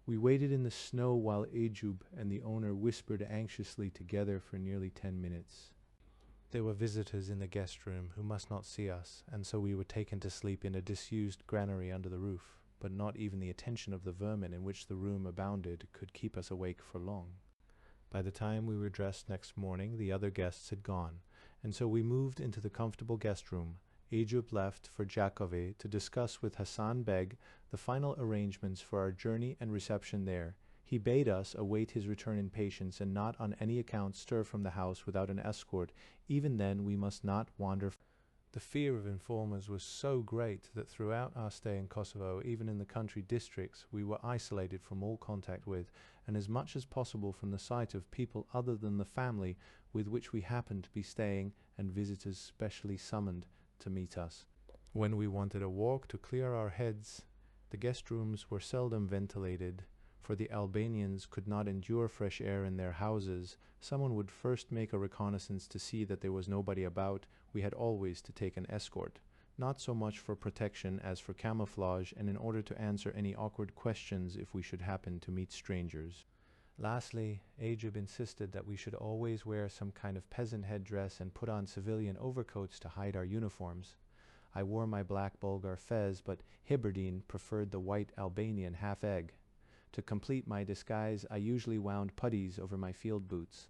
We waited in the snow while Ejub and the owner whispered anxiously together for nearly 10 minutes. There were visitors in the guest room who must not see us, and so we were taken to sleep in a disused granary under the roof, but not even the attention of the vermin in which the room abounded could keep us awake for long. By the time we were dressed next morning, the other guests had gone, and so we moved into the comfortable guest room. Ajub left for Jakove to discuss with Hassan Beg the final arrangements for our journey and reception there. He bade us await his return in patience and not on any account stir from the house without an escort. Even then we must not wander. The fear of informers was so great that throughout our stay in Kosovo, even in the country districts, we were isolated from all contact with, and as much as possible from the sight of people other than the family with which we happened to be staying, and visitors specially summoned to meet us. When we wanted a walk to clear our heads, the guest rooms were seldom ventilated, for the Albanians could not endure fresh air in their houses. Someone would first make a reconnaissance to see that there was nobody about. We had always to take an escort, not so much for protection as for camouflage and in order to answer any awkward questions if we should happen to meet strangers. Lastly, Ajub insisted that we should always wear some kind of peasant headdress and put on civilian overcoats to hide our uniforms. I wore my black Bulgar fez, but Hiberdine preferred the white Albanian half-egg. To complete my disguise, I usually wound puttees over my field boots.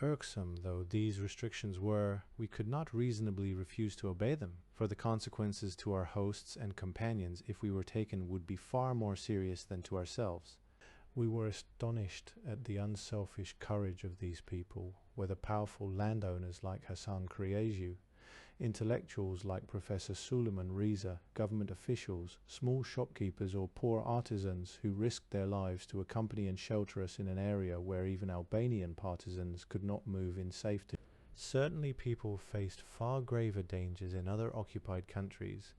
Irksome though these restrictions were, we could not reasonably refuse to obey them, for the consequences to our hosts and companions if we were taken would be far more serious than to ourselves. We were astonished at the unselfish courage of these people, whether powerful landowners like Hassan Kriaju, intellectuals like Professor Suleiman Riza, government officials, small shopkeepers or poor artisans who risked their lives to accompany and shelter us in an area where even Albanian partisans could not move in safety. Certainly people faced far graver dangers in other occupied countries,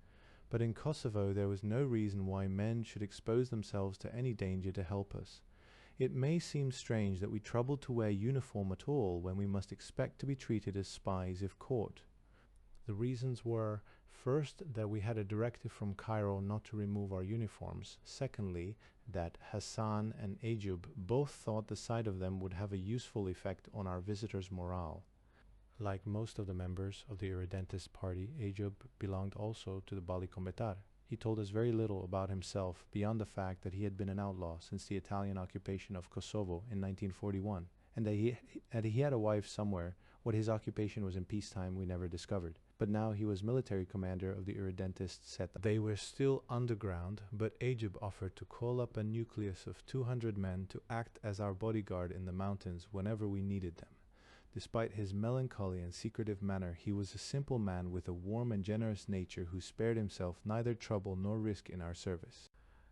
but in Kosovo there was no reason why men should expose themselves to any danger to help us. It may seem strange that we troubled to wear uniform at all when we must expect to be treated as spies if caught. The reasons were, first, that we had a directive from Cairo not to remove our uniforms. Secondly, that Hassan and Ajub both thought the sight of them would have a useful effect on our visitors' morale. Like most of the members of the irredentist party, Ajub belonged also to the Bali Kombëtar. He told us very little about himself beyond the fact that he had been an outlaw since the Italian occupation of Kosovo in 1941, and that he had a wife somewhere. What his occupation was in peacetime we never discovered. But now he was military commander of the irredentist set. They were still underground, but Ajub offered to call up a nucleus of 200 men to act as our bodyguard in the mountains whenever we needed them. Despite his melancholy and secretive manner, he was a simple man with a warm and generous nature who spared himself neither trouble nor risk in our service.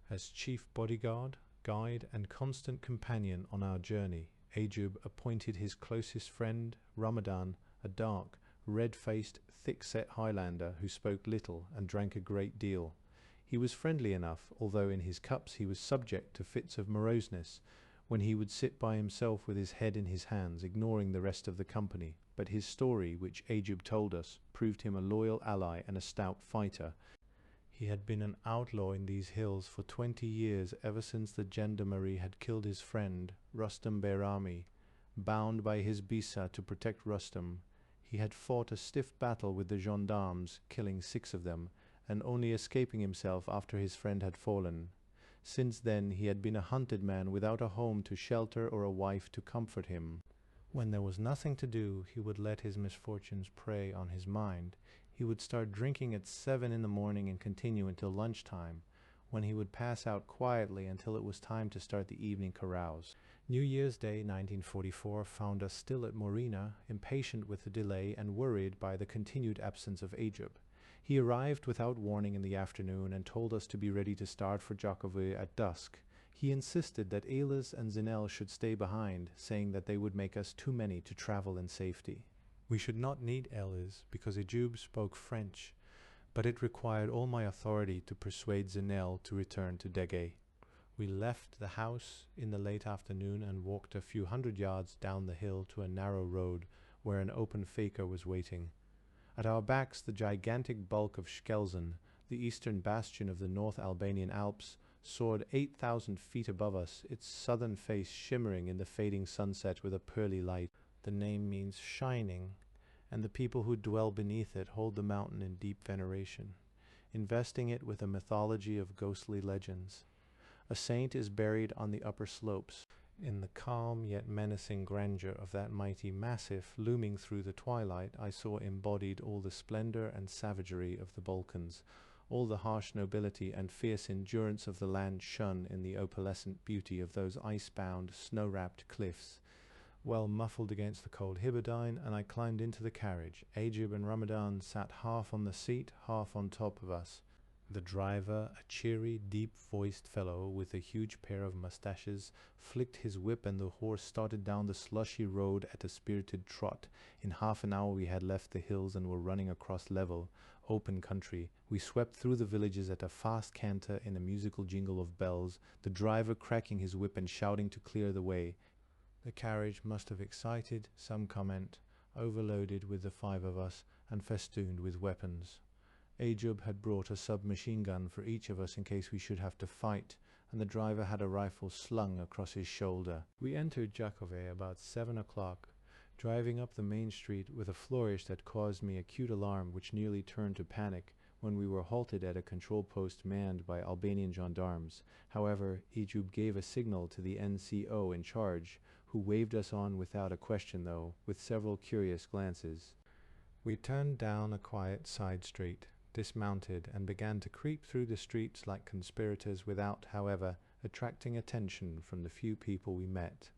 As chief bodyguard, guide, and constant companion on our journey, Ajub appointed his closest friend, Ramadan, a dark, red-faced, thick-set Highlander who spoke little and drank a great deal. He was friendly enough, although in his cups he was subject to fits of moroseness, when he would sit by himself with his head in his hands, ignoring the rest of the company. But his story, which Ajub told us, proved him a loyal ally and a stout fighter. He had been an outlaw in these hills for 20 years, ever since the gendarmerie had killed his friend, Rustam Bayrami. Bound by his Bisa to protect Rustam, he had fought a stiff battle with the gendarmes, killing 6 of them, and only escaping himself after his friend had fallen. Since then he had been a hunted man without a home to shelter or a wife to comfort him. When there was nothing to do, he would let his misfortunes prey on his mind. He would start drinking at 7 in the morning and continue until lunchtime, when he would pass out quietly until it was time to start the evening carouse. New Year's Day 1944 found us still at Morina, impatient with the delay and worried by the continued absence of Ajub. He arrived without warning in the afternoon and told us to be ready to start for Jakove at dusk. He insisted that Elis and Zinel should stay behind, saying that they would make us too many to travel in safety. We should not need Elis because Ajub spoke French, but it required all my authority to persuade Zinel to return to Dege. We left the house in the late afternoon and walked a few hundred yards down the hill to a narrow road where an open faker was waiting. At our backs the gigantic bulk of Skelzen, the eastern bastion of the North Albanian Alps, soared 8,000 feet above us, its southern face shimmering in the fading sunset with a pearly light. The name means shining, and the people who dwell beneath it hold the mountain in deep veneration, investing it with a mythology of ghostly legends. A saint is buried on the upper slopes. In the calm yet menacing grandeur of that mighty massif looming through the twilight, I saw embodied all the splendor and savagery of the Balkans, all the harsh nobility and fierce endurance of the land shone in the opalescent beauty of those ice-bound, snow-wrapped cliffs. Well muffled against the cold Hebridean, and I climbed into the carriage. Ajib and Ramadan sat half on the seat, half on top of us. The driver, a cheery, deep-voiced fellow with a huge pair of mustaches, flicked his whip and the horse started down the slushy road at a spirited trot. In half an hour we had left the hills and were running across level, open country. We swept through the villages at a fast canter in a musical jingle of bells, the driver cracking his whip and shouting to clear the way. The carriage must have excited some comment, overloaded with the 5 of us and festooned with weapons. Ajub had brought a submachine gun for each of us in case we should have to fight, and the driver had a rifle slung across his shoulder. We entered Jakove about 7 o'clock, driving up the main street with a flourish that caused me acute alarm which nearly turned to panic when we were halted at a control post manned by Albanian gendarmes. However, Ajub gave a signal to the NCO in charge, who waved us on without a question though, with several curious glances. We turned down a quiet side street, dismounted, and began to creep through the streets like conspirators without, however, attracting attention from the few people we met.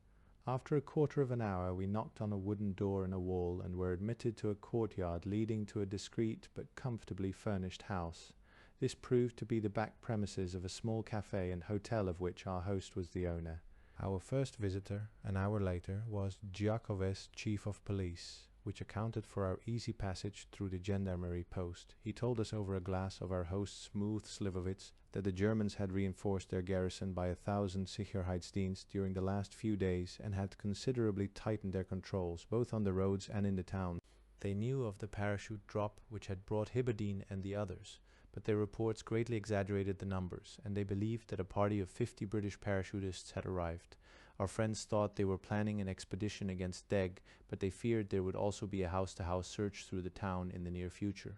After a quarter of an hour we knocked on a wooden door in a wall and were admitted to a courtyard leading to a discreet but comfortably furnished house. This proved to be the back premises of a small cafe and hotel of which our host was the owner. Our first visitor, an hour later, was Jakove's chief of police, which accounted for our easy passage through the gendarmerie post. He told us over a glass of our host's smooth slivovitz that the Germans had reinforced their garrison by 1,000 Sicherheitsdienst during the last few days and had considerably tightened their controls, both on the roads and in the town. They knew of the parachute drop which had brought Hiberdine and the others, but their reports greatly exaggerated the numbers, and they believed that a party of 50 British parachutists had arrived. Our friends thought they were planning an expedition against Deg, but they feared there would also be a house-to-house search through the town in the near future.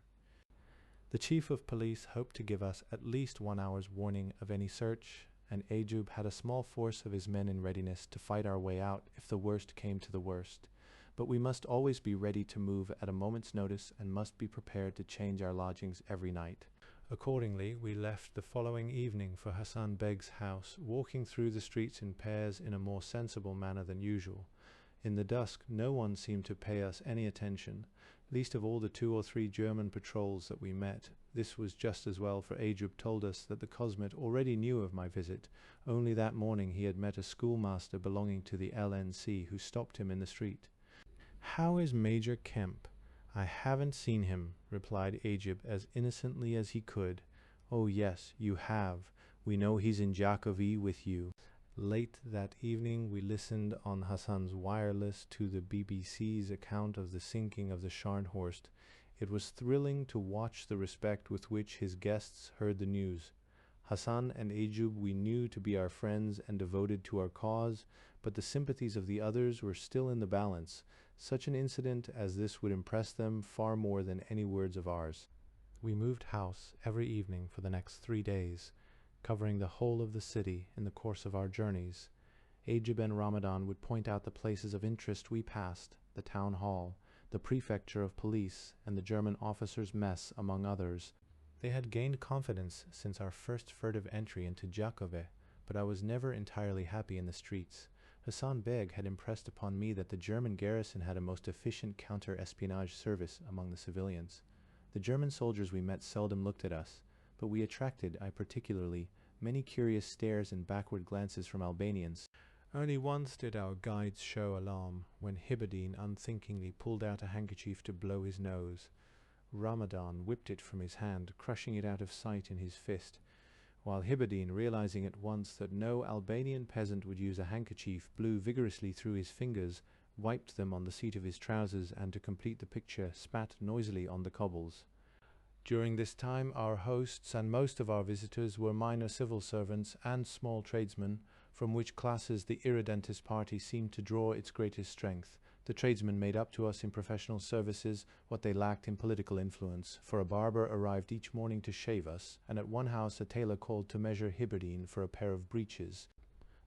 The chief of police hoped to give us at least 1 hour's warning of any search, and Ajub had a small force of his men in readiness to fight our way out if the worst came to the worst. But we must always be ready to move at a moment's notice and must be prepared to change our lodgings every night. Accordingly, we left the following evening for Hassan Beg's house, walking through the streets in pairs in a more sensible manner than usual. In the dusk, no one seemed to pay us any attention, least of all the 2 or 3 German patrols that we met. This was just as well, for Ajub told us that the Cosmet already knew of my visit. Only that morning he had met a schoolmaster belonging to the LNC who stopped him in the street. "How is Major Kemp?" "I haven't seen him," replied Ajib as innocently as he could. "Oh yes, you have. We know he's in Jakove with you." Late that evening we listened on Hassan's wireless to the BBC's account of the sinking of the Scharnhorst. It was thrilling to watch the respect with which his guests heard the news. Hassan and Ajub we knew to be our friends and devoted to our cause, but the sympathies of the others were still in the balance. Such an incident as this would impress them far more than any words of ours. We moved house every evening for the next 3 days, covering the whole of the city in the course of our journeys. Ajib and Ramadan would point out the places of interest we passed, the town hall, the prefecture of police, and the German officers' mess, among others. They had gained confidence since our first furtive entry into Jakove, but I was never entirely happy in the streets. Hassan Beg had impressed upon me that the German garrison had a most efficient counter-espionage service among the civilians. The German soldiers we met seldom looked at us, but we attracted, I particularly, many curious stares and backward glances from Albanians. Only once did our guides show alarm, when Hiberdine unthinkingly pulled out a handkerchief to blow his nose. Ramadan whipped it from his hand, crushing it out of sight in his fist, while Hiberdine, realizing at once that no Albanian peasant would use a handkerchief, blew vigorously through his fingers, wiped them on the seat of his trousers, and to complete the picture, spat noisily on the cobbles. During this time our hosts and most of our visitors were minor civil servants and small tradesmen, from which classes the irredentist party seemed to draw its greatest strength. The tradesmen made up to us in professional services what they lacked in political influence, for a barber arrived each morning to shave us, and at one house a tailor called to measure Hibberdine for a pair of breeches.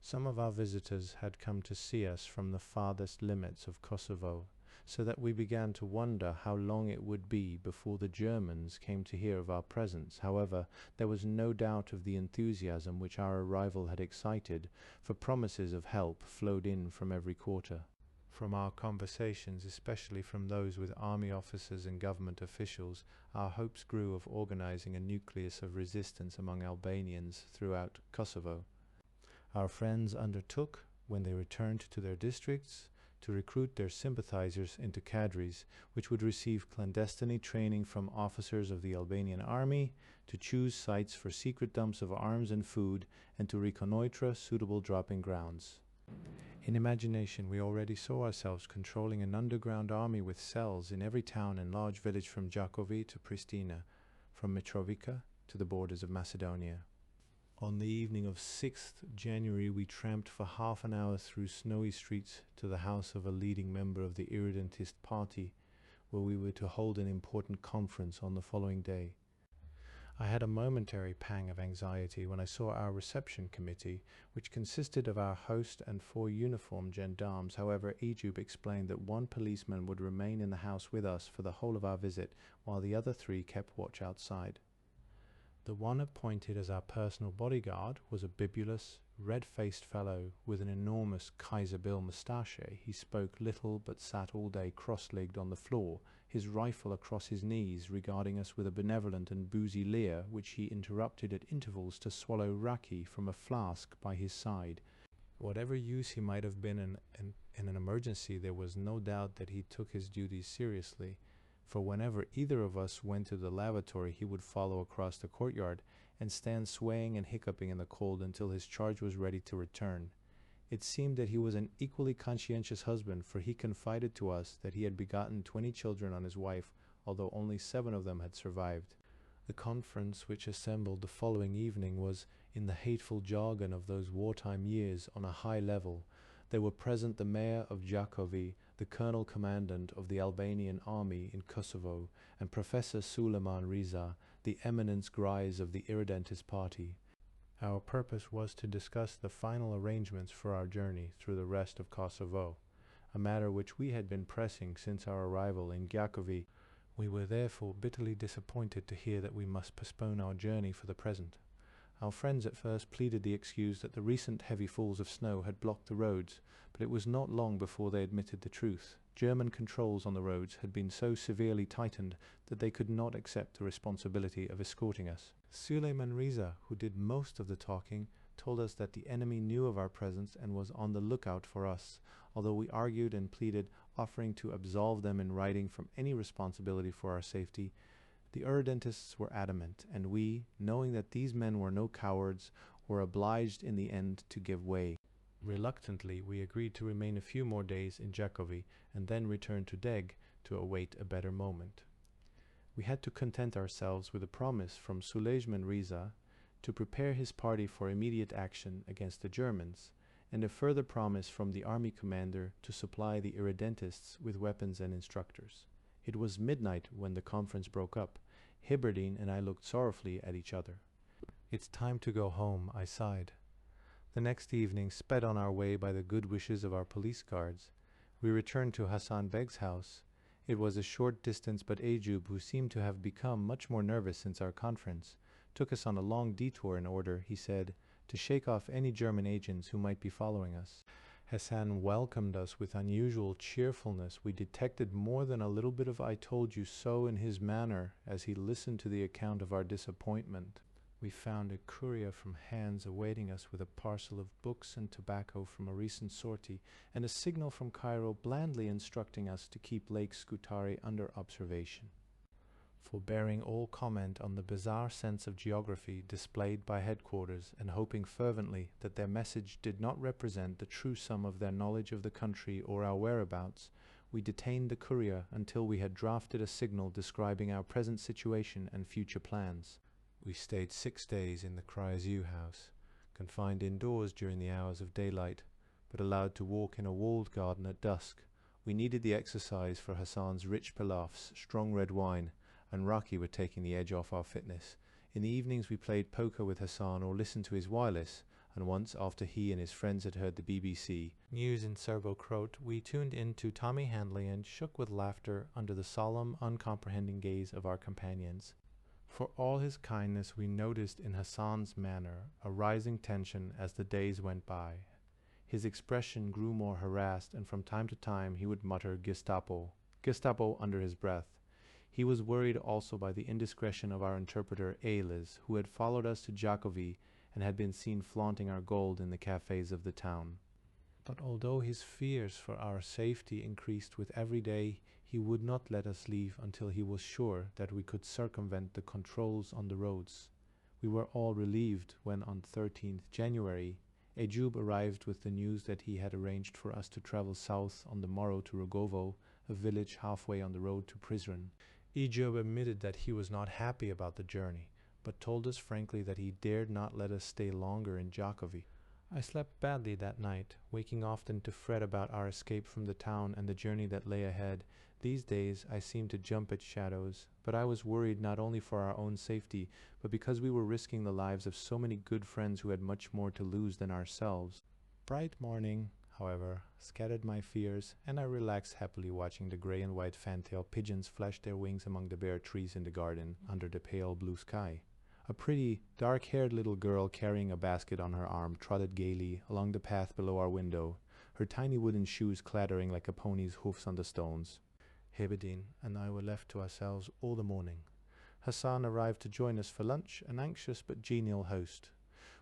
Some of our visitors had come to see us from the farthest limits of Kosovo, so that we began to wonder how long it would be before the Germans came to hear of our presence. However, there was no doubt of the enthusiasm which our arrival had excited, for promises of help flowed in from every quarter. From our conversations, especially from those with army officers and government officials, our hopes grew of organizing a nucleus of resistance among Albanians throughout Kosovo. Our friends undertook, when they returned to their districts, to recruit their sympathizers into cadres, which would receive clandestine training from officers of the Albanian army, to choose sites for secret dumps of arms and food, and to reconnoitre suitable dropping grounds. In imagination, we already saw ourselves controlling an underground army with cells in every town and large village from Đakovi to Pristina, from Mitrovica to the borders of Macedonia. On the evening of 6th January, we tramped for half an hour through snowy streets to the house of a leading member of the irredentist party, where we were to hold an important conference on the following day. I had a momentary pang of anxiety when I saw our reception committee, which consisted of our host and 4 uniformed gendarmes. However, Ejub explained that 1 policeman would remain in the house with us for the whole of our visit, while the other 3 kept watch outside. The one appointed as our personal bodyguard was a bibulous, red-faced fellow with an enormous Kaiser Bill moustache. He spoke little but sat all day cross-legged on the floor, his rifle across his knees, regarding us with a benevolent and boozy leer, which he interrupted at intervals to swallow raki from a flask by his side. Whatever use he might have been in an emergency, there was no doubt that he took his duties seriously, for whenever either of us went to the lavatory, he would follow across the courtyard and stand swaying and hiccuping in the cold until his charge was ready to return. It seemed that he was an equally conscientious husband, for he confided to us that he had begotten 20 children on his wife, although only 7 of them had survived. The conference which assembled the following evening was, in the hateful jargon of those wartime years, on a high level. There were present the mayor of Đakovi, the colonel commandant of the Albanian army in Kosovo, and Professor Suleiman Riza, the eminence grise of the irredentist party. Our purpose was to discuss the final arrangements for our journey through the rest of Kosovo, a matter which we had been pressing since our arrival in Đakovi. We were therefore bitterly disappointed to hear that we must postpone our journey for the present. Our friends at first pleaded the excuse that the recent heavy falls of snow had blocked the roads, but it was not long before they admitted the truth. German controls on the roads had been so severely tightened that they could not accept the responsibility of escorting us. Suleiman Riza, who did most of the talking, told us that the enemy knew of our presence and was on the lookout for us, although we argued and pleaded, offering to absolve them in writing from any responsibility for our safety. The irredentists were adamant, and we, knowing that these men were no cowards, were obliged in the end to give way. Reluctantly, we agreed to remain a few more days in Đakovi and then return to Deg to await a better moment. We had to content ourselves with a promise from Suleiman Riza to prepare his party for immediate action against the Germans, and a further promise from the army commander to supply the irredentists with weapons and instructors. It was midnight when the conference broke up. Hibberdine and I looked sorrowfully at each other. "It's time to go home," I sighed. The next evening, sped on our way by the good wishes of our police guards, we returned to Hassan Beg's house. It was a short distance, but Ejub, who seemed to have become much more nervous since our conference, took us on a long detour in order, he said, to shake off any German agents who might be following us. Hassan welcomed us with unusual cheerfulness. We detected more than a little bit of "I told you so" in his manner as he listened to the account of our disappointment. We found a courier from Hans awaiting us with a parcel of books and tobacco from a recent sortie, and a signal from Cairo blandly instructing us to keep Lake Scutari under observation. Forbearing all comment on the bizarre sense of geography displayed by headquarters, and hoping fervently that their message did not represent the true sum of their knowledge of the country or our whereabouts, we detained the courier until we had drafted a signal describing our present situation and future plans. We stayed 6 days in the Crest house, confined indoors during the hours of daylight, but allowed to walk in a walled garden at dusk, We needed the exercise for Hassan's rich pilafs, strong red wine, and Raki were taking the edge off our fitness. In the evenings we played poker with Hassan or listened to his wireless, and once, after he and his friends had heard the BBC news in Serbo-Croat, we tuned in to Tommy Handley and shook with laughter under the solemn, uncomprehending gaze of our companions. For all his kindness, we noticed in Hassan's manner a rising tension as the days went by. His expression grew more harassed, and from time to time he would mutter Gestapo, Gestapo under his breath. He was worried also by the indiscretion of our interpreter Eilers, who had followed us to Jakovi and had been seen flaunting our gold in the cafes of the town. But although his fears for our safety increased with every day, he would not let us leave until he was sure that we could circumvent the controls on the roads. We were all relieved when on 13th January, Ejub arrived with the news that he had arranged for us to travel south on the morrow to Rogovo, a village halfway on the road to Prizren. Ejub admitted that he was not happy about the journey, but told us frankly that he dared not let us stay longer in Jakovi. I slept badly that night, waking often to fret about our escape from the town and the journey that lay ahead. These days I seemed to jump at shadows, but I was worried not only for our own safety, but because we were risking the lives of so many good friends who had much more to lose than ourselves. Bright morning, however, scattered my fears, and I relaxed happily watching the grey and white fantail pigeons flash their wings among the bare trees in the garden under the pale blue sky. A pretty, dark-haired little girl carrying a basket on her arm trotted gaily along the path below our window, her tiny wooden shoes clattering like a pony's hoofs on the stones. Hebedin and I were left to ourselves all the morning. Hassan arrived to join us for lunch, an anxious but genial host.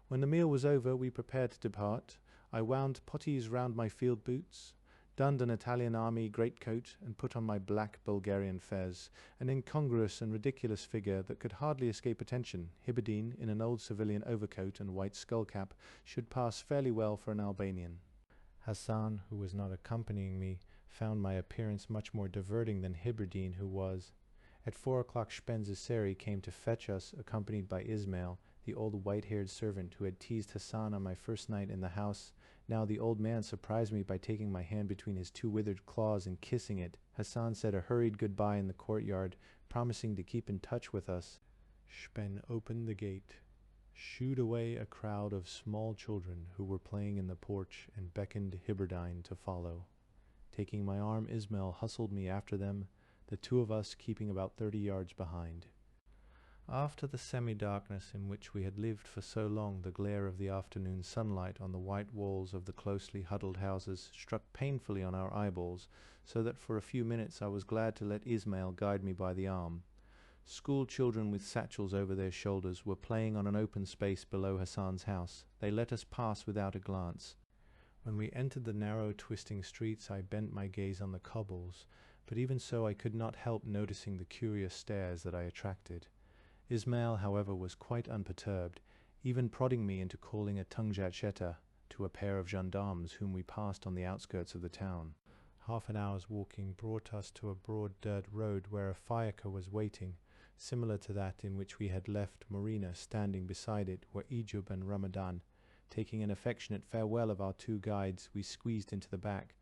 When the meal was over, we prepared to depart. I wound puttees round my field boots, donned an Italian army greatcoat, and put on my black Bulgarian fez, an incongruous and ridiculous figure that could hardly escape attention. Hebedin, in an old civilian overcoat and white skullcap, should pass fairly well for an Albanian. Hassan, who was not accompanying me, found my appearance much more diverting than Hebedin, who was. At 4 o'clock Spenziseri came to fetch us, accompanied by Ismail, the old white-haired servant who had teased Hassan on my first night in the house. Now the old man surprised me by taking my hand between his two withered claws and kissing it. Hassan said a hurried goodbye in the courtyard, promising to keep in touch with us. Spen opened the gate, shooed away a crowd of small children who were playing in the porch, and beckoned Heberdine to follow. Taking my arm, Ismail hustled me after them, the two of us keeping about 30 yards behind. After the semi-darkness in which we had lived for so long, the glare of the afternoon sunlight on the white walls of the closely huddled houses struck painfully on our eyeballs, so that for a few minutes I was glad to let Ismail guide me by the arm. School children with satchels over their shoulders were playing on an open space below Hassan's house. They let us pass without a glance. When we entered the narrow, twisting streets, I bent my gaze on the cobbles, but even so I could not help noticing the curious stares that I attracted. Ismail, however, was quite unperturbed, even prodding me into calling a tungjacheta to a pair of gendarmes whom we passed on the outskirts of the town. Half an hour's walking brought us to a broad dirt road where a fiacre was waiting, similar to that in which we had left Marina standing beside it, where Ejub and Ramadan. Taking an affectionate farewell of our two guides, we squeezed into the back,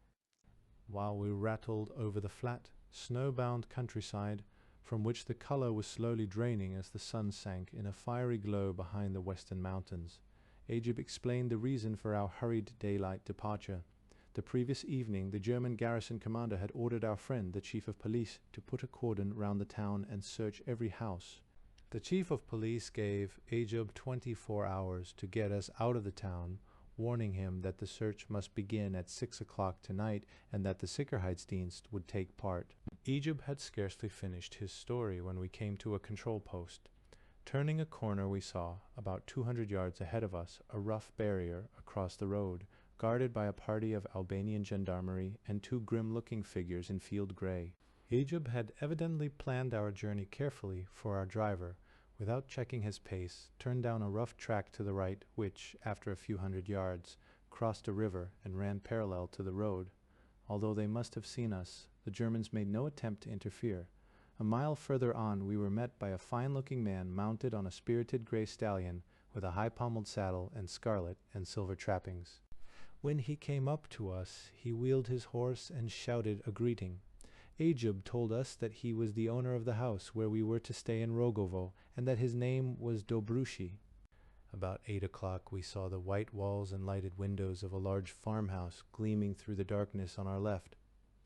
while we rattled over the flat, snow-bound countryside, from which the colour was slowly draining as the sun sank in a fiery glow behind the western mountains. Ejub explained the reason for our hurried daylight departure. The previous evening, the German garrison commander had ordered our friend, the chief of police, to put a cordon round the town and search every house. The chief of police gave Ejub 24 hours to get us out of the town, warning him that the search must begin at 6 o'clock tonight and that the Sicherheitsdienst would take part. Ejub had scarcely finished his story when we came to a control post. Turning a corner, we saw, about 200 yards ahead of us, a rough barrier across the road, guarded by a party of Albanian gendarmerie and two grim-looking figures in field grey. Ejub had evidently planned our journey carefully, for our driver, without checking his pace, turned down a rough track to the right which, after a few hundred yards, crossed a river and ran parallel to the road. Although they must have seen us, the Germans made no attempt to interfere. A mile further on we were met by a fine-looking man mounted on a spirited grey stallion with a high-pommelled saddle and scarlet and silver trappings. When he came up to us, he wheeled his horse and shouted a greeting. Ajub told us that he was the owner of the house where we were to stay in Rogovo, and that his name was Dobrushi. About 8 o'clock we saw the white walls and lighted windows of a large farmhouse gleaming through the darkness on our left.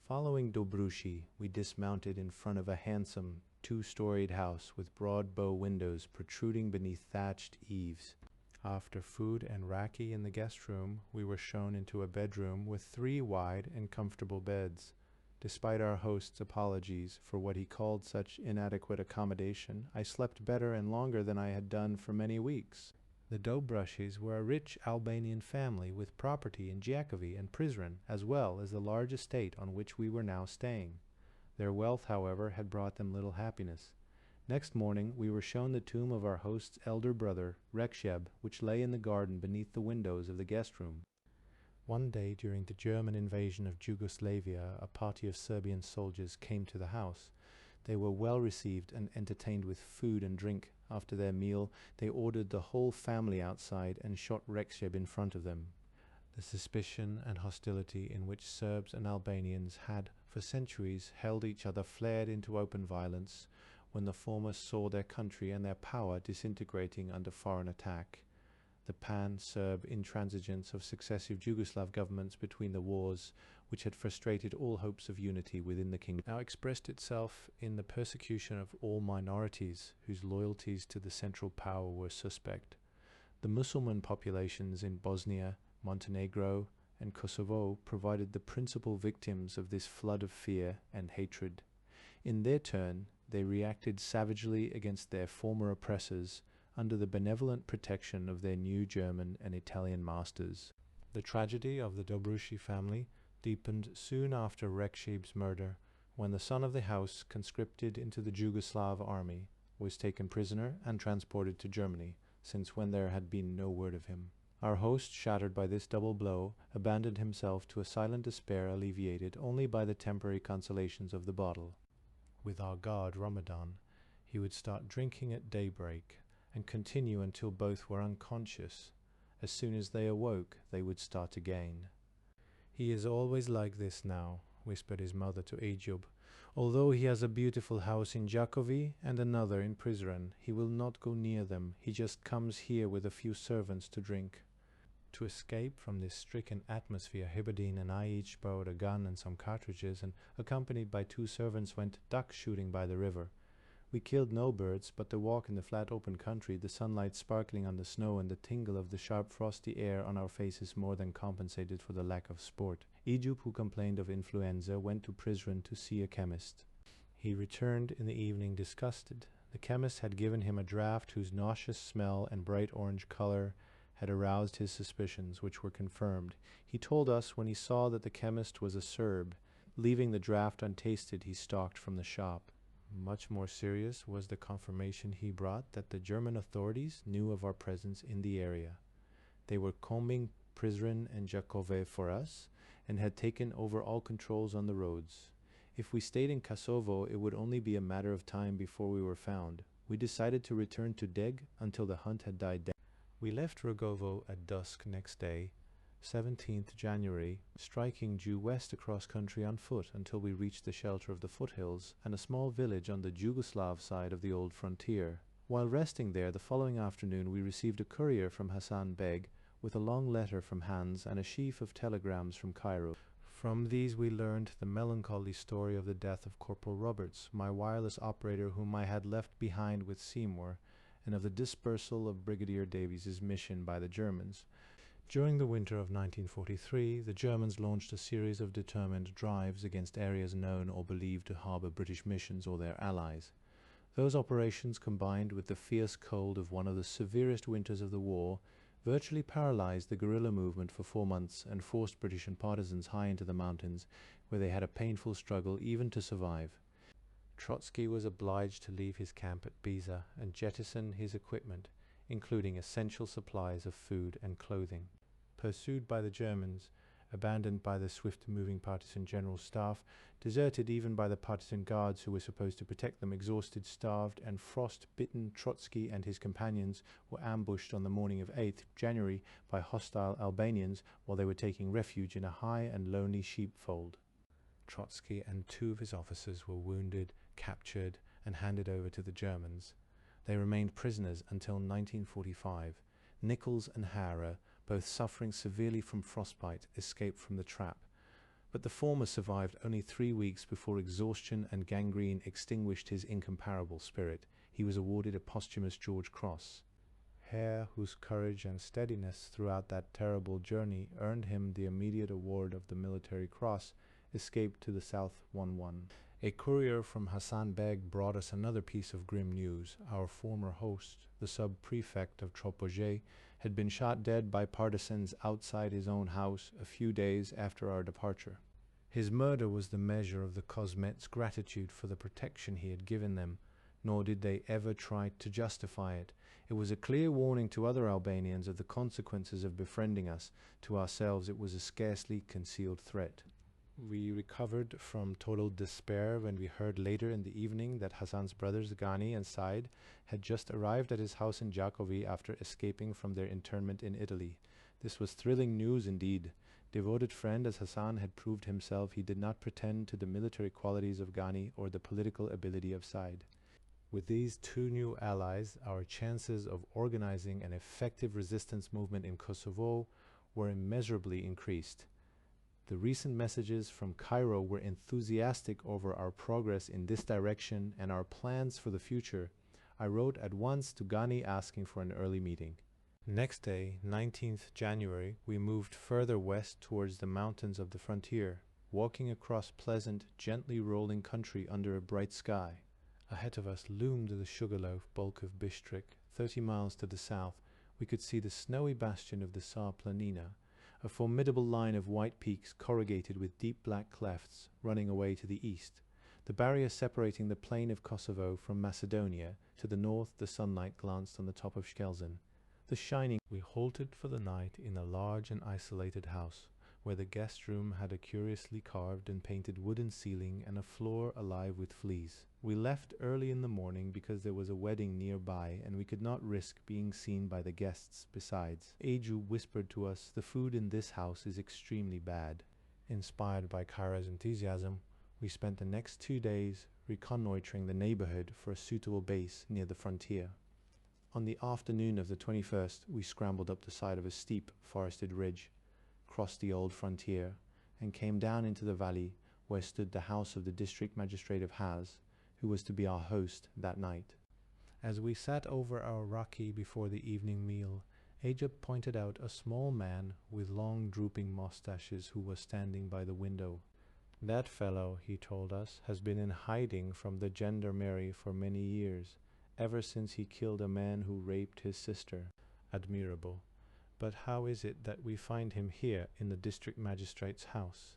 Following Dobrushi, we dismounted in front of a handsome, 2-storied house with broad bow windows protruding beneath thatched eaves. After food and raki in the guest room, we were shown into a bedroom with 3 wide and comfortable beds. Despite our host's apologies for what he called such inadequate accommodation, I slept better and longer than I had done for many weeks. The Dobrushis were a rich Albanian family with property in Giakovi and Prizren, as well as the large estate on which we were now staying. Their wealth, however, had brought them little happiness. Next morning we were shown the tomb of our host's elder brother, Reksheb, which lay in the garden beneath the windows of the guest room. One day during the German invasion of Yugoslavia, a party of Serbian soldiers came to the house. They were well received and entertained with food and drink. After their meal, they ordered the whole family outside and shot Reksheb in front of them. The suspicion and hostility in which Serbs and Albanians had for centuries held each other flared into open violence when the former saw their country and their power disintegrating under foreign attack. The pan-Serb intransigence of successive Yugoslav governments between the wars, which had frustrated all hopes of unity within the kingdom, now expressed itself in the persecution of all minorities whose loyalties to the central power were suspect. The Muslim populations in Bosnia, Montenegro, and Kosovo provided the principal victims of this flood of fear and hatred. In their turn, they reacted savagely against their former oppressors under the benevolent protection of their new German and Italian masters. The tragedy of the Dobrushi family deepened soon after Reksheb's murder, when the son of the house, conscripted into the Yugoslav army, was taken prisoner and transported to Germany, since when there had been no word of him. Our host, shattered by this double blow, abandoned himself to a silent despair alleviated only by the temporary consolations of the bottle. With our god Ramadan, he would start drinking at daybreak and continue until both were unconscious. As soon as they awoke, they would start again. "He is always like this now," whispered his mother to Ajub. "Although he has a beautiful house in Giakovi and another in Prizren, he will not go near them. He just comes here with a few servants to drink." To escape from this stricken atmosphere, Hibadin and I each borrowed a gun and some cartridges, and, accompanied by 2 servants, went duck shooting by the river. We killed no birds, but the walk in the flat open country, the sunlight sparkling on the snow, and the tingle of the sharp frosty air on our faces more than compensated for the lack of sport. Ajub, who complained of influenza, went to Prizren to see a chemist. He returned in the evening disgusted. The chemist had given him a draught whose nauseous smell and bright orange color had aroused his suspicions, which were confirmed. He told us when he saw that the chemist was a Serb. Leaving the draught untasted, he stalked from the shop. Much more serious was the confirmation he brought that the German authorities knew of our presence in the area. They were combing Prizren and Giakovo for us, and had taken over all controls on the roads. If we stayed in Kosovo, it would only be a matter of time before we were found. We decided to return to Deg until the hunt had died down. We left Rogovo at dusk next day, 17th January, striking due west across country on foot until we reached the shelter of the foothills and a small village on the Yugoslav side of the old frontier. While resting there the following afternoon, we received a courier from Hassan Beg with a long letter from Hans and a sheaf of telegrams from Cairo. From these we learned the melancholy story of the death of Corporal Roberts, my wireless operator whom I had left behind with Seymour, and of the dispersal of Brigadier Davies's mission by the Germans. During the winter of 1943, the Germans launched a series of determined drives against areas known or believed to harbor British missions or their allies. Those operations, combined with the fierce cold of one of the severest winters of the war, virtually paralyzed the guerrilla movement for 4 months and forced British and partisans high into the mountains, where they had a painful struggle even to survive. Trotsky was obliged to leave his camp at Biza and jettison his equipment, including essential supplies of food and clothing. Pursued by the Germans, abandoned by the swift-moving partisan general staff, deserted even by the partisan guards who were supposed to protect them. Exhausted, starved, and frost-bitten, Trotsky and his companions were ambushed on the morning of 8th January by hostile Albanians while they were taking refuge in a high and lonely sheepfold. Trotsky and 2 of his officers were wounded, captured, and handed over to the Germans. They remained prisoners until 1945. Nichols and Hara, both suffering severely from frostbite, escaped from the trap, but the former survived only 3 weeks before exhaustion and gangrene extinguished his incomparable spirit. He was awarded a posthumous George Cross. Hare, whose courage and steadiness throughout that terrible journey earned him the immediate award of the Military Cross, escaped to the south 1-1. A courier from Hassan Beg brought us another piece of grim news. Our former host, the sub-prefect of Tropoje, had been shot dead by partisans outside his own house a few days after our departure. His murder was the measure of the Cosmets' gratitude for the protection he had given them, nor did they ever try to justify it. It was a clear warning to other Albanians of the consequences of befriending us. To ourselves it was a scarcely concealed threat. We recovered from total despair when we heard later in the evening that Hassan's brothers Ghani and Said had just arrived at his house in Jakovi after escaping from their internment in Italy. This was thrilling news indeed. Devoted friend as Hassan had proved himself, he did not pretend to the military qualities of Ghani or the political ability of Said. With these 2 new allies, our chances of organizing an effective resistance movement in Kosovo were immeasurably increased. The recent messages from Cairo were enthusiastic over our progress in this direction and our plans for the future. I wrote at once to Ghani asking for an early meeting. Next day, 19th January, we moved further west towards the mountains of the frontier, walking across pleasant, gently rolling country under a bright sky. Ahead of us loomed the Sugarloaf bulk of Bistrik. 30 miles to the south, we could see the snowy bastion of the Sa Planina, a formidable line of white peaks corrugated with deep black clefts running away to the east, the barrier separating the plain of Kosovo from Macedonia. To the north the sunlight glanced on the top of Shkelzen. The shining. We halted for the night in a large and isolated house, where the guest room had a curiously carved and painted wooden ceiling and a floor alive with fleas. We left early in the morning because there was a wedding nearby and we could not risk being seen by the guests. Besides, Eju whispered to us, the food in this house is extremely bad. Inspired by Kara's enthusiasm, we spent the next 2 days reconnoitering the neighborhood for a suitable base near the frontier. On the afternoon of the 21st, we scrambled up the side of a steep, forested ridge, crossed the old frontier, and came down into the valley where stood the house of the district magistrate of Haz, who was to be our host that night. As we sat over our raki before the evening meal, Ajab pointed out a small man with long drooping mustaches who was standing by the window. That fellow, he told us, has been in hiding from the gendarmerie for many years, ever since he killed a man who raped his sister. Admirable. But how is it that we find him here in the district magistrate's house?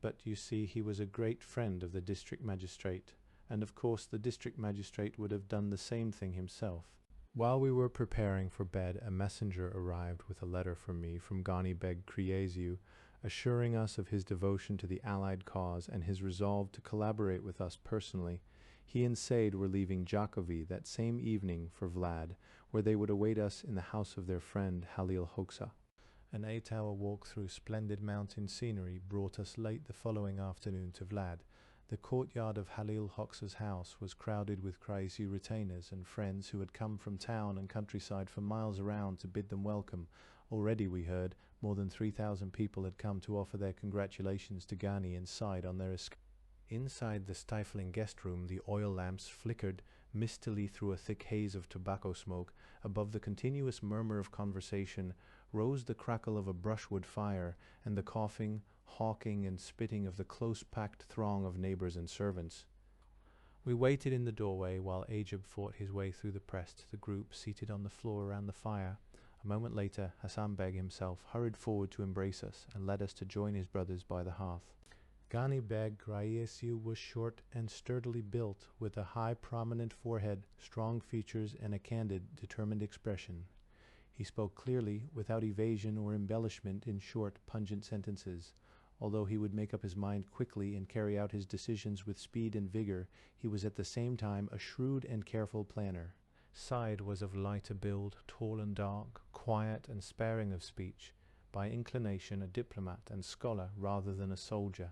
But you see, he was a great friend of the district magistrate, and of course the district magistrate would have done the same thing himself. While we were preparing for bed, a messenger arrived with a letter for me from Ghani Beg Kriyeziu, assuring us of his devotion to the Allied cause and his resolve to collaborate with us personally. He and Said were leaving Jakovi that same evening for Vlad, where they would await us in the house of their friend Halil Hoxha. An 8-hour walk through splendid mountain scenery brought us late the following afternoon to Vlad. The courtyard of Halil Hoxha's house was crowded with Kriyeziu retainers and friends who had come from town and countryside for miles around to bid them welcome. Already, we heard, more than 3,000 people had come to offer their congratulations to Ghani and Said on their escape. Inside the stifling guest room, the oil lamps flickered mistily through a thick haze of tobacco smoke. Above the continuous murmur of conversation rose the crackle of a brushwood fire and the coughing, hawking, and spitting of the close-packed throng of neighbors and servants. We waited in the doorway while Ajab fought his way through the press to the group seated on the floor around the fire. A moment later, Hassan Beg himself hurried forward to embrace us and led us to join his brothers by the hearth. Ghani Beg Kriyeziu was short and sturdily built, with a high prominent forehead, strong features, and a candid, determined expression. He spoke clearly, without evasion or embellishment, in short, pungent sentences. Although he would make up his mind quickly and carry out his decisions with speed and vigor, he was at the same time a shrewd and careful planner. Said was of lighter build, tall and dark, quiet and sparing of speech, by inclination a diplomat and scholar rather than a soldier.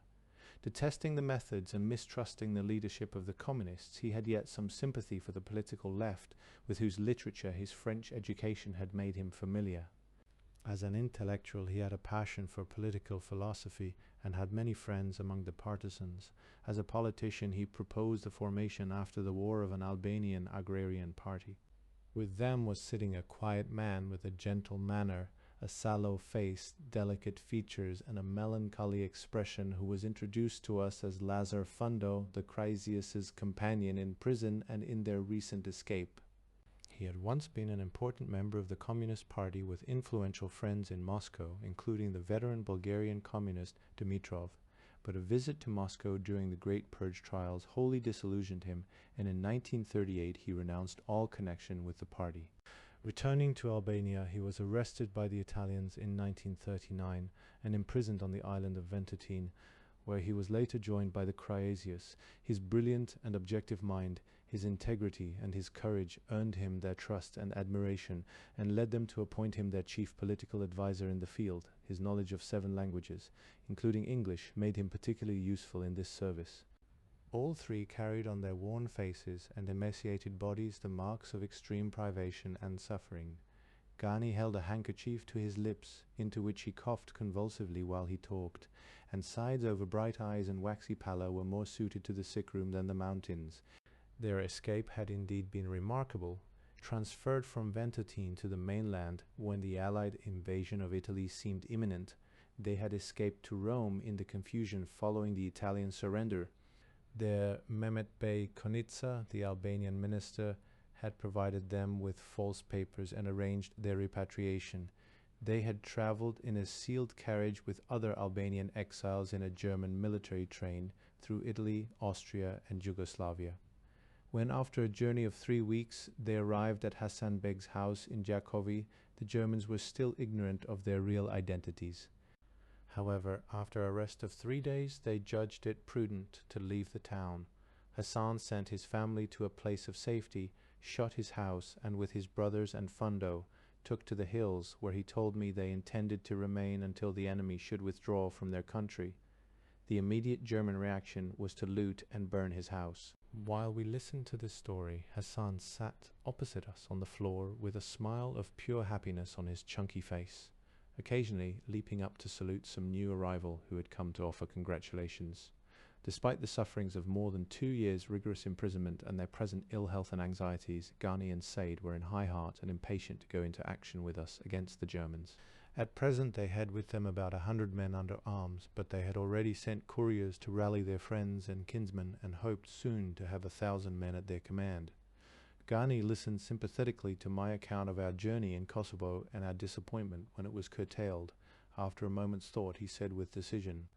Detesting the methods and mistrusting the leadership of the communists, he had yet some sympathy for the political left, with whose literature his French education had made him familiar. As an intellectual, he had a passion for political philosophy and had many friends among the partisans. As a politician, he proposed the formation after the war of an Albanian agrarian party. With them was sitting a quiet man with a gentle manner, a sallow face, delicate features, and a melancholy expression, who was introduced to us as Lazar Fundo, the Chrysius's companion in prison and in their recent escape. He had once been an important member of the Communist Party with influential friends in Moscow, including the veteran Bulgarian communist Dimitrov. But a visit to Moscow during the Great Purge trials wholly disillusioned him, and in 1938 he renounced all connection with the party. Returning to Albania, he was arrested by the Italians in 1939 and imprisoned on the island of Ventotene, where he was later joined by the Chrysius. His brilliant and objective mind, his integrity and his courage earned him their trust and admiration and led them to appoint him their chief political advisor in the field. His knowledge of 7 languages, including English, made him particularly useful in this service. All three carried on their worn faces and emaciated bodies the marks of extreme privation and suffering. Gani held a handkerchief to his lips, into which he coughed convulsively while he talked, and sides over bright eyes and waxy pallor were more suited to the sick room than the mountains. Their escape had indeed been remarkable. Transferred from Ventotene to the mainland when the Allied invasion of Italy seemed imminent, they had escaped to Rome in the confusion following the Italian surrender. Their Mehmet Bey Konitsa, the Albanian minister, had provided them with false papers and arranged their repatriation. They had traveled in a sealed carriage with other Albanian exiles in a German military train through Italy, Austria, and Yugoslavia. When, after a journey of 3 weeks, they arrived at Hasan Beg's house in Jakovi, the Germans were still ignorant of their real identities. However, after a rest of 3 days, they judged it prudent to leave the town. Hassan sent his family to a place of safety, shut his house, and with his brothers and Fundo, took to the hills, where he told me they intended to remain until the enemy should withdraw from their country. The immediate German reaction was to loot and burn his house. While we listened to this story, Hassan sat opposite us on the floor with a smile of pure happiness on his chunky face, occasionally leaping up to salute some new arrival who had come to offer congratulations. Despite the sufferings of more than 2 years' rigorous imprisonment and their present ill health and anxieties, Gani and Said were in high heart and impatient to go into action with us against the Germans. At present they had with them about 100 men under arms, but they had already sent couriers to rally their friends and kinsmen and hoped soon to have 1,000 men at their command. Gani listened sympathetically to my account of our journey in Kosovo and our disappointment when it was curtailed. After a moment's thought, he said with decision,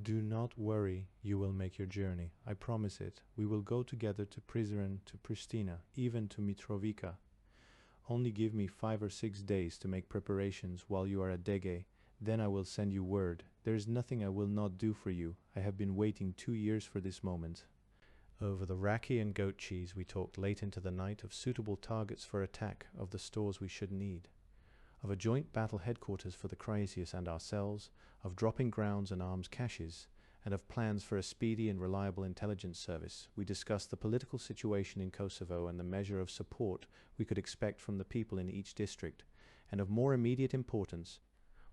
"Do not worry, you will make your journey. I promise it. We will go together to Prizren, to Pristina, even to Mitrovica. Only give me 5 or 6 days to make preparations while you are at Dege. Then I will send you word. There is nothing I will not do for you. I have been waiting 2 years for this moment." Over the raki and goat cheese we talked late into the night of suitable targets for attack, of the stores we should need, of a joint battle headquarters for the Chrysius and ourselves, of dropping grounds and arms caches, and of plans for a speedy and reliable intelligence service. We discussed the political situation in Kosovo and the measure of support we could expect from the people in each district, and of more immediate importance,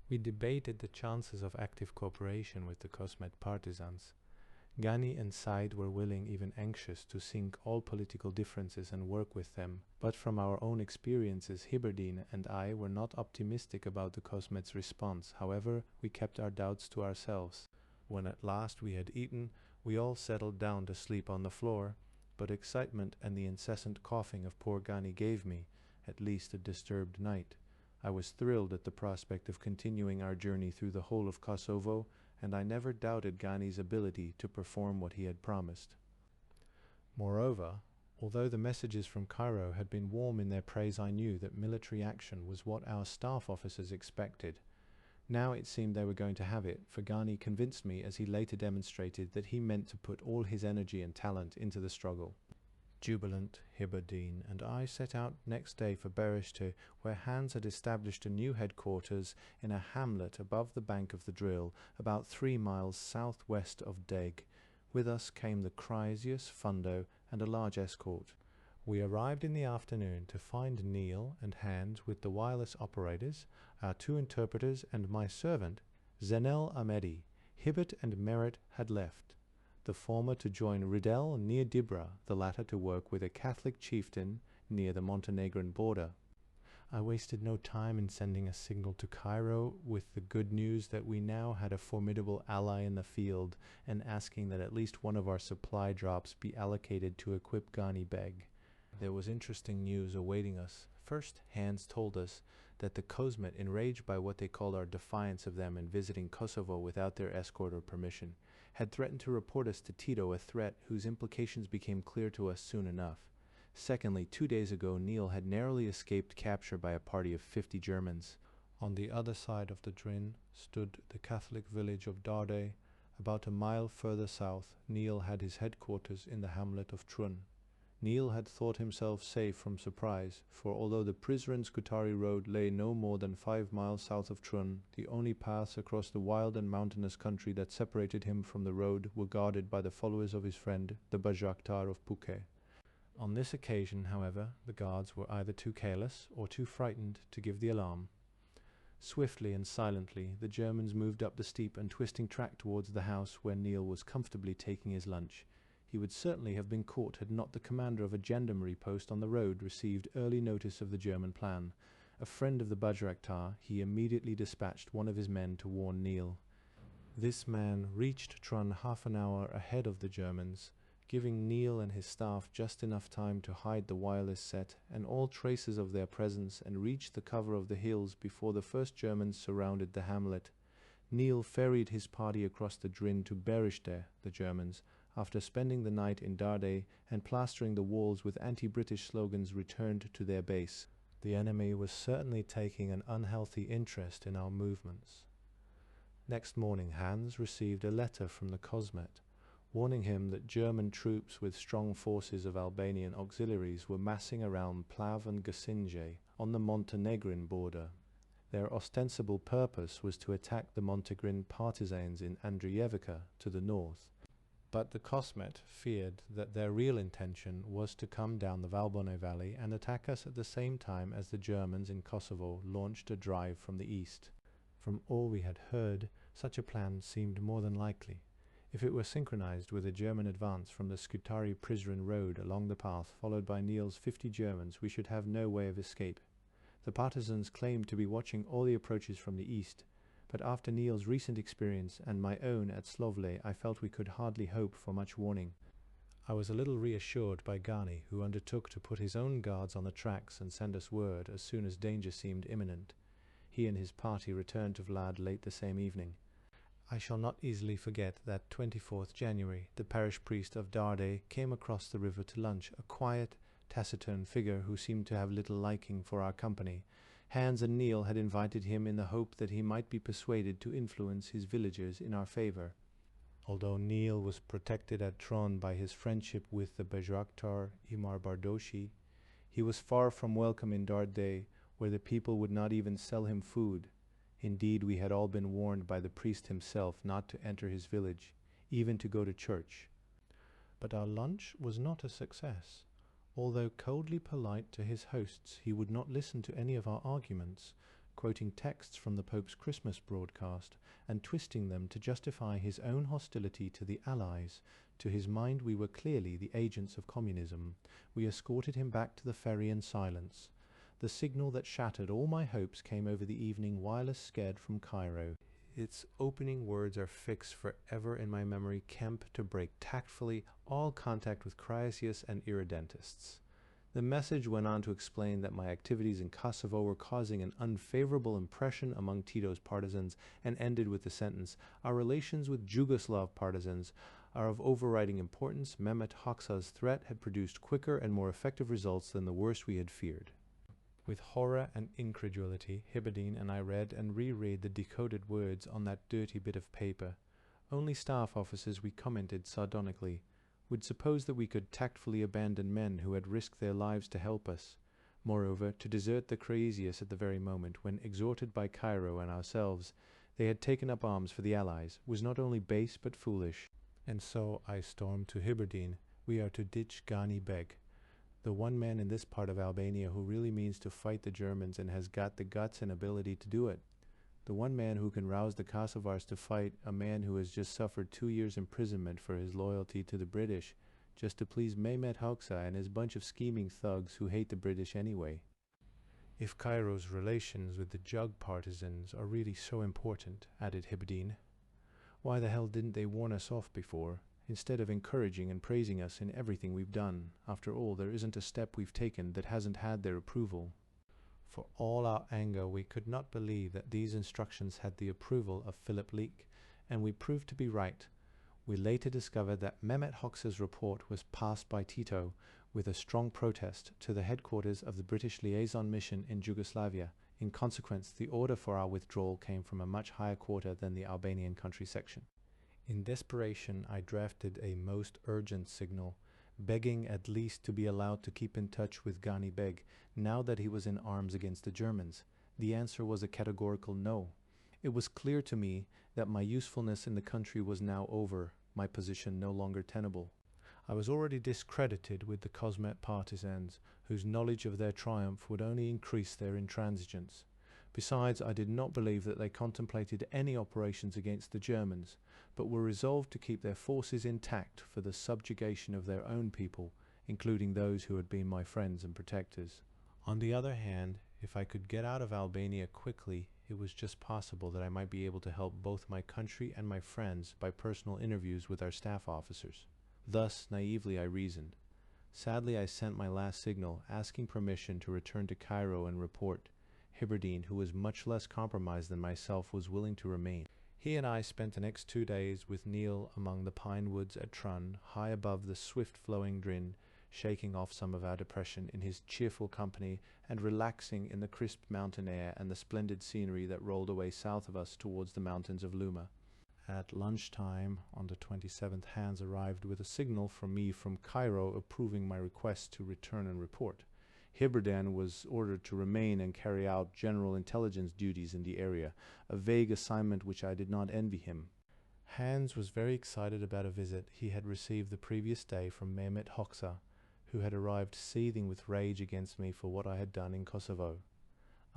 we debated the chances of active cooperation with the Kosmet partisans. Gani and Said were willing, even anxious, to sink all political differences and work with them, but from our own experiences, Hiberdine and I were not optimistic about the Kosmet's response. However, we kept our doubts to ourselves. When at last we had eaten, we all settled down to sleep on the floor, but excitement and the incessant coughing of poor Gani gave me, at least, a disturbed night. I was thrilled at the prospect of continuing our journey through the whole of Kosovo, and I never doubted Gani's ability to perform what he had promised. Moreover, Although the messages from Cairo had been warm in their praise, I knew that military action was what our staff officers expected. Now it seemed they were going to have it, for Ghani convinced me, as he later demonstrated, that he meant to put all his energy and talent into the struggle. Jubilant, Hibberdine and I set out next day for Berishte, where Hans had established a new headquarters in a hamlet above the bank of the Drill, about 3 miles southwest of Deg. With us came the Chrysius, Fundo, and a large escort. We arrived in the afternoon to find Neil and Hans with the wireless operators, our 2 interpreters, and my servant, Zenel Ahmedi. Hibbert and Merritt had left, the former to join Riddell near Dibra, the latter to work with a Catholic chieftain near the Montenegrin border. I wasted no time in sending a signal to Cairo with the good news that we now had a formidable ally in the field, and asking that at least one of our supply drops be allocated to equip Ghani Beg. There was interesting news awaiting us. First, Hans told us that the Kosmet, enraged by what they called our defiance of them in visiting Kosovo without their escort or permission, had threatened to report us to Tito, a threat whose implications became clear to us soon enough. Secondly, 2 days ago Neil had narrowly escaped capture by a party of 50 Germans. On the other side of the Drin stood the Catholic village of Darde. About a mile further south, Neil had his headquarters in the hamlet of Trun. Neil had thought himself safe from surprise, for although the Prizren-Scutari road lay no more than 5 miles south of Trun, the only paths across the wild and mountainous country that separated him from the road were guarded by the followers of his friend, the Bajaktar of Puke. On this occasion, however, the guards were either too careless or too frightened to give the alarm. Swiftly and silently, the Germans moved up the steep and twisting track towards the house where Neil was comfortably taking his lunch. He would certainly have been caught had not the commander of a gendarmerie post on the road received early notice of the German plan. A friend of the Bajraktar, he immediately dispatched one of his men to warn Neil. This man reached Trun half an hour ahead of the Germans, giving Neil and his staff just enough time to hide the wireless set and all traces of their presence and reach the cover of the hills before the first Germans surrounded the hamlet. Neil ferried his party across the Drin to Berishte, the Germans, after spending the night in Darde and plastering the walls with anti-British slogans, returned to their base. The enemy was certainly taking an unhealthy interest in our movements. Next morning Hans received a letter from the Kosmet, warning him that German troops with strong forces of Albanian auxiliaries were massing around Plav and Gasinje on the Montenegrin border. Their ostensible purpose was to attack the Montenegrin partisans in Andrijevica to the north. But the Kosmet feared that their real intention was to come down the Valbonne Valley and attack us at the same time as the Germans in Kosovo launched a drive from the east. From all we had heard, such a plan seemed more than likely. If it were synchronized with a German advance from the Scutari-Prizren road along the path followed by Neil's 50 Germans, we should have no way of escape. The partisans claimed to be watching all the approaches from the east, but after Neil's recent experience and my own at Slovle, I felt we could hardly hope for much warning. I was a little reassured by Ghani, who undertook to put his own guards on the tracks and send us word as soon as danger seemed imminent. He and his party returned to Vlad late the same evening. I shall not easily forget that 24th January, the parish priest of Darde came across the river to lunch, a quiet, taciturn figure who seemed to have little liking for our company. Hans and Neil had invited him in the hope that he might be persuaded to influence his villagers in our favor. Although Neil was protected at Tron by his friendship with the Bajraktar Imar Bardoshi, he was far from welcome in Darde, where the people would not even sell him food. Indeed, we had all been warned by the priest himself not to enter his village, even to go to church. But our lunch was not a success. Although coldly polite to his hosts, he would not listen to any of our arguments, quoting texts from the Pope's Christmas broadcast and twisting them to justify his own hostility to the Allies. To his mind, we were clearly the agents of communism. We escorted him back to the ferry in silence. The signal that shattered all my hopes came over the evening wireless scud from Cairo. Its opening words are fixed forever in my memory: Kemp to break tactfully all contact with Chrysius and irredentists. The message went on to explain that my activities in Kosovo were causing an unfavorable impression among Tito's partisans, and ended with the sentence, "Our relations with Yugoslav partisans are of overriding importance. Mehmet Hoxha's threat had produced quicker and more effective results than the worst we had feared. With horror and incredulity, Hibberdine and I read and reread the decoded words on that dirty bit of paper. Only staff officers, we commented sardonically, would suppose that we could tactfully abandon men who had risked their lives to help us. Moreover, to desert the Croesius at the very moment when, exhorted by Cairo and ourselves, they had taken up arms for the Allies, was not only base but foolish. And so I stormed to Hibberdine. We are to ditch Ghani Beg, the one man in this part of Albania who really means to fight the Germans and has got the guts and ability to do it. The one man who can rouse the Kosovars to fight a man who has just suffered 2 years imprisonment for his loyalty to the British, just to please Mehmet Hoxha and his bunch of scheming thugs who hate the British anyway. If Cairo's relations with the Jug partisans are really so important, added Hibberdine, why the hell didn't they warn us off before, instead of encouraging and praising us in everything we've done? After all, there isn't a step we've taken that hasn't had their approval. For all our anger, we could not believe that these instructions had the approval of Philip Leake, and we proved to be right. We later discovered that Mehmet Hoxha's report was passed by Tito with a strong protest to the headquarters of the British liaison mission in Yugoslavia. In consequence, the order for our withdrawal came from a much higher quarter than the Albanian country section. In desperation, I drafted a most urgent signal, begging at least to be allowed to keep in touch with Ghani Beg, now that he was in arms against the Germans. The answer was a categorical no. It was clear to me that my usefulness in the country was now over, my position no longer tenable. I was already discredited with the Cosmet partisans, whose knowledge of their triumph would only increase their intransigence. Besides, I did not believe that they contemplated any operations against the Germans, but were resolved to keep their forces intact for the subjugation of their own people, including those who had been my friends and protectors. On the other hand, if I could get out of Albania quickly, it was just possible that I might be able to help both my country and my friends by personal interviews with our staff officers. Thus, naively, I reasoned. Sadly, I sent my last signal, asking permission to return to Cairo and report. Hibberdine, who was much less compromised than myself, was willing to remain. He and I spent the next 2 days with Neil among the pine woods at Trun, high above the swift-flowing Drin, shaking off some of our depression in his cheerful company and relaxing in the crisp mountain air and the splendid scenery that rolled away south of us towards the mountains of Luma. At lunchtime on the 27th, Hans arrived with a signal from me from Cairo approving my request to return and report. Hibberdine was ordered to remain and carry out general intelligence duties in the area, a vague assignment which I did not envy him. Hans was very excited about a visit he had received the previous day from Mehmet Hoxha, who had arrived seething with rage against me for what I had done in Kosovo.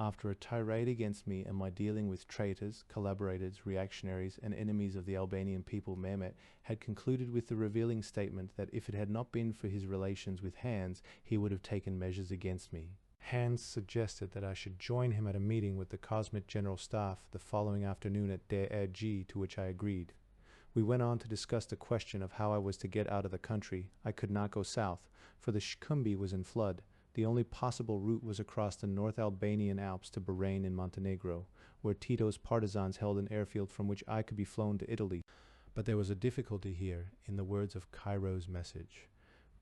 After a tirade against me and my dealing with traitors, collaborators, reactionaries, and enemies of the Albanian people, Mehmet had concluded with the revealing statement that if it had not been for his relations with Hans, he would have taken measures against me. Hans suggested that I should join him at a meeting with the Cosmet General Staff the following afternoon at WWII, to which I agreed. We went on to discuss the question of how I was to get out of the country. I could not go south, for the Shkumbi was in flood. The only possible route was across the North Albanian Alps to Bahrain in Montenegro, where Tito's partisans held an airfield from which I could be flown to Italy. But there was a difficulty here, in the words of Cairo's message.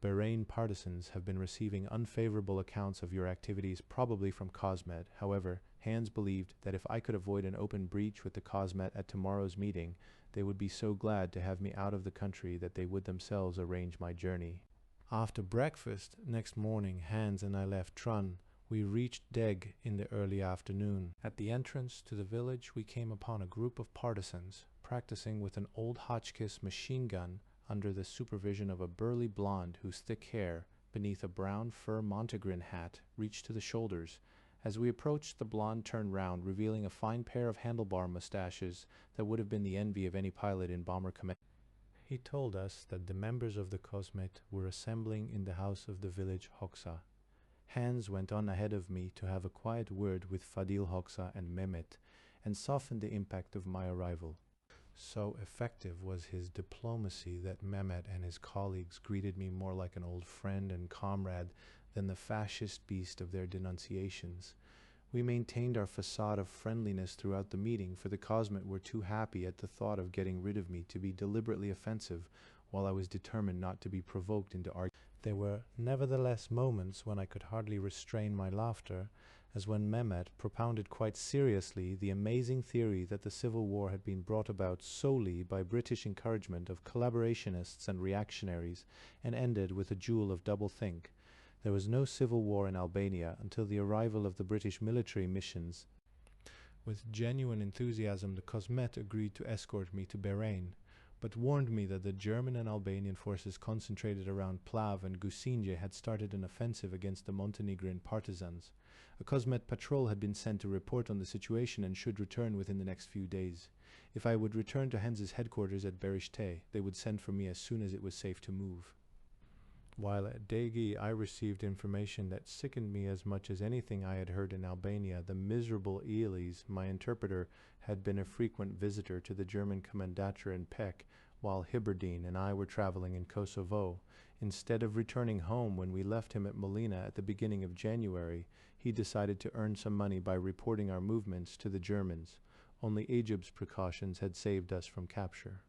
Bahrain partisans have been receiving unfavorable accounts of your activities, probably from Cosmet. However, Hans believed that if I could avoid an open breach with the Cosmet at tomorrow's meeting, they would be so glad to have me out of the country that they would themselves arrange my journey. After breakfast next morning, Hans and I left Trun. We reached Deg in the early afternoon. At the entrance to the village, we came upon a group of partisans practicing with an old Hotchkiss machine gun under the supervision of a burly blonde whose thick hair, beneath a brown fur Montegrin hat, reached to the shoulders. As we approached, the blonde turned round, revealing a fine pair of handlebar mustaches that would have been the envy of any pilot in bomber command. He told us that the members of the Cosmet were assembling in the house of the village Hoxha. Hans went on ahead of me to have a quiet word with Fadil Hoxha and Mehmet, and soften the impact of my arrival. So effective was his diplomacy that Mehmet and his colleagues greeted me more like an old friend and comrade than the fascist beast of their denunciations. We maintained our facade of friendliness throughout the meeting, for the Cosmet were too happy at the thought of getting rid of me to be deliberately offensive, while I was determined not to be provoked into argument. There were nevertheless moments when I could hardly restrain my laughter, as when Mehmet propounded quite seriously the amazing theory that the Civil War had been brought about solely by British encouragement of collaborationists and reactionaries, and ended with a duel of doublethink. There was no civil war in Albania until the arrival of the British military missions. With genuine enthusiasm, the Cosmet agreed to escort me to Bahrain, but warned me that the German and Albanian forces concentrated around Plav and Gusinje had started an offensive against the Montenegrin partisans. A Cosmet patrol had been sent to report on the situation and should return within the next few days. If I would return to Hens's headquarters at Berishte, they would send for me as soon as it was safe to move. While at Degi, I received information that sickened me as much as anything I had heard in Albania. The miserable Elis, my interpreter, had been a frequent visitor to the German commandature in Pek, while Hiberdine and I were traveling in Kosovo. Instead of returning home when we left him at Molina at the beginning of January, he decided to earn some money by reporting our movements to the Germans. Only Egypt's precautions had saved us from capture.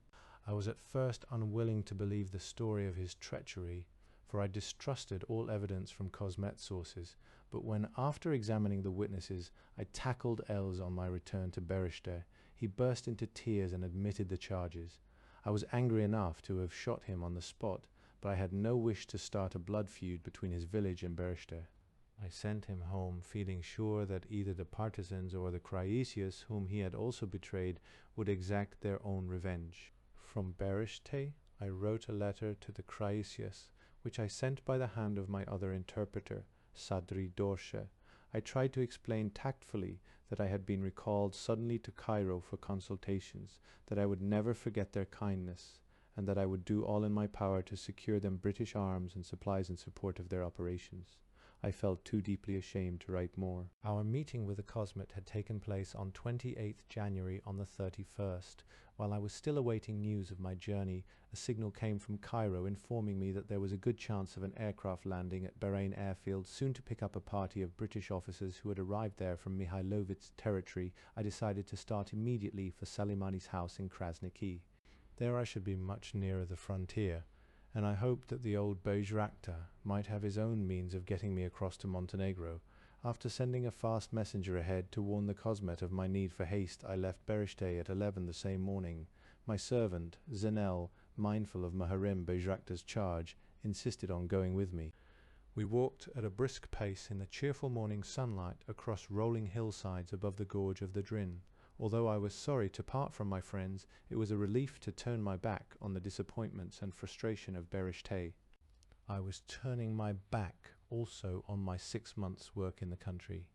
I was at first unwilling to believe the story of his treachery, for I distrusted all evidence from Cosmet sources, but when, after examining the witnesses, I tackled Els on my return to Berishte, he burst into tears and admitted the charges. I was angry enough to have shot him on the spot, but I had no wish to start a blood feud between his village and Berishte. I sent him home, feeling sure that either the partisans or the Chrysius, whom he had also betrayed, would exact their own revenge. From Berishte, I wrote a letter to the Chrysius, which I sent by the hand of my other interpreter, Sadri Dorshe. I tried to explain tactfully that I had been recalled suddenly to Cairo for consultations, that I would never forget their kindness, and that I would do all in my power to secure them British arms and supplies in support of their operations. I felt too deeply ashamed to write more. Our meeting with the Cosmet had taken place on 28th January on the 31st. While I was still awaiting news of my journey, a signal came from Cairo informing me that there was a good chance of an aircraft landing at Bahrain airfield soon to pick up a party of British officers who had arrived there from Mihailovit's territory. I decided to start immediately for Salimani's house in Krasniki. There I should be much nearer the frontier, and I hoped that the old Bajrakta might have his own means of getting me across to Montenegro. After sending a fast messenger ahead to warn the Cosmet of my need for haste, I left Berishte at 11 the same morning. My servant, Zenel, mindful of Muharrem Bajrakta's charge, insisted on going with me. We walked at a brisk pace in the cheerful morning sunlight across rolling hillsides above the gorge of the Drin. Although I was sorry to part from my friends, it was a relief to turn my back on the disappointments and frustration of Berishte. I was turning my back also on my 6 months' work in the country.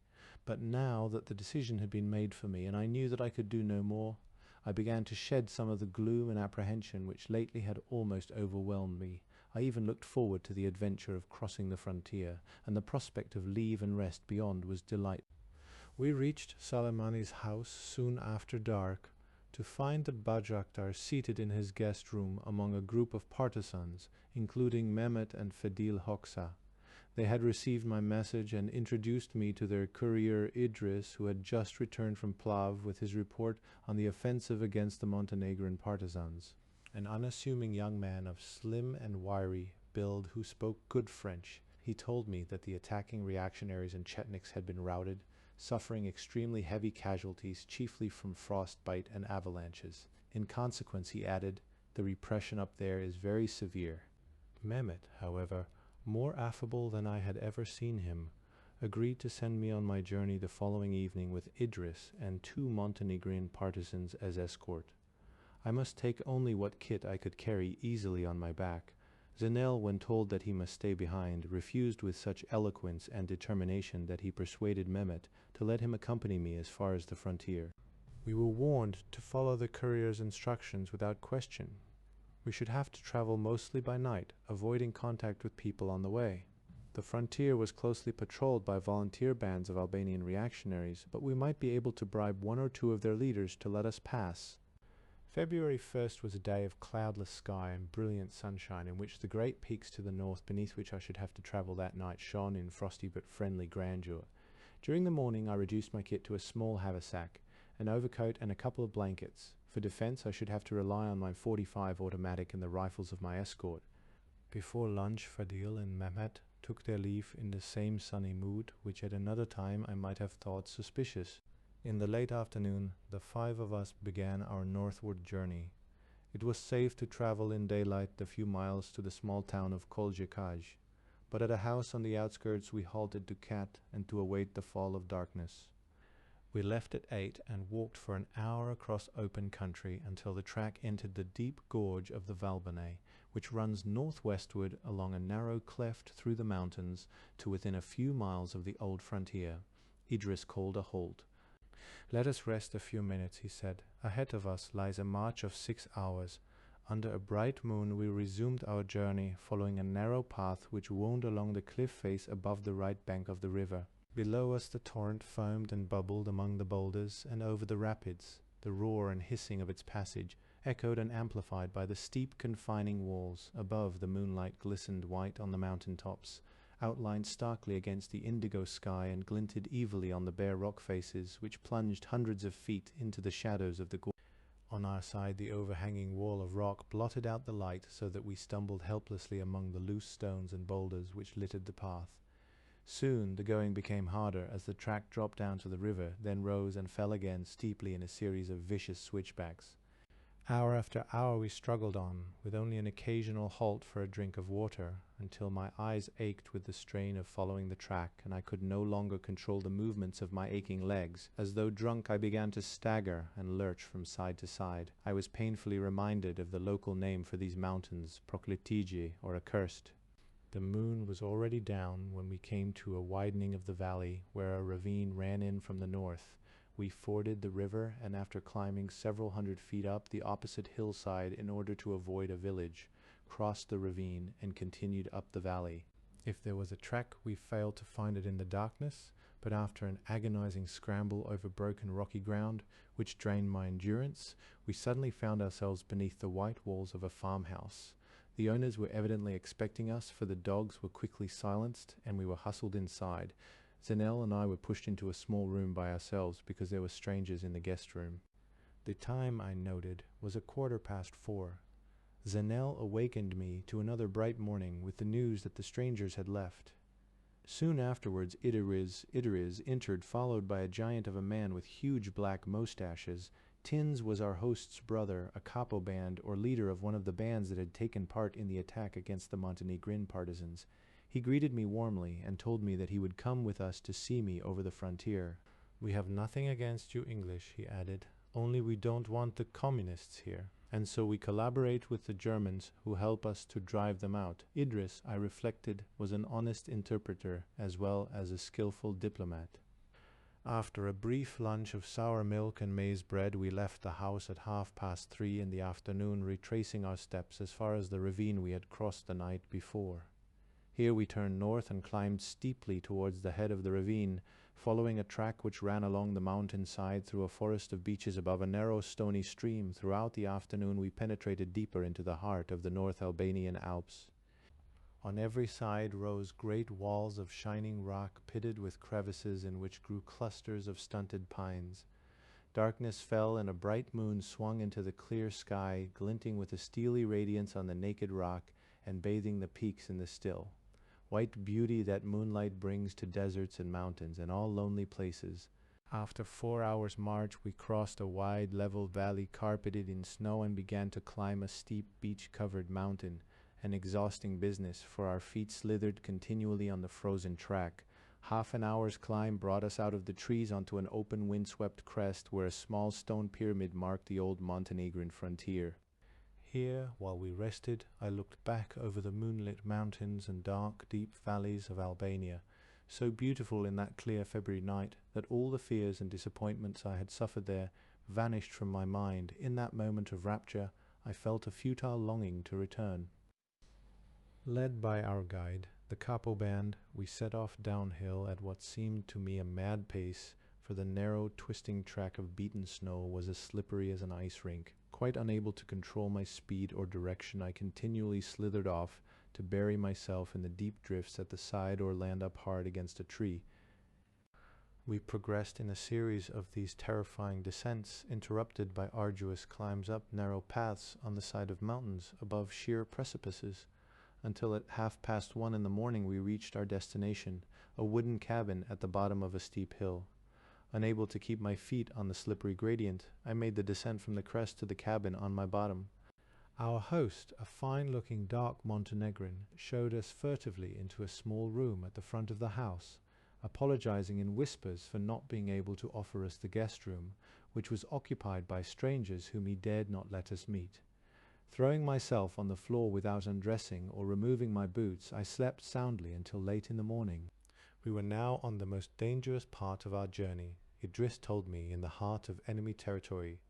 But now that the decision had been made for me, and I knew that I could do no more, I began to shed some of the gloom and apprehension which lately had almost overwhelmed me. I even looked forward to the adventure of crossing the frontier, and the prospect of leave and rest beyond was delightful. We reached Salimani's house soon after dark, to find the Bajraktar seated in his guest room among a group of partisans, including Mehmet and Fedil Hoksa. They had received my message and introduced me to their courier Idris, who had just returned from Plav with his report on the offensive against the Montenegrin partisans. An unassuming young man of slim and wiry build who spoke good French, he told me that the attacking reactionaries and Chetniks had been routed, suffering extremely heavy casualties, chiefly from frostbite and avalanches. In consequence, he added, the repression up there is very severe. Mehmet, however, more affable than I had ever seen him, agreed to send me on my journey the following evening with Idris and 2 Montenegrin partisans as escort. I must take only what kit I could carry easily on my back. Zenel, when told that he must stay behind, refused with such eloquence and determination that he persuaded Mehmet to let him accompany me as far as the frontier. We were warned to follow the courier's instructions without question. We should have to travel mostly by night, avoiding contact with people on the way. The frontier was closely patrolled by volunteer bands of Albanian reactionaries, but we might be able to bribe 1 or 2 of their leaders to let us pass. February 1st was a day of cloudless sky and brilliant sunshine, in which the great peaks to the north beneath which I should have to travel that night shone in frosty but friendly grandeur. During the morning I reduced my kit to a small haversack, an overcoat and a couple of blankets. For defense, I should have to rely on my .45 automatic and the rifles of my escort. Before lunch, Fadil and Mehmet took their leave in the same sunny mood, which at another time I might have thought suspicious. In the late afternoon, the 5 of us began our northward journey. It was safe to travel in daylight the few miles to the small town of Koljekaj, but at a house on the outskirts we halted to cat and to await the fall of darkness. We left at 8 and walked for an hour across open country until the track entered the deep gorge of the Valbonais, which runs northwestward along a narrow cleft through the mountains to within a few miles of the old frontier. Idris called a halt. "Let us rest a few minutes," he said. "Ahead of us lies a march of 6 hours. Under a bright moon we resumed our journey, following a narrow path which wound along the cliff face above the right bank of the river. Below us the torrent foamed and bubbled among the boulders and over the rapids. The roar and hissing of its passage, echoed and amplified by the steep confining walls. Above, the moonlight glistened white on the mountain tops, outlined starkly against the indigo sky, and glinted evilly on the bare rock faces which plunged hundreds of feet into the shadows of the gorge. On our side, the overhanging wall of rock blotted out the light, so that we stumbled helplessly among the loose stones and boulders which littered the path. Soon the going became harder as the track dropped down to the river, then rose and fell again steeply in a series of vicious switchbacks. Hour after hour we struggled on, with only an occasional halt for a drink of water, until my eyes ached with the strain of following the track, and I could no longer control the movements of my aching legs. As though drunk, I began to stagger and lurch from side to side. I was painfully reminded of the local name for these mountains, Proklitiji, or accursed. The moon was already down when we came to a widening of the valley, where a ravine ran in from the north. We forded the river, and after climbing several hundred feet up the opposite hillside in order to avoid a village, crossed the ravine and continued up the valley. If there was a track, we failed to find it in the darkness, but after an agonizing scramble over broken rocky ground, which drained my endurance, we suddenly found ourselves beneath the white walls of a farmhouse. The owners were evidently expecting us, for the dogs were quickly silenced, and we were hustled inside. Zenel and I were pushed into a small room by ourselves because there were strangers in the guest room. The time, I noted, was 4:15. Zenel awakened me to another bright morning with the news that the strangers had left. Soon afterwards Idris entered, followed by a giant of a man with huge black moustaches. Tins was our host's brother, a capo band or leader of one of the bands that had taken part in the attack against the Montenegrin partisans. He greeted me warmly and told me that he would come with us to see me over the frontier. "We have nothing against you English," he added, "only we don't want the communists here, and so we collaborate with the Germans, who help us to drive them out." Idris, I reflected, was an honest interpreter as well as a skillful diplomat. After a brief lunch of sour milk and maize bread, we left the house at 3:30 in the afternoon, retracing our steps as far as the ravine we had crossed the night before. Here we turned north and climbed steeply towards the head of the ravine, following a track which ran along the mountain side through a forest of beeches above a narrow stony stream. Throughout the afternoon we penetrated deeper into the heart of the North Albanian Alps. On every side rose great walls of shining rock, pitted with crevices in which grew clusters of stunted pines. Darkness fell, and a bright moon swung into the clear sky, glinting with a steely radiance on the naked rock and bathing the peaks in the still. White beauty that moonlight brings to deserts and mountains and all lonely places. After 4 hours' march we crossed a wide level valley carpeted in snow and began to climb a steep beech-covered mountain, an exhausting business, for our feet slithered continually on the frozen track. Half an hour's climb brought us out of the trees onto an open windswept crest where a small stone pyramid marked the old Montenegrin frontier. Here, while we rested, I looked back over the moonlit mountains and dark, deep valleys of Albania, so beautiful in that clear February night that all the fears and disappointments I had suffered there vanished from my mind. In that moment of rapture, I felt a futile longing to return. Led by our guide, the capo band, we set off downhill at what seemed to me a mad pace, for the narrow, twisting track of beaten snow was as slippery as an ice rink. Quite unable to control my speed or direction, I continually slithered off to bury myself in the deep drifts at the side or land up hard against a tree. We progressed in a series of these terrifying descents, interrupted by arduous climbs up narrow paths on the side of mountains above sheer precipices, until at 1:30 in the morning we reached our destination, a wooden cabin at the bottom of a steep hill. Unable to keep my feet on the slippery gradient, I made the descent from the crest to the cabin on my bottom. Our host, a fine-looking dark Montenegrin, showed us furtively into a small room at the front of the house, apologizing in whispers for not being able to offer us the guest room, which was occupied by strangers whom he dared not let us meet. Throwing myself on the floor without undressing or removing my boots, I slept soundly until late in the morning. We were now on the most dangerous part of our journey, Idris told me, in the heart of enemy territory.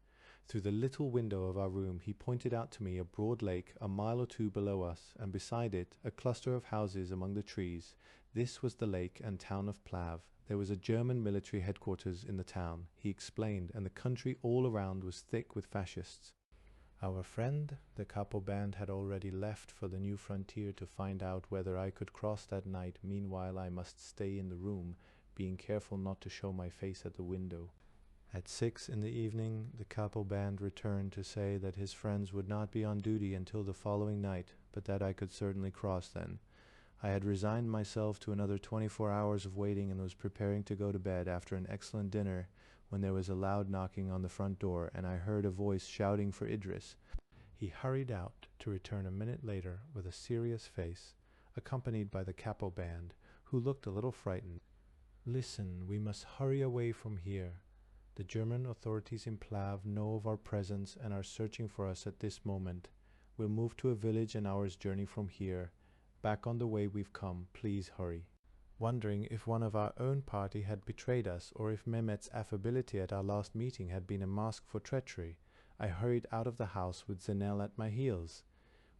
Through the little window of our room he pointed out to me a broad lake a mile or two below us, and beside it a cluster of houses among the trees. This was the lake and town of Plav. There was a German military headquarters in the town, he explained, and the country all around was thick with fascists. Our friend, the capo band, had already left for the new frontier to find out whether I could cross that night. Meanwhile I must stay in the room, being careful not to show my face at the window. At 6 in the evening, the capo band returned to say that his friends would not be on duty until the following night, but that I could certainly cross then. I had resigned myself to another 24 hours of waiting and was preparing to go to bed after an excellent dinner when there was a loud knocking on the front door and I heard a voice shouting for Idris. He hurried out to return a minute later with a serious face, accompanied by the capo band, who looked a little frightened. "Listen, we must hurry away from here. The German authorities in Plav know of our presence and are searching for us at this moment. We'll move to a village an hour's journey from here. Back on the way we've come. Please hurry." Wondering if one of our own party had betrayed us, or if Mehmet's affability at our last meeting had been a mask for treachery, I hurried out of the house with Zenel at my heels.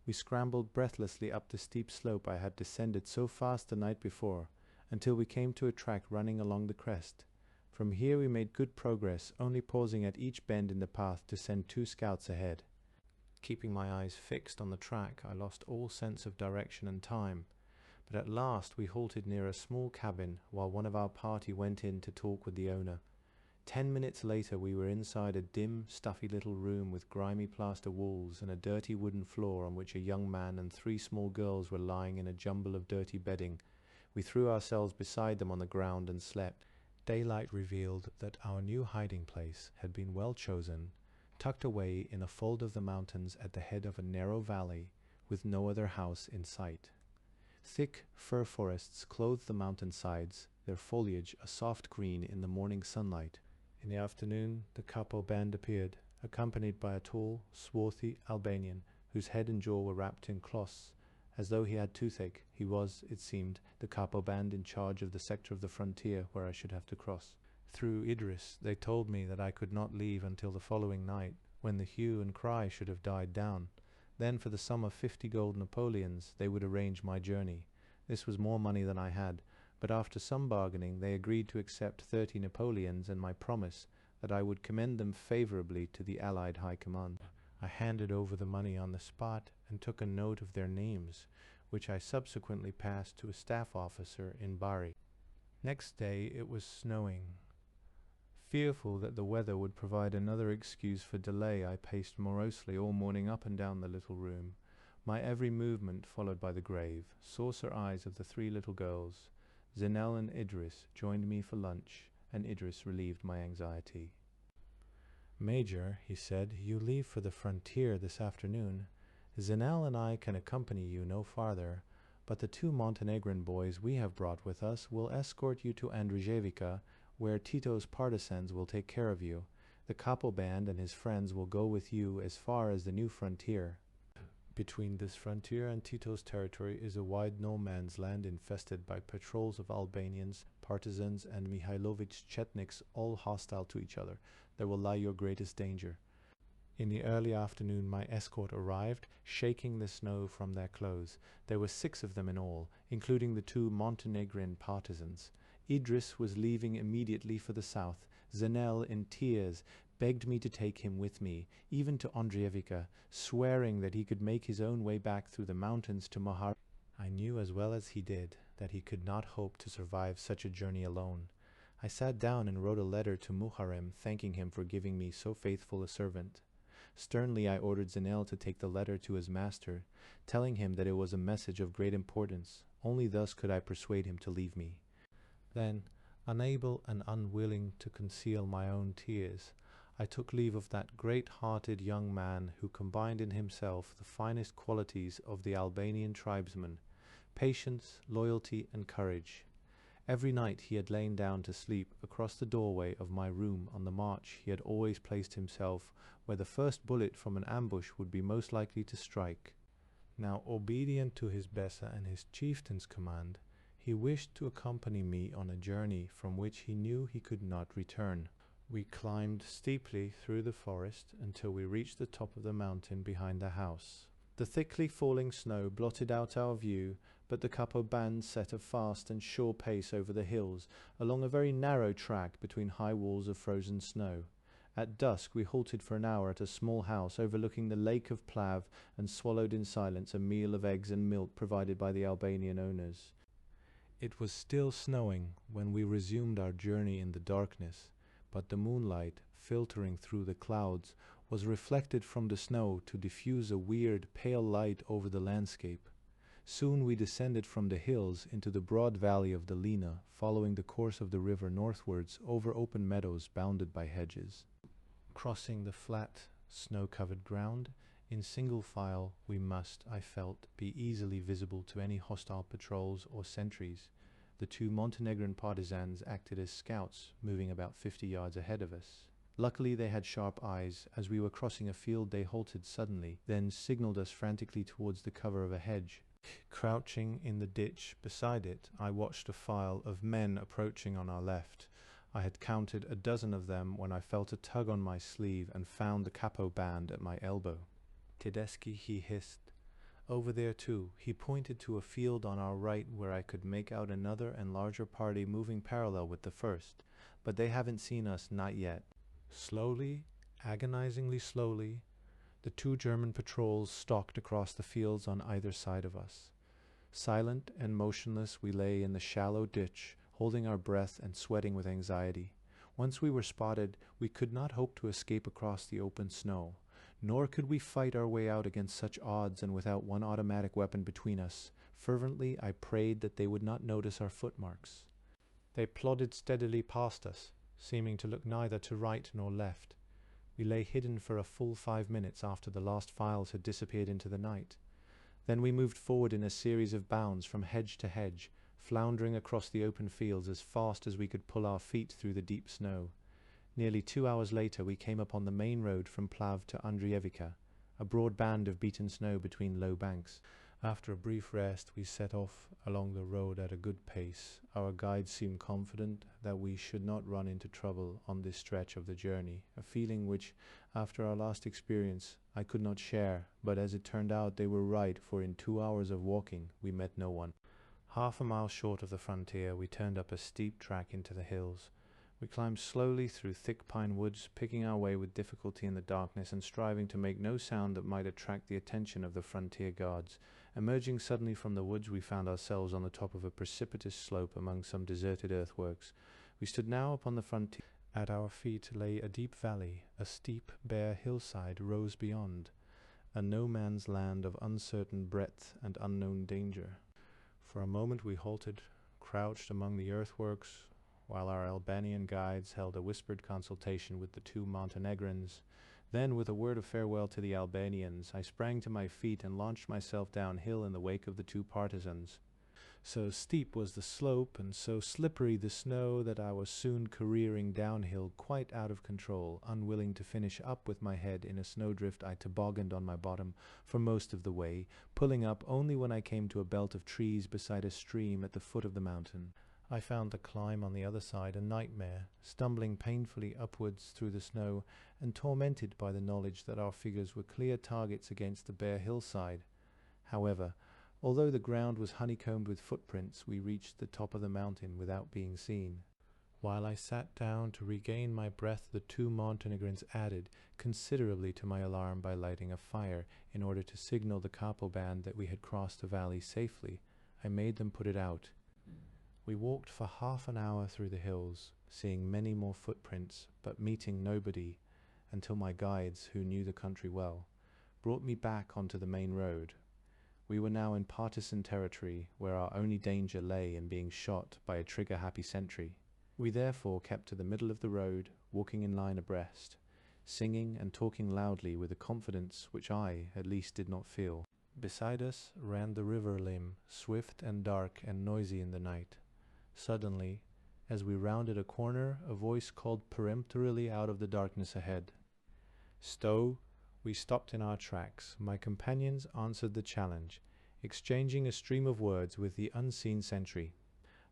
We scrambled breathlessly up the steep slope I had descended so fast the night before, until we came to a track running along the crest. From here we made good progress, only pausing at each bend in the path to send 2 scouts ahead. Keeping my eyes fixed on the track, I lost all sense of direction and time, but at last we halted near a small cabin while one of our party went in to talk with the owner. 10 minutes later we were inside a dim, stuffy little room with grimy plaster walls and a dirty wooden floor on which a young man and 3 small girls were lying in a jumble of dirty bedding. We threw ourselves beside them on the ground and slept. Daylight revealed that our new hiding place had been well chosen, tucked away in a fold of the mountains at the head of a narrow valley, with no other house in sight. Thick fir forests clothed the mountain sides, their foliage a soft green in the morning sunlight. In the afternoon the capo band appeared, accompanied by a tall, swarthy Albanian, whose head and jaw were wrapped in cloths, as though he had toothache. He was, it seemed, the capo band in charge of the sector of the frontier where I should have to cross. Through Idris they told me that I could not leave until the following night, when the hue and cry should have died down. Then for the sum of 50 gold Napoleons they would arrange my journey. This was more money than I had, but after some bargaining they agreed to accept 30 Napoleons and my promise that I would commend them favorably to the Allied High Command. I handed over the money on the spot and took a note of their names, which I subsequently passed to a staff officer in Bari. Next day it was snowing. Fearful that the weather would provide another excuse for delay, I paced morosely all morning up and down the little room, my every movement followed by the grave, saucer eyes of the 3 little girls. Zenel and Idris joined me for lunch, and Idris relieved my anxiety. "Major," he said, "you leave for the frontier this afternoon. Zenel and I can accompany you no farther, but the 2 Montenegrin boys we have brought with us will escort you to Andrijevica, where Tito's partisans will take care of you. The capo band and his friends will go with you as far as the new frontier." Between this frontier and Tito's territory is a wide no-man's land infested by patrols of Albanians, partisans, and Mihailovich Chetniks, all hostile to each other. There will lie your greatest danger. In the early afternoon my escort arrived, shaking the snow from their clothes. There were 6 of them in all, including the 2 Montenegrin partisans. Idris was leaving immediately for the south. Zenel, in tears, begged me to take him with me, even to Andrijevica, swearing that he could make his own way back through the mountains to Mohar. I knew as well as he did that he could not hope to survive such a journey alone. I sat down and wrote a letter to Muharrem, thanking him for giving me so faithful a servant. Sternly I ordered Zenel to take the letter to his master, telling him that it was a message of great importance. Only thus could I persuade him to leave me. Then, unable and unwilling to conceal my own tears, I took leave of that great-hearted young man who combined in himself the finest qualities of the Albanian tribesman: patience, loyalty, and courage. Every night he had lain down to sleep across the doorway of my room. On the march he had always placed himself where the first bullet from an ambush would be most likely to strike. Now, obedient to his Bessa and his chieftain's command, he wished to accompany me on a journey from which he knew he could not return. We climbed steeply through the forest until we reached the top of the mountain behind the house. The thickly falling snow blotted out our view, but the capo band set a fast and sure pace over the hills, along a very narrow track between high walls of frozen snow. At dusk we halted for an hour at a small house overlooking the lake of Plav and swallowed in silence a meal of eggs and milk provided by the Albanian owners. It was still snowing when we resumed our journey in the darkness, but the moonlight, filtering through the clouds, was reflected from the snow to diffuse a weird, pale light over the landscape. Soon we descended from the hills into the broad valley of the Lena, following the course of the river northwards over open meadows bounded by hedges. Crossing the flat, snow-covered ground, in single file we must, I felt, be easily visible to any hostile patrols or sentries. The two Montenegrin partisans acted as scouts, moving about 50 yards ahead of us. Luckily they had sharp eyes. As we were crossing a field they halted suddenly, then signaled us frantically towards the cover of a hedge. Crouching in the ditch beside it, I watched a file of men approaching on our left. I had counted a dozen of them when I felt a tug on my sleeve and found the capo band at my elbow. "Tedeschi," he hissed. "Over there too." He pointed to a field on our right where I could make out another and larger party moving parallel with the first. "But they haven't seen us, not yet." Slowly, agonizingly slowly, the two German patrols stalked across the fields on either side of us. Silent and motionless we lay in the shallow ditch, holding our breath and sweating with anxiety. Once we were spotted, we could not hope to escape across the open snow, nor could we fight our way out against such odds and without one automatic weapon between us. Fervently I prayed that they would not notice our footmarks. They plodded steadily past us, seeming to look neither to right nor left. We lay hidden for a full 5 minutes after the last files had disappeared into the night. Then we moved forward in a series of bounds from hedge to hedge, floundering across the open fields as fast as we could pull our feet through the deep snow. Nearly 2 hours later we came upon the main road from Plav to Andrijevica, a broad band of beaten snow between low banks. After a brief rest we set off along the road at a good pace. Our guide seemed confident that we should not run into trouble on this stretch of the journey, a feeling which, after our last experience, I could not share, but as it turned out they were right, for in 2 hours of walking we met no one. Half a mile short of the frontier we turned up a steep track into the hills. We climbed slowly through thick pine woods, picking our way with difficulty in the darkness and striving to make no sound that might attract the attention of the frontier guards. Emerging suddenly from the woods we found ourselves on the top of a precipitous slope among some deserted earthworks. We stood now upon the frontier. At our feet lay a deep valley. A steep, bare hillside rose beyond, a no-man's land of uncertain breadth and unknown danger. For a moment we halted, crouched among the earthworks, while our Albanian guides held a whispered consultation with the two Montenegrins. Then, with a word of farewell to the Albanians, I sprang to my feet and launched myself downhill in the wake of the two partisans. So steep was the slope and so slippery the snow that I was soon careering downhill quite out of control. Unwilling to finish up with my head in a snowdrift, I tobogganed on my bottom for most of the way, pulling up only when I came to a belt of trees beside a stream at the foot of the mountain. I found the climb on the other side a nightmare, stumbling painfully upwards through the snow and tormented by the knowledge that our figures were clear targets against the bare hillside. However, although the ground was honeycombed with footprints, we reached the top of the mountain without being seen. While I sat down to regain my breath, the two Montenegrins added considerably to my alarm by lighting a fire in order to signal the capo band that we had crossed the valley safely. I made them put it out. We walked for half an hour through the hills, seeing many more footprints, but meeting nobody, until my guides, who knew the country well, brought me back onto the main road. We were now in partisan territory, where our only danger lay in being shot by a trigger-happy sentry. We therefore kept to the middle of the road, walking in line abreast, singing and talking loudly with a confidence which I, at least, did not feel. Beside us ran the river Lim, swift and dark and noisy in the night. Suddenly, as we rounded a corner, a voice called peremptorily out of the darkness ahead. "Stow!" We stopped in our tracks. My companions answered the challenge, exchanging a stream of words with the unseen sentry.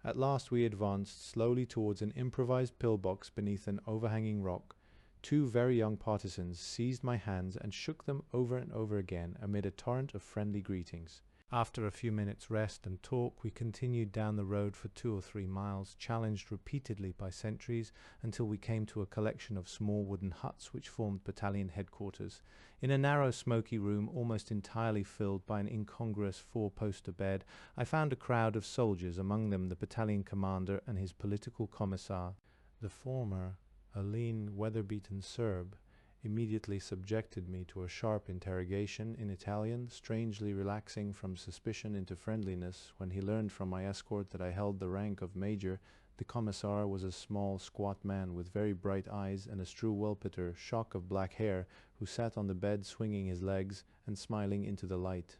At last we advanced slowly towards an improvised pillbox beneath an overhanging rock. Two very young partisans seized my hands and shook them over and over again amid a torrent of friendly greetings. After a few minutes' rest and talk, we continued down the road for 2 or 3 miles, challenged repeatedly by sentries, until we came to a collection of small wooden huts which formed battalion headquarters. In a narrow smoky room almost entirely filled by an incongruous 4-poster bed, I found a crowd of soldiers, among them the battalion commander and his political commissar. The former, a lean, weather-beaten Serb, immediately subjected me to a sharp interrogation in Italian, strangely relaxing from suspicion into friendliness when he learned from my escort that I held the rank of major. The commissar was a small, squat man with very bright eyes and a Struwwelpeter shock of black hair, who sat on the bed swinging his legs and smiling into the light.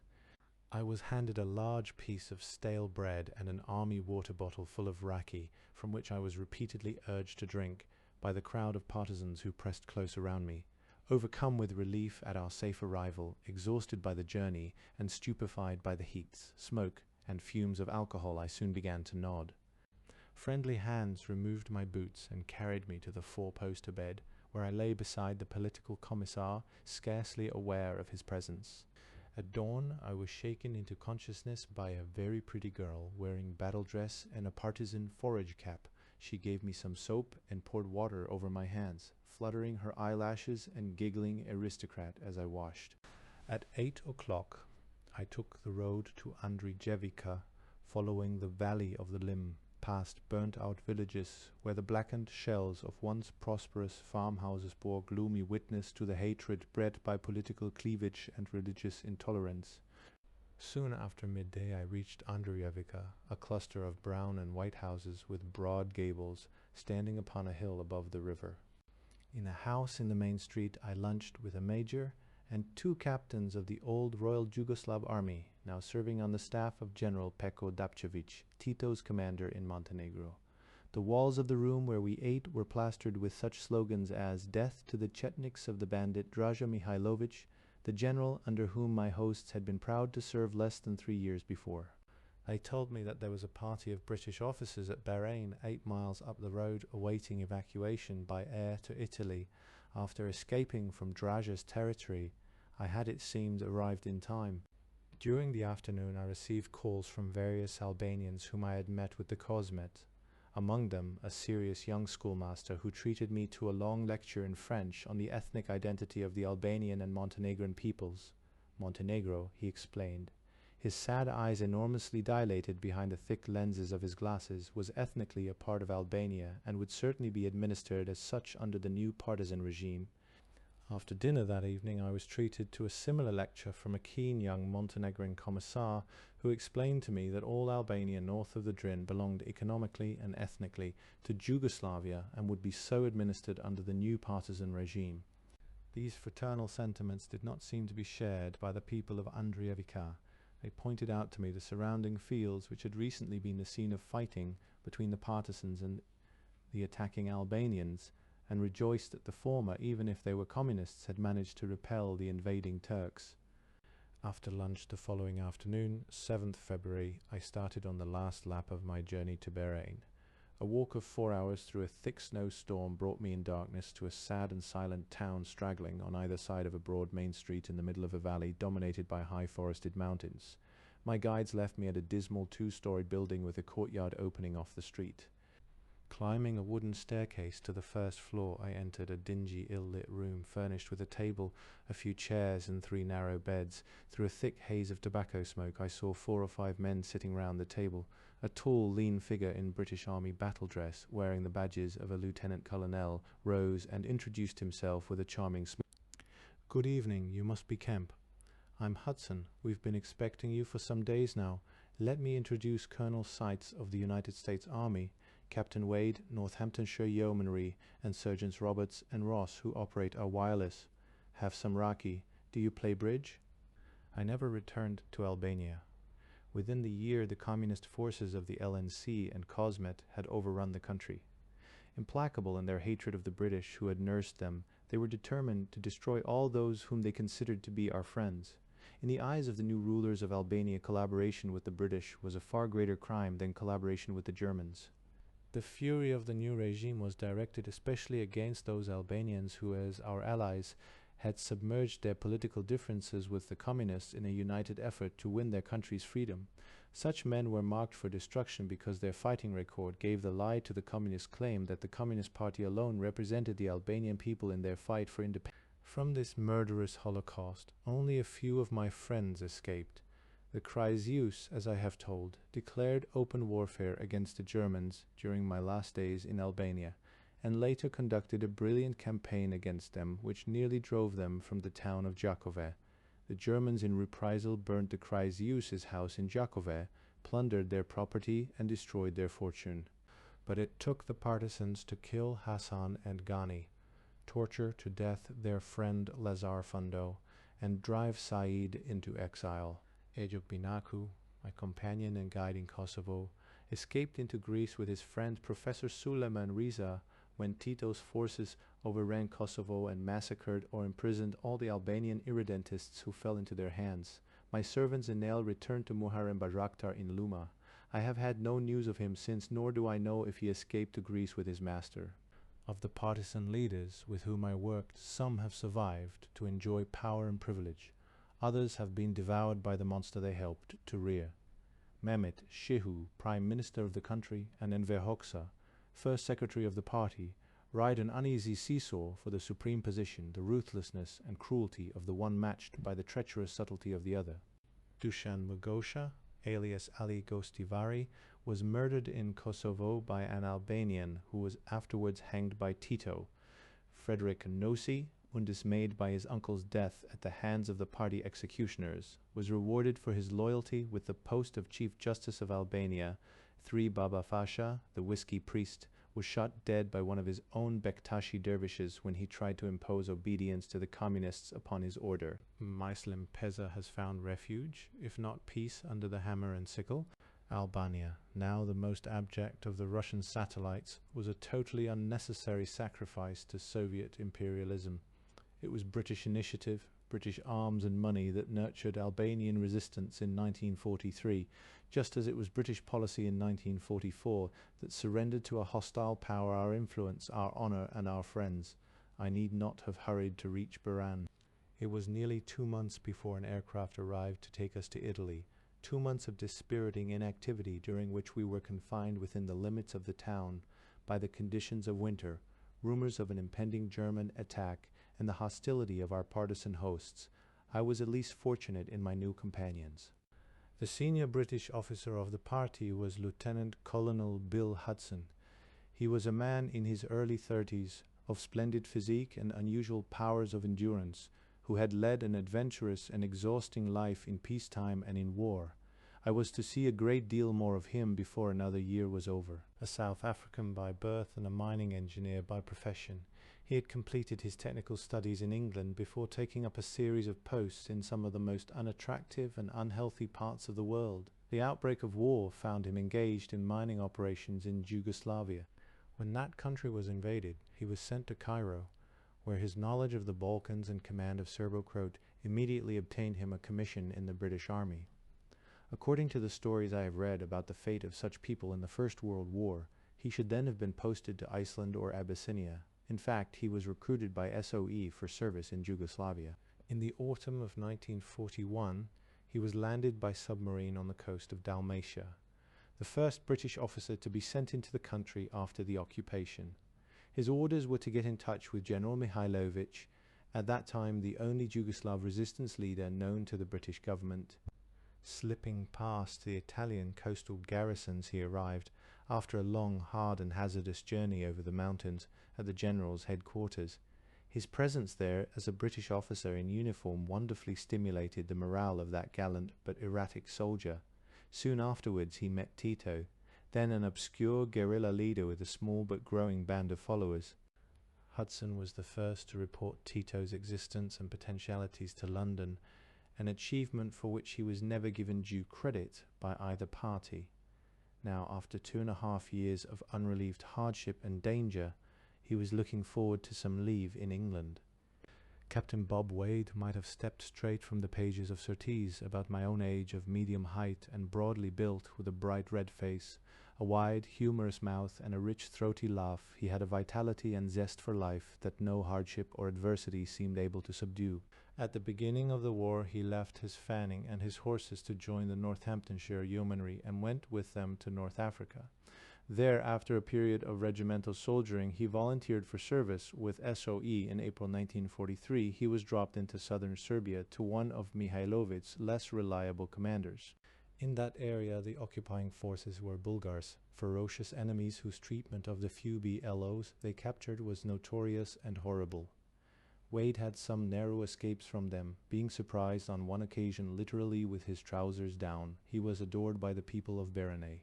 I was handed a large piece of stale bread and an army water bottle full of raki, from which I was repeatedly urged to drink by the crowd of partisans who pressed close around me. Overcome with relief at our safe arrival, exhausted by the journey, and stupefied by the heats, smoke, and fumes of alcohol, I soon began to nod. Friendly hands removed my boots and carried me to the 4-poster bed, where I lay beside the political commissar, scarcely aware of his presence. At dawn, I was shaken into consciousness by a very pretty girl, wearing battle dress and a partisan forage cap. She gave me some soap and poured water over my hands, fluttering her eyelashes and giggling aristocrat as I washed. At 8 o'clock, I took the road to Andrijevica, following the valley of the Lim, past burnt-out villages where the blackened shells of once prosperous farmhouses bore gloomy witness to the hatred bred by political cleavage and religious intolerance. Soon after midday I reached Andrijevica, a cluster of brown and white houses with broad gables standing upon a hill above the river. In a house in the main street I lunched with a major and 2 captains of the old Royal Yugoslav Army, now serving on the staff of General Peko Dapčević, Tito's commander in Montenegro. The walls of the room where we ate were plastered with such slogans as "Death to the Chetniks of the bandit Draža Mihailović," the general under whom my hosts had been proud to serve less than 3 years before. They told me that there was a party of British officers at Bahrain, 8 miles up the road, awaiting evacuation by air to Italy. After escaping from Draža's territory, I had, it seemed, arrived in time. During the afternoon I received calls from various Albanians whom I had met with the Cosmet, among them a serious young schoolmaster who treated me to a long lecture in French on the ethnic identity of the Albanian and Montenegrin peoples. Montenegro, he explained, his sad eyes enormously dilated behind the thick lenses of his glasses, was ethnically a part of Albania and would certainly be administered as such under the new partisan regime. After dinner that evening I was treated to a similar lecture from a keen young Montenegrin commissar who explained to me that all Albania north of the Drin belonged economically and ethnically to Yugoslavia and would be so administered under the new partisan regime. These fraternal sentiments did not seem to be shared by the people of Andrijevica. They pointed out to me the surrounding fields which had recently been the scene of fighting between the partisans and the attacking Albanians, and rejoiced that the former, even if they were communists, had managed to repel the invading Turks. After lunch the following afternoon, 7th February, I started on the last lap of my journey to Bahrain. A walk of 4 hours through a thick snowstorm brought me in darkness to a sad and silent town straggling on either side of a broad main street in the middle of a valley dominated by high forested mountains. My guides left me at a dismal 2-story building with a courtyard opening off the street. Climbing a wooden staircase to the first floor, I entered a dingy, ill-lit room furnished with a table, a few chairs and 3 narrow beds. Through a thick haze of tobacco smoke I saw 4 or 5 men sitting round the table. A tall, lean figure in British Army battle dress, wearing the badges of a lieutenant colonel, rose and introduced himself with a charming smile. "Good evening, you must be Kemp. I'm Hudson. We've been expecting you for some days now. Let me introduce Colonel Seitz of the United States Army, Captain Wade, Northamptonshire Yeomanry, and Sergeants Roberts and Ross, who operate our wireless. Have some raki. Do you play bridge?" I never returned to Albania. Within the year, the communist forces of the LNC and Cosmet had overrun the country. Implacable in their hatred of the British who had nursed them, they were determined to destroy all those whom they considered to be our friends. In the eyes of the new rulers of Albania, collaboration with the British was a far greater crime than collaboration with the Germans. The fury of the new regime was directed especially against those Albanians who, as our allies, had submerged their political differences with the communists in a united effort to win their country's freedom. Such men were marked for destruction because their fighting record gave the lie to the communist claim that the Communist Party alone represented the Albanian people in their fight for independence. From this murderous holocaust, only a few of my friends escaped. The Kreisius, as I have told, declared open warfare against the Germans during my last days in Albania, and later conducted a brilliant campaign against them which nearly drove them from the town of Đakovo. The Germans in reprisal burnt the Kreisius' house in Đakovo, plundered their property, and destroyed their fortune. But it took the partisans to kill Hassan and Ghani, torture to death their friend Lazar Fundo, and drive Said into exile. Ejok Binaku, my companion and guide in Kosovo, escaped into Greece with his friend Professor Suleiman Riza when Tito's forces overran Kosovo and massacred or imprisoned all the Albanian irredentists who fell into their hands. My servant Zenel returned to Muharrem Bayraktar in Luma. I have had no news of him since, nor do I know if he escaped to Greece with his master. Of the partisan leaders with whom I worked, some have survived to enjoy power and privilege. Others have been devoured by the monster they helped to rear. Mehmet Shehu, Prime Minister of the country, and Enver Hoxha, First Secretary of the party, ride an uneasy seesaw for the supreme position, the ruthlessness and cruelty of the one matched by the treacherous subtlety of the other. Dusan Magosha, alias Ali Gostivari, was murdered in Kosovo by an Albanian who was afterwards hanged by Tito. Frederick Nossi, undismayed by his uncle's death at the hands of the party executioners, was rewarded for his loyalty with the post of Chief Justice of Albania. Baba Fasha, the whiskey priest, was shot dead by one of his own Bektashi dervishes when he tried to impose obedience to the communists upon his order. Mislim Peza has found refuge, if not peace, under the hammer and sickle. Albania, now the most abject of the Russian satellites, was a totally unnecessary sacrifice to Soviet imperialism. It was British initiative, British arms and money that nurtured Albanian resistance in 1943, just as it was British policy in 1944 that surrendered to a hostile power our influence, our honour and our friends. I need not have hurried to reach Buran. It was nearly 2 months before an aircraft arrived to take us to Italy, 2 months of dispiriting inactivity during which we were confined within the limits of the town by the conditions of winter, rumours of an impending German attack, and the hostility of our partisan hosts. I was at least fortunate in my new companions. The senior British officer of the party was Lieutenant Colonel Bill Hudson. He was a man in his early 30s, of splendid physique and unusual powers of endurance, who had led an adventurous and exhausting life in peacetime and in war. I was to see a great deal more of him before another year was over. A South African by birth and a mining engineer by profession, he had completed his technical studies in England before taking up a series of posts in some of the most unattractive and unhealthy parts of the world. The outbreak of war found him engaged in mining operations in Yugoslavia. When that country was invaded, he was sent to Cairo, where his knowledge of the Balkans and command of Serbo-Croat immediately obtained him a commission in the British Army. According to the stories I have read about the fate of such people in the First World War, he should then have been posted to Iceland or Abyssinia. In fact, he was recruited by SOE for service in Yugoslavia. In the autumn of 1941, he was landed by submarine on the coast of Dalmatia, the first British officer to be sent into the country after the occupation. His orders were to get in touch with General Mihailovic, at that time the only Yugoslav resistance leader known to the British government. Slipping past the Italian coastal garrisons, he arrived, after a long, hard and hazardous journey over the mountains, at the general's headquarters. His presence there as a British officer in uniform wonderfully stimulated the morale of that gallant but erratic soldier. Soon afterwards he met Tito, then an obscure guerrilla leader with a small but growing band of followers. Hudson was the first to report Tito's existence and potentialities to London, an achievement for which he was never given due credit by either party. Now, after 2.5 years of unrelieved hardship and danger, he was looking forward to some leave in England. Captain Bob Wade might have stepped straight from the pages of Surtees, about my own age, of medium height and broadly built, with a bright red face, a wide, humorous mouth, and a rich, throaty laugh. He had a vitality and zest for life that no hardship or adversity seemed able to subdue. At the beginning of the war he left his fanning and his horses to join the Northamptonshire Yeomanry and went with them to North Africa. There, after a period of regimental soldiering, he volunteered for service with SOE in April 1943. He was dropped into southern Serbia to one of Mihailovic's less reliable commanders. In that area, the occupying forces were Bulgars, ferocious enemies whose treatment of the few BLOs they captured was notorious and horrible. Wade had some narrow escapes from them, being surprised on one occasion literally with his trousers down. He was adored by the people of Berenay.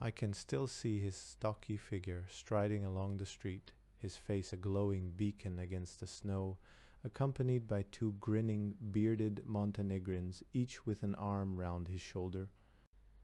I can still see his stocky figure striding along the street, his face a glowing beacon against the snow, accompanied by 2 grinning, bearded Montenegrins, each with an arm round his shoulder.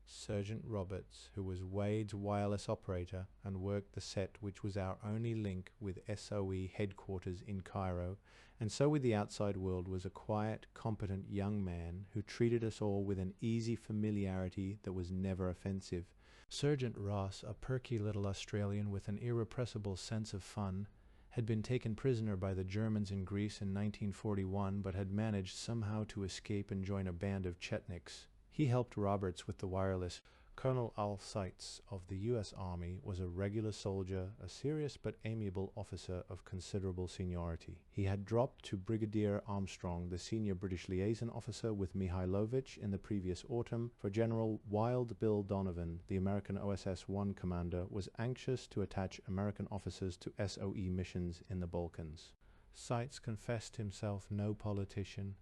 Sergeant Roberts, who was Wade's wireless operator and worked the set which was our only link with SOE headquarters in Cairo, and so with the outside world, was a quiet, competent young man who treated us all with an easy familiarity that was never offensive. Sergeant Ross, a perky little Australian with an irrepressible sense of fun, had been taken prisoner by the Germans in Greece in 1941, but had managed somehow to escape and join a band of Chetniks. He helped Roberts with the wireless. Colonel Al Seitz of the U.S. Army was a regular soldier, a serious but amiable officer of considerable seniority. He had dropped to Brigadier Armstrong, the senior British liaison officer with Mihailovich in the previous autumn, for General Wild Bill Donovan, the American OSS-1 commander, was anxious to attach American officers to SOE missions in the Balkans. Seitz confessed himself no politician,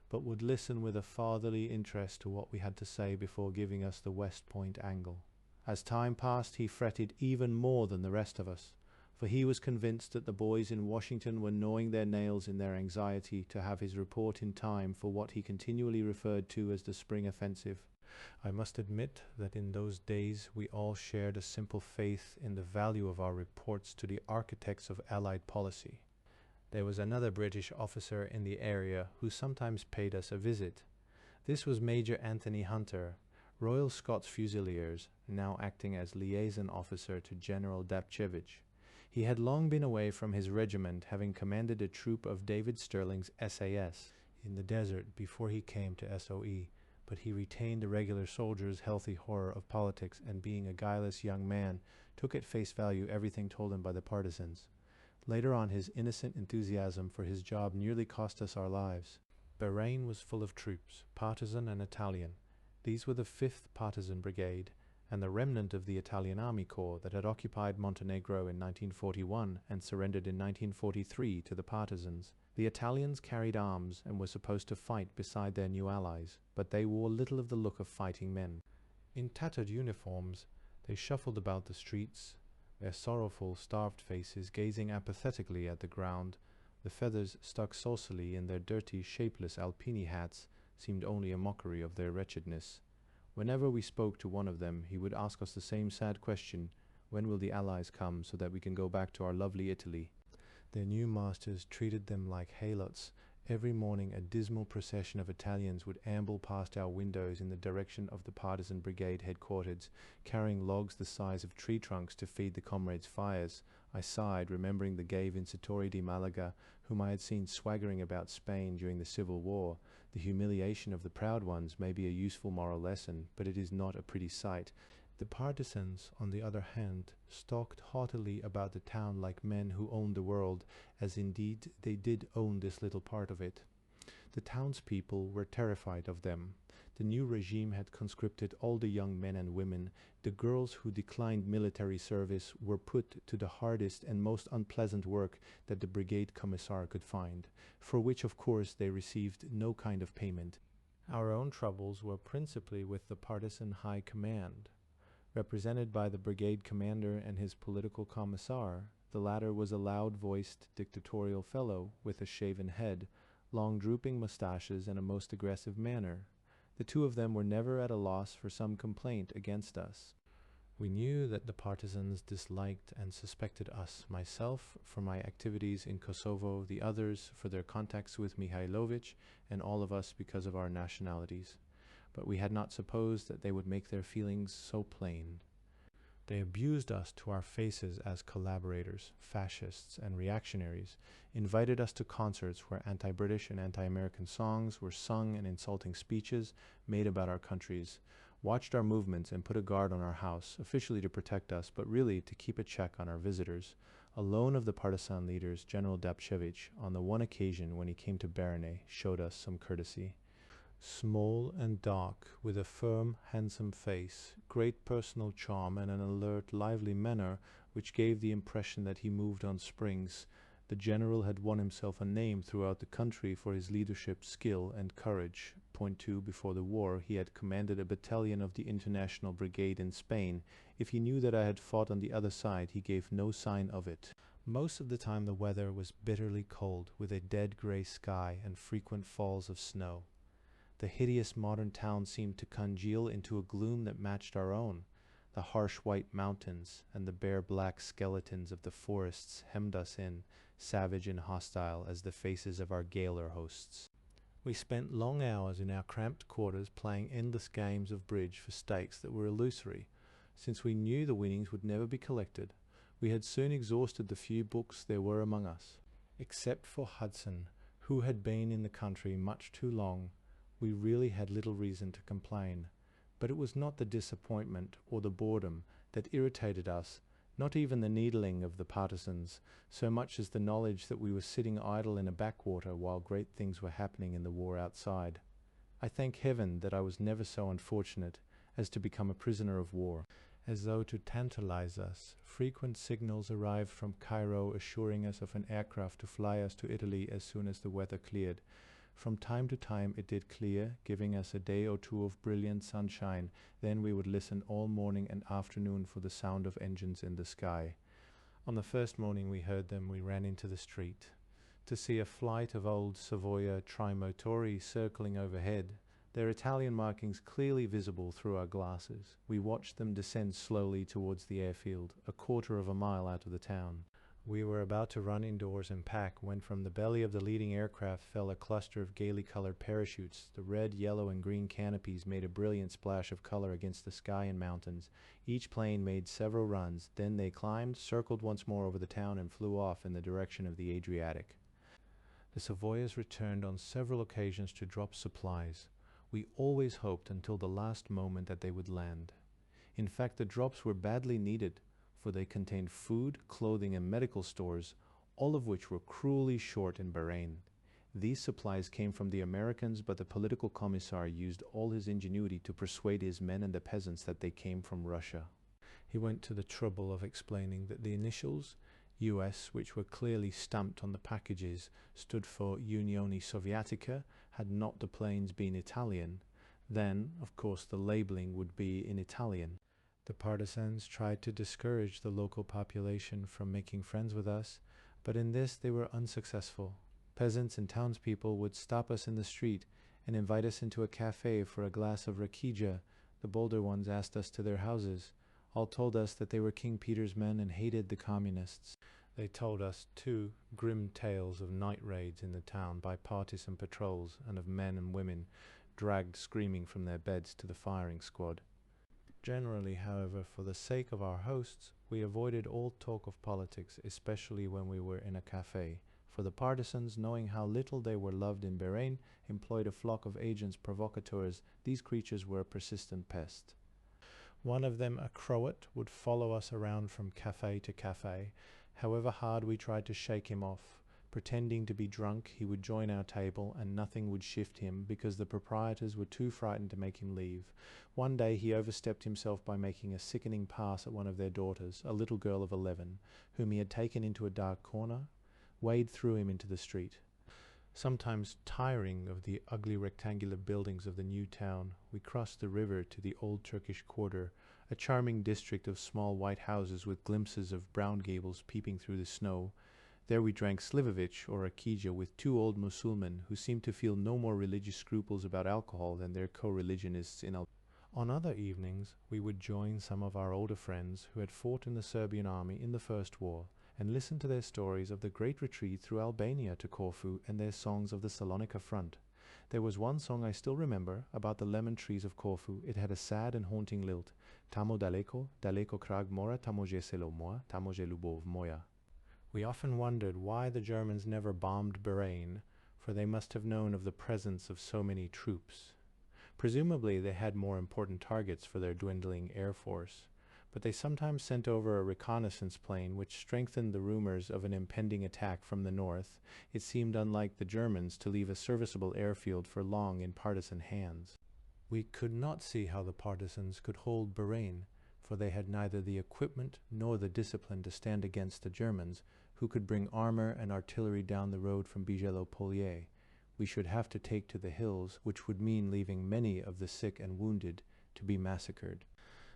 but would listen with a fatherly interest to what we had to say before giving us the West Point angle. As time passed, he fretted even more than the rest of us, for he was convinced that the boys in Washington were gnawing their nails in their anxiety to have his report in time for what he continually referred to as the Spring Offensive. I must admit that in those days we all shared a simple faith in the value of our reports to the architects of Allied policy. There was another British officer in the area who sometimes paid us a visit. This was Major Anthony Hunter, Royal Scots Fusiliers, now acting as liaison officer to General Dapchevich. He had long been away from his regiment, having commanded a troop of David Stirling's SAS in the desert before he came to SOE, but he retained a regular soldier's healthy horror of politics, and being a guileless young man, took at face value everything told him by the partisans. Later on, his innocent enthusiasm for his job nearly cost us our lives. Bahrain was full of troops, partisan and Italian. These were the 5th Partisan Brigade, and the remnant of the Italian Army Corps that had occupied Montenegro in 1941 and surrendered in 1943 to the partisans. The Italians carried arms and were supposed to fight beside their new allies, but they wore little of the look of fighting men. In tattered uniforms, they shuffled about the streets, their sorrowful, starved faces gazing apathetically at the ground. The feathers stuck saucily in their dirty, shapeless alpini hats seemed only a mockery of their wretchedness. Whenever we spoke to one of them, he would ask us the same sad question: when will the Allies come so that we can go back to our lovely Italy? Their new masters treated them like helots. Every morning a dismal procession of Italians would amble past our windows in the direction of the partisan brigade headquarters, carrying logs the size of tree trunks to feed the comrades' fires. I sighed, remembering the gay Vincitori di Malaga, whom I had seen swaggering about Spain during the Civil War. The humiliation of the proud ones may be a useful moral lesson, but it is not a pretty sight. The partisans, on the other hand, stalked haughtily about the town like men who owned the world, as indeed they did own this little part of it. The townspeople were terrified of them. The new regime had conscripted all the young men and women. The girls who declined military service were put to the hardest and most unpleasant work that the brigade commissar could find, for which of course they received no kind of payment. Our own troubles were principally with the partisan high command. Represented by the brigade commander and his political commissar, the latter was a loud-voiced dictatorial fellow with a shaven head, long drooping mustaches, and a most aggressive manner. The two of them were never at a loss for some complaint against us. We knew that the partisans disliked and suspected us, myself for my activities in Kosovo, the others for their contacts with Mihailovich, and all of us because of our nationalities. But we had not supposed that they would make their feelings so plain. They abused us to our faces as collaborators, fascists, and reactionaries, invited us to concerts where anti-British and anti-American songs were sung and insulting speeches made about our countries, watched our movements and put a guard on our house, officially to protect us, but really to keep a check on our visitors. Alone of the partisan leaders, General Dapchevich, on the one occasion when he came to Baranay, showed us some courtesy. Small and dark, with a firm, handsome face, great personal charm, and an alert, lively manner which gave the impression that he moved on springs, the general had won himself a name throughout the country for his leadership, skill, and courage. Point 2, before the war, he had commanded a battalion of the International Brigade in Spain. If he knew that I had fought on the other side, he gave no sign of it. Most of the time the weather was bitterly cold, with a dead grey sky and frequent falls of snow. The hideous modern town seemed to congeal into a gloom that matched our own. The harsh white mountains and the bare black skeletons of the forests hemmed us in, savage and hostile as the faces of our gaoler hosts. We spent long hours in our cramped quarters playing endless games of bridge for stakes that were illusory, since we knew the winnings would never be collected. We had soon exhausted the few books there were among us. Except for Hudson, who had been in the country much too long, we really had little reason to complain. But it was not the disappointment or the boredom that irritated us, not even the needling of the partisans, so much as the knowledge that we were sitting idle in a backwater while great things were happening in the war outside. I thank heaven that I was never so unfortunate as to become a prisoner of war. As though to tantalize us, frequent signals arrived from Cairo assuring us of an aircraft to fly us to Italy as soon as the weather cleared. From time to time it did clear, giving us a day or two of brilliant sunshine. Then we would listen all morning and afternoon for the sound of engines in the sky. On the first morning we heard them, we ran into the street. To see a flight of old Savoia trimotori circling overhead, their Italian markings clearly visible through our glasses. We watched them descend slowly towards the airfield, a quarter of a mile out of the town. We were about to run indoors and pack when from the belly of the leading aircraft fell a cluster of gaily colored parachutes. The red, yellow, and green canopies made a brilliant splash of color against the sky and mountains. Each plane made several runs. Then they climbed, circled once more over the town, and flew off in the direction of the Adriatic. The Savoyas returned on several occasions to drop supplies. We always hoped until the last moment that they would land. In fact, the drops were badly needed, for they contained food, clothing, and medical stores, all of which were cruelly short in Bahrain. These supplies came from the Americans, but the political commissar used all his ingenuity to persuade his men and the peasants that they came from Russia. He went to the trouble of explaining that the initials, US, which were clearly stamped on the packages, stood for Unione Sovietica. Had not the planes been Italian, then, of course, the labeling would be in Italian. The partisans tried to discourage the local population from making friends with us, but in this they were unsuccessful. Peasants and townspeople would stop us in the street and invite us into a cafe for a glass of rakija. The bolder ones asked us to their houses. All told us that they were King Peter's men and hated the communists. They told us, too, grim tales of night raids in the town by partisan patrols and of men and women dragged screaming from their beds to the firing squad. Generally, however, for the sake of our hosts, we avoided all talk of politics, especially when we were in a cafe, for the partisans, knowing how little they were loved in Bahrain, employed a flock of agents provocateurs. These creatures were a persistent pest. One of them, a Croat, would follow us around from cafe to cafe. However hard we tried to shake him off, Pretending to be drunk, he would join our table, and nothing would shift him because the proprietors were too frightened to make him leave. One day he overstepped himself by making a sickening pass at one of their daughters, a little girl of 11, whom he had taken into a dark corner. Wade threw him into the street. Sometimes tiring of the ugly rectangular buildings of the new town, we crossed the river to the old Turkish quarter, a charming district of small white houses with glimpses of brown gables peeping through the snow. There we drank slivovich or akija with two old Mussulmen who seemed to feel no more religious scruples about alcohol than their co-religionists in Albania. On other evenings we would join some of our older friends who had fought in the Serbian army in the First War, and listen to their stories of the great retreat through Albania to Corfu and their songs of the Salonika front. There was one song I still remember about the lemon trees of Corfu. It had a sad and haunting lilt. Tamo daleko, daleko krag mora, tamo je selo moja, tamo je lubov moja. We often wondered why the Germans never bombed Bahrain, for they must have known of the presence of so many troops. Presumably they had more important targets for their dwindling air force, but they sometimes sent over a reconnaissance plane which strengthened the rumors of an impending attack from the north. It seemed unlike the Germans to leave a serviceable airfield for long in partisan hands. We could not see how the partisans could hold Bahrain, for they had neither the equipment nor the discipline to stand against the Germans, who could bring armor and artillery down the road from Bijelo-Polier. We should have to take to the hills, which would mean leaving many of the sick and wounded to be massacred.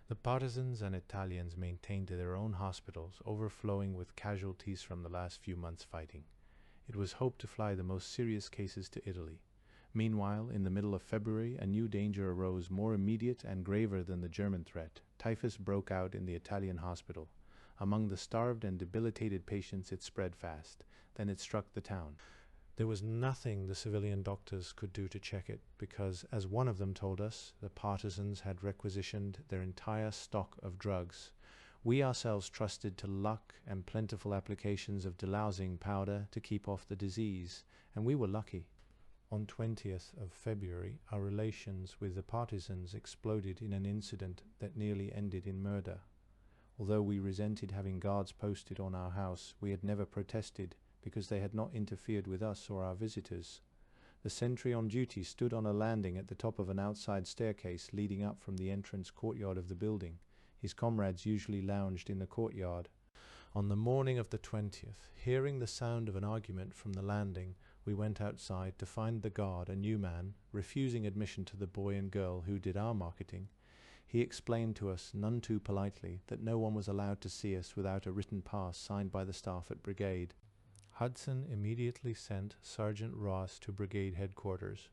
The partisans and Italians maintained their own hospitals, overflowing with casualties from the last few months' fighting. It was hoped to fly the most serious cases to Italy. Meanwhile, in the middle of February, a new danger arose more immediate and graver than the German threat. Typhus broke out in the Italian hospital. Among the starved and debilitated patients it spread fast. Then it struck the town. There was nothing the civilian doctors could do to check it, because, as one of them told us, the partisans had requisitioned their entire stock of drugs. We ourselves trusted to luck and plentiful applications of delousing powder to keep off the disease, and we were lucky. On 20th of February, our relations with the partisans exploded in an incident that nearly ended in murder. Although we resented having guards posted on our house, we had never protested, because they had not interfered with us or our visitors. The sentry on duty stood on a landing at the top of an outside staircase leading up from the entrance courtyard of the building. His comrades usually lounged in the courtyard. On the morning of the 20th, hearing the sound of an argument from the landing, we went outside to find the guard, a new man, refusing admission to the boy and girl who did our marketing. He explained to us, none too politely, that no one was allowed to see us without a written pass signed by the staff at brigade. Hudson immediately sent Sergeant Ross to brigade headquarters.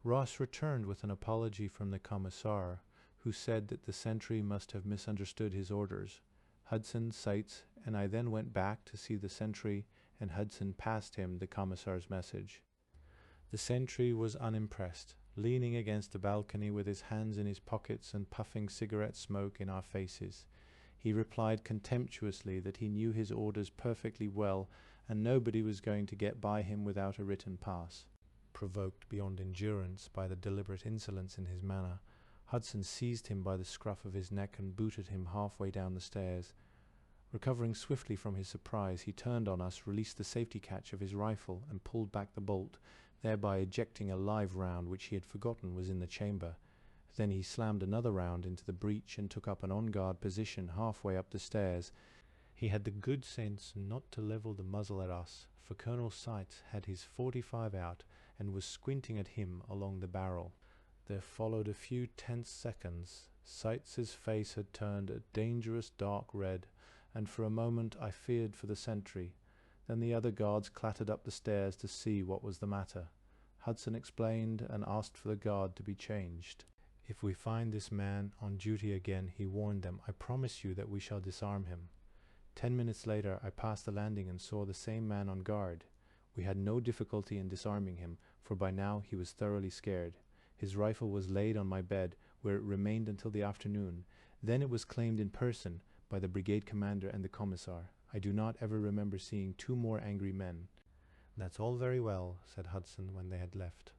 Ross returned with an apology from the commissar, who said that the sentry must have misunderstood his orders. Hudson cites, and I then went back to see the sentry, and Hudson passed him the commissar's message. The sentry was unimpressed, leaning against the balcony with his hands in his pockets and puffing cigarette smoke in our faces. He replied contemptuously that he knew his orders perfectly well, and nobody was going to get by him without a written pass. Provoked beyond endurance by the deliberate insolence in his manner, Hudson seized him by the scruff of his neck and booted him halfway down the stairs. Recovering swiftly from his surprise, he turned on us, released the safety catch of his rifle, and pulled back the bolt, thereby ejecting a live round which he had forgotten was in the chamber. Then he slammed another round into the breech and took up an on-guard position halfway up the stairs. He had the good sense not to level the muzzle at us, for Colonel Seitz had his .45 out and was squinting at him along the barrel. There followed a few tense seconds. Seitz's face had turned a dangerous dark red, and for a moment I feared for the sentry. Then the other guards clattered up the stairs to see what was the matter. Hudson explained and asked for the guard to be changed. "If we find this man on duty again," he warned them, "I promise you that we shall disarm him." 10 minutes later I passed the landing and saw the same man on guard. We had no difficulty in disarming him, for by now he was thoroughly scared. His rifle was laid on my bed, where it remained until the afternoon. Then it was claimed in person by the brigade commander and the commissar. I do not ever remember seeing two more angry men. "That's all very well," said Hudson when they had left,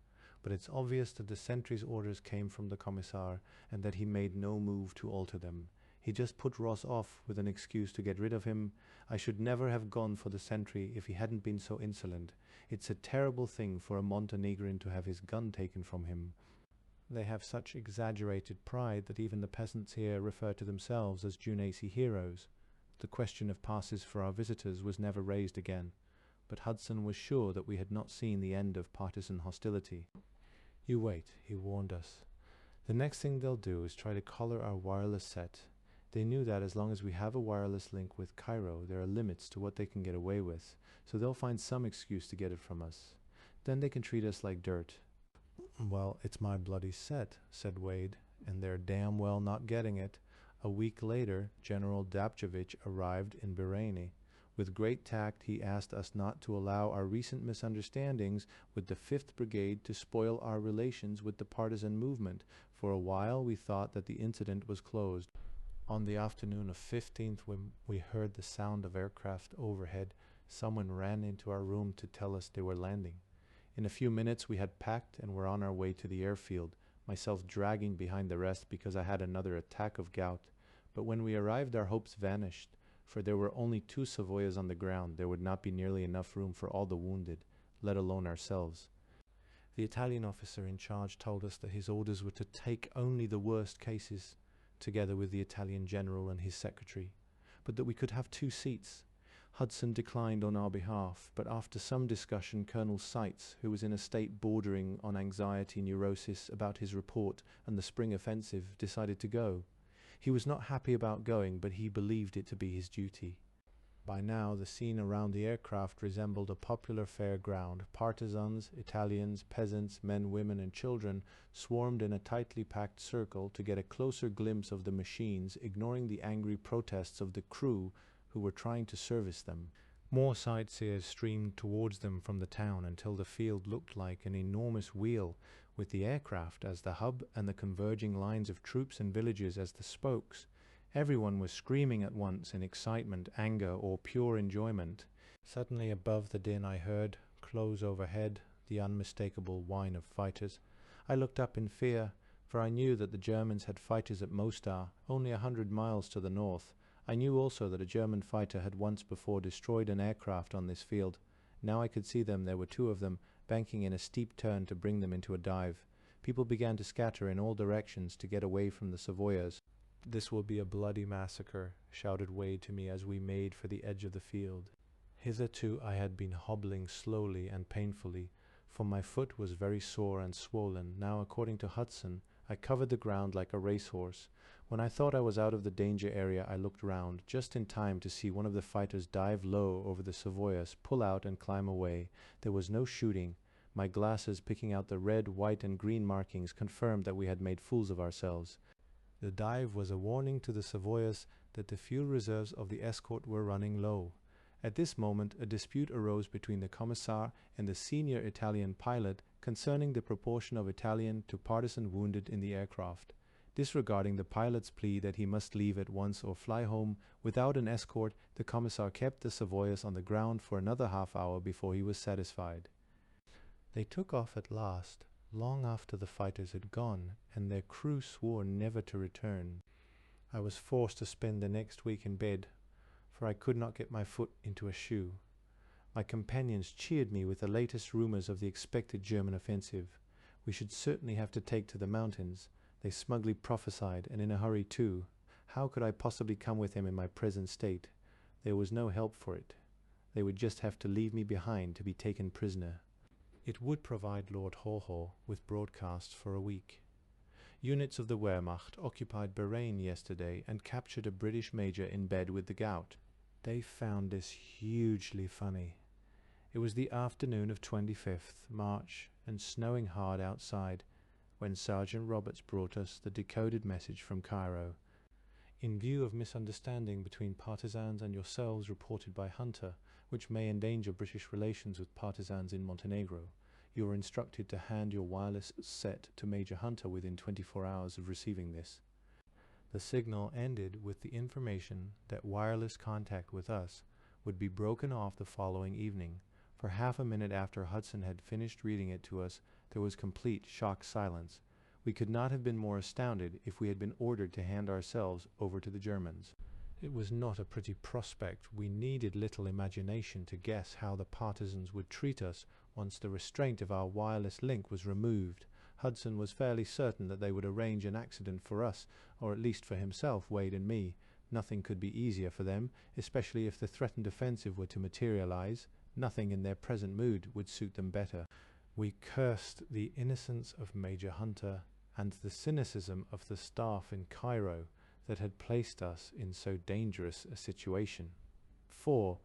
"but it's obvious that the sentry's orders came from the commissar, and that he made no move to alter them. He just put Ross off with an excuse to get rid of him. I should never have gone for the sentry if he hadn't been so insolent. It's a terrible thing for a Montenegrin to have his gun taken from him. They have such exaggerated pride that even the peasants here refer to themselves as Junaci heroes. The question of passes for our visitors was never raised again, but Hudson was sure that we had not seen the end of partisan hostility. "You wait," he warned us. "The next thing they'll do is try to collar our wireless set. They knew that as long as we have a wireless link with Cairo, there are limits to what they can get away with, so they'll find some excuse to get it from us. Then they can treat us like dirt." "Well, it's my bloody set," said Wade, "and they're damn well not getting it." A week later, General Dabchevich arrived in Bahraini. With great tact, he asked us not to allow our recent misunderstandings with the 5th Brigade to spoil our relations with the partisan movement. For a while, we thought that the incident was closed. On the afternoon of 15th, when we heard the sound of aircraft overhead, someone ran into our room to tell us they were landing. In a few minutes, we had packed and were on our way to the airfield, myself dragging behind the rest because I had another attack of gout. But when we arrived, our hopes vanished, for there were only 2 Savoyas on the ground. There would not be nearly enough room for all the wounded, let alone ourselves. The Italian officer in charge told us that his orders were to take only the worst cases, together with the Italian general and his secretary, but that we could have 2 seats. Hudson declined on our behalf, but after some discussion, Colonel Seitz, who was in a state bordering on anxiety neurosis about his report and the spring offensive, decided to go. He was not happy about going, but he believed it to be his duty. By now, the scene around the aircraft resembled a popular fairground. Partisans, Italians, peasants, men, women, and children swarmed in a tightly packed circle to get a closer glimpse of the machines, ignoring the angry protests of the crew who were trying to service them. More sightseers streamed towards them from the town until the field looked like an enormous wheel, with the aircraft as the hub and the converging lines of troops and villages as the spokes. Everyone was screaming at once in excitement, anger, or pure enjoyment. Suddenly above the din I heard, close overhead, the unmistakable whine of fighters. I looked up in fear, for I knew that the Germans had fighters at Mostar, only 100 miles to the north. I knew also that a German fighter had once before destroyed an aircraft on this field. Now I could see them. There were 2 of them, banking in a steep turn to bring them into a dive. People began to scatter in all directions to get away from the Savoyas. "This will be a bloody massacre," shouted Wade to me as we made for the edge of the field. Hitherto I had been hobbling slowly and painfully, for my foot was very sore and swollen. Now, according to Hudson, I covered the ground like a racehorse. When I thought I was out of the danger area, I looked round, just in time to see one of the fighters dive low over the Savoyas, pull out and climb away. There was no shooting. My glasses, picking out the red, white, and green markings, confirmed that we had made fools of ourselves. The dive was a warning to the Savoyas that the fuel reserves of the escort were running low. At this moment, a dispute arose between the Commissar and the senior Italian pilot concerning the proportion of Italian to partisan wounded in the aircraft. Disregarding the pilot's plea that he must leave at once or fly home without an escort, the Commissar kept the Savoyas on the ground for another half-hour before he was satisfied. They took off at last, long after the fighters had gone, and their crew swore never to return. I was forced to spend the next week in bed, for I could not get my foot into a shoe. My companions cheered me with the latest rumors of the expected German offensive. We should certainly have to take to the mountains. They smugly prophesied, and in a hurry too. How could I possibly come with them in my present state? There was no help for it. They would just have to leave me behind to be taken prisoner. It would provide Lord Haw with broadcasts for a week. Units of the Wehrmacht occupied Bahrain yesterday and captured a British major in bed with the gout. They found this hugely funny. It was the afternoon of 25th March and snowing hard outside, when Sergeant Roberts brought us the decoded message from Cairo. "In view of misunderstanding between partisans and yourselves reported by Hunter, which may endanger British relations with partisans in Montenegro, you are instructed to hand your wireless set to Major Hunter within 24 hours of receiving this." The signal ended with the information that wireless contact with us would be broken off the following evening. For half a minute after Hudson had finished reading it to us, there was complete shocked silence. We could not have been more astounded if we had been ordered to hand ourselves over to the Germans. It was not a pretty prospect. We needed little imagination to guess how the partisans would treat us once the restraint of our wireless link was removed. Hudson was fairly certain that they would arrange an accident for us, or at least for himself, Wade and me. Nothing could be easier for them, especially if the threatened offensive were to materialize. Nothing in their present mood would suit them better. We cursed the innocence of Major Hunter and the cynicism of the staff in Cairo that had placed us in so dangerous a situation. 4.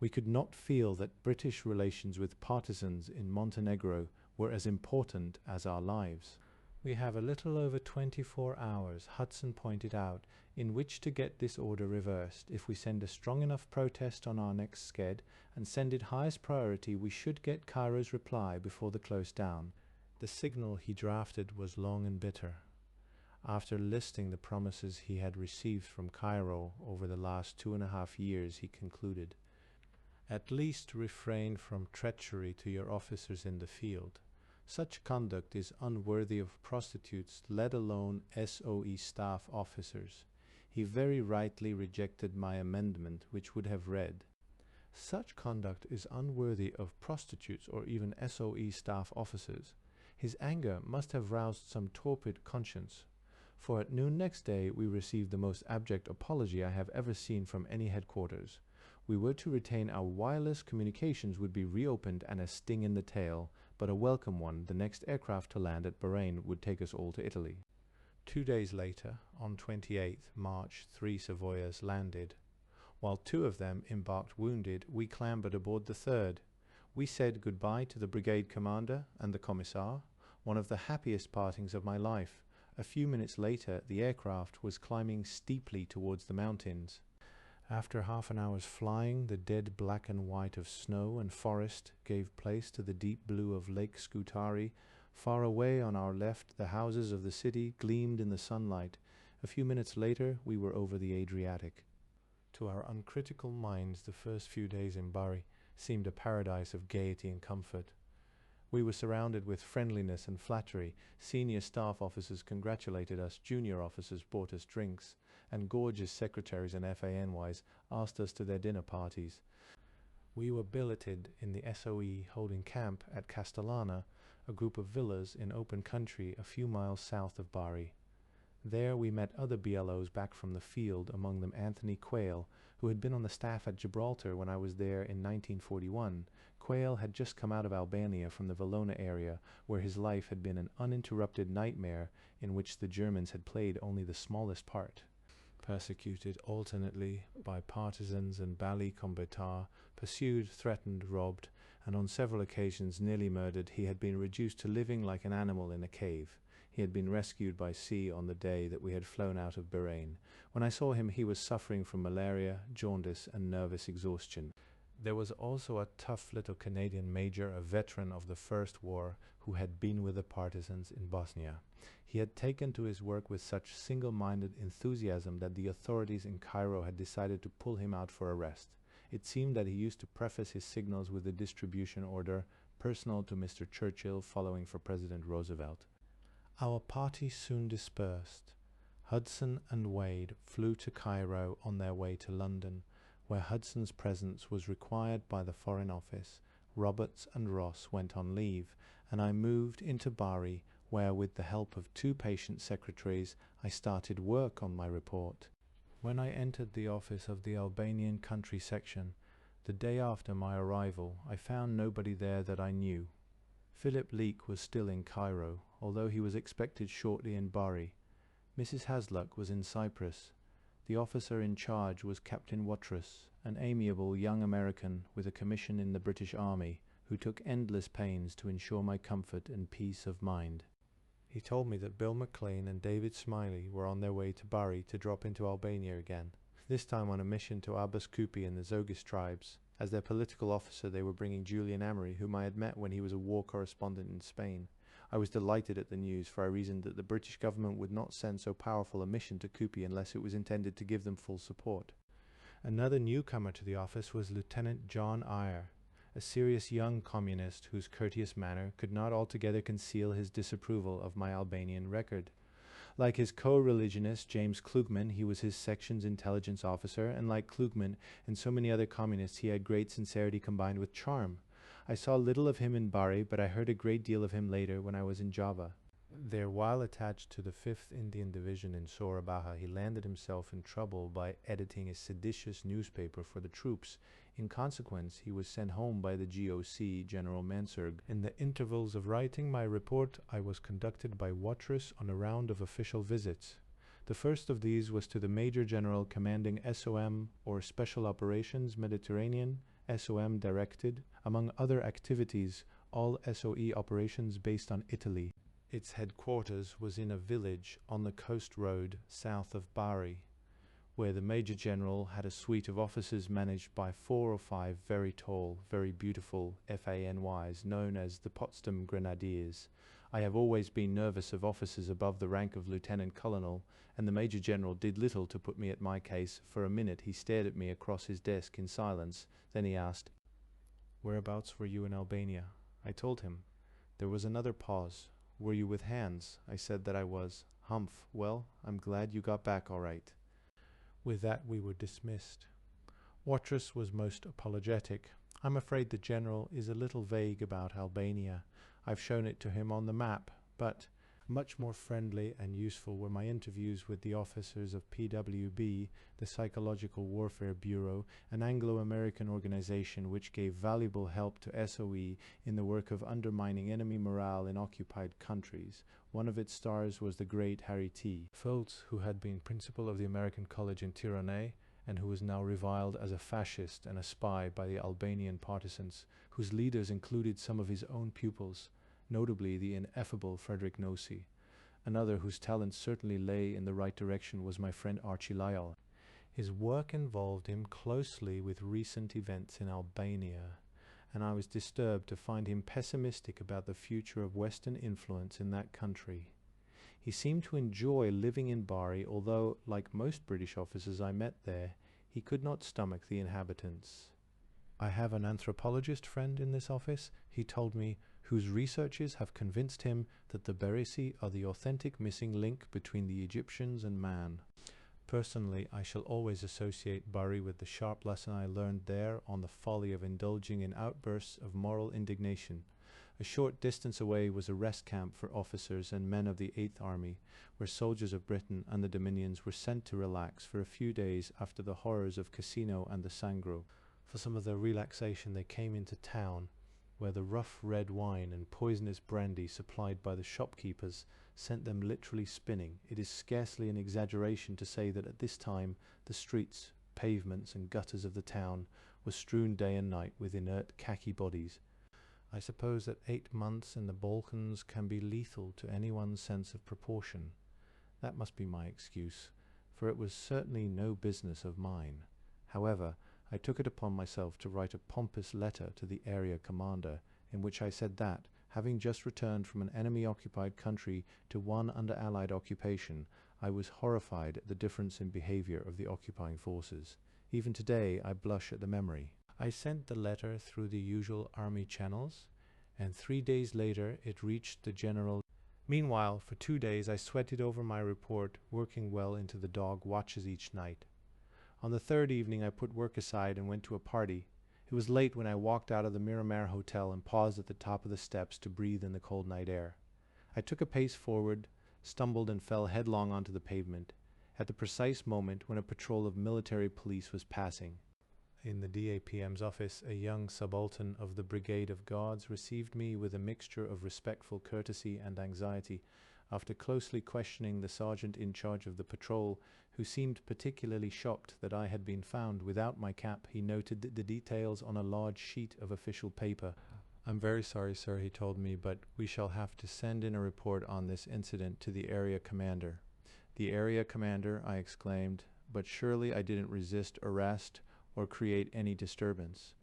We could not feel that British relations with partisans in Montenegro were as important as our lives. We have a little over 24 hours, Hudson pointed out, in which to get this order reversed. If we send a strong enough protest on our next sched and send it highest priority, we should get Cairo's reply before the close down. The signal he drafted was long and bitter. After listing the promises he had received from Cairo over the last 2.5 years, he concluded, "At least refrain from treachery to your officers in the field. Such conduct is unworthy of prostitutes, let alone SOE staff officers." He very rightly rejected my amendment, which would have read, "Such conduct is unworthy of prostitutes or even SOE staff officers." His anger must have roused some torpid conscience, for at noon next day we received the most abject apology I have ever seen from any headquarters. We were to retain our wireless communications would be reopened and a sting in the tail, but a welcome one. The next aircraft to land at Bahrain would take us all to Italy. 2 days later, on 28th March, 3 Savoyas landed. While 2 of them embarked wounded, we clambered aboard the 3rd. We said goodbye to the brigade commander and the commissar, one of the happiest partings of my life. A few minutes later, the aircraft was climbing steeply towards the mountains. After half an hour's flying, the dead black and white of snow and forest gave place to the deep blue of Lake Scutari. Far away on our left, the houses of the city gleamed in the sunlight. A few minutes later, we were over the Adriatic. To our uncritical minds, the first few days in Bari seemed a paradise of gaiety and comfort. We were surrounded with friendliness and flattery. Senior staff officers congratulated us, junior officers bought us drinks, and gorgeous secretaries and FANYs asked us to their dinner parties. We were billeted in the SOE holding camp at Castellana, a group of villas in open country a few miles south of Bari. There we met other BLOs back from the field, among them Anthony Quayle, who had been on the staff at Gibraltar when I was there in 1941. Quayle had just come out of Albania from the Valona area, where his life had been an uninterrupted nightmare in which the Germans had played only the smallest part. Persecuted alternately by partisans and balli combattants, pursued, threatened, robbed, and on several occasions nearly murdered, he had been reduced to living like an animal in a cave. He had been rescued by sea on the day that we had flown out of Bahrain. When I saw him, he was suffering from malaria, jaundice, and nervous exhaustion. There was also a tough little Canadian major, a veteran of the First War, who had been with the partisans in Bosnia. He had taken to his work with such single-minded enthusiasm that the authorities in Cairo had decided to pull him out for arrest. It seemed that he used to preface his signals with a distribution order, personal to Mr. Churchill, following for President Roosevelt. Our party soon dispersed. Hudson and Wade flew to Cairo on their way to London, where Hudson's presence was required by the Foreign Office. Roberts and Ross went on leave, and I moved into Bari, where with the help of 2 patient secretaries I started work on my report. When I entered the office of the Albanian country section, the day after my arrival, I found nobody there that I knew. Philip Leake was still in Cairo, although he was expected shortly in Bari. Mrs. Hasluck was in Cyprus. The officer in charge was Captain Watrous, an amiable young American with a commission in the British Army, who took endless pains to ensure my comfort and peace of mind. He told me that Bill McLean and David Smiley were on their way to Bari to drop into Albania again, this time on a mission to Abbas Kupi and the Zogis tribes. As their political officer, they were bringing Julian Amory, whom I had met when he was a war correspondent in Spain. I was delighted at the news, for I reasoned that the British government would not send so powerful a mission to Kupi unless it was intended to give them full support. Another newcomer to the office was Lieutenant John Eyre, a serious young communist whose courteous manner could not altogether conceal his disapproval of my Albanian record. Like his co-religionist James Klugman, he was his section's intelligence officer, and like Klugman and so many other communists, he had great sincerity combined with charm. I saw little of him in Bari, but I heard a great deal of him later when I was in Java. There, while attached to the 5th Indian Division in Surabaya, he landed himself in trouble by editing a seditious newspaper for the troops. In consequence, he was sent home by the GOC, General Mansurg. In the intervals of writing my report, I was conducted by Watrous on a round of official visits. The first of these was to the Major General commanding SOM, or Special Operations Mediterranean, SOM Directed, among other activities, all SOE operations based on Italy. Its headquarters was in a village on the coast road south of Bari, where the Major General had a suite of officers managed by 4 or 5 very tall, very beautiful FANYs known as the Potsdam Grenadiers. I have always been nervous of officers above the rank of Lieutenant Colonel, and the Major General did little to put me at my case. For a minute he stared at me across his desk in silence. Then he asked, "Whereabouts were you in Albania?" I told him. There was another pause. "Were you with Hans?" I said that I was. "Humph. Well, I'm glad you got back all right." With that we were dismissed. Watrous was most apologetic. "I'm afraid the General is a little vague about Albania. I've shown it to him on the map, but much more friendly and useful were my interviews with the officers of PWB, the Psychological Warfare Bureau, an Anglo-American organization which gave valuable help to SOE in the work of undermining enemy morale in occupied countries. One of its stars was the great Harry T. Foltz, who had been principal of the American College in Tirana, and who was now reviled as a fascist and a spy by the Albanian partisans, whose leaders included some of his own pupils, notably the ineffable Frederick Nossi. Another whose talents certainly lay in the right direction was my friend Archie Lyall. His work involved him closely with recent events in Albania, and I was disturbed to find him pessimistic about the future of Western influence in that country. He seemed to enjoy living in Bari, although, like most British officers I met there, he could not stomach the inhabitants. I have an anthropologist friend in this office, he told me, whose researches have convinced him that the Berisi are the authentic missing link between the Egyptians and man. Personally, I shall always associate Bari with the sharp lesson I learned there on the folly of indulging in outbursts of moral indignation. A short distance away was a rest camp for officers and men of the 8th Army, where soldiers of Britain and the Dominions were sent to relax for a few days after the horrors of Cassino and the Sangro. For some of their relaxation they came into town, where the rough red wine and poisonous brandy supplied by the shopkeepers sent them literally spinning. It is scarcely an exaggeration to say that at this time the streets, pavements and gutters of the town were strewn day and night with inert khaki bodies. I suppose that 8 months in the Balkans can be lethal to anyone's sense of proportion. That must be my excuse, for it was certainly no business of mine. However, I took it upon myself to write a pompous letter to the area commander, in which I said that, having just returned from an enemy-occupied country to one under Allied occupation, I was horrified at the difference in behavior of the occupying forces. Even today I blush at the memory. I sent the letter through the usual army channels, and 3 days later it reached the general. Meanwhile, for 2 days I sweated over my report, working well into the dog watches each night. On the 3rd evening I put work aside and went to a party. It was late when I walked out of the Miramar Hotel and paused at the top of the steps to breathe in the cold night air. I took a pace forward, stumbled and fell headlong onto the pavement, at the precise moment when a patrol of military police was passing. In the DAPM's office, a young subaltern of the Brigade of Guards received me with a mixture of respectful courtesy and anxiety. After closely questioning the sergeant in charge of the patrol, who seemed particularly shocked that I had been found without my cap, he noted the details on a large sheet of official paper. "I'm very sorry, sir," he told me, "but we shall have to send in a report on this incident to the area commander." "The area commander," I exclaimed, "but surely I didn't resist arrest or create any disturbance."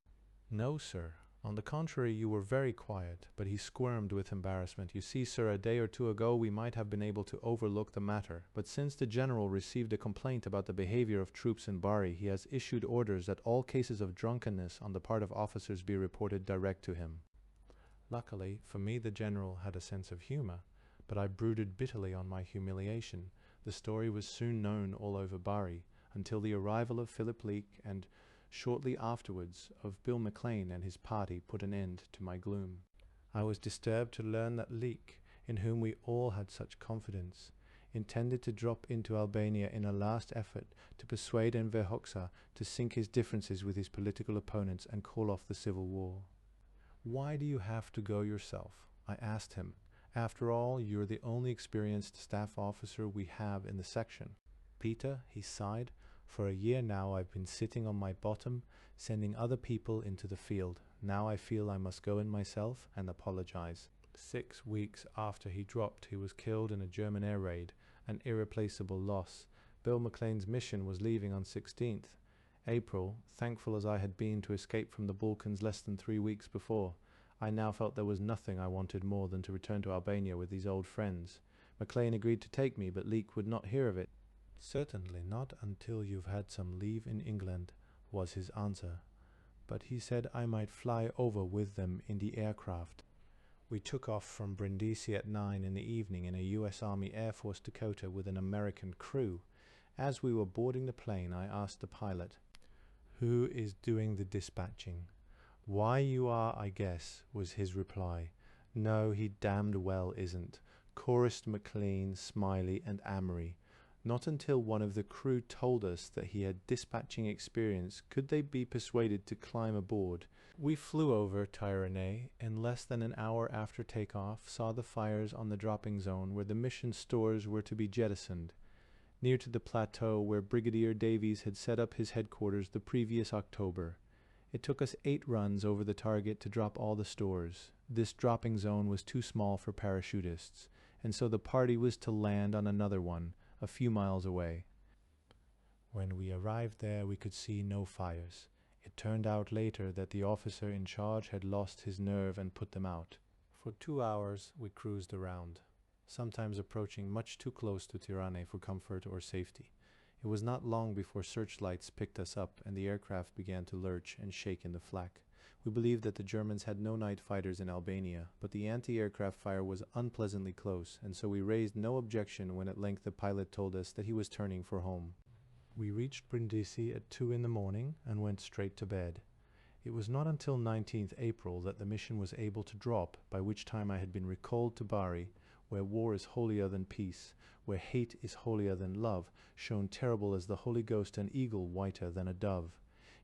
"No, sir. On the contrary, you were very quiet. But he squirmed with embarrassment. You see, sir, a day or two ago we might have been able to overlook the matter. But since the general received a complaint about the behavior of troops in Bari, he has issued orders that all cases of drunkenness on the part of officers be reported direct to him. Luckily, for me the general had a sense of humor, but I brooded bitterly on my humiliation. The story was soon known all over Bari, until the arrival of Philip Leake and shortly afterwards of Bill McLean and his party put an end to my gloom. I was disturbed to learn that Leake, in whom we all had such confidence, intended to drop into Albania in a last effort to persuade Enver Hoxha to sink his differences with his political opponents and call off the civil war. "Why do you have to go yourself?" I asked him. "After all, you're the only experienced staff officer we have in the section." "Peter," he sighed, "for a year now I've been sitting on my bottom, sending other people into the field. Now I feel I must go in myself and apologize." 6 weeks after he dropped, he was killed in a German air raid, an irreplaceable loss. Bill McLean's mission was leaving on 16th April. Thankful as I had been to escape from the Balkans less than 3 weeks before, I now felt there was nothing I wanted more than to return to Albania with these old friends. McLean agreed to take me, but Leake would not hear of it. "Certainly not until you've had some leave in England," was his answer. But he said I might fly over with them in the aircraft. We took off from Brindisi at 9 in the evening in a U.S. Army Air Force Dakota with an American crew. As we were boarding the plane, I asked the pilot, "Who is doing the dispatching?" "Why, you are, I guess," was his reply. "No, he damned well isn't," chorused McLean, Smiley, and Amory. Not until one of the crew told us that he had dispatching experience could they be persuaded to climb aboard. We flew over Tyranny, and less than an hour after takeoff saw the fires on the dropping zone where the mission stores were to be jettisoned, near to the plateau where Brigadier Davies had set up his headquarters the previous October. It took us 8 runs over the target to drop all the stores. This dropping zone was too small for parachutists, and so the party was to land on another one, a few miles away. When we arrived there, we could see no fires. It turned out later that the officer in charge had lost his nerve and put them out. For 2 hours we cruised around, sometimes approaching much too close to Tirana for comfort or safety. It was not long before searchlights picked us up and the aircraft began to lurch and shake in the flak. We believed that the Germans had no night fighters in Albania, but the anti-aircraft fire was unpleasantly close, and so we raised no objection when at length the pilot told us that he was turning for home. We reached Brindisi at 2 in the morning and went straight to bed. It was not until 19th April that the mission was able to drop, by which time I had been recalled to Bari, where war is holier than peace, where hate is holier than love, shown terrible as the Holy Ghost and eagle whiter than a dove.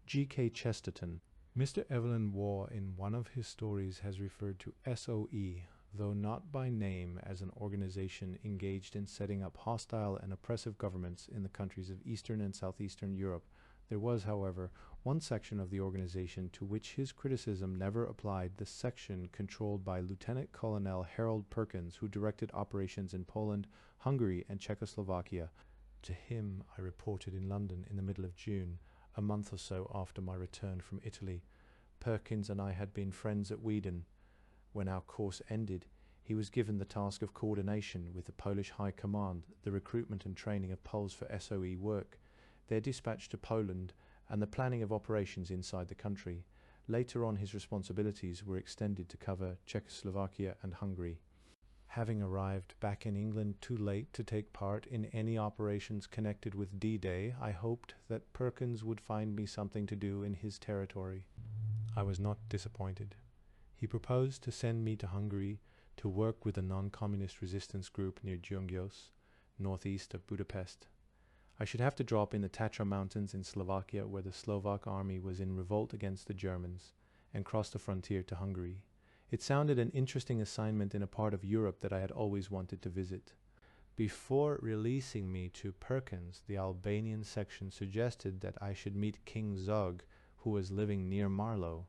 G.K. Chesterton. Mr. Evelyn Waugh in one of his stories has referred to SOE, though not by name, as an organization engaged in setting up hostile and oppressive governments in the countries of Eastern and Southeastern Europe. There was, however, one section of the organization to which his criticism never applied, the section controlled by Lieutenant Colonel Harold Perkins, who directed operations in Poland, Hungary, and Czechoslovakia. To him I reported in London in the middle of June, a month or so after my return from Italy. Perkins and I had been friends at Weedon. When our course ended, he was given the task of coordination with the Polish High Command, the recruitment and training of Poles for SOE work, their dispatch to Poland, and the planning of operations inside the country. Later on, his responsibilities were extended to cover Czechoslovakia and Hungary. Having arrived back in England too late to take part in any operations connected with D-Day, I hoped that Perkins would find me something to do in his territory. I was not disappointed. He proposed to send me to Hungary to work with a non-communist resistance group near Gyöngyös, northeast of Budapest. I should have to drop in the Tatra Mountains in Slovakia, where the Slovak army was in revolt against the Germans, and cross the frontier to Hungary. It sounded an interesting assignment in a part of Europe that I had always wanted to visit. Before releasing me to Perkins, the Albanian section suggested that I should meet King Zog, who was living near Marlow.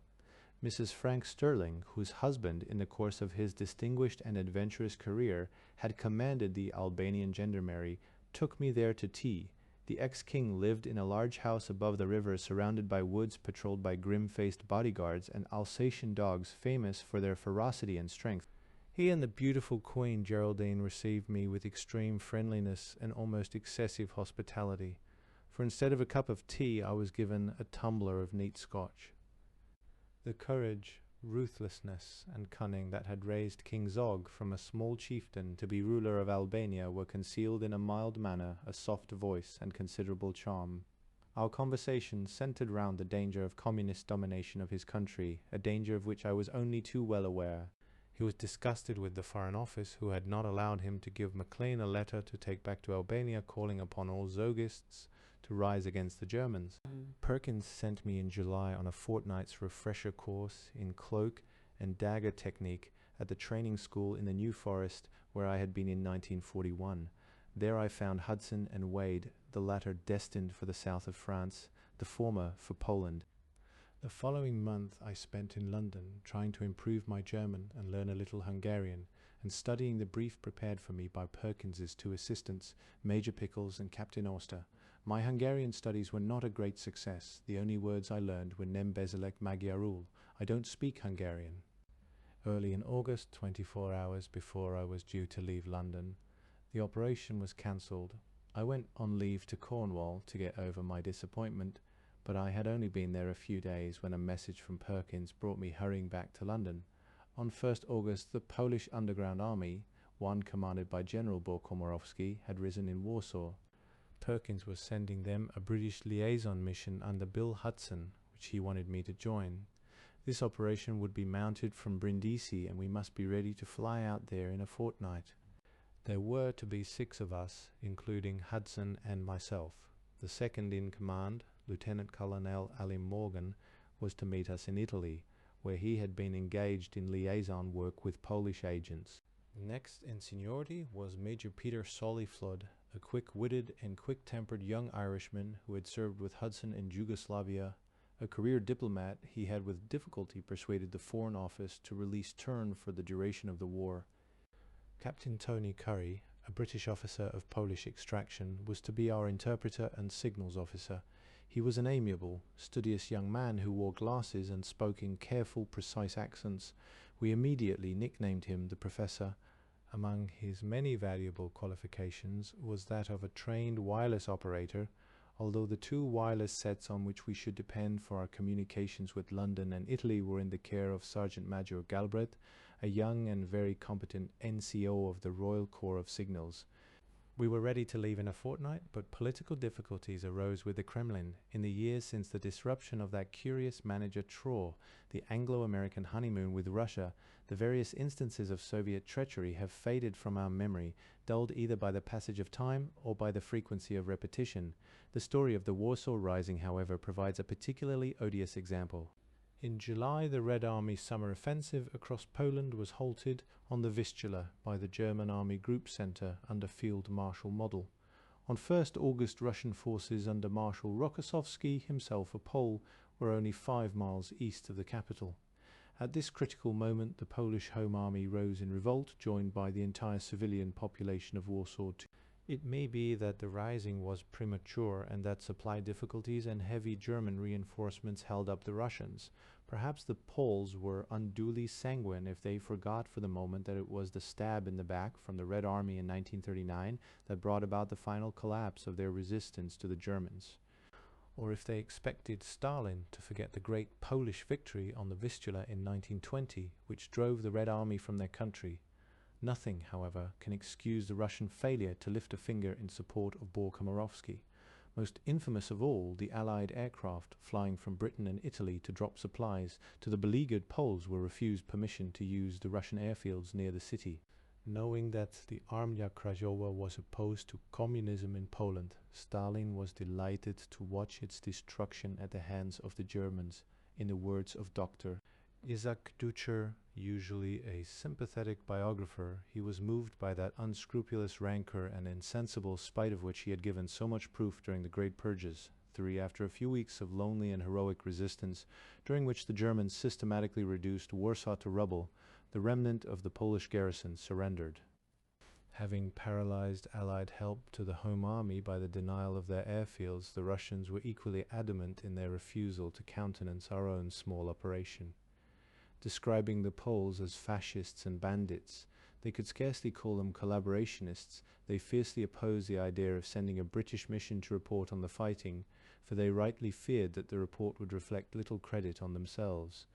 Mrs. Frank Sterling, whose husband, in the course of his distinguished and adventurous career, had commanded the Albanian gendarmerie, took me there to tea, The ex-king lived in a large house above the river, surrounded by woods patrolled by grim-faced bodyguards and Alsatian dogs famous for their ferocity and strength. He and the beautiful Queen Geraldine received me with extreme friendliness and almost excessive hospitality, for instead of a cup of tea I was given a tumbler of neat Scotch. The courage, ruthlessness, and cunning that had raised King Zog from a small chieftain to be ruler of Albania were concealed in a mild manner, a soft voice, and considerable charm. Our conversation centered round the danger of communist domination of his country, a danger of which I was only too well aware. He was disgusted with the Foreign Office, who had not allowed him to give Maclean a letter to take back to Albania, calling upon all Zogists to rise against the Germans. Perkins sent me in July on a fortnight's refresher course in cloak and dagger technique at the training school in the New Forest where I had been in 1941. There I found Hudson and Wade, the latter destined for the south of France, the former for Poland. The following month I spent in London, trying to improve my German and learn a little Hungarian, and studying the brief prepared for me by Perkins's two assistants, Major Pickles and Captain Auster. My Hungarian studies were not a great success. The only words I learned were Nem beszélek magyarul. I don't speak Hungarian. Early in August, 24 hours before I was due to leave London, the operation was cancelled. I went on leave to Cornwall to get over my disappointment, but I had only been there a few days when a message from Perkins brought me hurrying back to London. On 1st August, the Polish Underground Army, one commanded by General Komorowski, had risen in Warsaw. Perkins was sending them a British liaison mission under Bill Hudson, which he wanted me to join. This operation would be mounted from Brindisi, and we must be ready to fly out there in a fortnight. There were to be 6 of us, including Hudson and myself. The second in command, Lieutenant Colonel Alim Morgan, was to meet us in Italy, where he had been engaged in liaison work with Polish agents. Next in seniority was Major Peter Soliflod, a quick-witted and quick-tempered young Irishman who had served with Hudson in Yugoslavia. A career diplomat, he had with difficulty persuaded the Foreign Office to release Tern for the duration of the war. Captain Tony Curry, a British officer of Polish extraction, was to be our interpreter and signals officer. He was an amiable, studious young man who wore glasses and spoke in careful, precise accents. We immediately nicknamed him the Professor. Among his many valuable qualifications was that of a trained wireless operator, although the 2 wireless sets on which we should depend for our communications with London and Italy were in the care of Sergeant Major Galbraith, a young and very competent NCO of the Royal Corps of Signals. We were ready to leave in a fortnight, but political difficulties arose with the Kremlin. In the years since the disruption of that curious manager Traw, the Anglo-American honeymoon with Russia, the various instances of Soviet treachery have faded from our memory, dulled either by the passage of time or by the frequency of repetition. The story of the Warsaw Rising, however, provides a particularly odious example. In July, the Red Army's summer offensive across Poland was halted on the Vistula by the German Army Group Center under Field Marshal Model. On 1st August, Russian forces under Marshal Rokossovsky, himself a Pole, were only 5 miles east of the capital. At this critical moment, the Polish Home Army rose in revolt, joined by the entire civilian population of Warsaw. It may be that the rising was premature and that supply difficulties and heavy German reinforcements held up the Russians. Perhaps the Poles were unduly sanguine if they forgot for the moment that it was the stab in the back from the Red Army in 1939 that brought about the final collapse of their resistance to the Germans. Or if they expected Stalin to forget the great Polish victory on the Vistula in 1920, which drove the Red Army from their country. Nothing, however, can excuse the Russian failure to lift a finger in support of Komorowski. Most infamous of all, the Allied aircraft flying from Britain and Italy to drop supplies to the beleaguered Poles were refused permission to use the Russian airfields near the city. Knowing that the Armia Krajowa was opposed to communism in Poland, Stalin was delighted to watch its destruction at the hands of the Germans. In the words of Dr. Isaac Ducher, usually a sympathetic biographer, he was moved by that unscrupulous rancor and insensible spite of which he had given so much proof during the Great Purges. After a few weeks of lonely and heroic resistance, during which the Germans systematically reduced Warsaw to rubble, the remnant of the Polish garrison surrendered. Having paralyzed Allied help to the Home Army by the denial of their airfields, the Russians were equally adamant in their refusal to countenance our own small operation. Describing the Poles as fascists and bandits, they could scarcely call them collaborationists. They fiercely opposed the idea of sending a British mission to report on the fighting, for they rightly feared that the report would reflect little credit on themselves.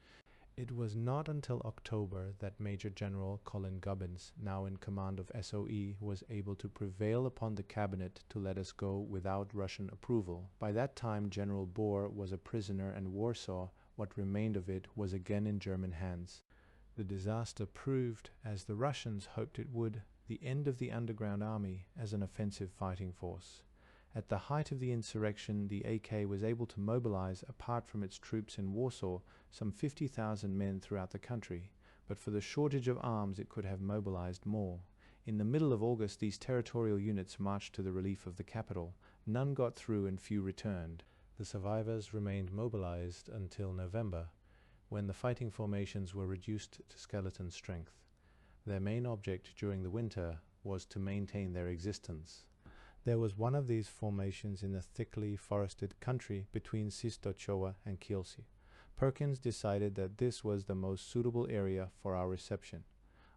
It was not until October that Major General Colin Gubbins, now in command of SOE, was able to prevail upon the cabinet to let us go without Russian approval. By that time General Bohr was a prisoner, and Warsaw, what remained of it, was again in German hands. The disaster proved, as the Russians hoped it would, the end of the underground army as an offensive fighting force. At the height of the insurrection, the AK was able to mobilize, apart from its troops in Warsaw, some 50,000 men throughout the country, but for the shortage of arms it could have mobilized more. In the middle of August, these territorial units marched to the relief of the capital. None got through and few returned. The survivors remained mobilized until November, when the fighting formations were reduced to skeleton strength. Their main object during the winter was to maintain their existence. There was one of these formations in the thickly forested country between Sistochowa and Kielce. Perkins decided that this was the most suitable area for our reception.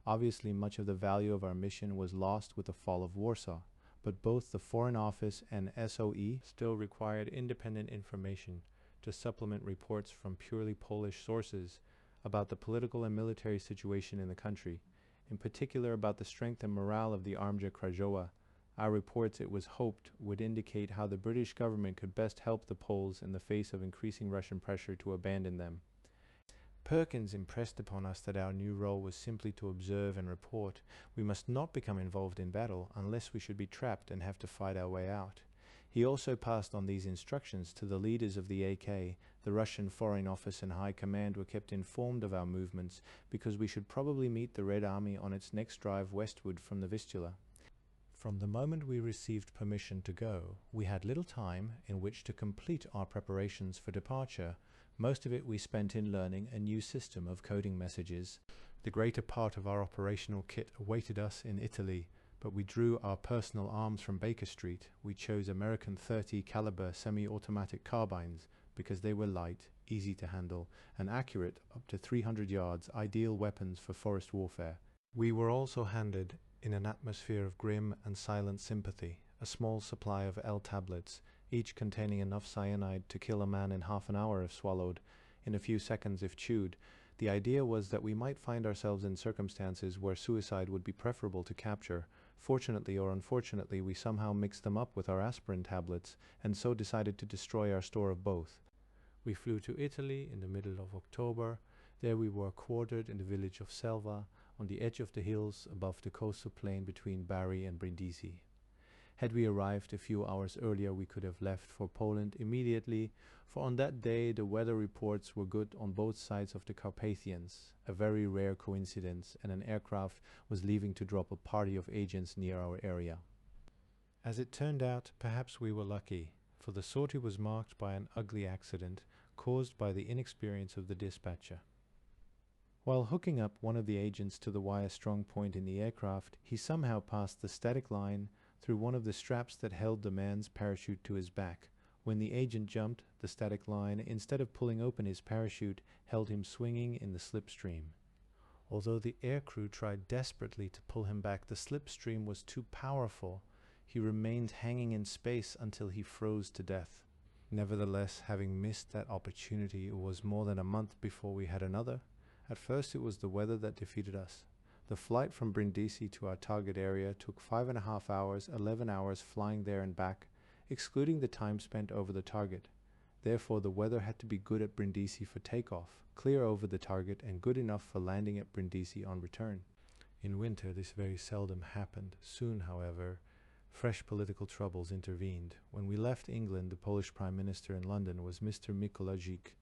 Obviously, much of the value of our mission was lost with the fall of Warsaw, but both the Foreign Office and SOE still required independent information to supplement reports from purely Polish sources about the political and military situation in the country, in particular about the strength and morale of the Armia Krajowa. Our reports, it was hoped, would indicate how the British government could best help the Poles in the face of increasing Russian pressure to abandon them. Perkins impressed upon us that our new role was simply to observe and report. We must not become involved in battle unless we should be trapped and have to fight our way out. He also passed on these instructions to the leaders of the AK. The Russian Foreign Office and High Command were kept informed of our movements because we should probably meet the Red Army on its next drive westward from the Vistula. From the moment we received permission to go, we had little time in which to complete our preparations for departure. Most of it we spent in learning a new system of coding messages. The greater part of our operational kit awaited us in Italy, but we drew our personal arms from Baker Street. We chose American .30 caliber semi-automatic carbines because they were light, easy to handle, and accurate up to 300 yards, ideal weapons for forest warfare. We were also handed, in an atmosphere of grim and silent sympathy, a small supply of L tablets, each containing enough cyanide to kill a man in half an hour if swallowed, in a few seconds if chewed. The idea was that we might find ourselves in circumstances where suicide would be preferable to capture. Fortunately or unfortunately, we somehow mixed them up with our aspirin tablets, and so decided to destroy our store of both. We flew to Italy in the middle of October. There we were quartered in the village of Selva, on the edge of the hills above the coastal plain between Bari and Brindisi. Had we arrived a few hours earlier, we could have left for Poland immediately, for on that day the weather reports were good on both sides of the Carpathians, a very rare coincidence, and an aircraft was leaving to drop a party of agents near our area. As it turned out, perhaps we were lucky, for the sortie was marked by an ugly accident caused by the inexperience of the dispatcher. While hooking up one of the agents to the wire strong point in the aircraft, he somehow passed the static line through one of the straps that held the man's parachute to his back. When the agent jumped, the static line, instead of pulling open his parachute, held him swinging in the slipstream. Although the aircrew tried desperately to pull him back, the slipstream was too powerful. He remained hanging in space until he froze to death. Nevertheless, having missed that opportunity, it was more than a month before we had another. At first it was the weather that defeated us. The flight from Brindisi to our target area took 5.5 hours, 11 hours flying there and back, excluding the time spent over the target. Therefore the weather had to be good at Brindisi for takeoff, clear over the target, and good enough for landing at Brindisi on return. In winter this very seldom happened. Soon, however, fresh political troubles intervened. When we left England, the Polish Prime Minister in London was Mr. Mikołajczyk,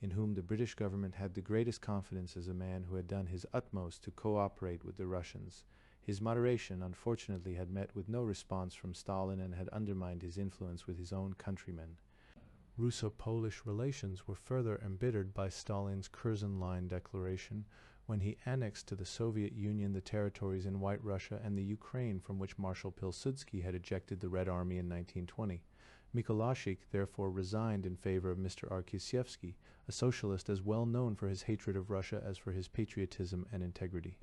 in whom the British government had the greatest confidence as a man who had done his utmost to cooperate with the Russians. His moderation, unfortunately, had met with no response from Stalin and had undermined his influence with his own countrymen. Russo-Polish relations were further embittered by Stalin's Curzon Line declaration, when he annexed to the Soviet Union the territories in White Russia and the Ukraine from which Marshal Pilsudski had ejected the Red Army in 1920. Mikolasik therefore resigned in favor of Mr. Arkisyevsky, a socialist as well known for his hatred of Russia as for his patriotism and integrity.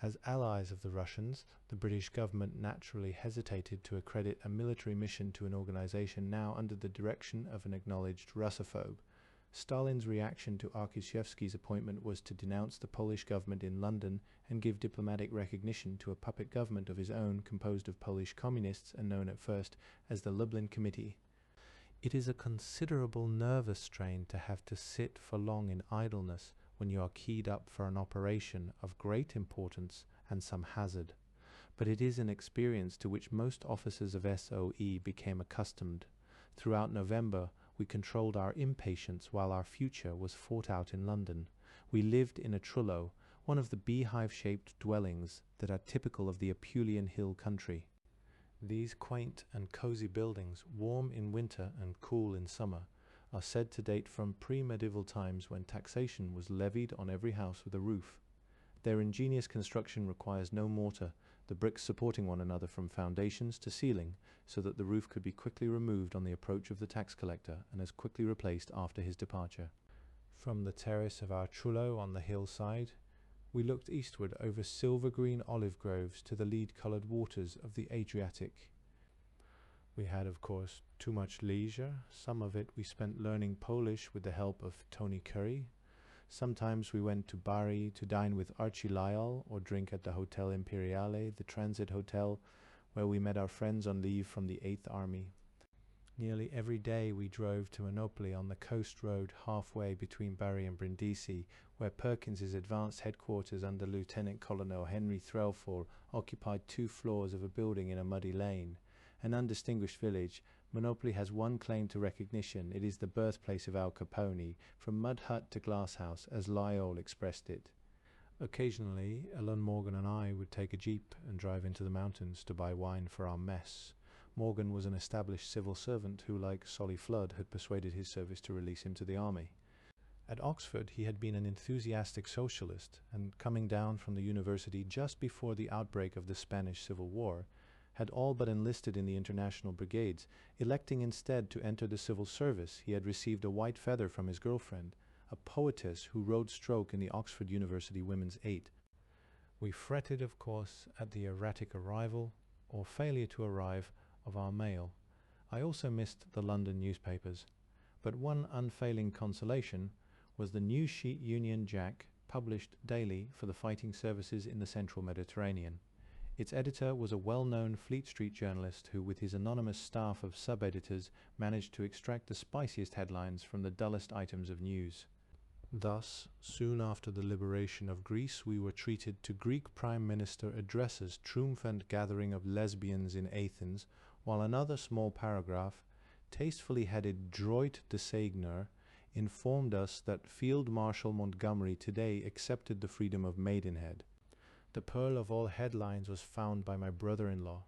As allies of the Russians, the British government naturally hesitated to accredit a military mission to an organization now under the direction of an acknowledged Russophobe. Stalin's reaction to Arkisyevsky's appointment was to denounce the Polish government in London and give diplomatic recognition to a puppet government of his own composed of Polish communists and known at first as the Lublin Committee. It is a considerable nervous strain to have to sit for long in idleness when you are keyed up for an operation of great importance and some hazard, but it is an experience to which most officers of SOE became accustomed. Throughout November, we controlled our impatience while our future was fought out in London. We lived in a trullo, one of the beehive-shaped dwellings that are typical of the Apulian hill country. These quaint and cozy buildings, warm in winter and cool in summer, are said to date from pre-medieval times when taxation was levied on every house with a roof. Their ingenious construction requires no mortar, the bricks supporting one another from foundations to ceiling, so that the roof could be quickly removed on the approach of the tax collector and as quickly replaced after his departure. From the terrace of our trullo on the hillside, we looked eastward over silver-green olive groves to the lead-coloured waters of the Adriatic. We had, of course, too much leisure. Some of it we spent learning Polish with the help of Tony Curry. Sometimes we went to Bari to dine with Archie Lyall or drink at the Hotel Imperiale, the transit hotel, where we met our friends on leave from the 8th Army. Nearly every day we drove to Monopoli on the coast road halfway between Bari and Brindisi, where Perkins's advanced headquarters under Lieutenant Colonel Henry Threlfall occupied 2 floors of a building in a muddy lane. An undistinguished village, Monopoli has one claim to recognition. It is the birthplace of Al Capone, from mud hut to glass house, as Lyall expressed it. Occasionally, Ellen Morgan and I would take a jeep and drive into the mountains to buy wine for our mess. Morgan was an established civil servant who, like Solly Flood, had persuaded his service to release him to the army. At Oxford he had been an enthusiastic socialist, and coming down from the university just before the outbreak of the Spanish Civil War, had all but enlisted in the international brigades. Electing instead to enter the civil service, he had received a white feather from his girlfriend, a poetess who rode stroke in the Oxford University Women's 8. We fretted, of course, at the erratic arrival, or failure to arrive, of our mail. I also missed the London newspapers, but one unfailing consolation was the New Sheet Union Jack, published daily for the fighting services in the central Mediterranean. Its editor was a well-known Fleet Street journalist who, with his anonymous staff of sub-editors, managed to extract the spiciest headlines from the dullest items of news. Thus, soon after the liberation of Greece, we were treated to Greek Prime Minister addresses triumphant gathering of lesbians in Athens, while another small paragraph, tastefully headed Droit de Seigneur, informed us that Field Marshal Montgomery today accepted the freedom of Maidenhead. The pearl of all headlines was found by my brother-in-law,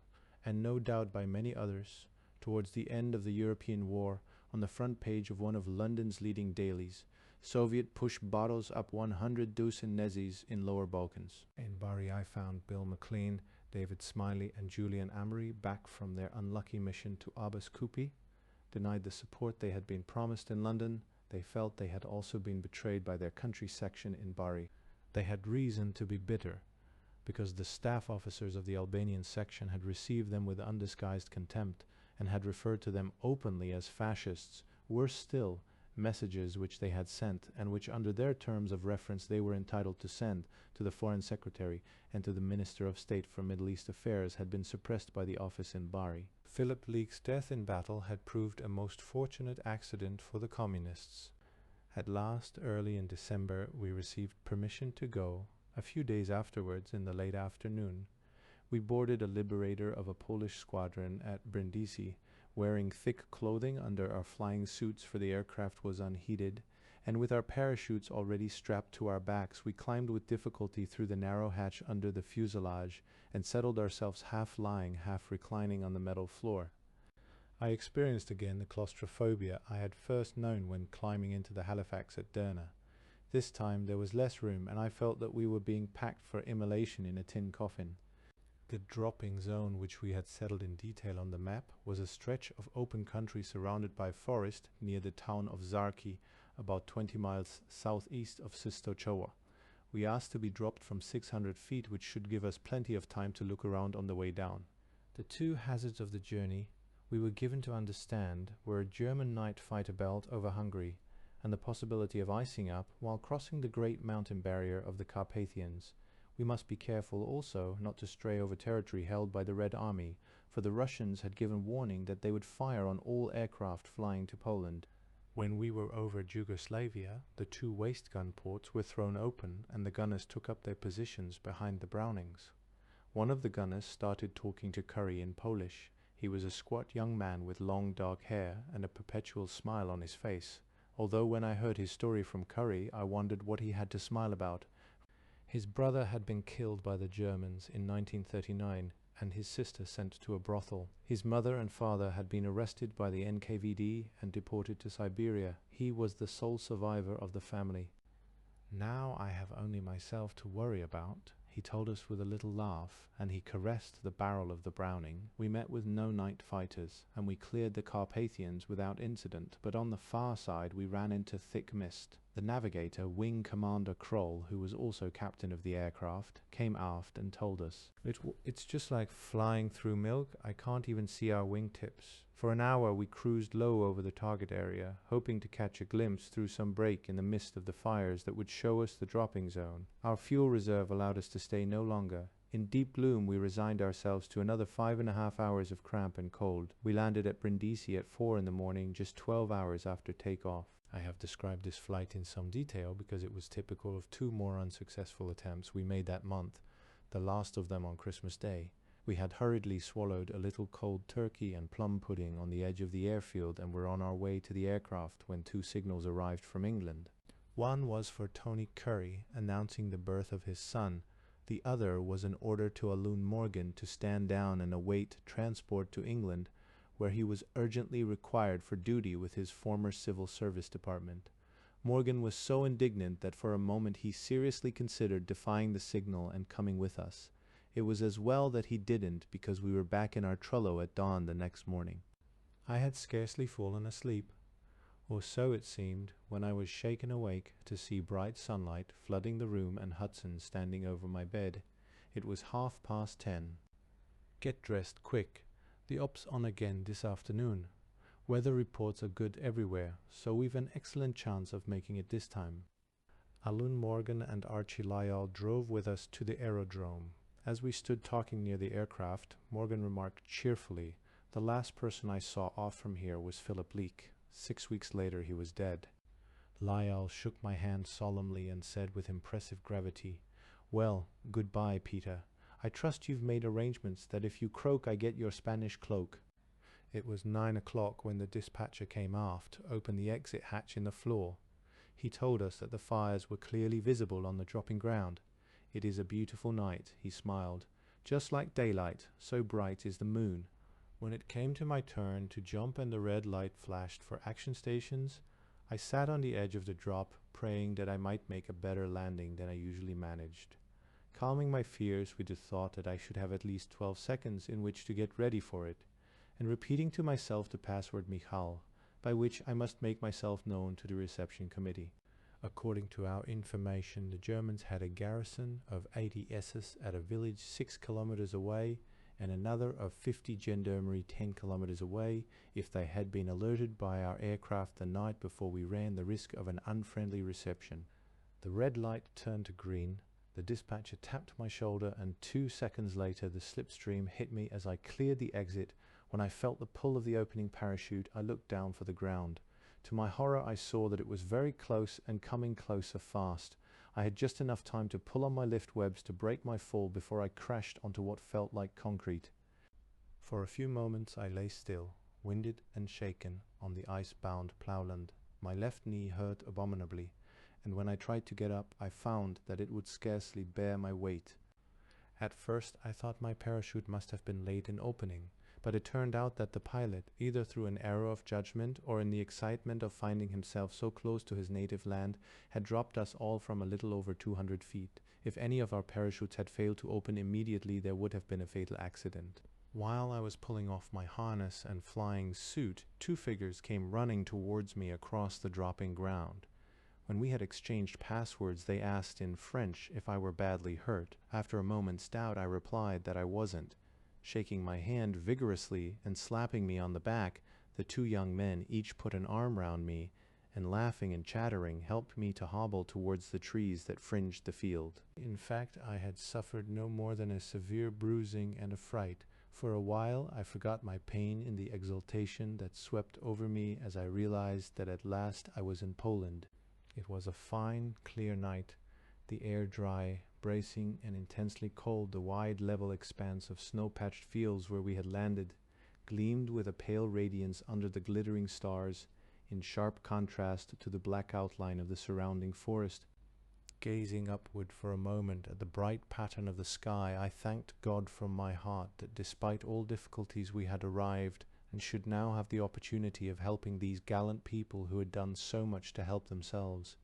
and no doubt by many others, towards the end of the European war, on the front page of one of London's leading dailies. Soviet push bottles up 100 dozen Nezis in Lower Balkans. In Bari I found Bill McLean, David Smiley and Julian Amory back from their unlucky mission to Abbas Kupi. Denied the support they had been promised in London, they felt they had also been betrayed by their country section in Bari. They had reason to be bitter, because the staff officers of the Albanian section had received them with undisguised contempt and had referred to them openly as fascists. Worse still, messages which they had sent, and which under their terms of reference they were entitled to send to the Foreign Secretary and to the Minister of State for Middle East Affairs, had been suppressed by the office in Bari. Philip Leake's death in battle had proved a most fortunate accident for the communists. At last, early in December, we received permission to go. A few days afterwards, in the late afternoon, we boarded a Liberator of a Polish squadron at Brindisi, wearing thick clothing under our flying suits, for the aircraft was unheated, and with our parachutes already strapped to our backs, we climbed with difficulty through the narrow hatch under the fuselage and settled ourselves half lying, half reclining on the metal floor. I experienced again the claustrophobia I had first known when climbing into the Halifax at Derna. This time there was less room, and I felt that we were being packed for immolation in a tin coffin. The dropping zone, which we had settled in detail on the map, was a stretch of open country surrounded by forest near the town of Zarki, about 20 miles southeast of Sistochowa. We asked to be dropped from 600 feet, which should give us plenty of time to look around on the way down. The two hazards of the journey, we were given to understand, were a German night fighter belt over Hungary, and the possibility of icing up while crossing the great mountain barrier of the Carpathians. We must be careful also not to stray over territory held by the Red Army, for the Russians had given warning that they would fire on all aircraft flying to Poland. When we were over Yugoslavia, the two waist gun ports were thrown open and the gunners took up their positions behind the Brownings. One of the gunners started talking to Curry in Polish. He was a squat young man with long dark hair and a perpetual smile on his face, although when I heard his story from Curry I wondered what he had to smile about. His brother had been killed by the Germans in 1939 and his sister sent to a brothel. His mother and father had been arrested by the NKVD and deported to Siberia. He was the sole survivor of the family. "Now I have only myself to worry about," he told us with a little laugh, and he caressed the barrel of the Browning. We met with no night fighters, and we cleared the Carpathians without incident, but on the far side we ran into thick mist. The navigator, Wing Commander Kroll, who was also captain of the aircraft, came aft and told us, "It's just like flying through milk. I can't even see our wingtips." For an hour we cruised low over the target area, hoping to catch a glimpse through some break in the mist of the fires that would show us the dropping zone. Our fuel reserve allowed us to stay no longer. In deep gloom we resigned ourselves to another 5.5 hours of cramp and cold. We landed at Brindisi at 4 in the morning, just 12 hours after takeoff. I have described this flight in some detail because it was typical of two more unsuccessful attempts we made that month, the last of them on Christmas Day. We had hurriedly swallowed a little cold turkey and plum pudding on the edge of the airfield and were on our way to the aircraft when two signals arrived from England. One was for Tony Curry, announcing the birth of his son. The other was an order to Alun Morgan to stand down and await transport to England, where he was urgently required for duty with his former civil service department. Morgan was so indignant that for a moment he seriously considered defying the signal and coming with us. It was as well that he didn't, because we were back in our trullo at dawn the next morning. I had scarcely fallen asleep, or so it seemed, when I was shaken awake to see bright sunlight flooding the room and Hudson standing over my bed. It was 10:30. "Get dressed quick. The op's on again this afternoon. Weather reports are good everywhere, so we've an excellent chance of making it this time." Alun Morgan and Archie Lyall drove with us to the aerodrome. As we stood talking near the aircraft, Morgan remarked cheerfully, "The last person I saw off from here was Philip Leake. 6 weeks later he was dead." Lyall shook my hand solemnly and said with impressive gravity, "Well, goodbye, Peter. I trust you've made arrangements that if you croak I get your Spanish cloak." It was 9 o'clock when the dispatcher came aft to open the exit hatch in the floor. He told us that the fires were clearly visible on the dropping ground. "It is a beautiful night," he smiled, "just like daylight, so bright is the moon." When it came to my turn to jump and the red light flashed for action stations, I sat on the edge of the drop, praying that I might make a better landing than I usually managed, calming my fears with the thought that I should have at least 12 seconds in which to get ready for it, and repeating to myself the password Michal, by which I must make myself known to the reception committee. According to our information, the Germans had a garrison of 80 SS at a village 6 kilometers away, and another of 50 gendarmerie 10 kilometers away if they had been alerted by our aircraft the night before we ran the risk of an unfriendly reception. The red light turned to green. The dispatcher tapped my shoulder, and 2 seconds later the slipstream hit me as I cleared the exit. When I felt the pull of the opening parachute, I looked down for the ground. To my horror, I saw that it was very close and coming closer fast. I had just enough time to pull on my lift webs to break my fall before I crashed onto what felt like concrete. For a few moments I lay still, winded and shaken, on the ice-bound ploughland. My left knee hurt abominably, and when I tried to get up, I found that it would scarcely bear my weight. At first I thought my parachute must have been late in opening, but it turned out that the pilot, either through an error of judgment or in the excitement of finding himself so close to his native land, had dropped us all from a little over 200 feet. If any of our parachutes had failed to open immediately, there would have been a fatal accident. While I was pulling off my harness and flying suit, two figures came running towards me across the dropping ground. When we had exchanged passwords, they asked in French if I were badly hurt. After a moment's doubt, I replied that I wasn't. Shaking my hand vigorously and slapping me on the back, the two young men each put an arm round me, and laughing and chattering helped me to hobble towards the trees that fringed the field. In fact, I had suffered no more than a severe bruising and a fright. For a while I forgot my pain in the exultation that swept over me as I realized that at last I was in Poland. It was a fine, clear night, the air dry, bracing and intensely cold. The wide level expanse of snow-patched fields where we had landed gleamed with a pale radiance under the glittering stars, in sharp contrast to the black outline of the surrounding forest. Gazing upward for a moment at the bright pattern of the sky, I thanked God from my heart that despite all difficulties we had arrived, and should now have the opportunity of helping these gallant people who had done so much to help themselves.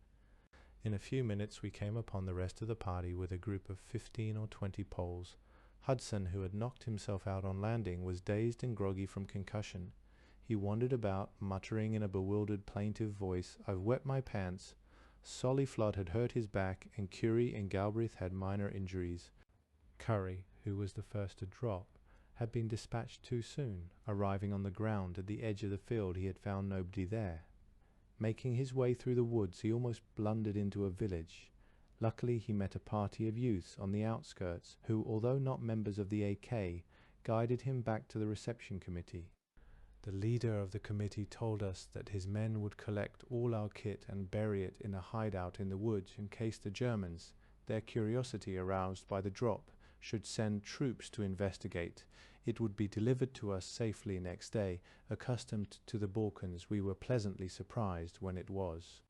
In a few minutes we came upon the rest of the party with a group of 15 or 20 Poles. Hudson, who had knocked himself out on landing, was dazed and groggy from concussion. He wandered about, muttering in a bewildered, plaintive voice, "I've wet my pants." Solly Flood had hurt his back, and Curie and Galbraith had minor injuries. Curry, who was the first to drop, had been dispatched too soon. Arriving on the ground at the edge of the field, he had found nobody there. Making his way through the woods, he almost blundered into a village. Luckily, he met a party of youths on the outskirts, who, although not members of the AK, guided him back to the reception committee. The leader of the committee told us that his men would collect all our kit and bury it in a hideout in the woods in case the Germans, their curiosity aroused by the drop, should send troops to investigate. It would be delivered to us safely next day. Accustomed to the Balkans, we were pleasantly surprised when it was.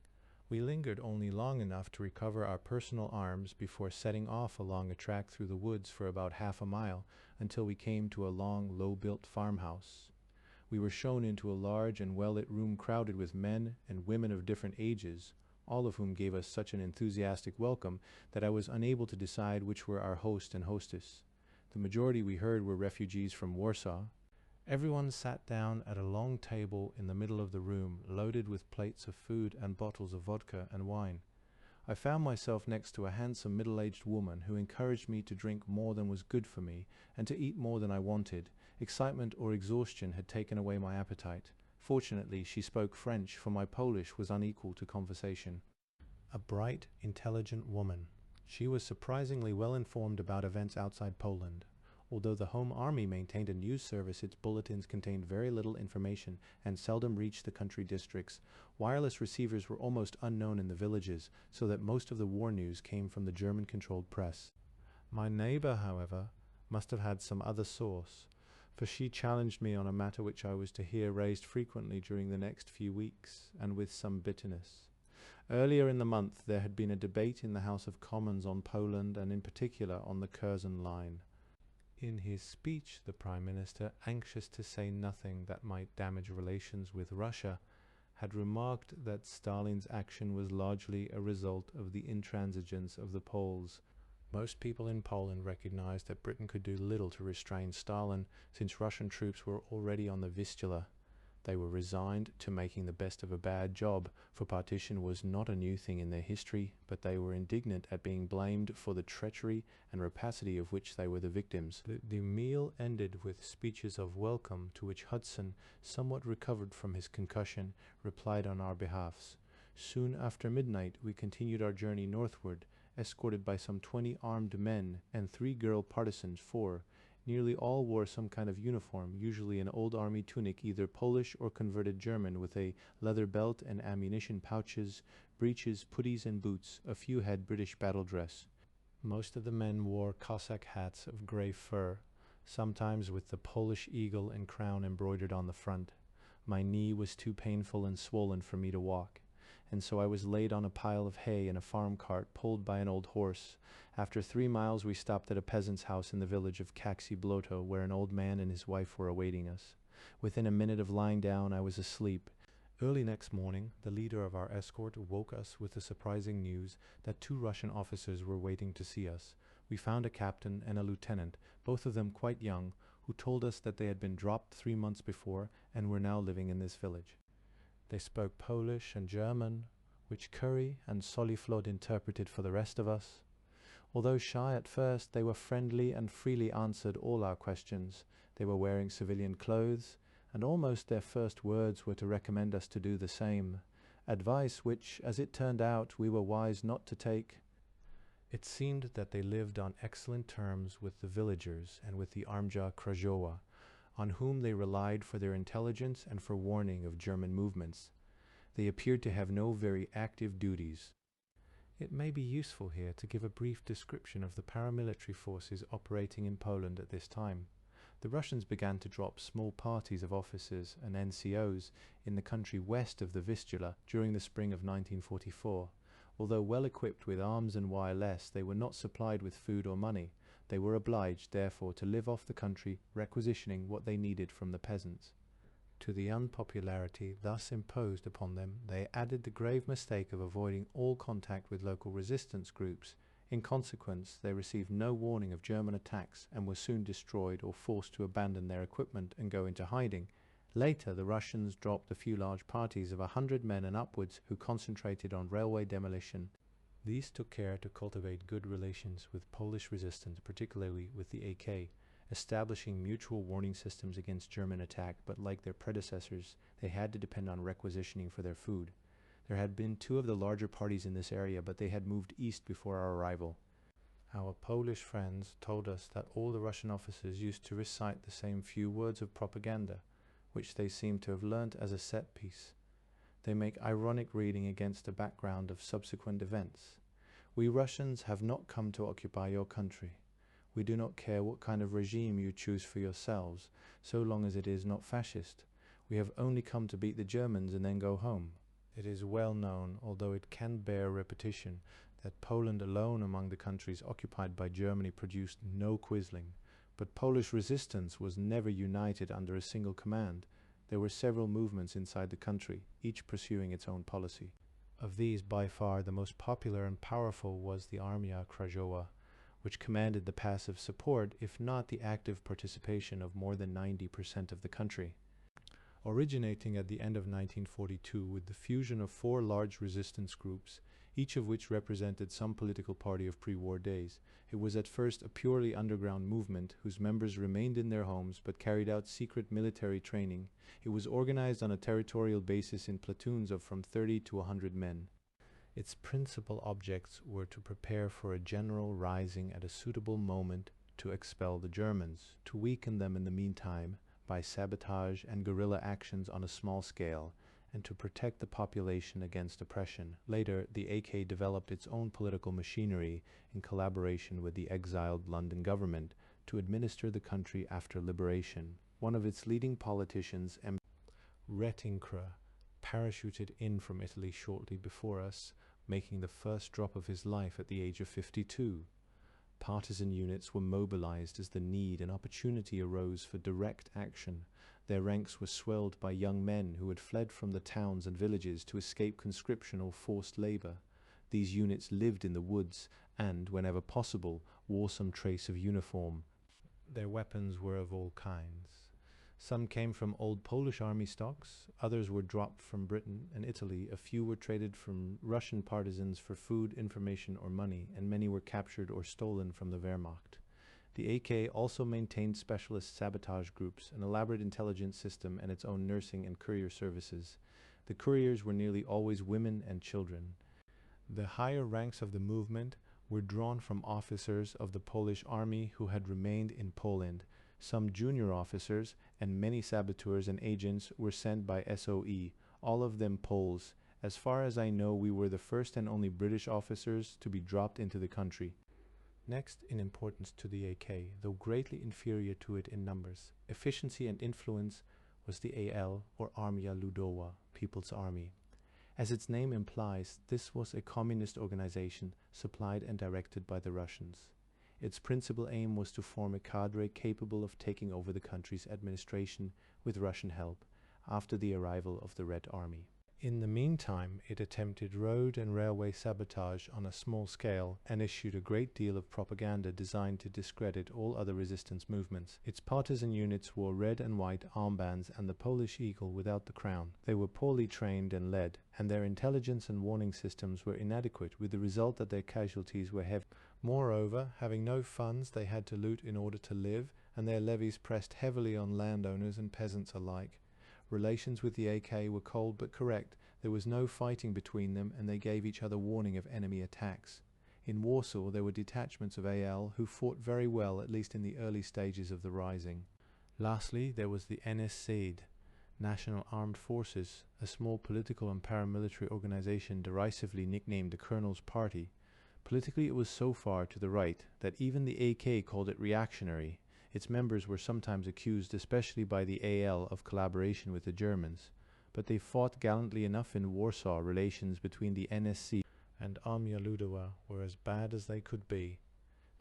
We lingered only long enough to recover our personal arms before setting off along a track through the woods for about half a mile until we came to a long, low-built farmhouse. We were shown into a large and well-lit room crowded with men and women of different ages, all of whom gave us such an enthusiastic welcome that I was unable to decide which were our host and hostess. The majority we heard were refugees from Warsaw. Everyone sat down at a long table in the middle of the room, loaded with plates of food and bottles of vodka and wine. I found myself next to a handsome middle-aged woman who encouraged me to drink more than was good for me and to eat more than I wanted. Excitement or exhaustion had taken away my appetite. Fortunately, she spoke French, for my Polish was unequal to conversation. A bright, intelligent woman. She was surprisingly well informed about events outside Poland. Although the Home Army maintained a news service, its bulletins contained very little information and seldom reached the country districts. Wireless receivers were almost unknown in the villages, so that most of the war news came from the German-controlled press. My neighbor, however, must have had some other source, for she challenged me on a matter which I was to hear raised frequently during the next few weeks, and with some bitterness. Earlier in the month there had been a debate in the House of Commons on Poland, and in particular on the Curzon line. In his speech, the Prime Minister, anxious to say nothing that might damage relations with Russia, had remarked that Stalin's action was largely a result of the intransigence of the Poles. Most people in Poland recognized that Britain could do little to restrain Stalin, since Russian troops were already on the Vistula. They were resigned to making the best of a bad job, for partition was not a new thing in their history, but they were indignant at being blamed for the treachery and rapacity of which they were the victims. The meal ended with speeches of welcome, to which Hudson, somewhat recovered from his concussion, replied on our behalfs. Soon after midnight we continued our journey northward, escorted by some 20 armed men and 3 girl partisans. Nearly all wore some kind of uniform, usually an old army tunic, either Polish or converted German, with a leather belt and ammunition pouches, breeches, puttees, and boots. A few had British battle dress. Most of the men wore Cossack hats of grey fur, sometimes with the Polish eagle and crown embroidered on the front. My knee was too painful and swollen for me to walk, and so I was laid on a pile of hay in a farm cart pulled by an old horse. After 3 miles we stopped at a peasant's house in the village of Bloto, where an old man and his wife were awaiting us. Within a minute of lying down I was asleep. Early next morning, the leader of our escort woke us with the surprising news that 2 Russian officers were waiting to see us. We found a captain and a lieutenant, both of them quite young, who told us that they had been dropped 3 months before and were now living in this village. They spoke Polish and German, which Curry and Soliflod interpreted for the rest of us. Although shy at first, they were friendly and freely answered all our questions. They were wearing civilian clothes, and almost their first words were to recommend us to do the same, advice which, as it turned out, we were wise not to take. It seemed that they lived on excellent terms with the villagers and with the Armja Krajowa, on whom they relied for their intelligence and for warning of German movements. They appeared to have no very active duties. It may be useful here to give a brief description of the paramilitary forces operating in Poland at this time. The Russians began to drop small parties of officers and NCOs in the country west of the Vistula during the spring of 1944. Although well equipped with arms and wireless, they were not supplied with food or money. They were obliged, therefore, to live off the country, requisitioning what they needed from the peasants. To the unpopularity thus imposed upon them, they added the grave mistake of avoiding all contact with local resistance groups. In consequence, they received no warning of German attacks and were soon destroyed or forced to abandon their equipment and go into hiding. Later, the Russians dropped a few large parties of 100 men and upwards who concentrated on railway demolition. These took care to cultivate good relations with Polish resistance, particularly with the AK, establishing mutual warning systems against German attack, but like their predecessors, they had to depend on requisitioning for their food. There had been 2 of the larger parties in this area, but they had moved east before our arrival. Our Polish friends told us that all the Russian officers used to recite the same few words of propaganda, which they seem to have learnt as a set piece. They make ironic reading against a background of subsequent events. We Russians have not come to occupy your country. We do not care what kind of regime you choose for yourselves, so long as it is not fascist. We have only come to beat the Germans and then go home. It is well known, although it can bear repetition, that Poland alone among the countries occupied by Germany produced no Quisling. But Polish resistance was never united under a single command. There were several movements inside the country, each pursuing its own policy. Of these, by far the most popular and powerful was the Armia Krajowa, which commanded the passive support, if not the active participation, of more than 90% of the country. Originating at the end of 1942 with the fusion of 4 large resistance groups, each of which represented some political party of pre-war days, it was at first a purely underground movement whose members remained in their homes but carried out secret military training. It was organized on a territorial basis in platoons of from 30 to 100 men. Its principal objects were to prepare for a general rising at a suitable moment to expel the Germans, to weaken them in the meantime by sabotage and guerrilla actions on a small scale, and to protect the population against oppression. Later, the AK developed its own political machinery in collaboration with the exiled London government to administer the country after liberation. One of its leading politicians, Retinkra, parachuted in from Italy shortly before us, making the first drop of his life at the age of 52. Partisan units were mobilized as the need and opportunity arose for direct action. Their ranks were swelled by young men who had fled from the towns and villages to escape conscription or forced labor. These units lived in the woods and, whenever possible, wore some trace of uniform. Their weapons were of all kinds. Some came from old Polish army stocks, others were dropped from Britain and Italy, a few were traded from Russian partisans for food, information, or money, and many were captured or stolen from the Wehrmacht. The AK also maintained specialist sabotage groups, an elaborate intelligence system, and its own nursing and courier services. The couriers were nearly always women and children. The higher ranks of the movement were drawn from officers of the Polish army who had remained in Poland. Some junior officers and many saboteurs and agents were sent by SOE, all of them Poles. As far as I know, we were the first and only British officers to be dropped into the country. Next in importance to the AK, though greatly inferior to it in numbers, efficiency and influence, was the AL, or Armia Ludowa, People's Army. As its name implies, this was a communist organization supplied and directed by the Russians. Its principal aim was to form a cadre capable of taking over the country's administration with Russian help after the arrival of the Red Army. In the meantime, it attempted road and railway sabotage on a small scale and issued a great deal of propaganda designed to discredit all other resistance movements. Its partisan units wore red and white armbands and the Polish eagle without the crown. They were poorly trained and led, and their intelligence and warning systems were inadequate, with the result that their casualties were heavy. Moreover, having no funds, they had to loot in order to live, and their levies pressed heavily on landowners and peasants alike. Relations with the AK were cold but correct. There was no fighting between them, and they gave each other warning of enemy attacks. In Warsaw there were detachments of AL who fought very well, at least in the early stages of the rising. Lastly, there was the NSZ, National Armed Forces, a small political and paramilitary organization derisively nicknamed the Colonel's Party. Politically it was so far to the right that even the AK called it reactionary. Its members were sometimes accused, especially by the AL, of collaboration with the Germans, but they fought gallantly enough in Warsaw. Relations between the NSC and Armia Ludowa were as bad as they could be.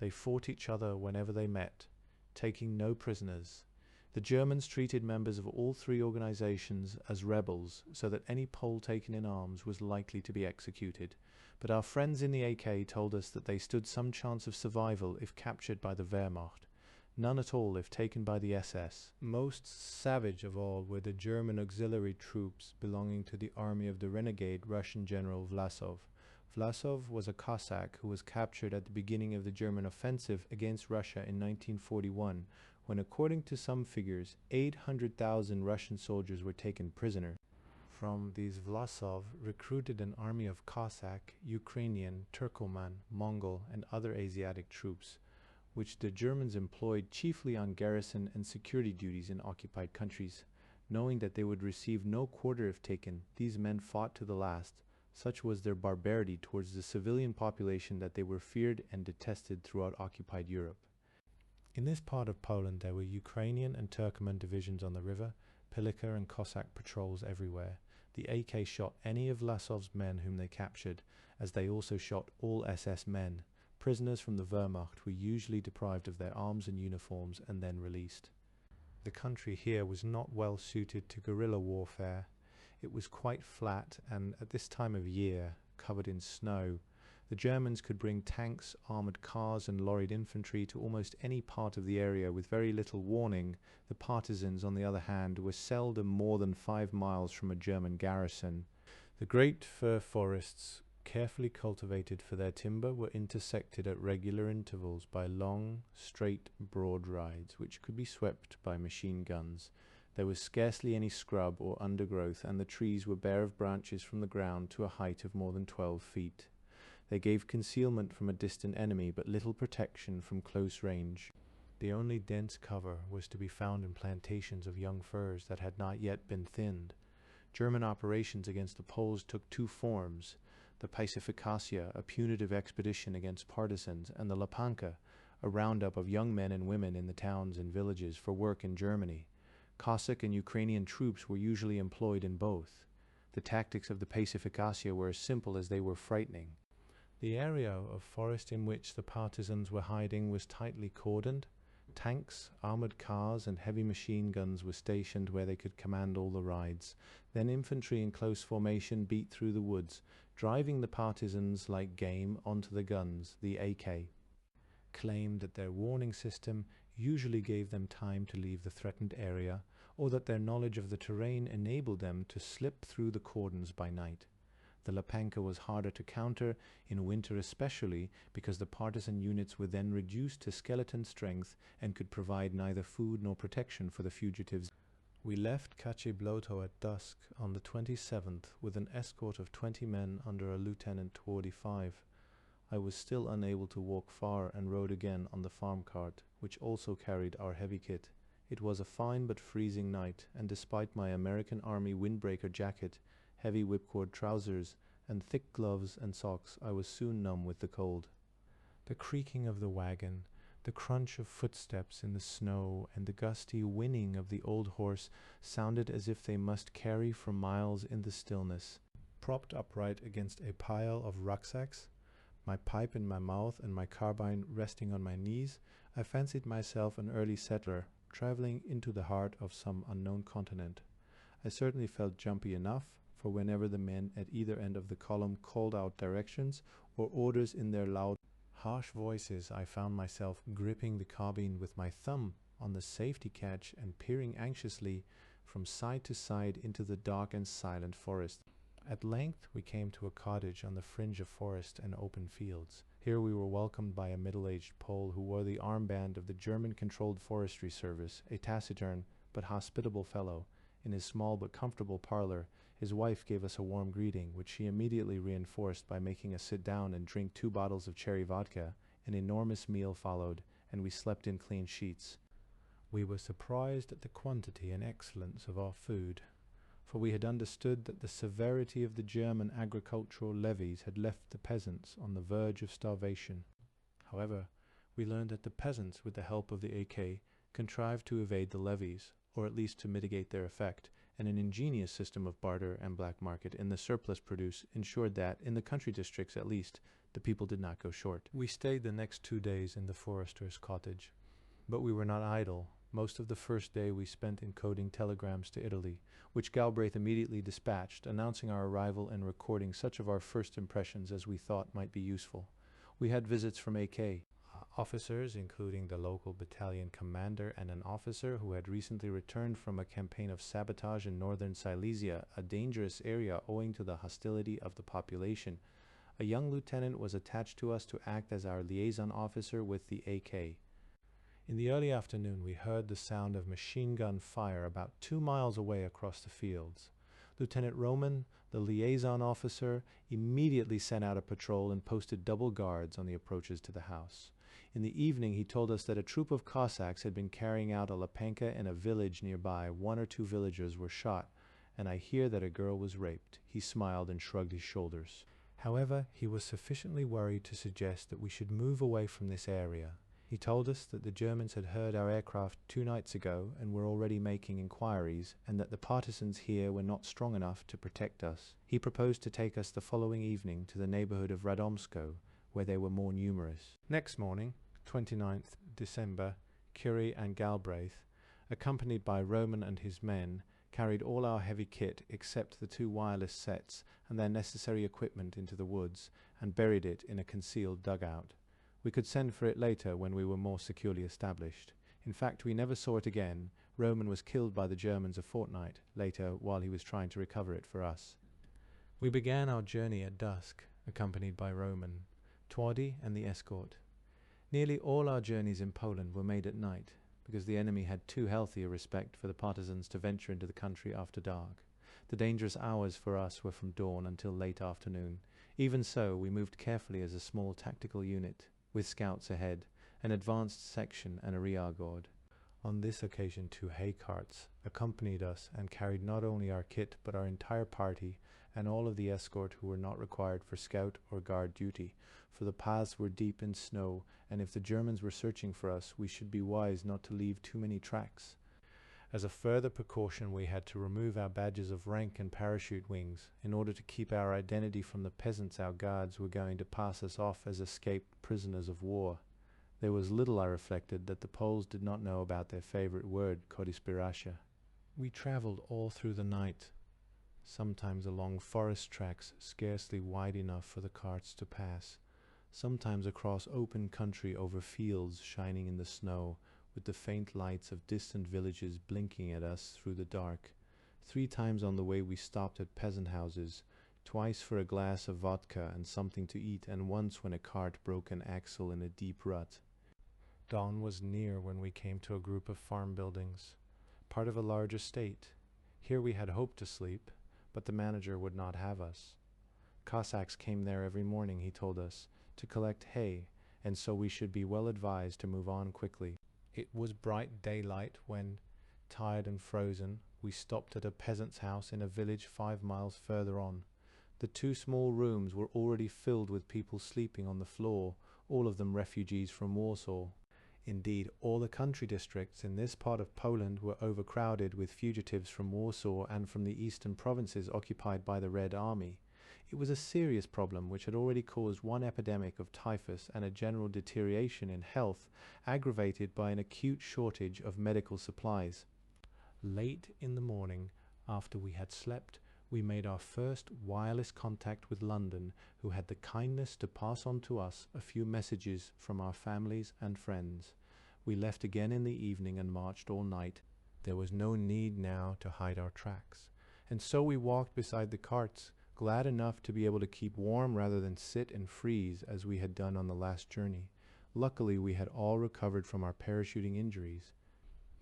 They fought each other whenever they met, taking no prisoners. The Germans treated members of all three organizations as rebels, so that any Pole taken in arms was likely to be executed. But our friends in the AK told us that they stood some chance of survival if captured by the Wehrmacht. None at all if taken by the SS. Most savage of all were the German auxiliary troops belonging to the army of the renegade Russian general Vlasov. Vlasov was a Cossack who was captured at the beginning of the German offensive against Russia in 1941, when, according to some figures, 800,000 Russian soldiers were taken prisoner. From these Vlasov recruited an army of Cossack, Ukrainian, Turkoman, Mongol, and other Asiatic troops, which the Germans employed chiefly on garrison and security duties in occupied countries. Knowing that they would receive no quarter if taken, these men fought to the last. Such was their barbarity towards the civilian population that they were feared and detested throughout occupied Europe. In this part of Poland there were Ukrainian and Turkoman divisions on the river, Pilika and Cossack patrols everywhere. The AK shot any of Vlasov's men whom they captured, as they also shot all SS men. Prisoners from the Wehrmacht were usually deprived of their arms and uniforms and then released. The country here was not well suited to guerrilla warfare. It was quite flat and, at this time of year, covered in snow. The Germans could bring tanks, armoured cars and lorried infantry to almost any part of the area with very little warning. The partisans, on the other hand, were seldom more than 5 miles from a German garrison. The great fir forests, carefully cultivated for their timber, were intersected at regular intervals by long, straight, broad rides, which could be swept by machine guns. There was scarcely any scrub or undergrowth, and the trees were bare of branches from the ground to a height of more than 12 feet. They gave concealment from a distant enemy, but little protection from close range. The only dense cover was to be found in plantations of young firs that had not yet been thinned. German operations against the Poles took two forms: the Pacificacja, a punitive expedition against partisans, and the Lepanka, a roundup of young men and women in the towns and villages for work in Germany. Cossack and Ukrainian troops were usually employed in both. The tactics of the Pacificacja were as simple as they were frightening. The area of forest in which the partisans were hiding was tightly cordoned. Tanks, armored cars, and heavy machine guns were stationed where they could command all the rides. Then infantry in close formation beat through the woods, driving the partisans like game onto the guns. The AK claimed that their warning system usually gave them time to leave the threatened area, or that their knowledge of the terrain enabled them to slip through the cordons by night. The Lepanka was harder to counter, in winter especially, because the partisan units were then reduced to skeleton strength and could provide neither food nor protection for the fugitives. We left Kachibloto at dusk on the 27th with an escort of 20 men under a Lieutenant Twardey-5. I was still unable to walk far and rode again on the farm cart, which also carried our heavy kit. It was a fine but freezing night, and despite my American Army windbreaker jacket, heavy whipcord trousers, and thick gloves and socks, I was soon numb with the cold. The creaking of the wagon, the crunch of footsteps in the snow, and the gusty whinnying of the old horse sounded as if they must carry for miles in the stillness. Propped upright against a pile of rucksacks, my pipe in my mouth and my carbine resting on my knees, I fancied myself an early settler traveling into the heart of some unknown continent. I certainly felt jumpy enough, for whenever the men at either end of the column called out directions or orders in their loud, harsh voices, I found myself gripping the carbine with my thumb on the safety catch and peering anxiously from side to side into the dark and silent forest. At length we came to a cottage on the fringe of forest and open fields. Here we were welcomed by a middle-aged Pole who wore the armband of the German-controlled forestry service, a taciturn but hospitable fellow. In his small but comfortable parlor, his wife gave us a warm greeting, which she immediately reinforced by making us sit down and drink 2 bottles of cherry vodka. An enormous meal followed, and we slept in clean sheets. We were surprised at the quantity and excellence of our food, for we had understood that the severity of the German agricultural levies had left the peasants on the verge of starvation. However, we learned that the peasants, with the help of the AK, contrived to evade the levies, or at least to mitigate their effect, and an ingenious system of barter and black market in the surplus produce ensured that, in the country districts at least, the people did not go short. We stayed the next 2 days in the forester's cottage, but we were not idle. Most of the first day we spent in coding telegrams to Italy, which Galbraith immediately dispatched, announcing our arrival and recording such of our first impressions as we thought might be useful. We had visits from AK officers, including the local battalion commander and an officer who had recently returned from a campaign of sabotage in northern Silesia, a dangerous area owing to the hostility of the population. A young lieutenant was attached to us to act as our liaison officer with the AK. In the early afternoon we heard the sound of machine gun fire about 2 miles away across the fields. Lieutenant Roman, the liaison officer, immediately sent out a patrol and posted double guards on the approaches to the house. In the evening he told us that a troop of Cossacks had been carrying out a Lepenka in a village nearby. 1 or 2 villagers were shot, and I hear that a girl was raped. He smiled and shrugged his shoulders. However, he was sufficiently worried to suggest that we should move away from this area. He told us that the Germans had heard our aircraft 2 nights ago and were already making inquiries, and that the partisans here were not strong enough to protect us. He proposed to take us the following evening to the neighborhood of Radomsko, where they were more numerous. Next morning, 29th December, Curie and Galbraith, accompanied by Roman and his men, carried all our heavy kit except the 2 wireless sets and their necessary equipment into the woods and buried it in a concealed dugout. We could send for it later when we were more securely established. In fact, we never saw it again. Roman was killed by the Germans a fortnight later while he was trying to recover it for us. We began our journey at dusk, accompanied by Roman, Twaddy and the escort. Nearly all our journeys in Poland were made at night, because the enemy had too healthy a respect for the partisans to venture into the country after dark. The dangerous hours for us were from dawn until late afternoon. Even so, we moved carefully as a small tactical unit, with scouts ahead, an advanced section and a rear guard. On this occasion 2 hay carts accompanied us and carried not only our kit but our entire party and all of the escort who were not required for scout or guard duty, for the paths were deep in snow, and if the Germans were searching for us, we should be wise not to leave too many tracks. As a further precaution, we had to remove our badges of rank and parachute wings, in order to keep our identity from the peasants our guards were going to pass us off as escaped prisoners of war. There was little, I reflected, that the Poles did not know about their favorite word, kodispiratia. We traveled all through the night, sometimes along forest tracks scarcely wide enough for the carts to pass, sometimes across open country over fields shining in the snow, with the faint lights of distant villages blinking at us through the dark. 3 times on the way we stopped at peasant houses, twice for a glass of vodka and something to eat, and once when a cart broke an axle in a deep rut. Dawn was near when we came to a group of farm buildings, part of a large estate. Here we had hoped to sleep, but the manager would not have us. Cossacks came there every morning, he told us, to collect hay, and so we should be well advised to move on quickly. It was bright daylight when, tired and frozen, we stopped at a peasant's house in a village 5 miles further on. The 2 small rooms were already filled with people sleeping on the floor, all of them refugees from Warsaw. Indeed, all the country districts in this part of Poland were overcrowded with fugitives from Warsaw and from the eastern provinces occupied by the Red Army. It was a serious problem which had already caused one epidemic of typhus and a general deterioration in health, aggravated by an acute shortage of medical supplies. Late in the morning, after we had slept, we made our first wireless contact with London, who had the kindness to pass on to us a few messages from our families and friends. We left again in the evening and marched all night. There was no need now to hide our tracks. And so we walked beside the carts, glad enough to be able to keep warm rather than sit and freeze as we had done on the last journey. Luckily, we had all recovered from our parachuting injuries.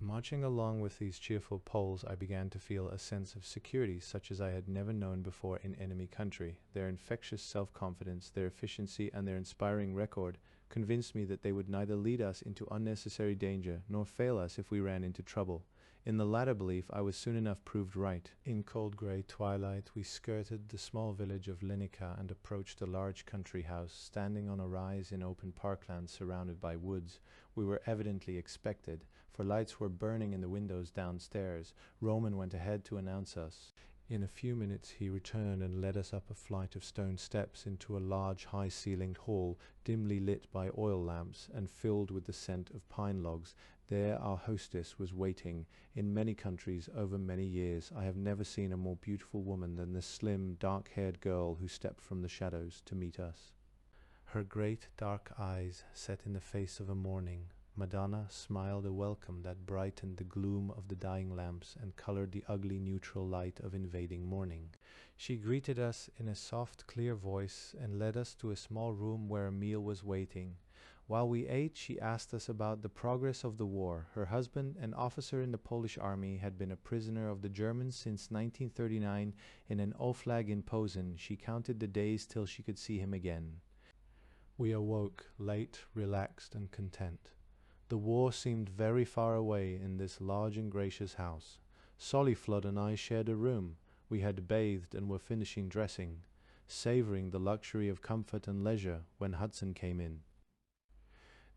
Marching along with these cheerful Poles, I began to feel a sense of security such as I had never known before in enemy country. Their infectious self-confidence, their efficiency, and their inspiring record convinced me that they would neither lead us into unnecessary danger nor fail us if we ran into trouble. In the latter belief, I was soon enough proved right. In cold grey twilight, we skirted the small village of Linica and approached a large country house, standing on a rise in open parkland surrounded by woods. We were evidently expected, for lights were burning in the windows downstairs. Roman went ahead to announce us. In a few minutes he returned and led us up a flight of stone steps into a large high-ceilinged hall, dimly lit by oil lamps and filled with the scent of pine logs. There our hostess was waiting. In many countries over many years I have never seen a more beautiful woman than the slim, dark-haired girl who stepped from the shadows to meet us. Her great dark eyes set in the face of a morning. Madonna smiled a welcome that brightened the gloom of the dying lamps and colored the ugly neutral light of invading morning. She greeted us in a soft, clear voice and led us to a small room where a meal was waiting. While we ate, she asked us about the progress of the war. Her husband, an officer in the Polish army, had been a prisoner of the Germans since 1939 in an Oflag in Posen. She counted the days till she could see him again. We awoke late, relaxed, and content. The war seemed very far away in this large and gracious house. Sollyflood and I shared a room. We had bathed and were finishing dressing, savoring the luxury of comfort and leisure when Hudson came in.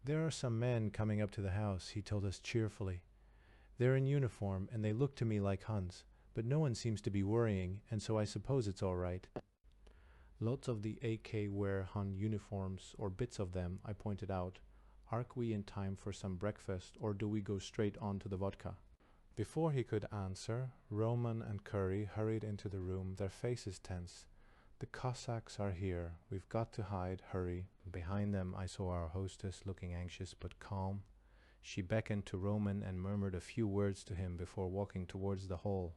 "There are some men coming up to the house," he told us cheerfully. "They're in uniform and they look to me like Huns, but no one seems to be worrying, and so I suppose it's all right." "Lots of the AK wear Hun uniforms, or bits of them," I pointed out. "Aren't we in time for some breakfast, or do we go straight on to the vodka?" Before he could answer, Roman and Curry hurried into the room, their faces tense. "The Cossacks are here. We've got to hide. Hurry." Behind them I saw our hostess looking anxious but calm. She beckoned to Roman and murmured a few words to him before walking towards the hall.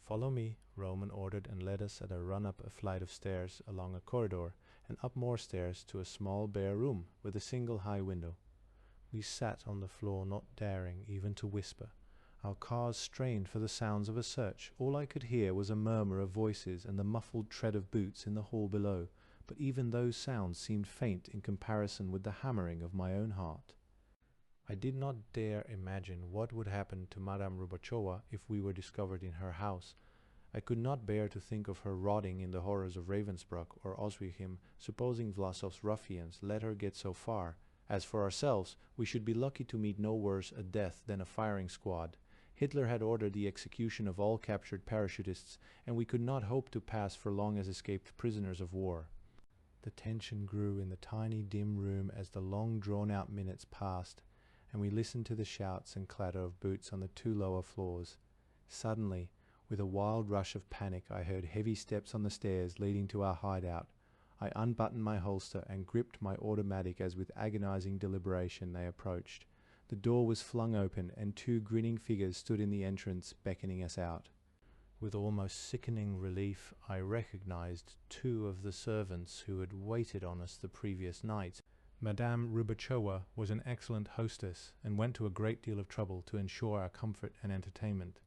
"Follow me," Roman ordered, and led us at a run up a flight of stairs, along a corridor, and up more stairs to a small bare room with a single high window. We sat on the floor, not daring even to whisper. Our cars strained for the sounds of a search. All I could hear was a murmur of voices and the muffled tread of boots in the hall below, but even those sounds seemed faint in comparison with the hammering of my own heart. I did not dare imagine what would happen to Madame Rubachova if we were discovered in her house. I could not bear to think of her rotting in the horrors of Ravensbrück or Oswiecim, supposing Vlasov's ruffians let her get so far. As for ourselves, we should be lucky to meet no worse a death than a firing squad. Hitler had ordered the execution of all captured parachutists, and we could not hope to pass for long as escaped prisoners of war. The tension grew in the tiny dim room as the long drawn-out minutes passed, and we listened to the shouts and clatter of boots on the two lower floors. Suddenly, with a wild rush of panic, I heard heavy steps on the stairs leading to our hideout. I unbuttoned my holster and gripped my automatic as with agonizing deliberation they approached. The door was flung open and two grinning figures stood in the entrance, beckoning us out. With almost sickening relief, I recognized two of the servants who had waited on us the previous night. Madame Rubachova was an excellent hostess and went to a great deal of trouble to ensure our comfort and entertainment.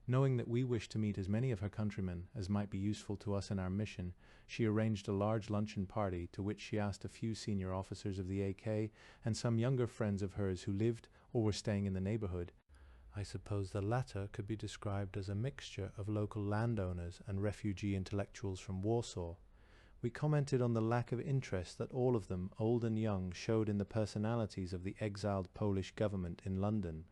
Knowing that we wished to meet as many of her countrymen as might be useful to us in our mission, she arranged a large luncheon party to which she asked a few senior officers of the AK and some younger friends of hers who lived or were staying in the neighborhood. I suppose the latter could be described as a mixture of local landowners and refugee intellectuals from Warsaw. We commented on the lack of interest that all of them, old and young, showed in the personalities of the exiled Polish government in London,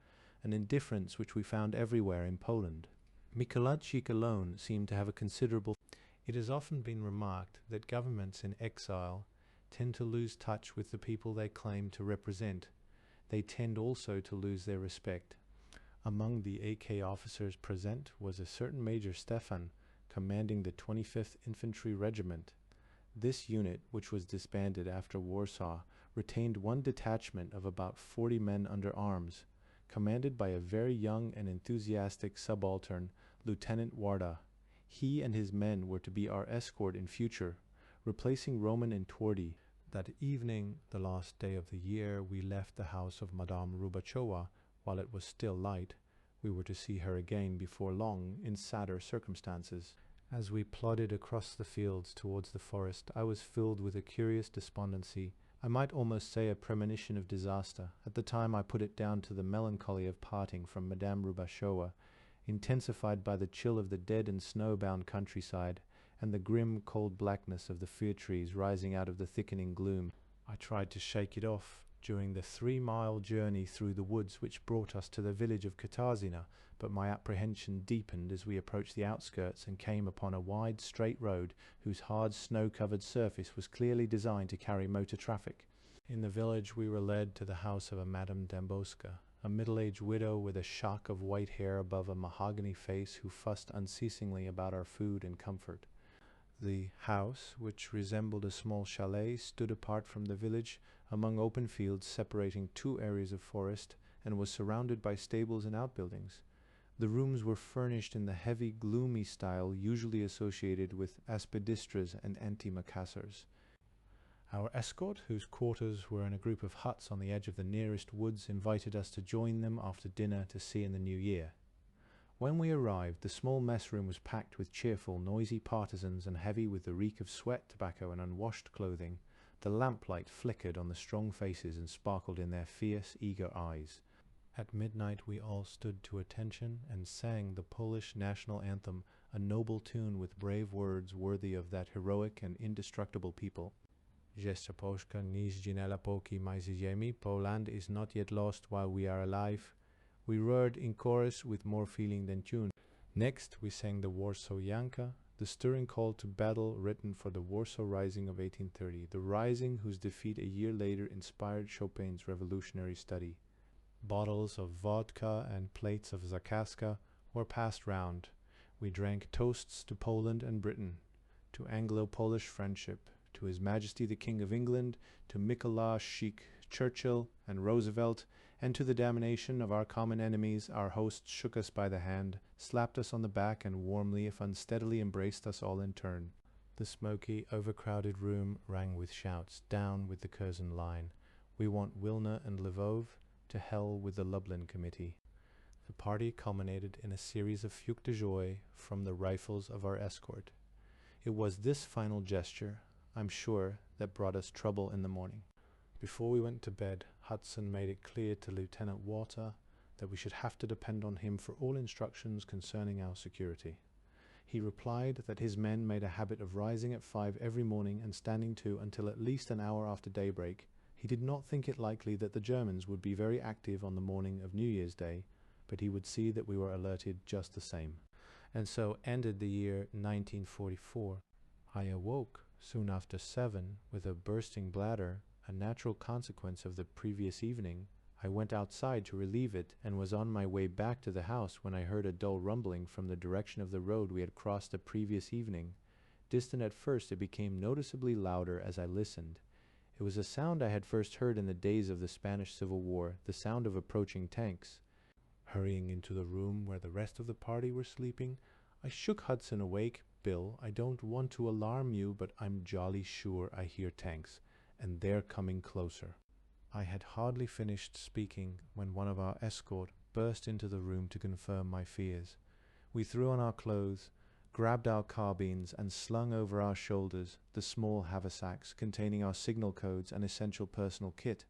an indifference which we found everywhere in Poland. Mikołajczyk alone seemed to have a considerable It has often been remarked that governments in exile tend to lose touch with the people they claim to represent. They tend also to lose their respect. Among the AK officers present was a certain Major Stefan, commanding the 25th Infantry Regiment. This unit, which was disbanded after Warsaw, retained one detachment of about 40 men under arms, commanded by a very young and enthusiastic subaltern, Lieutenant Warda. He and his men were to be our escort in future, replacing Roman and Twardy. That evening, the last day of the year, we left the house of Madame Rubachowa while it was still light. We were to see her again before long in sadder circumstances. As we plodded across the fields towards the forest, I was filled with a curious despondency. I might almost say a premonition of disaster. At the time I put it down to the melancholy of parting from Madame Rubachowa, intensified by the chill of the dead and snow-bound countryside, and the grim cold blackness of the fir trees rising out of the thickening gloom. I tried to shake it off during the 3-mile journey through the woods which brought us to the village of Katarzyna, but my apprehension deepened as we approached the outskirts and came upon a wide straight road whose hard snow-covered surface was clearly designed to carry motor traffic. In the village we were led to the house of a Madame Damboska, a middle-aged widow with a shock of white hair above a mahogany face who fussed unceasingly about our food and comfort. The house, which resembled a small chalet, stood apart from the village among open fields separating 2 areas of forest, and was surrounded by stables and outbuildings. The rooms were furnished in the heavy, gloomy style usually associated with aspidistras and antimacassars. Our escort, whose quarters were in a group of huts on the edge of the nearest woods, invited us to join them after dinner to see in the new year. When we arrived, the small mess room was packed with cheerful, noisy partisans and heavy with the reek of sweat, tobacco, and unwashed clothing. The lamplight flickered on the strong faces and sparkled in their fierce, eager eyes. At midnight we all stood to attention and sang the Polish national anthem, a noble tune with brave words worthy of that heroic and indestructible people. Jeszcze Polska nie zginęła póki my ziemi, Poland is not yet lost while we are alive. We roared in chorus with more feeling than tune. Next we sang the Warsaw Yanka, the stirring call to battle written for the Warsaw Rising of 1830, the rising whose defeat a year later inspired Chopin's revolutionary study. Bottles of vodka and plates of zakaska were passed round. We drank toasts to Poland and Britain, to Anglo-Polish friendship, to His Majesty the King of England, to Mikołaj Szyk, Churchill, and Roosevelt, and to the damnation of our common enemies. Our host shook us by the hand, slapped us on the back, and warmly, if unsteadily, embraced us all in turn. The smoky, overcrowded room rang with shouts, "Down with the Curzon line! We want Wilna and Lvov! To hell with the Lublin Committee!" The party culminated in a series of fuites de joie from the rifles of our escort. It was this final gesture, I'm sure, that brought us trouble in the morning. Before we went to bed, Hudson made it clear to Lieutenant Walter that we should have to depend on him for all instructions concerning our security. He replied that his men made a habit of rising at 5 every morning and standing to until at least an hour after daybreak. He did not think it likely that the Germans would be very active on the morning of New Year's Day, but he would see that we were alerted just the same. And so ended the year 1944. I awoke soon after 7 with a bursting bladder, a natural consequence of the previous evening. I went outside to relieve it and was on my way back to the house when I heard a dull rumbling from the direction of the road we had crossed the previous evening. Distant at first, it became noticeably louder as I listened. It was a sound I had first heard in the days of the Spanish Civil War, the sound of approaching tanks. Hurrying into the room where the rest of the party were sleeping, I shook Hudson awake. "Bill, I don't want to alarm you, but I'm jolly sure I hear tanks, and they're coming closer." I had hardly finished speaking when one of our escort burst into the room to confirm my fears. We threw on our clothes, grabbed our carbines, and slung over our shoulders the small haversacks containing our signal codes and essential personal kit.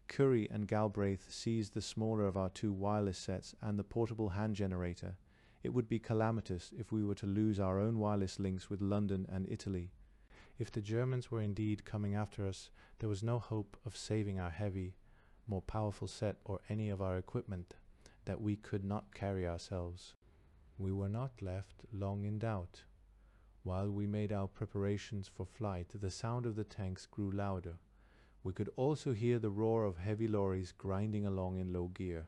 Curry and Galbraith seized the smaller of our 2 wireless sets and the portable hand generator. It would be calamitous if we were to lose our own wireless links with London and Italy. If the Germans were indeed coming after us, there was no hope of saving our heavy, more powerful set or any of our equipment that we could not carry ourselves. We were not left long in doubt. While we made our preparations for flight, the sound of the tanks grew louder. We could also hear the roar of heavy lorries grinding along in low gear.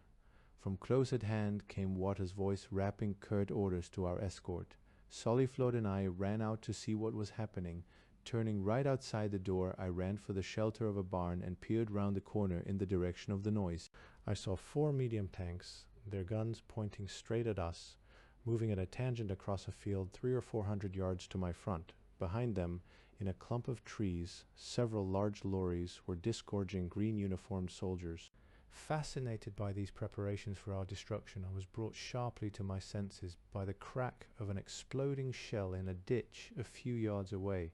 From close at hand came Waters' voice rapping curt orders to our escort. Soliflod and I ran out to see what was happening. Turning right outside the door, I ran for the shelter of a barn and peered round the corner in the direction of the noise. I saw 4 medium tanks, their guns pointing straight at us, moving at a tangent across a field 300 or 400 yards to my front. Behind them, in a clump of trees, several large lorries were disgorging green uniformed soldiers. Fascinated by these preparations for our destruction, I was brought sharply to my senses by the crack of an exploding shell in a ditch a few yards away.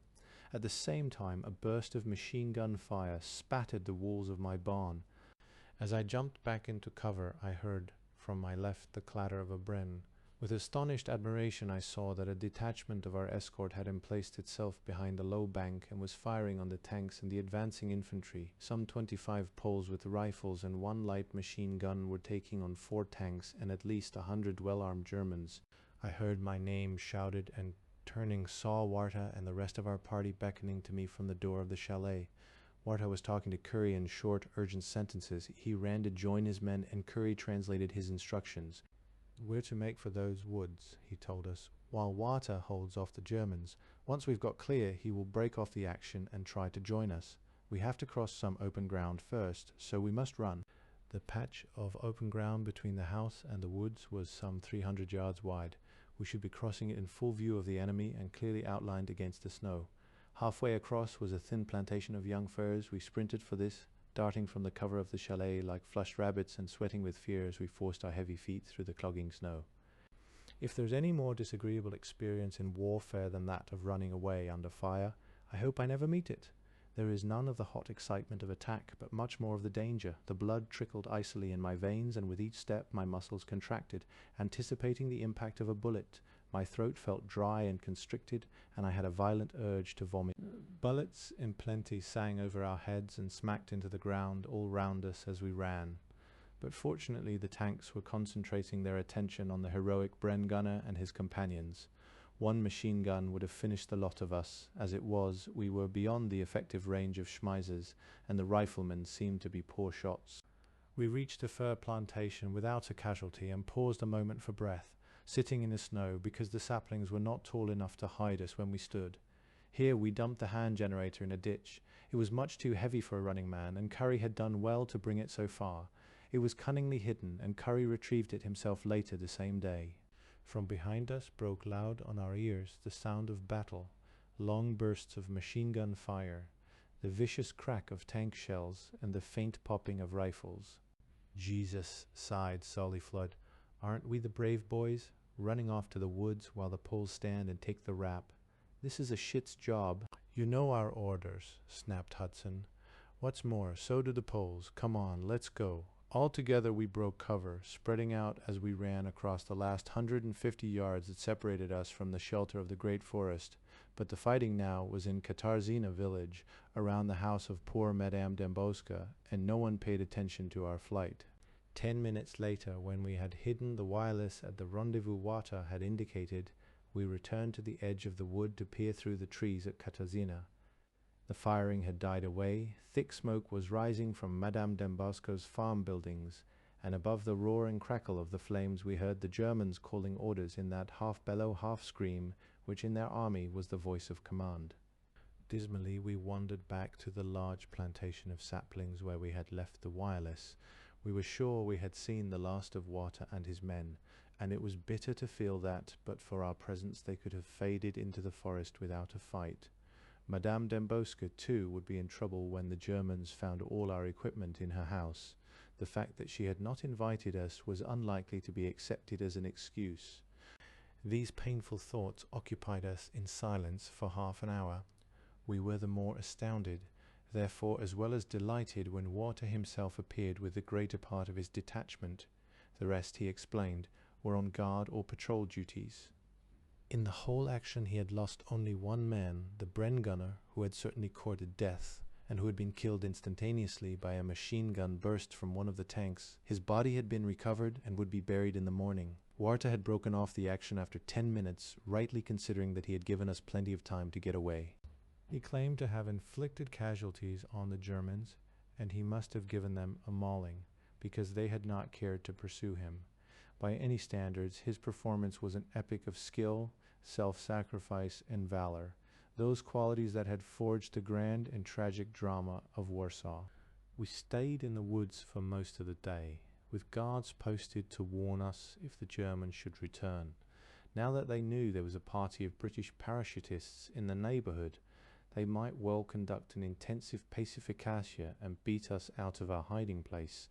At the same time, a burst of machine gun fire spattered the walls of my barn. As I jumped back into cover, I heard from my left the clatter of a bren. With astonished admiration, I saw that a detachment of our escort had emplaced itself behind a low bank and was firing on the tanks and the advancing infantry. Some 25 Poles with rifles and 1 light machine gun were taking on 4 tanks and at least 100 well-armed Germans. I heard my name shouted and, turning, saw Warta and the rest of our party beckoning to me from the door of the chalet. Warta was talking to Curry in short, urgent sentences. He ran to join his men, and Curry translated his instructions. "We're to make for those woods," he told us, "while Warta holds off the Germans. Once we've got clear, he will break off the action and try to join us. We have to cross some open ground first, so we must run." The patch of open ground between the house and the woods was some 300 yards wide. We should be crossing it in full view of the enemy and clearly outlined against the snow. Halfway across was a thin plantation of young firs. We sprinted for this, darting from the cover of the chalet like flushed rabbits and sweating with fear as we forced our heavy feet through the clogging snow. If there's any more disagreeable experience in warfare than that of running away under fire, I hope I never meet it. There is none of the hot excitement of attack, but much more of the danger. The blood trickled icily in my veins, and with each step my muscles contracted, anticipating the impact of a bullet. My throat felt dry and constricted, and I had a violent urge to vomit. Bullets in plenty sang over our heads and smacked into the ground all round us as we ran. But fortunately the tanks were concentrating their attention on the heroic Bren gunner and his companions. 1 machine gun would have finished the lot of us. As it was, we were beyond the effective range of Schmeissers, and the riflemen seemed to be poor shots. We reached a fir plantation without a casualty and paused a moment for breath, sitting in the snow because the saplings were not tall enough to hide us when we stood. Here we dumped the hand generator in a ditch. It was much too heavy for a running man, and Curry had done well to bring it so far. It was cunningly hidden, and Curry retrieved it himself later the same day. From behind us broke loud on our ears the sound of battle, long bursts of machine gun fire, the vicious crack of tank shells, and the faint popping of rifles. "Jesus," sighed Soliflod, "aren't we the brave boys, running off to the woods while the Poles stand and take the rap? This is a shit's job." "You know our orders," snapped Hudson. "What's more, so do the Poles. Come on, let's go." All together we broke cover, spreading out as we ran across the last 150 yards that separated us from the shelter of the great forest. But the fighting now was in Katarzina village, around the house of poor Madame Dembowska, and no one paid attention to our flight. 10 minutes later, when we had hidden the wireless at the rendezvous Warta had indicated, we returned to the edge of the wood to peer through the trees at Katarzina. The firing had died away. Thick smoke was rising from Madame Dembowska's farm buildings, and above the roar and crackle of the flames we heard the Germans calling orders in that half-bellow, half-scream, which in their army was the voice of command. Dismally we wandered back to the large plantation of saplings where we had left the wireless. We were sure we had seen the last of Warta and his men, and it was bitter to feel that, but for our presence, they could have faded into the forest without a fight. Madame Dembowska, too, would be in trouble when the Germans found all our equipment in her house. The fact that she had not invited us was unlikely to be accepted as an excuse. These painful thoughts occupied us in silence for half an hour. We were the more astounded, therefore, as well as delighted, when Warta himself appeared with the greater part of his detachment. The rest, he explained, were on guard or patrol duties. In the whole action he had lost only 1 man, the Bren gunner, who had certainly courted death, and who had been killed instantaneously by a machine gun burst from one of the tanks. His body had been recovered and would be buried in the morning. Warta had broken off the action after 10 minutes, rightly considering that he had given us plenty of time to get away. He claimed to have inflicted casualties on the Germans, and he must have given them a mauling, because they had not cared to pursue him. By any standards, his performance was an epic of skill, self-sacrifice, and valor, those qualities that had forged the grand and tragic drama of Warsaw. We stayed in the woods for most of the day, with guards posted to warn us if the Germans should return. Now that they knew there was a party of British parachutists in the neighborhood, they might well conduct an intensive pacificacia and beat us out of our hiding place.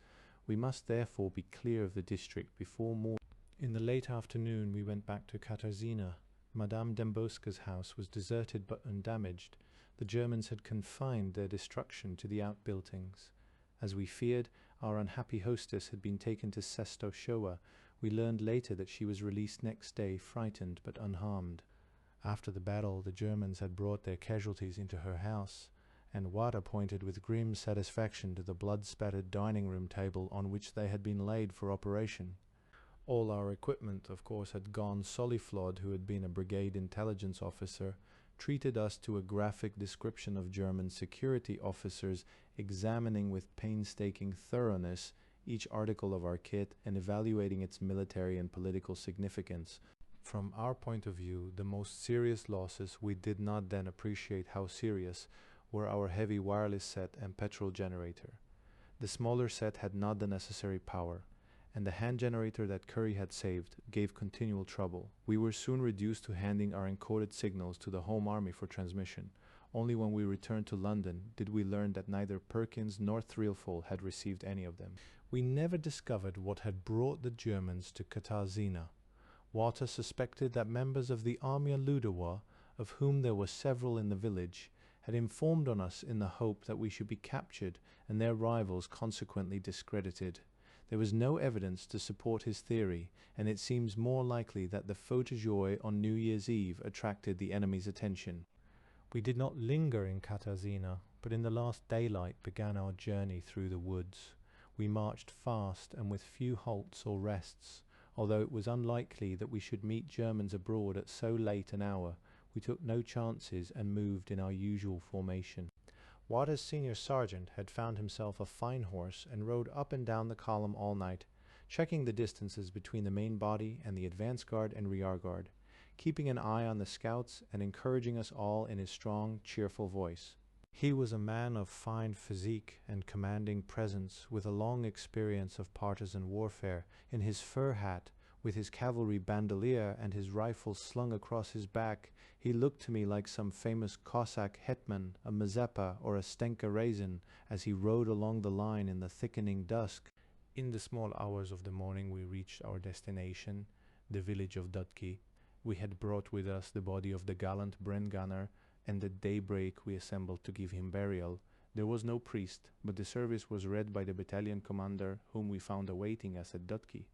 We must therefore be clear of the district before morning. In the late afternoon we went back to Katarzyna. Madame Dembowska's house was deserted but undamaged. The Germans had confined their destruction to the outbuildings. As we feared, our unhappy hostess had been taken to Sestoshowa. We learned later that she was released next day, frightened but unharmed. After the battle, the Germans had brought their casualties into her house, and Wada pointed with grim satisfaction to the blood-spattered dining-room table on which they had been laid for operation. All our equipment, of course, had gone. Soliflod, who had been a brigade intelligence officer, treated us to a graphic description of German security officers examining with painstaking thoroughness each article of our kit and evaluating its military and political significance. From our point of view, the most serious losses, we did not then appreciate how serious, were our heavy wireless set and petrol generator. The smaller set had not the necessary power, and the hand generator that Curry had saved gave continual trouble. We were soon reduced to handing our encoded signals to the Home Army for transmission. Only when we returned to London did we learn that neither Perkins nor Threlfall had received any of them. We never discovered what had brought the Germans to Katarzyna. Walter suspected that members of the Armia Ludowa, of whom there were several in the village, had informed on us in the hope that we should be captured and their rivals consequently discredited. There was no evidence to support his theory, and it seems more likely that the feu de joie on New Year's Eve attracted the enemy's attention. We did not linger in Katarzyna, but in the last daylight began our journey through the woods. We marched fast and with few halts or rests. Although it was unlikely that we should meet Germans abroad at so late an hour, we took no chances and moved in our usual formation. Wada's senior sergeant had found himself a fine horse and rode up and down the column all night, checking the distances between the main body and the advance guard and rear guard, keeping an eye on the scouts and encouraging us all in his strong, cheerful voice. He was a man of fine physique and commanding presence, with a long experience of partisan warfare. In his fur hat, with his cavalry bandolier and his rifle slung across his back, he looked to me like some famous Cossack hetman, a Mazeppa or a Stenka Razin, as he rode along the line in the thickening dusk. In the small hours of the morning we reached our destination, the village of Dutki. We had brought with us the body of the gallant Brengunner, and at daybreak we assembled to give him burial. There was no priest, but the service was read by the battalion commander, whom we found awaiting us at Dutki.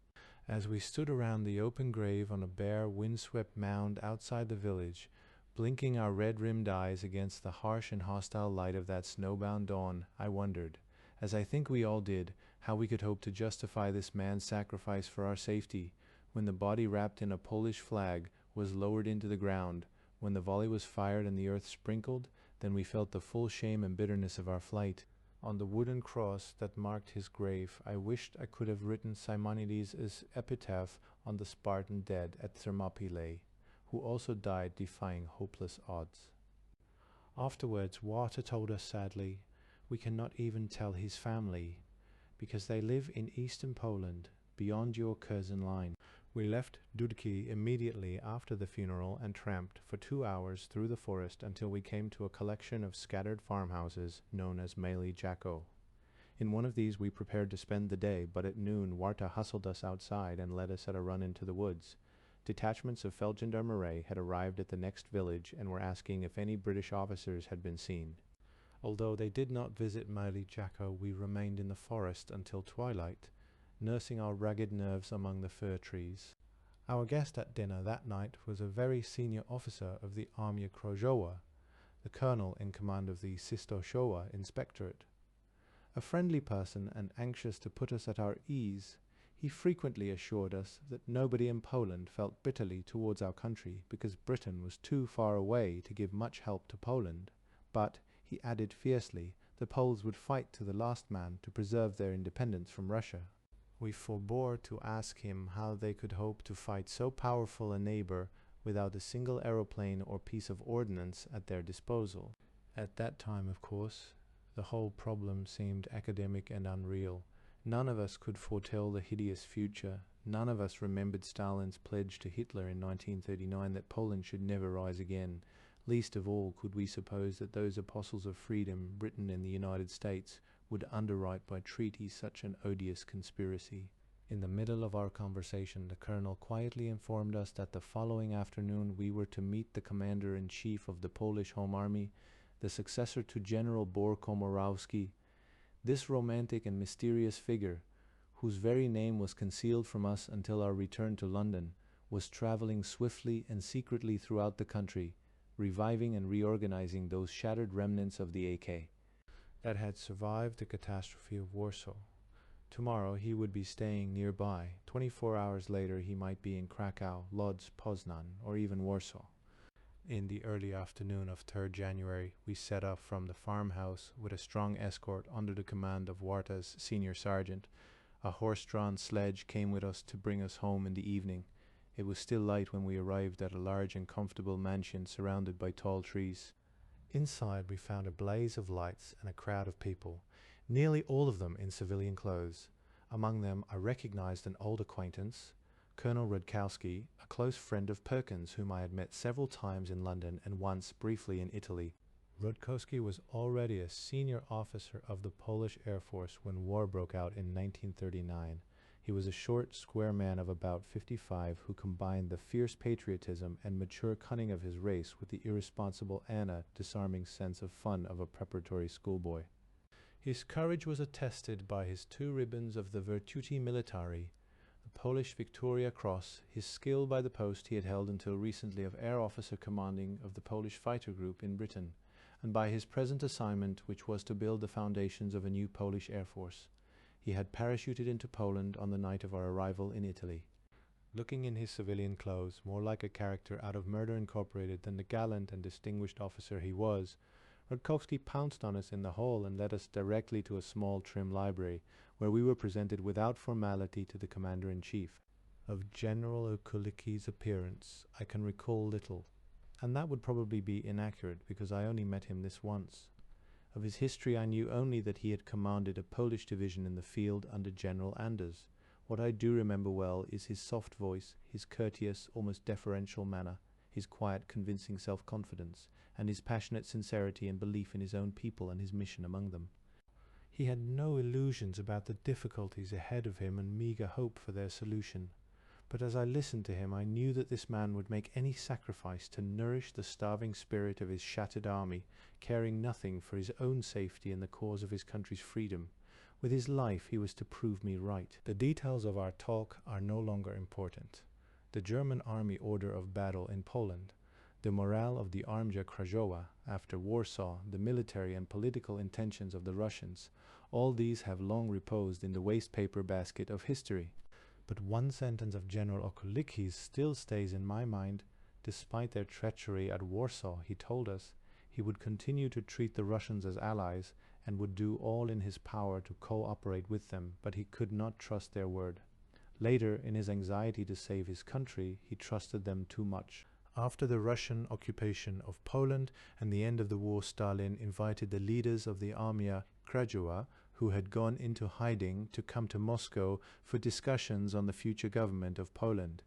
As we stood around the open grave on a bare, windswept mound outside the village, blinking our red-rimmed eyes against the harsh and hostile light of that snowbound dawn, I wondered, as I think we all did, how we could hope to justify this man's sacrifice for our safety, when the body wrapped in a Polish flag was lowered into the ground. When the volley was fired and the earth sprinkled, then we felt the full shame and bitterness of our flight. On the wooden cross that marked his grave, I wished I could have written Simonides' epitaph on the Spartan dead at Thermopylae, who also died defying hopeless odds. Afterwards, Walter told us sadly, we cannot even tell his family, because they live in eastern Poland, beyond your Curzon line. We left Dudki immediately after the funeral and tramped for 2 hours through the forest until we came to a collection of scattered farmhouses known as Maili Jacko. In one of these we prepared to spend the day, but at noon Warta hustled us outside and led us at a run into the woods. Detachments of Feldgendarmerie had arrived at the next village and were asking if any British officers had been seen. Although they did not visit Maili Jacko, we remained in the forest until twilight, nursing our ragged nerves among the fir trees. Our guest at dinner that night was a very senior officer of the Armia Krajowa, the colonel in command of the Sestoshowa Inspectorate. A friendly person and anxious to put us at our ease, He frequently assured us that nobody in Poland felt bitterly towards our country because Britain was too far away to give much help to Poland. But, he added fiercely, the Poles would fight to the last man to preserve their independence from Russia. We forbore to ask him how they could hope to fight so powerful a neighbor without a single aeroplane or piece of ordnance at their disposal. At that time, of course, the whole problem seemed academic and unreal. None of us could foretell the hideous future. None of us remembered Stalin's pledge to Hitler in 1939 that Poland should never rise again. Least of all could we suppose that those apostles of freedom, Britain and the United States, would underwrite by treaty such an odious conspiracy. In the middle of our conversation, the colonel quietly informed us that the following afternoon we were to meet the commander-in-chief of the Polish Home Army, the successor to General Komorowski. This romantic and mysterious figure, whose very name was concealed from us until our return to London, was traveling swiftly and secretly throughout the country, reviving and reorganizing those shattered remnants of the AK that had survived the catastrophe of Warsaw. Tomorrow he would be staying nearby. 24 hours later he might be in Krakow, Lodz, Poznan, or even Warsaw. In the early afternoon of 3rd January, we set off from the farmhouse with a strong escort under the command of Warta's senior sergeant. A horse-drawn sledge came with us to bring us home in the evening. It was still light when we arrived at a large and comfortable mansion surrounded by tall trees. Inside we found a blaze of lights and a crowd of people, nearly all of them in civilian clothes. Among them I recognized an old acquaintance, Colonel Rudkowski, a close friend of Perkins, whom I had met several times in London and once briefly in Italy. Rudkowski was already a senior officer of the Polish Air Force when war broke out in 1939. He was a short, square man of about 55 who combined the fierce patriotism and mature cunning of his race with the irresponsible disarming sense of fun of a preparatory schoolboy. His courage was attested by his 2 ribbons of the Virtuti Militari, the Polish Victoria Cross, his skill by the post he had held until recently of Air Officer Commanding of the Polish Fighter Group in Britain, and by his present assignment, which was to build the foundations of a new Polish Air Force. He had parachuted into Poland on the night of our arrival in Italy. Looking in his civilian clothes more like a character out of Murder Incorporated than the gallant and distinguished officer he was, Rudkowski pounced on us in the hall and led us directly to a small trim library, where we were presented without formality to the commander-in-chief. Of General Okulicki's appearance I can recall little, and that would probably be inaccurate because I only met him this once. Of his history I knew only that he had commanded a Polish division in the field under General Anders. What I do remember well is his soft voice, his courteous, almost deferential manner, his quiet, convincing self-confidence, and his passionate sincerity and belief in his own people and his mission among them. He had no illusions about the difficulties ahead of him and meagre hope for their solution. But as I listened to him, I knew that this man would make any sacrifice to nourish the starving spirit of his shattered army, caring nothing for his own safety and the cause of his country's freedom. With his life he was to prove me right. The details of our talk are no longer important. The German army order of battle in Poland, the morale of the Armia Krajowa after Warsaw, the military and political intentions of the Russians, all these have long reposed in the waste paper basket of history. But one sentence of General Okulicki's still stays in my mind. Despite their treachery at Warsaw, he told us, he would continue to treat the Russians as allies and would do all in his power to cooperate with them, but he could not trust their word. Later, in his anxiety to save his country, he trusted them too much. After the Russian occupation of Poland and the end of the war, Stalin invited the leaders of the Armia Krajowa, who had gone into hiding, to come to Moscow for discussions on the future government of Poland.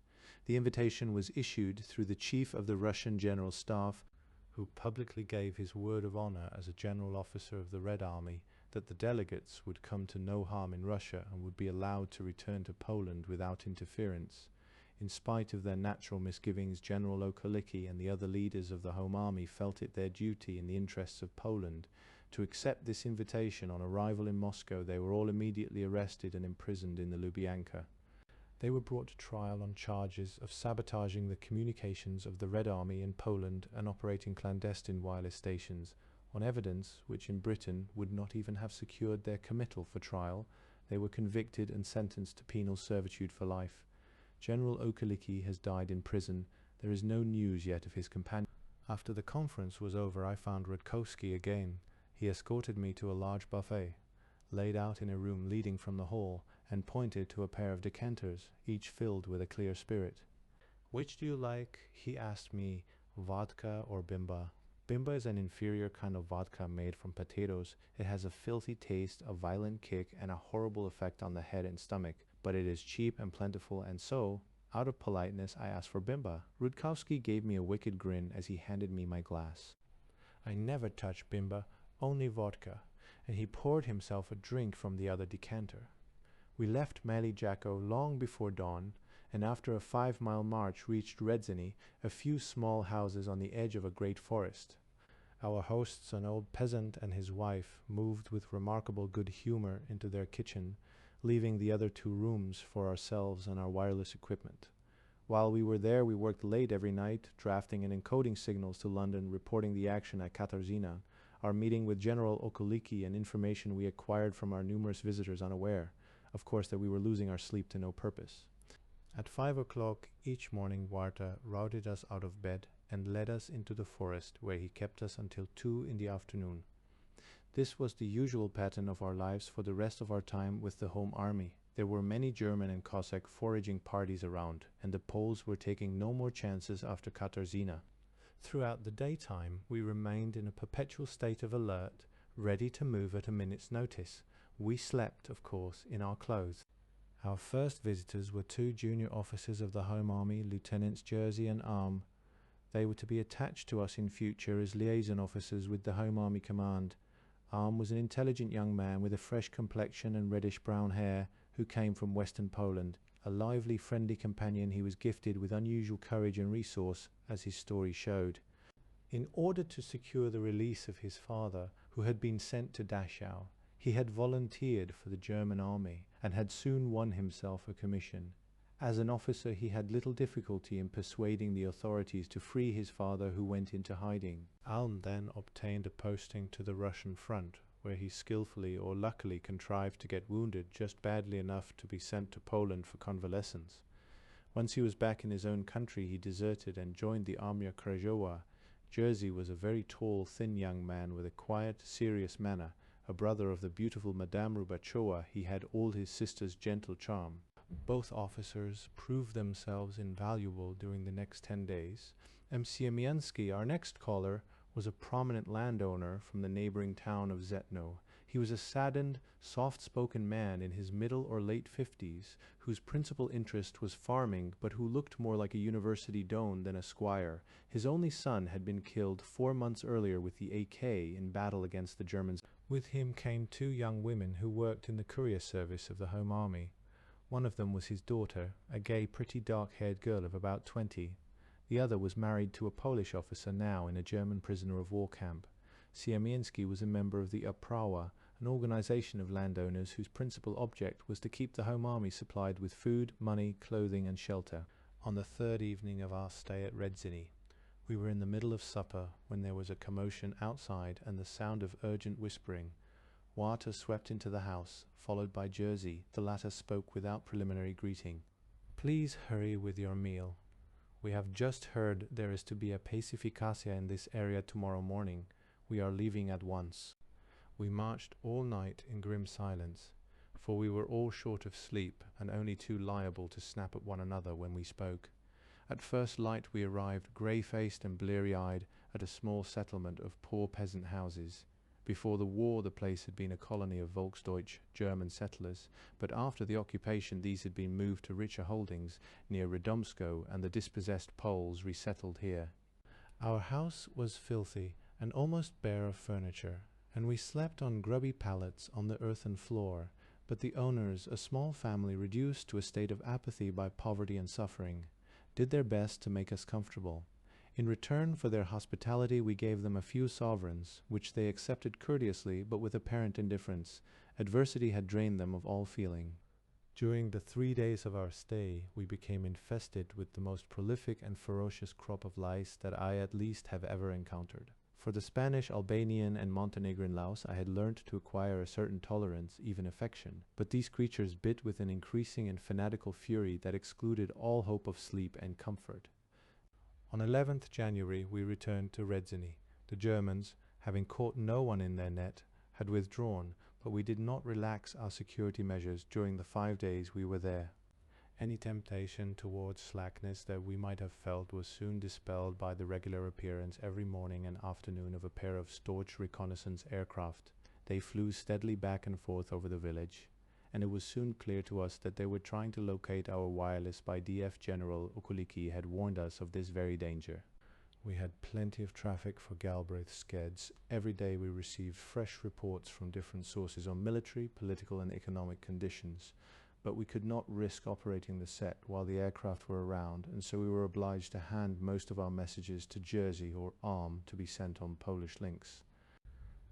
The invitation was issued through the chief of the Russian General Staff, who publicly gave his word of honor as a general officer of the Red Army that the delegates would come to no harm in Russia and would be allowed to return to Poland without interference. In spite of their natural misgivings, General Okulicki and the other leaders of the Home Army felt it their duty in the interests of Poland to accept this invitation. On arrival in Moscow, they were all immediately arrested and imprisoned in the Lubyanka. They were brought to trial on charges of sabotaging the communications of the Red Army in Poland and operating clandestine wireless stations. On evidence which in Britain would not even have secured their committal for trial, They were convicted and sentenced to penal servitude for life. General Okaliki has died in prison. There is no news yet of his companion. After the conference was over, I found Rutkowski again. He escorted me to a large buffet, laid out in a room leading from the hall, and pointed to a pair of decanters, each filled with a clear spirit. "Which do you like?" he asked me, vodka or bimba. Bimba is an inferior kind of vodka made from potatoes. It has a filthy taste, a violent kick, and a horrible effect on the head and stomach, but it is cheap and plentiful, and so, out of politeness, I asked for bimba. Rutkowski gave me a wicked grin as he handed me my glass. I never touch bimba, only vodka, and he poured himself a drink from the other decanter. We left Mali Jacko long before dawn, and after a 5-mile march reached Redzini, a few small houses on the edge of a great forest. Our hosts, an old peasant and his wife, moved with remarkable good humor into their kitchen, leaving the other 2 rooms for ourselves and our wireless equipment. While we were there, we worked late every night, drafting and encoding signals to London, reporting the action at Katarzyna, our meeting with General Okoliki, and information we acquired from our numerous visitors unaware, of course, that we were losing our sleep to no purpose. At 5 o'clock each morning, Warta routed us out of bed and led us into the forest, where he kept us until 2 in the afternoon. This was the usual pattern of our lives for the rest of our time with the Home Army. There were many German and Cossack foraging parties around, and the Poles were taking no more chances after Katarzyna. Throughout the daytime, we remained in a perpetual state of alert, ready to move at a minute's notice. We slept, of course, in our clothes. Our first visitors were 2 junior officers of the Home Army, Lieutenants Jersey and Arm. They were to be attached to us in future as liaison officers with the Home Army Command. Arm was an intelligent young man with a fresh complexion and reddish-brown hair who came from western Poland. A lively, friendly companion, he was gifted with unusual courage and resource, as his story showed. In order to secure the release of his father, who had been sent to Dachau, he had volunteered for the German army and had soon won himself a commission. As an officer, he had little difficulty in persuading the authorities to free his father, who went into hiding. Alm then obtained a posting to the Russian front, where he skillfully or luckily contrived to get wounded just badly enough to be sent to Poland for convalescence. Once he was back in his own country, he deserted and joined the Armia Krajowa. Jersey was a very tall, thin young man with a quiet, serious manner. A brother of the beautiful Madame Rubachowa, he had all his sister's gentle charm. Both officers proved themselves invaluable during the next 10 days. M. Siemianski, our next caller, was a prominent landowner from the neighboring town of Zetno. He was a saddened, soft-spoken man in his middle or late 50s, whose principal interest was farming, but who looked more like a university don than a squire. His only son had been killed 4 months earlier with the AK in battle against the Germans. With him came 2 young women who worked in the courier service of the Home Army. One of them was his daughter, a gay, pretty dark-haired girl of about 20. The other was married to a Polish officer now in a German prisoner of war camp. Siemianski was a member of the Uprawa, an organization of landowners whose principal object was to keep the Home Army supplied with food, money, clothing, and shelter. On the 3rd evening of our stay at Redzini, we were in the middle of supper when there was a commotion outside and the sound of urgent whispering. Warta swept into the house, followed by Jersey. The latter spoke without preliminary greeting. "Please hurry with your meal. We have just heard there is to be a pacificacia in this area tomorrow morning. We are leaving at once." We marched all night in grim silence, for we were all short of sleep and only too liable to snap at one another when we spoke. At first light we arrived, grey-faced and bleary-eyed, at a small settlement of poor peasant houses. Before the war the place had been a colony of Volksdeutsch German settlers, but after the occupation these had been moved to richer holdings near Radomsko, and the dispossessed Poles resettled here. Our house was filthy and almost bare of furniture, and we slept on grubby pallets on the earthen floor, but the owners, a small family reduced to a state of apathy by poverty and suffering, did their best to make us comfortable. In return for their hospitality we gave them a few sovereigns, which they accepted courteously but with apparent indifference. Adversity had drained them of all feeling. During the 3 days of our stay we became infested with the most prolific and ferocious crop of lice that I at least have ever encountered. For the Spanish, Albanian, and Montenegrin Laos, I had learnt to acquire a certain tolerance, even affection, but these creatures bit with an increasing and fanatical fury that excluded all hope of sleep and comfort. On 11th January we returned to Redzini. The Germans, having caught no one in their net, had withdrawn, but we did not relax our security measures during the 5 days we were there. Any temptation towards slackness that we might have felt was soon dispelled by the regular appearance every morning and afternoon of a pair of staunch reconnaissance aircraft. They flew steadily back and forth over the village, and it was soon clear to us that they were trying to locate our wireless by DF General Ukuliki had warned us of this very danger. We had plenty of traffic for Galbraith Skeds. Every day we received fresh reports from different sources on military, political and economic conditions, but we could not risk operating the set while the aircraft were around, and so we were obliged to hand most of our messages to Jersey or Arm to be sent on Polish links.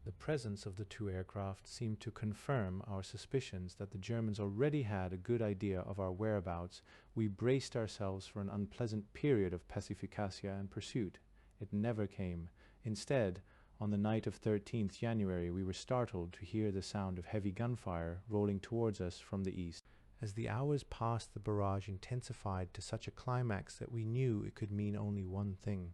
The presence of the two aircraft seemed to confirm our suspicions that the Germans already had a good idea of our whereabouts. We braced ourselves for an unpleasant period of pacificacia and pursuit. It never came. Instead, on the night of 13th January, we were startled to hear the sound of heavy gunfire rolling towards us from the east. As the hours passed, the barrage intensified to such a climax that we knew it could mean only one thing.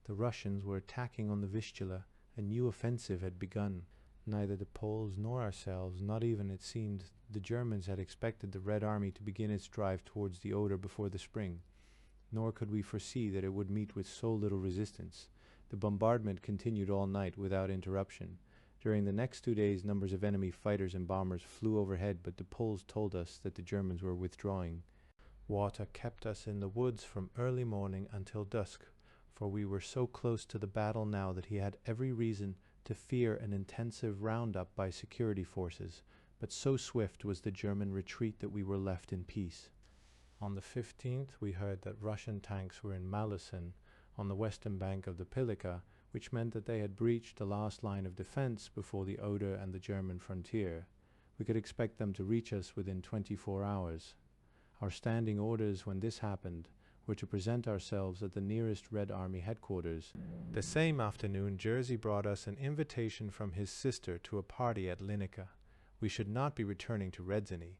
The Russians were attacking on the Vistula. A new offensive had begun. Neither the Poles nor ourselves, not even, it seemed, the Germans, had expected the Red Army to begin its drive towards the Oder before the spring. Nor could we foresee that it would meet with so little resistance. The bombardment continued all night without interruption. During the next 2 days, numbers of enemy fighters and bombers flew overhead, but the Poles told us that the Germans were withdrawing. Water kept us in the woods from early morning until dusk, for we were so close to the battle now that he had every reason to fear an intensive roundup by security forces, but so swift was the German retreat that we were left in peace. On the 15th we heard that Russian tanks were in Malesen, on the western bank of the Pilika, which meant that they had breached the last line of defense before the Oder and the German frontier. We could expect them to reach us within 24 hours. Our standing orders when this happened were to present ourselves at the nearest Red Army headquarters. The same afternoon, Jersey brought us an invitation from his sister to a party at Linica. We should not be returning to Redzini,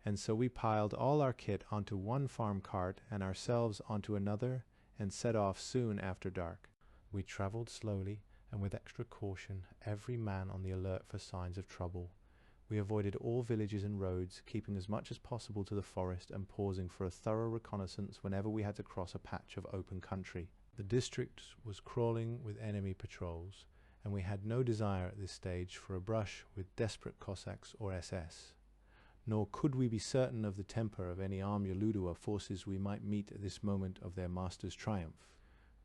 and so we piled all our kit onto one farm cart and ourselves onto another and set off soon after dark. We traveled slowly and with extra caution, every man on the alert for signs of trouble. We avoided all villages and roads, keeping as much as possible to the forest and pausing for a thorough reconnaissance whenever we had to cross a patch of open country. The district was crawling with enemy patrols, and we had no desire at this stage for a brush with desperate Cossacks or SS. Nor could we be certain of the temper of any Armia Ludua forces we might meet at this moment of their master's triumph.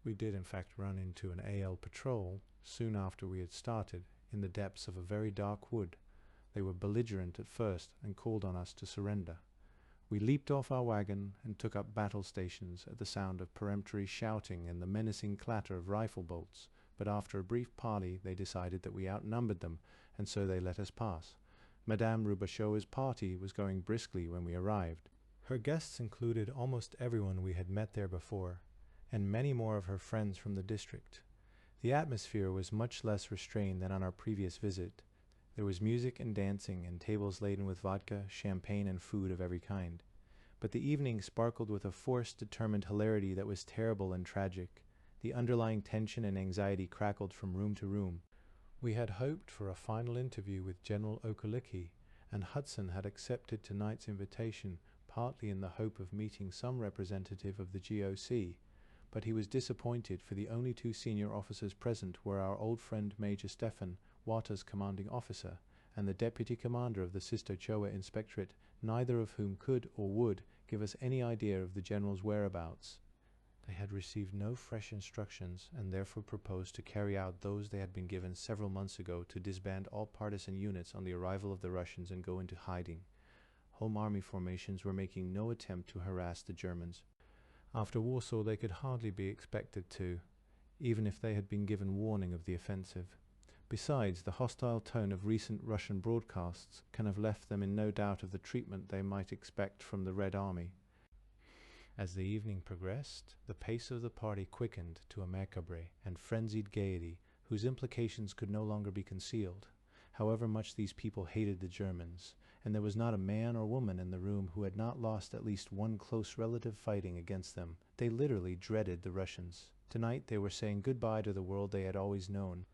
We did in fact run into an AL patrol soon after we had started, in the depths of a very dark wood. They were belligerent at first and called on us to surrender. We leaped off our wagon and took up battle stations at the sound of peremptory shouting and the menacing clatter of rifle bolts, but after a brief parley they decided that we outnumbered them, and so they let us pass. Madame Rubashowa's party was going briskly when we arrived. Her guests included almost everyone we had met there before, and many more of her friends from the district. The atmosphere was much less restrained than on our previous visit. There was music and dancing, and tables laden with vodka, champagne, and food of every kind. But the evening sparkled with a forced, determined hilarity that was terrible and tragic. The underlying tension and anxiety crackled from room to room. We had hoped for a final interview with General Okolicki, and Hudson had accepted tonight's invitation, partly in the hope of meeting some representative of the GOC. But he was disappointed, for the only two senior officers present were our old friend Major Stefan, Wata's commanding officer, and the deputy commander of the Sister Choa Inspectorate, neither of whom could or would give us any idea of the general's whereabouts. They had received no fresh instructions, and therefore proposed to carry out those they had been given several months ago, to disband all partisan units on the arrival of the Russians and go into hiding. Home army formations were making no attempt to harass the Germans. After Warsaw they could hardly be expected to, even if they had been given warning of the offensive. Besides, the hostile tone of recent Russian broadcasts can have left them in no doubt of the treatment they might expect from the Red Army. As the evening progressed, the pace of the party quickened to a macabre and frenzied gaiety, whose implications could no longer be concealed, however much these people hated the Germans, and there was not a man or woman in the room who had not lost at least one close relative fighting against them. They literally dreaded the Russians. Tonight they were saying goodbye to the world they had always known.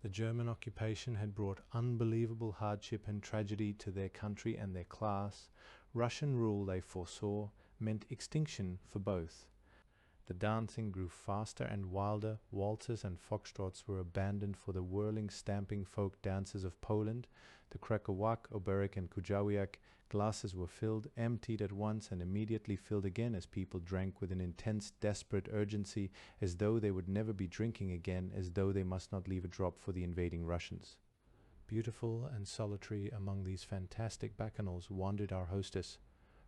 The German occupation had brought unbelievable hardship and tragedy to their country and their class. Russian rule, they foresaw, meant extinction for both. The dancing grew faster and wilder. Waltzes and foxtrots were abandoned for the whirling, stamping folk dances of Poland. The Krakowak, Oberek, and Kujawiak glasses were filled, emptied at once, and immediately filled again as people drank with an intense, desperate urgency, as though they would never be drinking again, as though they must not leave a drop for the invading Russians. Beautiful and solitary among these fantastic bacchanals wandered our hostess,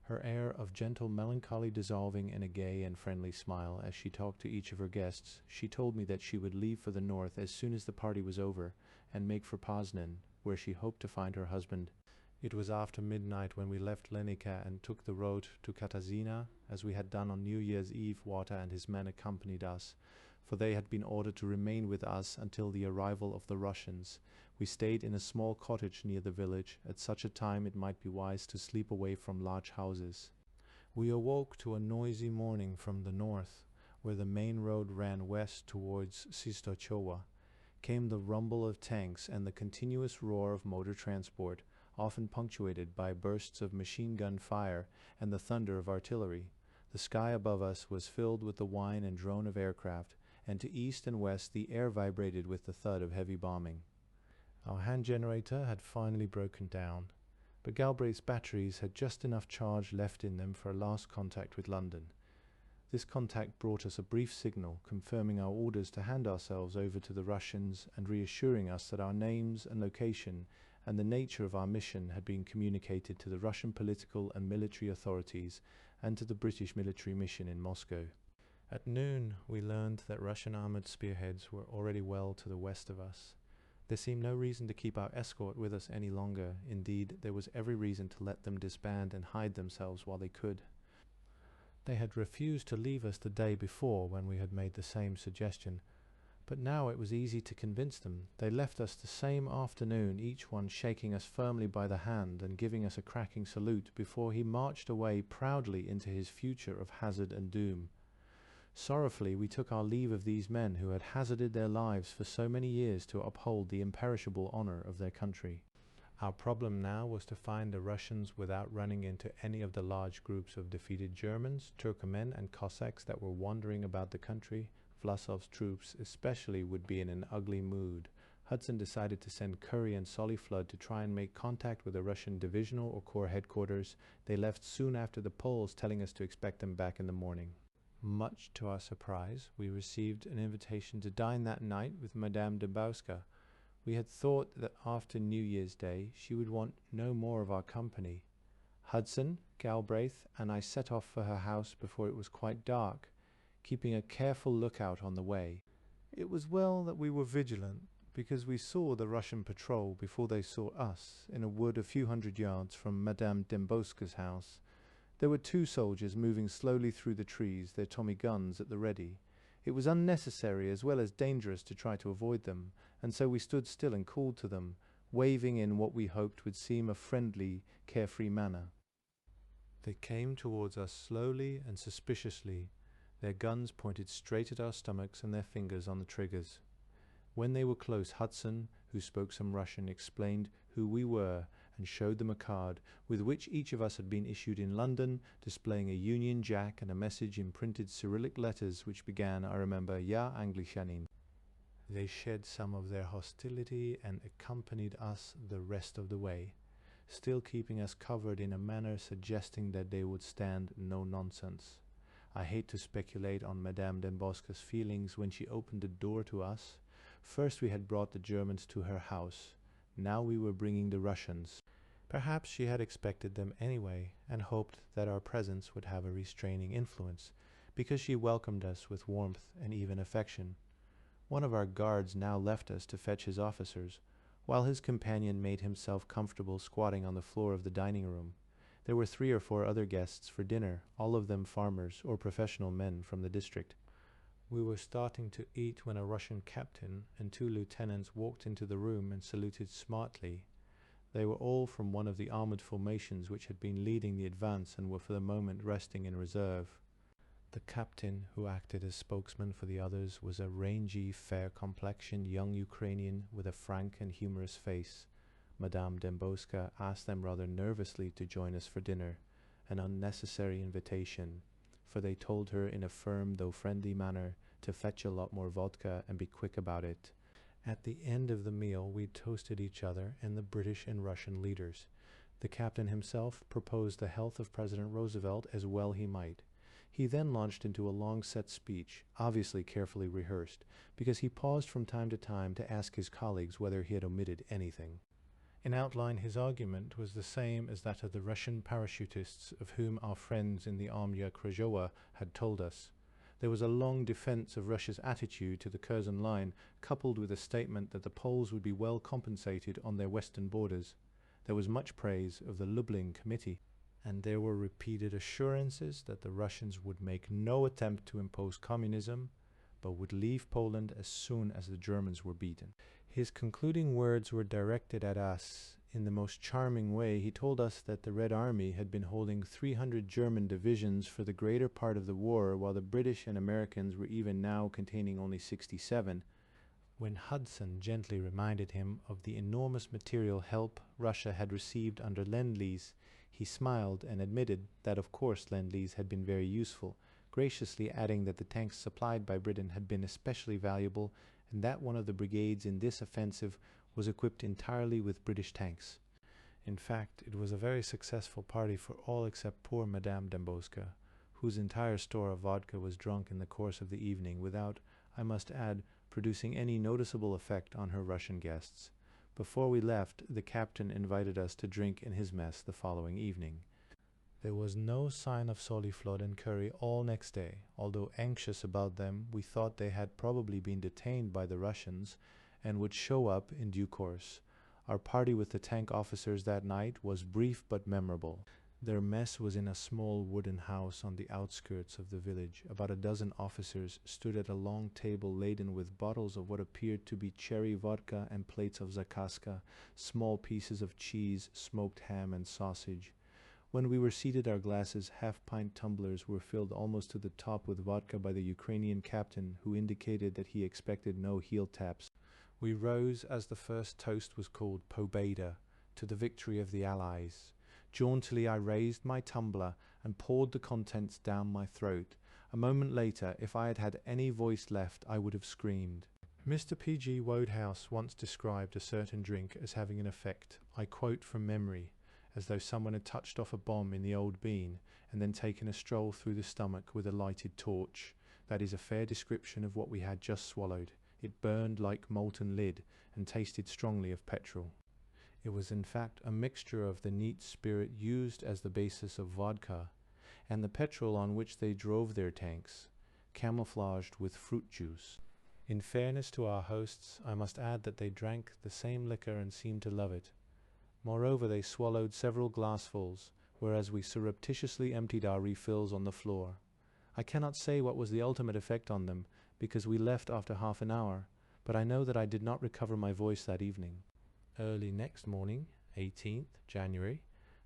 her air of gentle melancholy dissolving in a gay and friendly smile as she talked to each of her guests. She told me that she would leave for the north as soon as the party was over, and make for Poznan, where she hoped to find her husband. It was after midnight when we left Lenica and took the road to Katarzyna, as we had done on New Year's Eve. Walter and his men accompanied us, for they had been ordered to remain with us until the arrival of the Russians. We stayed in a small cottage near the village. At such a time it might be wise to sleep away from large houses. We awoke to a noisy morning from the north, where the main road ran west towards Sistochowa. Came the rumble of tanks and the continuous roar of motor transport, often punctuated by bursts of machine-gun fire and the thunder of artillery. The sky above us was filled with the whine and drone of aircraft, and to east and west the air vibrated with the thud of heavy bombing. Our hand generator had finally broken down, but Galbraith's batteries had just enough charge left in them for a last contact with London. This contact brought us a brief signal, confirming our orders to hand ourselves over to the Russians and reassuring us that our names and location and the nature of our mission had been communicated to the Russian political and military authorities and to the British military mission in Moscow. At noon, we learned that Russian armored spearheads were already well to the west of us. There seemed no reason to keep our escort with us any longer. Indeed, there was every reason to let them disband and hide themselves while they could. They had refused to leave us the day before when we had made the same suggestion, but now it was easy to convince them. They left us the same afternoon, each one shaking us firmly by the hand and giving us a cracking salute before he marched away proudly into his future of hazard and doom. Sorrowfully we took our leave of these men who had hazarded their lives for so many years to uphold the imperishable honor of their country. Our problem now was to find the Russians without running into any of the large groups of defeated Germans, Turcomen, and Cossacks that were wandering about the country. Vlasov's troops especially would be in an ugly mood. Hudson decided to send Curry and Solly Flood to try and make contact with the Russian divisional or corps headquarters. They left soon after the polls, telling us to expect them back in the morning. Much to our surprise, we received an invitation to dine that night with Madame Dembowska. We had thought that after New Year's Day she would want no more of our company. Hudson, Galbraith, and I set off for her house before it was quite dark, keeping a careful lookout on the way. It was well that we were vigilant, because we saw the Russian patrol before they saw us in a wood a few hundred yards from Madame Dembowska's house. There were 2 soldiers moving slowly through the trees, their Tommy guns at the ready. It was unnecessary as well as dangerous to try to avoid them, and so we stood still and called to them, waving in what we hoped would seem a friendly, carefree manner. They came towards us slowly and suspiciously, their guns pointed straight at our stomachs and their fingers on the triggers. When they were close, Hudson, who spoke some Russian, explained who we were and showed them a card with which each of us had been issued in London, displaying a Union Jack and a message in printed Cyrillic letters which began, I remember, Ja Anglishanin. They shed some of their hostility and accompanied us the rest of the way, still keeping us covered in a manner suggesting that they would stand no nonsense. I hate to speculate on Madame Dembowska's feelings when she opened the door to us. First we had brought the Germans to her house. Now we were bringing the Russians. Perhaps she had expected them anyway, and hoped that our presence would have a restraining influence, because she welcomed us with warmth and even affection. One of our guards now left us to fetch his officers, while his companion made himself comfortable squatting on the floor of the dining room. There were 3 or 4 other guests for dinner, all of them farmers or professional men from the district. We were starting to eat when a Russian captain and 2 lieutenants walked into the room and saluted smartly. They were all from one of the armored formations which had been leading the advance and were for the moment resting in reserve. The captain, who acted as spokesman for the others, was a rangy, fair-complexioned young Ukrainian with a frank and humorous face. Madame Demboska asked them rather nervously to join us for dinner, an unnecessary invitation, for they told her in a firm though friendly manner to fetch a lot more vodka and be quick about it. At the end of the meal we toasted each other and the British and Russian leaders. The captain himself proposed the health of President Roosevelt as well he might. He then launched into a long-set speech, obviously carefully rehearsed, because he paused from time to time to ask his colleagues whether he had omitted anything. In outline, his argument was the same as that of the Russian parachutists of whom our friends in the Armia Krajowa had told us. There was a long defense of Russia's attitude to the Curzon Line, coupled with a statement that the Poles would be well compensated on their western borders. There was much praise of the Lublin Committee, and there were repeated assurances that the Russians would make no attempt to impose communism, but would leave Poland as soon as the Germans were beaten. His concluding words were directed at us. In the most charming way, he told us that the Red Army had been holding 300 German divisions for the greater part of the war, while the British and Americans were even now containing only 67. When Hudson gently reminded him of the enormous material help Russia had received under Lend-Lease, he smiled and admitted that of course Lend-Lease had been very useful, graciously adding that the tanks supplied by Britain had been especially valuable and that one of the brigades in this offensive was equipped entirely with British tanks. In fact, it was a very successful party for all except poor Madame Demboska, whose entire store of vodka was drunk in the course of the evening without, I must add, producing any noticeable effect on her Russian guests. Before we left, the captain invited us to drink in his mess the following evening. There was no sign of Soliflod and Curry all next day. Although anxious about them, we thought they had probably been detained by the Russians and would show up in due course. Our party with the tank officers that night was brief but memorable. Their mess was in a small wooden house on the outskirts of the village. About a dozen officers stood at a long table laden with bottles of what appeared to be cherry vodka and plates of zakaska, small pieces of cheese, smoked ham and sausage. When we were seated, our glasses, half-pint tumblers, were filled almost to the top with vodka by the Ukrainian captain, who indicated that he expected no heel taps. We rose as the first toast was called Pobeda, to the victory of the Allies. Jauntily I raised my tumbler and poured the contents down my throat. A moment later, if I had had any voice left, I would have screamed. Mr. P.G. Wodehouse once described a certain drink as having an effect, I quote from memory, as though someone had touched off a bomb in the old bean and then taken a stroll through the stomach with a lighted torch. That is a fair description of what we had just swallowed. It burned like molten lead and tasted strongly of petrol. It was in fact a mixture of the neat spirit used as the basis of vodka and the petrol on which they drove their tanks, camouflaged with fruit juice. In fairness to our hosts, I must add that they drank the same liquor and seemed to love it. Moreover, they swallowed several glassfuls, whereas we surreptitiously emptied our refills on the floor. I cannot say what was the ultimate effect on them, because we left after half an hour, but I know that I did not recover my voice that evening. Early next morning, 18th January,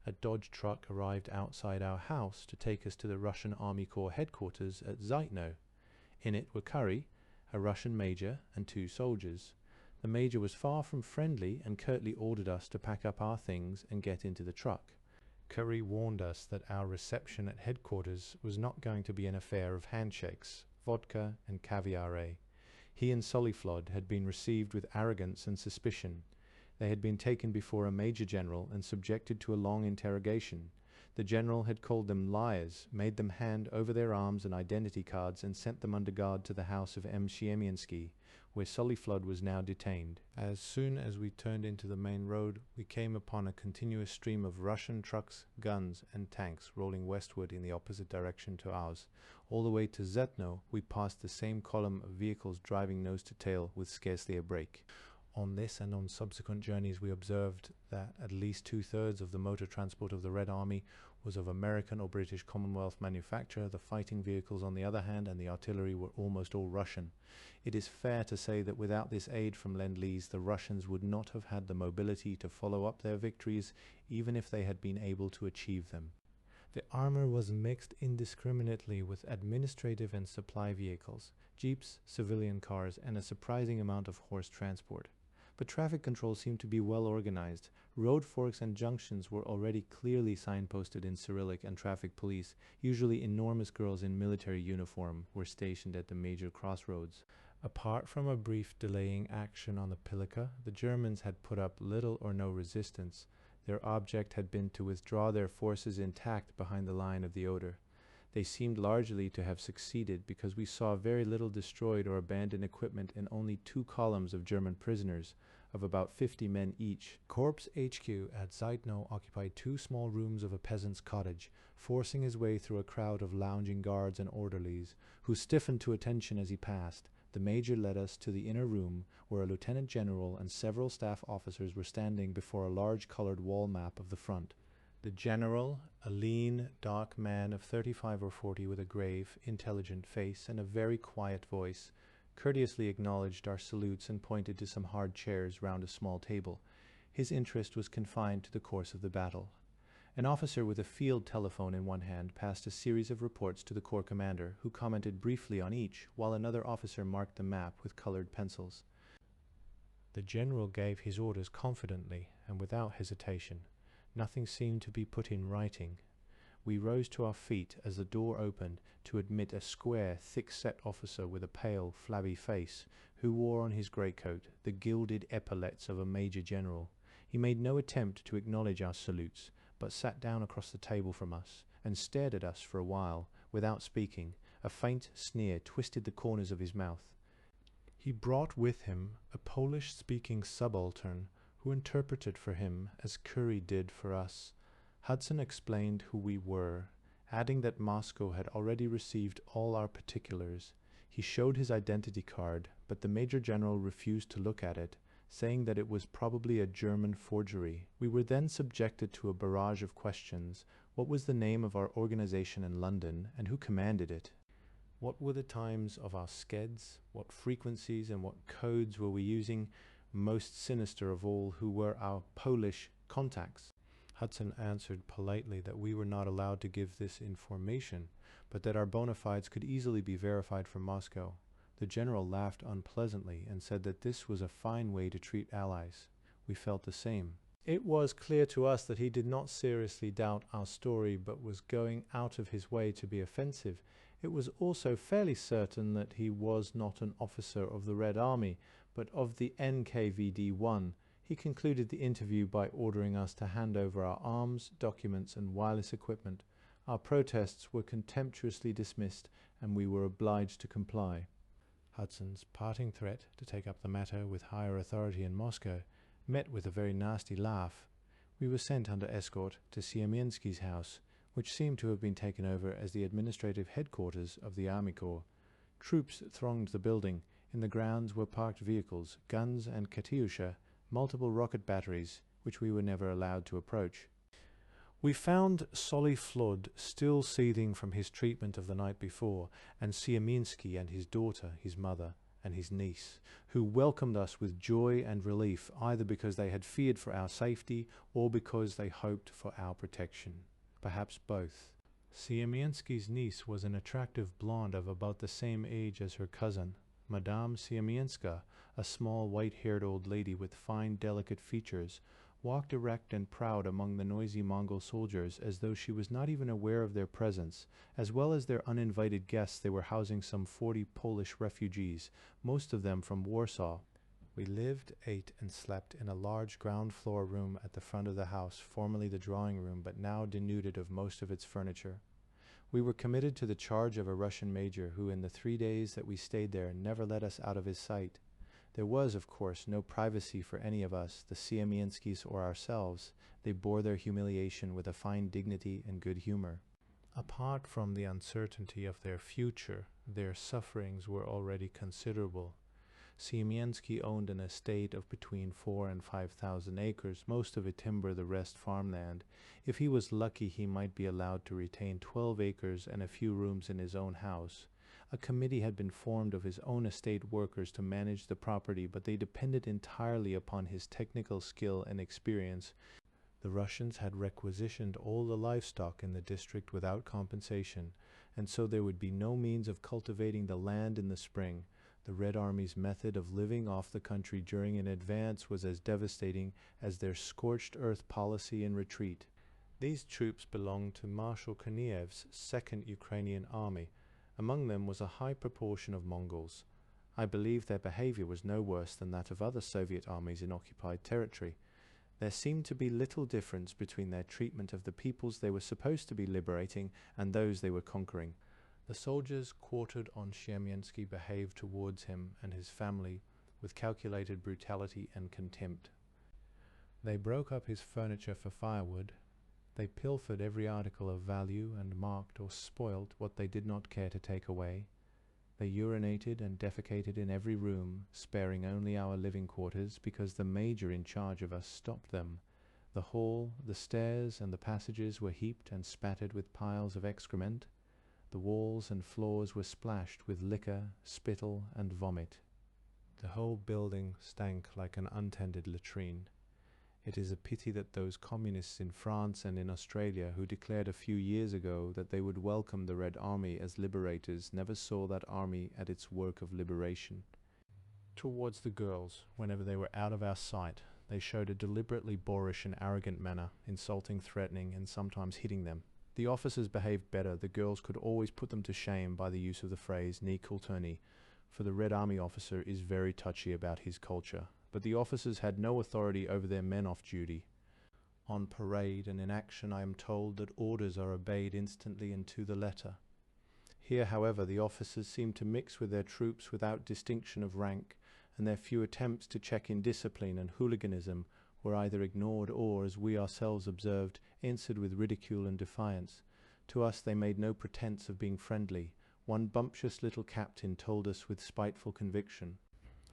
a Dodge truck arrived outside our house to take us to the Russian Army Corps headquarters at Zaitno. In it were Curry, a Russian major, and 2 soldiers. The major was far from friendly and curtly ordered us to pack up our things and get into the truck. Curry warned us that our reception at headquarters was not going to be an affair of handshakes, vodka and caviare. He and Soliflod had been received with arrogance and suspicion. They had been taken before a major general and subjected to a long interrogation. The general had called them liars, made them hand over their arms and identity cards, and sent them under guard to the house of M. Siemiensky, where Soliflod was now detained. As soon as we turned into the main road, we came upon a continuous stream of Russian trucks, guns, and tanks rolling westward in the opposite direction to ours. All the way to Zetno, we passed the same column of vehicles driving nose to tail with scarcely a break. On this and on subsequent journeys we observed that at least 2/3 of the motor transport of the Red Army was of American or British Commonwealth manufacture, the fighting vehicles on the other hand, and the artillery were almost all Russian. It is fair to say that without this aid from Lend-Lease, the Russians would not have had the mobility to follow up their victories, even if they had been able to achieve them. The armor was mixed indiscriminately with administrative and supply vehicles, jeeps, civilian cars, and a surprising amount of horse transport. But traffic control seemed to be well organized. Road forks and junctions were already clearly signposted in Cyrillic, and traffic police, usually enormous girls in military uniform, were stationed at the major crossroads. Apart from a brief delaying action on the Pilica, the Germans had put up little or no resistance. Their object had been to withdraw their forces intact behind the line of the Oder. They seemed largely to have succeeded, because we saw very little destroyed or abandoned equipment and only 2 columns of German prisoners, of about 50 men each. Corps HQ at Zeitnow occupied 2 small rooms of a peasant's cottage, forcing his way through a crowd of lounging guards and orderlies, who stiffened to attention as he passed. The major led us to the inner room, where a lieutenant general and several staff officers were standing before a large colored wall map of the front. The general, a lean, dark man of 35 or 40 with a grave, intelligent face and a very quiet voice, courteously acknowledged our salutes and pointed to some hard chairs round a small table. His interest was confined to the course of the battle. An officer with a field telephone in one hand passed a series of reports to the corps commander, who commented briefly on each, while another officer marked the map with colored pencils. The general gave his orders confidently and without hesitation. Nothing seemed to be put in writing. We rose to our feet as the door opened to admit a square, thick-set officer with a pale, flabby face, who wore on his greatcoat the gilded epaulettes of a major general. He made no attempt to acknowledge our salutes, but sat down across the table from us, and stared at us for a while, without speaking. A faint sneer twisted the corners of his mouth. He brought with him a Polish-speaking subaltern, who interpreted for him as Curry did for us. Hudson explained who we were, adding that Moscow had already received all our particulars. He showed his identity card, but the Major General refused to look at it, saying that it was probably a German forgery. We were then subjected to a barrage of questions. What was the name of our organization in London, and who commanded it? What were the times of our skeds? What frequencies and what codes were we using? Most sinister of all, who were our Polish contacts? Hudson answered politely that we were not allowed to give this information, but that our bona fides could easily be verified from Moscow. The general laughed unpleasantly and said that this was a fine way to treat allies. We felt the same. It was clear to us that he did not seriously doubt our story, but was going out of his way to be offensive. It was also fairly certain that he was not an officer of the Red Army, but of the NKVD-1. He concluded the interview by ordering us to hand over our arms, documents, and wireless equipment. Our protests were contemptuously dismissed, and we were obliged to comply. Hudson's parting threat to take up the matter with higher authority in Moscow met with a very nasty laugh. We were sent under escort to Siemiensky's house, which seemed to have been taken over as the administrative headquarters of the Army Corps. Troops thronged the building. In the grounds were parked vehicles, guns and katyusha, multiple rocket batteries, which we were never allowed to approach. We found Solly Flood still seething from his treatment of the night before, and Siemiensky and his daughter, his mother, and his niece, who welcomed us with joy and relief, either because they had feared for our safety or because they hoped for our protection. Perhaps both. Siemiensky's niece was an attractive blonde of about the same age as her cousin, Madame Siemienska, a small white-haired old lady with fine, delicate features, walked erect and proud among the noisy Mongol soldiers as though she was not even aware of their presence. As well as their uninvited guests, they were housing some 40 Polish refugees, most of them from Warsaw. We lived, ate, and slept in a large ground-floor room at the front of the house, formerly the drawing room, but now denuded of most of its furniture. We were committed to the charge of a Russian major who, in the 3 days that we stayed there, never let us out of his sight. There was, of course, no privacy for any of us, the Siemienskys or ourselves. They bore their humiliation with a fine dignity and good humor. Apart from the uncertainty of their future, their sufferings were already considerable. Siemiensky owned an estate of between 4,000 and 5,000 acres, most of it timber, the rest farmland. If he was lucky, he might be allowed to retain 12 acres and a few rooms in his own house. A committee had been formed of his own estate workers to manage the property, but they depended entirely upon his technical skill and experience. The Russians had requisitioned all the livestock in the district without compensation, and so there would be no means of cultivating the land in the spring. The Red Army's method of living off the country during an advance was as devastating as their scorched earth policy in retreat. These troops belonged to Marshal Korniev's Second Ukrainian Army. Among them was a high proportion of Mongols. I believe their behavior was no worse than that of other Soviet armies in occupied territory. There seemed to be little difference between their treatment of the peoples they were supposed to be liberating and those they were conquering. The soldiers quartered on Siemiensky behaved towards him and his family with calculated brutality and contempt. They broke up his furniture for firewood. They pilfered every article of value and marked or spoilt what they did not care to take away. They urinated and defecated in every room, sparing only our living quarters because the major in charge of us stopped them. The hall, the stairs, and the passages were heaped and spattered with piles of excrement. The walls and floors were splashed with liquor, spittle, and vomit. The whole building stank like an untended latrine. It is a pity that those communists in France and in Australia who declared a few years ago that they would welcome the Red Army as liberators never saw that army at its work of liberation. Towards the girls, whenever they were out of our sight, they showed a deliberately boorish and arrogant manner, insulting, threatening, and sometimes hitting them. The officers behaved better. The girls could always put them to shame by the use of the phrase "ni kulturni," for the Red Army officer is very touchy about his culture. But the officers had no authority over their men off duty. On parade and in action I am told that orders are obeyed instantly and to the letter. Here, however, the officers seemed to mix with their troops without distinction of rank, and their few attempts to check indiscipline and hooliganism were either ignored or, as we ourselves observed, answered with ridicule and defiance. To us they made no pretense of being friendly. One bumptious little captain told us with spiteful conviction,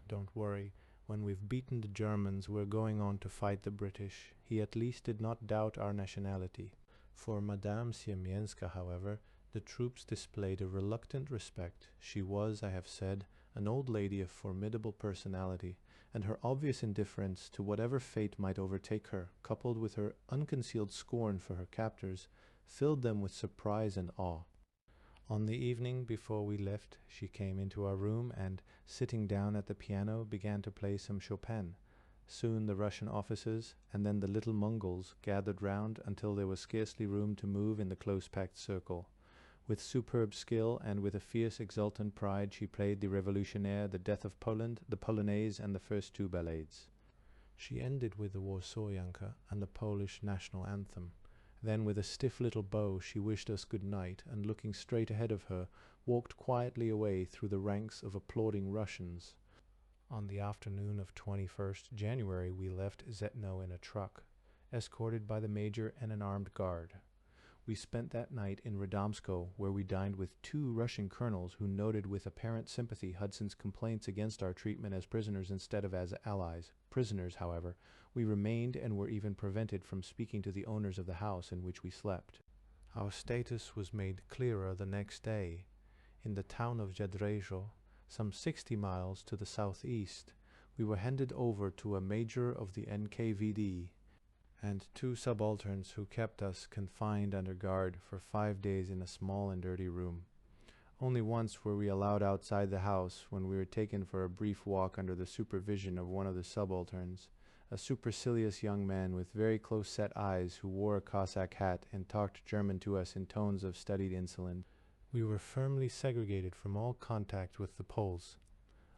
"Don't worry. When we've beaten the Germans, we're going on to fight the British." He at least did not doubt our nationality. For Madame Siemienska, however, the troops displayed a reluctant respect. She was, I have said, an old lady of formidable personality, and her obvious indifference to whatever fate might overtake her, coupled with her unconcealed scorn for her captors, filled them with surprise and awe. On the evening before we left, she came into our room and, sitting down at the piano, began to play some Chopin. Soon the Russian officers, and then the little Mongols, gathered round until there was scarcely room to move in the close-packed circle. With superb skill and with a fierce exultant pride she played the Revolutionnaire, the Death of Poland, the Polonaise, and the first two ballades. She ended with the Warsawianka and the Polish national anthem. Then with a stiff little bow she wished us good night, and looking straight ahead of her, walked quietly away through the ranks of applauding Russians. On the afternoon of 21st January we left Zetno in a truck, escorted by the major and an armed guard. We spent that night in Radomsko, where we dined with two Russian colonels who noted with apparent sympathy Hudson's complaints against our treatment as prisoners instead of as allies. Prisoners, however, we remained and were even prevented from speaking to the owners of the house in which we slept. Our status was made clearer the next day. In the town of Jadrejo, some 60 miles to the southeast, we were handed over to a major of the NKVD and two subalterns who kept us confined under guard for 5 days in a small and dirty room. Only once were we allowed outside the house, when we were taken for a brief walk under the supervision of one of the subalterns, a supercilious young man with very close-set eyes who wore a Cossack hat and talked German to us in tones of studied insolence. We were firmly segregated from all contact with the Poles.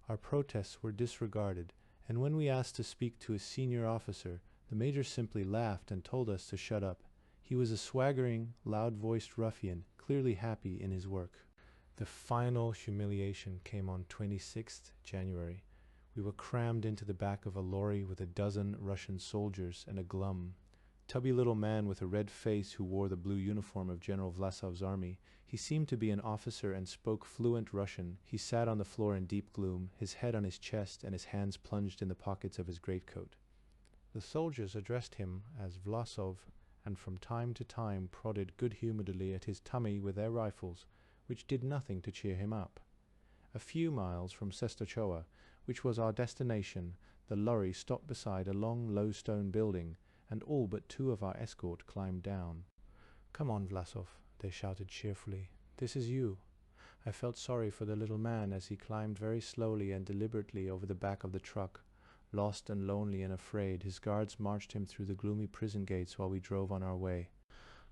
Our protests were disregarded, and when we asked to speak to a senior officer, the major simply laughed and told us to shut up. He was a swaggering, loud-voiced ruffian, clearly happy in his work. The final humiliation came on 26th January. We were crammed into the back of a lorry with a dozen Russian soldiers and a glum. tubby little man with a red face who wore the blue uniform of General Vlasov's army. He seemed to be an officer and spoke fluent Russian. He sat on the floor in deep gloom, his head on his chest and his hands plunged in the pockets of his greatcoat. The soldiers addressed him as Vlasov, and from time to time prodded good-humouredly at his tummy with their rifles, which did nothing to cheer him up. A few miles from Sestochoa, which was our destination, the lorry stopped beside a long, low stone building, and all but two of our escort climbed down. "Come on, Vlasov," they shouted cheerfully. "This is you." I felt sorry for the little man as he climbed very slowly and deliberately over the back of the truck. Lost and lonely and afraid, his guards marched him through the gloomy prison gates while we drove on our way.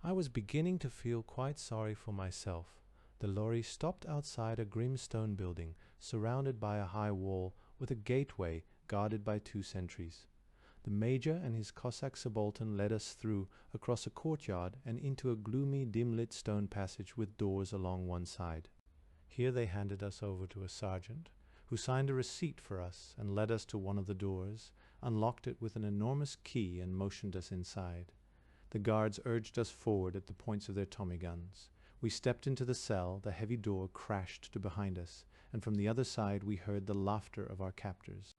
I was beginning to feel quite sorry for myself. The lorry stopped outside a grim stone building, surrounded by a high wall, with a gateway guarded by 2 sentries. The major and his Cossack subaltern led us through, across a courtyard, and into a gloomy, dim-lit stone passage with doors along one side. Here they handed us over to a sergeant, who signed a receipt for us and led us to one of the doors, unlocked it with an enormous key and motioned us inside. The guards urged us forward at the points of their Tommy guns. We stepped into the cell, the heavy door crashed to behind us, and from the other side we heard the laughter of our captors.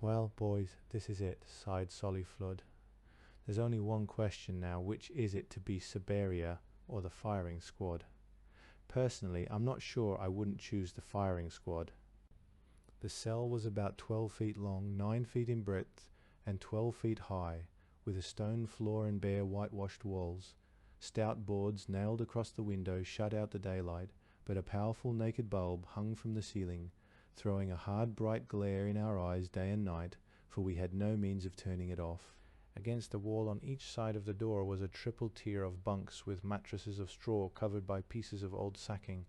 "Well, boys, this is it," sighed Solly Flood. "There's only one question now, which is it to be Siberia or the firing squad? Personally, I'm not sure I wouldn't choose the firing squad." The cell was about 12 feet long, 9 feet in breadth, and 12 feet high, with a stone floor and bare whitewashed walls. Stout boards nailed across the window shut out the daylight, but a powerful naked bulb hung from the ceiling, throwing a hard bright glare in our eyes day and night, for we had no means of turning it off. Against the wall on each side of the door was a triple tier of bunks with mattresses of straw covered by pieces of old sacking.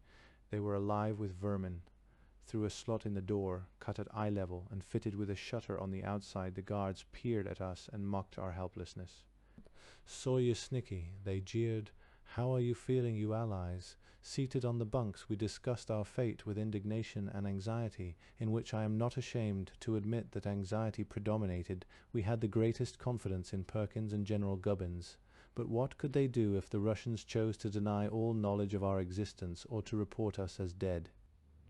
They were alive with vermin. Through a slot in the door, cut at eye level and fitted with a shutter on the outside, the guards peered at us and mocked our helplessness. "So you snicky," they jeered. "How are you feeling, you allies?" Seated on the bunks, we discussed our fate with indignation and anxiety, in which I am not ashamed to admit that anxiety predominated. We had the greatest confidence in Perkins and General Gubbins. But what could they do if the Russians chose to deny all knowledge of our existence or to report us as dead?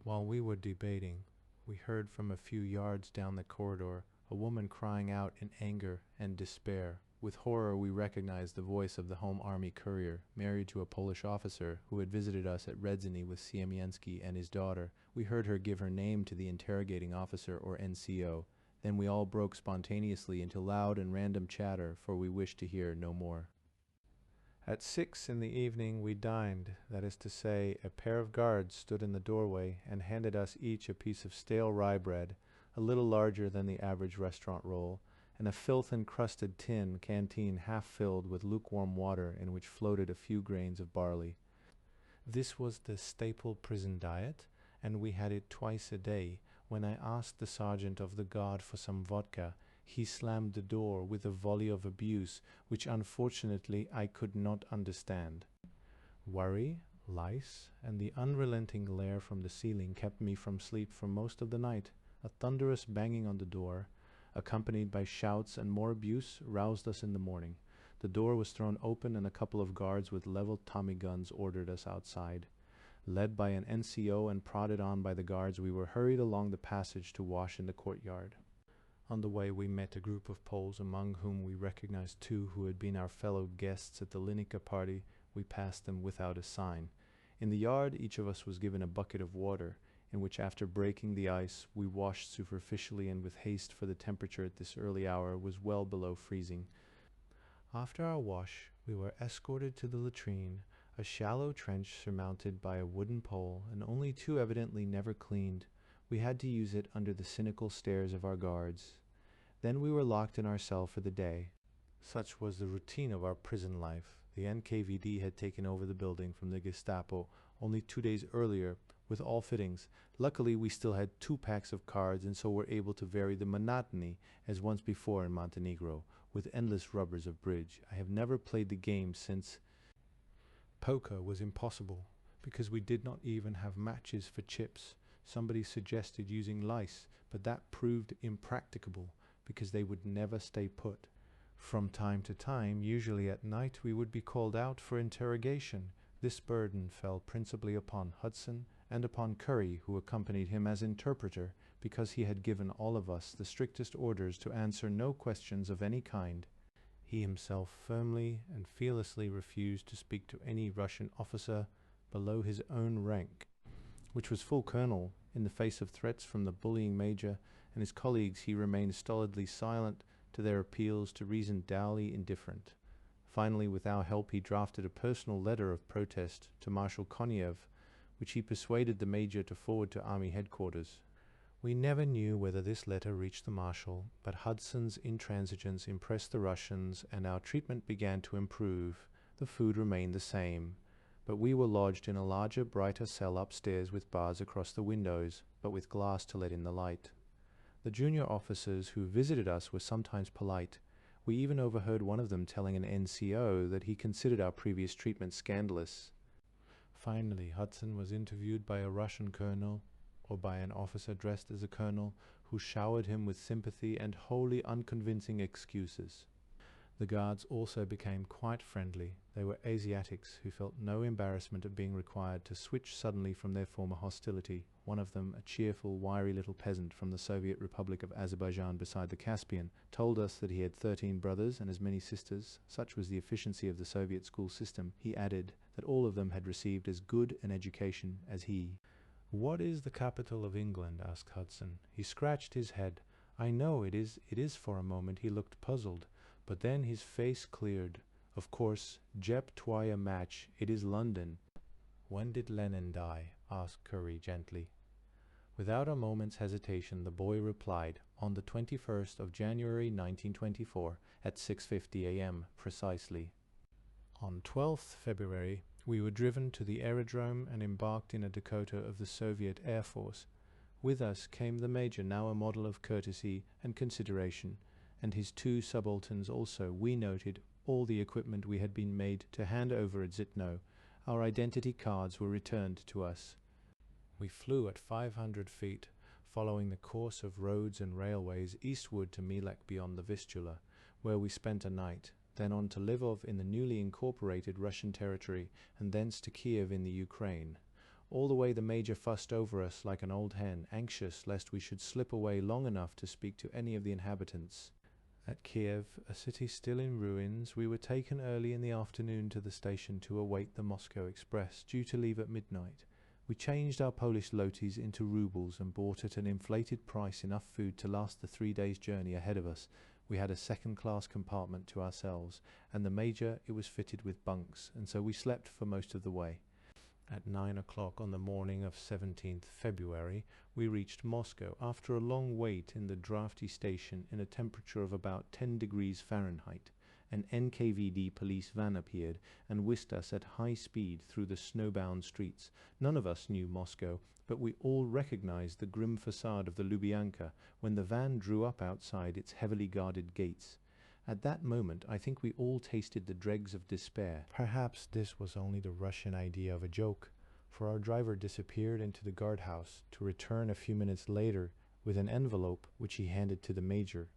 While we were debating, we heard from a few yards down the corridor a woman crying out in anger and despair. With horror we recognized the voice of the Home Army courier, married to a Polish officer, who had visited us at Redziny with Siemienski and his daughter. We heard her give her name to the interrogating officer, or NCO. Then we all broke spontaneously into loud and random chatter, for we wished to hear no more. At 6 in the evening we dined, that is to say, a pair of guards stood in the doorway and handed us each a piece of stale rye bread, a little larger than the average restaurant roll, and a filth-encrusted tin canteen half filled with lukewarm water in which floated a few grains of barley. This was the staple prison diet, and we had it twice a day. When I asked the sergeant of the guard for some vodka, he slammed the door with a volley of abuse, which unfortunately I could not understand. Worry, lice, and the unrelenting glare from the ceiling kept me from sleep for most of the night. A thunderous banging on the door, accompanied by shouts and more abuse, roused us in the morning. The door was thrown open and a couple of guards with leveled Tommy guns ordered us outside. Led by an NCO and prodded on by the guards, we were hurried along the passage to wash in the courtyard. On the way we met a group of Poles, among whom we recognized 2 who had been our fellow guests at the Linica party. We passed them without a sign. In the yard each of us was given a bucket of water, in which after breaking the ice we washed superficially and with haste, for the temperature at this early hour was well below freezing. After our wash we were escorted to the latrine, a shallow trench surmounted by a wooden pole, and only too evidently never cleaned. We had to use it under the cynical stares of our guards. Then we were locked in our cell for the day. Such was the routine of our prison life. The NKVD had taken over the building from the Gestapo only 2 days earlier, with all fittings. Luckily we still had 2 packs of cards, and so were able to vary the monotony, as once before in Montenegro, with endless rubbers of bridge. I have never played the game since. Poker was impossible, because we did not even have matches for chips. Somebody suggested using lice, but that proved impracticable, because they would never stay put. From time to time, usually at night, we would be called out for interrogation. This burden fell principally upon Hudson and upon Curry, who accompanied him as interpreter, because he had given all of us the strictest orders to answer no questions of any kind. He himself firmly and fearlessly refused to speak to any Russian officer below his own rank, which was full colonel. In the face of threats from the bullying major and his colleagues, he remained stolidly silent to their appeals to reason, dully indifferent. Finally, with our help, he drafted a personal letter of protest to Marshal Koniev, which he persuaded the major to forward to Army headquarters. We never knew whether this letter reached the Marshal, but Hudson's intransigence impressed the Russians, and our treatment began to improve. The food remained the same, but we were lodged in a larger, brighter cell upstairs with bars across the windows, but with glass to let in the light. The junior officers who visited us were sometimes polite. We even overheard one of them telling an NCO that he considered our previous treatment scandalous. Finally, Hudson was interviewed by a Russian colonel, or by an officer dressed as a colonel, who showered him with sympathy and wholly unconvincing excuses. The guards also became quite friendly. They were Asiatics who felt no embarrassment at being required to switch suddenly from their former hostility. One of them, a cheerful, wiry little peasant from the Soviet Republic of Azerbaijan beside the Caspian, told us that he had 13 brothers and as many sisters. Such was the efficiency of the Soviet school system. He added that all of them had received as good an education as he. "What is the capital of England?" asked Hudson. He scratched his head. "I know it is." For a moment he looked puzzled, but then his face cleared. "Of course, Jep Twoya match. It is London." "When did Lenin die?" asked Curry gently. Without a moment's hesitation, the boy replied, "On the 21st of January 1924, at 6:50 a.m. precisely." On 12th February, we were driven to the aerodrome and embarked in a Dakota of the Soviet Air Force. With us came the major, now a model of courtesy and consideration, and his 2 subalterns also. We noted all the equipment we had been made to hand over at Zitno. Our identity cards were returned to us. We flew at 500 feet, following the course of roads and railways eastward to Milek beyond the Vistula, where we spent a night, then on to Lvov in the newly incorporated Russian territory, and thence to Kiev in the Ukraine. All the way the major fussed over us like an old hen, anxious lest we should slip away long enough to speak to any of the inhabitants. At Kiev, a city still in ruins, we were taken early in the afternoon to the station to await the Moscow express, due to leave at midnight. We changed our Polish zlotys into rubles and bought at an inflated price enough food to last the 3 days' journey ahead of us. We had a second-class compartment to ourselves, and the major, it was fitted with bunks, and so we slept for most of the way. At 9 o'clock on the morning of 17th February, we reached Moscow, after a long wait in the draughty station in a temperature of about 10 degrees Fahrenheit. An NKVD police van appeared and whisked us at high speed through the snowbound streets. None of us knew Moscow, but we all recognized the grim facade of the Lubyanka when the van drew up outside its heavily guarded gates. At that moment, I think we all tasted the dregs of despair. Perhaps this was only the Russian idea of a joke, for our driver disappeared into the guardhouse, to return a few minutes later with an envelope which he handed to the major.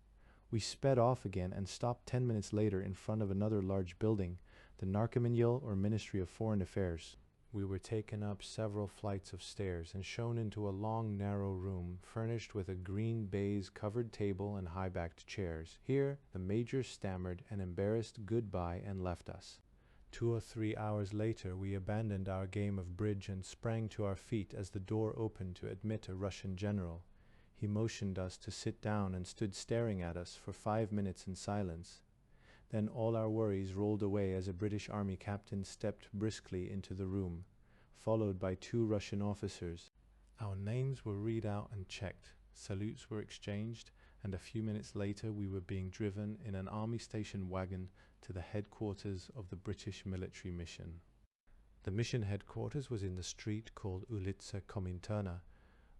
We sped off again and stopped 10 minutes later in front of another large building, the Narkomanyel, or Ministry of Foreign Affairs. We were taken up several flights of stairs and shown into a long, narrow room, furnished with a green baize covered table and high-backed chairs. Here the major stammered an embarrassed goodbye and left us. 2 or 3 hours later we abandoned our game of bridge and sprang to our feet as the door opened to admit a Russian general. He motioned us to sit down and stood staring at us for 5 minutes in silence. Then all our worries rolled away as a British Army captain stepped briskly into the room, followed by 2 Russian officers. Our names were read out and checked, salutes were exchanged, and a few minutes later we were being driven in an army station wagon to the headquarters of the British military mission. The mission headquarters was in the street called Ulitsa Kominterna.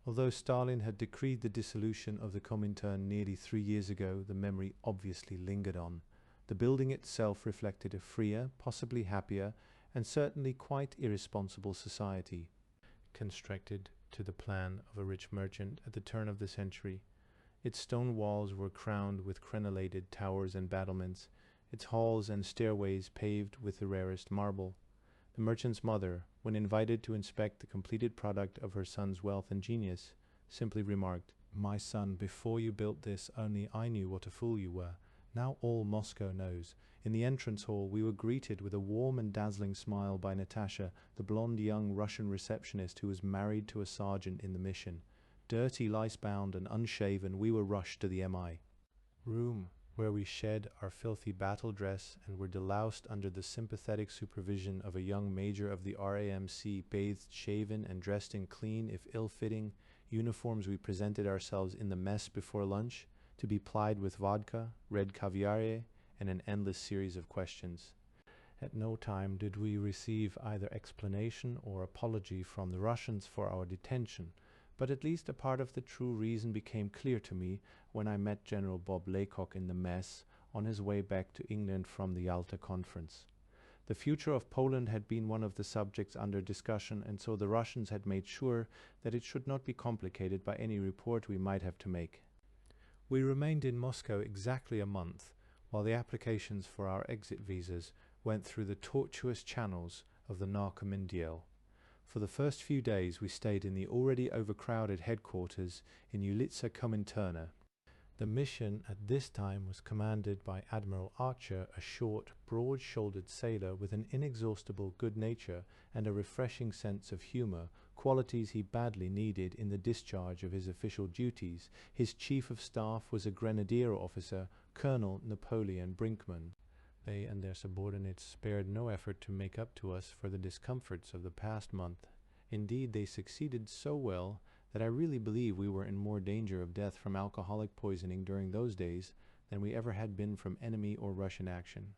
Although Stalin had decreed the dissolution of the Comintern nearly 3 years ago, the memory obviously lingered on. The building itself reflected a freer, possibly happier, and certainly quite irresponsible society, constructed to the plan of a rich merchant at the turn of the century. Its stone walls were crowned with crenellated towers and battlements. its halls and stairways paved with the rarest marble. The merchant's mother, when invited to inspect the completed product of her son's wealth and genius, simply remarked, "My son, before you built this, only I knew what a fool you were. Now all Moscow knows." In the entrance hall, we were greeted with a warm and dazzling smile by Natasha, the blonde young Russian receptionist who was married to a sergeant in the mission. Dirty, lice-bound, and unshaven, we were rushed to the MI room, where we shed our filthy battle dress and were deloused under the sympathetic supervision of a young major of the RAMC, bathed, shaven, and dressed in clean, if ill-fitting, uniforms. We presented ourselves in the mess before lunch, to be plied with vodka, red caviare, and an endless series of questions. At no time did we receive either explanation or apology from the Russians for our detention, but at least a part of the true reason became clear to me when I met General Bob Laycock in the mess on his way back to England from the Yalta Conference. The future of Poland had been one of the subjects under discussion, and so the Russians had made sure that it should not be complicated by any report we might have to make. We remained in Moscow exactly a month, while the applications for our exit visas went through the tortuous channels of the Narkomendiel. For the first few days we stayed in the already overcrowded headquarters in Ulica Kominterna. The mission at this time was commanded by Admiral Archer, a short, broad-shouldered sailor with an inexhaustible good nature and a refreshing sense of humor, qualities he badly needed in the discharge of his official duties. His chief of staff was a grenadier officer, Colonel Napoleon Brinkmann. They and their subordinates spared no effort to make up to us for the discomforts of the past month. Indeed, they succeeded so well that I really believe we were in more danger of death from alcoholic poisoning during those days than we ever had been from enemy or Russian action.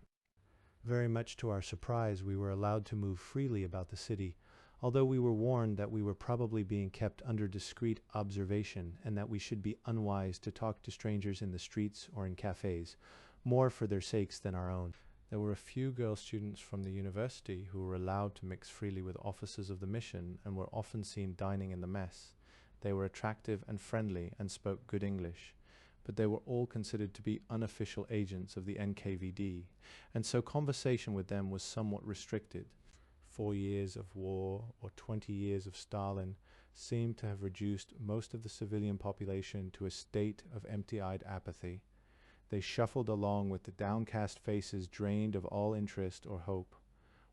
Very much to our surprise, we were allowed to move freely about the city, although we were warned that we were probably being kept under discreet observation and that we should be unwise to talk to strangers in the streets or in cafes, more for their sakes than our own. There were a few girl students from the university who were allowed to mix freely with officers of the mission and were often seen dining in the mess. They were attractive and friendly and spoke good English, but they were all considered to be unofficial agents of the NKVD, and so conversation with them was somewhat restricted. 4 years of war or 20 years of Stalin seemed to have reduced most of the civilian population to a state of empty-eyed apathy. They shuffled along with the downcast faces drained of all interest or hope.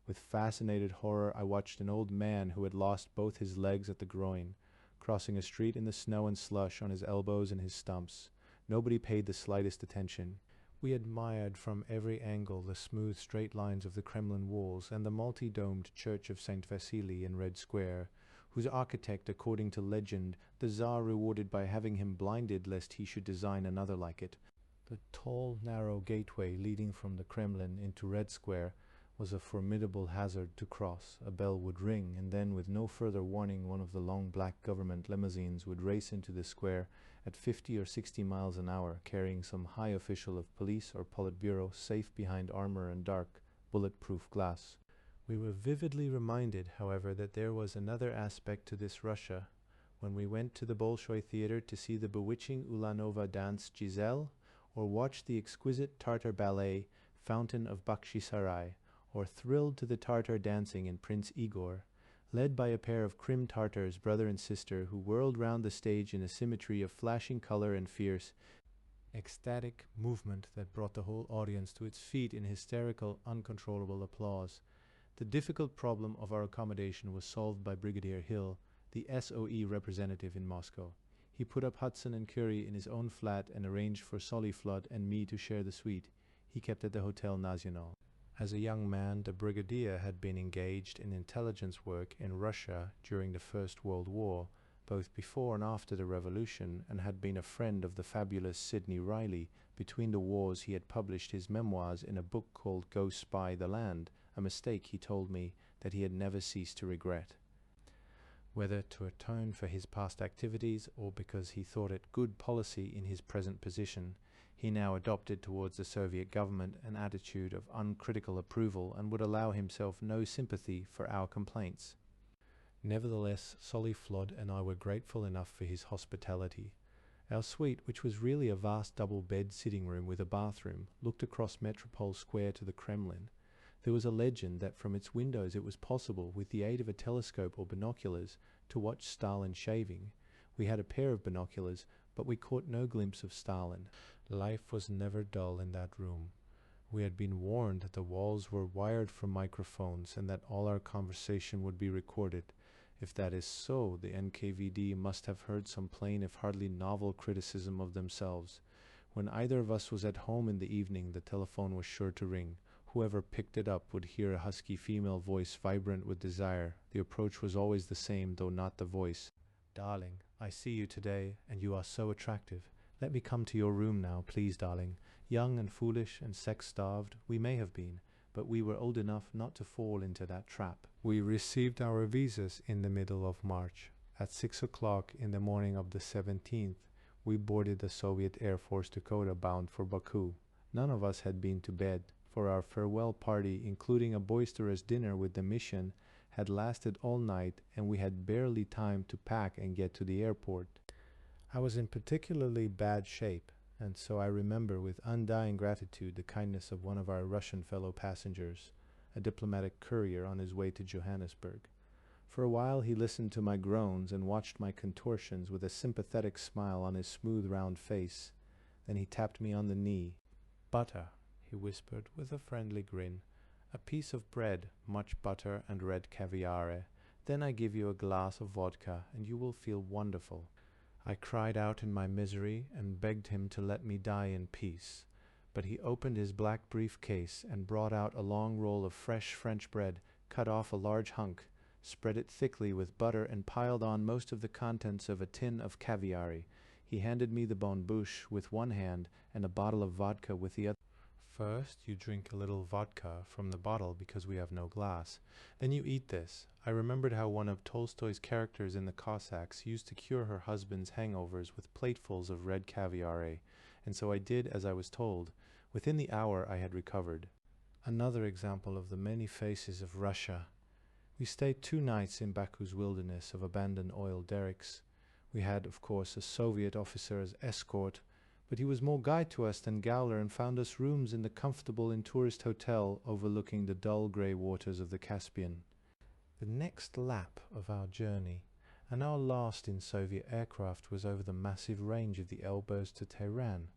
With fascinated horror I watched an old man who had lost both his legs at the groin, crossing a street in the snow and slush on his elbows and his stumps. Nobody paid the slightest attention. We admired from every angle the smooth straight lines of the Kremlin walls and the multi-domed church of St. Vasily in Red Square, whose architect, according to legend, the Tsar rewarded by having him blinded lest he should design another like it. The tall, narrow gateway leading from the Kremlin into Red Square was a formidable hazard to cross. A bell would ring, and then, with no further warning, one of the long black government limousines would race into the square at 50 or 60 miles an hour, carrying some high official of police or Politburo safe behind armor and dark, bulletproof glass. We were vividly reminded, however, that there was another aspect to this Russia. When we went to the Bolshoi Theatre to see the bewitching Ulanova dance Giselle, or watch the exquisite Tartar ballet Fountain of Bakhchisarai, or thrilled to the Tartar dancing in Prince Igor, led by a pair of Crim Tartars, brother and sister, who whirled round the stage in a symmetry of flashing color and fierce, ecstatic movement that brought the whole audience to its feet in hysterical, uncontrollable applause. The difficult problem of our accommodation was solved by Brigadier Hill, the SOE representative in Moscow. He put up Hudson and Curry in his own flat and arranged for Solly Flood and me to share the suite. He kept at the Hotel Nacional. As a young man, the brigadier had been engaged in intelligence work in Russia during the First World War, both before and after the Revolution, and had been a friend of the fabulous Sidney Riley. Between the wars he had published his memoirs in a book called Go Spy the Land, a mistake, he told me, that he had never ceased to regret. Whether to atone for his past activities or because he thought it good policy in his present position, he now adopted towards the Soviet government an attitude of uncritical approval and would allow himself no sympathy for our complaints. Nevertheless, Solly Flood and I were grateful enough for his hospitality. Our suite, which was really a vast double-bed sitting room with a bathroom, looked across Metropole Square to the Kremlin. There was a legend that from its windows it was possible, with the aid of a telescope or binoculars, to watch Stalin shaving. We had a pair of binoculars, but we caught no glimpse of Stalin. Life was never dull in that room. We had been warned that the walls were wired for microphones and that all our conversation would be recorded. If that is so, the NKVD must have heard some plain if hardly novel criticism of themselves. When either of us was at home in the evening, the telephone was sure to ring. Whoever picked it up would hear a husky female voice vibrant with desire. The approach was always the same, though not the voice. "Darling, I see you today, and you are so attractive. Let me come to your room now, please, darling. Young and foolish and sex-starved, we may have been, but we were old enough not to fall into that trap." We received our visas in the middle of March. At 6 o'clock in the morning of the 17th, we boarded the Soviet Air Force Dakota bound for Baku. None of us had been to bed, for our farewell party, including a boisterous dinner with the mission, had lasted all night, and we had barely time to pack and get to the airport. I was in particularly bad shape, and so I remember with undying gratitude the kindness of one of our Russian fellow passengers, a diplomatic courier on his way to Johannesburg. For a while he listened to my groans and watched my contortions with a sympathetic smile on his smooth round face. Then he tapped me on the knee. "Butter," he whispered with a friendly grin. "A piece of bread, much butter and red caviare. Then I give you a glass of vodka, and you will feel wonderful." I cried out in my misery and begged him to let me die in peace. But he opened his black briefcase and brought out a long roll of fresh French bread, cut off a large hunk, spread it thickly with butter, and piled on most of the contents of a tin of caviare. He handed me the bonne bouche with one hand and a bottle of vodka with the other. "First, you drink a little vodka from the bottle because we have no glass. Then you eat this." I remembered how one of Tolstoy's characters in the Cossacks used to cure her husband's hangovers with platefuls of red caviare, and so I did as I was told. Within the hour I had recovered. Another example of the many faces of Russia. We stayed 2 nights in Baku's wilderness of abandoned oil derricks. We had, of course, a Soviet officer as escort, but he was more guide to us than Gowler and found us rooms in the comfortable in-tourist hotel overlooking the dull grey waters of the Caspian. The next lap of our journey, and our last in Soviet aircraft, was over the massive range of the Elbows to Tehran.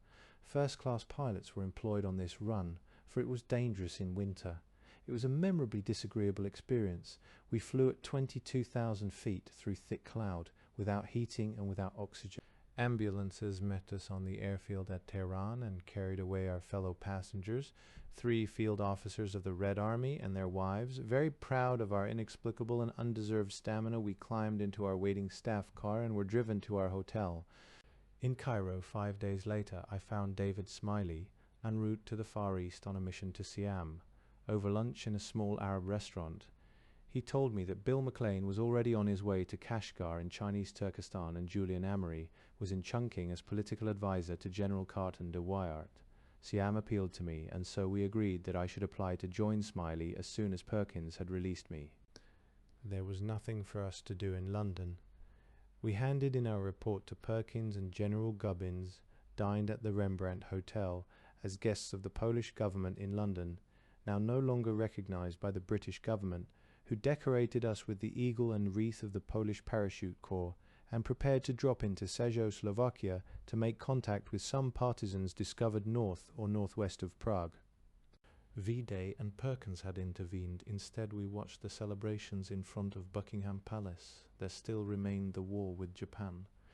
First-class pilots were employed on this run, for it was dangerous in winter. It was a memorably disagreeable experience. We flew at 22,000 feet through thick cloud, without heating and without oxygen. Ambulances met us on the airfield at Tehran and carried away our fellow passengers. 3 field officers of the Red Army and their wives, very proud of our inexplicable and undeserved stamina, we climbed into our waiting staff car and were driven to our hotel. In Cairo, 5 days later, I found David Smiley, en route to the Far East on a mission to Siam. Over lunch in a small Arab restaurant, he told me that Bill McLean was already on his way to Kashgar in Chinese Turkestan, and Julian Amory was in Chungking as political advisor to General Carton de Wyatt. Siam appealed to me, and so we agreed that I should apply to join Smiley as soon as Perkins had released me. There was nothing for us to do in London. We handed in our report to Perkins, and General Gubbins dined at the Rembrandt Hotel as guests of the Polish government in London, now no longer recognized by the British government, who decorated us with the eagle and wreath of the Polish Parachute Corps, and prepared to drop into Czechoslovakia to make contact with some partisans discovered north or northwest of Prague. V-Day and Perkins had intervened. Instead, we watched the celebrations in front of Buckingham Palace. There still remained the war with Japan.